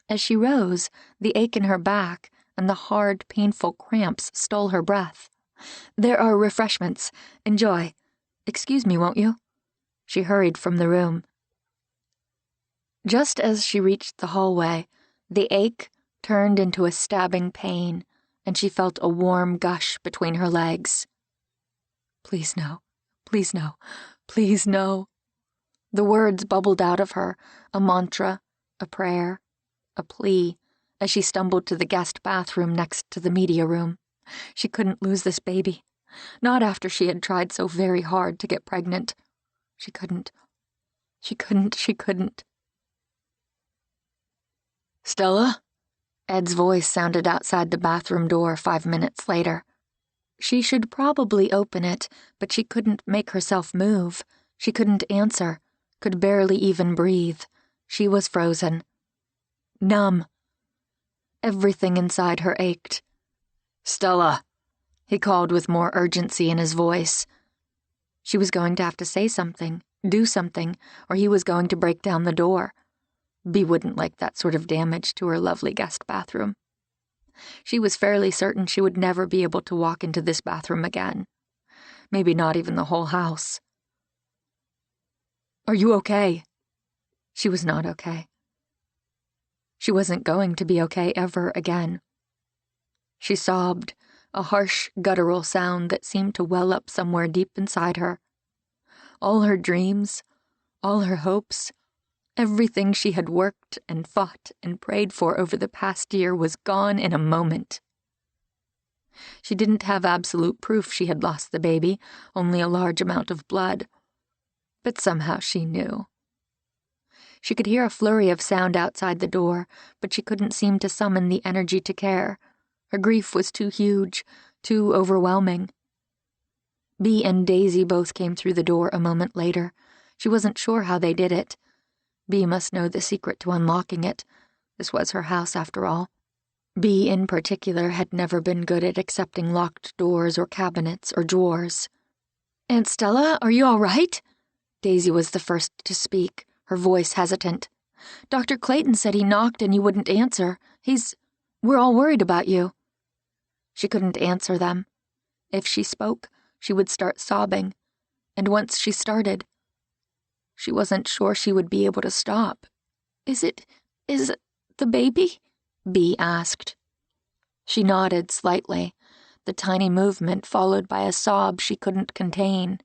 As she rose, the ache in her back and the hard, painful cramps stole her breath. "There are refreshments. Enjoy. Excuse me, won't you?" She hurried from the room. Just as she reached the hallway, the ache turned into a stabbing pain, and she felt a warm gush between her legs. "Please no. Please no. Please no." The words bubbled out of her, a mantra, a prayer, a plea, as she stumbled to the guest bathroom next to the media room. She couldn't lose this baby. Not after she had tried so very hard to get pregnant. She couldn't. She couldn't. "Stella?" Ed's voice sounded outside the bathroom door 5 minutes later. She should probably open it, but she couldn't make herself move. She couldn't answer, could barely even breathe. She was frozen. Numb. Everything inside her ached. "Stella," he called with more urgency in his voice. She was going to have to say something, do something, or he was going to break down the door. Bea wouldn't like that sort of damage to her lovely guest bathroom. She was fairly certain she would never be able to walk into this bathroom again. Maybe not even the whole house. "Are you okay?" She was not okay. She wasn't going to be okay ever again. She sobbed, a harsh, guttural sound that seemed to well up somewhere deep inside her. All her dreams, all her hopes, everything she had worked and fought and prayed for over the past year was gone in a moment. She didn't have absolute proof she had lost the baby, only a large amount of blood. But somehow she knew. She could hear a flurry of sound outside the door, but she couldn't seem to summon the energy to care. Her grief was too huge, too overwhelming. Bee and Daisy both came through the door a moment later. She wasn't sure how they did it. Bee must know the secret to unlocking it. This was her house, after all. Bee, in particular, had never been good at accepting locked doors or cabinets or drawers. "Aunt Stella, are you all right?" Daisy was the first to speak, her voice hesitant. "Dr. Clayton said he knocked and you wouldn't answer. We're all worried about you." She couldn't answer them. If she spoke, she would start sobbing, and once she started, she wasn't sure she would be able to stop. Is it the baby?" Bee asked. She nodded slightly, the tiny movement followed by a sob she couldn't contain.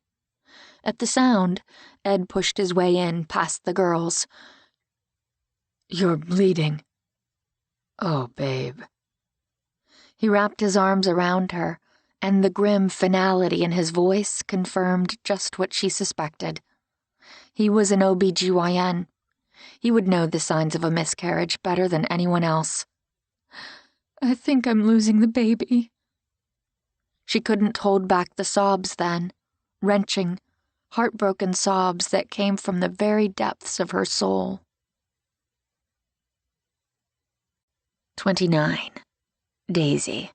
At the sound, Ed pushed his way in past the girls. "You're bleeding." "Oh, babe." He wrapped his arms around her, and the grim finality in his voice confirmed just what she suspected. He was an OB/GYN. He would know the signs of a miscarriage better than anyone else. "I think I'm losing the baby." She couldn't hold back the sobs then, wrenching, heartbroken sobs that came from the very depths of her soul. 29. Daisy.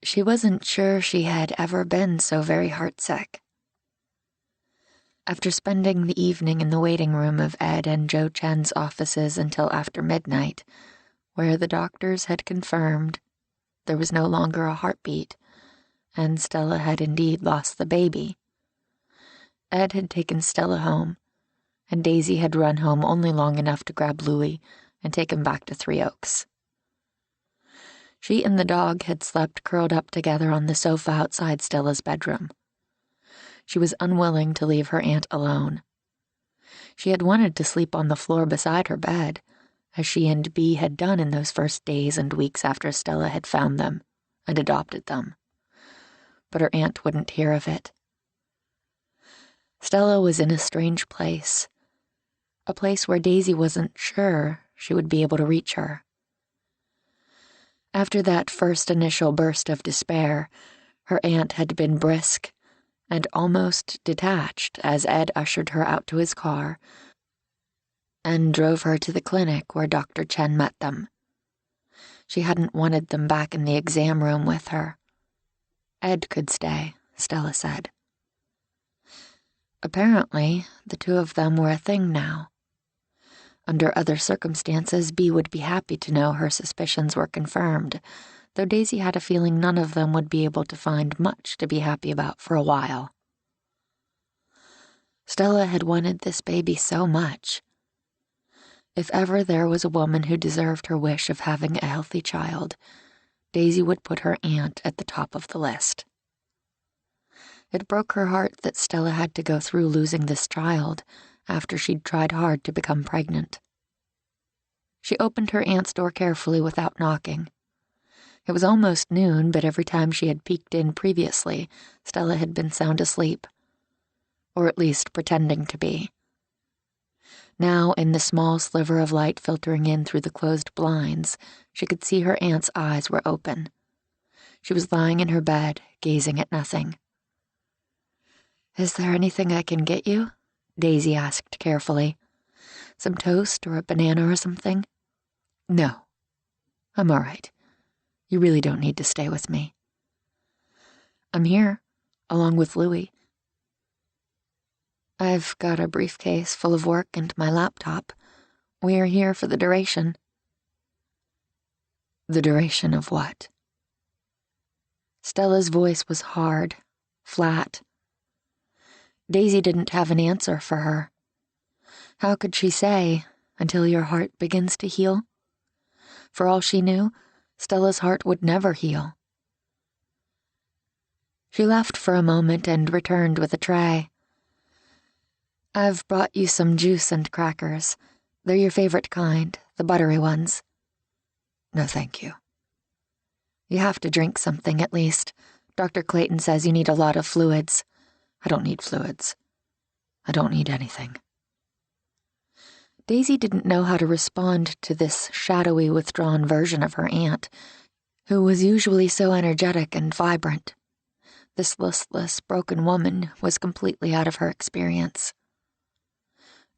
She wasn't sure she had ever been so very heartsick. After spending the evening in the waiting room of Ed and Joe Chen's offices until after midnight, where the doctors had confirmed there was no longer a heartbeat, and Stella had indeed lost the baby, Ed had taken Stella home, and Daisy had run home only long enough to grab Louie and take him back to Three Oaks. She and the dog had slept curled up together on the sofa outside Stella's bedroom. She was unwilling to leave her aunt alone. She had wanted to sleep on the floor beside her bed, as she and Bee had done in those first days and weeks after Stella had found them and adopted them. But her aunt wouldn't hear of it. Stella was in a strange place, a place where Daisy wasn't sure she would be able to reach her. After that first initial burst of despair, her aunt had been brisk and almost detached as Ed ushered her out to his car and drove her to the clinic where Dr. Chen met them. She hadn't wanted them back in the exam room with her. Ed could stay, Stella said. Apparently, the two of them were a thing now. Under other circumstances, Bee would be happy to know her suspicions were confirmed, though Daisy had a feeling none of them would be able to find much to be happy about for a while. Stella had wanted this baby so much. If ever there was a woman who deserved her wish of having a healthy child, Daisy would put her aunt at the top of the list. It broke her heart that Stella had to go through losing this child after she'd tried hard to become pregnant. She opened her aunt's door carefully without knocking. It was almost noon, but every time she had peeked in previously, Stella had been sound asleep, or at least pretending to be. Now, in the small sliver of light filtering in through the closed blinds, she could see her aunt's eyes were open. She was lying in her bed, gazing at nothing. "Is there anything I can get you?" Daisy asked carefully. "Some toast or a banana or something?" "No, I'm all right. You really don't need to stay with me." "I'm here, along with Louie. I've got a briefcase full of work and my laptop. We're here for the duration." "The duration of what?" Stella's voice was hard, flat. Daisy didn't have an answer for her. How could she say, until your heart begins to heal? For all she knew, Stella's heart would never heal. She left for a moment and returned with a tray. "I've brought you some juice and crackers. They're your favorite kind, the buttery ones." "No, thank you." "You have to drink something at least. Dr. Clayton says you need a lot of fluids." "I don't need fluids. I don't need anything." Daisy didn't know how to respond to this shadowy, withdrawn version of her aunt, who was usually so energetic and vibrant. This listless, broken woman was completely out of her experience.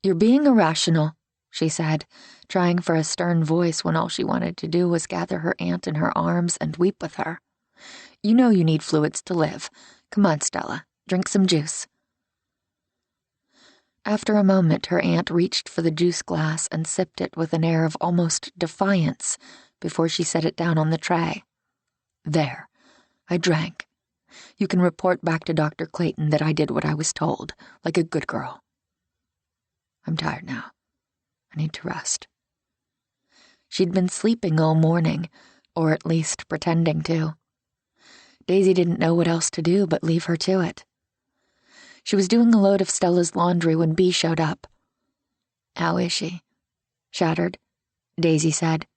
"You're being irrational," she said, trying for a stern voice when all she wanted to do was gather her aunt in her arms and weep with her. "You know you need fluids to live. Come on, Stella, drink some juice." After a moment, her aunt reached for the juice glass and sipped it with an air of almost defiance before she set it down on the tray. "There, I drank. You can report back to Dr. Clayton that I did what I was told, like a good girl. I'm tired now. I need to rest." She'd been sleeping all morning, or at least pretending to. Daisy didn't know what else to do but leave her to it. She was doing a load of Stella's laundry when Bea showed up. "How is she?" "Shattered," Daisy said.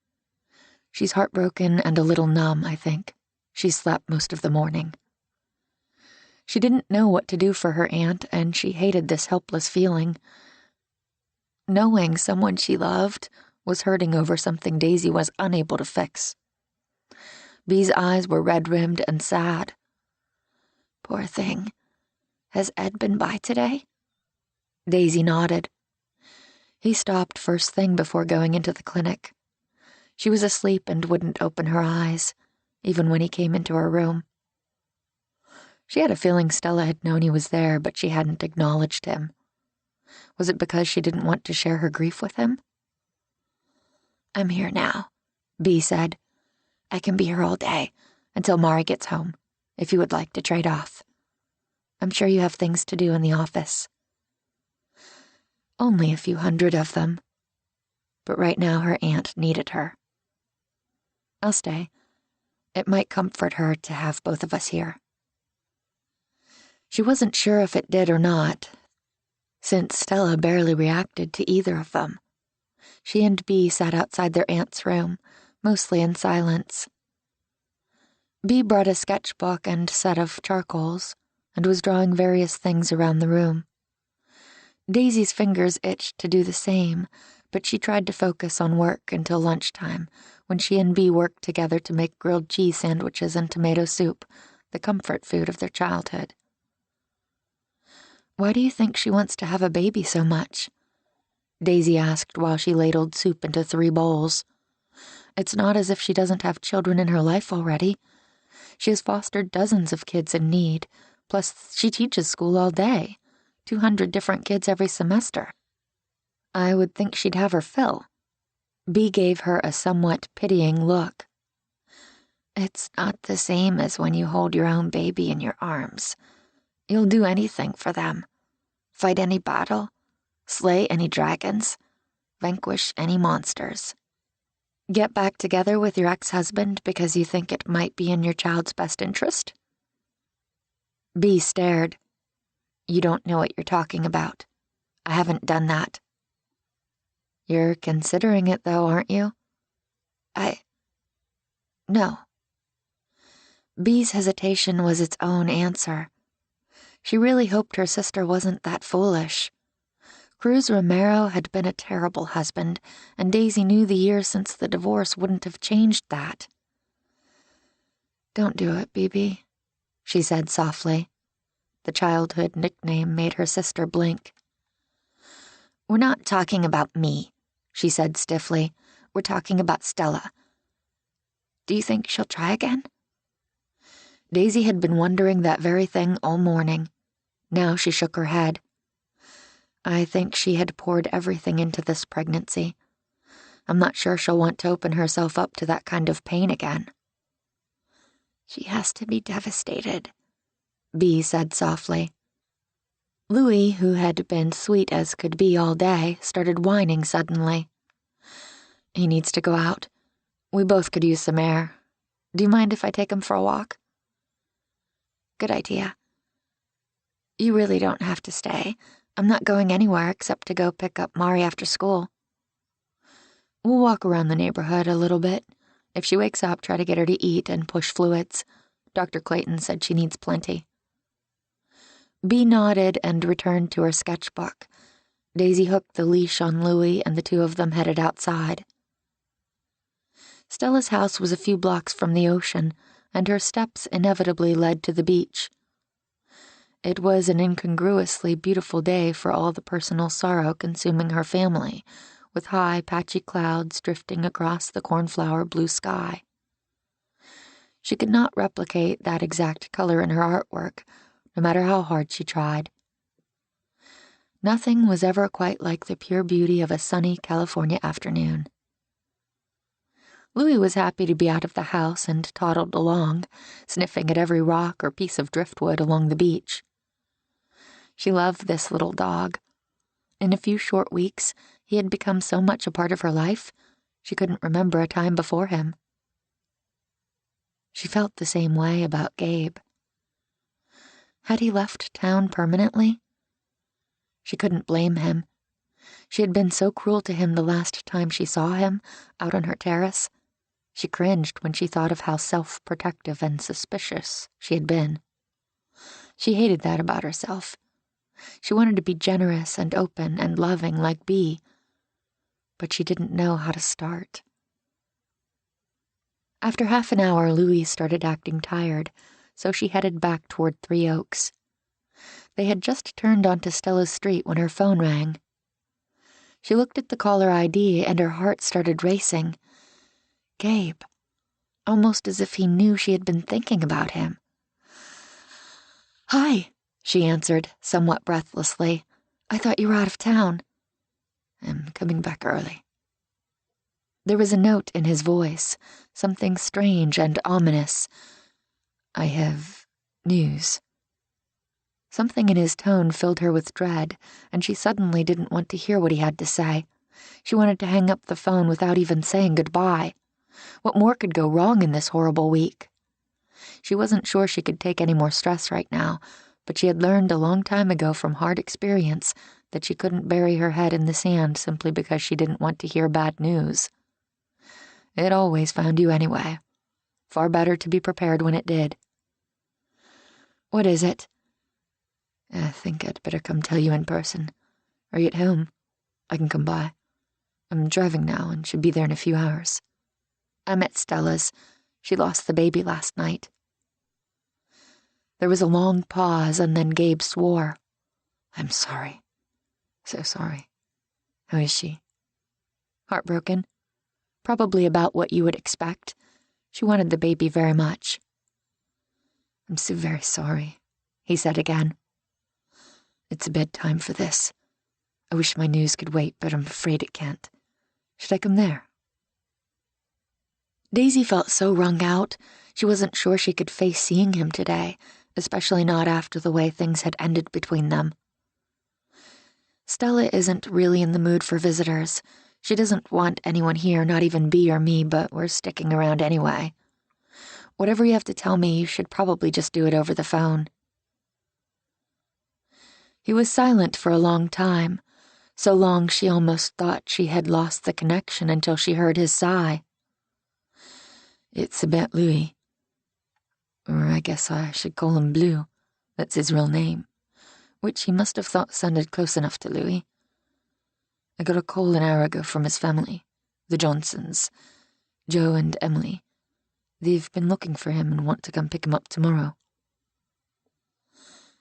"She's heartbroken and a little numb, I think. She slept most of the morning." She didn't know what to do for her aunt, and she hated this helpless feeling. Knowing someone she loved was hurting over something Daisy was unable to fix. Bea's eyes were red-rimmed and sad. "Poor thing. Has Ed been by today?" Daisy nodded. He stopped first thing before going into the clinic. She was asleep and wouldn't open her eyes, even when he came into her room. She had a feeling Stella had known he was there, but she hadn't acknowledged him. Was it because she didn't want to share her grief with him? "I'm here now," Bea said. "I can be here all day, until Mari gets home, if you would like to trade off. I'm sure you have things to do in the office." Only a few hundred of them. But right now her aunt needed her. "I'll stay. It might comfort her to have both of us here." She wasn't sure if it did or not, since Stella barely reacted to either of them. She and Bea sat outside their aunt's room, mostly in silence. Bea brought a sketchbook and set of charcoals, and was drawing various things around the room. Daisy's fingers itched to do the same, but she tried to focus on work until lunchtime, when she and Bea worked together to make grilled cheese sandwiches and tomato soup, the comfort food of their childhood. "Why do you think she wants to have a baby so much?" Daisy asked while she ladled soup into 3 bowls. "It's not as if she doesn't have children in her life already. She has fostered dozens of kids in need, plus she teaches school all day, 200 different kids every semester. I would think she'd have her fill." Bea gave her a somewhat pitying look. "It's not the same as when you hold your own baby in your arms. You'll do anything for them. Fight any battle, slay any dragons, vanquish any monsters. Get back together with your ex-husband because you think it might be in your child's best interest?" Bea stared. "You don't know what you're talking about. I haven't done that." "You're considering it, though, aren't you?" No." Bea's hesitation was its own answer. She really hoped her sister wasn't that foolish. Cruz Romero had been a terrible husband, and Daisy knew the years since the divorce wouldn't have changed that. "Don't do it, Bea," she said softly. The childhood nickname made her sister blink. "We're not talking about me," she said stiffly. "We're talking about Stella. Do you think she'll try again?" Daisy had been wondering that very thing all morning. Now she shook her head. "I think she had poured everything into this pregnancy. I'm not sure she'll want to open herself up to that kind of pain again." "She has to be devastated," Bea said softly. Louis, who had been sweet as could be all day, started whining suddenly. "He needs to go out. We both could use some air. Do you mind if I take him for a walk?" good idea. You really don't have to stay. I'm not going anywhere except to go pick up Mari after school. We'll walk around the neighborhood a little bit. If she wakes up, try to get her to eat and push fluids. Dr. Clayton said she needs plenty. Bea nodded and returned to her sketchbook. Daisy hooked the leash on Louie, and the two of them headed outside. Stella's house was a few blocks from the ocean, and her steps inevitably led to the beach. It was an incongruously beautiful day for all the personal sorrow consuming her family, with high, patchy clouds drifting across the cornflower blue sky. She could not replicate that exact color in her artwork, no matter how hard she tried. Nothing was ever quite like the pure beauty of a sunny California afternoon. Louie was happy to be out of the house and toddled along, sniffing at every rock or piece of driftwood along the beach. She loved this little dog. In a few short weeks, he had become so much a part of her life, she couldn't remember a time before him. She felt the same way about Gabe. Had he left town permanently? She couldn't blame him. She had been so cruel to him the last time she saw him, out on her terrace. She cringed when she thought of how self-protective and suspicious she had been. She hated that about herself. She wanted to be generous and open and loving like Bea, but she didn't know how to start. After half an hour, Louie started acting tired, so she headed back toward Three Oaks. They had just turned onto Stella's street when her phone rang. She looked at the caller ID and her heart started racing. Gabe, almost as if he knew she had been thinking about him. "Hi," she answered, somewhat breathlessly. "I thought you were out of town." "I'm coming back early." There was a note in his voice, something strange and ominous. "I have news." Something in his tone filled her with dread, and she suddenly didn't want to hear what he had to say. She wanted to hang up the phone without even saying goodbye. What more could go wrong in this horrible week? She wasn't sure she could take any more stress right now, but she had learned a long time ago from hard experience that she couldn't bury her head in the sand simply because she didn't want to hear bad news. It always found you anyway. Far better to be prepared when it did. "What is it?" "I think I'd better come tell you in person. Are you at home? I can come by. I'm driving now and should be there in a few hours." "I'm at Stella's. She lost the baby last night." There was a long pause, and then Gabe swore. "I'm sorry. So sorry. How is she?" "Heartbroken. Probably about what you would expect. She wanted the baby very much." "I'm so very sorry," he said again. "It's a bad time for this. I wish my news could wait, but I'm afraid it can't. Should I come there?" Daisy felt so wrung out. She wasn't sure she could face seeing him today, especially not after the way things had ended between them. Stella isn't really in the mood for visitors. She doesn't want anyone here, not even Bea or me, but we're sticking around anyway. Whatever you have to tell me, you should probably just do it over the phone. He was silent for a long time, so long she almost thought she had lost the connection until she heard his sigh. "It's about Louie. Or I guess I should call him Blue. That's his real name, which he must have thought sounded close enough to Louie. I got a call an hour ago from his family, the Johnsons, Joe and Emily. They've been looking for him and want to come pick him up tomorrow."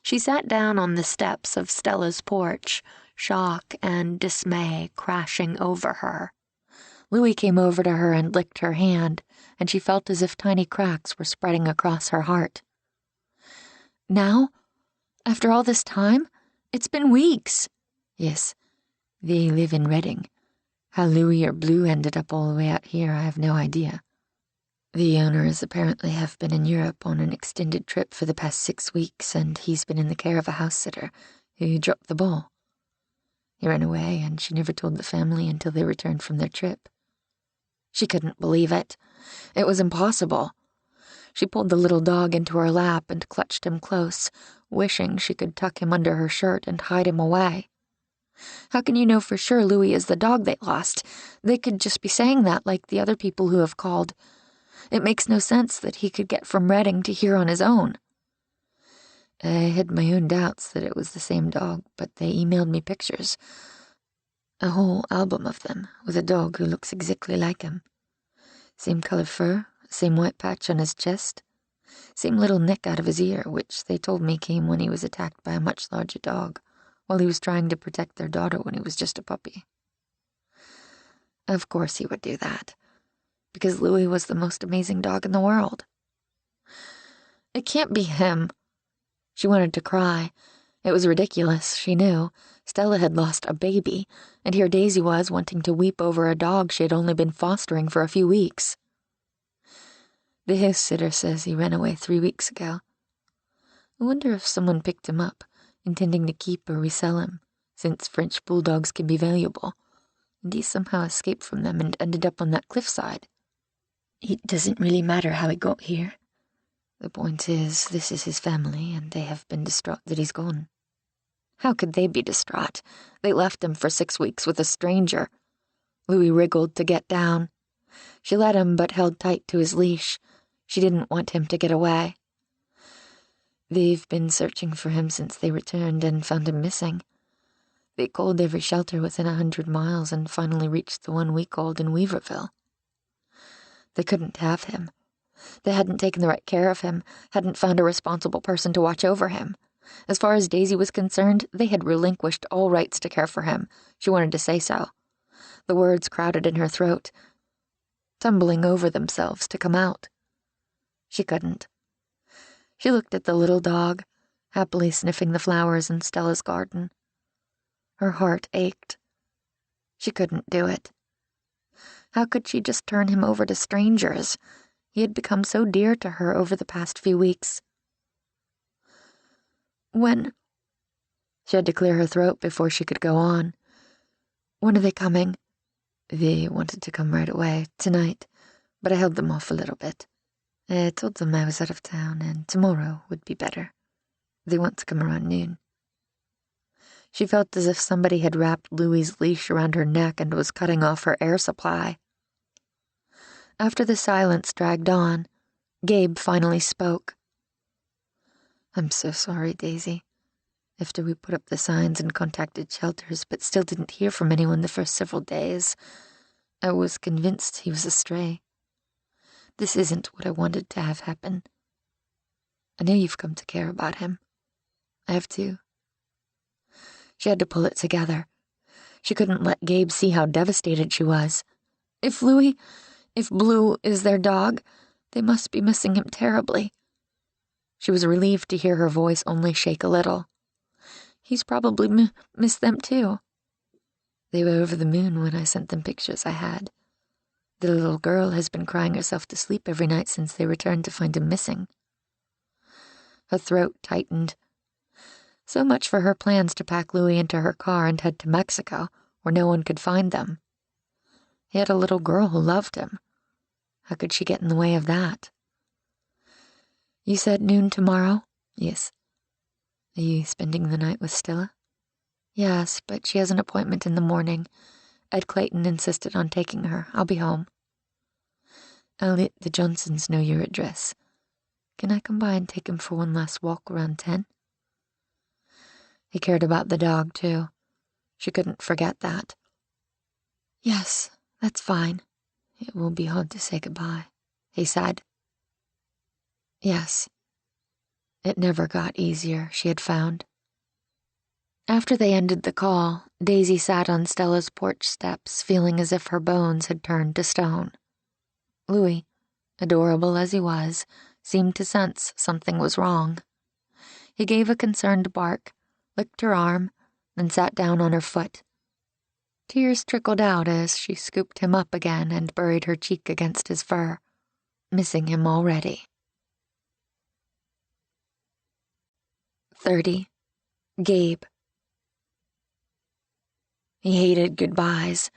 She sat down on the steps of Stella's porch, shock and dismay crashing over her. Louie came over to her and licked her hand, and she felt as if tiny cracks were spreading across her heart. "Now? After all this time? It's been weeks." "Yes, they live in Redding. How Louie or Blue ended up all the way out here, I have no idea. The owners apparently have been in Europe on an extended trip for the past 6 weeks, and he's been in the care of a house sitter who dropped the ball. He ran away, and she never told the family until they returned from their trip." She couldn't believe it. It was impossible. She pulled the little dog into her lap and clutched him close, wishing she could tuck him under her shirt and hide him away. How can you know for sure Louis is the dog they lost? They could just be saying that like the other people who have called. It makes no sense that he could get from Reading to here on his own. I had my own doubts that it was the same dog, but they emailed me pictures. A whole album of them, with a dog who looks exactly like him. Same color fur, same white patch on his chest, same little nick out of his ear, which they told me came when he was attacked by a much larger dog, while he was trying to protect their daughter when he was just a puppy. Of course he would do that, because Louis was the most amazing dog in the world. It can't be him. She wanted to cry. It was ridiculous, she knew. Stella had lost a baby, and here Daisy was wanting to weep over a dog she had only been fostering for a few weeks. The house sitter says he ran away 3 weeks ago. I wonder if someone picked him up, intending to keep or resell him, since French bulldogs can be valuable, and he somehow escaped from them and ended up on that cliffside. It doesn't really matter how he got here. The point is, this is his family, and they have been distraught that he's gone. How could they be distraught? They left him for 6 weeks with a stranger. Louis wriggled to get down. She let him, but held tight to his leash. She didn't want him to get away. They've been searching for him since they returned and found him missing. They called every shelter within 100 miles and finally reached the one we called in Weaverville. They couldn't have him. They hadn't taken the right care of him, hadn't found a responsible person to watch over him. As far as Daisy was concerned, they had relinquished all rights to care for him. She wanted to say so. The words crowded in her throat, tumbling over themselves to come out. She couldn't. She looked at the little dog, happily sniffing the flowers in Stella's garden. Her heart ached. She couldn't do it. How could she just turn him over to strangers? He had become so dear to her over the past few weeks. When? She had to clear her throat before she could go on. When are they coming? They wanted to come right away, tonight, but I held them off a little bit. I told them I was out of town and tomorrow would be better. They want to come around noon. She felt as if somebody had wrapped Louis's leash around her neck and was cutting off her air supply. After the silence dragged on, Gabe finally spoke. I'm so sorry, Daisy. After we put up the signs and contacted shelters, but still didn't hear from anyone the first several days, I was convinced he was a stray. This isn't what I wanted to have happen. I know you've come to care about him. I have too. She had to pull it together. She couldn't let Gabe see how devastated she was. If Blue is their dog, they must be missing him terribly. She was relieved to hear her voice only shake a little. He's probably missed them too. They were over the moon when I sent them pictures I had. The little girl has been crying herself to sleep every night since they returned to find him missing. Her throat tightened. So much for her plans to pack Louis into her car and head to Mexico, where no one could find them. He had a little girl who loved him. How could she get in the way of that? You said noon tomorrow? Yes. Are you spending the night with Stella? Yes, but she has an appointment in the morning. Ed Clayton insisted on taking her. I'll be home. I'll let the Johnsons know your address. Can I come by and take him for one last walk around 10? He cared about the dog, too. She couldn't forget that. Yes, that's fine. It will be hard to say goodbye, he said. Yes. It never got easier, she had found. After they ended the call, Daisy sat on Stella's porch steps, feeling as if her bones had turned to stone. Louis, adorable as he was, seemed to sense something was wrong. He gave a concerned bark, licked her arm, then sat down on her foot. Tears trickled out as she scooped him up again and buried her cheek against his fur, missing him already. 30. Gabe. He hated goodbyes.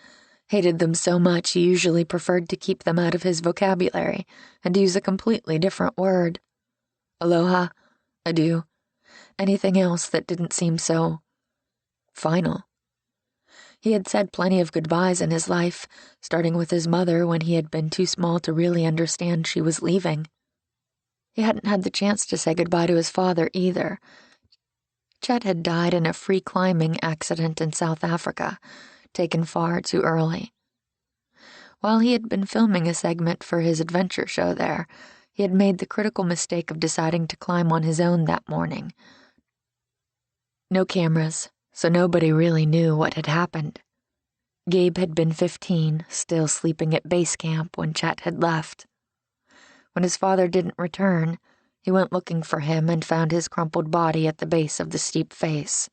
hated them so much he usually preferred to keep them out of his vocabulary and use a completely different word. Aloha, adieu, anything else that didn't seem so final. He had said plenty of goodbyes in his life, starting with his mother when he had been too small to really understand she was leaving. He hadn't had the chance to say goodbye to his father either. Chet had died in a free climbing accident in South Africa, taken far too early. While he had been filming a segment for his adventure show there, he had made the critical mistake of deciding to climb on his own that morning. No cameras, so nobody really knew what had happened. Gabe had been 15, still sleeping at base camp when Chet had left. When his father didn't return, he went looking for him and found his crumpled body at the base of the steep face.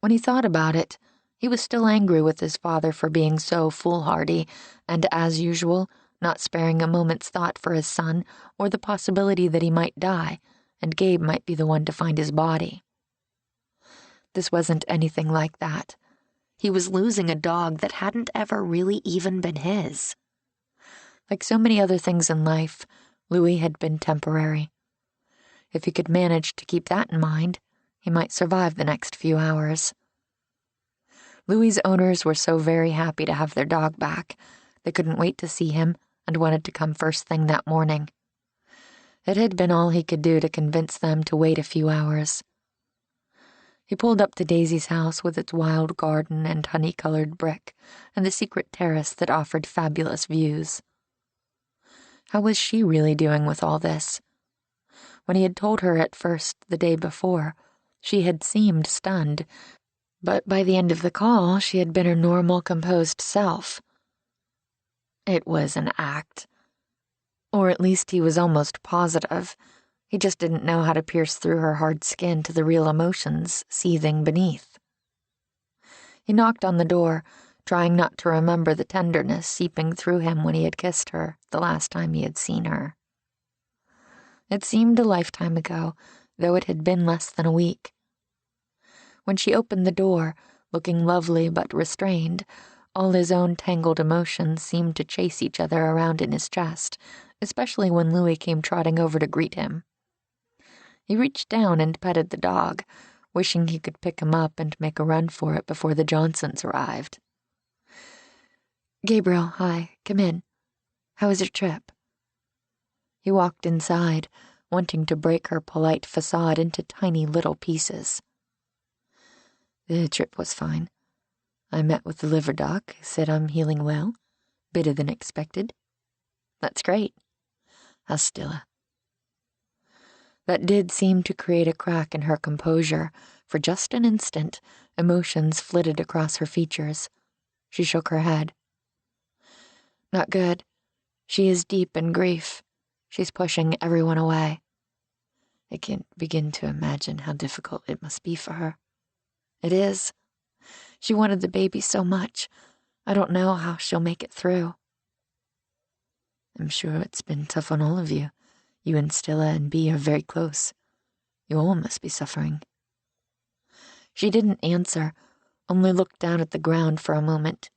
When he thought about it, he was still angry with his father for being so foolhardy and, as usual, not sparing a moment's thought for his son or the possibility that he might die and Gabe might be the one to find his body. This wasn't anything like that. He was losing a dog that hadn't ever really even been his. Like so many other things in life, Louis had been temporary. If he could manage to keep that in mind, he might survive the next few hours. Louis's owners were so very happy to have their dog back. They couldn't wait to see him and wanted to come first thing that morning. It had been all he could do to convince them to wait a few hours. He pulled up to Daisy's house with its wild garden and honey-colored brick and the secret terrace that offered fabulous views. How was she really doing with all this? When he had told her at first the day before, she had seemed stunned, but by the end of the call she had been her normal, composed self. It was an act. Or at least he was almost positive. He just didn't know how to pierce through her hard skin to the real emotions seething beneath. He knocked on the door, trying not to remember the tenderness seeping through him when he had kissed her the last time he had seen her. It seemed a lifetime ago, though it had been less than a week. When she opened the door, looking lovely but restrained, all his own tangled emotions seemed to chase each other around in his chest, especially when Louis came trotting over to greet him. He reached down and petted the dog, wishing he could pick him up and make a run for it before the Johnsons arrived. "Gabriel, hi, come in. How was your trip?" He walked inside, wanting to break her polite facade into tiny little pieces. "The trip was fine. I met with the liver doc, said I'm healing well, better than expected." "That's great. How's Stella?" That did seem to create a crack in her composure. For just an instant, emotions flitted across her features. She shook her head. "Not good. She is deep in grief. She's pushing everyone away. I can't begin to imagine how difficult it must be for her." "It is. She wanted the baby so much. I don't know how she'll make it through." "I'm sure it's been tough on all of you. You and Stella and Bea are very close. You all must be suffering." She didn't answer, only looked down at the ground for a moment.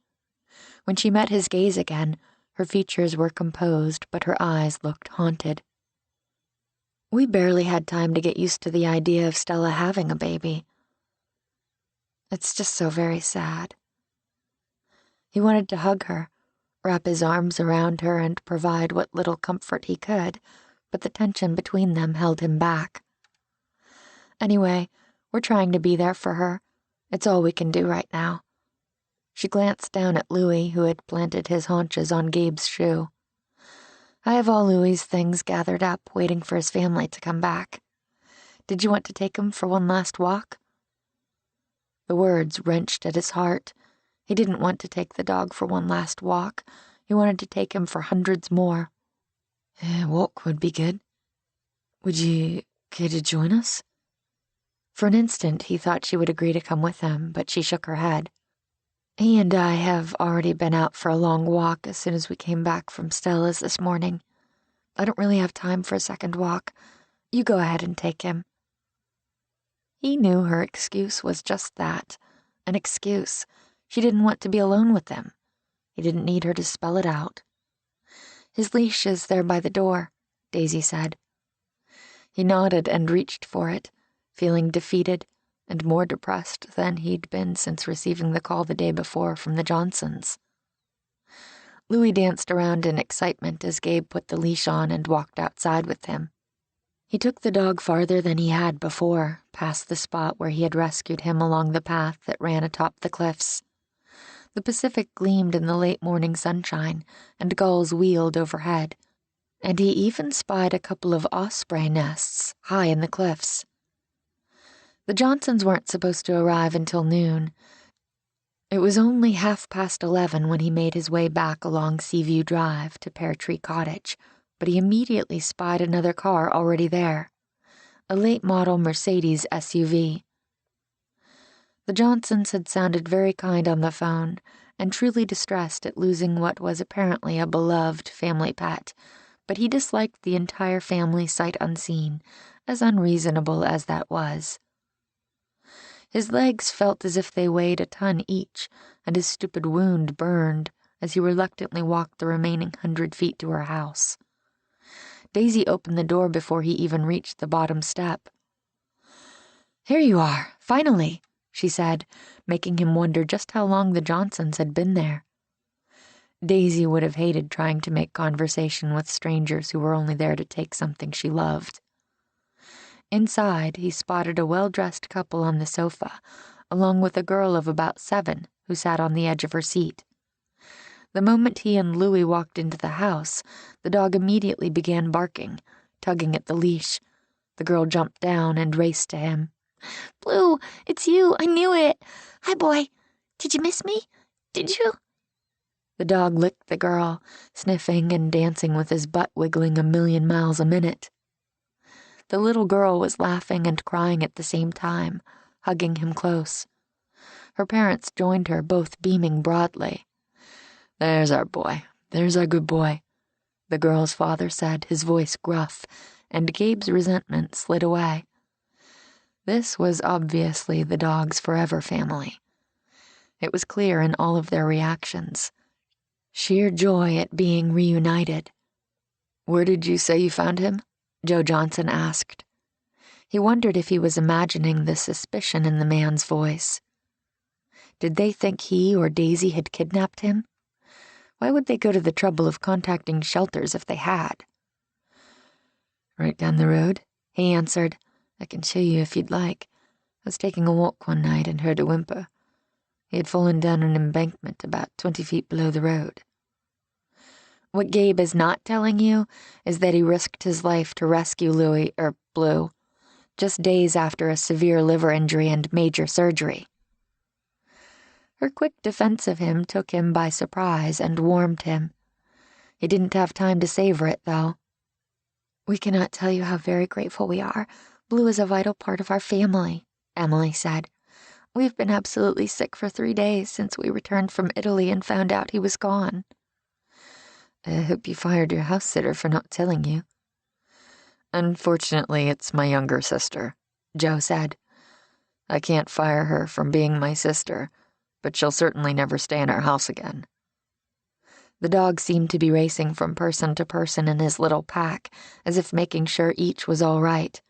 When she met his gaze again, her features were composed, but her eyes looked haunted. "We barely had time to get used to the idea of Stella having a baby. It's just so very sad." He wanted to hug her, wrap his arms around her and provide what little comfort he could, but the tension between them held him back. "Anyway, we're trying to be there for her. It's all we can do right now." She glanced down at Louis, who had planted his haunches on Gabe's shoe. "I have all Louis's things gathered up, waiting for his family to come back. Did you want to take him for one last walk?" The words wrenched at his heart. He didn't want to take the dog for one last walk. He wanted to take him for hundreds more. "A walk would be good. Would you care to join us?" For an instant, he thought she would agree to come with him, but she shook her head. "He and I have already been out for a long walk as soon as we came back from Stella's this morning. I don't really have time for a second walk. You go ahead and take him." He knew her excuse was just that, an excuse. She didn't want to be alone with him. He didn't need her to spell it out. "His leash is there by the door," Daisy said. He nodded and reached for it, feeling defeated and more depressed than he'd been since receiving the call the day before from the Johnsons. Louis danced around in excitement as Gabe put the leash on and walked outside with him. He took the dog farther than he had before, past the spot where he had rescued him along the path that ran atop the cliffs. The Pacific gleamed in the late morning sunshine, and gulls wheeled overhead, and he even spied a couple of osprey nests high in the cliffs. The Johnsons weren't supposed to arrive until noon. It was only 11:30 when he made his way back along Seaview Drive to Pear Tree Cottage, but he immediately spied another car already there, a late-model Mercedes SUV. The Johnsons had sounded very kind on the phone and truly distressed at losing what was apparently a beloved family pet, but he disliked the entire family sight unseen, as unreasonable as that was. His legs felt as if they weighed a ton each, and his stupid wound burned as he reluctantly walked the remaining 100 feet to her house. Daisy opened the door before he even reached the bottom step. "Here you are, finally," she said, making him wonder just how long the Johnsons had been there. Daisy would have hated trying to make conversation with strangers who were only there to take something she loved. Inside, he spotted a well-dressed couple on the sofa, along with a girl of about 7 who sat on the edge of her seat. The moment he and Louis walked into the house, the dog immediately began barking, tugging at the leash. The girl jumped down and raced to him. "Blue, it's you, I knew it. Hi, boy. Did you miss me? Did you?" The dog licked the girl, sniffing and dancing with his butt wiggling 1,000,000 miles a minute. The little girl was laughing and crying at the same time, hugging him close. Her parents joined her, both beaming broadly. "There's our boy. There's our good boy," the girl's father said, his voice gruff, and Gabe's resentment slid away. This was obviously the dog's forever family. It was clear in all of their reactions. Sheer joy at being reunited. "Where did you say you found him?" Joe Johnson asked. He wondered if he was imagining the suspicion in the man's voice. Did they think he or Daisy had kidnapped him? Why would they go to the trouble of contacting shelters if they had? "Right down the road," he answered. "I can show you if you'd like. I was taking a walk one night and heard a whimper. He had fallen down an embankment about 20 feet below the road." What Gabe is not telling you is that he risked his life to rescue Blue, just days after a severe liver injury and major surgery. Her quick defense of him took him by surprise and warmed him. He didn't have time to savor it, though. "We cannot tell you how very grateful we are. Blue is a vital part of our family," Emily said. "We've been absolutely sick for 3 days since we returned from Italy and found out he was gone." "I hope you fired your house sitter for not telling you." "Unfortunately, it's my younger sister," Joe said. "I can't fire her from being my sister, but she'll certainly never stay in our house again." The dog seemed to be racing from person to person in his little pack, as if making sure each was all right.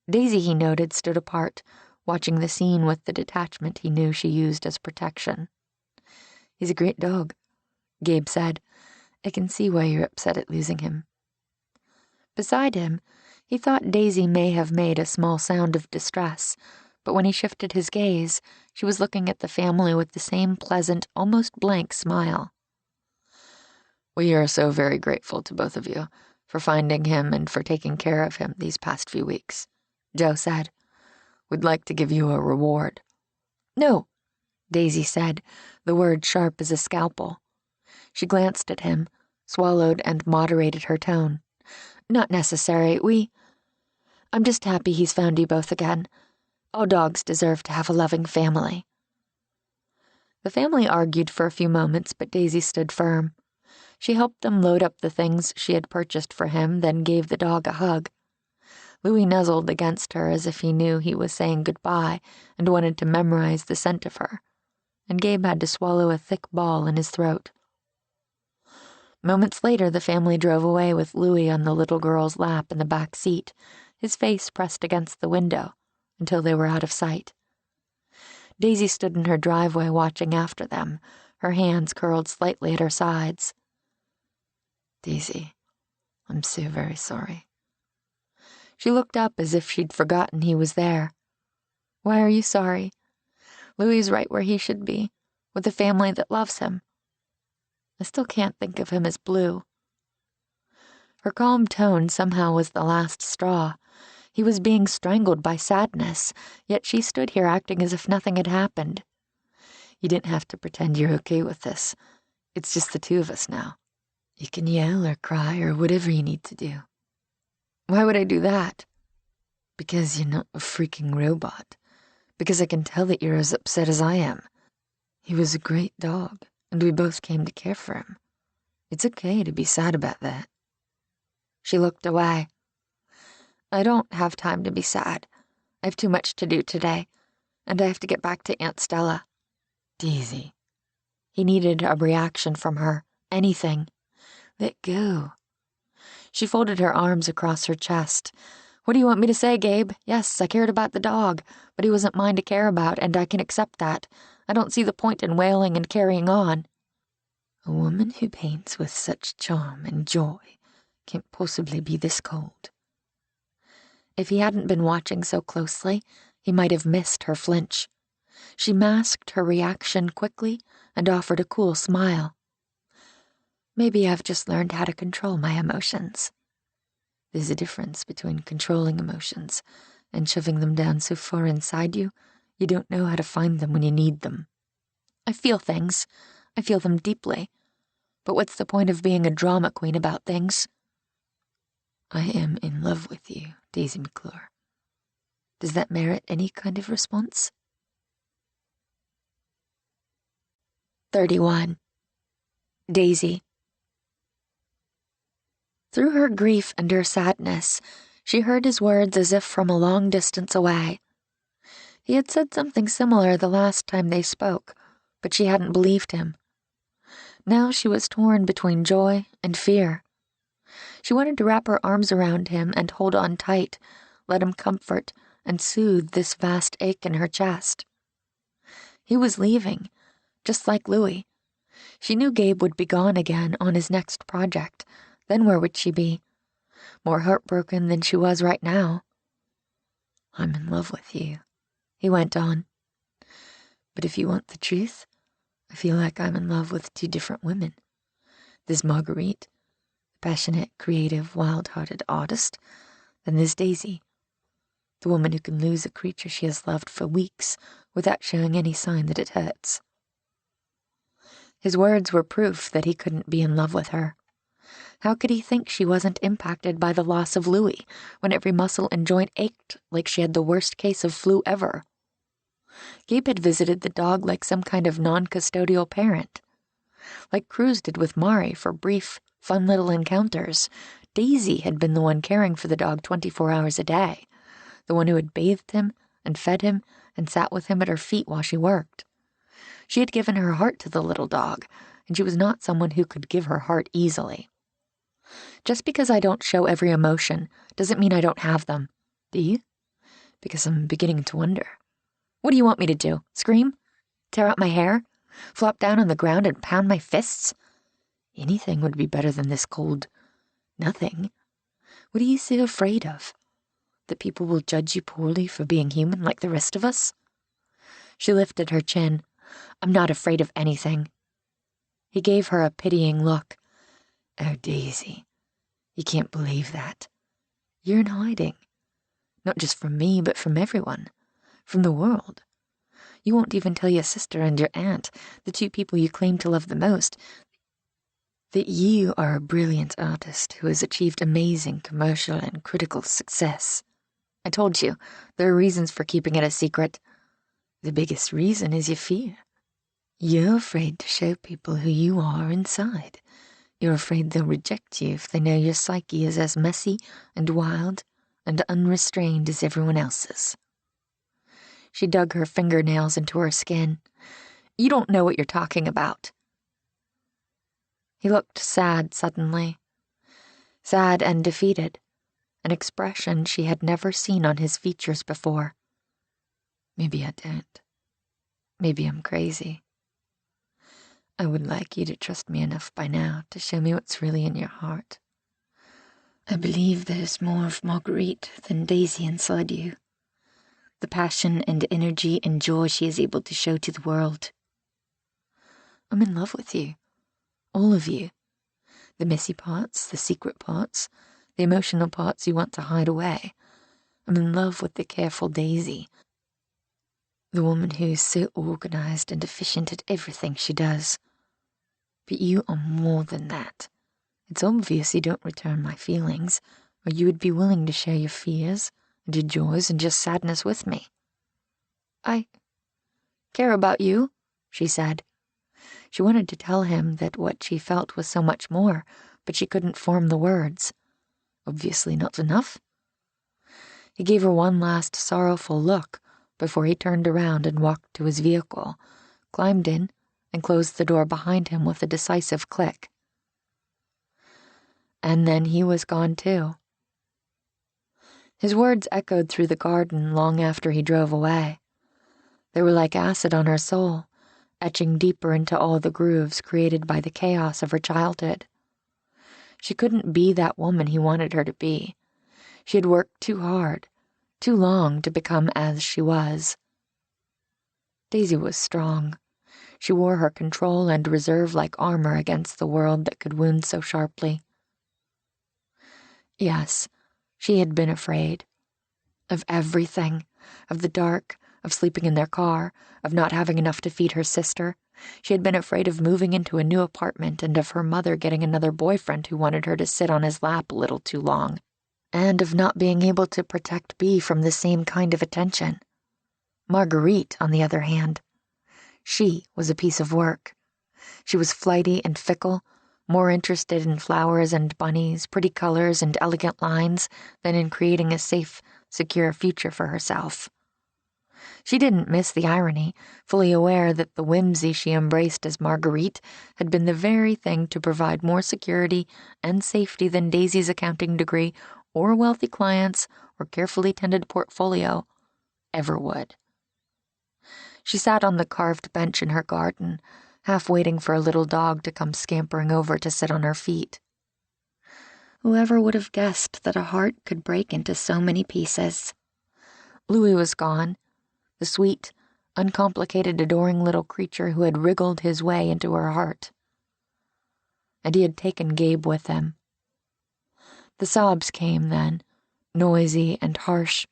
Daisy, he noted, stood apart, watching the scene with the detachment he knew she used as protection. "He's a great dog," Gabe said. "I can see why you're upset at losing him." Beside him, he thought Daisy may have made a small sound of distress, but when he shifted his gaze, she was looking at the family with the same pleasant, almost blank smile. "We are so very grateful to both of you for finding him and for taking care of him these past few weeks," Joe said. "We'd like to give you a reward." "No," Daisy said, the word sharp as a scalpel. She glanced at him, swallowed, and moderated her tone. "Not necessary. I'm just happy he's found you both again. All dogs deserve to have a loving family." The family argued for a few moments, but Daisy stood firm. She helped them load up the things she had purchased for him, then gave the dog a hug. Louis nuzzled against her as if he knew he was saying goodbye and wanted to memorize the scent of her, and Gabe had to swallow a thick ball in his throat. Moments later, the family drove away with Louis on the little girl's lap in the back seat, his face pressed against the window, until they were out of sight. Daisy stood in her driveway watching after them, her hands curled slightly at her sides. Daisy, I'm so very sorry. She looked up as if she'd forgotten he was there. Why are you sorry? Louis's right where he should be, with a family that loves him. I still can't think of him as blue. Her calm tone somehow was the last straw. He was being strangled by sadness, yet she stood here acting as if nothing had happened. You didn't have to pretend you're okay with this. It's just the two of us now. You can yell or cry or whatever you need to do. Why would I do that? Because you're not a freaking robot. Because I can tell that you're as upset as I am. He was a great dog, and we both came to care for him. It's okay to be sad about that. She looked away. I don't have time to be sad. I have too much to do today, and I have to get back to Aunt Stella. Daisy. He needed a reaction from her. Anything. Let go. She folded her arms across her chest. What do you want me to say, Gabe? Yes, I cared about the dog, but he wasn't mine to care about, and I can accept that. I don't see the point in wailing and carrying on. A woman who paints with such charm and joy can't possibly be this cold. If he hadn't been watching so closely, he might have missed her flinch. She masked her reaction quickly and offered a cool smile. Maybe I've just learned how to control my emotions. There's a difference between controlling emotions and shoving them down so far inside you don't know how to find them when you need them. I feel things. I feel them deeply. But what's the point of being a drama queen about things? I am in love with you, Daisy McClure. Does that merit any kind of response? 31. Daisy. Through her grief and her sadness, she heard his words as if from a long distance away. He had said something similar the last time they spoke, but she hadn't believed him. Now she was torn between joy and fear. She wanted to wrap her arms around him and hold on tight, let him comfort and soothe this vast ache in her chest. He was leaving, just like Louis. She knew Gabe would be gone again on his next project. Then where would she be? More heartbroken than she was right now. I'm in love with you, he went on. But if you want the truth, I feel like I'm in love with two different women. There's Marguerite, the passionate, creative, wild-hearted artist. Then there's Daisy, the woman who can lose a creature she has loved for weeks without showing any sign that it hurts. His words were proof that he couldn't be in love with her. How could he think she wasn't impacted by the loss of Louis when every muscle and joint ached like she had the worst case of flu ever? Gabe had visited the dog like some kind of non-custodial parent. Like Cruz did with Mari for brief, fun little encounters, Daisy had been the one caring for the dog 24 hours a day, the one who had bathed him and fed him and sat with him at her feet while she worked. She had given her heart to the little dog, and she was not someone who could give her heart easily. Just because I don't show every emotion doesn't mean I don't have them. Do you? Because I'm beginning to wonder. What do you want me to do? Scream? Tear out my hair? Flop down on the ground and pound my fists? Anything would be better than this cold nothing. What are you so afraid of? That people will judge you poorly for being human like the rest of us? She lifted her chin. I'm not afraid of anything. He gave her a pitying look. Oh, Daisy, you can't believe that. You're in hiding. Not just from me, but from everyone. From the world. You won't even tell your sister and your aunt, the two people you claim to love the most, that you are a brilliant artist who has achieved amazing commercial and critical success. I told you, there are reasons for keeping it a secret. The biggest reason is your fear. You're afraid to show people who you are inside. You're afraid they'll reject you if they know your psyche is as messy and wild and unrestrained as everyone else's. She dug her fingernails into her skin. You don't know what you're talking about. He looked sad suddenly. Sad and defeated, an expression she had never seen on his features before. Maybe I don't. Maybe I'm crazy. I would like you to trust me enough by now to show me what's really in your heart. I believe there's more of Marguerite than Daisy inside you. The passion and energy and joy she is able to show to the world. I'm in love with you. All of you. The messy parts, the secret parts, the emotional parts you want to hide away. I'm in love with the careful Daisy. The woman who's so organized and efficient at everything she does. But you are more than that. It's obvious you don't return my feelings, or you would be willing to share your fears and your joys and your sadness with me. I care about you, she said. She wanted to tell him that what she felt was so much more, but she couldn't form the words. Obviously not enough. He gave her one last sorrowful look before he turned around and walked to his vehicle, climbed in, and closed the door behind him with a decisive click. And then he was gone too. His words echoed through the garden long after he drove away. They were like acid on her soul, etching deeper into all the grooves created by the chaos of her childhood. She couldn't be that woman he wanted her to be. She had worked too hard, too long to become as she was. Daisy was strong. She wore her control and reserve like armor against the world that could wound so sharply. Yes, she had been afraid. Of everything. Of the dark, of sleeping in their car, of not having enough to feed her sister. She had been afraid of moving into a new apartment and of her mother getting another boyfriend who wanted her to sit on his lap a little too long, and of not being able to protect Bea from the same kind of attention. Marguerite, on the other hand, she was a piece of work. She was flighty and fickle, more interested in flowers and bunnies, pretty colors and elegant lines than in creating a safe, secure future for herself. She didn't miss the irony, fully aware that the whimsy she embraced as Marguerite had been the very thing to provide more security and safety than Daisy's accounting degree or wealthy clients or carefully tended portfolio ever would. She sat on the carved bench in her garden, half waiting for a little dog to come scampering over to sit on her feet. Whoever would have guessed that a heart could break into so many pieces? Louis was gone, the sweet, uncomplicated, adoring little creature who had wriggled his way into her heart. And he had taken Gabe with him. The sobs came then, noisy and harsh.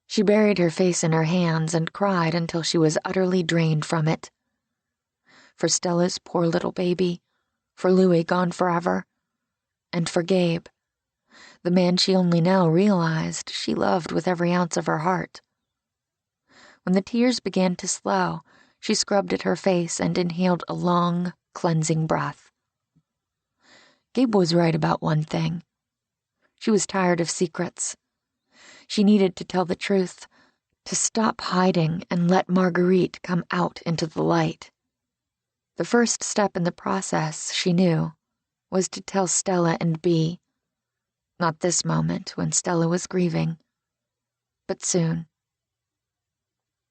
She buried her face in her hands and cried until she was utterly drained from it. For Stella's poor little baby, for Louis gone forever, and for Gabe, the man she only now realized she loved with every ounce of her heart. When the tears began to slow, she scrubbed at her face and inhaled a long, cleansing breath. Gabe was right about one thing. She was tired of secrets. She needed to tell the truth, to stop hiding and let Marguerite come out into the light. The first step in the process, she knew, was to tell Stella and Bea. Not this moment when Stella was grieving, but soon.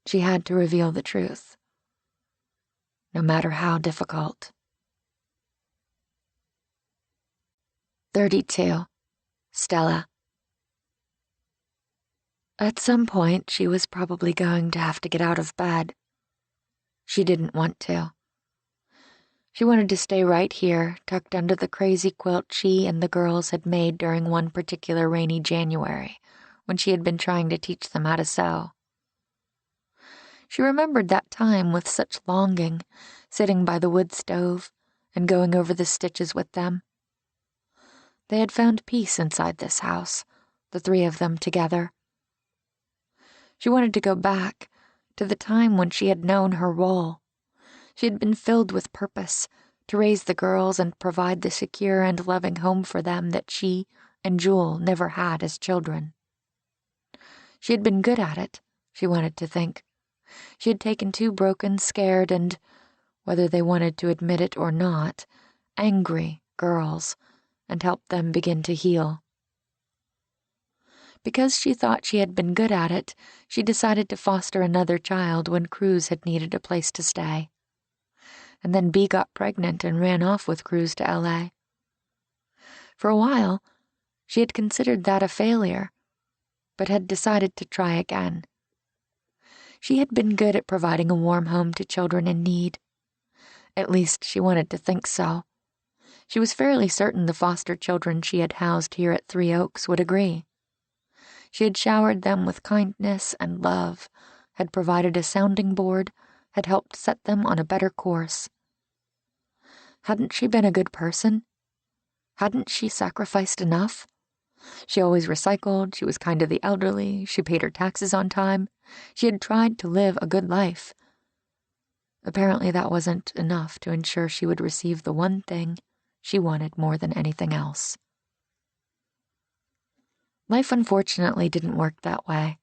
She had to reveal the truth, no matter how difficult. 32. Stella. At some point, she was probably going to have to get out of bed. She didn't want to. She wanted to stay right here, tucked under the crazy quilt she and the girls had made during one particular rainy January, when she had been trying to teach them how to sew. She remembered that time with such longing, sitting by the wood stove and going over the stitches with them. They had found peace inside this house, the three of them together. She wanted to go back to the time when she had known her role. She had been filled with purpose to raise the girls and provide the secure and loving home for them that she and Jewel never had as children. She had been good at it, she wanted to think. She had taken two broken, scared, and, whether they wanted to admit it or not, angry girls and help them begin to heal. Because she thought she had been good at it, she decided to foster another child when Cruz had needed a place to stay. And then Bee got pregnant and ran off with Cruz to LA. For a while, she had considered that a failure, but had decided to try again. She had been good at providing a warm home to children in need. At least she wanted to think so. She was fairly certain the foster children she had housed here at Three Oaks would agree. She had showered them with kindness and love, had provided a sounding board, had helped set them on a better course. Hadn't she been a good person? Hadn't she sacrificed enough? She always recycled, she was kind to the elderly, she paid her taxes on time, she had tried to live a good life. Apparently that wasn't enough to ensure she would receive the one thing she wanted more than anything else. Life unfortunately didn't work that way.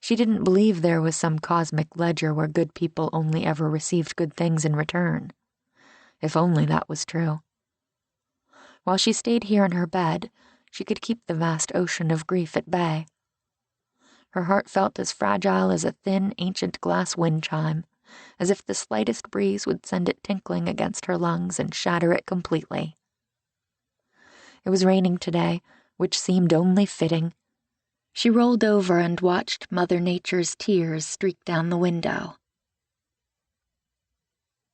She didn't believe there was some cosmic ledger where good people only ever received good things in return. If only that was true. While she stayed here in her bed, she could keep the vast ocean of grief at bay. Her heart felt as fragile as a thin, ancient glass wind chime, as if the slightest breeze would send it tinkling against her lungs and shatter it completely. It was raining today, which seemed only fitting. She rolled over and watched Mother Nature's tears streak down the window.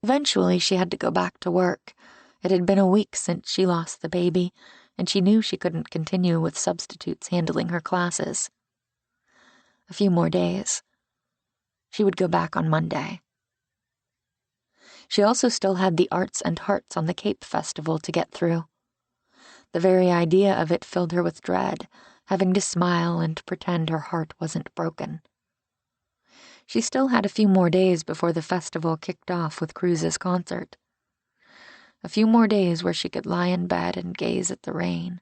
Eventually, she had to go back to work. It had been a week since she lost the baby, and she knew she couldn't continue with substitutes handling her classes. A few more days. She would go back on Monday. She also still had the Arts and Hearts on the Cape Festival to get through. The very idea of it filled her with dread, having to smile and pretend her heart wasn't broken. She still had a few more days before the festival kicked off with Cruz's concert. A few more days where she could lie in bed and gaze at the rain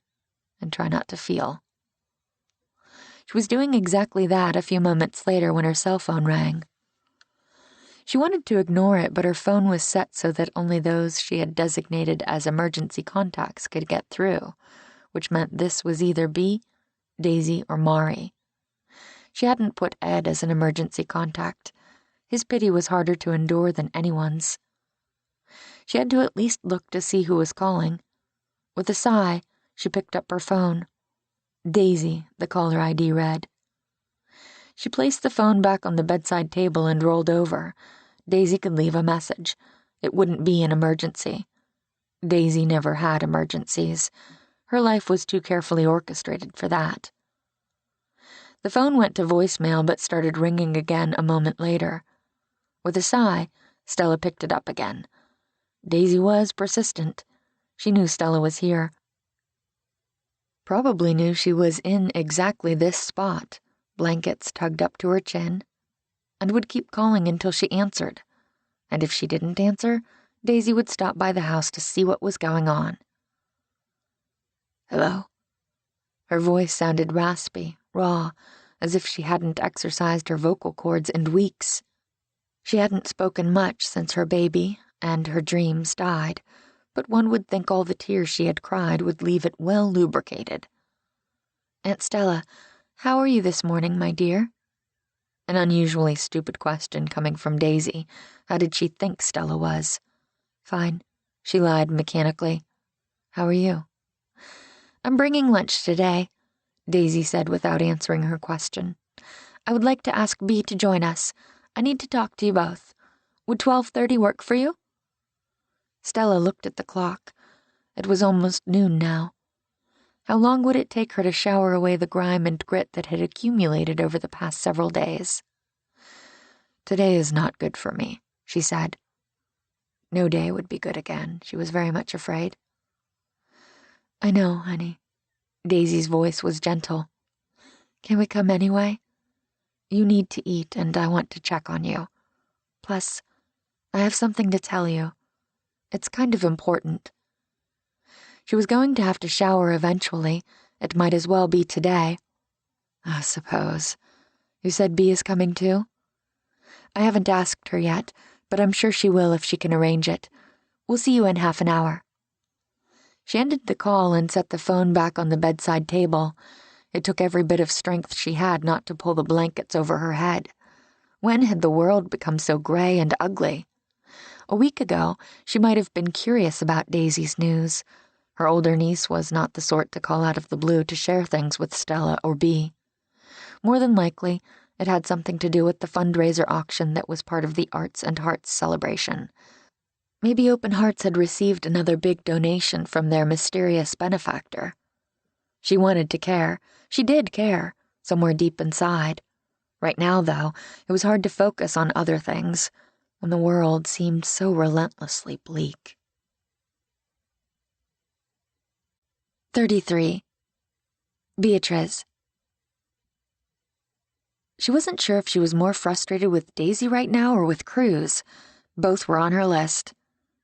and try not to feel. She was doing exactly that a few moments later when her cell phone rang. She wanted to ignore it, but her phone was set so that only those she had designated as emergency contacts could get through, which meant this was either Bee, Daisy, or Mari. She hadn't put Ed as an emergency contact. His pity was harder to endure than anyone's. She had to at least look to see who was calling. With a sigh, she picked up her phone. Daisy, the caller ID read. She placed the phone back on the bedside table and rolled over. Daisy could leave a message. It wouldn't be an emergency. Daisy never had emergencies. Her life was too carefully orchestrated for that. The phone went to voicemail but started ringing again a moment later. With a sigh, Stella picked it up again. Daisy was persistent. She knew Stella was here. Probably knew she was in exactly this spot, blankets tugged up to her chin, and would keep calling until she answered. And if she didn't answer, Daisy would stop by the house to see what was going on. Hello? Her voice sounded raspy, raw, as if she hadn't exercised her vocal cords in weeks. She hadn't spoken much since her baby and her dreams died, but one would think all the tears she had cried would leave it well lubricated. Aunt Stella, how are you this morning, my dear? An unusually stupid question coming from Daisy. How did she think Stella was? Fine, she lied mechanically. How are you? I'm bringing lunch today, Daisy said without answering her question. I would like to ask Bee to join us. I need to talk to you both. Would 12:30 work for you? Stella looked at the clock. It was almost noon now. How long would it take her to shower away the grime and grit that had accumulated over the past several days? Today is not good for me, she said. No day would be good again, she was very much afraid. I know, honey. Daisy's voice was gentle. Can we come anyway? You need to eat, and I want to check on you. Plus, I have something to tell you. It's kind of important. She was going to have to shower eventually. It might as well be today. I suppose. You said Bee is coming too? I haven't asked her yet, but I'm sure she will if she can arrange it. We'll see you in half an hour. She ended the call and set the phone back on the bedside table. It took every bit of strength she had not to pull the blankets over her head. When had the world become so gray and ugly? A week ago, she might have been curious about Daisy's news. Her older niece was not the sort to call out of the blue to share things with Stella or Bea. More than likely, it had something to do with the fundraiser auction that was part of the Arts and Hearts celebration. Maybe Open Hearts had received another big donation from their mysterious benefactor. She wanted to care. She did care, somewhere deep inside. Right now, though, it was hard to focus on other things, when the world seemed so relentlessly bleak. 33. Beatrice. She wasn't sure if she was more frustrated with Daisy right now or with Cruz. Both were on her list.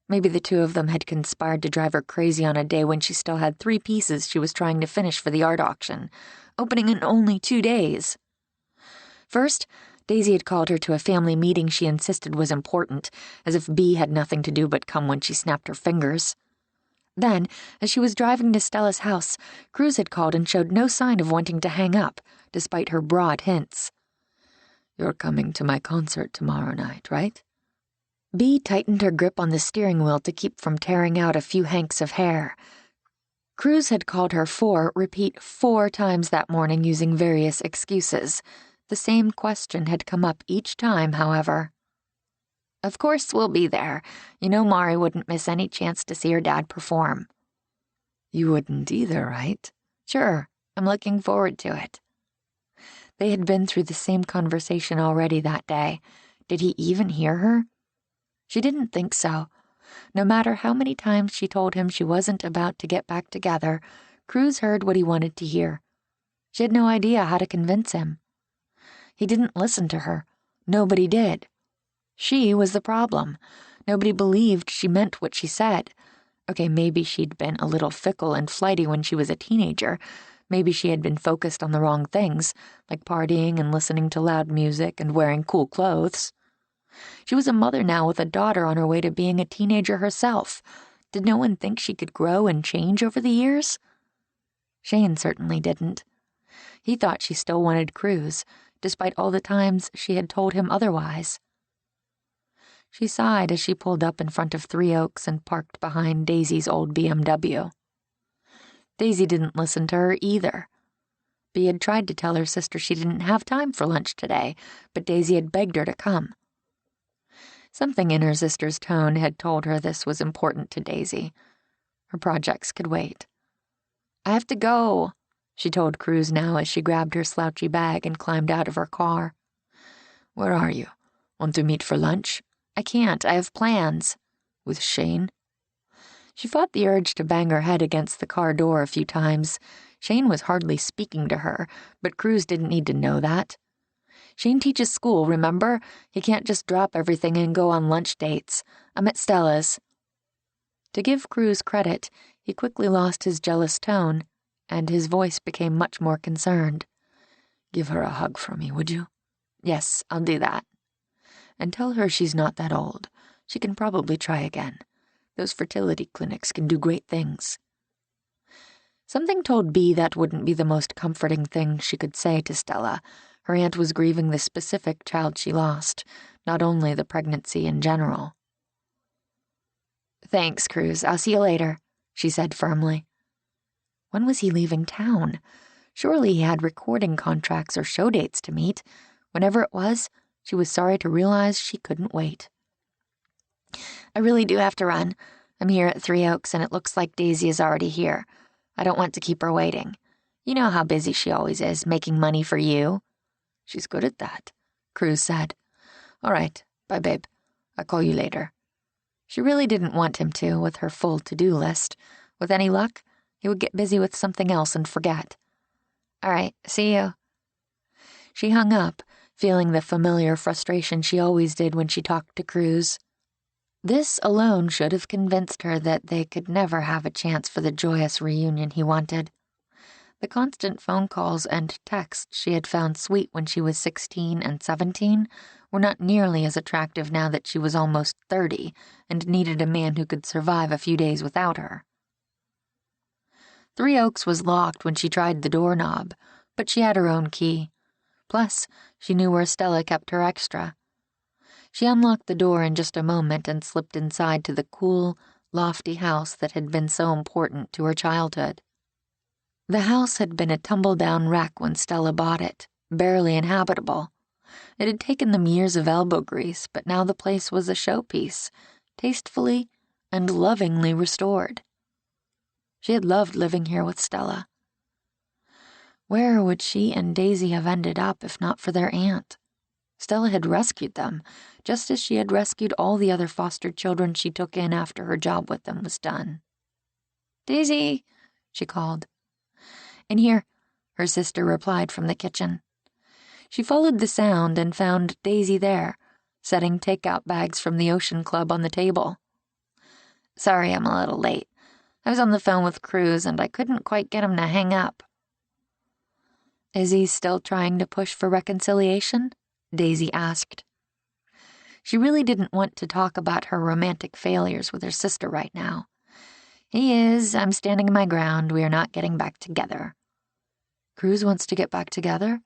Maybe the two of them had conspired to drive her crazy on a day when she still had 3 pieces she was trying to finish for the art auction, opening in only 2 days. First, Daisy had called her to a family meeting she insisted was important, as if Bea had nothing to do but come when she snapped her fingers. Then, as she was driving to Stella's house, Cruz had called and showed no sign of wanting to hang up, despite her broad hints. "You're coming to my concert tomorrow night, right?" Bea tightened her grip on the steering wheel to keep from tearing out a few hanks of hair. Cruz had called her 4 times that morning using various excuses. The same question had come up each time, however. "Of course we'll be there. You know Mari wouldn't miss any chance to see her dad perform." "You wouldn't either, right?" "Sure, I'm looking forward to it." They had been through the same conversation already that day. Did he even hear her? She didn't think so. No matter how many times she told him she wasn't about to get back together, Cruz heard what he wanted to hear. She had no idea how to convince him. He didn't listen to her. Nobody did. She was the problem. Nobody believed she meant what she said. Okay, maybe she'd been a little fickle and flighty when she was a teenager. Maybe she had been focused on the wrong things, like partying and listening to loud music and wearing cool clothes. She was a mother now with a daughter on her way to being a teenager herself. Did no one think she could grow and change over the years? Shane certainly didn't. He thought she still wanted Cruz, despite all the times she had told him otherwise. She sighed as she pulled up in front of 3 Oaks and parked behind Daisy's old BMW. Daisy didn't listen to her either. Bea had tried to tell her sister she didn't have time for lunch today, but Daisy had begged her to come. Something in her sister's tone had told her this was important to Daisy. Her projects could wait. "I have to go," she told Cruz now as she grabbed her slouchy bag and climbed out of her car. "Where are you? Want to meet for lunch?" "I can't. I have plans." "With Shane?" She fought the urge to bang her head against the car door a few times. Shane was hardly speaking to her, but Cruz didn't need to know that. Shane teaches school, remember? He can't just drop everything and go on lunch dates. I'm at Stella's. To give Cruz credit, he quickly lost his jealous tone, and his voice became much more concerned. "Give her a hug for me, would you?" "Yes, I'll do that." "And tell her she's not that old. She can probably try again. Those fertility clinics can do great things." Something told Bea that wouldn't be the most comforting thing she could say to Stella. Her aunt was grieving the specific child she lost, not only the pregnancy in general. "Thanks, Cruz. I'll see you later," she said firmly. When was he leaving town? Surely he had recording contracts or show dates to meet. Whenever it was, she was sorry to realize she couldn't wait. "I really do have to run. I'm here at 3 Oaks and it looks like Daisy is already here. I don't want to keep her waiting. You know how busy she always is, making money for you." "She's good at that," Cruz said. "All right, bye, babe. I'll call you later." She really didn't want him to, with her full to-do list. With any luck, he would get busy with something else and forget. "All right, see you." She hung up, feeling the familiar frustration she always did when she talked to Cruz. This alone should have convinced her that they could never have a chance for the joyous reunion he wanted. The constant phone calls and texts she had found sweet when she was 16 and 17 were not nearly as attractive now that she was almost 30 and needed a man who could survive a few days without her. Three Oaks was locked when she tried the doorknob, but she had her own key. Plus, she knew where Stella kept her extra. She unlocked the door in just a moment and slipped inside to the cool, lofty house that had been so important to her childhood. The house had been a tumble-down wreck when Stella bought it, barely inhabitable. It had taken them years of elbow grease, but now the place was a showpiece, tastefully and lovingly restored. She had loved living here with Stella. Where would she and Daisy have ended up if not for their aunt? Stella had rescued them, just as she had rescued all the other foster children she took in after her job with them was done. "Daisy," she called. "In here," her sister replied from the kitchen. She followed the sound and found Daisy there, setting takeout bags from the Ocean Club on the table. "Sorry I'm a little late. I was on the phone with Cruz and I couldn't quite get him to hang up." "Is he still trying to push for reconciliation?" Daisy asked. She really didn't want to talk about her romantic failures with her sister right now. "He is. I'm standing my ground. We are not getting back together." "Cruz wants to get back together?"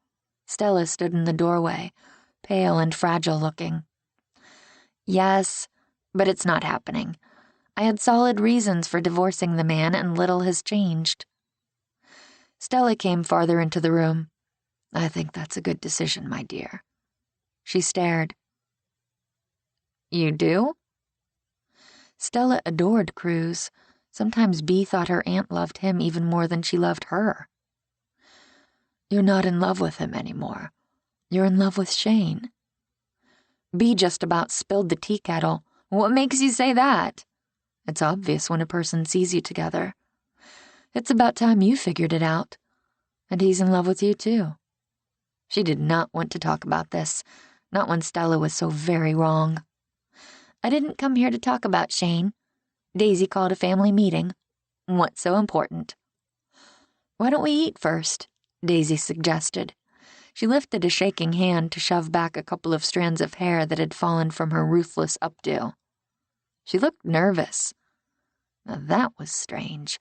Stella stood in the doorway, pale and fragile looking. "Yes, but it's not happening. I had solid reasons for divorcing the man and little has changed." Stella came farther into the room. "I think that's a good decision, my dear." She stared. "You do?" Stella adored Cruz. Sometimes Bea thought her aunt loved him even more than she loved her. "You're not in love with him anymore. You're in love with Shane." Bea just about spilled the tea kettle. "What makes you say that?" "It's obvious when a person sees you together. It's about time you figured it out. And he's in love with you, too." She did not want to talk about this, not when Stella was so very wrong. "I didn't come here to talk about Shane. Daisy called a family meeting. What's so important?" "Why don't we eat first?" Daisy suggested. She lifted a shaking hand to shove back a couple of strands of hair that had fallen from her ruthless updo. She looked nervous. Now that was strange.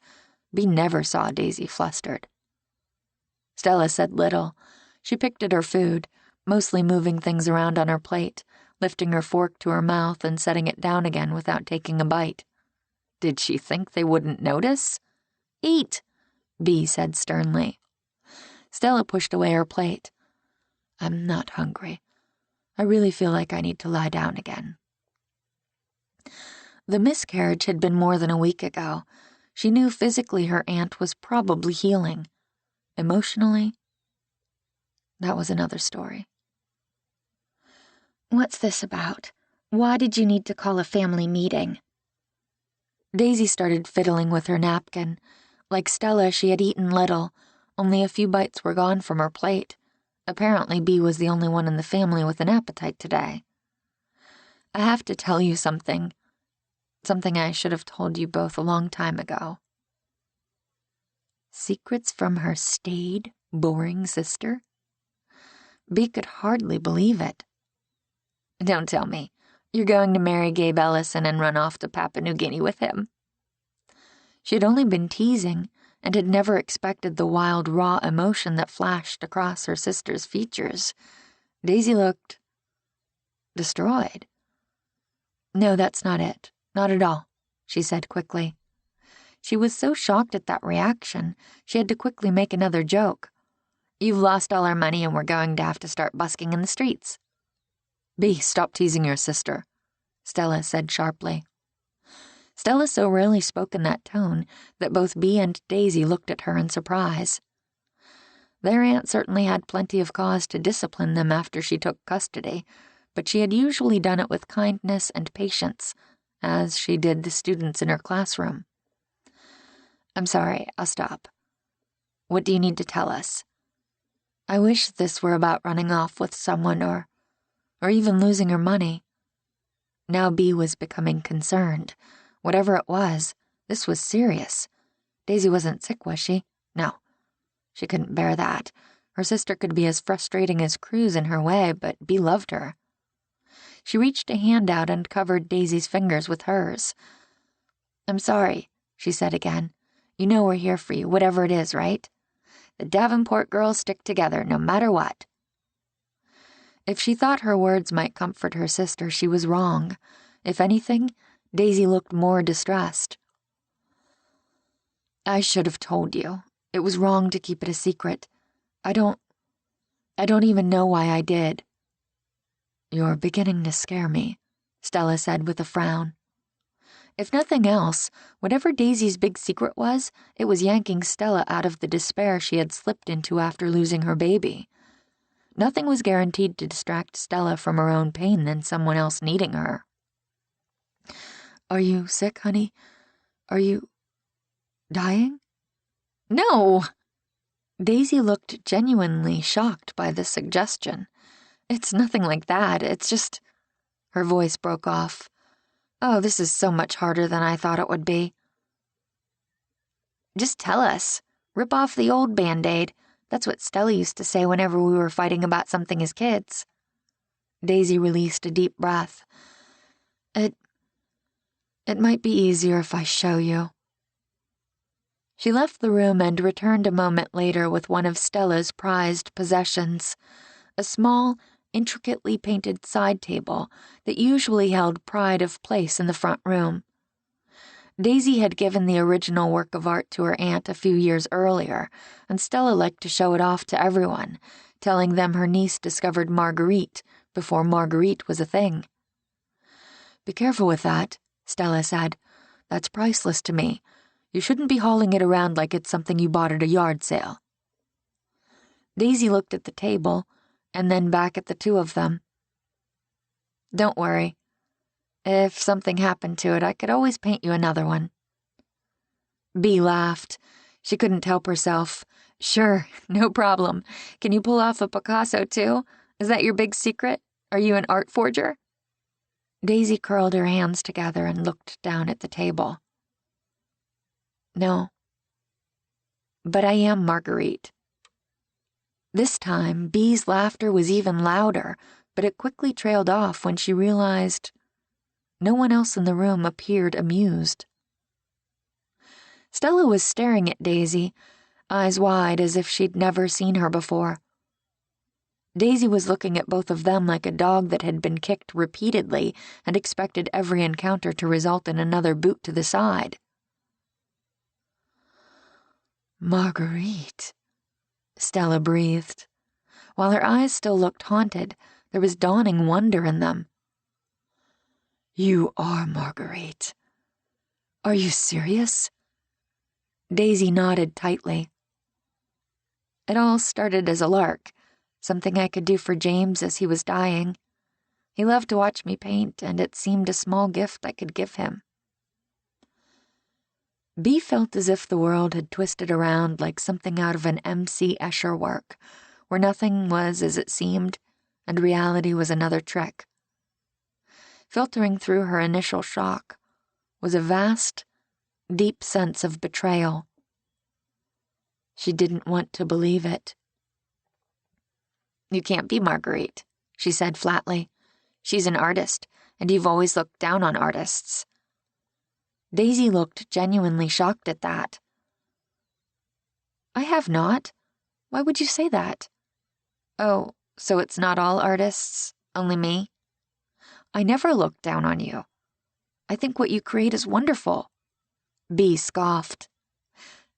Bea never saw Daisy flustered. Stella said little. She picked at her food, mostly moving things around on her plate, lifting her fork to her mouth and setting it down again without taking a bite. Did she think they wouldn't notice? "Eat," Bea said sternly. Stella pushed away her plate. "I'm not hungry. I really feel like I need to lie down again." The miscarriage had been more than a week ago. She knew physically her aunt was probably healing. Emotionally, that was another story. "What's this about? Why did you need to call a family meeting?" Daisy started fiddling with her napkin. Like Stella, she had eaten little. Only a few bites were gone from her plate. Apparently, Bea was the only one in the family with an appetite today. "I have to tell you something. Something I should have told you both a long time ago." Secrets from her staid, boring sister? Bea could hardly believe it. "Don't tell me. You're going to marry Gabe Ellison and run off to Papua New Guinea with him." She had only been teasing and had never expected the wild, raw emotion that flashed across her sister's features. Daisy looked destroyed. "No, that's not it. Not at all," she said quickly. She was so shocked at that reaction, she had to quickly make another joke. "You've lost all our money and we're going to have to start busking in the streets." "Bea, stop teasing your sister," Stella said sharply. Stella so rarely spoke in that tone that both Bea and Daisy looked at her in surprise. Their aunt certainly had plenty of cause to discipline them after she took custody, but she had usually done it with kindness and patience, as she did the students in her classroom. "I'm sorry, I'll stop. What do you need to tell us?" "I wish this were about running off with someone or even losing her money." Now Bea was becoming concerned. Whatever it was, this was serious. Daisy wasn't sick, was she? No. She couldn't bear that. Her sister could be as frustrating as Cruz in her way, but Bea loved her. She reached a hand out and covered Daisy's fingers with hers. "I'm sorry," she said again. You know we're here for you, whatever it is, right? The Davenport girls stick together, no matter what." If she thought her words might comfort her sister, she was wrong. If anything, Daisy looked more distressed. "I should have told you. It was wrong to keep it a secret. I don't even know why I did." "You're beginning to scare me," Stella said with a frown. If nothing else, whatever Daisy's big secret was, it was yanking Stella out of the despair she had slipped into after losing her baby. Nothing was guaranteed to distract Stella from her own pain than someone else needing her. "Are you sick, honey? Are you dying?" "No!" Daisy looked genuinely shocked by the suggestion. "It's nothing like that. It's just—" Her voice broke off. "Oh, this is so much harder than I thought it would be." "Just tell us. Rip off the old Band-Aid. That's what Stella used to say whenever we were fighting about something as kids." Daisy released a deep breath. It might be easier if I show you." She left the room and returned a moment later with one of Stella's prized possessions, a small, intricately painted side table that usually held pride of place in the front room. Daisy had given the original work of art to her aunt a few years earlier, and Stella liked to show it off to everyone, telling them her niece discovered Marguerite before Marguerite was a thing. "Be careful with that," Stella said. "That's priceless to me. You shouldn't be hauling it around like it's something you bought at a yard sale." Daisy looked at the table, and then back at the two of them. "Don't worry. If something happened to it, I could always paint you another one." Bea laughed. She couldn't help herself. "Sure, no problem. Can you pull off a Picasso, too? Is that your big secret? Are you an art forger?" Daisy curled her hands together and looked down at the table. "No. But I am Marguerite." This time, Bea's laughter was even louder, but it quickly trailed off when she realized no one else in the room appeared amused. Stella was staring at Daisy, eyes wide as if she'd never seen her before. Daisy was looking at both of them like a dog that had been kicked repeatedly and expected every encounter to result in another boot to the side. "Marguerite," Stella breathed. While her eyes still looked haunted, there was dawning wonder in them. "You are Marguerite. Are you serious?" Daisy nodded tightly. "It all started as a lark, something I could do for James as he was dying. He loved to watch me paint, and it seemed a small gift I could give him." Bea felt as if the world had twisted around like something out of an M.C. Escher work, where nothing was as it seemed, and reality was another trick. Filtering through her initial shock was a vast, deep sense of betrayal. She didn't want to believe it. "You can't be Marguerite," she said flatly. "She's an artist, and you've always looked down on artists." Daisy looked genuinely shocked at that. "I have not. Why would you say that?" "Oh, so it's not all artists, only me?" "I never looked down on you. I think what you create is wonderful." Bea scoffed.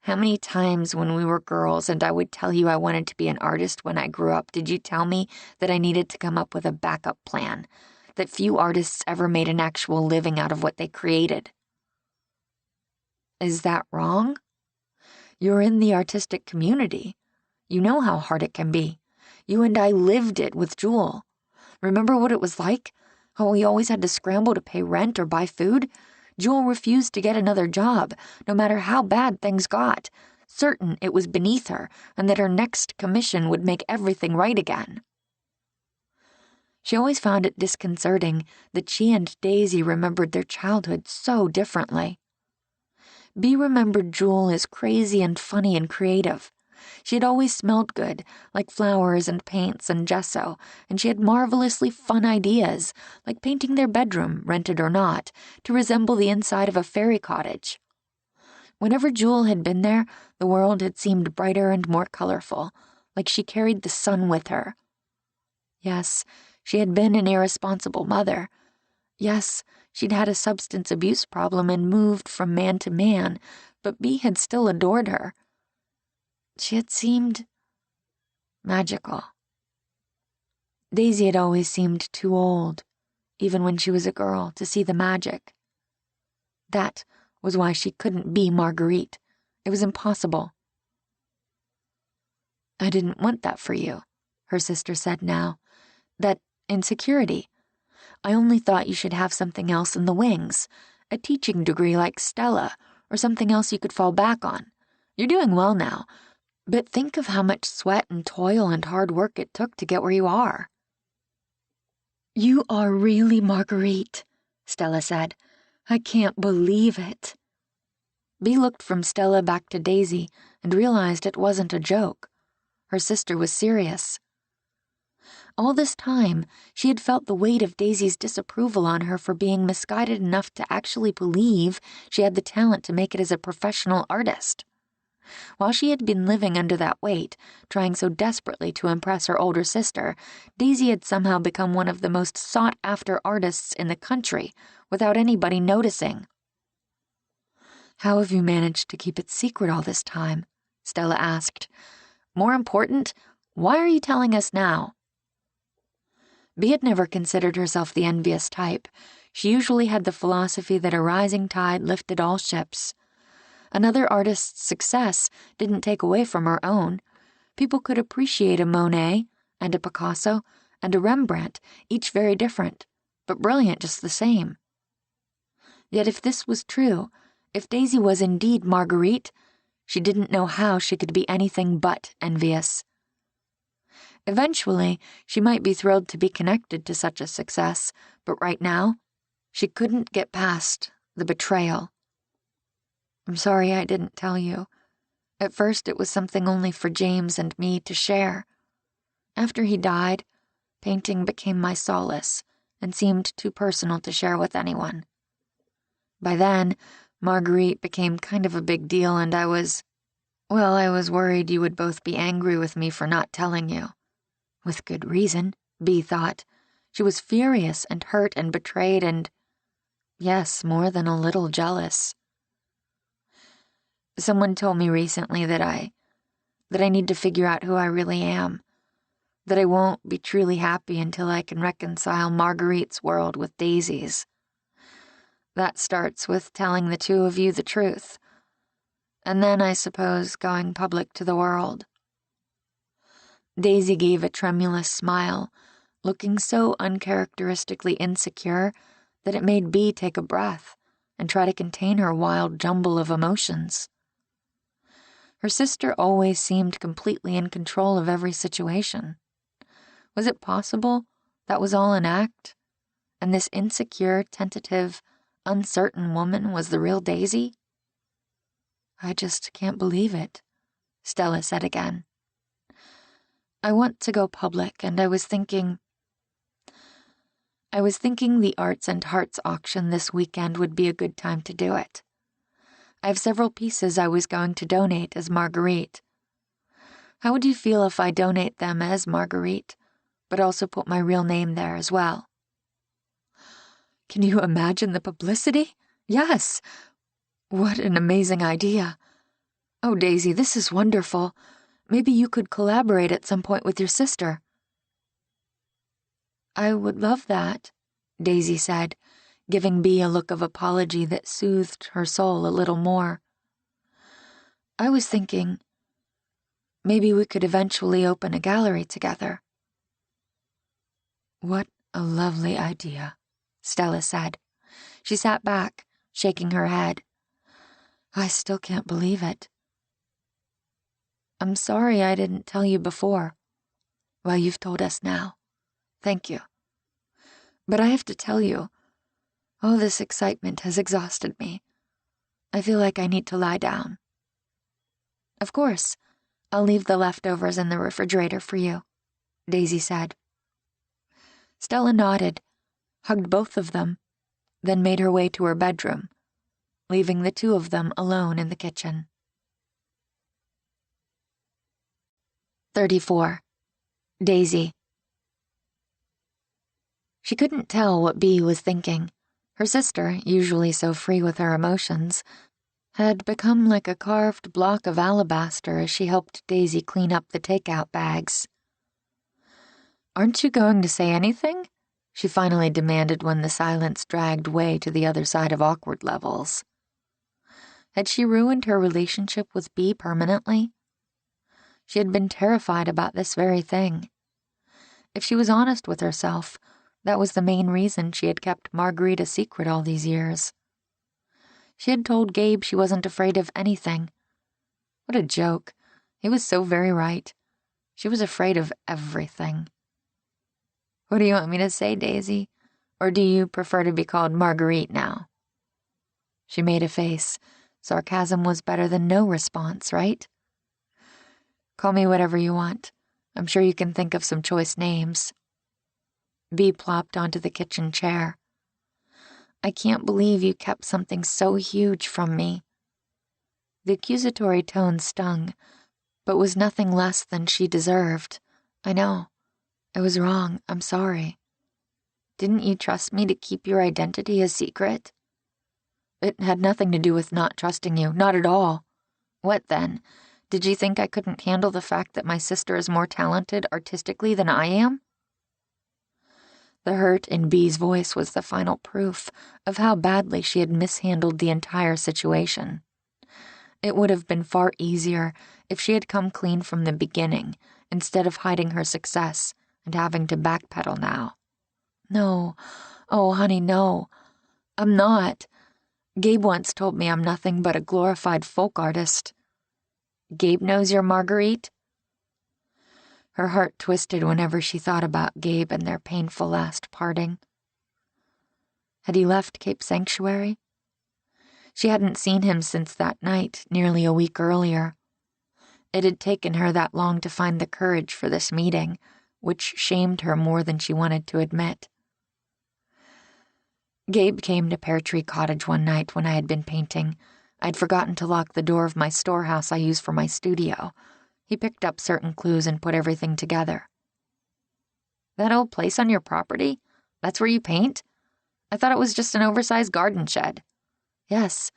"How many times when we were girls and I would tell you I wanted to be an artist when I grew up, did you tell me that I needed to come up with a backup plan, that few artists ever made an actual living out of what they created?" "Is that wrong? You're in the artistic community. You know how hard it can be. You and I lived it with Jewel. Remember what it was like? How we always had to scramble to pay rent or buy food? Jewel refused to get another job, no matter how bad things got, certain it was beneath her and that her next commission would make everything right again." She always found it disconcerting that she and Daisy remembered their childhood so differently. Bea remembered Jewel as crazy and funny and creative. She had always smelled good, like flowers and paints and gesso, and she had marvelously fun ideas, like painting their bedroom, rented or not, to resemble the inside of a fairy cottage. Whenever Jewel had been there, the world had seemed brighter and more colorful, like she carried the sun with her. Yes, she had been an irresponsible mother. Yes, she'd had a substance abuse problem and moved from man to man, but Bea had still adored her. She had seemed magical. Daisy had always seemed too old, even when she was a girl, to see the magic. That was why she couldn't be Marguerite. It was impossible. "I didn't want that for you," her sister said now. "That insecurity. I only thought you should have something else in the wings, a teaching degree like Stella, or something else you could fall back on. You're doing well now, but think of how much sweat and toil and hard work it took to get where you are." "You are really Marguerite," Stella said. "I can't believe it." Bea looked from Stella back to Daisy and realized it wasn't a joke. Her sister was serious. All this time, she had felt the weight of Daisy's disapproval on her for being misguided enough to actually believe she had the talent to make it as a professional artist. While she had been living under that weight, trying so desperately to impress her older sister, Daisy had somehow become one of the most sought-after artists in the country, without anybody noticing. "How have you managed to keep it secret all this time?" Stella asked. "More important, why are you telling us now?" Bea had never considered herself the envious type. She usually had the philosophy that a rising tide lifted all ships. Another artist's success didn't take away from her own. People could appreciate a Monet and a Picasso and a Rembrandt, each very different, but brilliant just the same. Yet if this was true, if Daisy was indeed Marguerite, she didn't know how she could be anything but envious. Eventually, she might be thrilled to be connected to such a success, but right now, she couldn't get past the betrayal. "I'm sorry I didn't tell you. At first it was something only for James and me to share. After he died, painting became my solace and seemed too personal to share with anyone. By then, Marguerite became kind of a big deal and I was worried you would both be angry with me for not telling you." With good reason, Bea thought. She was furious and hurt and betrayed and, yes, more than a little jealous. "Someone told me recently that I need to figure out who I really am, that I won't be truly happy until I can reconcile Marguerite's world with Daisy's. That starts with telling the two of you the truth, and then, I suppose, going public to the world." Daisy gave a tremulous smile, looking so uncharacteristically insecure that it made Bea take a breath and try to contain her wild jumble of emotions. Her sister always seemed completely in control of every situation. Was it possible that was all an act, and this insecure, tentative, uncertain woman was the real Daisy? "I just can't believe it," Stella said again. "I want to go public, and I was thinking the Arts and Hearts auction this weekend would be a good time to do it. I have several pieces I was going to donate as Marguerite. How would you feel if I donate them as Marguerite, but also put my real name there as well?" "Can you imagine the publicity? Yes! What an amazing idea. Oh, Daisy, this is wonderful. Maybe you could collaborate at some point with your sister." "I would love that," Daisy said, giving Bea a look of apology that soothed her soul a little more. "I was thinking maybe we could eventually open a gallery together." "What a lovely idea," Stella said. She sat back, shaking her head. "I still can't believe it." "I'm sorry I didn't tell you before." "Well, you've told us now. Thank you. But I have to tell you, all this excitement has exhausted me. I feel like I need to lie down." "Of course. I'll leave the leftovers in the refrigerator for you," Daisy said. Stella nodded, hugged both of them, then made her way to her bedroom. leaving the two of them alone in the kitchen. 34. Daisy. She couldn't tell what Bea was thinking. Her sister, usually so free with her emotions, had become like a carved block of alabaster as she helped Daisy clean up the takeout bags. "Aren't you going to say anything?" she finally demanded when the silence dragged way to the other side of awkward levels. Had she ruined her relationship with Bea permanently? She had been terrified about this very thing. If she was honest with herself, that was the main reason she had kept Marguerite a secret all these years. She had told Gabe she wasn't afraid of anything. What a joke. He was so very right. She was afraid of everything. "What do you want me to say, Daisy? Or do you prefer to be called Marguerite now?" She made a face. Sarcasm was better than no response, right? "Call me whatever you want. I'm sure you can think of some choice names." Bea plopped onto the kitchen chair. "I can't believe you kept something so huge from me." The accusatory tone stung, but was nothing less than she deserved. "I know. I was wrong. I'm sorry." "Didn't you trust me to keep your identity a secret?" "It had nothing to do with not trusting you, not at all." "What then? Did you think I couldn't handle the fact that my sister is more talented artistically than I am?" The hurt in Bea's voice was the final proof of how badly she had mishandled the entire situation. It would have been far easier if she had come clean from the beginning, instead of hiding her success and having to backpedal now. "No. Oh, honey, no. I'm not. Gabe once told me I'm nothing but a glorified folk artist." "Gabe knows you're Marguerite?" Her heart twisted whenever she thought about Gabe and their painful last parting. Had he left Cape Sanctuary? She hadn't seen him since that night, nearly a week earlier. It had taken her that long to find the courage for this meeting, which shamed her more than she wanted to admit. "Gabe came to Pear Tree Cottage one night when I had been painting. I'd forgotten to lock the door of my storehouse I use for my studio. He picked up certain clues and put everything together." "That old place on your property? That's where you paint? I thought it was just an oversized garden shed." "Yes,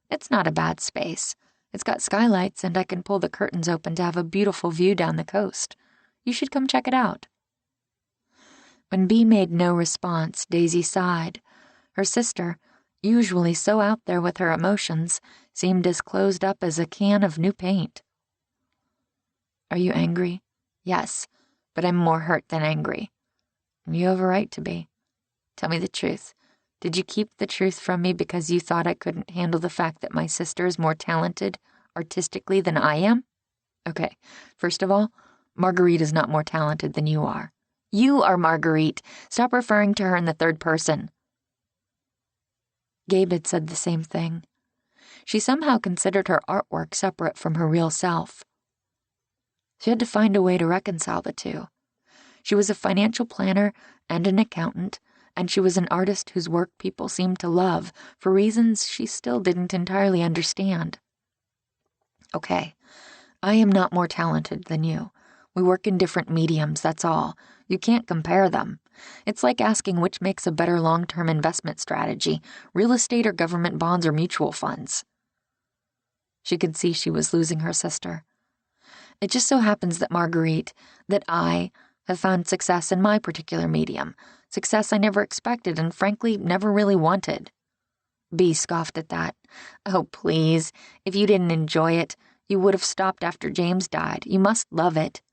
it's not a bad space. It's got skylights and I can pull the curtains open to have a beautiful view down the coast. You should come check it out." When Bea made no response, Daisy sighed. Her sister, usually so out there with her emotions, seemed as closed up as a can of new paint. "Are you angry?" "Yes, but I'm more hurt than angry." "You have a right to be. Tell me the truth. Did you keep the truth from me because you thought I couldn't handle the fact that my sister is more talented artistically than I am?" "Okay, first of all, Marguerite is not more talented than you are." "You are Marguerite. Stop referring to her in the third person." Gabe had said the same thing. She somehow considered her artwork separate from her real self. She had to find a way to reconcile the two. She was a financial planner and an accountant, and she was an artist whose work people seemed to love for reasons she still didn't entirely understand. "Okay, I am not more talented than you. We work in different mediums, that's all. You can't compare them. It's like asking which makes a better long-term investment strategy, real estate or government bonds or mutual funds." She could see she was losing her sister. "It just so happens that Marguerite, that I, have found success in my particular medium, success I never expected and frankly never really wanted." Bea scoffed at that. "Oh, please, if you didn't enjoy it, you would have stopped after James died. You must love it."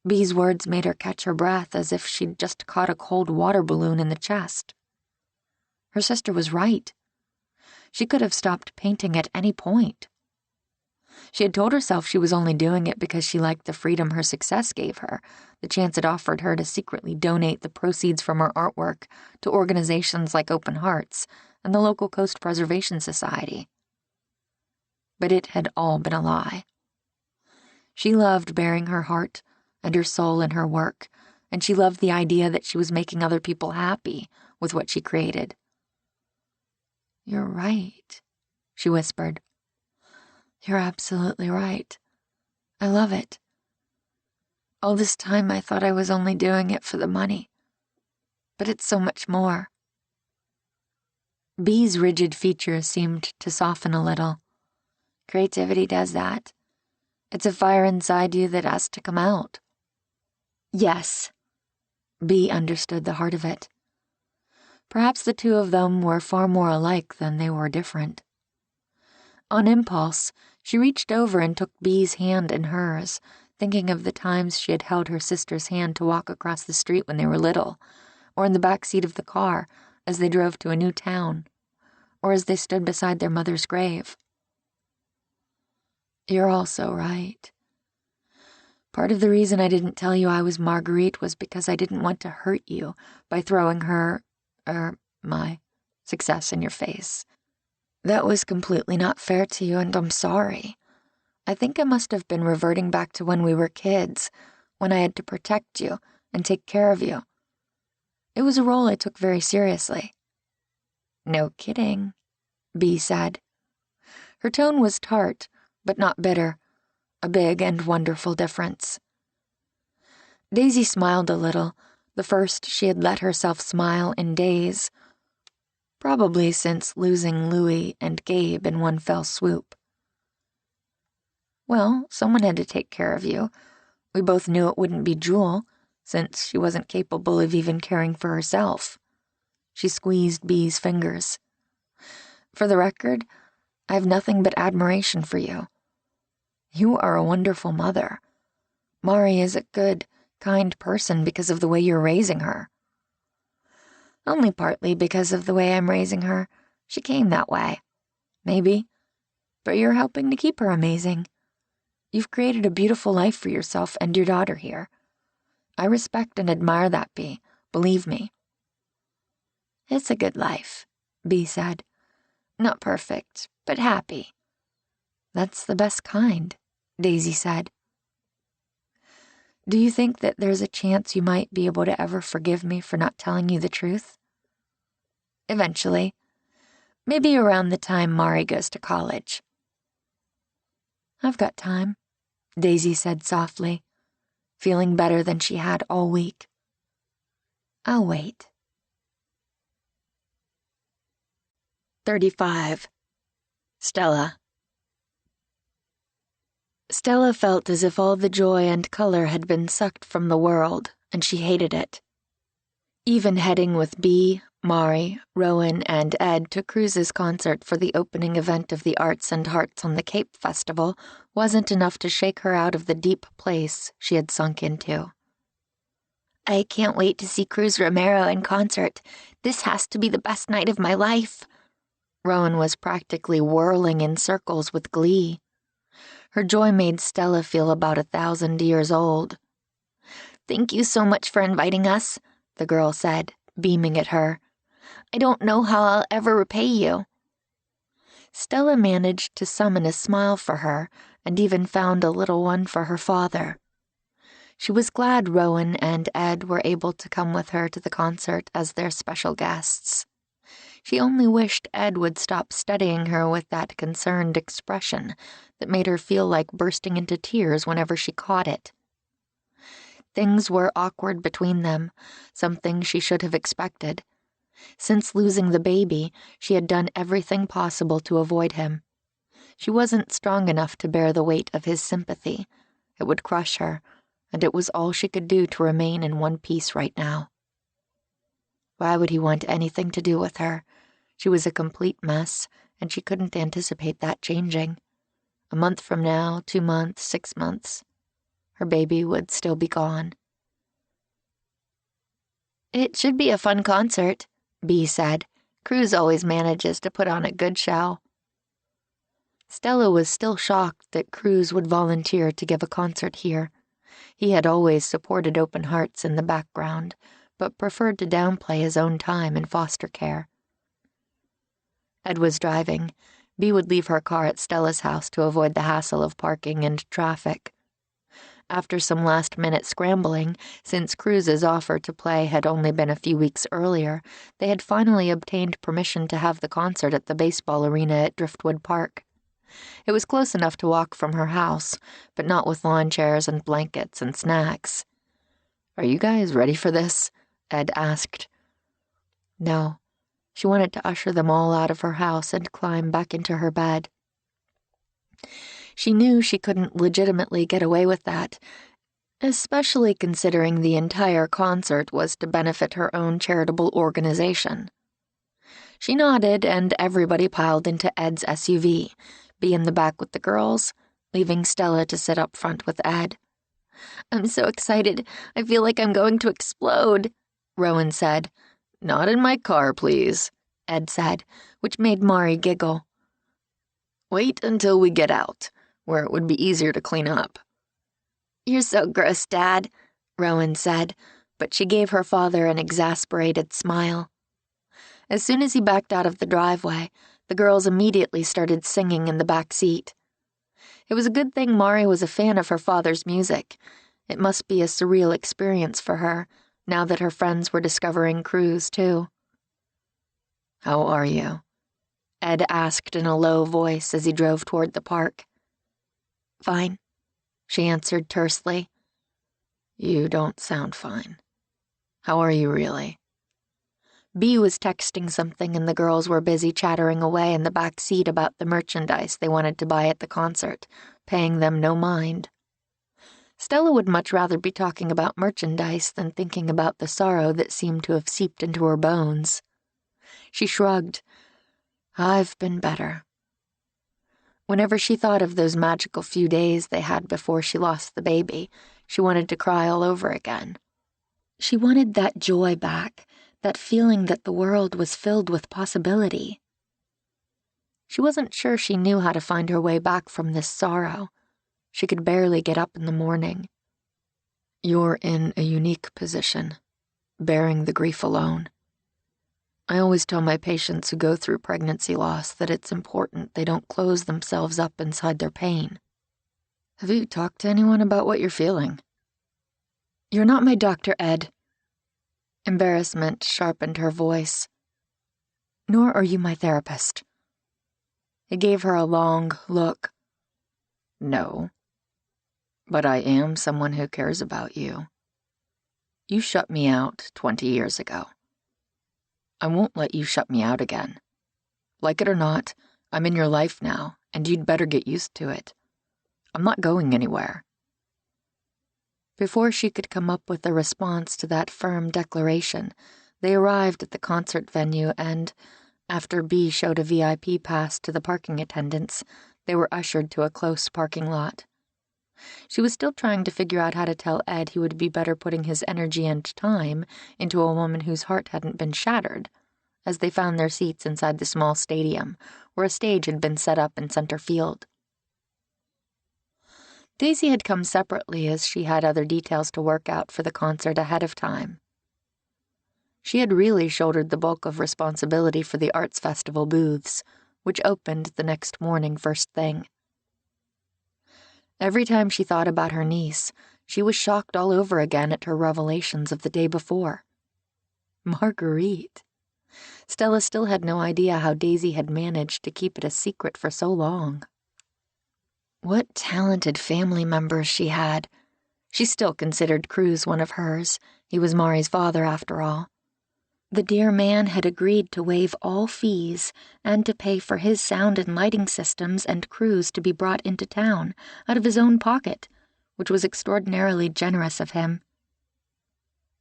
Bea's words made her catch her breath as if she'd just caught a cold water balloon in the chest. Her sister was right. She could have stopped painting at any point. She had told herself she was only doing it because she liked the freedom her success gave her, the chance it offered her to secretly donate the proceeds from her artwork to organizations like Open Hearts and the local Coast Preservation Society. But it had all been a lie. She loved bearing her heart and her soul in her work, and she loved the idea that she was making other people happy with what she created. You're right, she whispered. You're absolutely right. I love it. All this time I thought I was only doing it for the money. But it's so much more. Bee's rigid features seemed to soften a little. Creativity does that. It's a fire inside you that has to come out. Yes. Bee understood the heart of it. Perhaps the two of them were far more alike than they were different. On impulse, she reached over and took Bee's hand in hers, thinking of the times she had held her sister's hand to walk across the street when they were little, or in the back seat of the car as they drove to a new town, or as they stood beside their mother's grave. You're also right. Part of the reason I didn't tell you I was Marguerite was because I didn't want to hurt you by throwing my success in your face. That was completely not fair to you, and I'm sorry. I think I must have been reverting back to when we were kids, when I had to protect you and take care of you. It was a role I took very seriously. No kidding, Bee said. Her tone was tart, but not bitter, a big and wonderful difference. Daisy smiled a little, the first she had let herself smile in days, probably since losing Louis and Gabe in one fell swoop. Well, someone had to take care of you. We both knew it wouldn't be Jewel, since she wasn't capable of even caring for herself. She squeezed Bee's fingers. For the record, I have nothing but admiration for you. You are a wonderful mother. Mari is a good, kind person because of the way you're raising her. Only partly because of the way I'm raising her. She came that way. Maybe. But you're helping to keep her amazing. You've created a beautiful life for yourself and your daughter here. I respect and admire that, Bee. Believe me. It's a good life, Bee said. Not perfect, but happy. That's the best kind, Daisy said. Do you think that there's a chance you might be able to ever forgive me for not telling you the truth? Eventually. Maybe around the time Mari goes to college. I've got time, Daisy said softly, feeling better than she had all week. I'll wait. 35. Stella. Stella felt as if all the joy and color had been sucked from the world, and she hated it. Even heading with Bee, Mari, RaeAnne, and Ed to Cruz's concert for the opening event of the Arts and Hearts on the Cape Festival wasn't enough to shake her out of the deep place she had sunk into. I can't wait to see Cruz Romero in concert. This has to be the best night of my life. RaeAnne was practically whirling in circles with glee. Her joy made Stella feel about 1,000 years old. Thank you so much for inviting us, the girl said, beaming at her. I don't know how I'll ever repay you. Stella managed to summon a smile for her and even found a little one for her father. She was glad RaeAnne and Ed were able to come with her to the concert as their special guests. She only wished Ed would stop studying her with that concerned expression that made her feel like bursting into tears whenever she caught it. Things were awkward between them, something she should have expected. Since losing the baby, she had done everything possible to avoid him. She wasn't strong enough to bear the weight of his sympathy. It would crush her, and it was all she could do to remain in one piece right now. Why would he want anything to do with her? She was a complete mess, and she couldn't anticipate that changing. A month from now, 2 months, 6 months, her baby would still be gone. It should be a fun concert, Bee said. Cruz always manages to put on a good show. Stella was still shocked that Cruz would volunteer to give a concert here. He had always supported Open Hearts in the background, but preferred to downplay his own time in foster care. Ed was driving. Bee would leave her car at Stella's house to avoid the hassle of parking and traffic. After some last-minute scrambling, since Cruz's offer to play had only been a few weeks earlier, they had finally obtained permission to have the concert at the baseball arena at Driftwood Park. It was close enough to walk from her house, but not with lawn chairs and blankets and snacks. "Are you guys ready for this?" Ed asked. No. She wanted to usher them all out of her house and climb back into her bed. She knew she couldn't legitimately get away with that, especially considering the entire concert was to benefit her own charitable organization. She nodded, and everybody piled into Ed's SUV, Bee in the back with the girls, leaving Stella to sit up front with Ed. "I'm so excited. I feel like I'm going to explode," Rowan said. "Not in my car, please," Ed said, which made Mari giggle. "Wait until we get out, where it would be easier to clean up." "You're so gross, Dad," Rowan said, but she gave her father an exasperated smile. As soon as he backed out of the driveway, the girls immediately started singing in the back seat. It was a good thing Mari was a fan of her father's music. It must be a surreal experience for her, now that her friends were discovering Cruz, too. "How are you?" Ed asked in a low voice as he drove toward the park. "Fine," she answered tersely. "You don't sound fine. How are you really?" Bee was texting something and the girls were busy chattering away in the back seat about the merchandise they wanted to buy at the concert, paying them no mind. Stella would much rather be talking about merchandise than thinking about the sorrow that seemed to have seeped into her bones. She shrugged. "I've been better." Whenever she thought of those magical few days they had before she lost the baby, she wanted to cry all over again. She wanted that joy back, that feeling that the world was filled with possibility. She wasn't sure she knew how to find her way back from this sorrow. She could barely get up in the morning. "You're in a unique position, bearing the grief alone. I always tell my patients who go through pregnancy loss that it's important they don't close themselves up inside their pain. Have you talked to anyone about what you're feeling?" "You're not my doctor, Ed." Embarrassment sharpened her voice. "Nor are you my therapist." He gave her a long look. "No. But I am someone who cares about you. You shut me out 20 years ago. I won't let you shut me out again. Like it or not, I'm in your life now, and you'd better get used to it. I'm not going anywhere." Before she could come up with a response to that firm declaration, they arrived at the concert venue and, after Bee showed a VIP pass to the parking attendants, they were ushered to a close parking lot. She was still trying to figure out how to tell Ed he would be better putting his energy and time into a woman whose heart hadn't been shattered, as they found their seats inside the small stadium, where a stage had been set up in center field. Daisy had come separately as she had other details to work out for the concert ahead of time. She had really shouldered the bulk of responsibility for the Arts Festival booths, which opened the next morning first thing. Every time she thought about her niece, she was shocked all over again at her revelations of the day before. Marguerite. Stella still had no idea how Daisy had managed to keep it a secret for so long. What talented family members she had. She still considered Cruz one of hers. He was Mari's father, after all. The dear man had agreed to waive all fees and to pay for his sound and lighting systems and Cruz to be brought into town out of his own pocket, which was extraordinarily generous of him.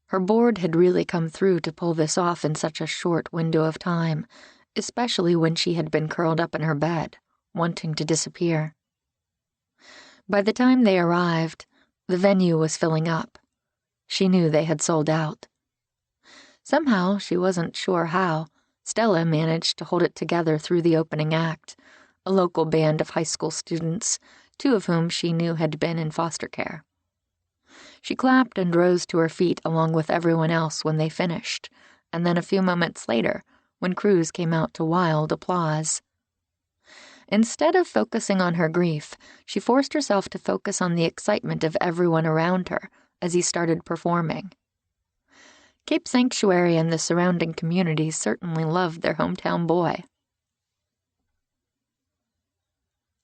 Her board had really come through to pull this off in such a short window of time, especially when she had been curled up in her bed, wanting to disappear. By the time they arrived, the venue was filling up. She knew they had sold out. Somehow, she wasn't sure how, Stella managed to hold it together through the opening act, a local band of high school students, 2 of whom she knew had been in foster care. She clapped and rose to her feet along with everyone else when they finished, and then a few moments later, when Cruz came out to wild applause. Instead of focusing on her grief, she forced herself to focus on the excitement of everyone around her as he started performing. Cape Sanctuary and the surrounding communities certainly loved their hometown boy.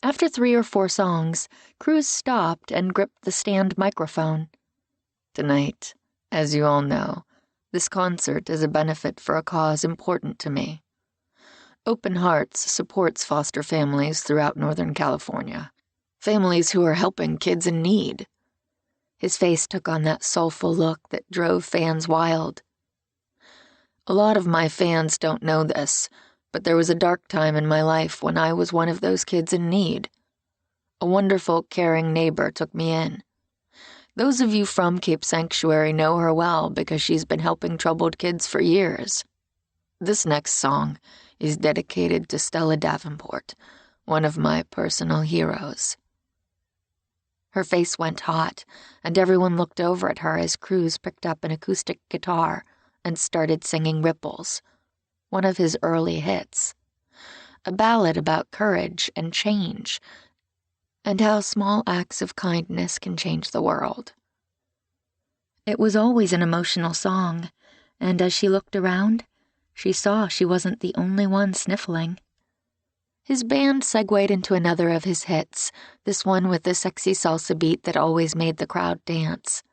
After 3 or 4 songs, Cruz stopped and gripped the stand microphone. "Tonight, as you all know, this concert is a benefit for a cause important to me. Open Hearts supports foster families throughout Northern California, families who are helping kids in need." His face took on that soulful look that drove fans wild. "A lot of my fans don't know this, but there was a dark time in my life when I was one of those kids in need. A wonderful, caring neighbor took me in. Those of you from Cape Sanctuary know her well because she's been helping troubled kids for years. This next song is dedicated to Stella Davenport, one of my personal heroes." Her face went hot, and everyone looked over at her as Cruz picked up an acoustic guitar and started singing Ripples, one of his early hits, a ballad about courage and change, and how small acts of kindness can change the world. It was always an emotional song, and as she looked around, she saw she wasn't the only one sniffling. His band segued into another of his hits, this one with the sexy salsa beat that always made the crowd dance.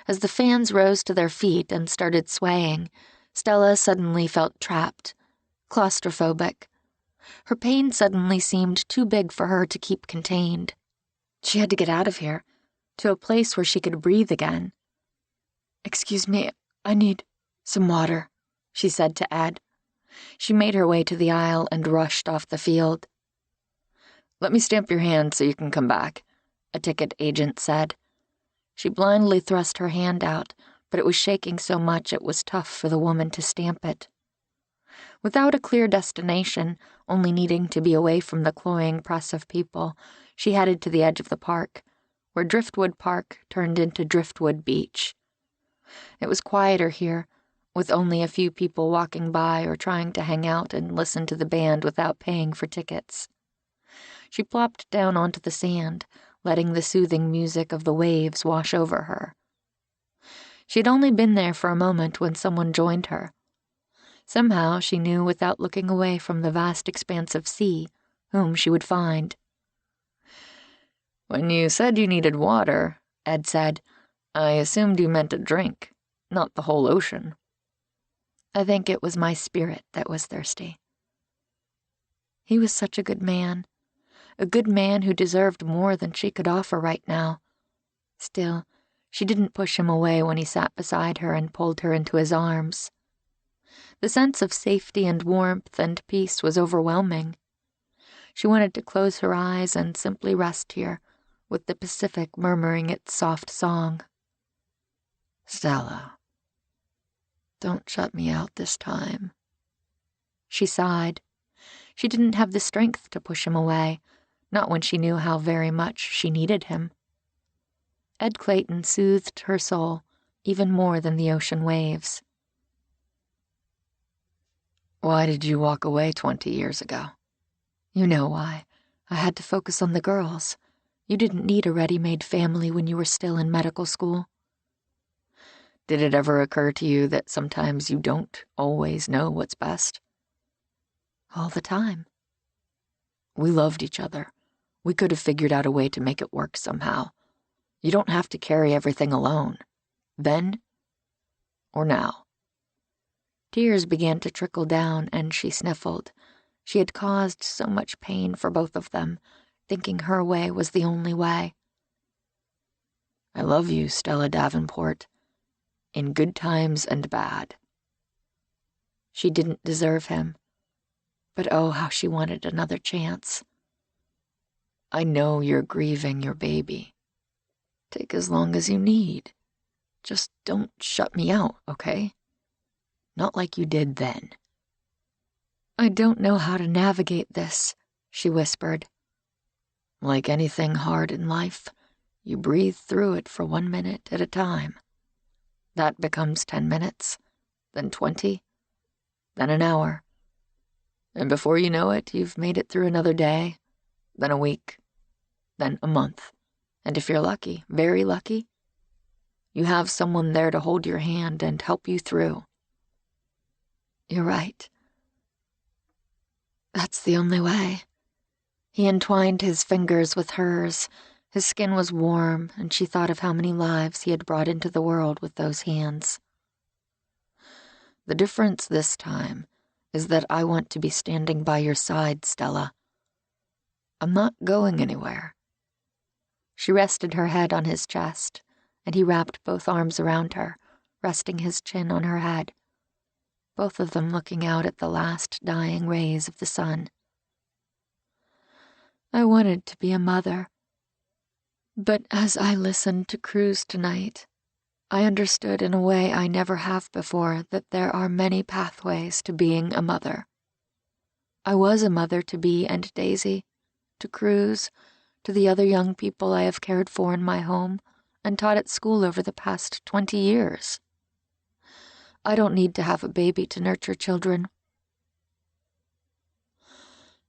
As the fans rose to their feet and started swaying, Stella suddenly felt trapped, claustrophobic. Her pain suddenly seemed too big for her to keep contained. She had to get out of here, to a place where she could breathe again. "Excuse me, I need some water," she said to Ed. She made her way to the aisle and rushed off the field. "Let me stamp your hand so you can come back," a ticket agent said. She blindly thrust her hand out, but it was shaking so much it was tough for the woman to stamp it. Without a clear destination, only needing to be away from the cloying press of people, she headed to the edge of the park, where Driftwood Park turned into Driftwood Beach. It was quieter here, with only a few people walking by or trying to hang out and listen to the band without paying for tickets. She plopped down onto the sand, letting the soothing music of the waves wash over her. She'd only been there for a moment when someone joined her. Somehow she knew without looking away from the vast expanse of sea whom she would find. "When you said you needed water," Ed said, "I assumed you meant a drink, not the whole ocean." "I think it was my spirit that was thirsty." He was such a good man who deserved more than she could offer right now. Still, she didn't push him away when he sat beside her and pulled her into his arms. The sense of safety and warmth and peace was overwhelming. She wanted to close her eyes and simply rest here, with the Pacific murmuring its soft song. "Stella, don't shut me out this time." She sighed. She didn't have the strength to push him away, not when she knew how very much she needed him. Ed Clayton soothed her soul even more than the ocean waves. "Why did you walk away 20 years ago?" "You know why. I had to focus on the girls. You didn't need a ready-made family when you were still in medical school." "Did it ever occur to you that sometimes you don't always know what's best?" "All the time." "We loved each other. We could have figured out a way to make it work somehow. You don't have to carry everything alone. Then or now." Tears began to trickle down, and she sniffled. She had caused so much pain for both of them, thinking her way was the only way. "I love you, Stella Davenport, in good times and bad." She didn't deserve him, but oh, how she wanted another chance. "I know you're grieving your baby. Take as long as you need. Just don't shut me out, okay? Not like you did then." "I don't know how to navigate this," she whispered. "Like anything hard in life, you breathe through it for 1 minute at a time. That becomes 10 minutes, then 20, then an hour. And before you know it, you've made it through another day, then a week, then a month. And if you're lucky, very lucky, you have someone there to hold your hand and help you through. You're right. That's the only way. He entwined his fingers with hers. His skin was warm, and she thought of how many lives he had brought into the world with those hands. The difference this time is that I want to be standing by your side, Stella. I'm not going anywhere. She rested her head on his chest, and he wrapped both arms around her, resting his chin on her head, both of them looking out at the last dying rays of the sun. I wanted to be a mother, but as I listened to Cruz tonight, I understood in a way I never have before that there are many pathways to being a mother. I was a mother to Bee and Daisy, to Cruz, to the other young people I have cared for in my home and taught at school over the past 20 years. I don't need to have a baby to nurture children.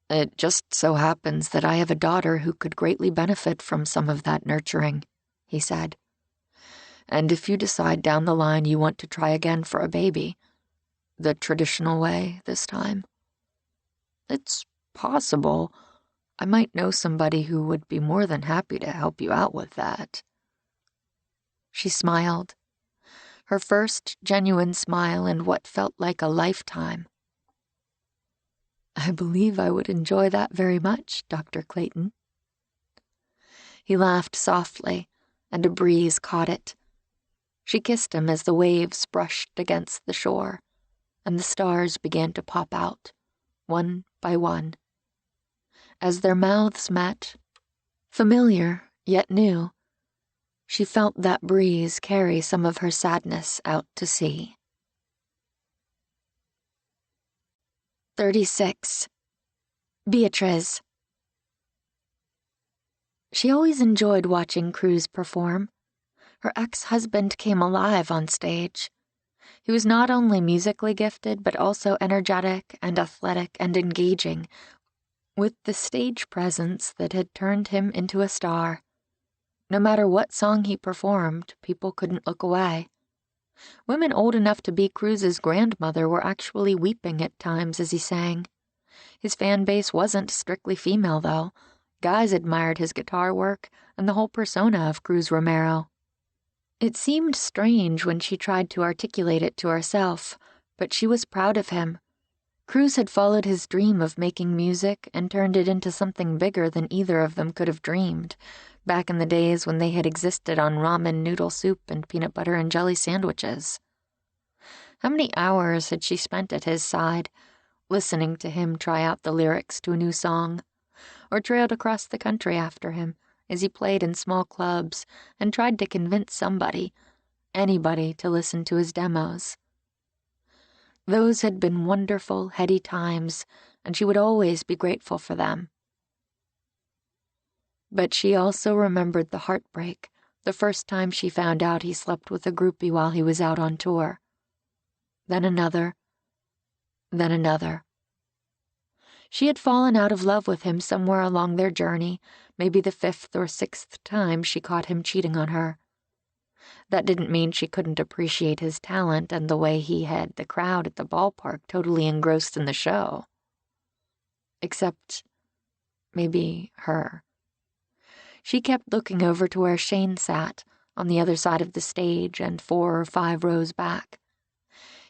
It just so happens that I have a daughter who could greatly benefit from some of that nurturing, he said. And if you decide down the line you want to try again for a baby, the traditional way this time, it's possible I might know somebody who would be more than happy to help you out with that. She smiled, her first genuine smile in what felt like a lifetime. I believe I would enjoy that very much, Dr. Clayton. He laughed softly, and a breeze caught it. She kissed him as the waves brushed against the shore, and the stars began to pop out, one by one. As their mouths met, familiar yet new, she felt that breeze carry some of her sadness out to sea. 36. Beatriz. She always enjoyed watching Cruz perform. Her ex-husband came alive on stage. He was not only musically gifted, but also energetic and athletic and engaging, with the stage presence that had turned him into a star. No matter what song he performed, people couldn't look away. Women old enough to be Cruz's grandmother were actually weeping at times as he sang. His fan base wasn't strictly female, though. Guys admired his guitar work and the whole persona of Cruz Romero. It seemed strange when she tried to articulate it to herself, but she was proud of him. Cruz had followed his dream of making music and turned it into something bigger than either of them could have dreamed, back in the days when they had existed on ramen noodle soup and peanut butter and jelly sandwiches. How many hours had she spent at his side, listening to him try out the lyrics to a new song, or trailed across the country after him as he played in small clubs and tried to convince somebody, anybody, to listen to his demos. Those had been wonderful, heady times, and she would always be grateful for them. But she also remembered the heartbreak, the first time she found out he slept with a groupie while he was out on tour. Then another. Then another. She had fallen out of love with him somewhere along their journey, maybe the 5th or 6th time she caught him cheating on her. That didn't mean she couldn't appreciate his talent and the way he had the crowd at the ballpark totally engrossed in the show. Except, maybe her. She kept looking over to where Shane sat, on the other side of the stage and 4 or 5 rows back.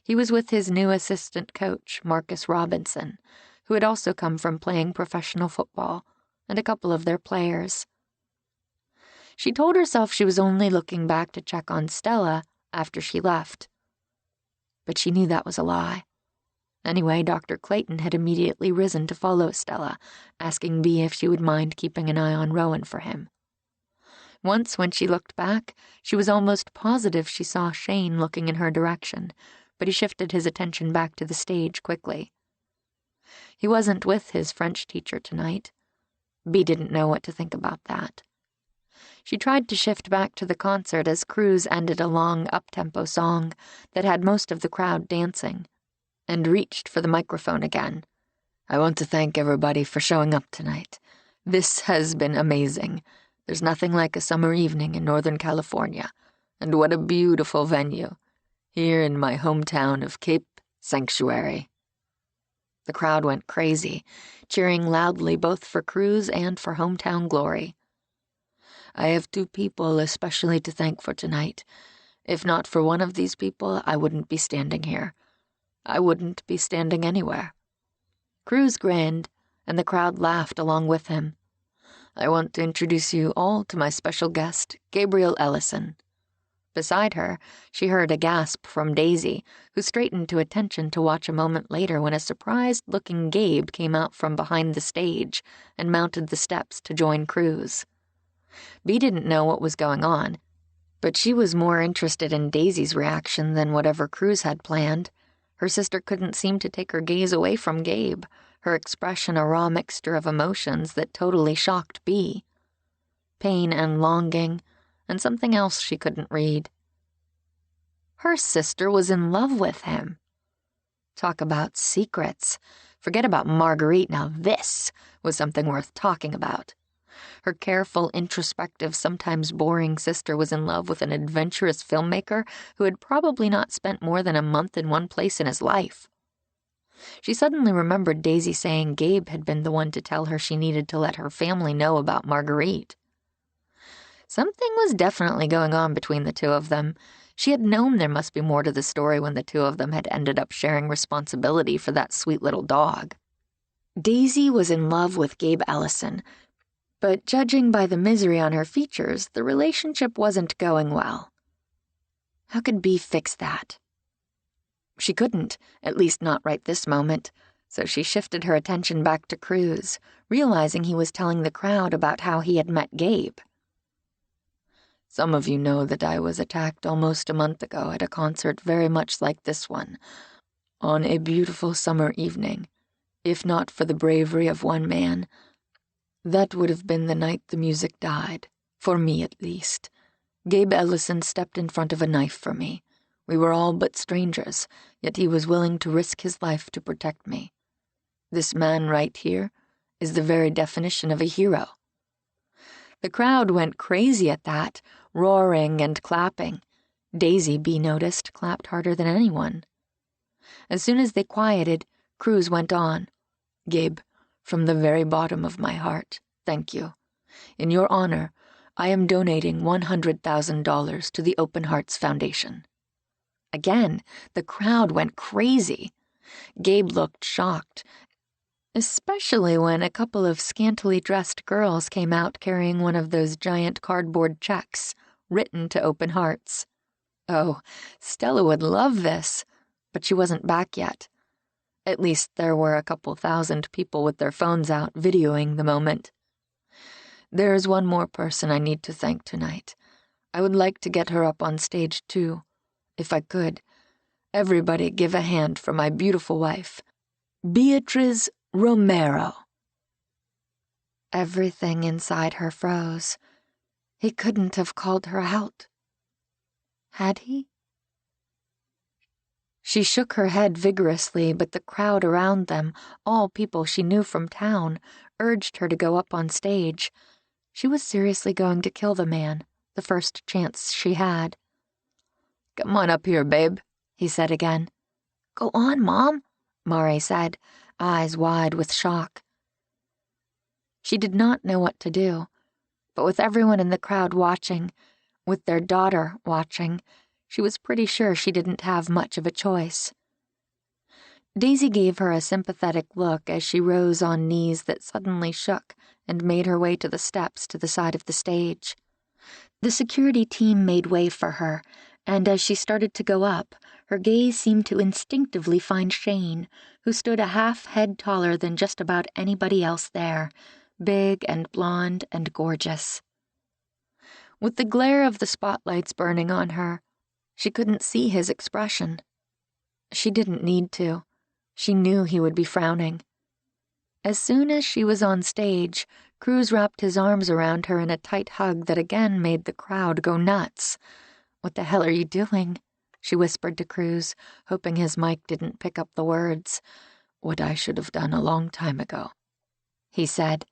He was with his new assistant coach, Marcus Robinson, who had also come from playing professional football, and a couple of their players. She told herself she was only looking back to check on Stella after she left. But she knew that was a lie. Anyway, Dr. Clayton had immediately risen to follow Stella, asking Bea if she would mind keeping an eye on Rowan for him. Once, when she looked back, she was almost positive she saw Shane looking in her direction, but he shifted his attention back to the stage quickly. He wasn't with his French teacher tonight. Bea didn't know what to think about that. She tried to shift back to the concert as Cruz ended a long up-tempo song that had most of the crowd dancing, and reached for the microphone again. I want to thank everybody for showing up tonight. This has been amazing. There's nothing like a summer evening in Northern California. And what a beautiful venue. Here in my hometown of Cape Sanctuary." The crowd went crazy, cheering loudly both for Cruz and for hometown glory. "I have two people especially to thank for tonight. If not for one of these people, I wouldn't be standing here. I wouldn't be standing anywhere." Cruz grinned, and the crowd laughed along with him. "I want to introduce you all to my special guest, Gabriel Ellison." Beside her, she heard a gasp from Daisy, who straightened to attention to watch a moment later when a surprised-looking Gabe came out from behind the stage and mounted the steps to join Cruz. Bea didn't know what was going on, but she was more interested in Daisy's reaction than whatever Cruz had planned. Her sister couldn't seem to take her gaze away from Gabe, her expression a raw mixture of emotions that totally shocked Bea. Pain and longing, and something else she couldn't read. Her sister was in love with him. Talk about secrets. Forget about Marguerite, now this was something worth talking about. Her careful, introspective, sometimes boring sister was in love with an adventurous filmmaker who had probably not spent more than a month in one place in his life. She suddenly remembered Daisy saying Gabe had been the one to tell her she needed to let her family know about Marguerite. Something was definitely going on between the two of them. She had known there must be more to the story when the two of them had ended up sharing responsibility for that sweet little dog. Daisy was in love with Gabe Ellison, but judging by the misery on her features, the relationship wasn't going well. How could Bea fix that? She couldn't, at least not right this moment, so she shifted her attention back to Cruz, realizing he was telling the crowd about how he had met Gabe. "Some of you know that I was attacked almost a month ago at a concert very much like this one, on a beautiful summer evening. If not for the bravery of one man, that would have been the night the music died, for me at least. Gabe Ellison stepped in front of a knife for me. We were all but strangers, yet he was willing to risk his life to protect me. This man right here is the very definition of a hero." The crowd went crazy at that, roaring and clapping. Daisy, Bea noticed, clapped harder than anyone. As soon as they quieted, Cruz went on. "Gabe, from the very bottom of my heart, thank you. In your honor, I am donating $100,000 to the Open Hearts Foundation." Again, the crowd went crazy. Gabe looked shocked, especially when a couple of scantily dressed girls came out carrying one of those giant cardboard checks, written to Open Hearts. Oh, Stella would love this, but she wasn't back yet. At least there were a couple thousand people with their phones out videoing the moment. "There's one more person I need to thank tonight. I would like to get her up on stage too, if I could. Everybody give a hand for my beautiful wife, Beatriz Romero." Everything inside her froze. He couldn't have called her out. Had he? She shook her head vigorously, but the crowd around them, all people she knew from town, urged her to go up on stage. She was seriously going to kill the man, the first chance she had. "Come on up here, babe," he said again. "Go on, Mom," Mari said, eyes wide with shock. She did not know what to do, but with everyone in the crowd watching, with their daughter watching, she was pretty sure she didn't have much of a choice. Daisy gave her a sympathetic look as she rose on knees that suddenly shook and made her way to the steps to the side of the stage. The security team made way for her, and as she started to go up, her gaze seemed to instinctively find Shane, who stood a half head taller than just about anybody else there, big and blonde and gorgeous. With the glare of the spotlights burning on her, she couldn't see his expression. She didn't need to. She knew he would be frowning. As soon as she was on stage, Cruz wrapped his arms around her in a tight hug that again made the crowd go nuts. "What the hell are you doing?" she whispered to Cruz, hoping his mic didn't pick up the words. "What I should have done a long time ago," he said.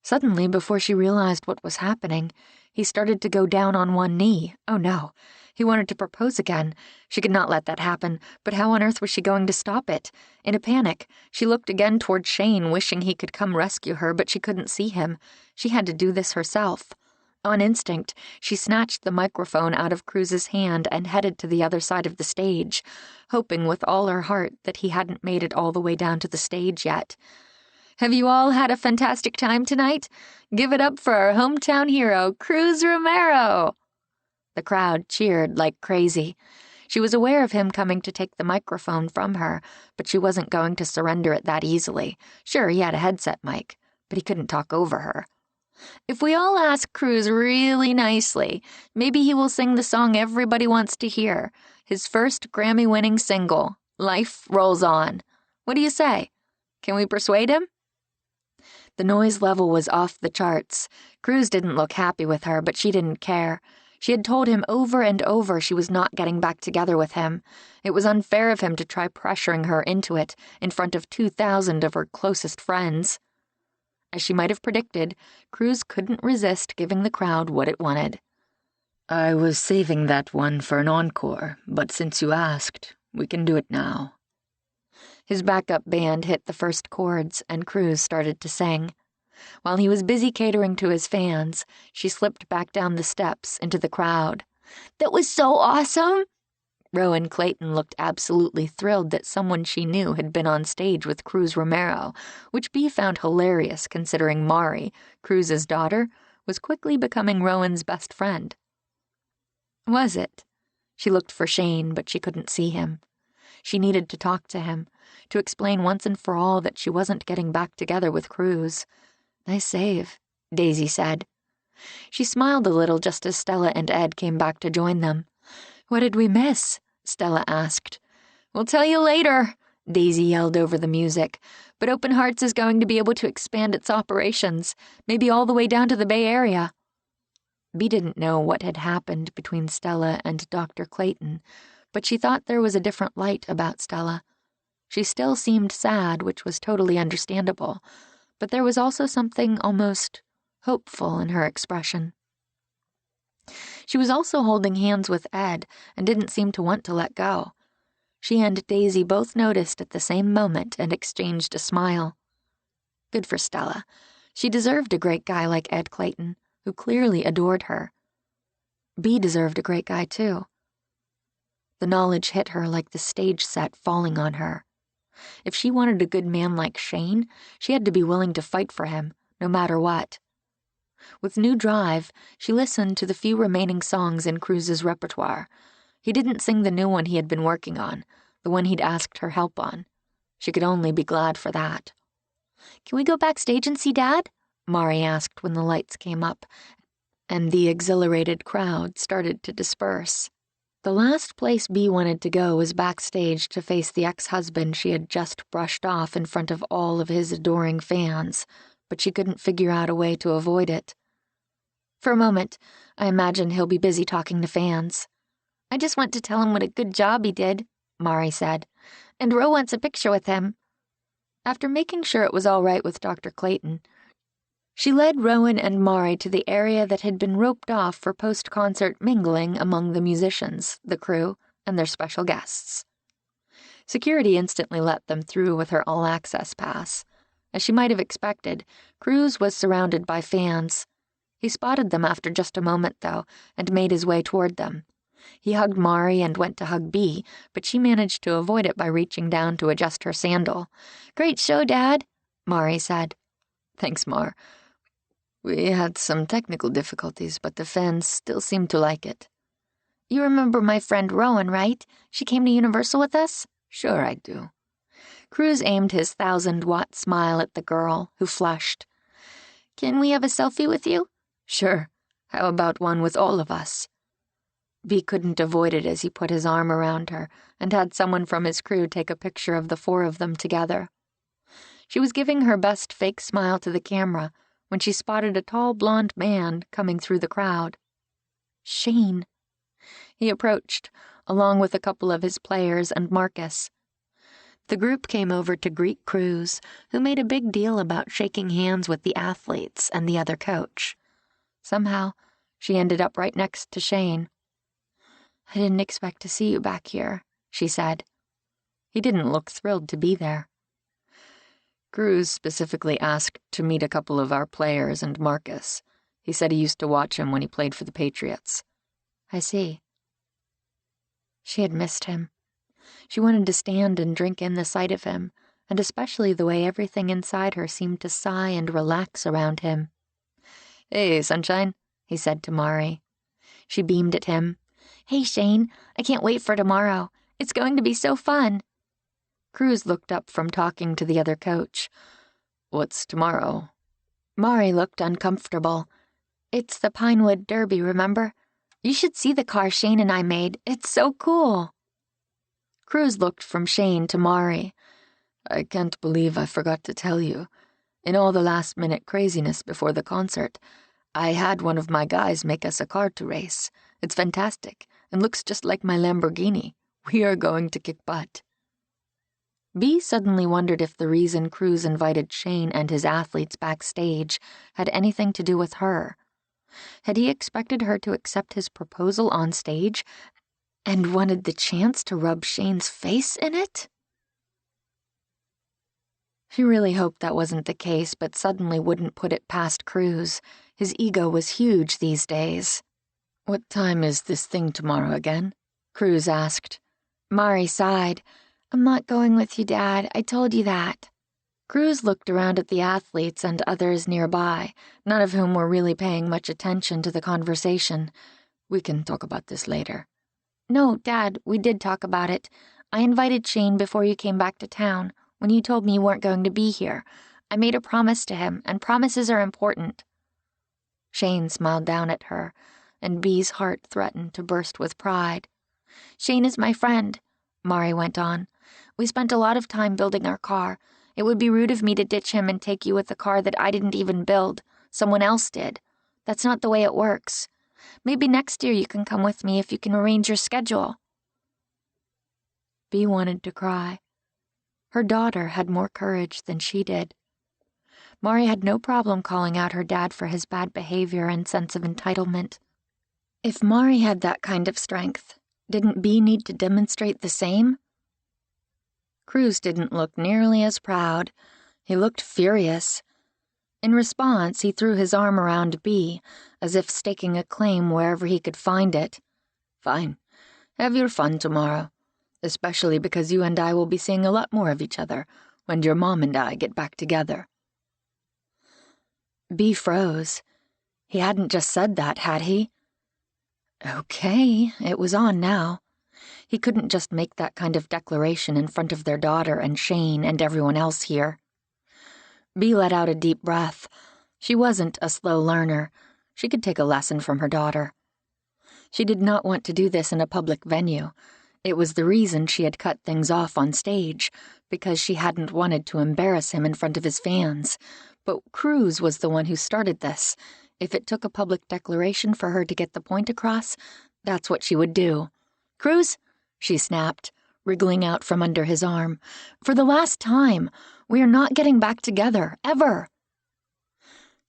Suddenly, before she realized what was happening, he started to go down on one knee. Oh no, he wanted to propose again. She could not let that happen, but how on earth was she going to stop it? In a panic, she looked again toward Shane, wishing he could come rescue her, but she couldn't see him. She had to do this herself. On instinct, she snatched the microphone out of Cruz's hand and headed to the other side of the stage, hoping with all her heart that he hadn't made it all the way down to the stage yet. Have you all had a fantastic time tonight? Give it up for our hometown hero, Cruz Romero! The crowd cheered like crazy. She was aware of him coming to take the microphone from her, but she wasn't going to surrender it that easily. Sure, he had a headset mic, but he couldn't talk over her. If we all ask Cruz really nicely, maybe he will sing the song everybody wants to hear, his first Grammy-winning single, Life Rolls On. What do you say? Can we persuade him? The noise level was off the charts. Cruz didn't look happy with her, but she didn't care. She had told him over and over she was not getting back together with him. It was unfair of him to try pressuring her into it in front of 2,000 of her closest friends. As she might have predicted, Cruz couldn't resist giving the crowd what it wanted. I was saving that one for an encore, but since you asked, we can do it now. His backup band hit the first chords, and Cruz started to sing. While he was busy catering to his fans, she slipped back down the steps into the crowd. That was so awesome! RaeAnne Clayton looked absolutely thrilled that someone she knew had been on stage with Cruz Romero, which Bea found hilarious considering Mari, Cruz's daughter, was quickly becoming Rowan's best friend. Was it? She looked for Shane, but she couldn't see him. She needed to talk to him, to explain once and for all that she wasn't getting back together with Cruz. Nice save, Daisy said. She smiled a little just as Stella and Ed came back to join them. What did we miss? Stella asked. We'll tell you later, Daisy yelled over the music. But Open Hearts is going to be able to expand its operations, maybe all the way down to the Bay Area. Bea didn't know what had happened between Stella and Dr. Clayton, but she thought there was a different light about Stella. She still seemed sad, which was totally understandable, but there was also something almost hopeful in her expression. She was also holding hands with Ed and didn't seem to want to let go. She and Daisy both noticed at the same moment and exchanged a smile. Good for Stella. She deserved a great guy like Ed Clayton, who clearly adored her. Bea deserved a great guy, too. The knowledge hit her like the stage set falling on her. If she wanted a good man like Shane, she had to be willing to fight for him, no matter what. With new drive, she listened to the few remaining songs in Cruz's repertoire. He didn't sing the new one he had been working on, the one he'd asked her help on. She could only be glad for that. Can we go backstage and see Dad? Mari asked when the lights came up, and the exhilarated crowd started to disperse. The last place Bea wanted to go was backstage to face the ex-husband she had just brushed off in front of all of his adoring fans, but she couldn't figure out a way to avoid it. For a moment, I imagine he'll be busy talking to fans. I just want to tell him what a good job he did, Mari said, and Ro wants a picture with him. After making sure it was all right with Dr. Clayton, she led Rowan and Mari to the area that had been roped off for post-concert mingling among the musicians, the crew, and their special guests. Security instantly let them through with her all-access pass. As she might have expected, Cruz was surrounded by fans. He spotted them after just a moment, though, and made his way toward them. He hugged Mari and went to hug Bea, but she managed to avoid it by reaching down to adjust her sandal. Great show, Dad, Mari said. Thanks, Mar. We had some technical difficulties, but the fans still seem to like it. You remember my friend Rowan, right? She came to Universal with us? Sure I do. Cruz aimed his 1,000-watt smile at the girl, who flushed. Can we have a selfie with you? Sure. How about one with all of us? Bea couldn't avoid it as he put his arm around her and had someone from his crew take a picture of the four of them together. She was giving her best fake smile to the camera when she spotted a tall blonde man coming through the crowd. Shane. He approached, along with a couple of his players and Marcus. The group came over to greet Cruz, who made a big deal about shaking hands with the athletes and the other coach. Somehow, she ended up right next to Shane. "I didn't expect to see you back here," she said. He didn't look thrilled to be there. "Cruz specifically asked to meet a couple of our players and Marcus. He said he used to watch him when he played for the Patriots." "I see." She had missed him. She wanted to stand and drink in the sight of him, and especially the way everything inside her seemed to sigh and relax around him. "Hey, sunshine," he said to Mari. She beamed at him. "Hey, Shane, I can't wait for tomorrow. It's going to be so fun." Cruz looked up from talking to the other coach. "What's tomorrow?" Mari looked uncomfortable. "It's the Pinewood Derby, remember? You should see the car Shane and I made. It's so cool." Cruz looked from Shane to Mari. "I can't believe I forgot to tell you. In all the last-minute craziness before the concert, I had one of my guys make us a car to race. It's fantastic and looks just like my Lamborghini. We are going to kick butt." Bea suddenly wondered if the reason Cruz invited Shane and his athletes backstage had anything to do with her. Had he expected her to accept his proposal on stage and wanted the chance to rub Shane's face in it? She really hoped that wasn't the case, but suddenly wouldn't put it past Cruz. His ego was huge these days. "What time is this thing tomorrow again?" Cruz asked. Mari sighed. "I'm not going with you, Dad. I told you that." Cruz looked around at the athletes and others nearby, none of whom were really paying much attention to the conversation. "We can talk about this later." "No, Dad, we did talk about it. I invited Shane before you came back to town, when you told me you weren't going to be here. I made a promise to him, and promises are important." Shane smiled down at her, and Bea's heart threatened to burst with pride. "Shane is my friend," Mari went on. "We spent a lot of time building our car. It would be rude of me to ditch him and take you with a car that I didn't even build. Someone else did. That's not the way it works. Maybe next year you can come with me if you can arrange your schedule." Bea wanted to cry. Her daughter had more courage than she did. Mari had no problem calling out her dad for his bad behavior and sense of entitlement. If Mari had that kind of strength, didn't Bea need to demonstrate the same? Cruz didn't look nearly as proud. He looked furious. In response, he threw his arm around Bea, as if staking a claim wherever he could find it. "Fine. Have your fun tomorrow. Especially because you and I will be seeing a lot more of each other when your mom and I get back together." Bea froze. He hadn't just said that, had he? Okay, it was on now. He couldn't just make that kind of declaration in front of their daughter and Shane and everyone else here. Bea let out a deep breath. She wasn't a slow learner. She could take a lesson from her daughter. She did not want to do this in a public venue. It was the reason she had cut things off on stage, because she hadn't wanted to embarrass him in front of his fans. But Cruz was the one who started this. If it took a public declaration for her to get the point across, that's what she would do. "Cruz," she snapped, wriggling out from under his arm. "For the last time, we are not getting back together, ever."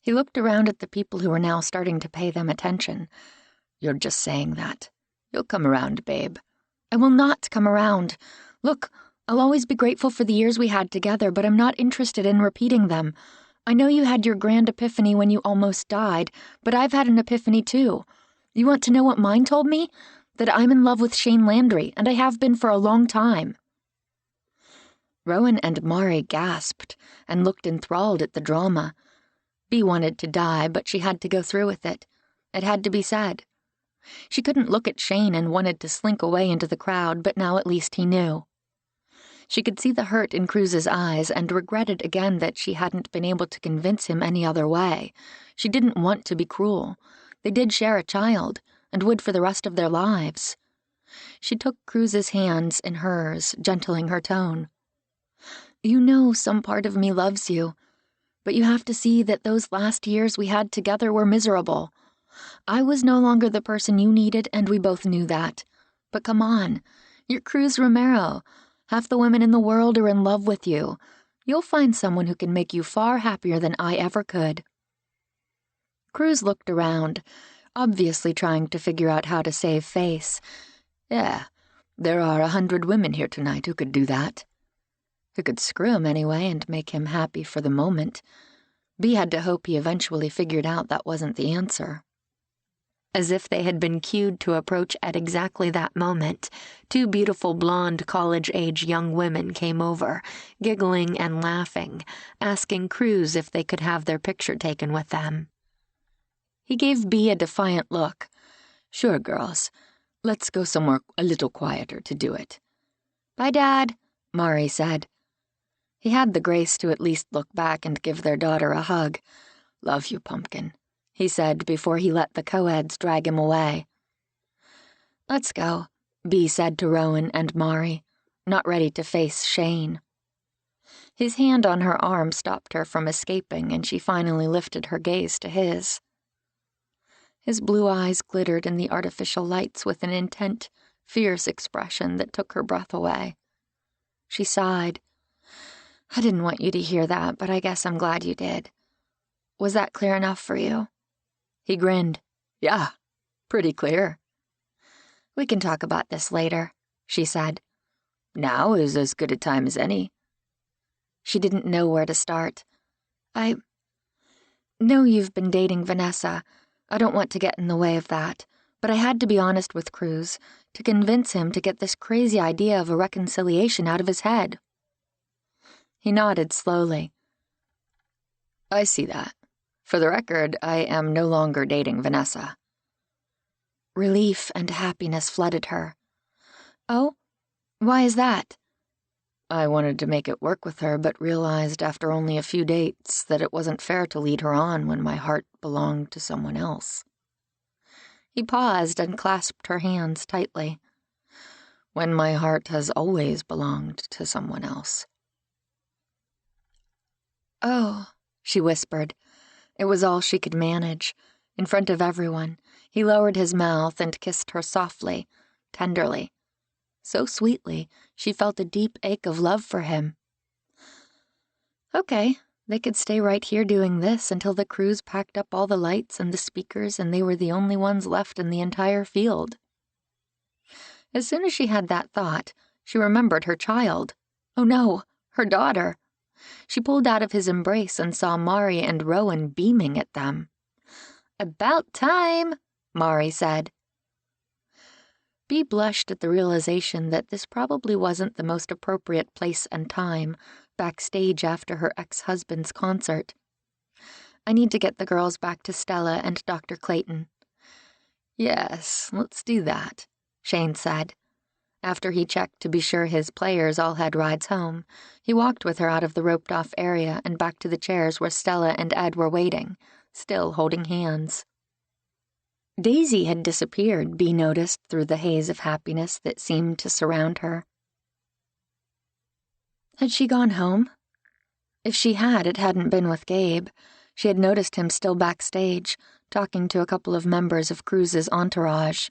He looked around at the people who were now starting to pay them attention. "You're just saying that. You'll come around, babe." "I will not come around. Look, I'll always be grateful for the years we had together, but I'm not interested in repeating them. I know you had your grand epiphany when you almost died, but I've had an epiphany too. You want to know what mine told me? That I'm in love with Shane Landry, and I have been for a long time." Rowan and Mari gasped and looked enthralled at the drama. Bea wanted to die, but she had to go through with it. It had to be said. She couldn't look at Shane and wanted to slink away into the crowd, but now at least he knew. She could see the hurt in Cruz's eyes and regretted again that she hadn't been able to convince him any other way. She didn't want to be cruel. They did share a child, and would for the rest of their lives. She took Cruz's hands in hers, gentling her tone. "You know some part of me loves you, but you have to see that those last years we had together were miserable. I was no longer the person you needed, and we both knew that. But come on, you're Cruz Romero. Half the women in the world are in love with you. You'll find someone who can make you far happier than I ever could." Cruz looked around, obviously trying to figure out how to save face. "Yeah, there are 100 women here tonight who could do that." Who could screw him anyway and make him happy for the moment. Bea had to hope he eventually figured out that wasn't the answer. As if they had been cued to approach at exactly that moment, 2 beautiful blonde college-age young women came over, giggling and laughing, asking Cruz if they could have their picture taken with them. He gave Bea a defiant look. "Sure, girls. Let's go somewhere a little quieter to do it." "Bye, Dad," Mari said. He had the grace to at least look back and give their daughter a hug. "Love you, pumpkin," he said before he let the co-eds drag him away. "Let's go," Bea said to Rowan and Mari, not ready to face Shane. His hand on her arm stopped her from escaping, and she finally lifted her gaze to his. His blue eyes glittered in the artificial lights with an intent, fierce expression that took her breath away. She sighed. "I didn't want you to hear that, but I guess I'm glad you did. Was that clear enough for you?" He grinned. "Yeah, pretty clear." "We can talk about this later," she said. "Now is as good a time as any." She didn't know where to start. "I know you've been dating Vanessa. I don't want to get in the way of that, but I had to be honest with Cruz to convince him to get this crazy idea of a reconciliation out of his head." He nodded slowly. "I see that. For the record, I am no longer dating Vanessa." Relief and happiness flooded her. "Oh? Why is that?" "I wanted to make it work with her, but realized after only a few dates that it wasn't fair to lead her on when my heart belonged to someone else." He paused and clasped her hands tightly. "When my heart has always belonged to someone else." "Oh," she whispered. It was all she could manage. In front of everyone, he lowered his mouth and kissed her softly, tenderly. So sweetly, she felt a deep ache of love for him. Okay, they could stay right here doing this until the crews packed up all the lights and the speakers and they were the only ones left in the entire field. As soon as she had that thought, she remembered her child. Oh no, her daughter. She pulled out of his embrace and saw Mari and Rowan beaming at them. "About time," Mari said. Bea blushed at the realization that this probably wasn't the most appropriate place and time, backstage after her ex-husband's concert. "I need to get the girls back to Stella and Dr. Clayton." "Yes, let's do that," Shane said. After he checked to be sure his players all had rides home, he walked with her out of the roped-off area and back to the chairs where Stella and Ed were waiting, still holding hands. Daisy had disappeared, Bea noticed through the haze of happiness that seemed to surround her. Had she gone home? If she had, it hadn't been with Gabe. She had noticed him still backstage, talking to a couple of members of Cruz's entourage.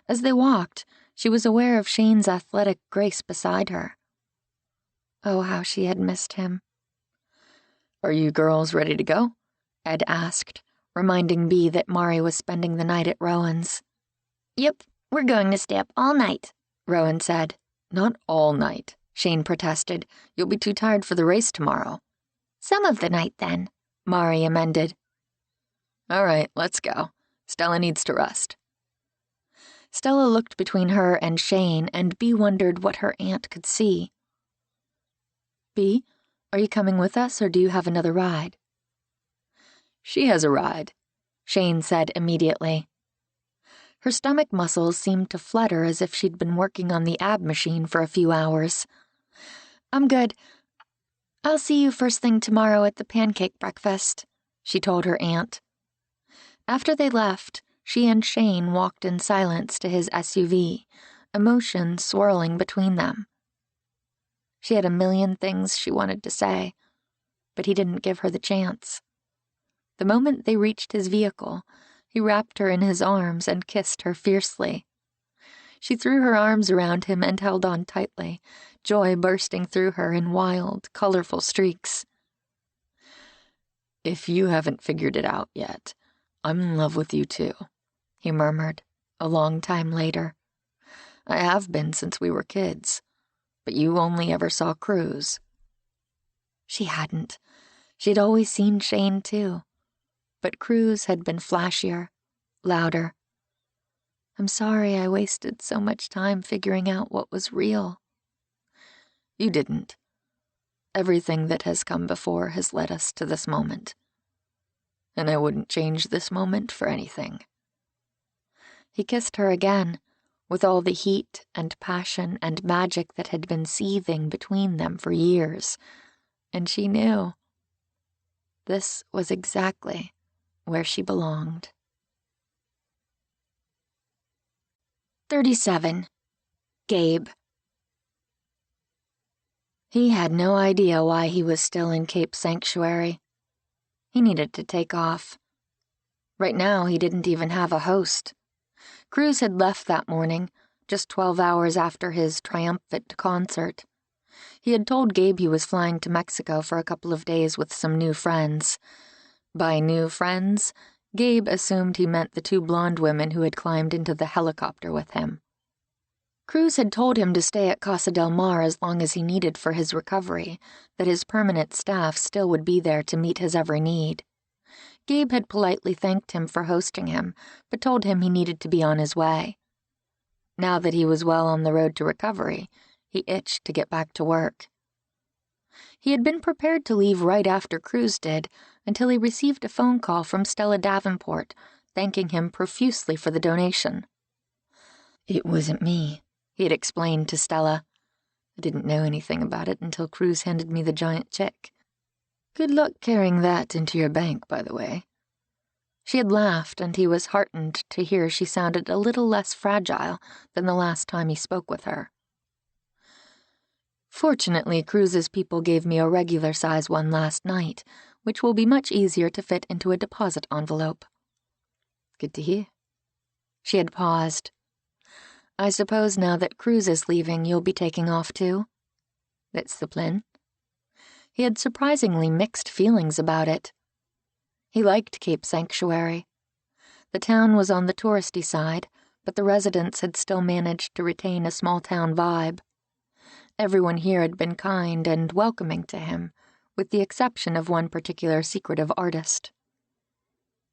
As they walked, she was aware of Shane's athletic grace beside her. Oh, how she had missed him. "Are you girls ready to go?" Ed asked, reminding Bea that Mari was spending the night at Rowan's. "Yep, we're going to stay up all night," Rowan said. "Not all night," Shane protested. "You'll be too tired for the race tomorrow." "Some of the night, then," Mari amended. "All right, let's go. Stella needs to rest." Stella looked between her and Shane, and Bea wondered what her aunt could see. "Bea, are you coming with us, or do you have another ride?" "She has a ride," Shane said immediately. Her stomach muscles seemed to flutter as if she'd been working on the ab machine for a few hours. "I'm good. I'll see you first thing tomorrow at the pancake breakfast," she told her aunt. After they left, she and Shane walked in silence to his SUV, emotion swirling between them. She had a million things she wanted to say, but he didn't give her the chance. The moment they reached his vehicle, he wrapped her in his arms and kissed her fiercely. She threw her arms around him and held on tightly, joy bursting through her in wild, colorful streaks. "If you haven't figured it out yet, I'm in love with you too," he murmured, a long time later. "I have been since we were kids, but you only ever saw Cruz." She hadn't. She'd always seen Shane too, but Cruz had been flashier, louder. "I'm sorry I wasted so much time figuring out what was real." "You didn't. Everything that has come before has led us to this moment. And I wouldn't change this moment for anything." He kissed her again, with all the heat and passion and magic that had been seething between them for years, and she knew. This was exactly where she belonged. 37. Gabe. He had no idea why he was still in Cape Sanctuary. He needed to take off. Right now, he didn't even have a host. Cruz had left that morning, just 12 hours after his triumphant concert. He had told Gabe he was flying to Mexico for a couple of days with some new friends. By new friends, Gabe assumed he meant the 2 blonde women who had climbed into the helicopter with him. Cruz had told him to stay at Casa del Mar as long as he needed for his recovery, that his permanent staff still would be there to meet his every need. Gabe had politely thanked him for hosting him, but told him he needed to be on his way. Now that he was well on the road to recovery, he itched to get back to work. He had been prepared to leave right after Cruz did, until he received a phone call from Stella Davenport, thanking him profusely for the donation. "It wasn't me," he had explained to Stella. "I didn't know anything about it until Cruz handed me the giant check. Good luck carrying that into your bank, by the way." She had laughed, and he was heartened to hear she sounded a little less fragile than the last time he spoke with her. "Fortunately, Cruz's people gave me a regular-size one last night, which will be much easier to fit into a deposit envelope." "Good to hear." She had paused. "I suppose now that Cruz is leaving, you'll be taking off too?" "That's the plan." He had surprisingly mixed feelings about it. He liked Cape Sanctuary. The town was on the touristy side, but the residents had still managed to retain a small-town vibe. Everyone here had been kind and welcoming to him, with the exception of one particular secretive artist.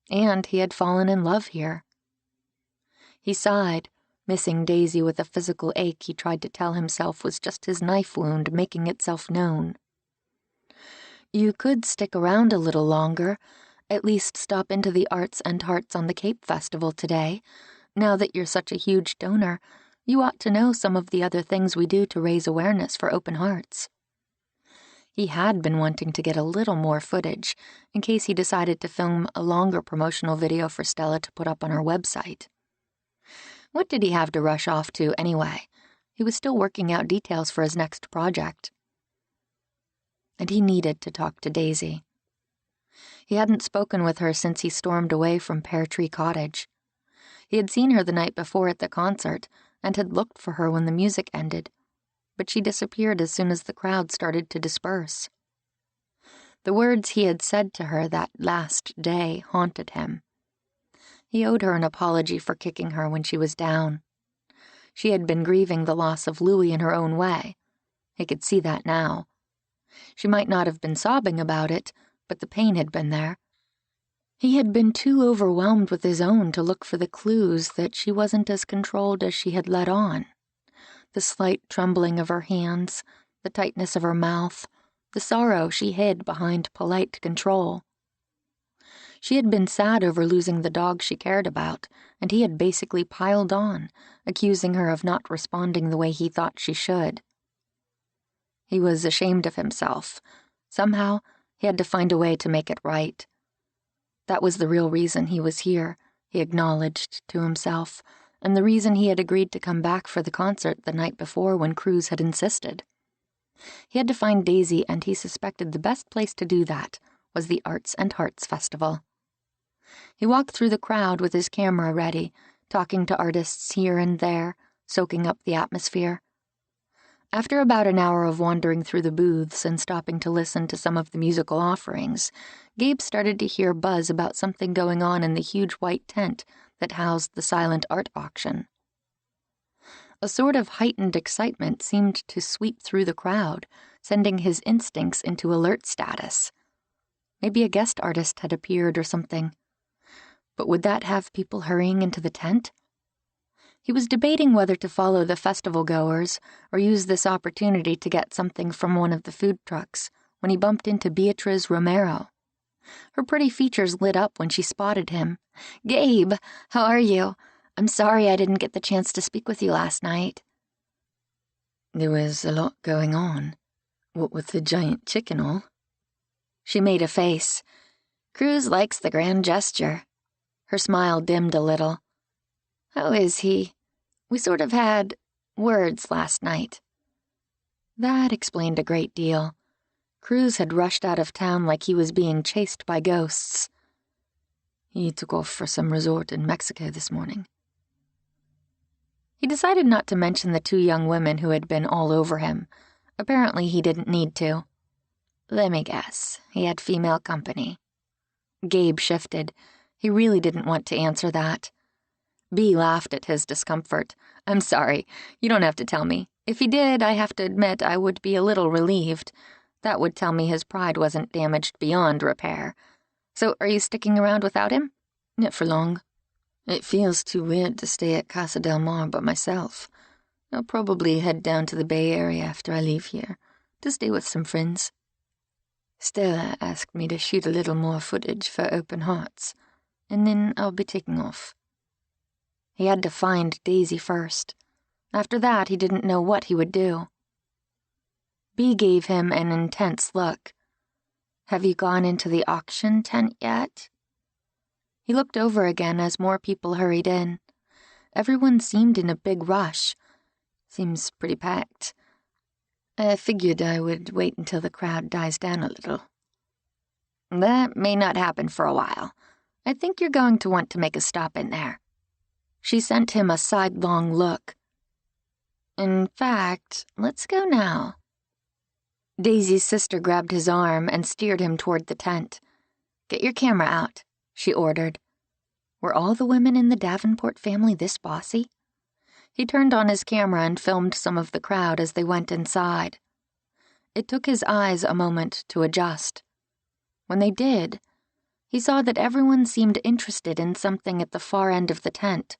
And he had fallen in love here. He sighed, missing Daisy with a physical ache he tried to tell himself was just his knife wound making itself known. "You could stick around a little longer, at least stop into the Arts and Hearts on the Cape Festival today. Now that you're such a huge donor, you ought to know some of the other things we do to raise awareness for open hearts." He had been wanting to get a little more footage, in case he decided to film a longer promotional video for Stella to put up on her website. What did he have to rush off to anyway? He was still working out details for his next project. And he needed to talk to Daisy. He hadn't spoken with her since he stormed away from Pear Tree Cottage. He had seen her the night before at the concert, and had looked for her when the music ended, but she disappeared as soon as the crowd started to disperse. The words he had said to her that last day haunted him. He owed her an apology for kicking her when she was down. She had been grieving the loss of Louis in her own way. He could see that now. She might not have been sobbing about it, but the pain had been there. He had been too overwhelmed with his own to look for the clues that she wasn't as controlled as she had let on. The slight trembling of her hands, the tightness of her mouth, the sorrow she hid behind polite control. She had been sad over losing the dog she cared about, and he had basically piled on, accusing her of not responding the way he thought she should. He was ashamed of himself. Somehow, he had to find a way to make it right. That was the real reason he was here, he acknowledged to himself, and the reason he had agreed to come back for the concert the night before when Cruz had insisted. He had to find Daisy, and he suspected the best place to do that was the Arts and Hearts Festival. He walked through the crowd with his camera ready, talking to artists here and there, soaking up the atmosphere. After about an hour of wandering through the booths and stopping to listen to some of the musical offerings, Gabe started to hear buzz about something going on in the huge white tent that housed the silent art auction. A sort of heightened excitement seemed to sweep through the crowd, sending his instincts into alert status. Maybe a guest artist had appeared or something. But would that have people hurrying into the tent? He was debating whether to follow the festival goers or use this opportunity to get something from one of the food trucks when he bumped into Beatriz Romero. Her pretty features lit up when she spotted him. "Gabe, how are you? I'm sorry I didn't get the chance to speak with you last night." There was a lot going on. What with the giant chick and all. She made a face. Cruz likes the grand gesture. Her smile dimmed a little. How is he? We sort of had words last night. That explained a great deal. Cruz had rushed out of town like he was being chased by ghosts. He took off for some resort in Mexico this morning. He decided not to mention the two young women who had been all over him. Apparently he didn't need to. Let me guess, he had female company. Gabe shifted. He really didn't want to answer that. Bea laughed at his discomfort. "I'm sorry. You don't have to tell me. If he did, I have to admit I would be a little relieved. That would tell me his pride wasn't damaged beyond repair. So are you sticking around without him?" "Not for long. It feels too weird to stay at Casa del Mar by myself. I'll probably head down to the Bay Area after I leave here, to stay with some friends. Stella asked me to shoot a little more footage for Open Hearts, and then I'll be taking off." He had to find Daisy first. After that, he didn't know what he would do. Bea gave him an intense look. "Have you gone into the auction tent yet?" He looked over again as more people hurried in. Everyone seemed in a big rush. Seems pretty packed. I figured I would wait until the crowd dies down a little. "That may not happen for a while. I think you're going to want to make a stop in there." She sent him a sidelong look. "In fact, let's go now." Daisy's sister grabbed his arm and steered him toward the tent. "Get your camera out," she ordered. Were all the women in the Davenport family this bossy? He turned on his camera and filmed some of the crowd as they went inside. It took his eyes a moment to adjust. When they did, he saw that everyone seemed interested in something at the far end of the tent.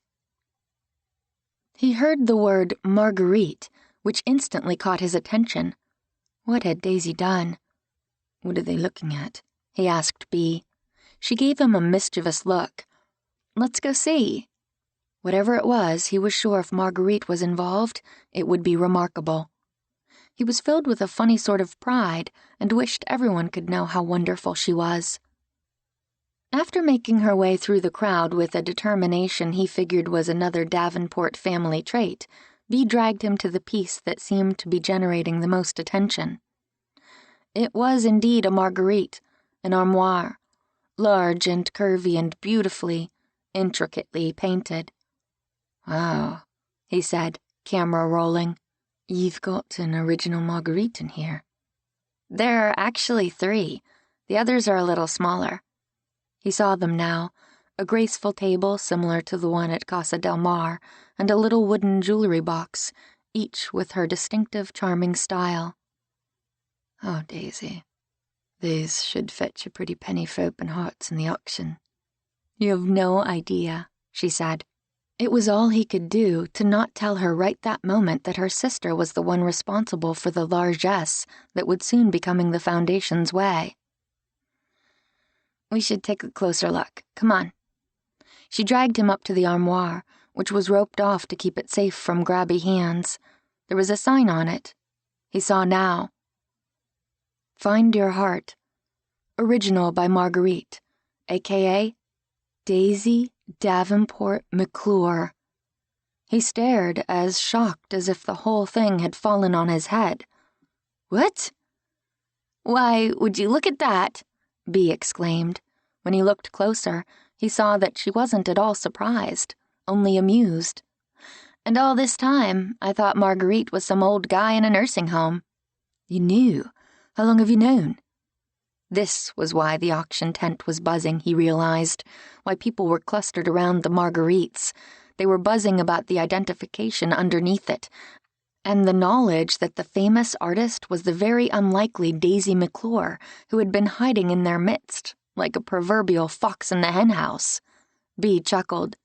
He heard the word Marguerite, which instantly caught his attention. What had Daisy done? "What are they looking at?" he asked Bea. She gave him a mischievous look. "Let's go see." Whatever it was, he was sure if Marguerite was involved, it would be remarkable. He was filled with a funny sort of pride and wished everyone could know how wonderful she was. After making her way through the crowd with a determination he figured was another Davenport family trait, Bea dragged him to the piece that seemed to be generating the most attention. It was indeed a Marguerite, an armoire, large and curvy and beautifully, intricately painted. "Wow," he said, camera rolling. "You've got an original Marguerite in here." "There are actually 3. The others are a little smaller." He saw them now, a graceful table similar to the one at Casa del Mar, and a little wooden jewelry box, each with her distinctive, charming style. "Oh, Daisy, these should fetch a pretty penny for Open Hearts in the auction." "You have no idea," she said. It was all he could do to not tell her right that moment that her sister was the one responsible for the largesse that would soon be coming the Foundation's way. "We should take a closer look. Come on." She dragged him up to the armoire, which was roped off to keep it safe from grabby hands. There was a sign on it. He saw now. "Find Your Heart. Original by Marguerite, a.k.a. Daisy Davenport McClure." He stared, as shocked as if the whole thing had fallen on his head. "What?" "Why, would you look at that?" Bea exclaimed. When he looked closer, he saw that she wasn't at all surprised, only amused. And all this time, I thought Marguerite was some old guy in a nursing home. You knew? How long have you known? This was why the auction tent was buzzing, he realized, why people were clustered around the Marguerites. They were buzzing about the identification underneath it, and the knowledge that the famous artist was the very unlikely Daisy McClure, who had been hiding in their midst, like a proverbial fox in the henhouse. Bea chuckled.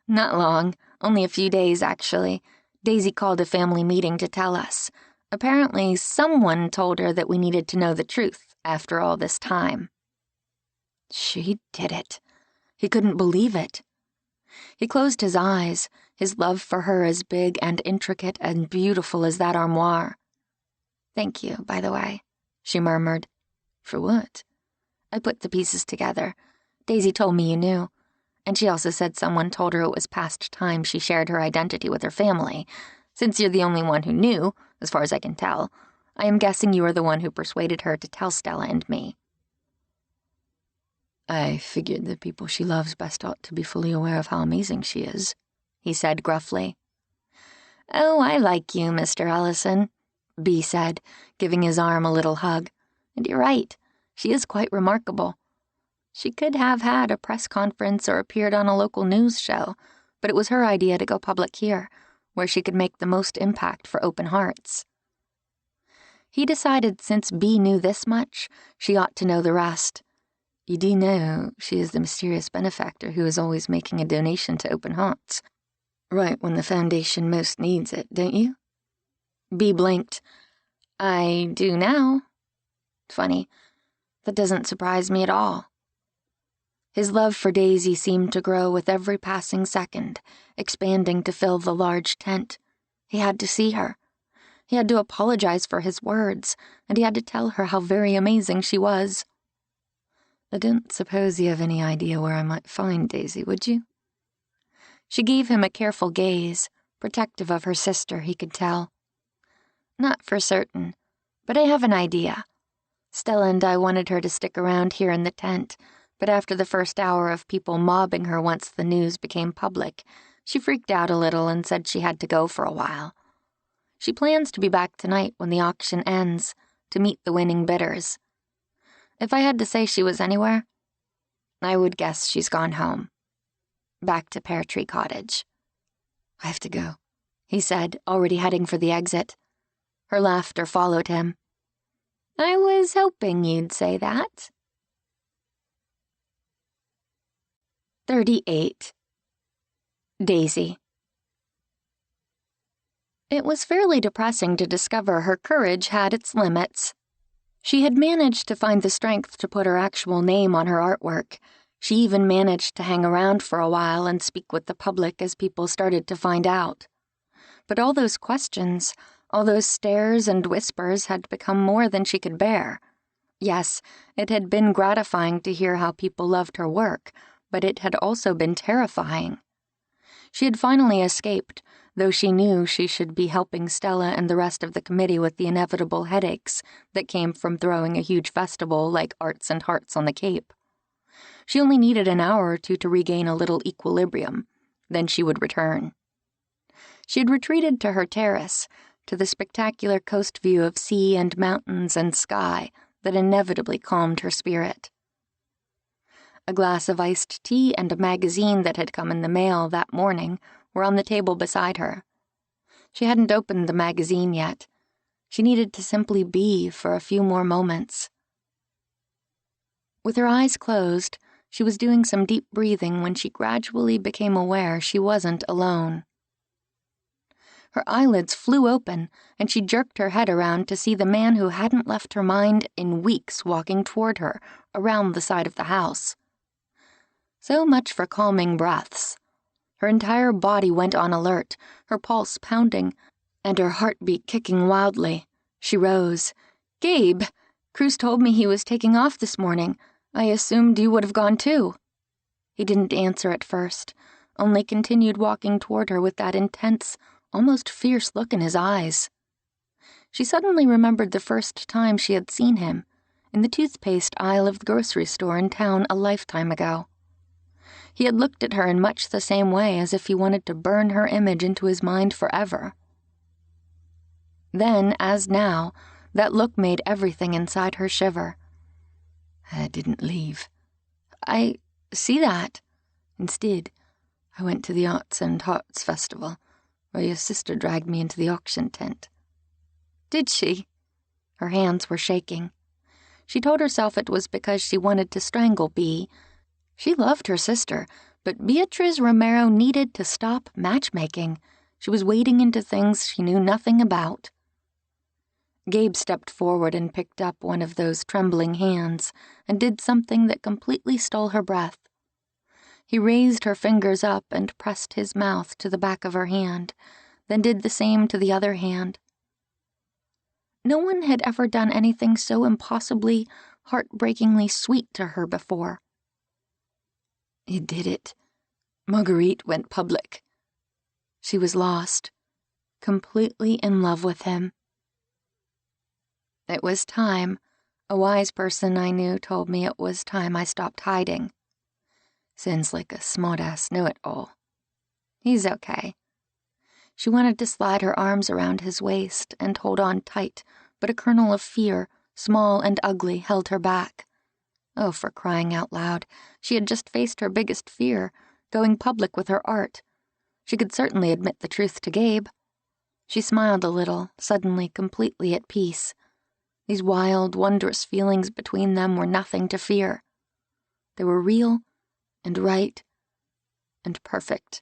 Not long, only a few days, actually. Daisy called a family meeting to tell us. Apparently, someone told her that we needed to know the truth after all this time. She did it. He couldn't believe it. He closed his eyes, his love for her as big and intricate and beautiful as that armoire. "Thank you, by the way," she murmured. "For what?" "I put the pieces together. Daisy told me you knew. And she also said someone told her it was past time she shared her identity with her family. Since you're the only one who knew, as far as I can tell, I am guessing you are the one who persuaded her to tell Stella and me." "I figured the people she loves best ought to be fully aware of how amazing she is," he said gruffly. "Oh, I like you, Mr. Ellison," Bea said, giving his arm a little hug. "And you're right, she is quite remarkable. She could have had a press conference or appeared on a local news show, but it was her idea to go public here, where she could make the most impact for Open Hearts." He decided since Bea knew this much, she ought to know the rest. "You do know she is the mysterious benefactor who is always making a donation to Open Hearts, right when the Foundation most needs it, don't you?" Bea blinked. "I do now. Funny. That doesn't surprise me at all." His love for Daisy seemed to grow with every passing second, expanding to fill the large tent. He had to see her. He had to apologize for his words, and he had to tell her how very amazing she was. "I don't suppose you have any idea where I might find Daisy, would you?" She gave him a careful gaze, protective of her sister, he could tell. "Not for certain, but I have an idea. Stella and I wanted her to stick around here in the tent, but after the first hour of people mobbing her once the news became public, she freaked out a little and said she had to go for a while. She plans to be back tonight when the auction ends, to meet the winning bidders. If I had to say she was anywhere, I would guess she's gone home. Back to Pear Tree Cottage." "I have to go," he said, already heading for the exit. Her laughter followed him. "I was hoping you'd say that." 38. Daisy. It was fairly depressing to discover her courage had its limits. She had managed to find the strength to put her actual name on her artwork. She even managed to hang around for a while and speak with the public as people started to find out. But all those questions, all those stares and whispers had become more than she could bear. Yes, it had been gratifying to hear how people loved her work, but it had also been terrifying. She had finally escaped, though she knew she should be helping Stella and the rest of the committee with the inevitable headaches that came from throwing a huge festival like Arts and Hearts on the Cape. She only needed an hour or two to regain a little equilibrium, then she would return. She had retreated to her terrace, to the spectacular coast view of sea and mountains and sky that inevitably calmed her spirit. A glass of iced tea and a magazine that had come in the mail that morning were on the table beside her. She hadn't opened the magazine yet. She needed to simply be for a few more moments. With her eyes closed, she was doing some deep breathing when she gradually became aware she wasn't alone. Her eyelids flew open, and she jerked her head around to see the man who hadn't left her mind in weeks walking toward her, around the side of the house. So much for calming breaths. Her entire body went on alert, her pulse pounding, and her heartbeat kicking wildly. She rose. "Gabe! Cruz told me he was taking off this morning. I assumed you would have gone too." He didn't answer at first, only continued walking toward her with that intense, almost fierce look in his eyes. She suddenly remembered the first time she had seen him, in the toothpaste aisle of the grocery store in town a lifetime ago. He had looked at her in much the same way, as if he wanted to burn her image into his mind forever. Then, as now, that look made everything inside her shiver. I didn't leave. I see that. Instead, I went to the Arts and Hearts Festival, where your sister dragged me into the auction tent. Did she? Her hands were shaking. She told herself it was because she wanted to strangle Bea. She loved her sister, but Beatriz Romero needed to stop matchmaking. She was wading into things she knew nothing about. Gabe stepped forward and picked up one of those trembling hands and did something that completely stole her breath. He raised her fingers up and pressed his mouth to the back of her hand, then did the same to the other hand. No one had ever done anything so impossibly, heartbreakingly sweet to her before. He did it. Marguerite went public. She was lost, completely in love with him. It was time. A wise person I knew told me it was time I stopped hiding. Sounds like a smart-ass know-it-all. He's okay. She wanted to slide her arms around his waist and hold on tight, but a kernel of fear, small and ugly, held her back. Oh, for crying out loud, she had just faced her biggest fear, going public with her art. She could certainly admit the truth to Gabe. She smiled a little, suddenly completely at peace. These wild, wondrous feelings between them were nothing to fear. They were real and right and perfect.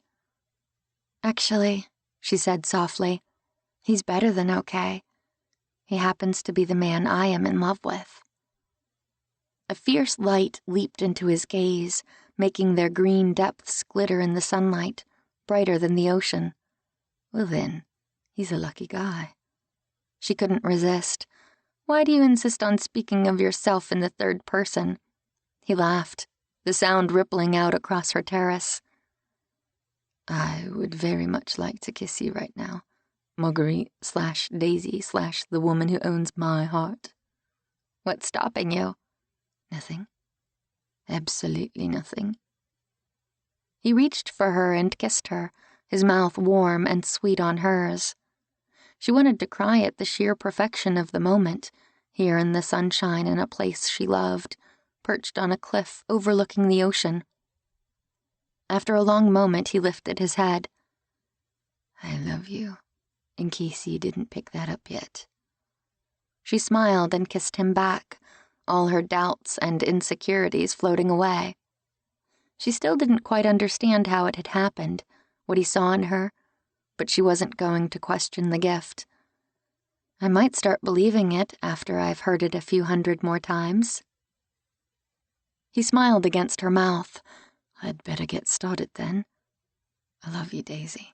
Actually, she said softly, he's better than okay. He happens to be the man I am in love with. A fierce light leaped into his gaze, making their green depths glitter in the sunlight, brighter than the ocean. Well then, he's a lucky guy. She couldn't resist. Why do you insist on speaking of yourself in the third person? He laughed, the sound rippling out across her terrace. I would very much like to kiss you right now, Marguerite/Daisy/the woman who owns my heart. What's stopping you? Nothing. Absolutely nothing. He reached for her and kissed her, his mouth warm and sweet on hers. She wanted to cry at the sheer perfection of the moment, here in the sunshine in a place she loved, perched on a cliff overlooking the ocean. After a long moment, he lifted his head. I love you, in case you didn't pick that up yet. She smiled and kissed him back, all her doubts and insecurities floating away. She still didn't quite understand how it had happened, what he saw in her, but she wasn't going to question the gift. I might start believing it after I've heard it a few hundred more times. He smiled against her mouth. I'd better get started then. I love you, Daisy.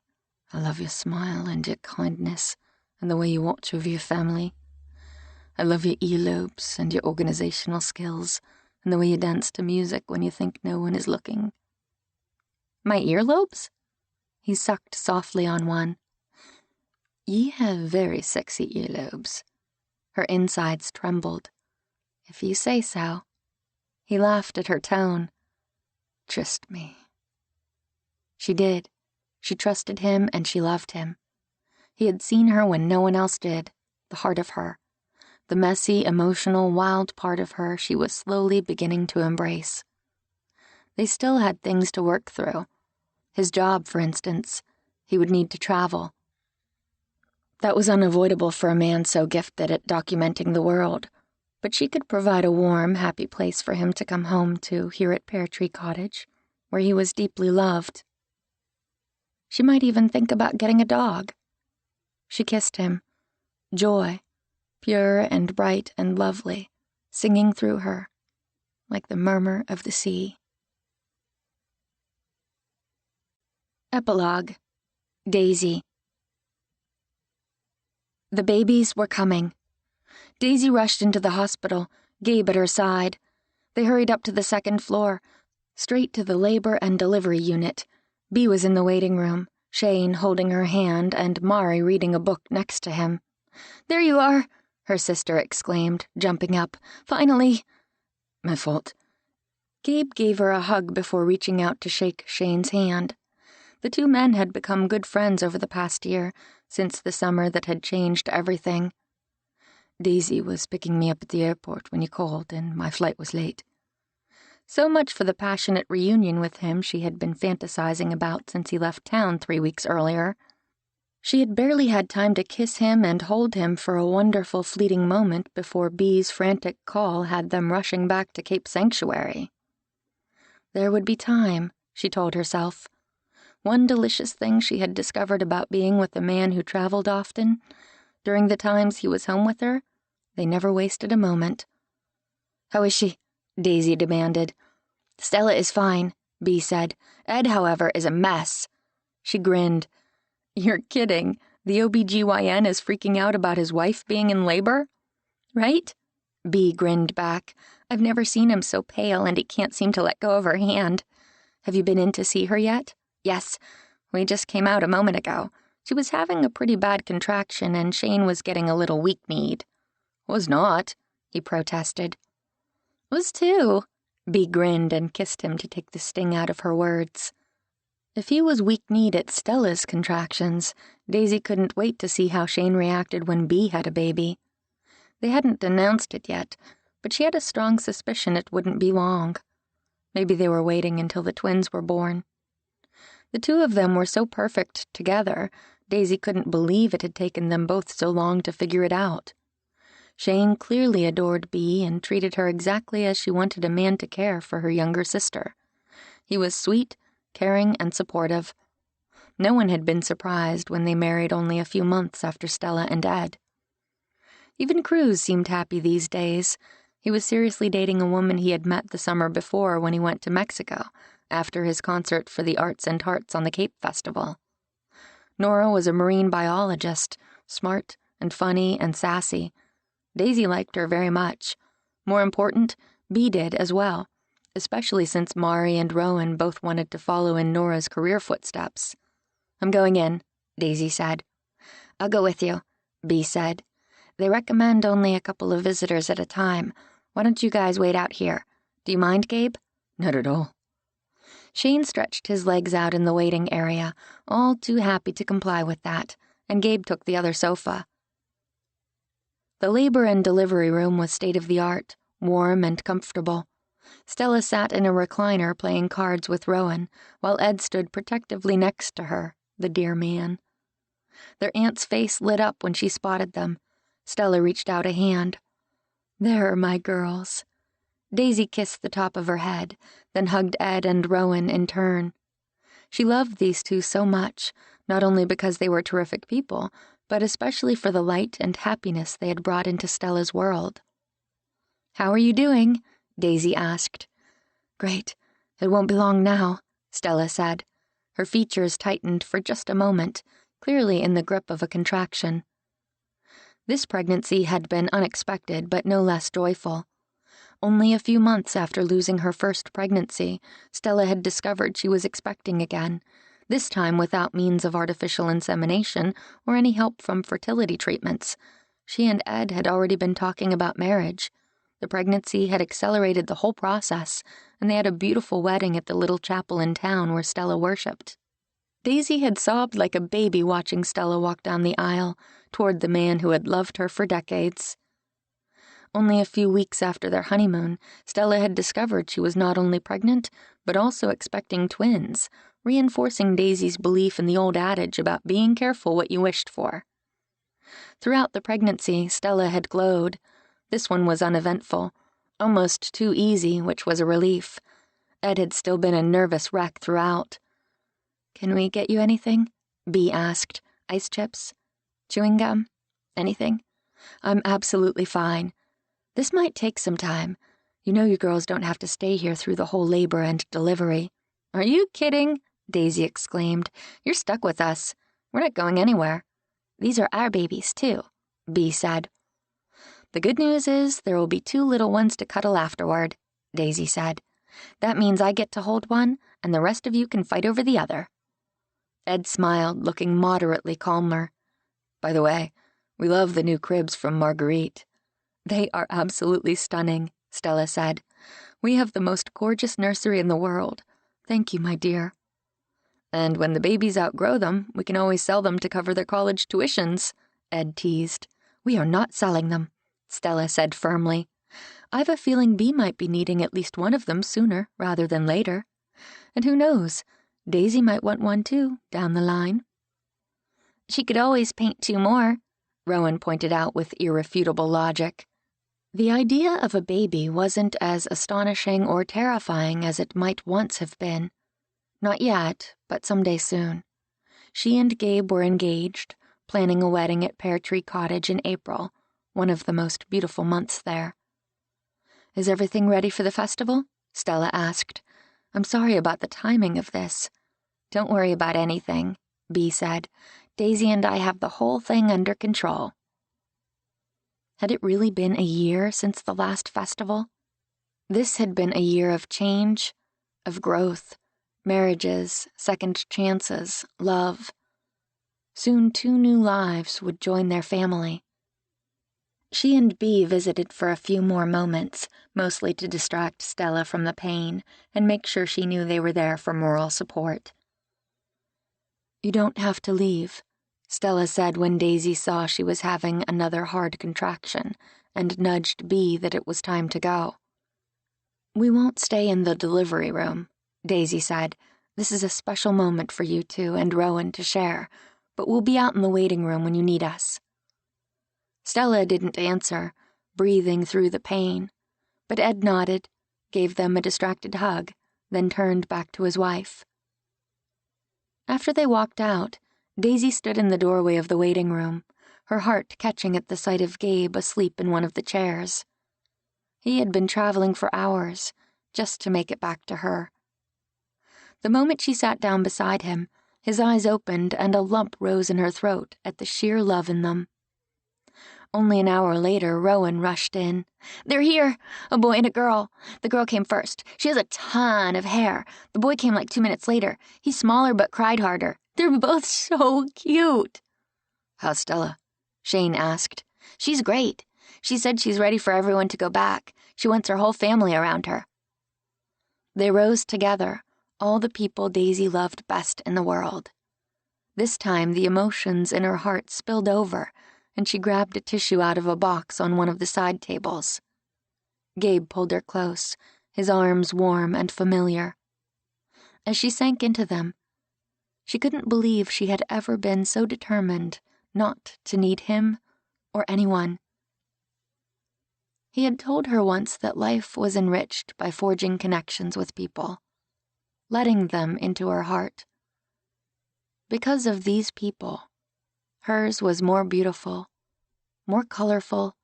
I love your smile and your kindness and the way you watch over your family. I love your earlobes and your organizational skills and the way you dance to music when you think no one is looking. My earlobes? He sucked softly on one. You have very sexy earlobes. Her insides trembled. If you say so. He laughed at her tone. Trust me. She did. She trusted him and she loved him. He had seen her when no one else did, the heart of her. The messy, emotional, wild part of her she was slowly beginning to embrace. They still had things to work through. His job, for instance. He would need to travel. That was unavoidable for a man so gifted at documenting the world, but she could provide a warm, happy place for him to come home to here at Pear Tree Cottage, where he was deeply loved. She might even think about getting a dog. She kissed him. Joy, pure and bright and lovely, singing through her, like the murmur of the sea. Epilogue. Daisy. The babies were coming. Daisy rushed into the hospital, Gabe at her side. They hurried up to the second floor, straight to the labor and delivery unit. Bea was in the waiting room, Shane holding her hand and Mari reading a book next to him. "There you are," her sister exclaimed, jumping up. "Finally." My fault. Gabe gave her a hug before reaching out to shake Shane's hand. The two men had become good friends over the past year, since the summer that had changed everything. Daisy was picking me up at the airport when you called, and my flight was late. So much for the passionate reunion with him she had been fantasizing about since he left town 3 weeks earlier. She had barely had time to kiss him and hold him for a wonderful fleeting moment before Bee's frantic call had them rushing back to Cape Sanctuary. There would be time, she told herself. One delicious thing she had discovered about being with a man who traveled often, during the times he was home with her, they never wasted a moment. "How is she?" Daisy demanded. "Stella is fine," Bee said. "Ed, however, is a mess." She grinned. "You're kidding. The OBGYN is freaking out about his wife being in labor?" "Right?" Bee grinned back. "I've never seen him so pale, and he can't seem to let go of her hand. Have you been in to see her yet?" "Yes. We just came out a moment ago. She was having a pretty bad contraction, and Shane was getting a little weak-kneed." "Was not," he protested. "Was too." Bee grinned and kissed him to take the sting out of her words. If he was weak-kneed at Stella's contractions, Daisy couldn't wait to see how Shane reacted when Bee had a baby. They hadn't announced it yet, but she had a strong suspicion it wouldn't be long. Maybe they were waiting until the twins were born. The two of them were so perfect together, Daisy couldn't believe it had taken them both so long to figure it out. Shane clearly adored Bee and treated her exactly as she wanted a man to care for her younger sister. He was sweet, caring, and supportive. No one had been surprised when they married only a few months after Stella and Ed. Even Cruz seemed happy these days. He was seriously dating a woman he had met the summer before when he went to Mexico, after his concert for the Arts and Hearts on the Cape Festival. Nora was a marine biologist, smart and funny and sassy. Daisy liked her very much. More important, Bee did as well, especially since Mari and Rowan both wanted to follow in Nora's career footsteps. "I'm going in," Daisy said. "I'll go with you," Bee said. "They recommend only a couple of visitors at a time. Why don't you guys wait out here? Do you mind, Gabe?" "Not at all." Shane stretched his legs out in the waiting area, all too happy to comply with that, and Gabe took the other sofa. The labor and delivery room was state-of-the-art, warm and comfortable. Stella sat in a recliner playing cards with Rowan, while Ed stood protectively next to her, the dear man. Their aunt's face lit up when she spotted them. Stella reached out a hand. "There are my girls." Daisy kissed the top of her head, then hugged Ed and Rowan in turn. She loved these two so much, not only because they were terrific people, but especially for the light and happiness they had brought into Stella's world. "How are you doing?" Daisy asked. "Great. It won't be long now," Stella said. Her features tightened for just a moment, clearly in the grip of a contraction. This pregnancy had been unexpected but no less joyful. Only a few months after losing her first pregnancy, Stella had discovered she was expecting again, this time without means of artificial insemination or any help from fertility treatments. She and Ed had already been talking about marriage. The pregnancy had accelerated the whole process, and they had a beautiful wedding at the little chapel in town where Stella worshipped. Daisy had sobbed like a baby watching Stella walk down the aisle toward the man who had loved her for decades. Only a few weeks after their honeymoon, Stella had discovered she was not only pregnant, but also expecting twins, reinforcing Daisy's belief in the old adage about being careful what you wished for. Throughout the pregnancy, Stella had glowed. This one was uneventful, almost too easy, which was a relief. Ed had still been a nervous wreck throughout. "Can we get you anything?" Bee asked. "Ice chips? Chewing gum? Anything?" "I'm absolutely fine. This might take some time. You know you girls don't have to stay here through the whole labor and delivery." "Are you kidding?" Daisy exclaimed. "You're stuck with us. We're not going anywhere." "These are our babies, too," Bee said. "The good news is there will be 2 little ones to cuddle afterward," Daisy said. "That means I get to hold one, and the rest of you can fight over the other." Ed smiled, looking moderately calmer. "By the way, we love the new cribs from Marguerite." "They are absolutely stunning," Stella said. We have the most gorgeous nursery in the world. Thank you, my dear. And when the babies outgrow them, we can always sell them to cover their college tuitions, Ed teased. We are not selling them, Stella said firmly. I've a feeling Bee might be needing at least one of them sooner rather than later. And who knows, Daisy might want one too, down the line. She could always paint 2 more, Rowan pointed out with irrefutable logic. The idea of a baby wasn't as astonishing or terrifying as it might once have been. Not yet, but someday soon. She and Gabe were engaged, planning a wedding at Pear Tree Cottage in April, one of the most beautiful months there. Is everything ready for the festival? Stella asked. I'm sorry about the timing of this. Don't worry about anything, Bee said. Daisy and I have the whole thing under control. Had it really been a year since the last festival? This had been a year of change, of growth, marriages, second chances, love. Soon 2 new lives would join their family. She and Bee visited for a few more moments, mostly to distract Stella from the pain and make sure she knew they were there for moral support. You don't have to leave, Stella said when Daisy saw she was having another hard contraction and nudged Bee that it was time to go. We won't stay in the delivery room, Daisy said. This is a special moment for you two and Rowan to share, but we'll be out in the waiting room when you need us. Stella didn't answer, breathing through the pain, but Ed nodded, gave them a distracted hug, then turned back to his wife. After they walked out, Daisy stood in the doorway of the waiting room, her heart catching at the sight of Gabe asleep in one of the chairs. He had been traveling for hours, just to make it back to her. The moment she sat down beside him, his eyes opened and a lump rose in her throat at the sheer love in them. Only an hour later, Rowan rushed in. They're here! A boy and a girl. The girl came first. She has a ton of hair. The boy came like 2 minutes later. He's smaller but cried harder. They're both so cute. How's Stella? Shane asked. She's great. She said she's ready for everyone to go back. She wants her whole family around her. They rose together, all the people Daisy loved best in the world. This time the emotions in her heart spilled over, and she grabbed a tissue out of a box on one of the side tables. Gabe pulled her close, his arms warm and familiar. As she sank into them, she couldn't believe she had ever been so determined not to need him or anyone. He had told her once that life was enriched by forging connections with people, letting them into her heart. Because of these people, hers was more beautiful, more colorful,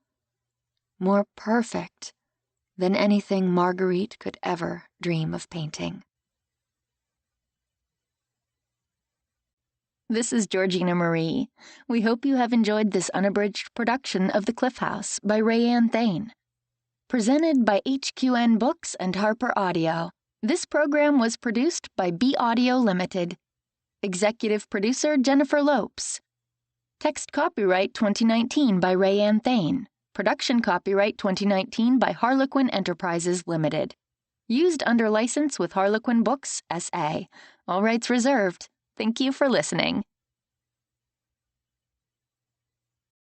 more perfect than anything Marguerite could ever dream of painting. This is Georgina Marie. We hope you have enjoyed this unabridged production of The Cliff House by RaeAnne Thayne. Presented by HQN Books and Harper Audio. This program was produced by B Audio Limited. Executive producer Jennifer Lopes. Text copyright 2019 by RaeAnne Thayne. Production copyright 2019 by Harlequin Enterprises Limited. Used under license with Harlequin Books, S.A. All rights reserved. Thank you for listening.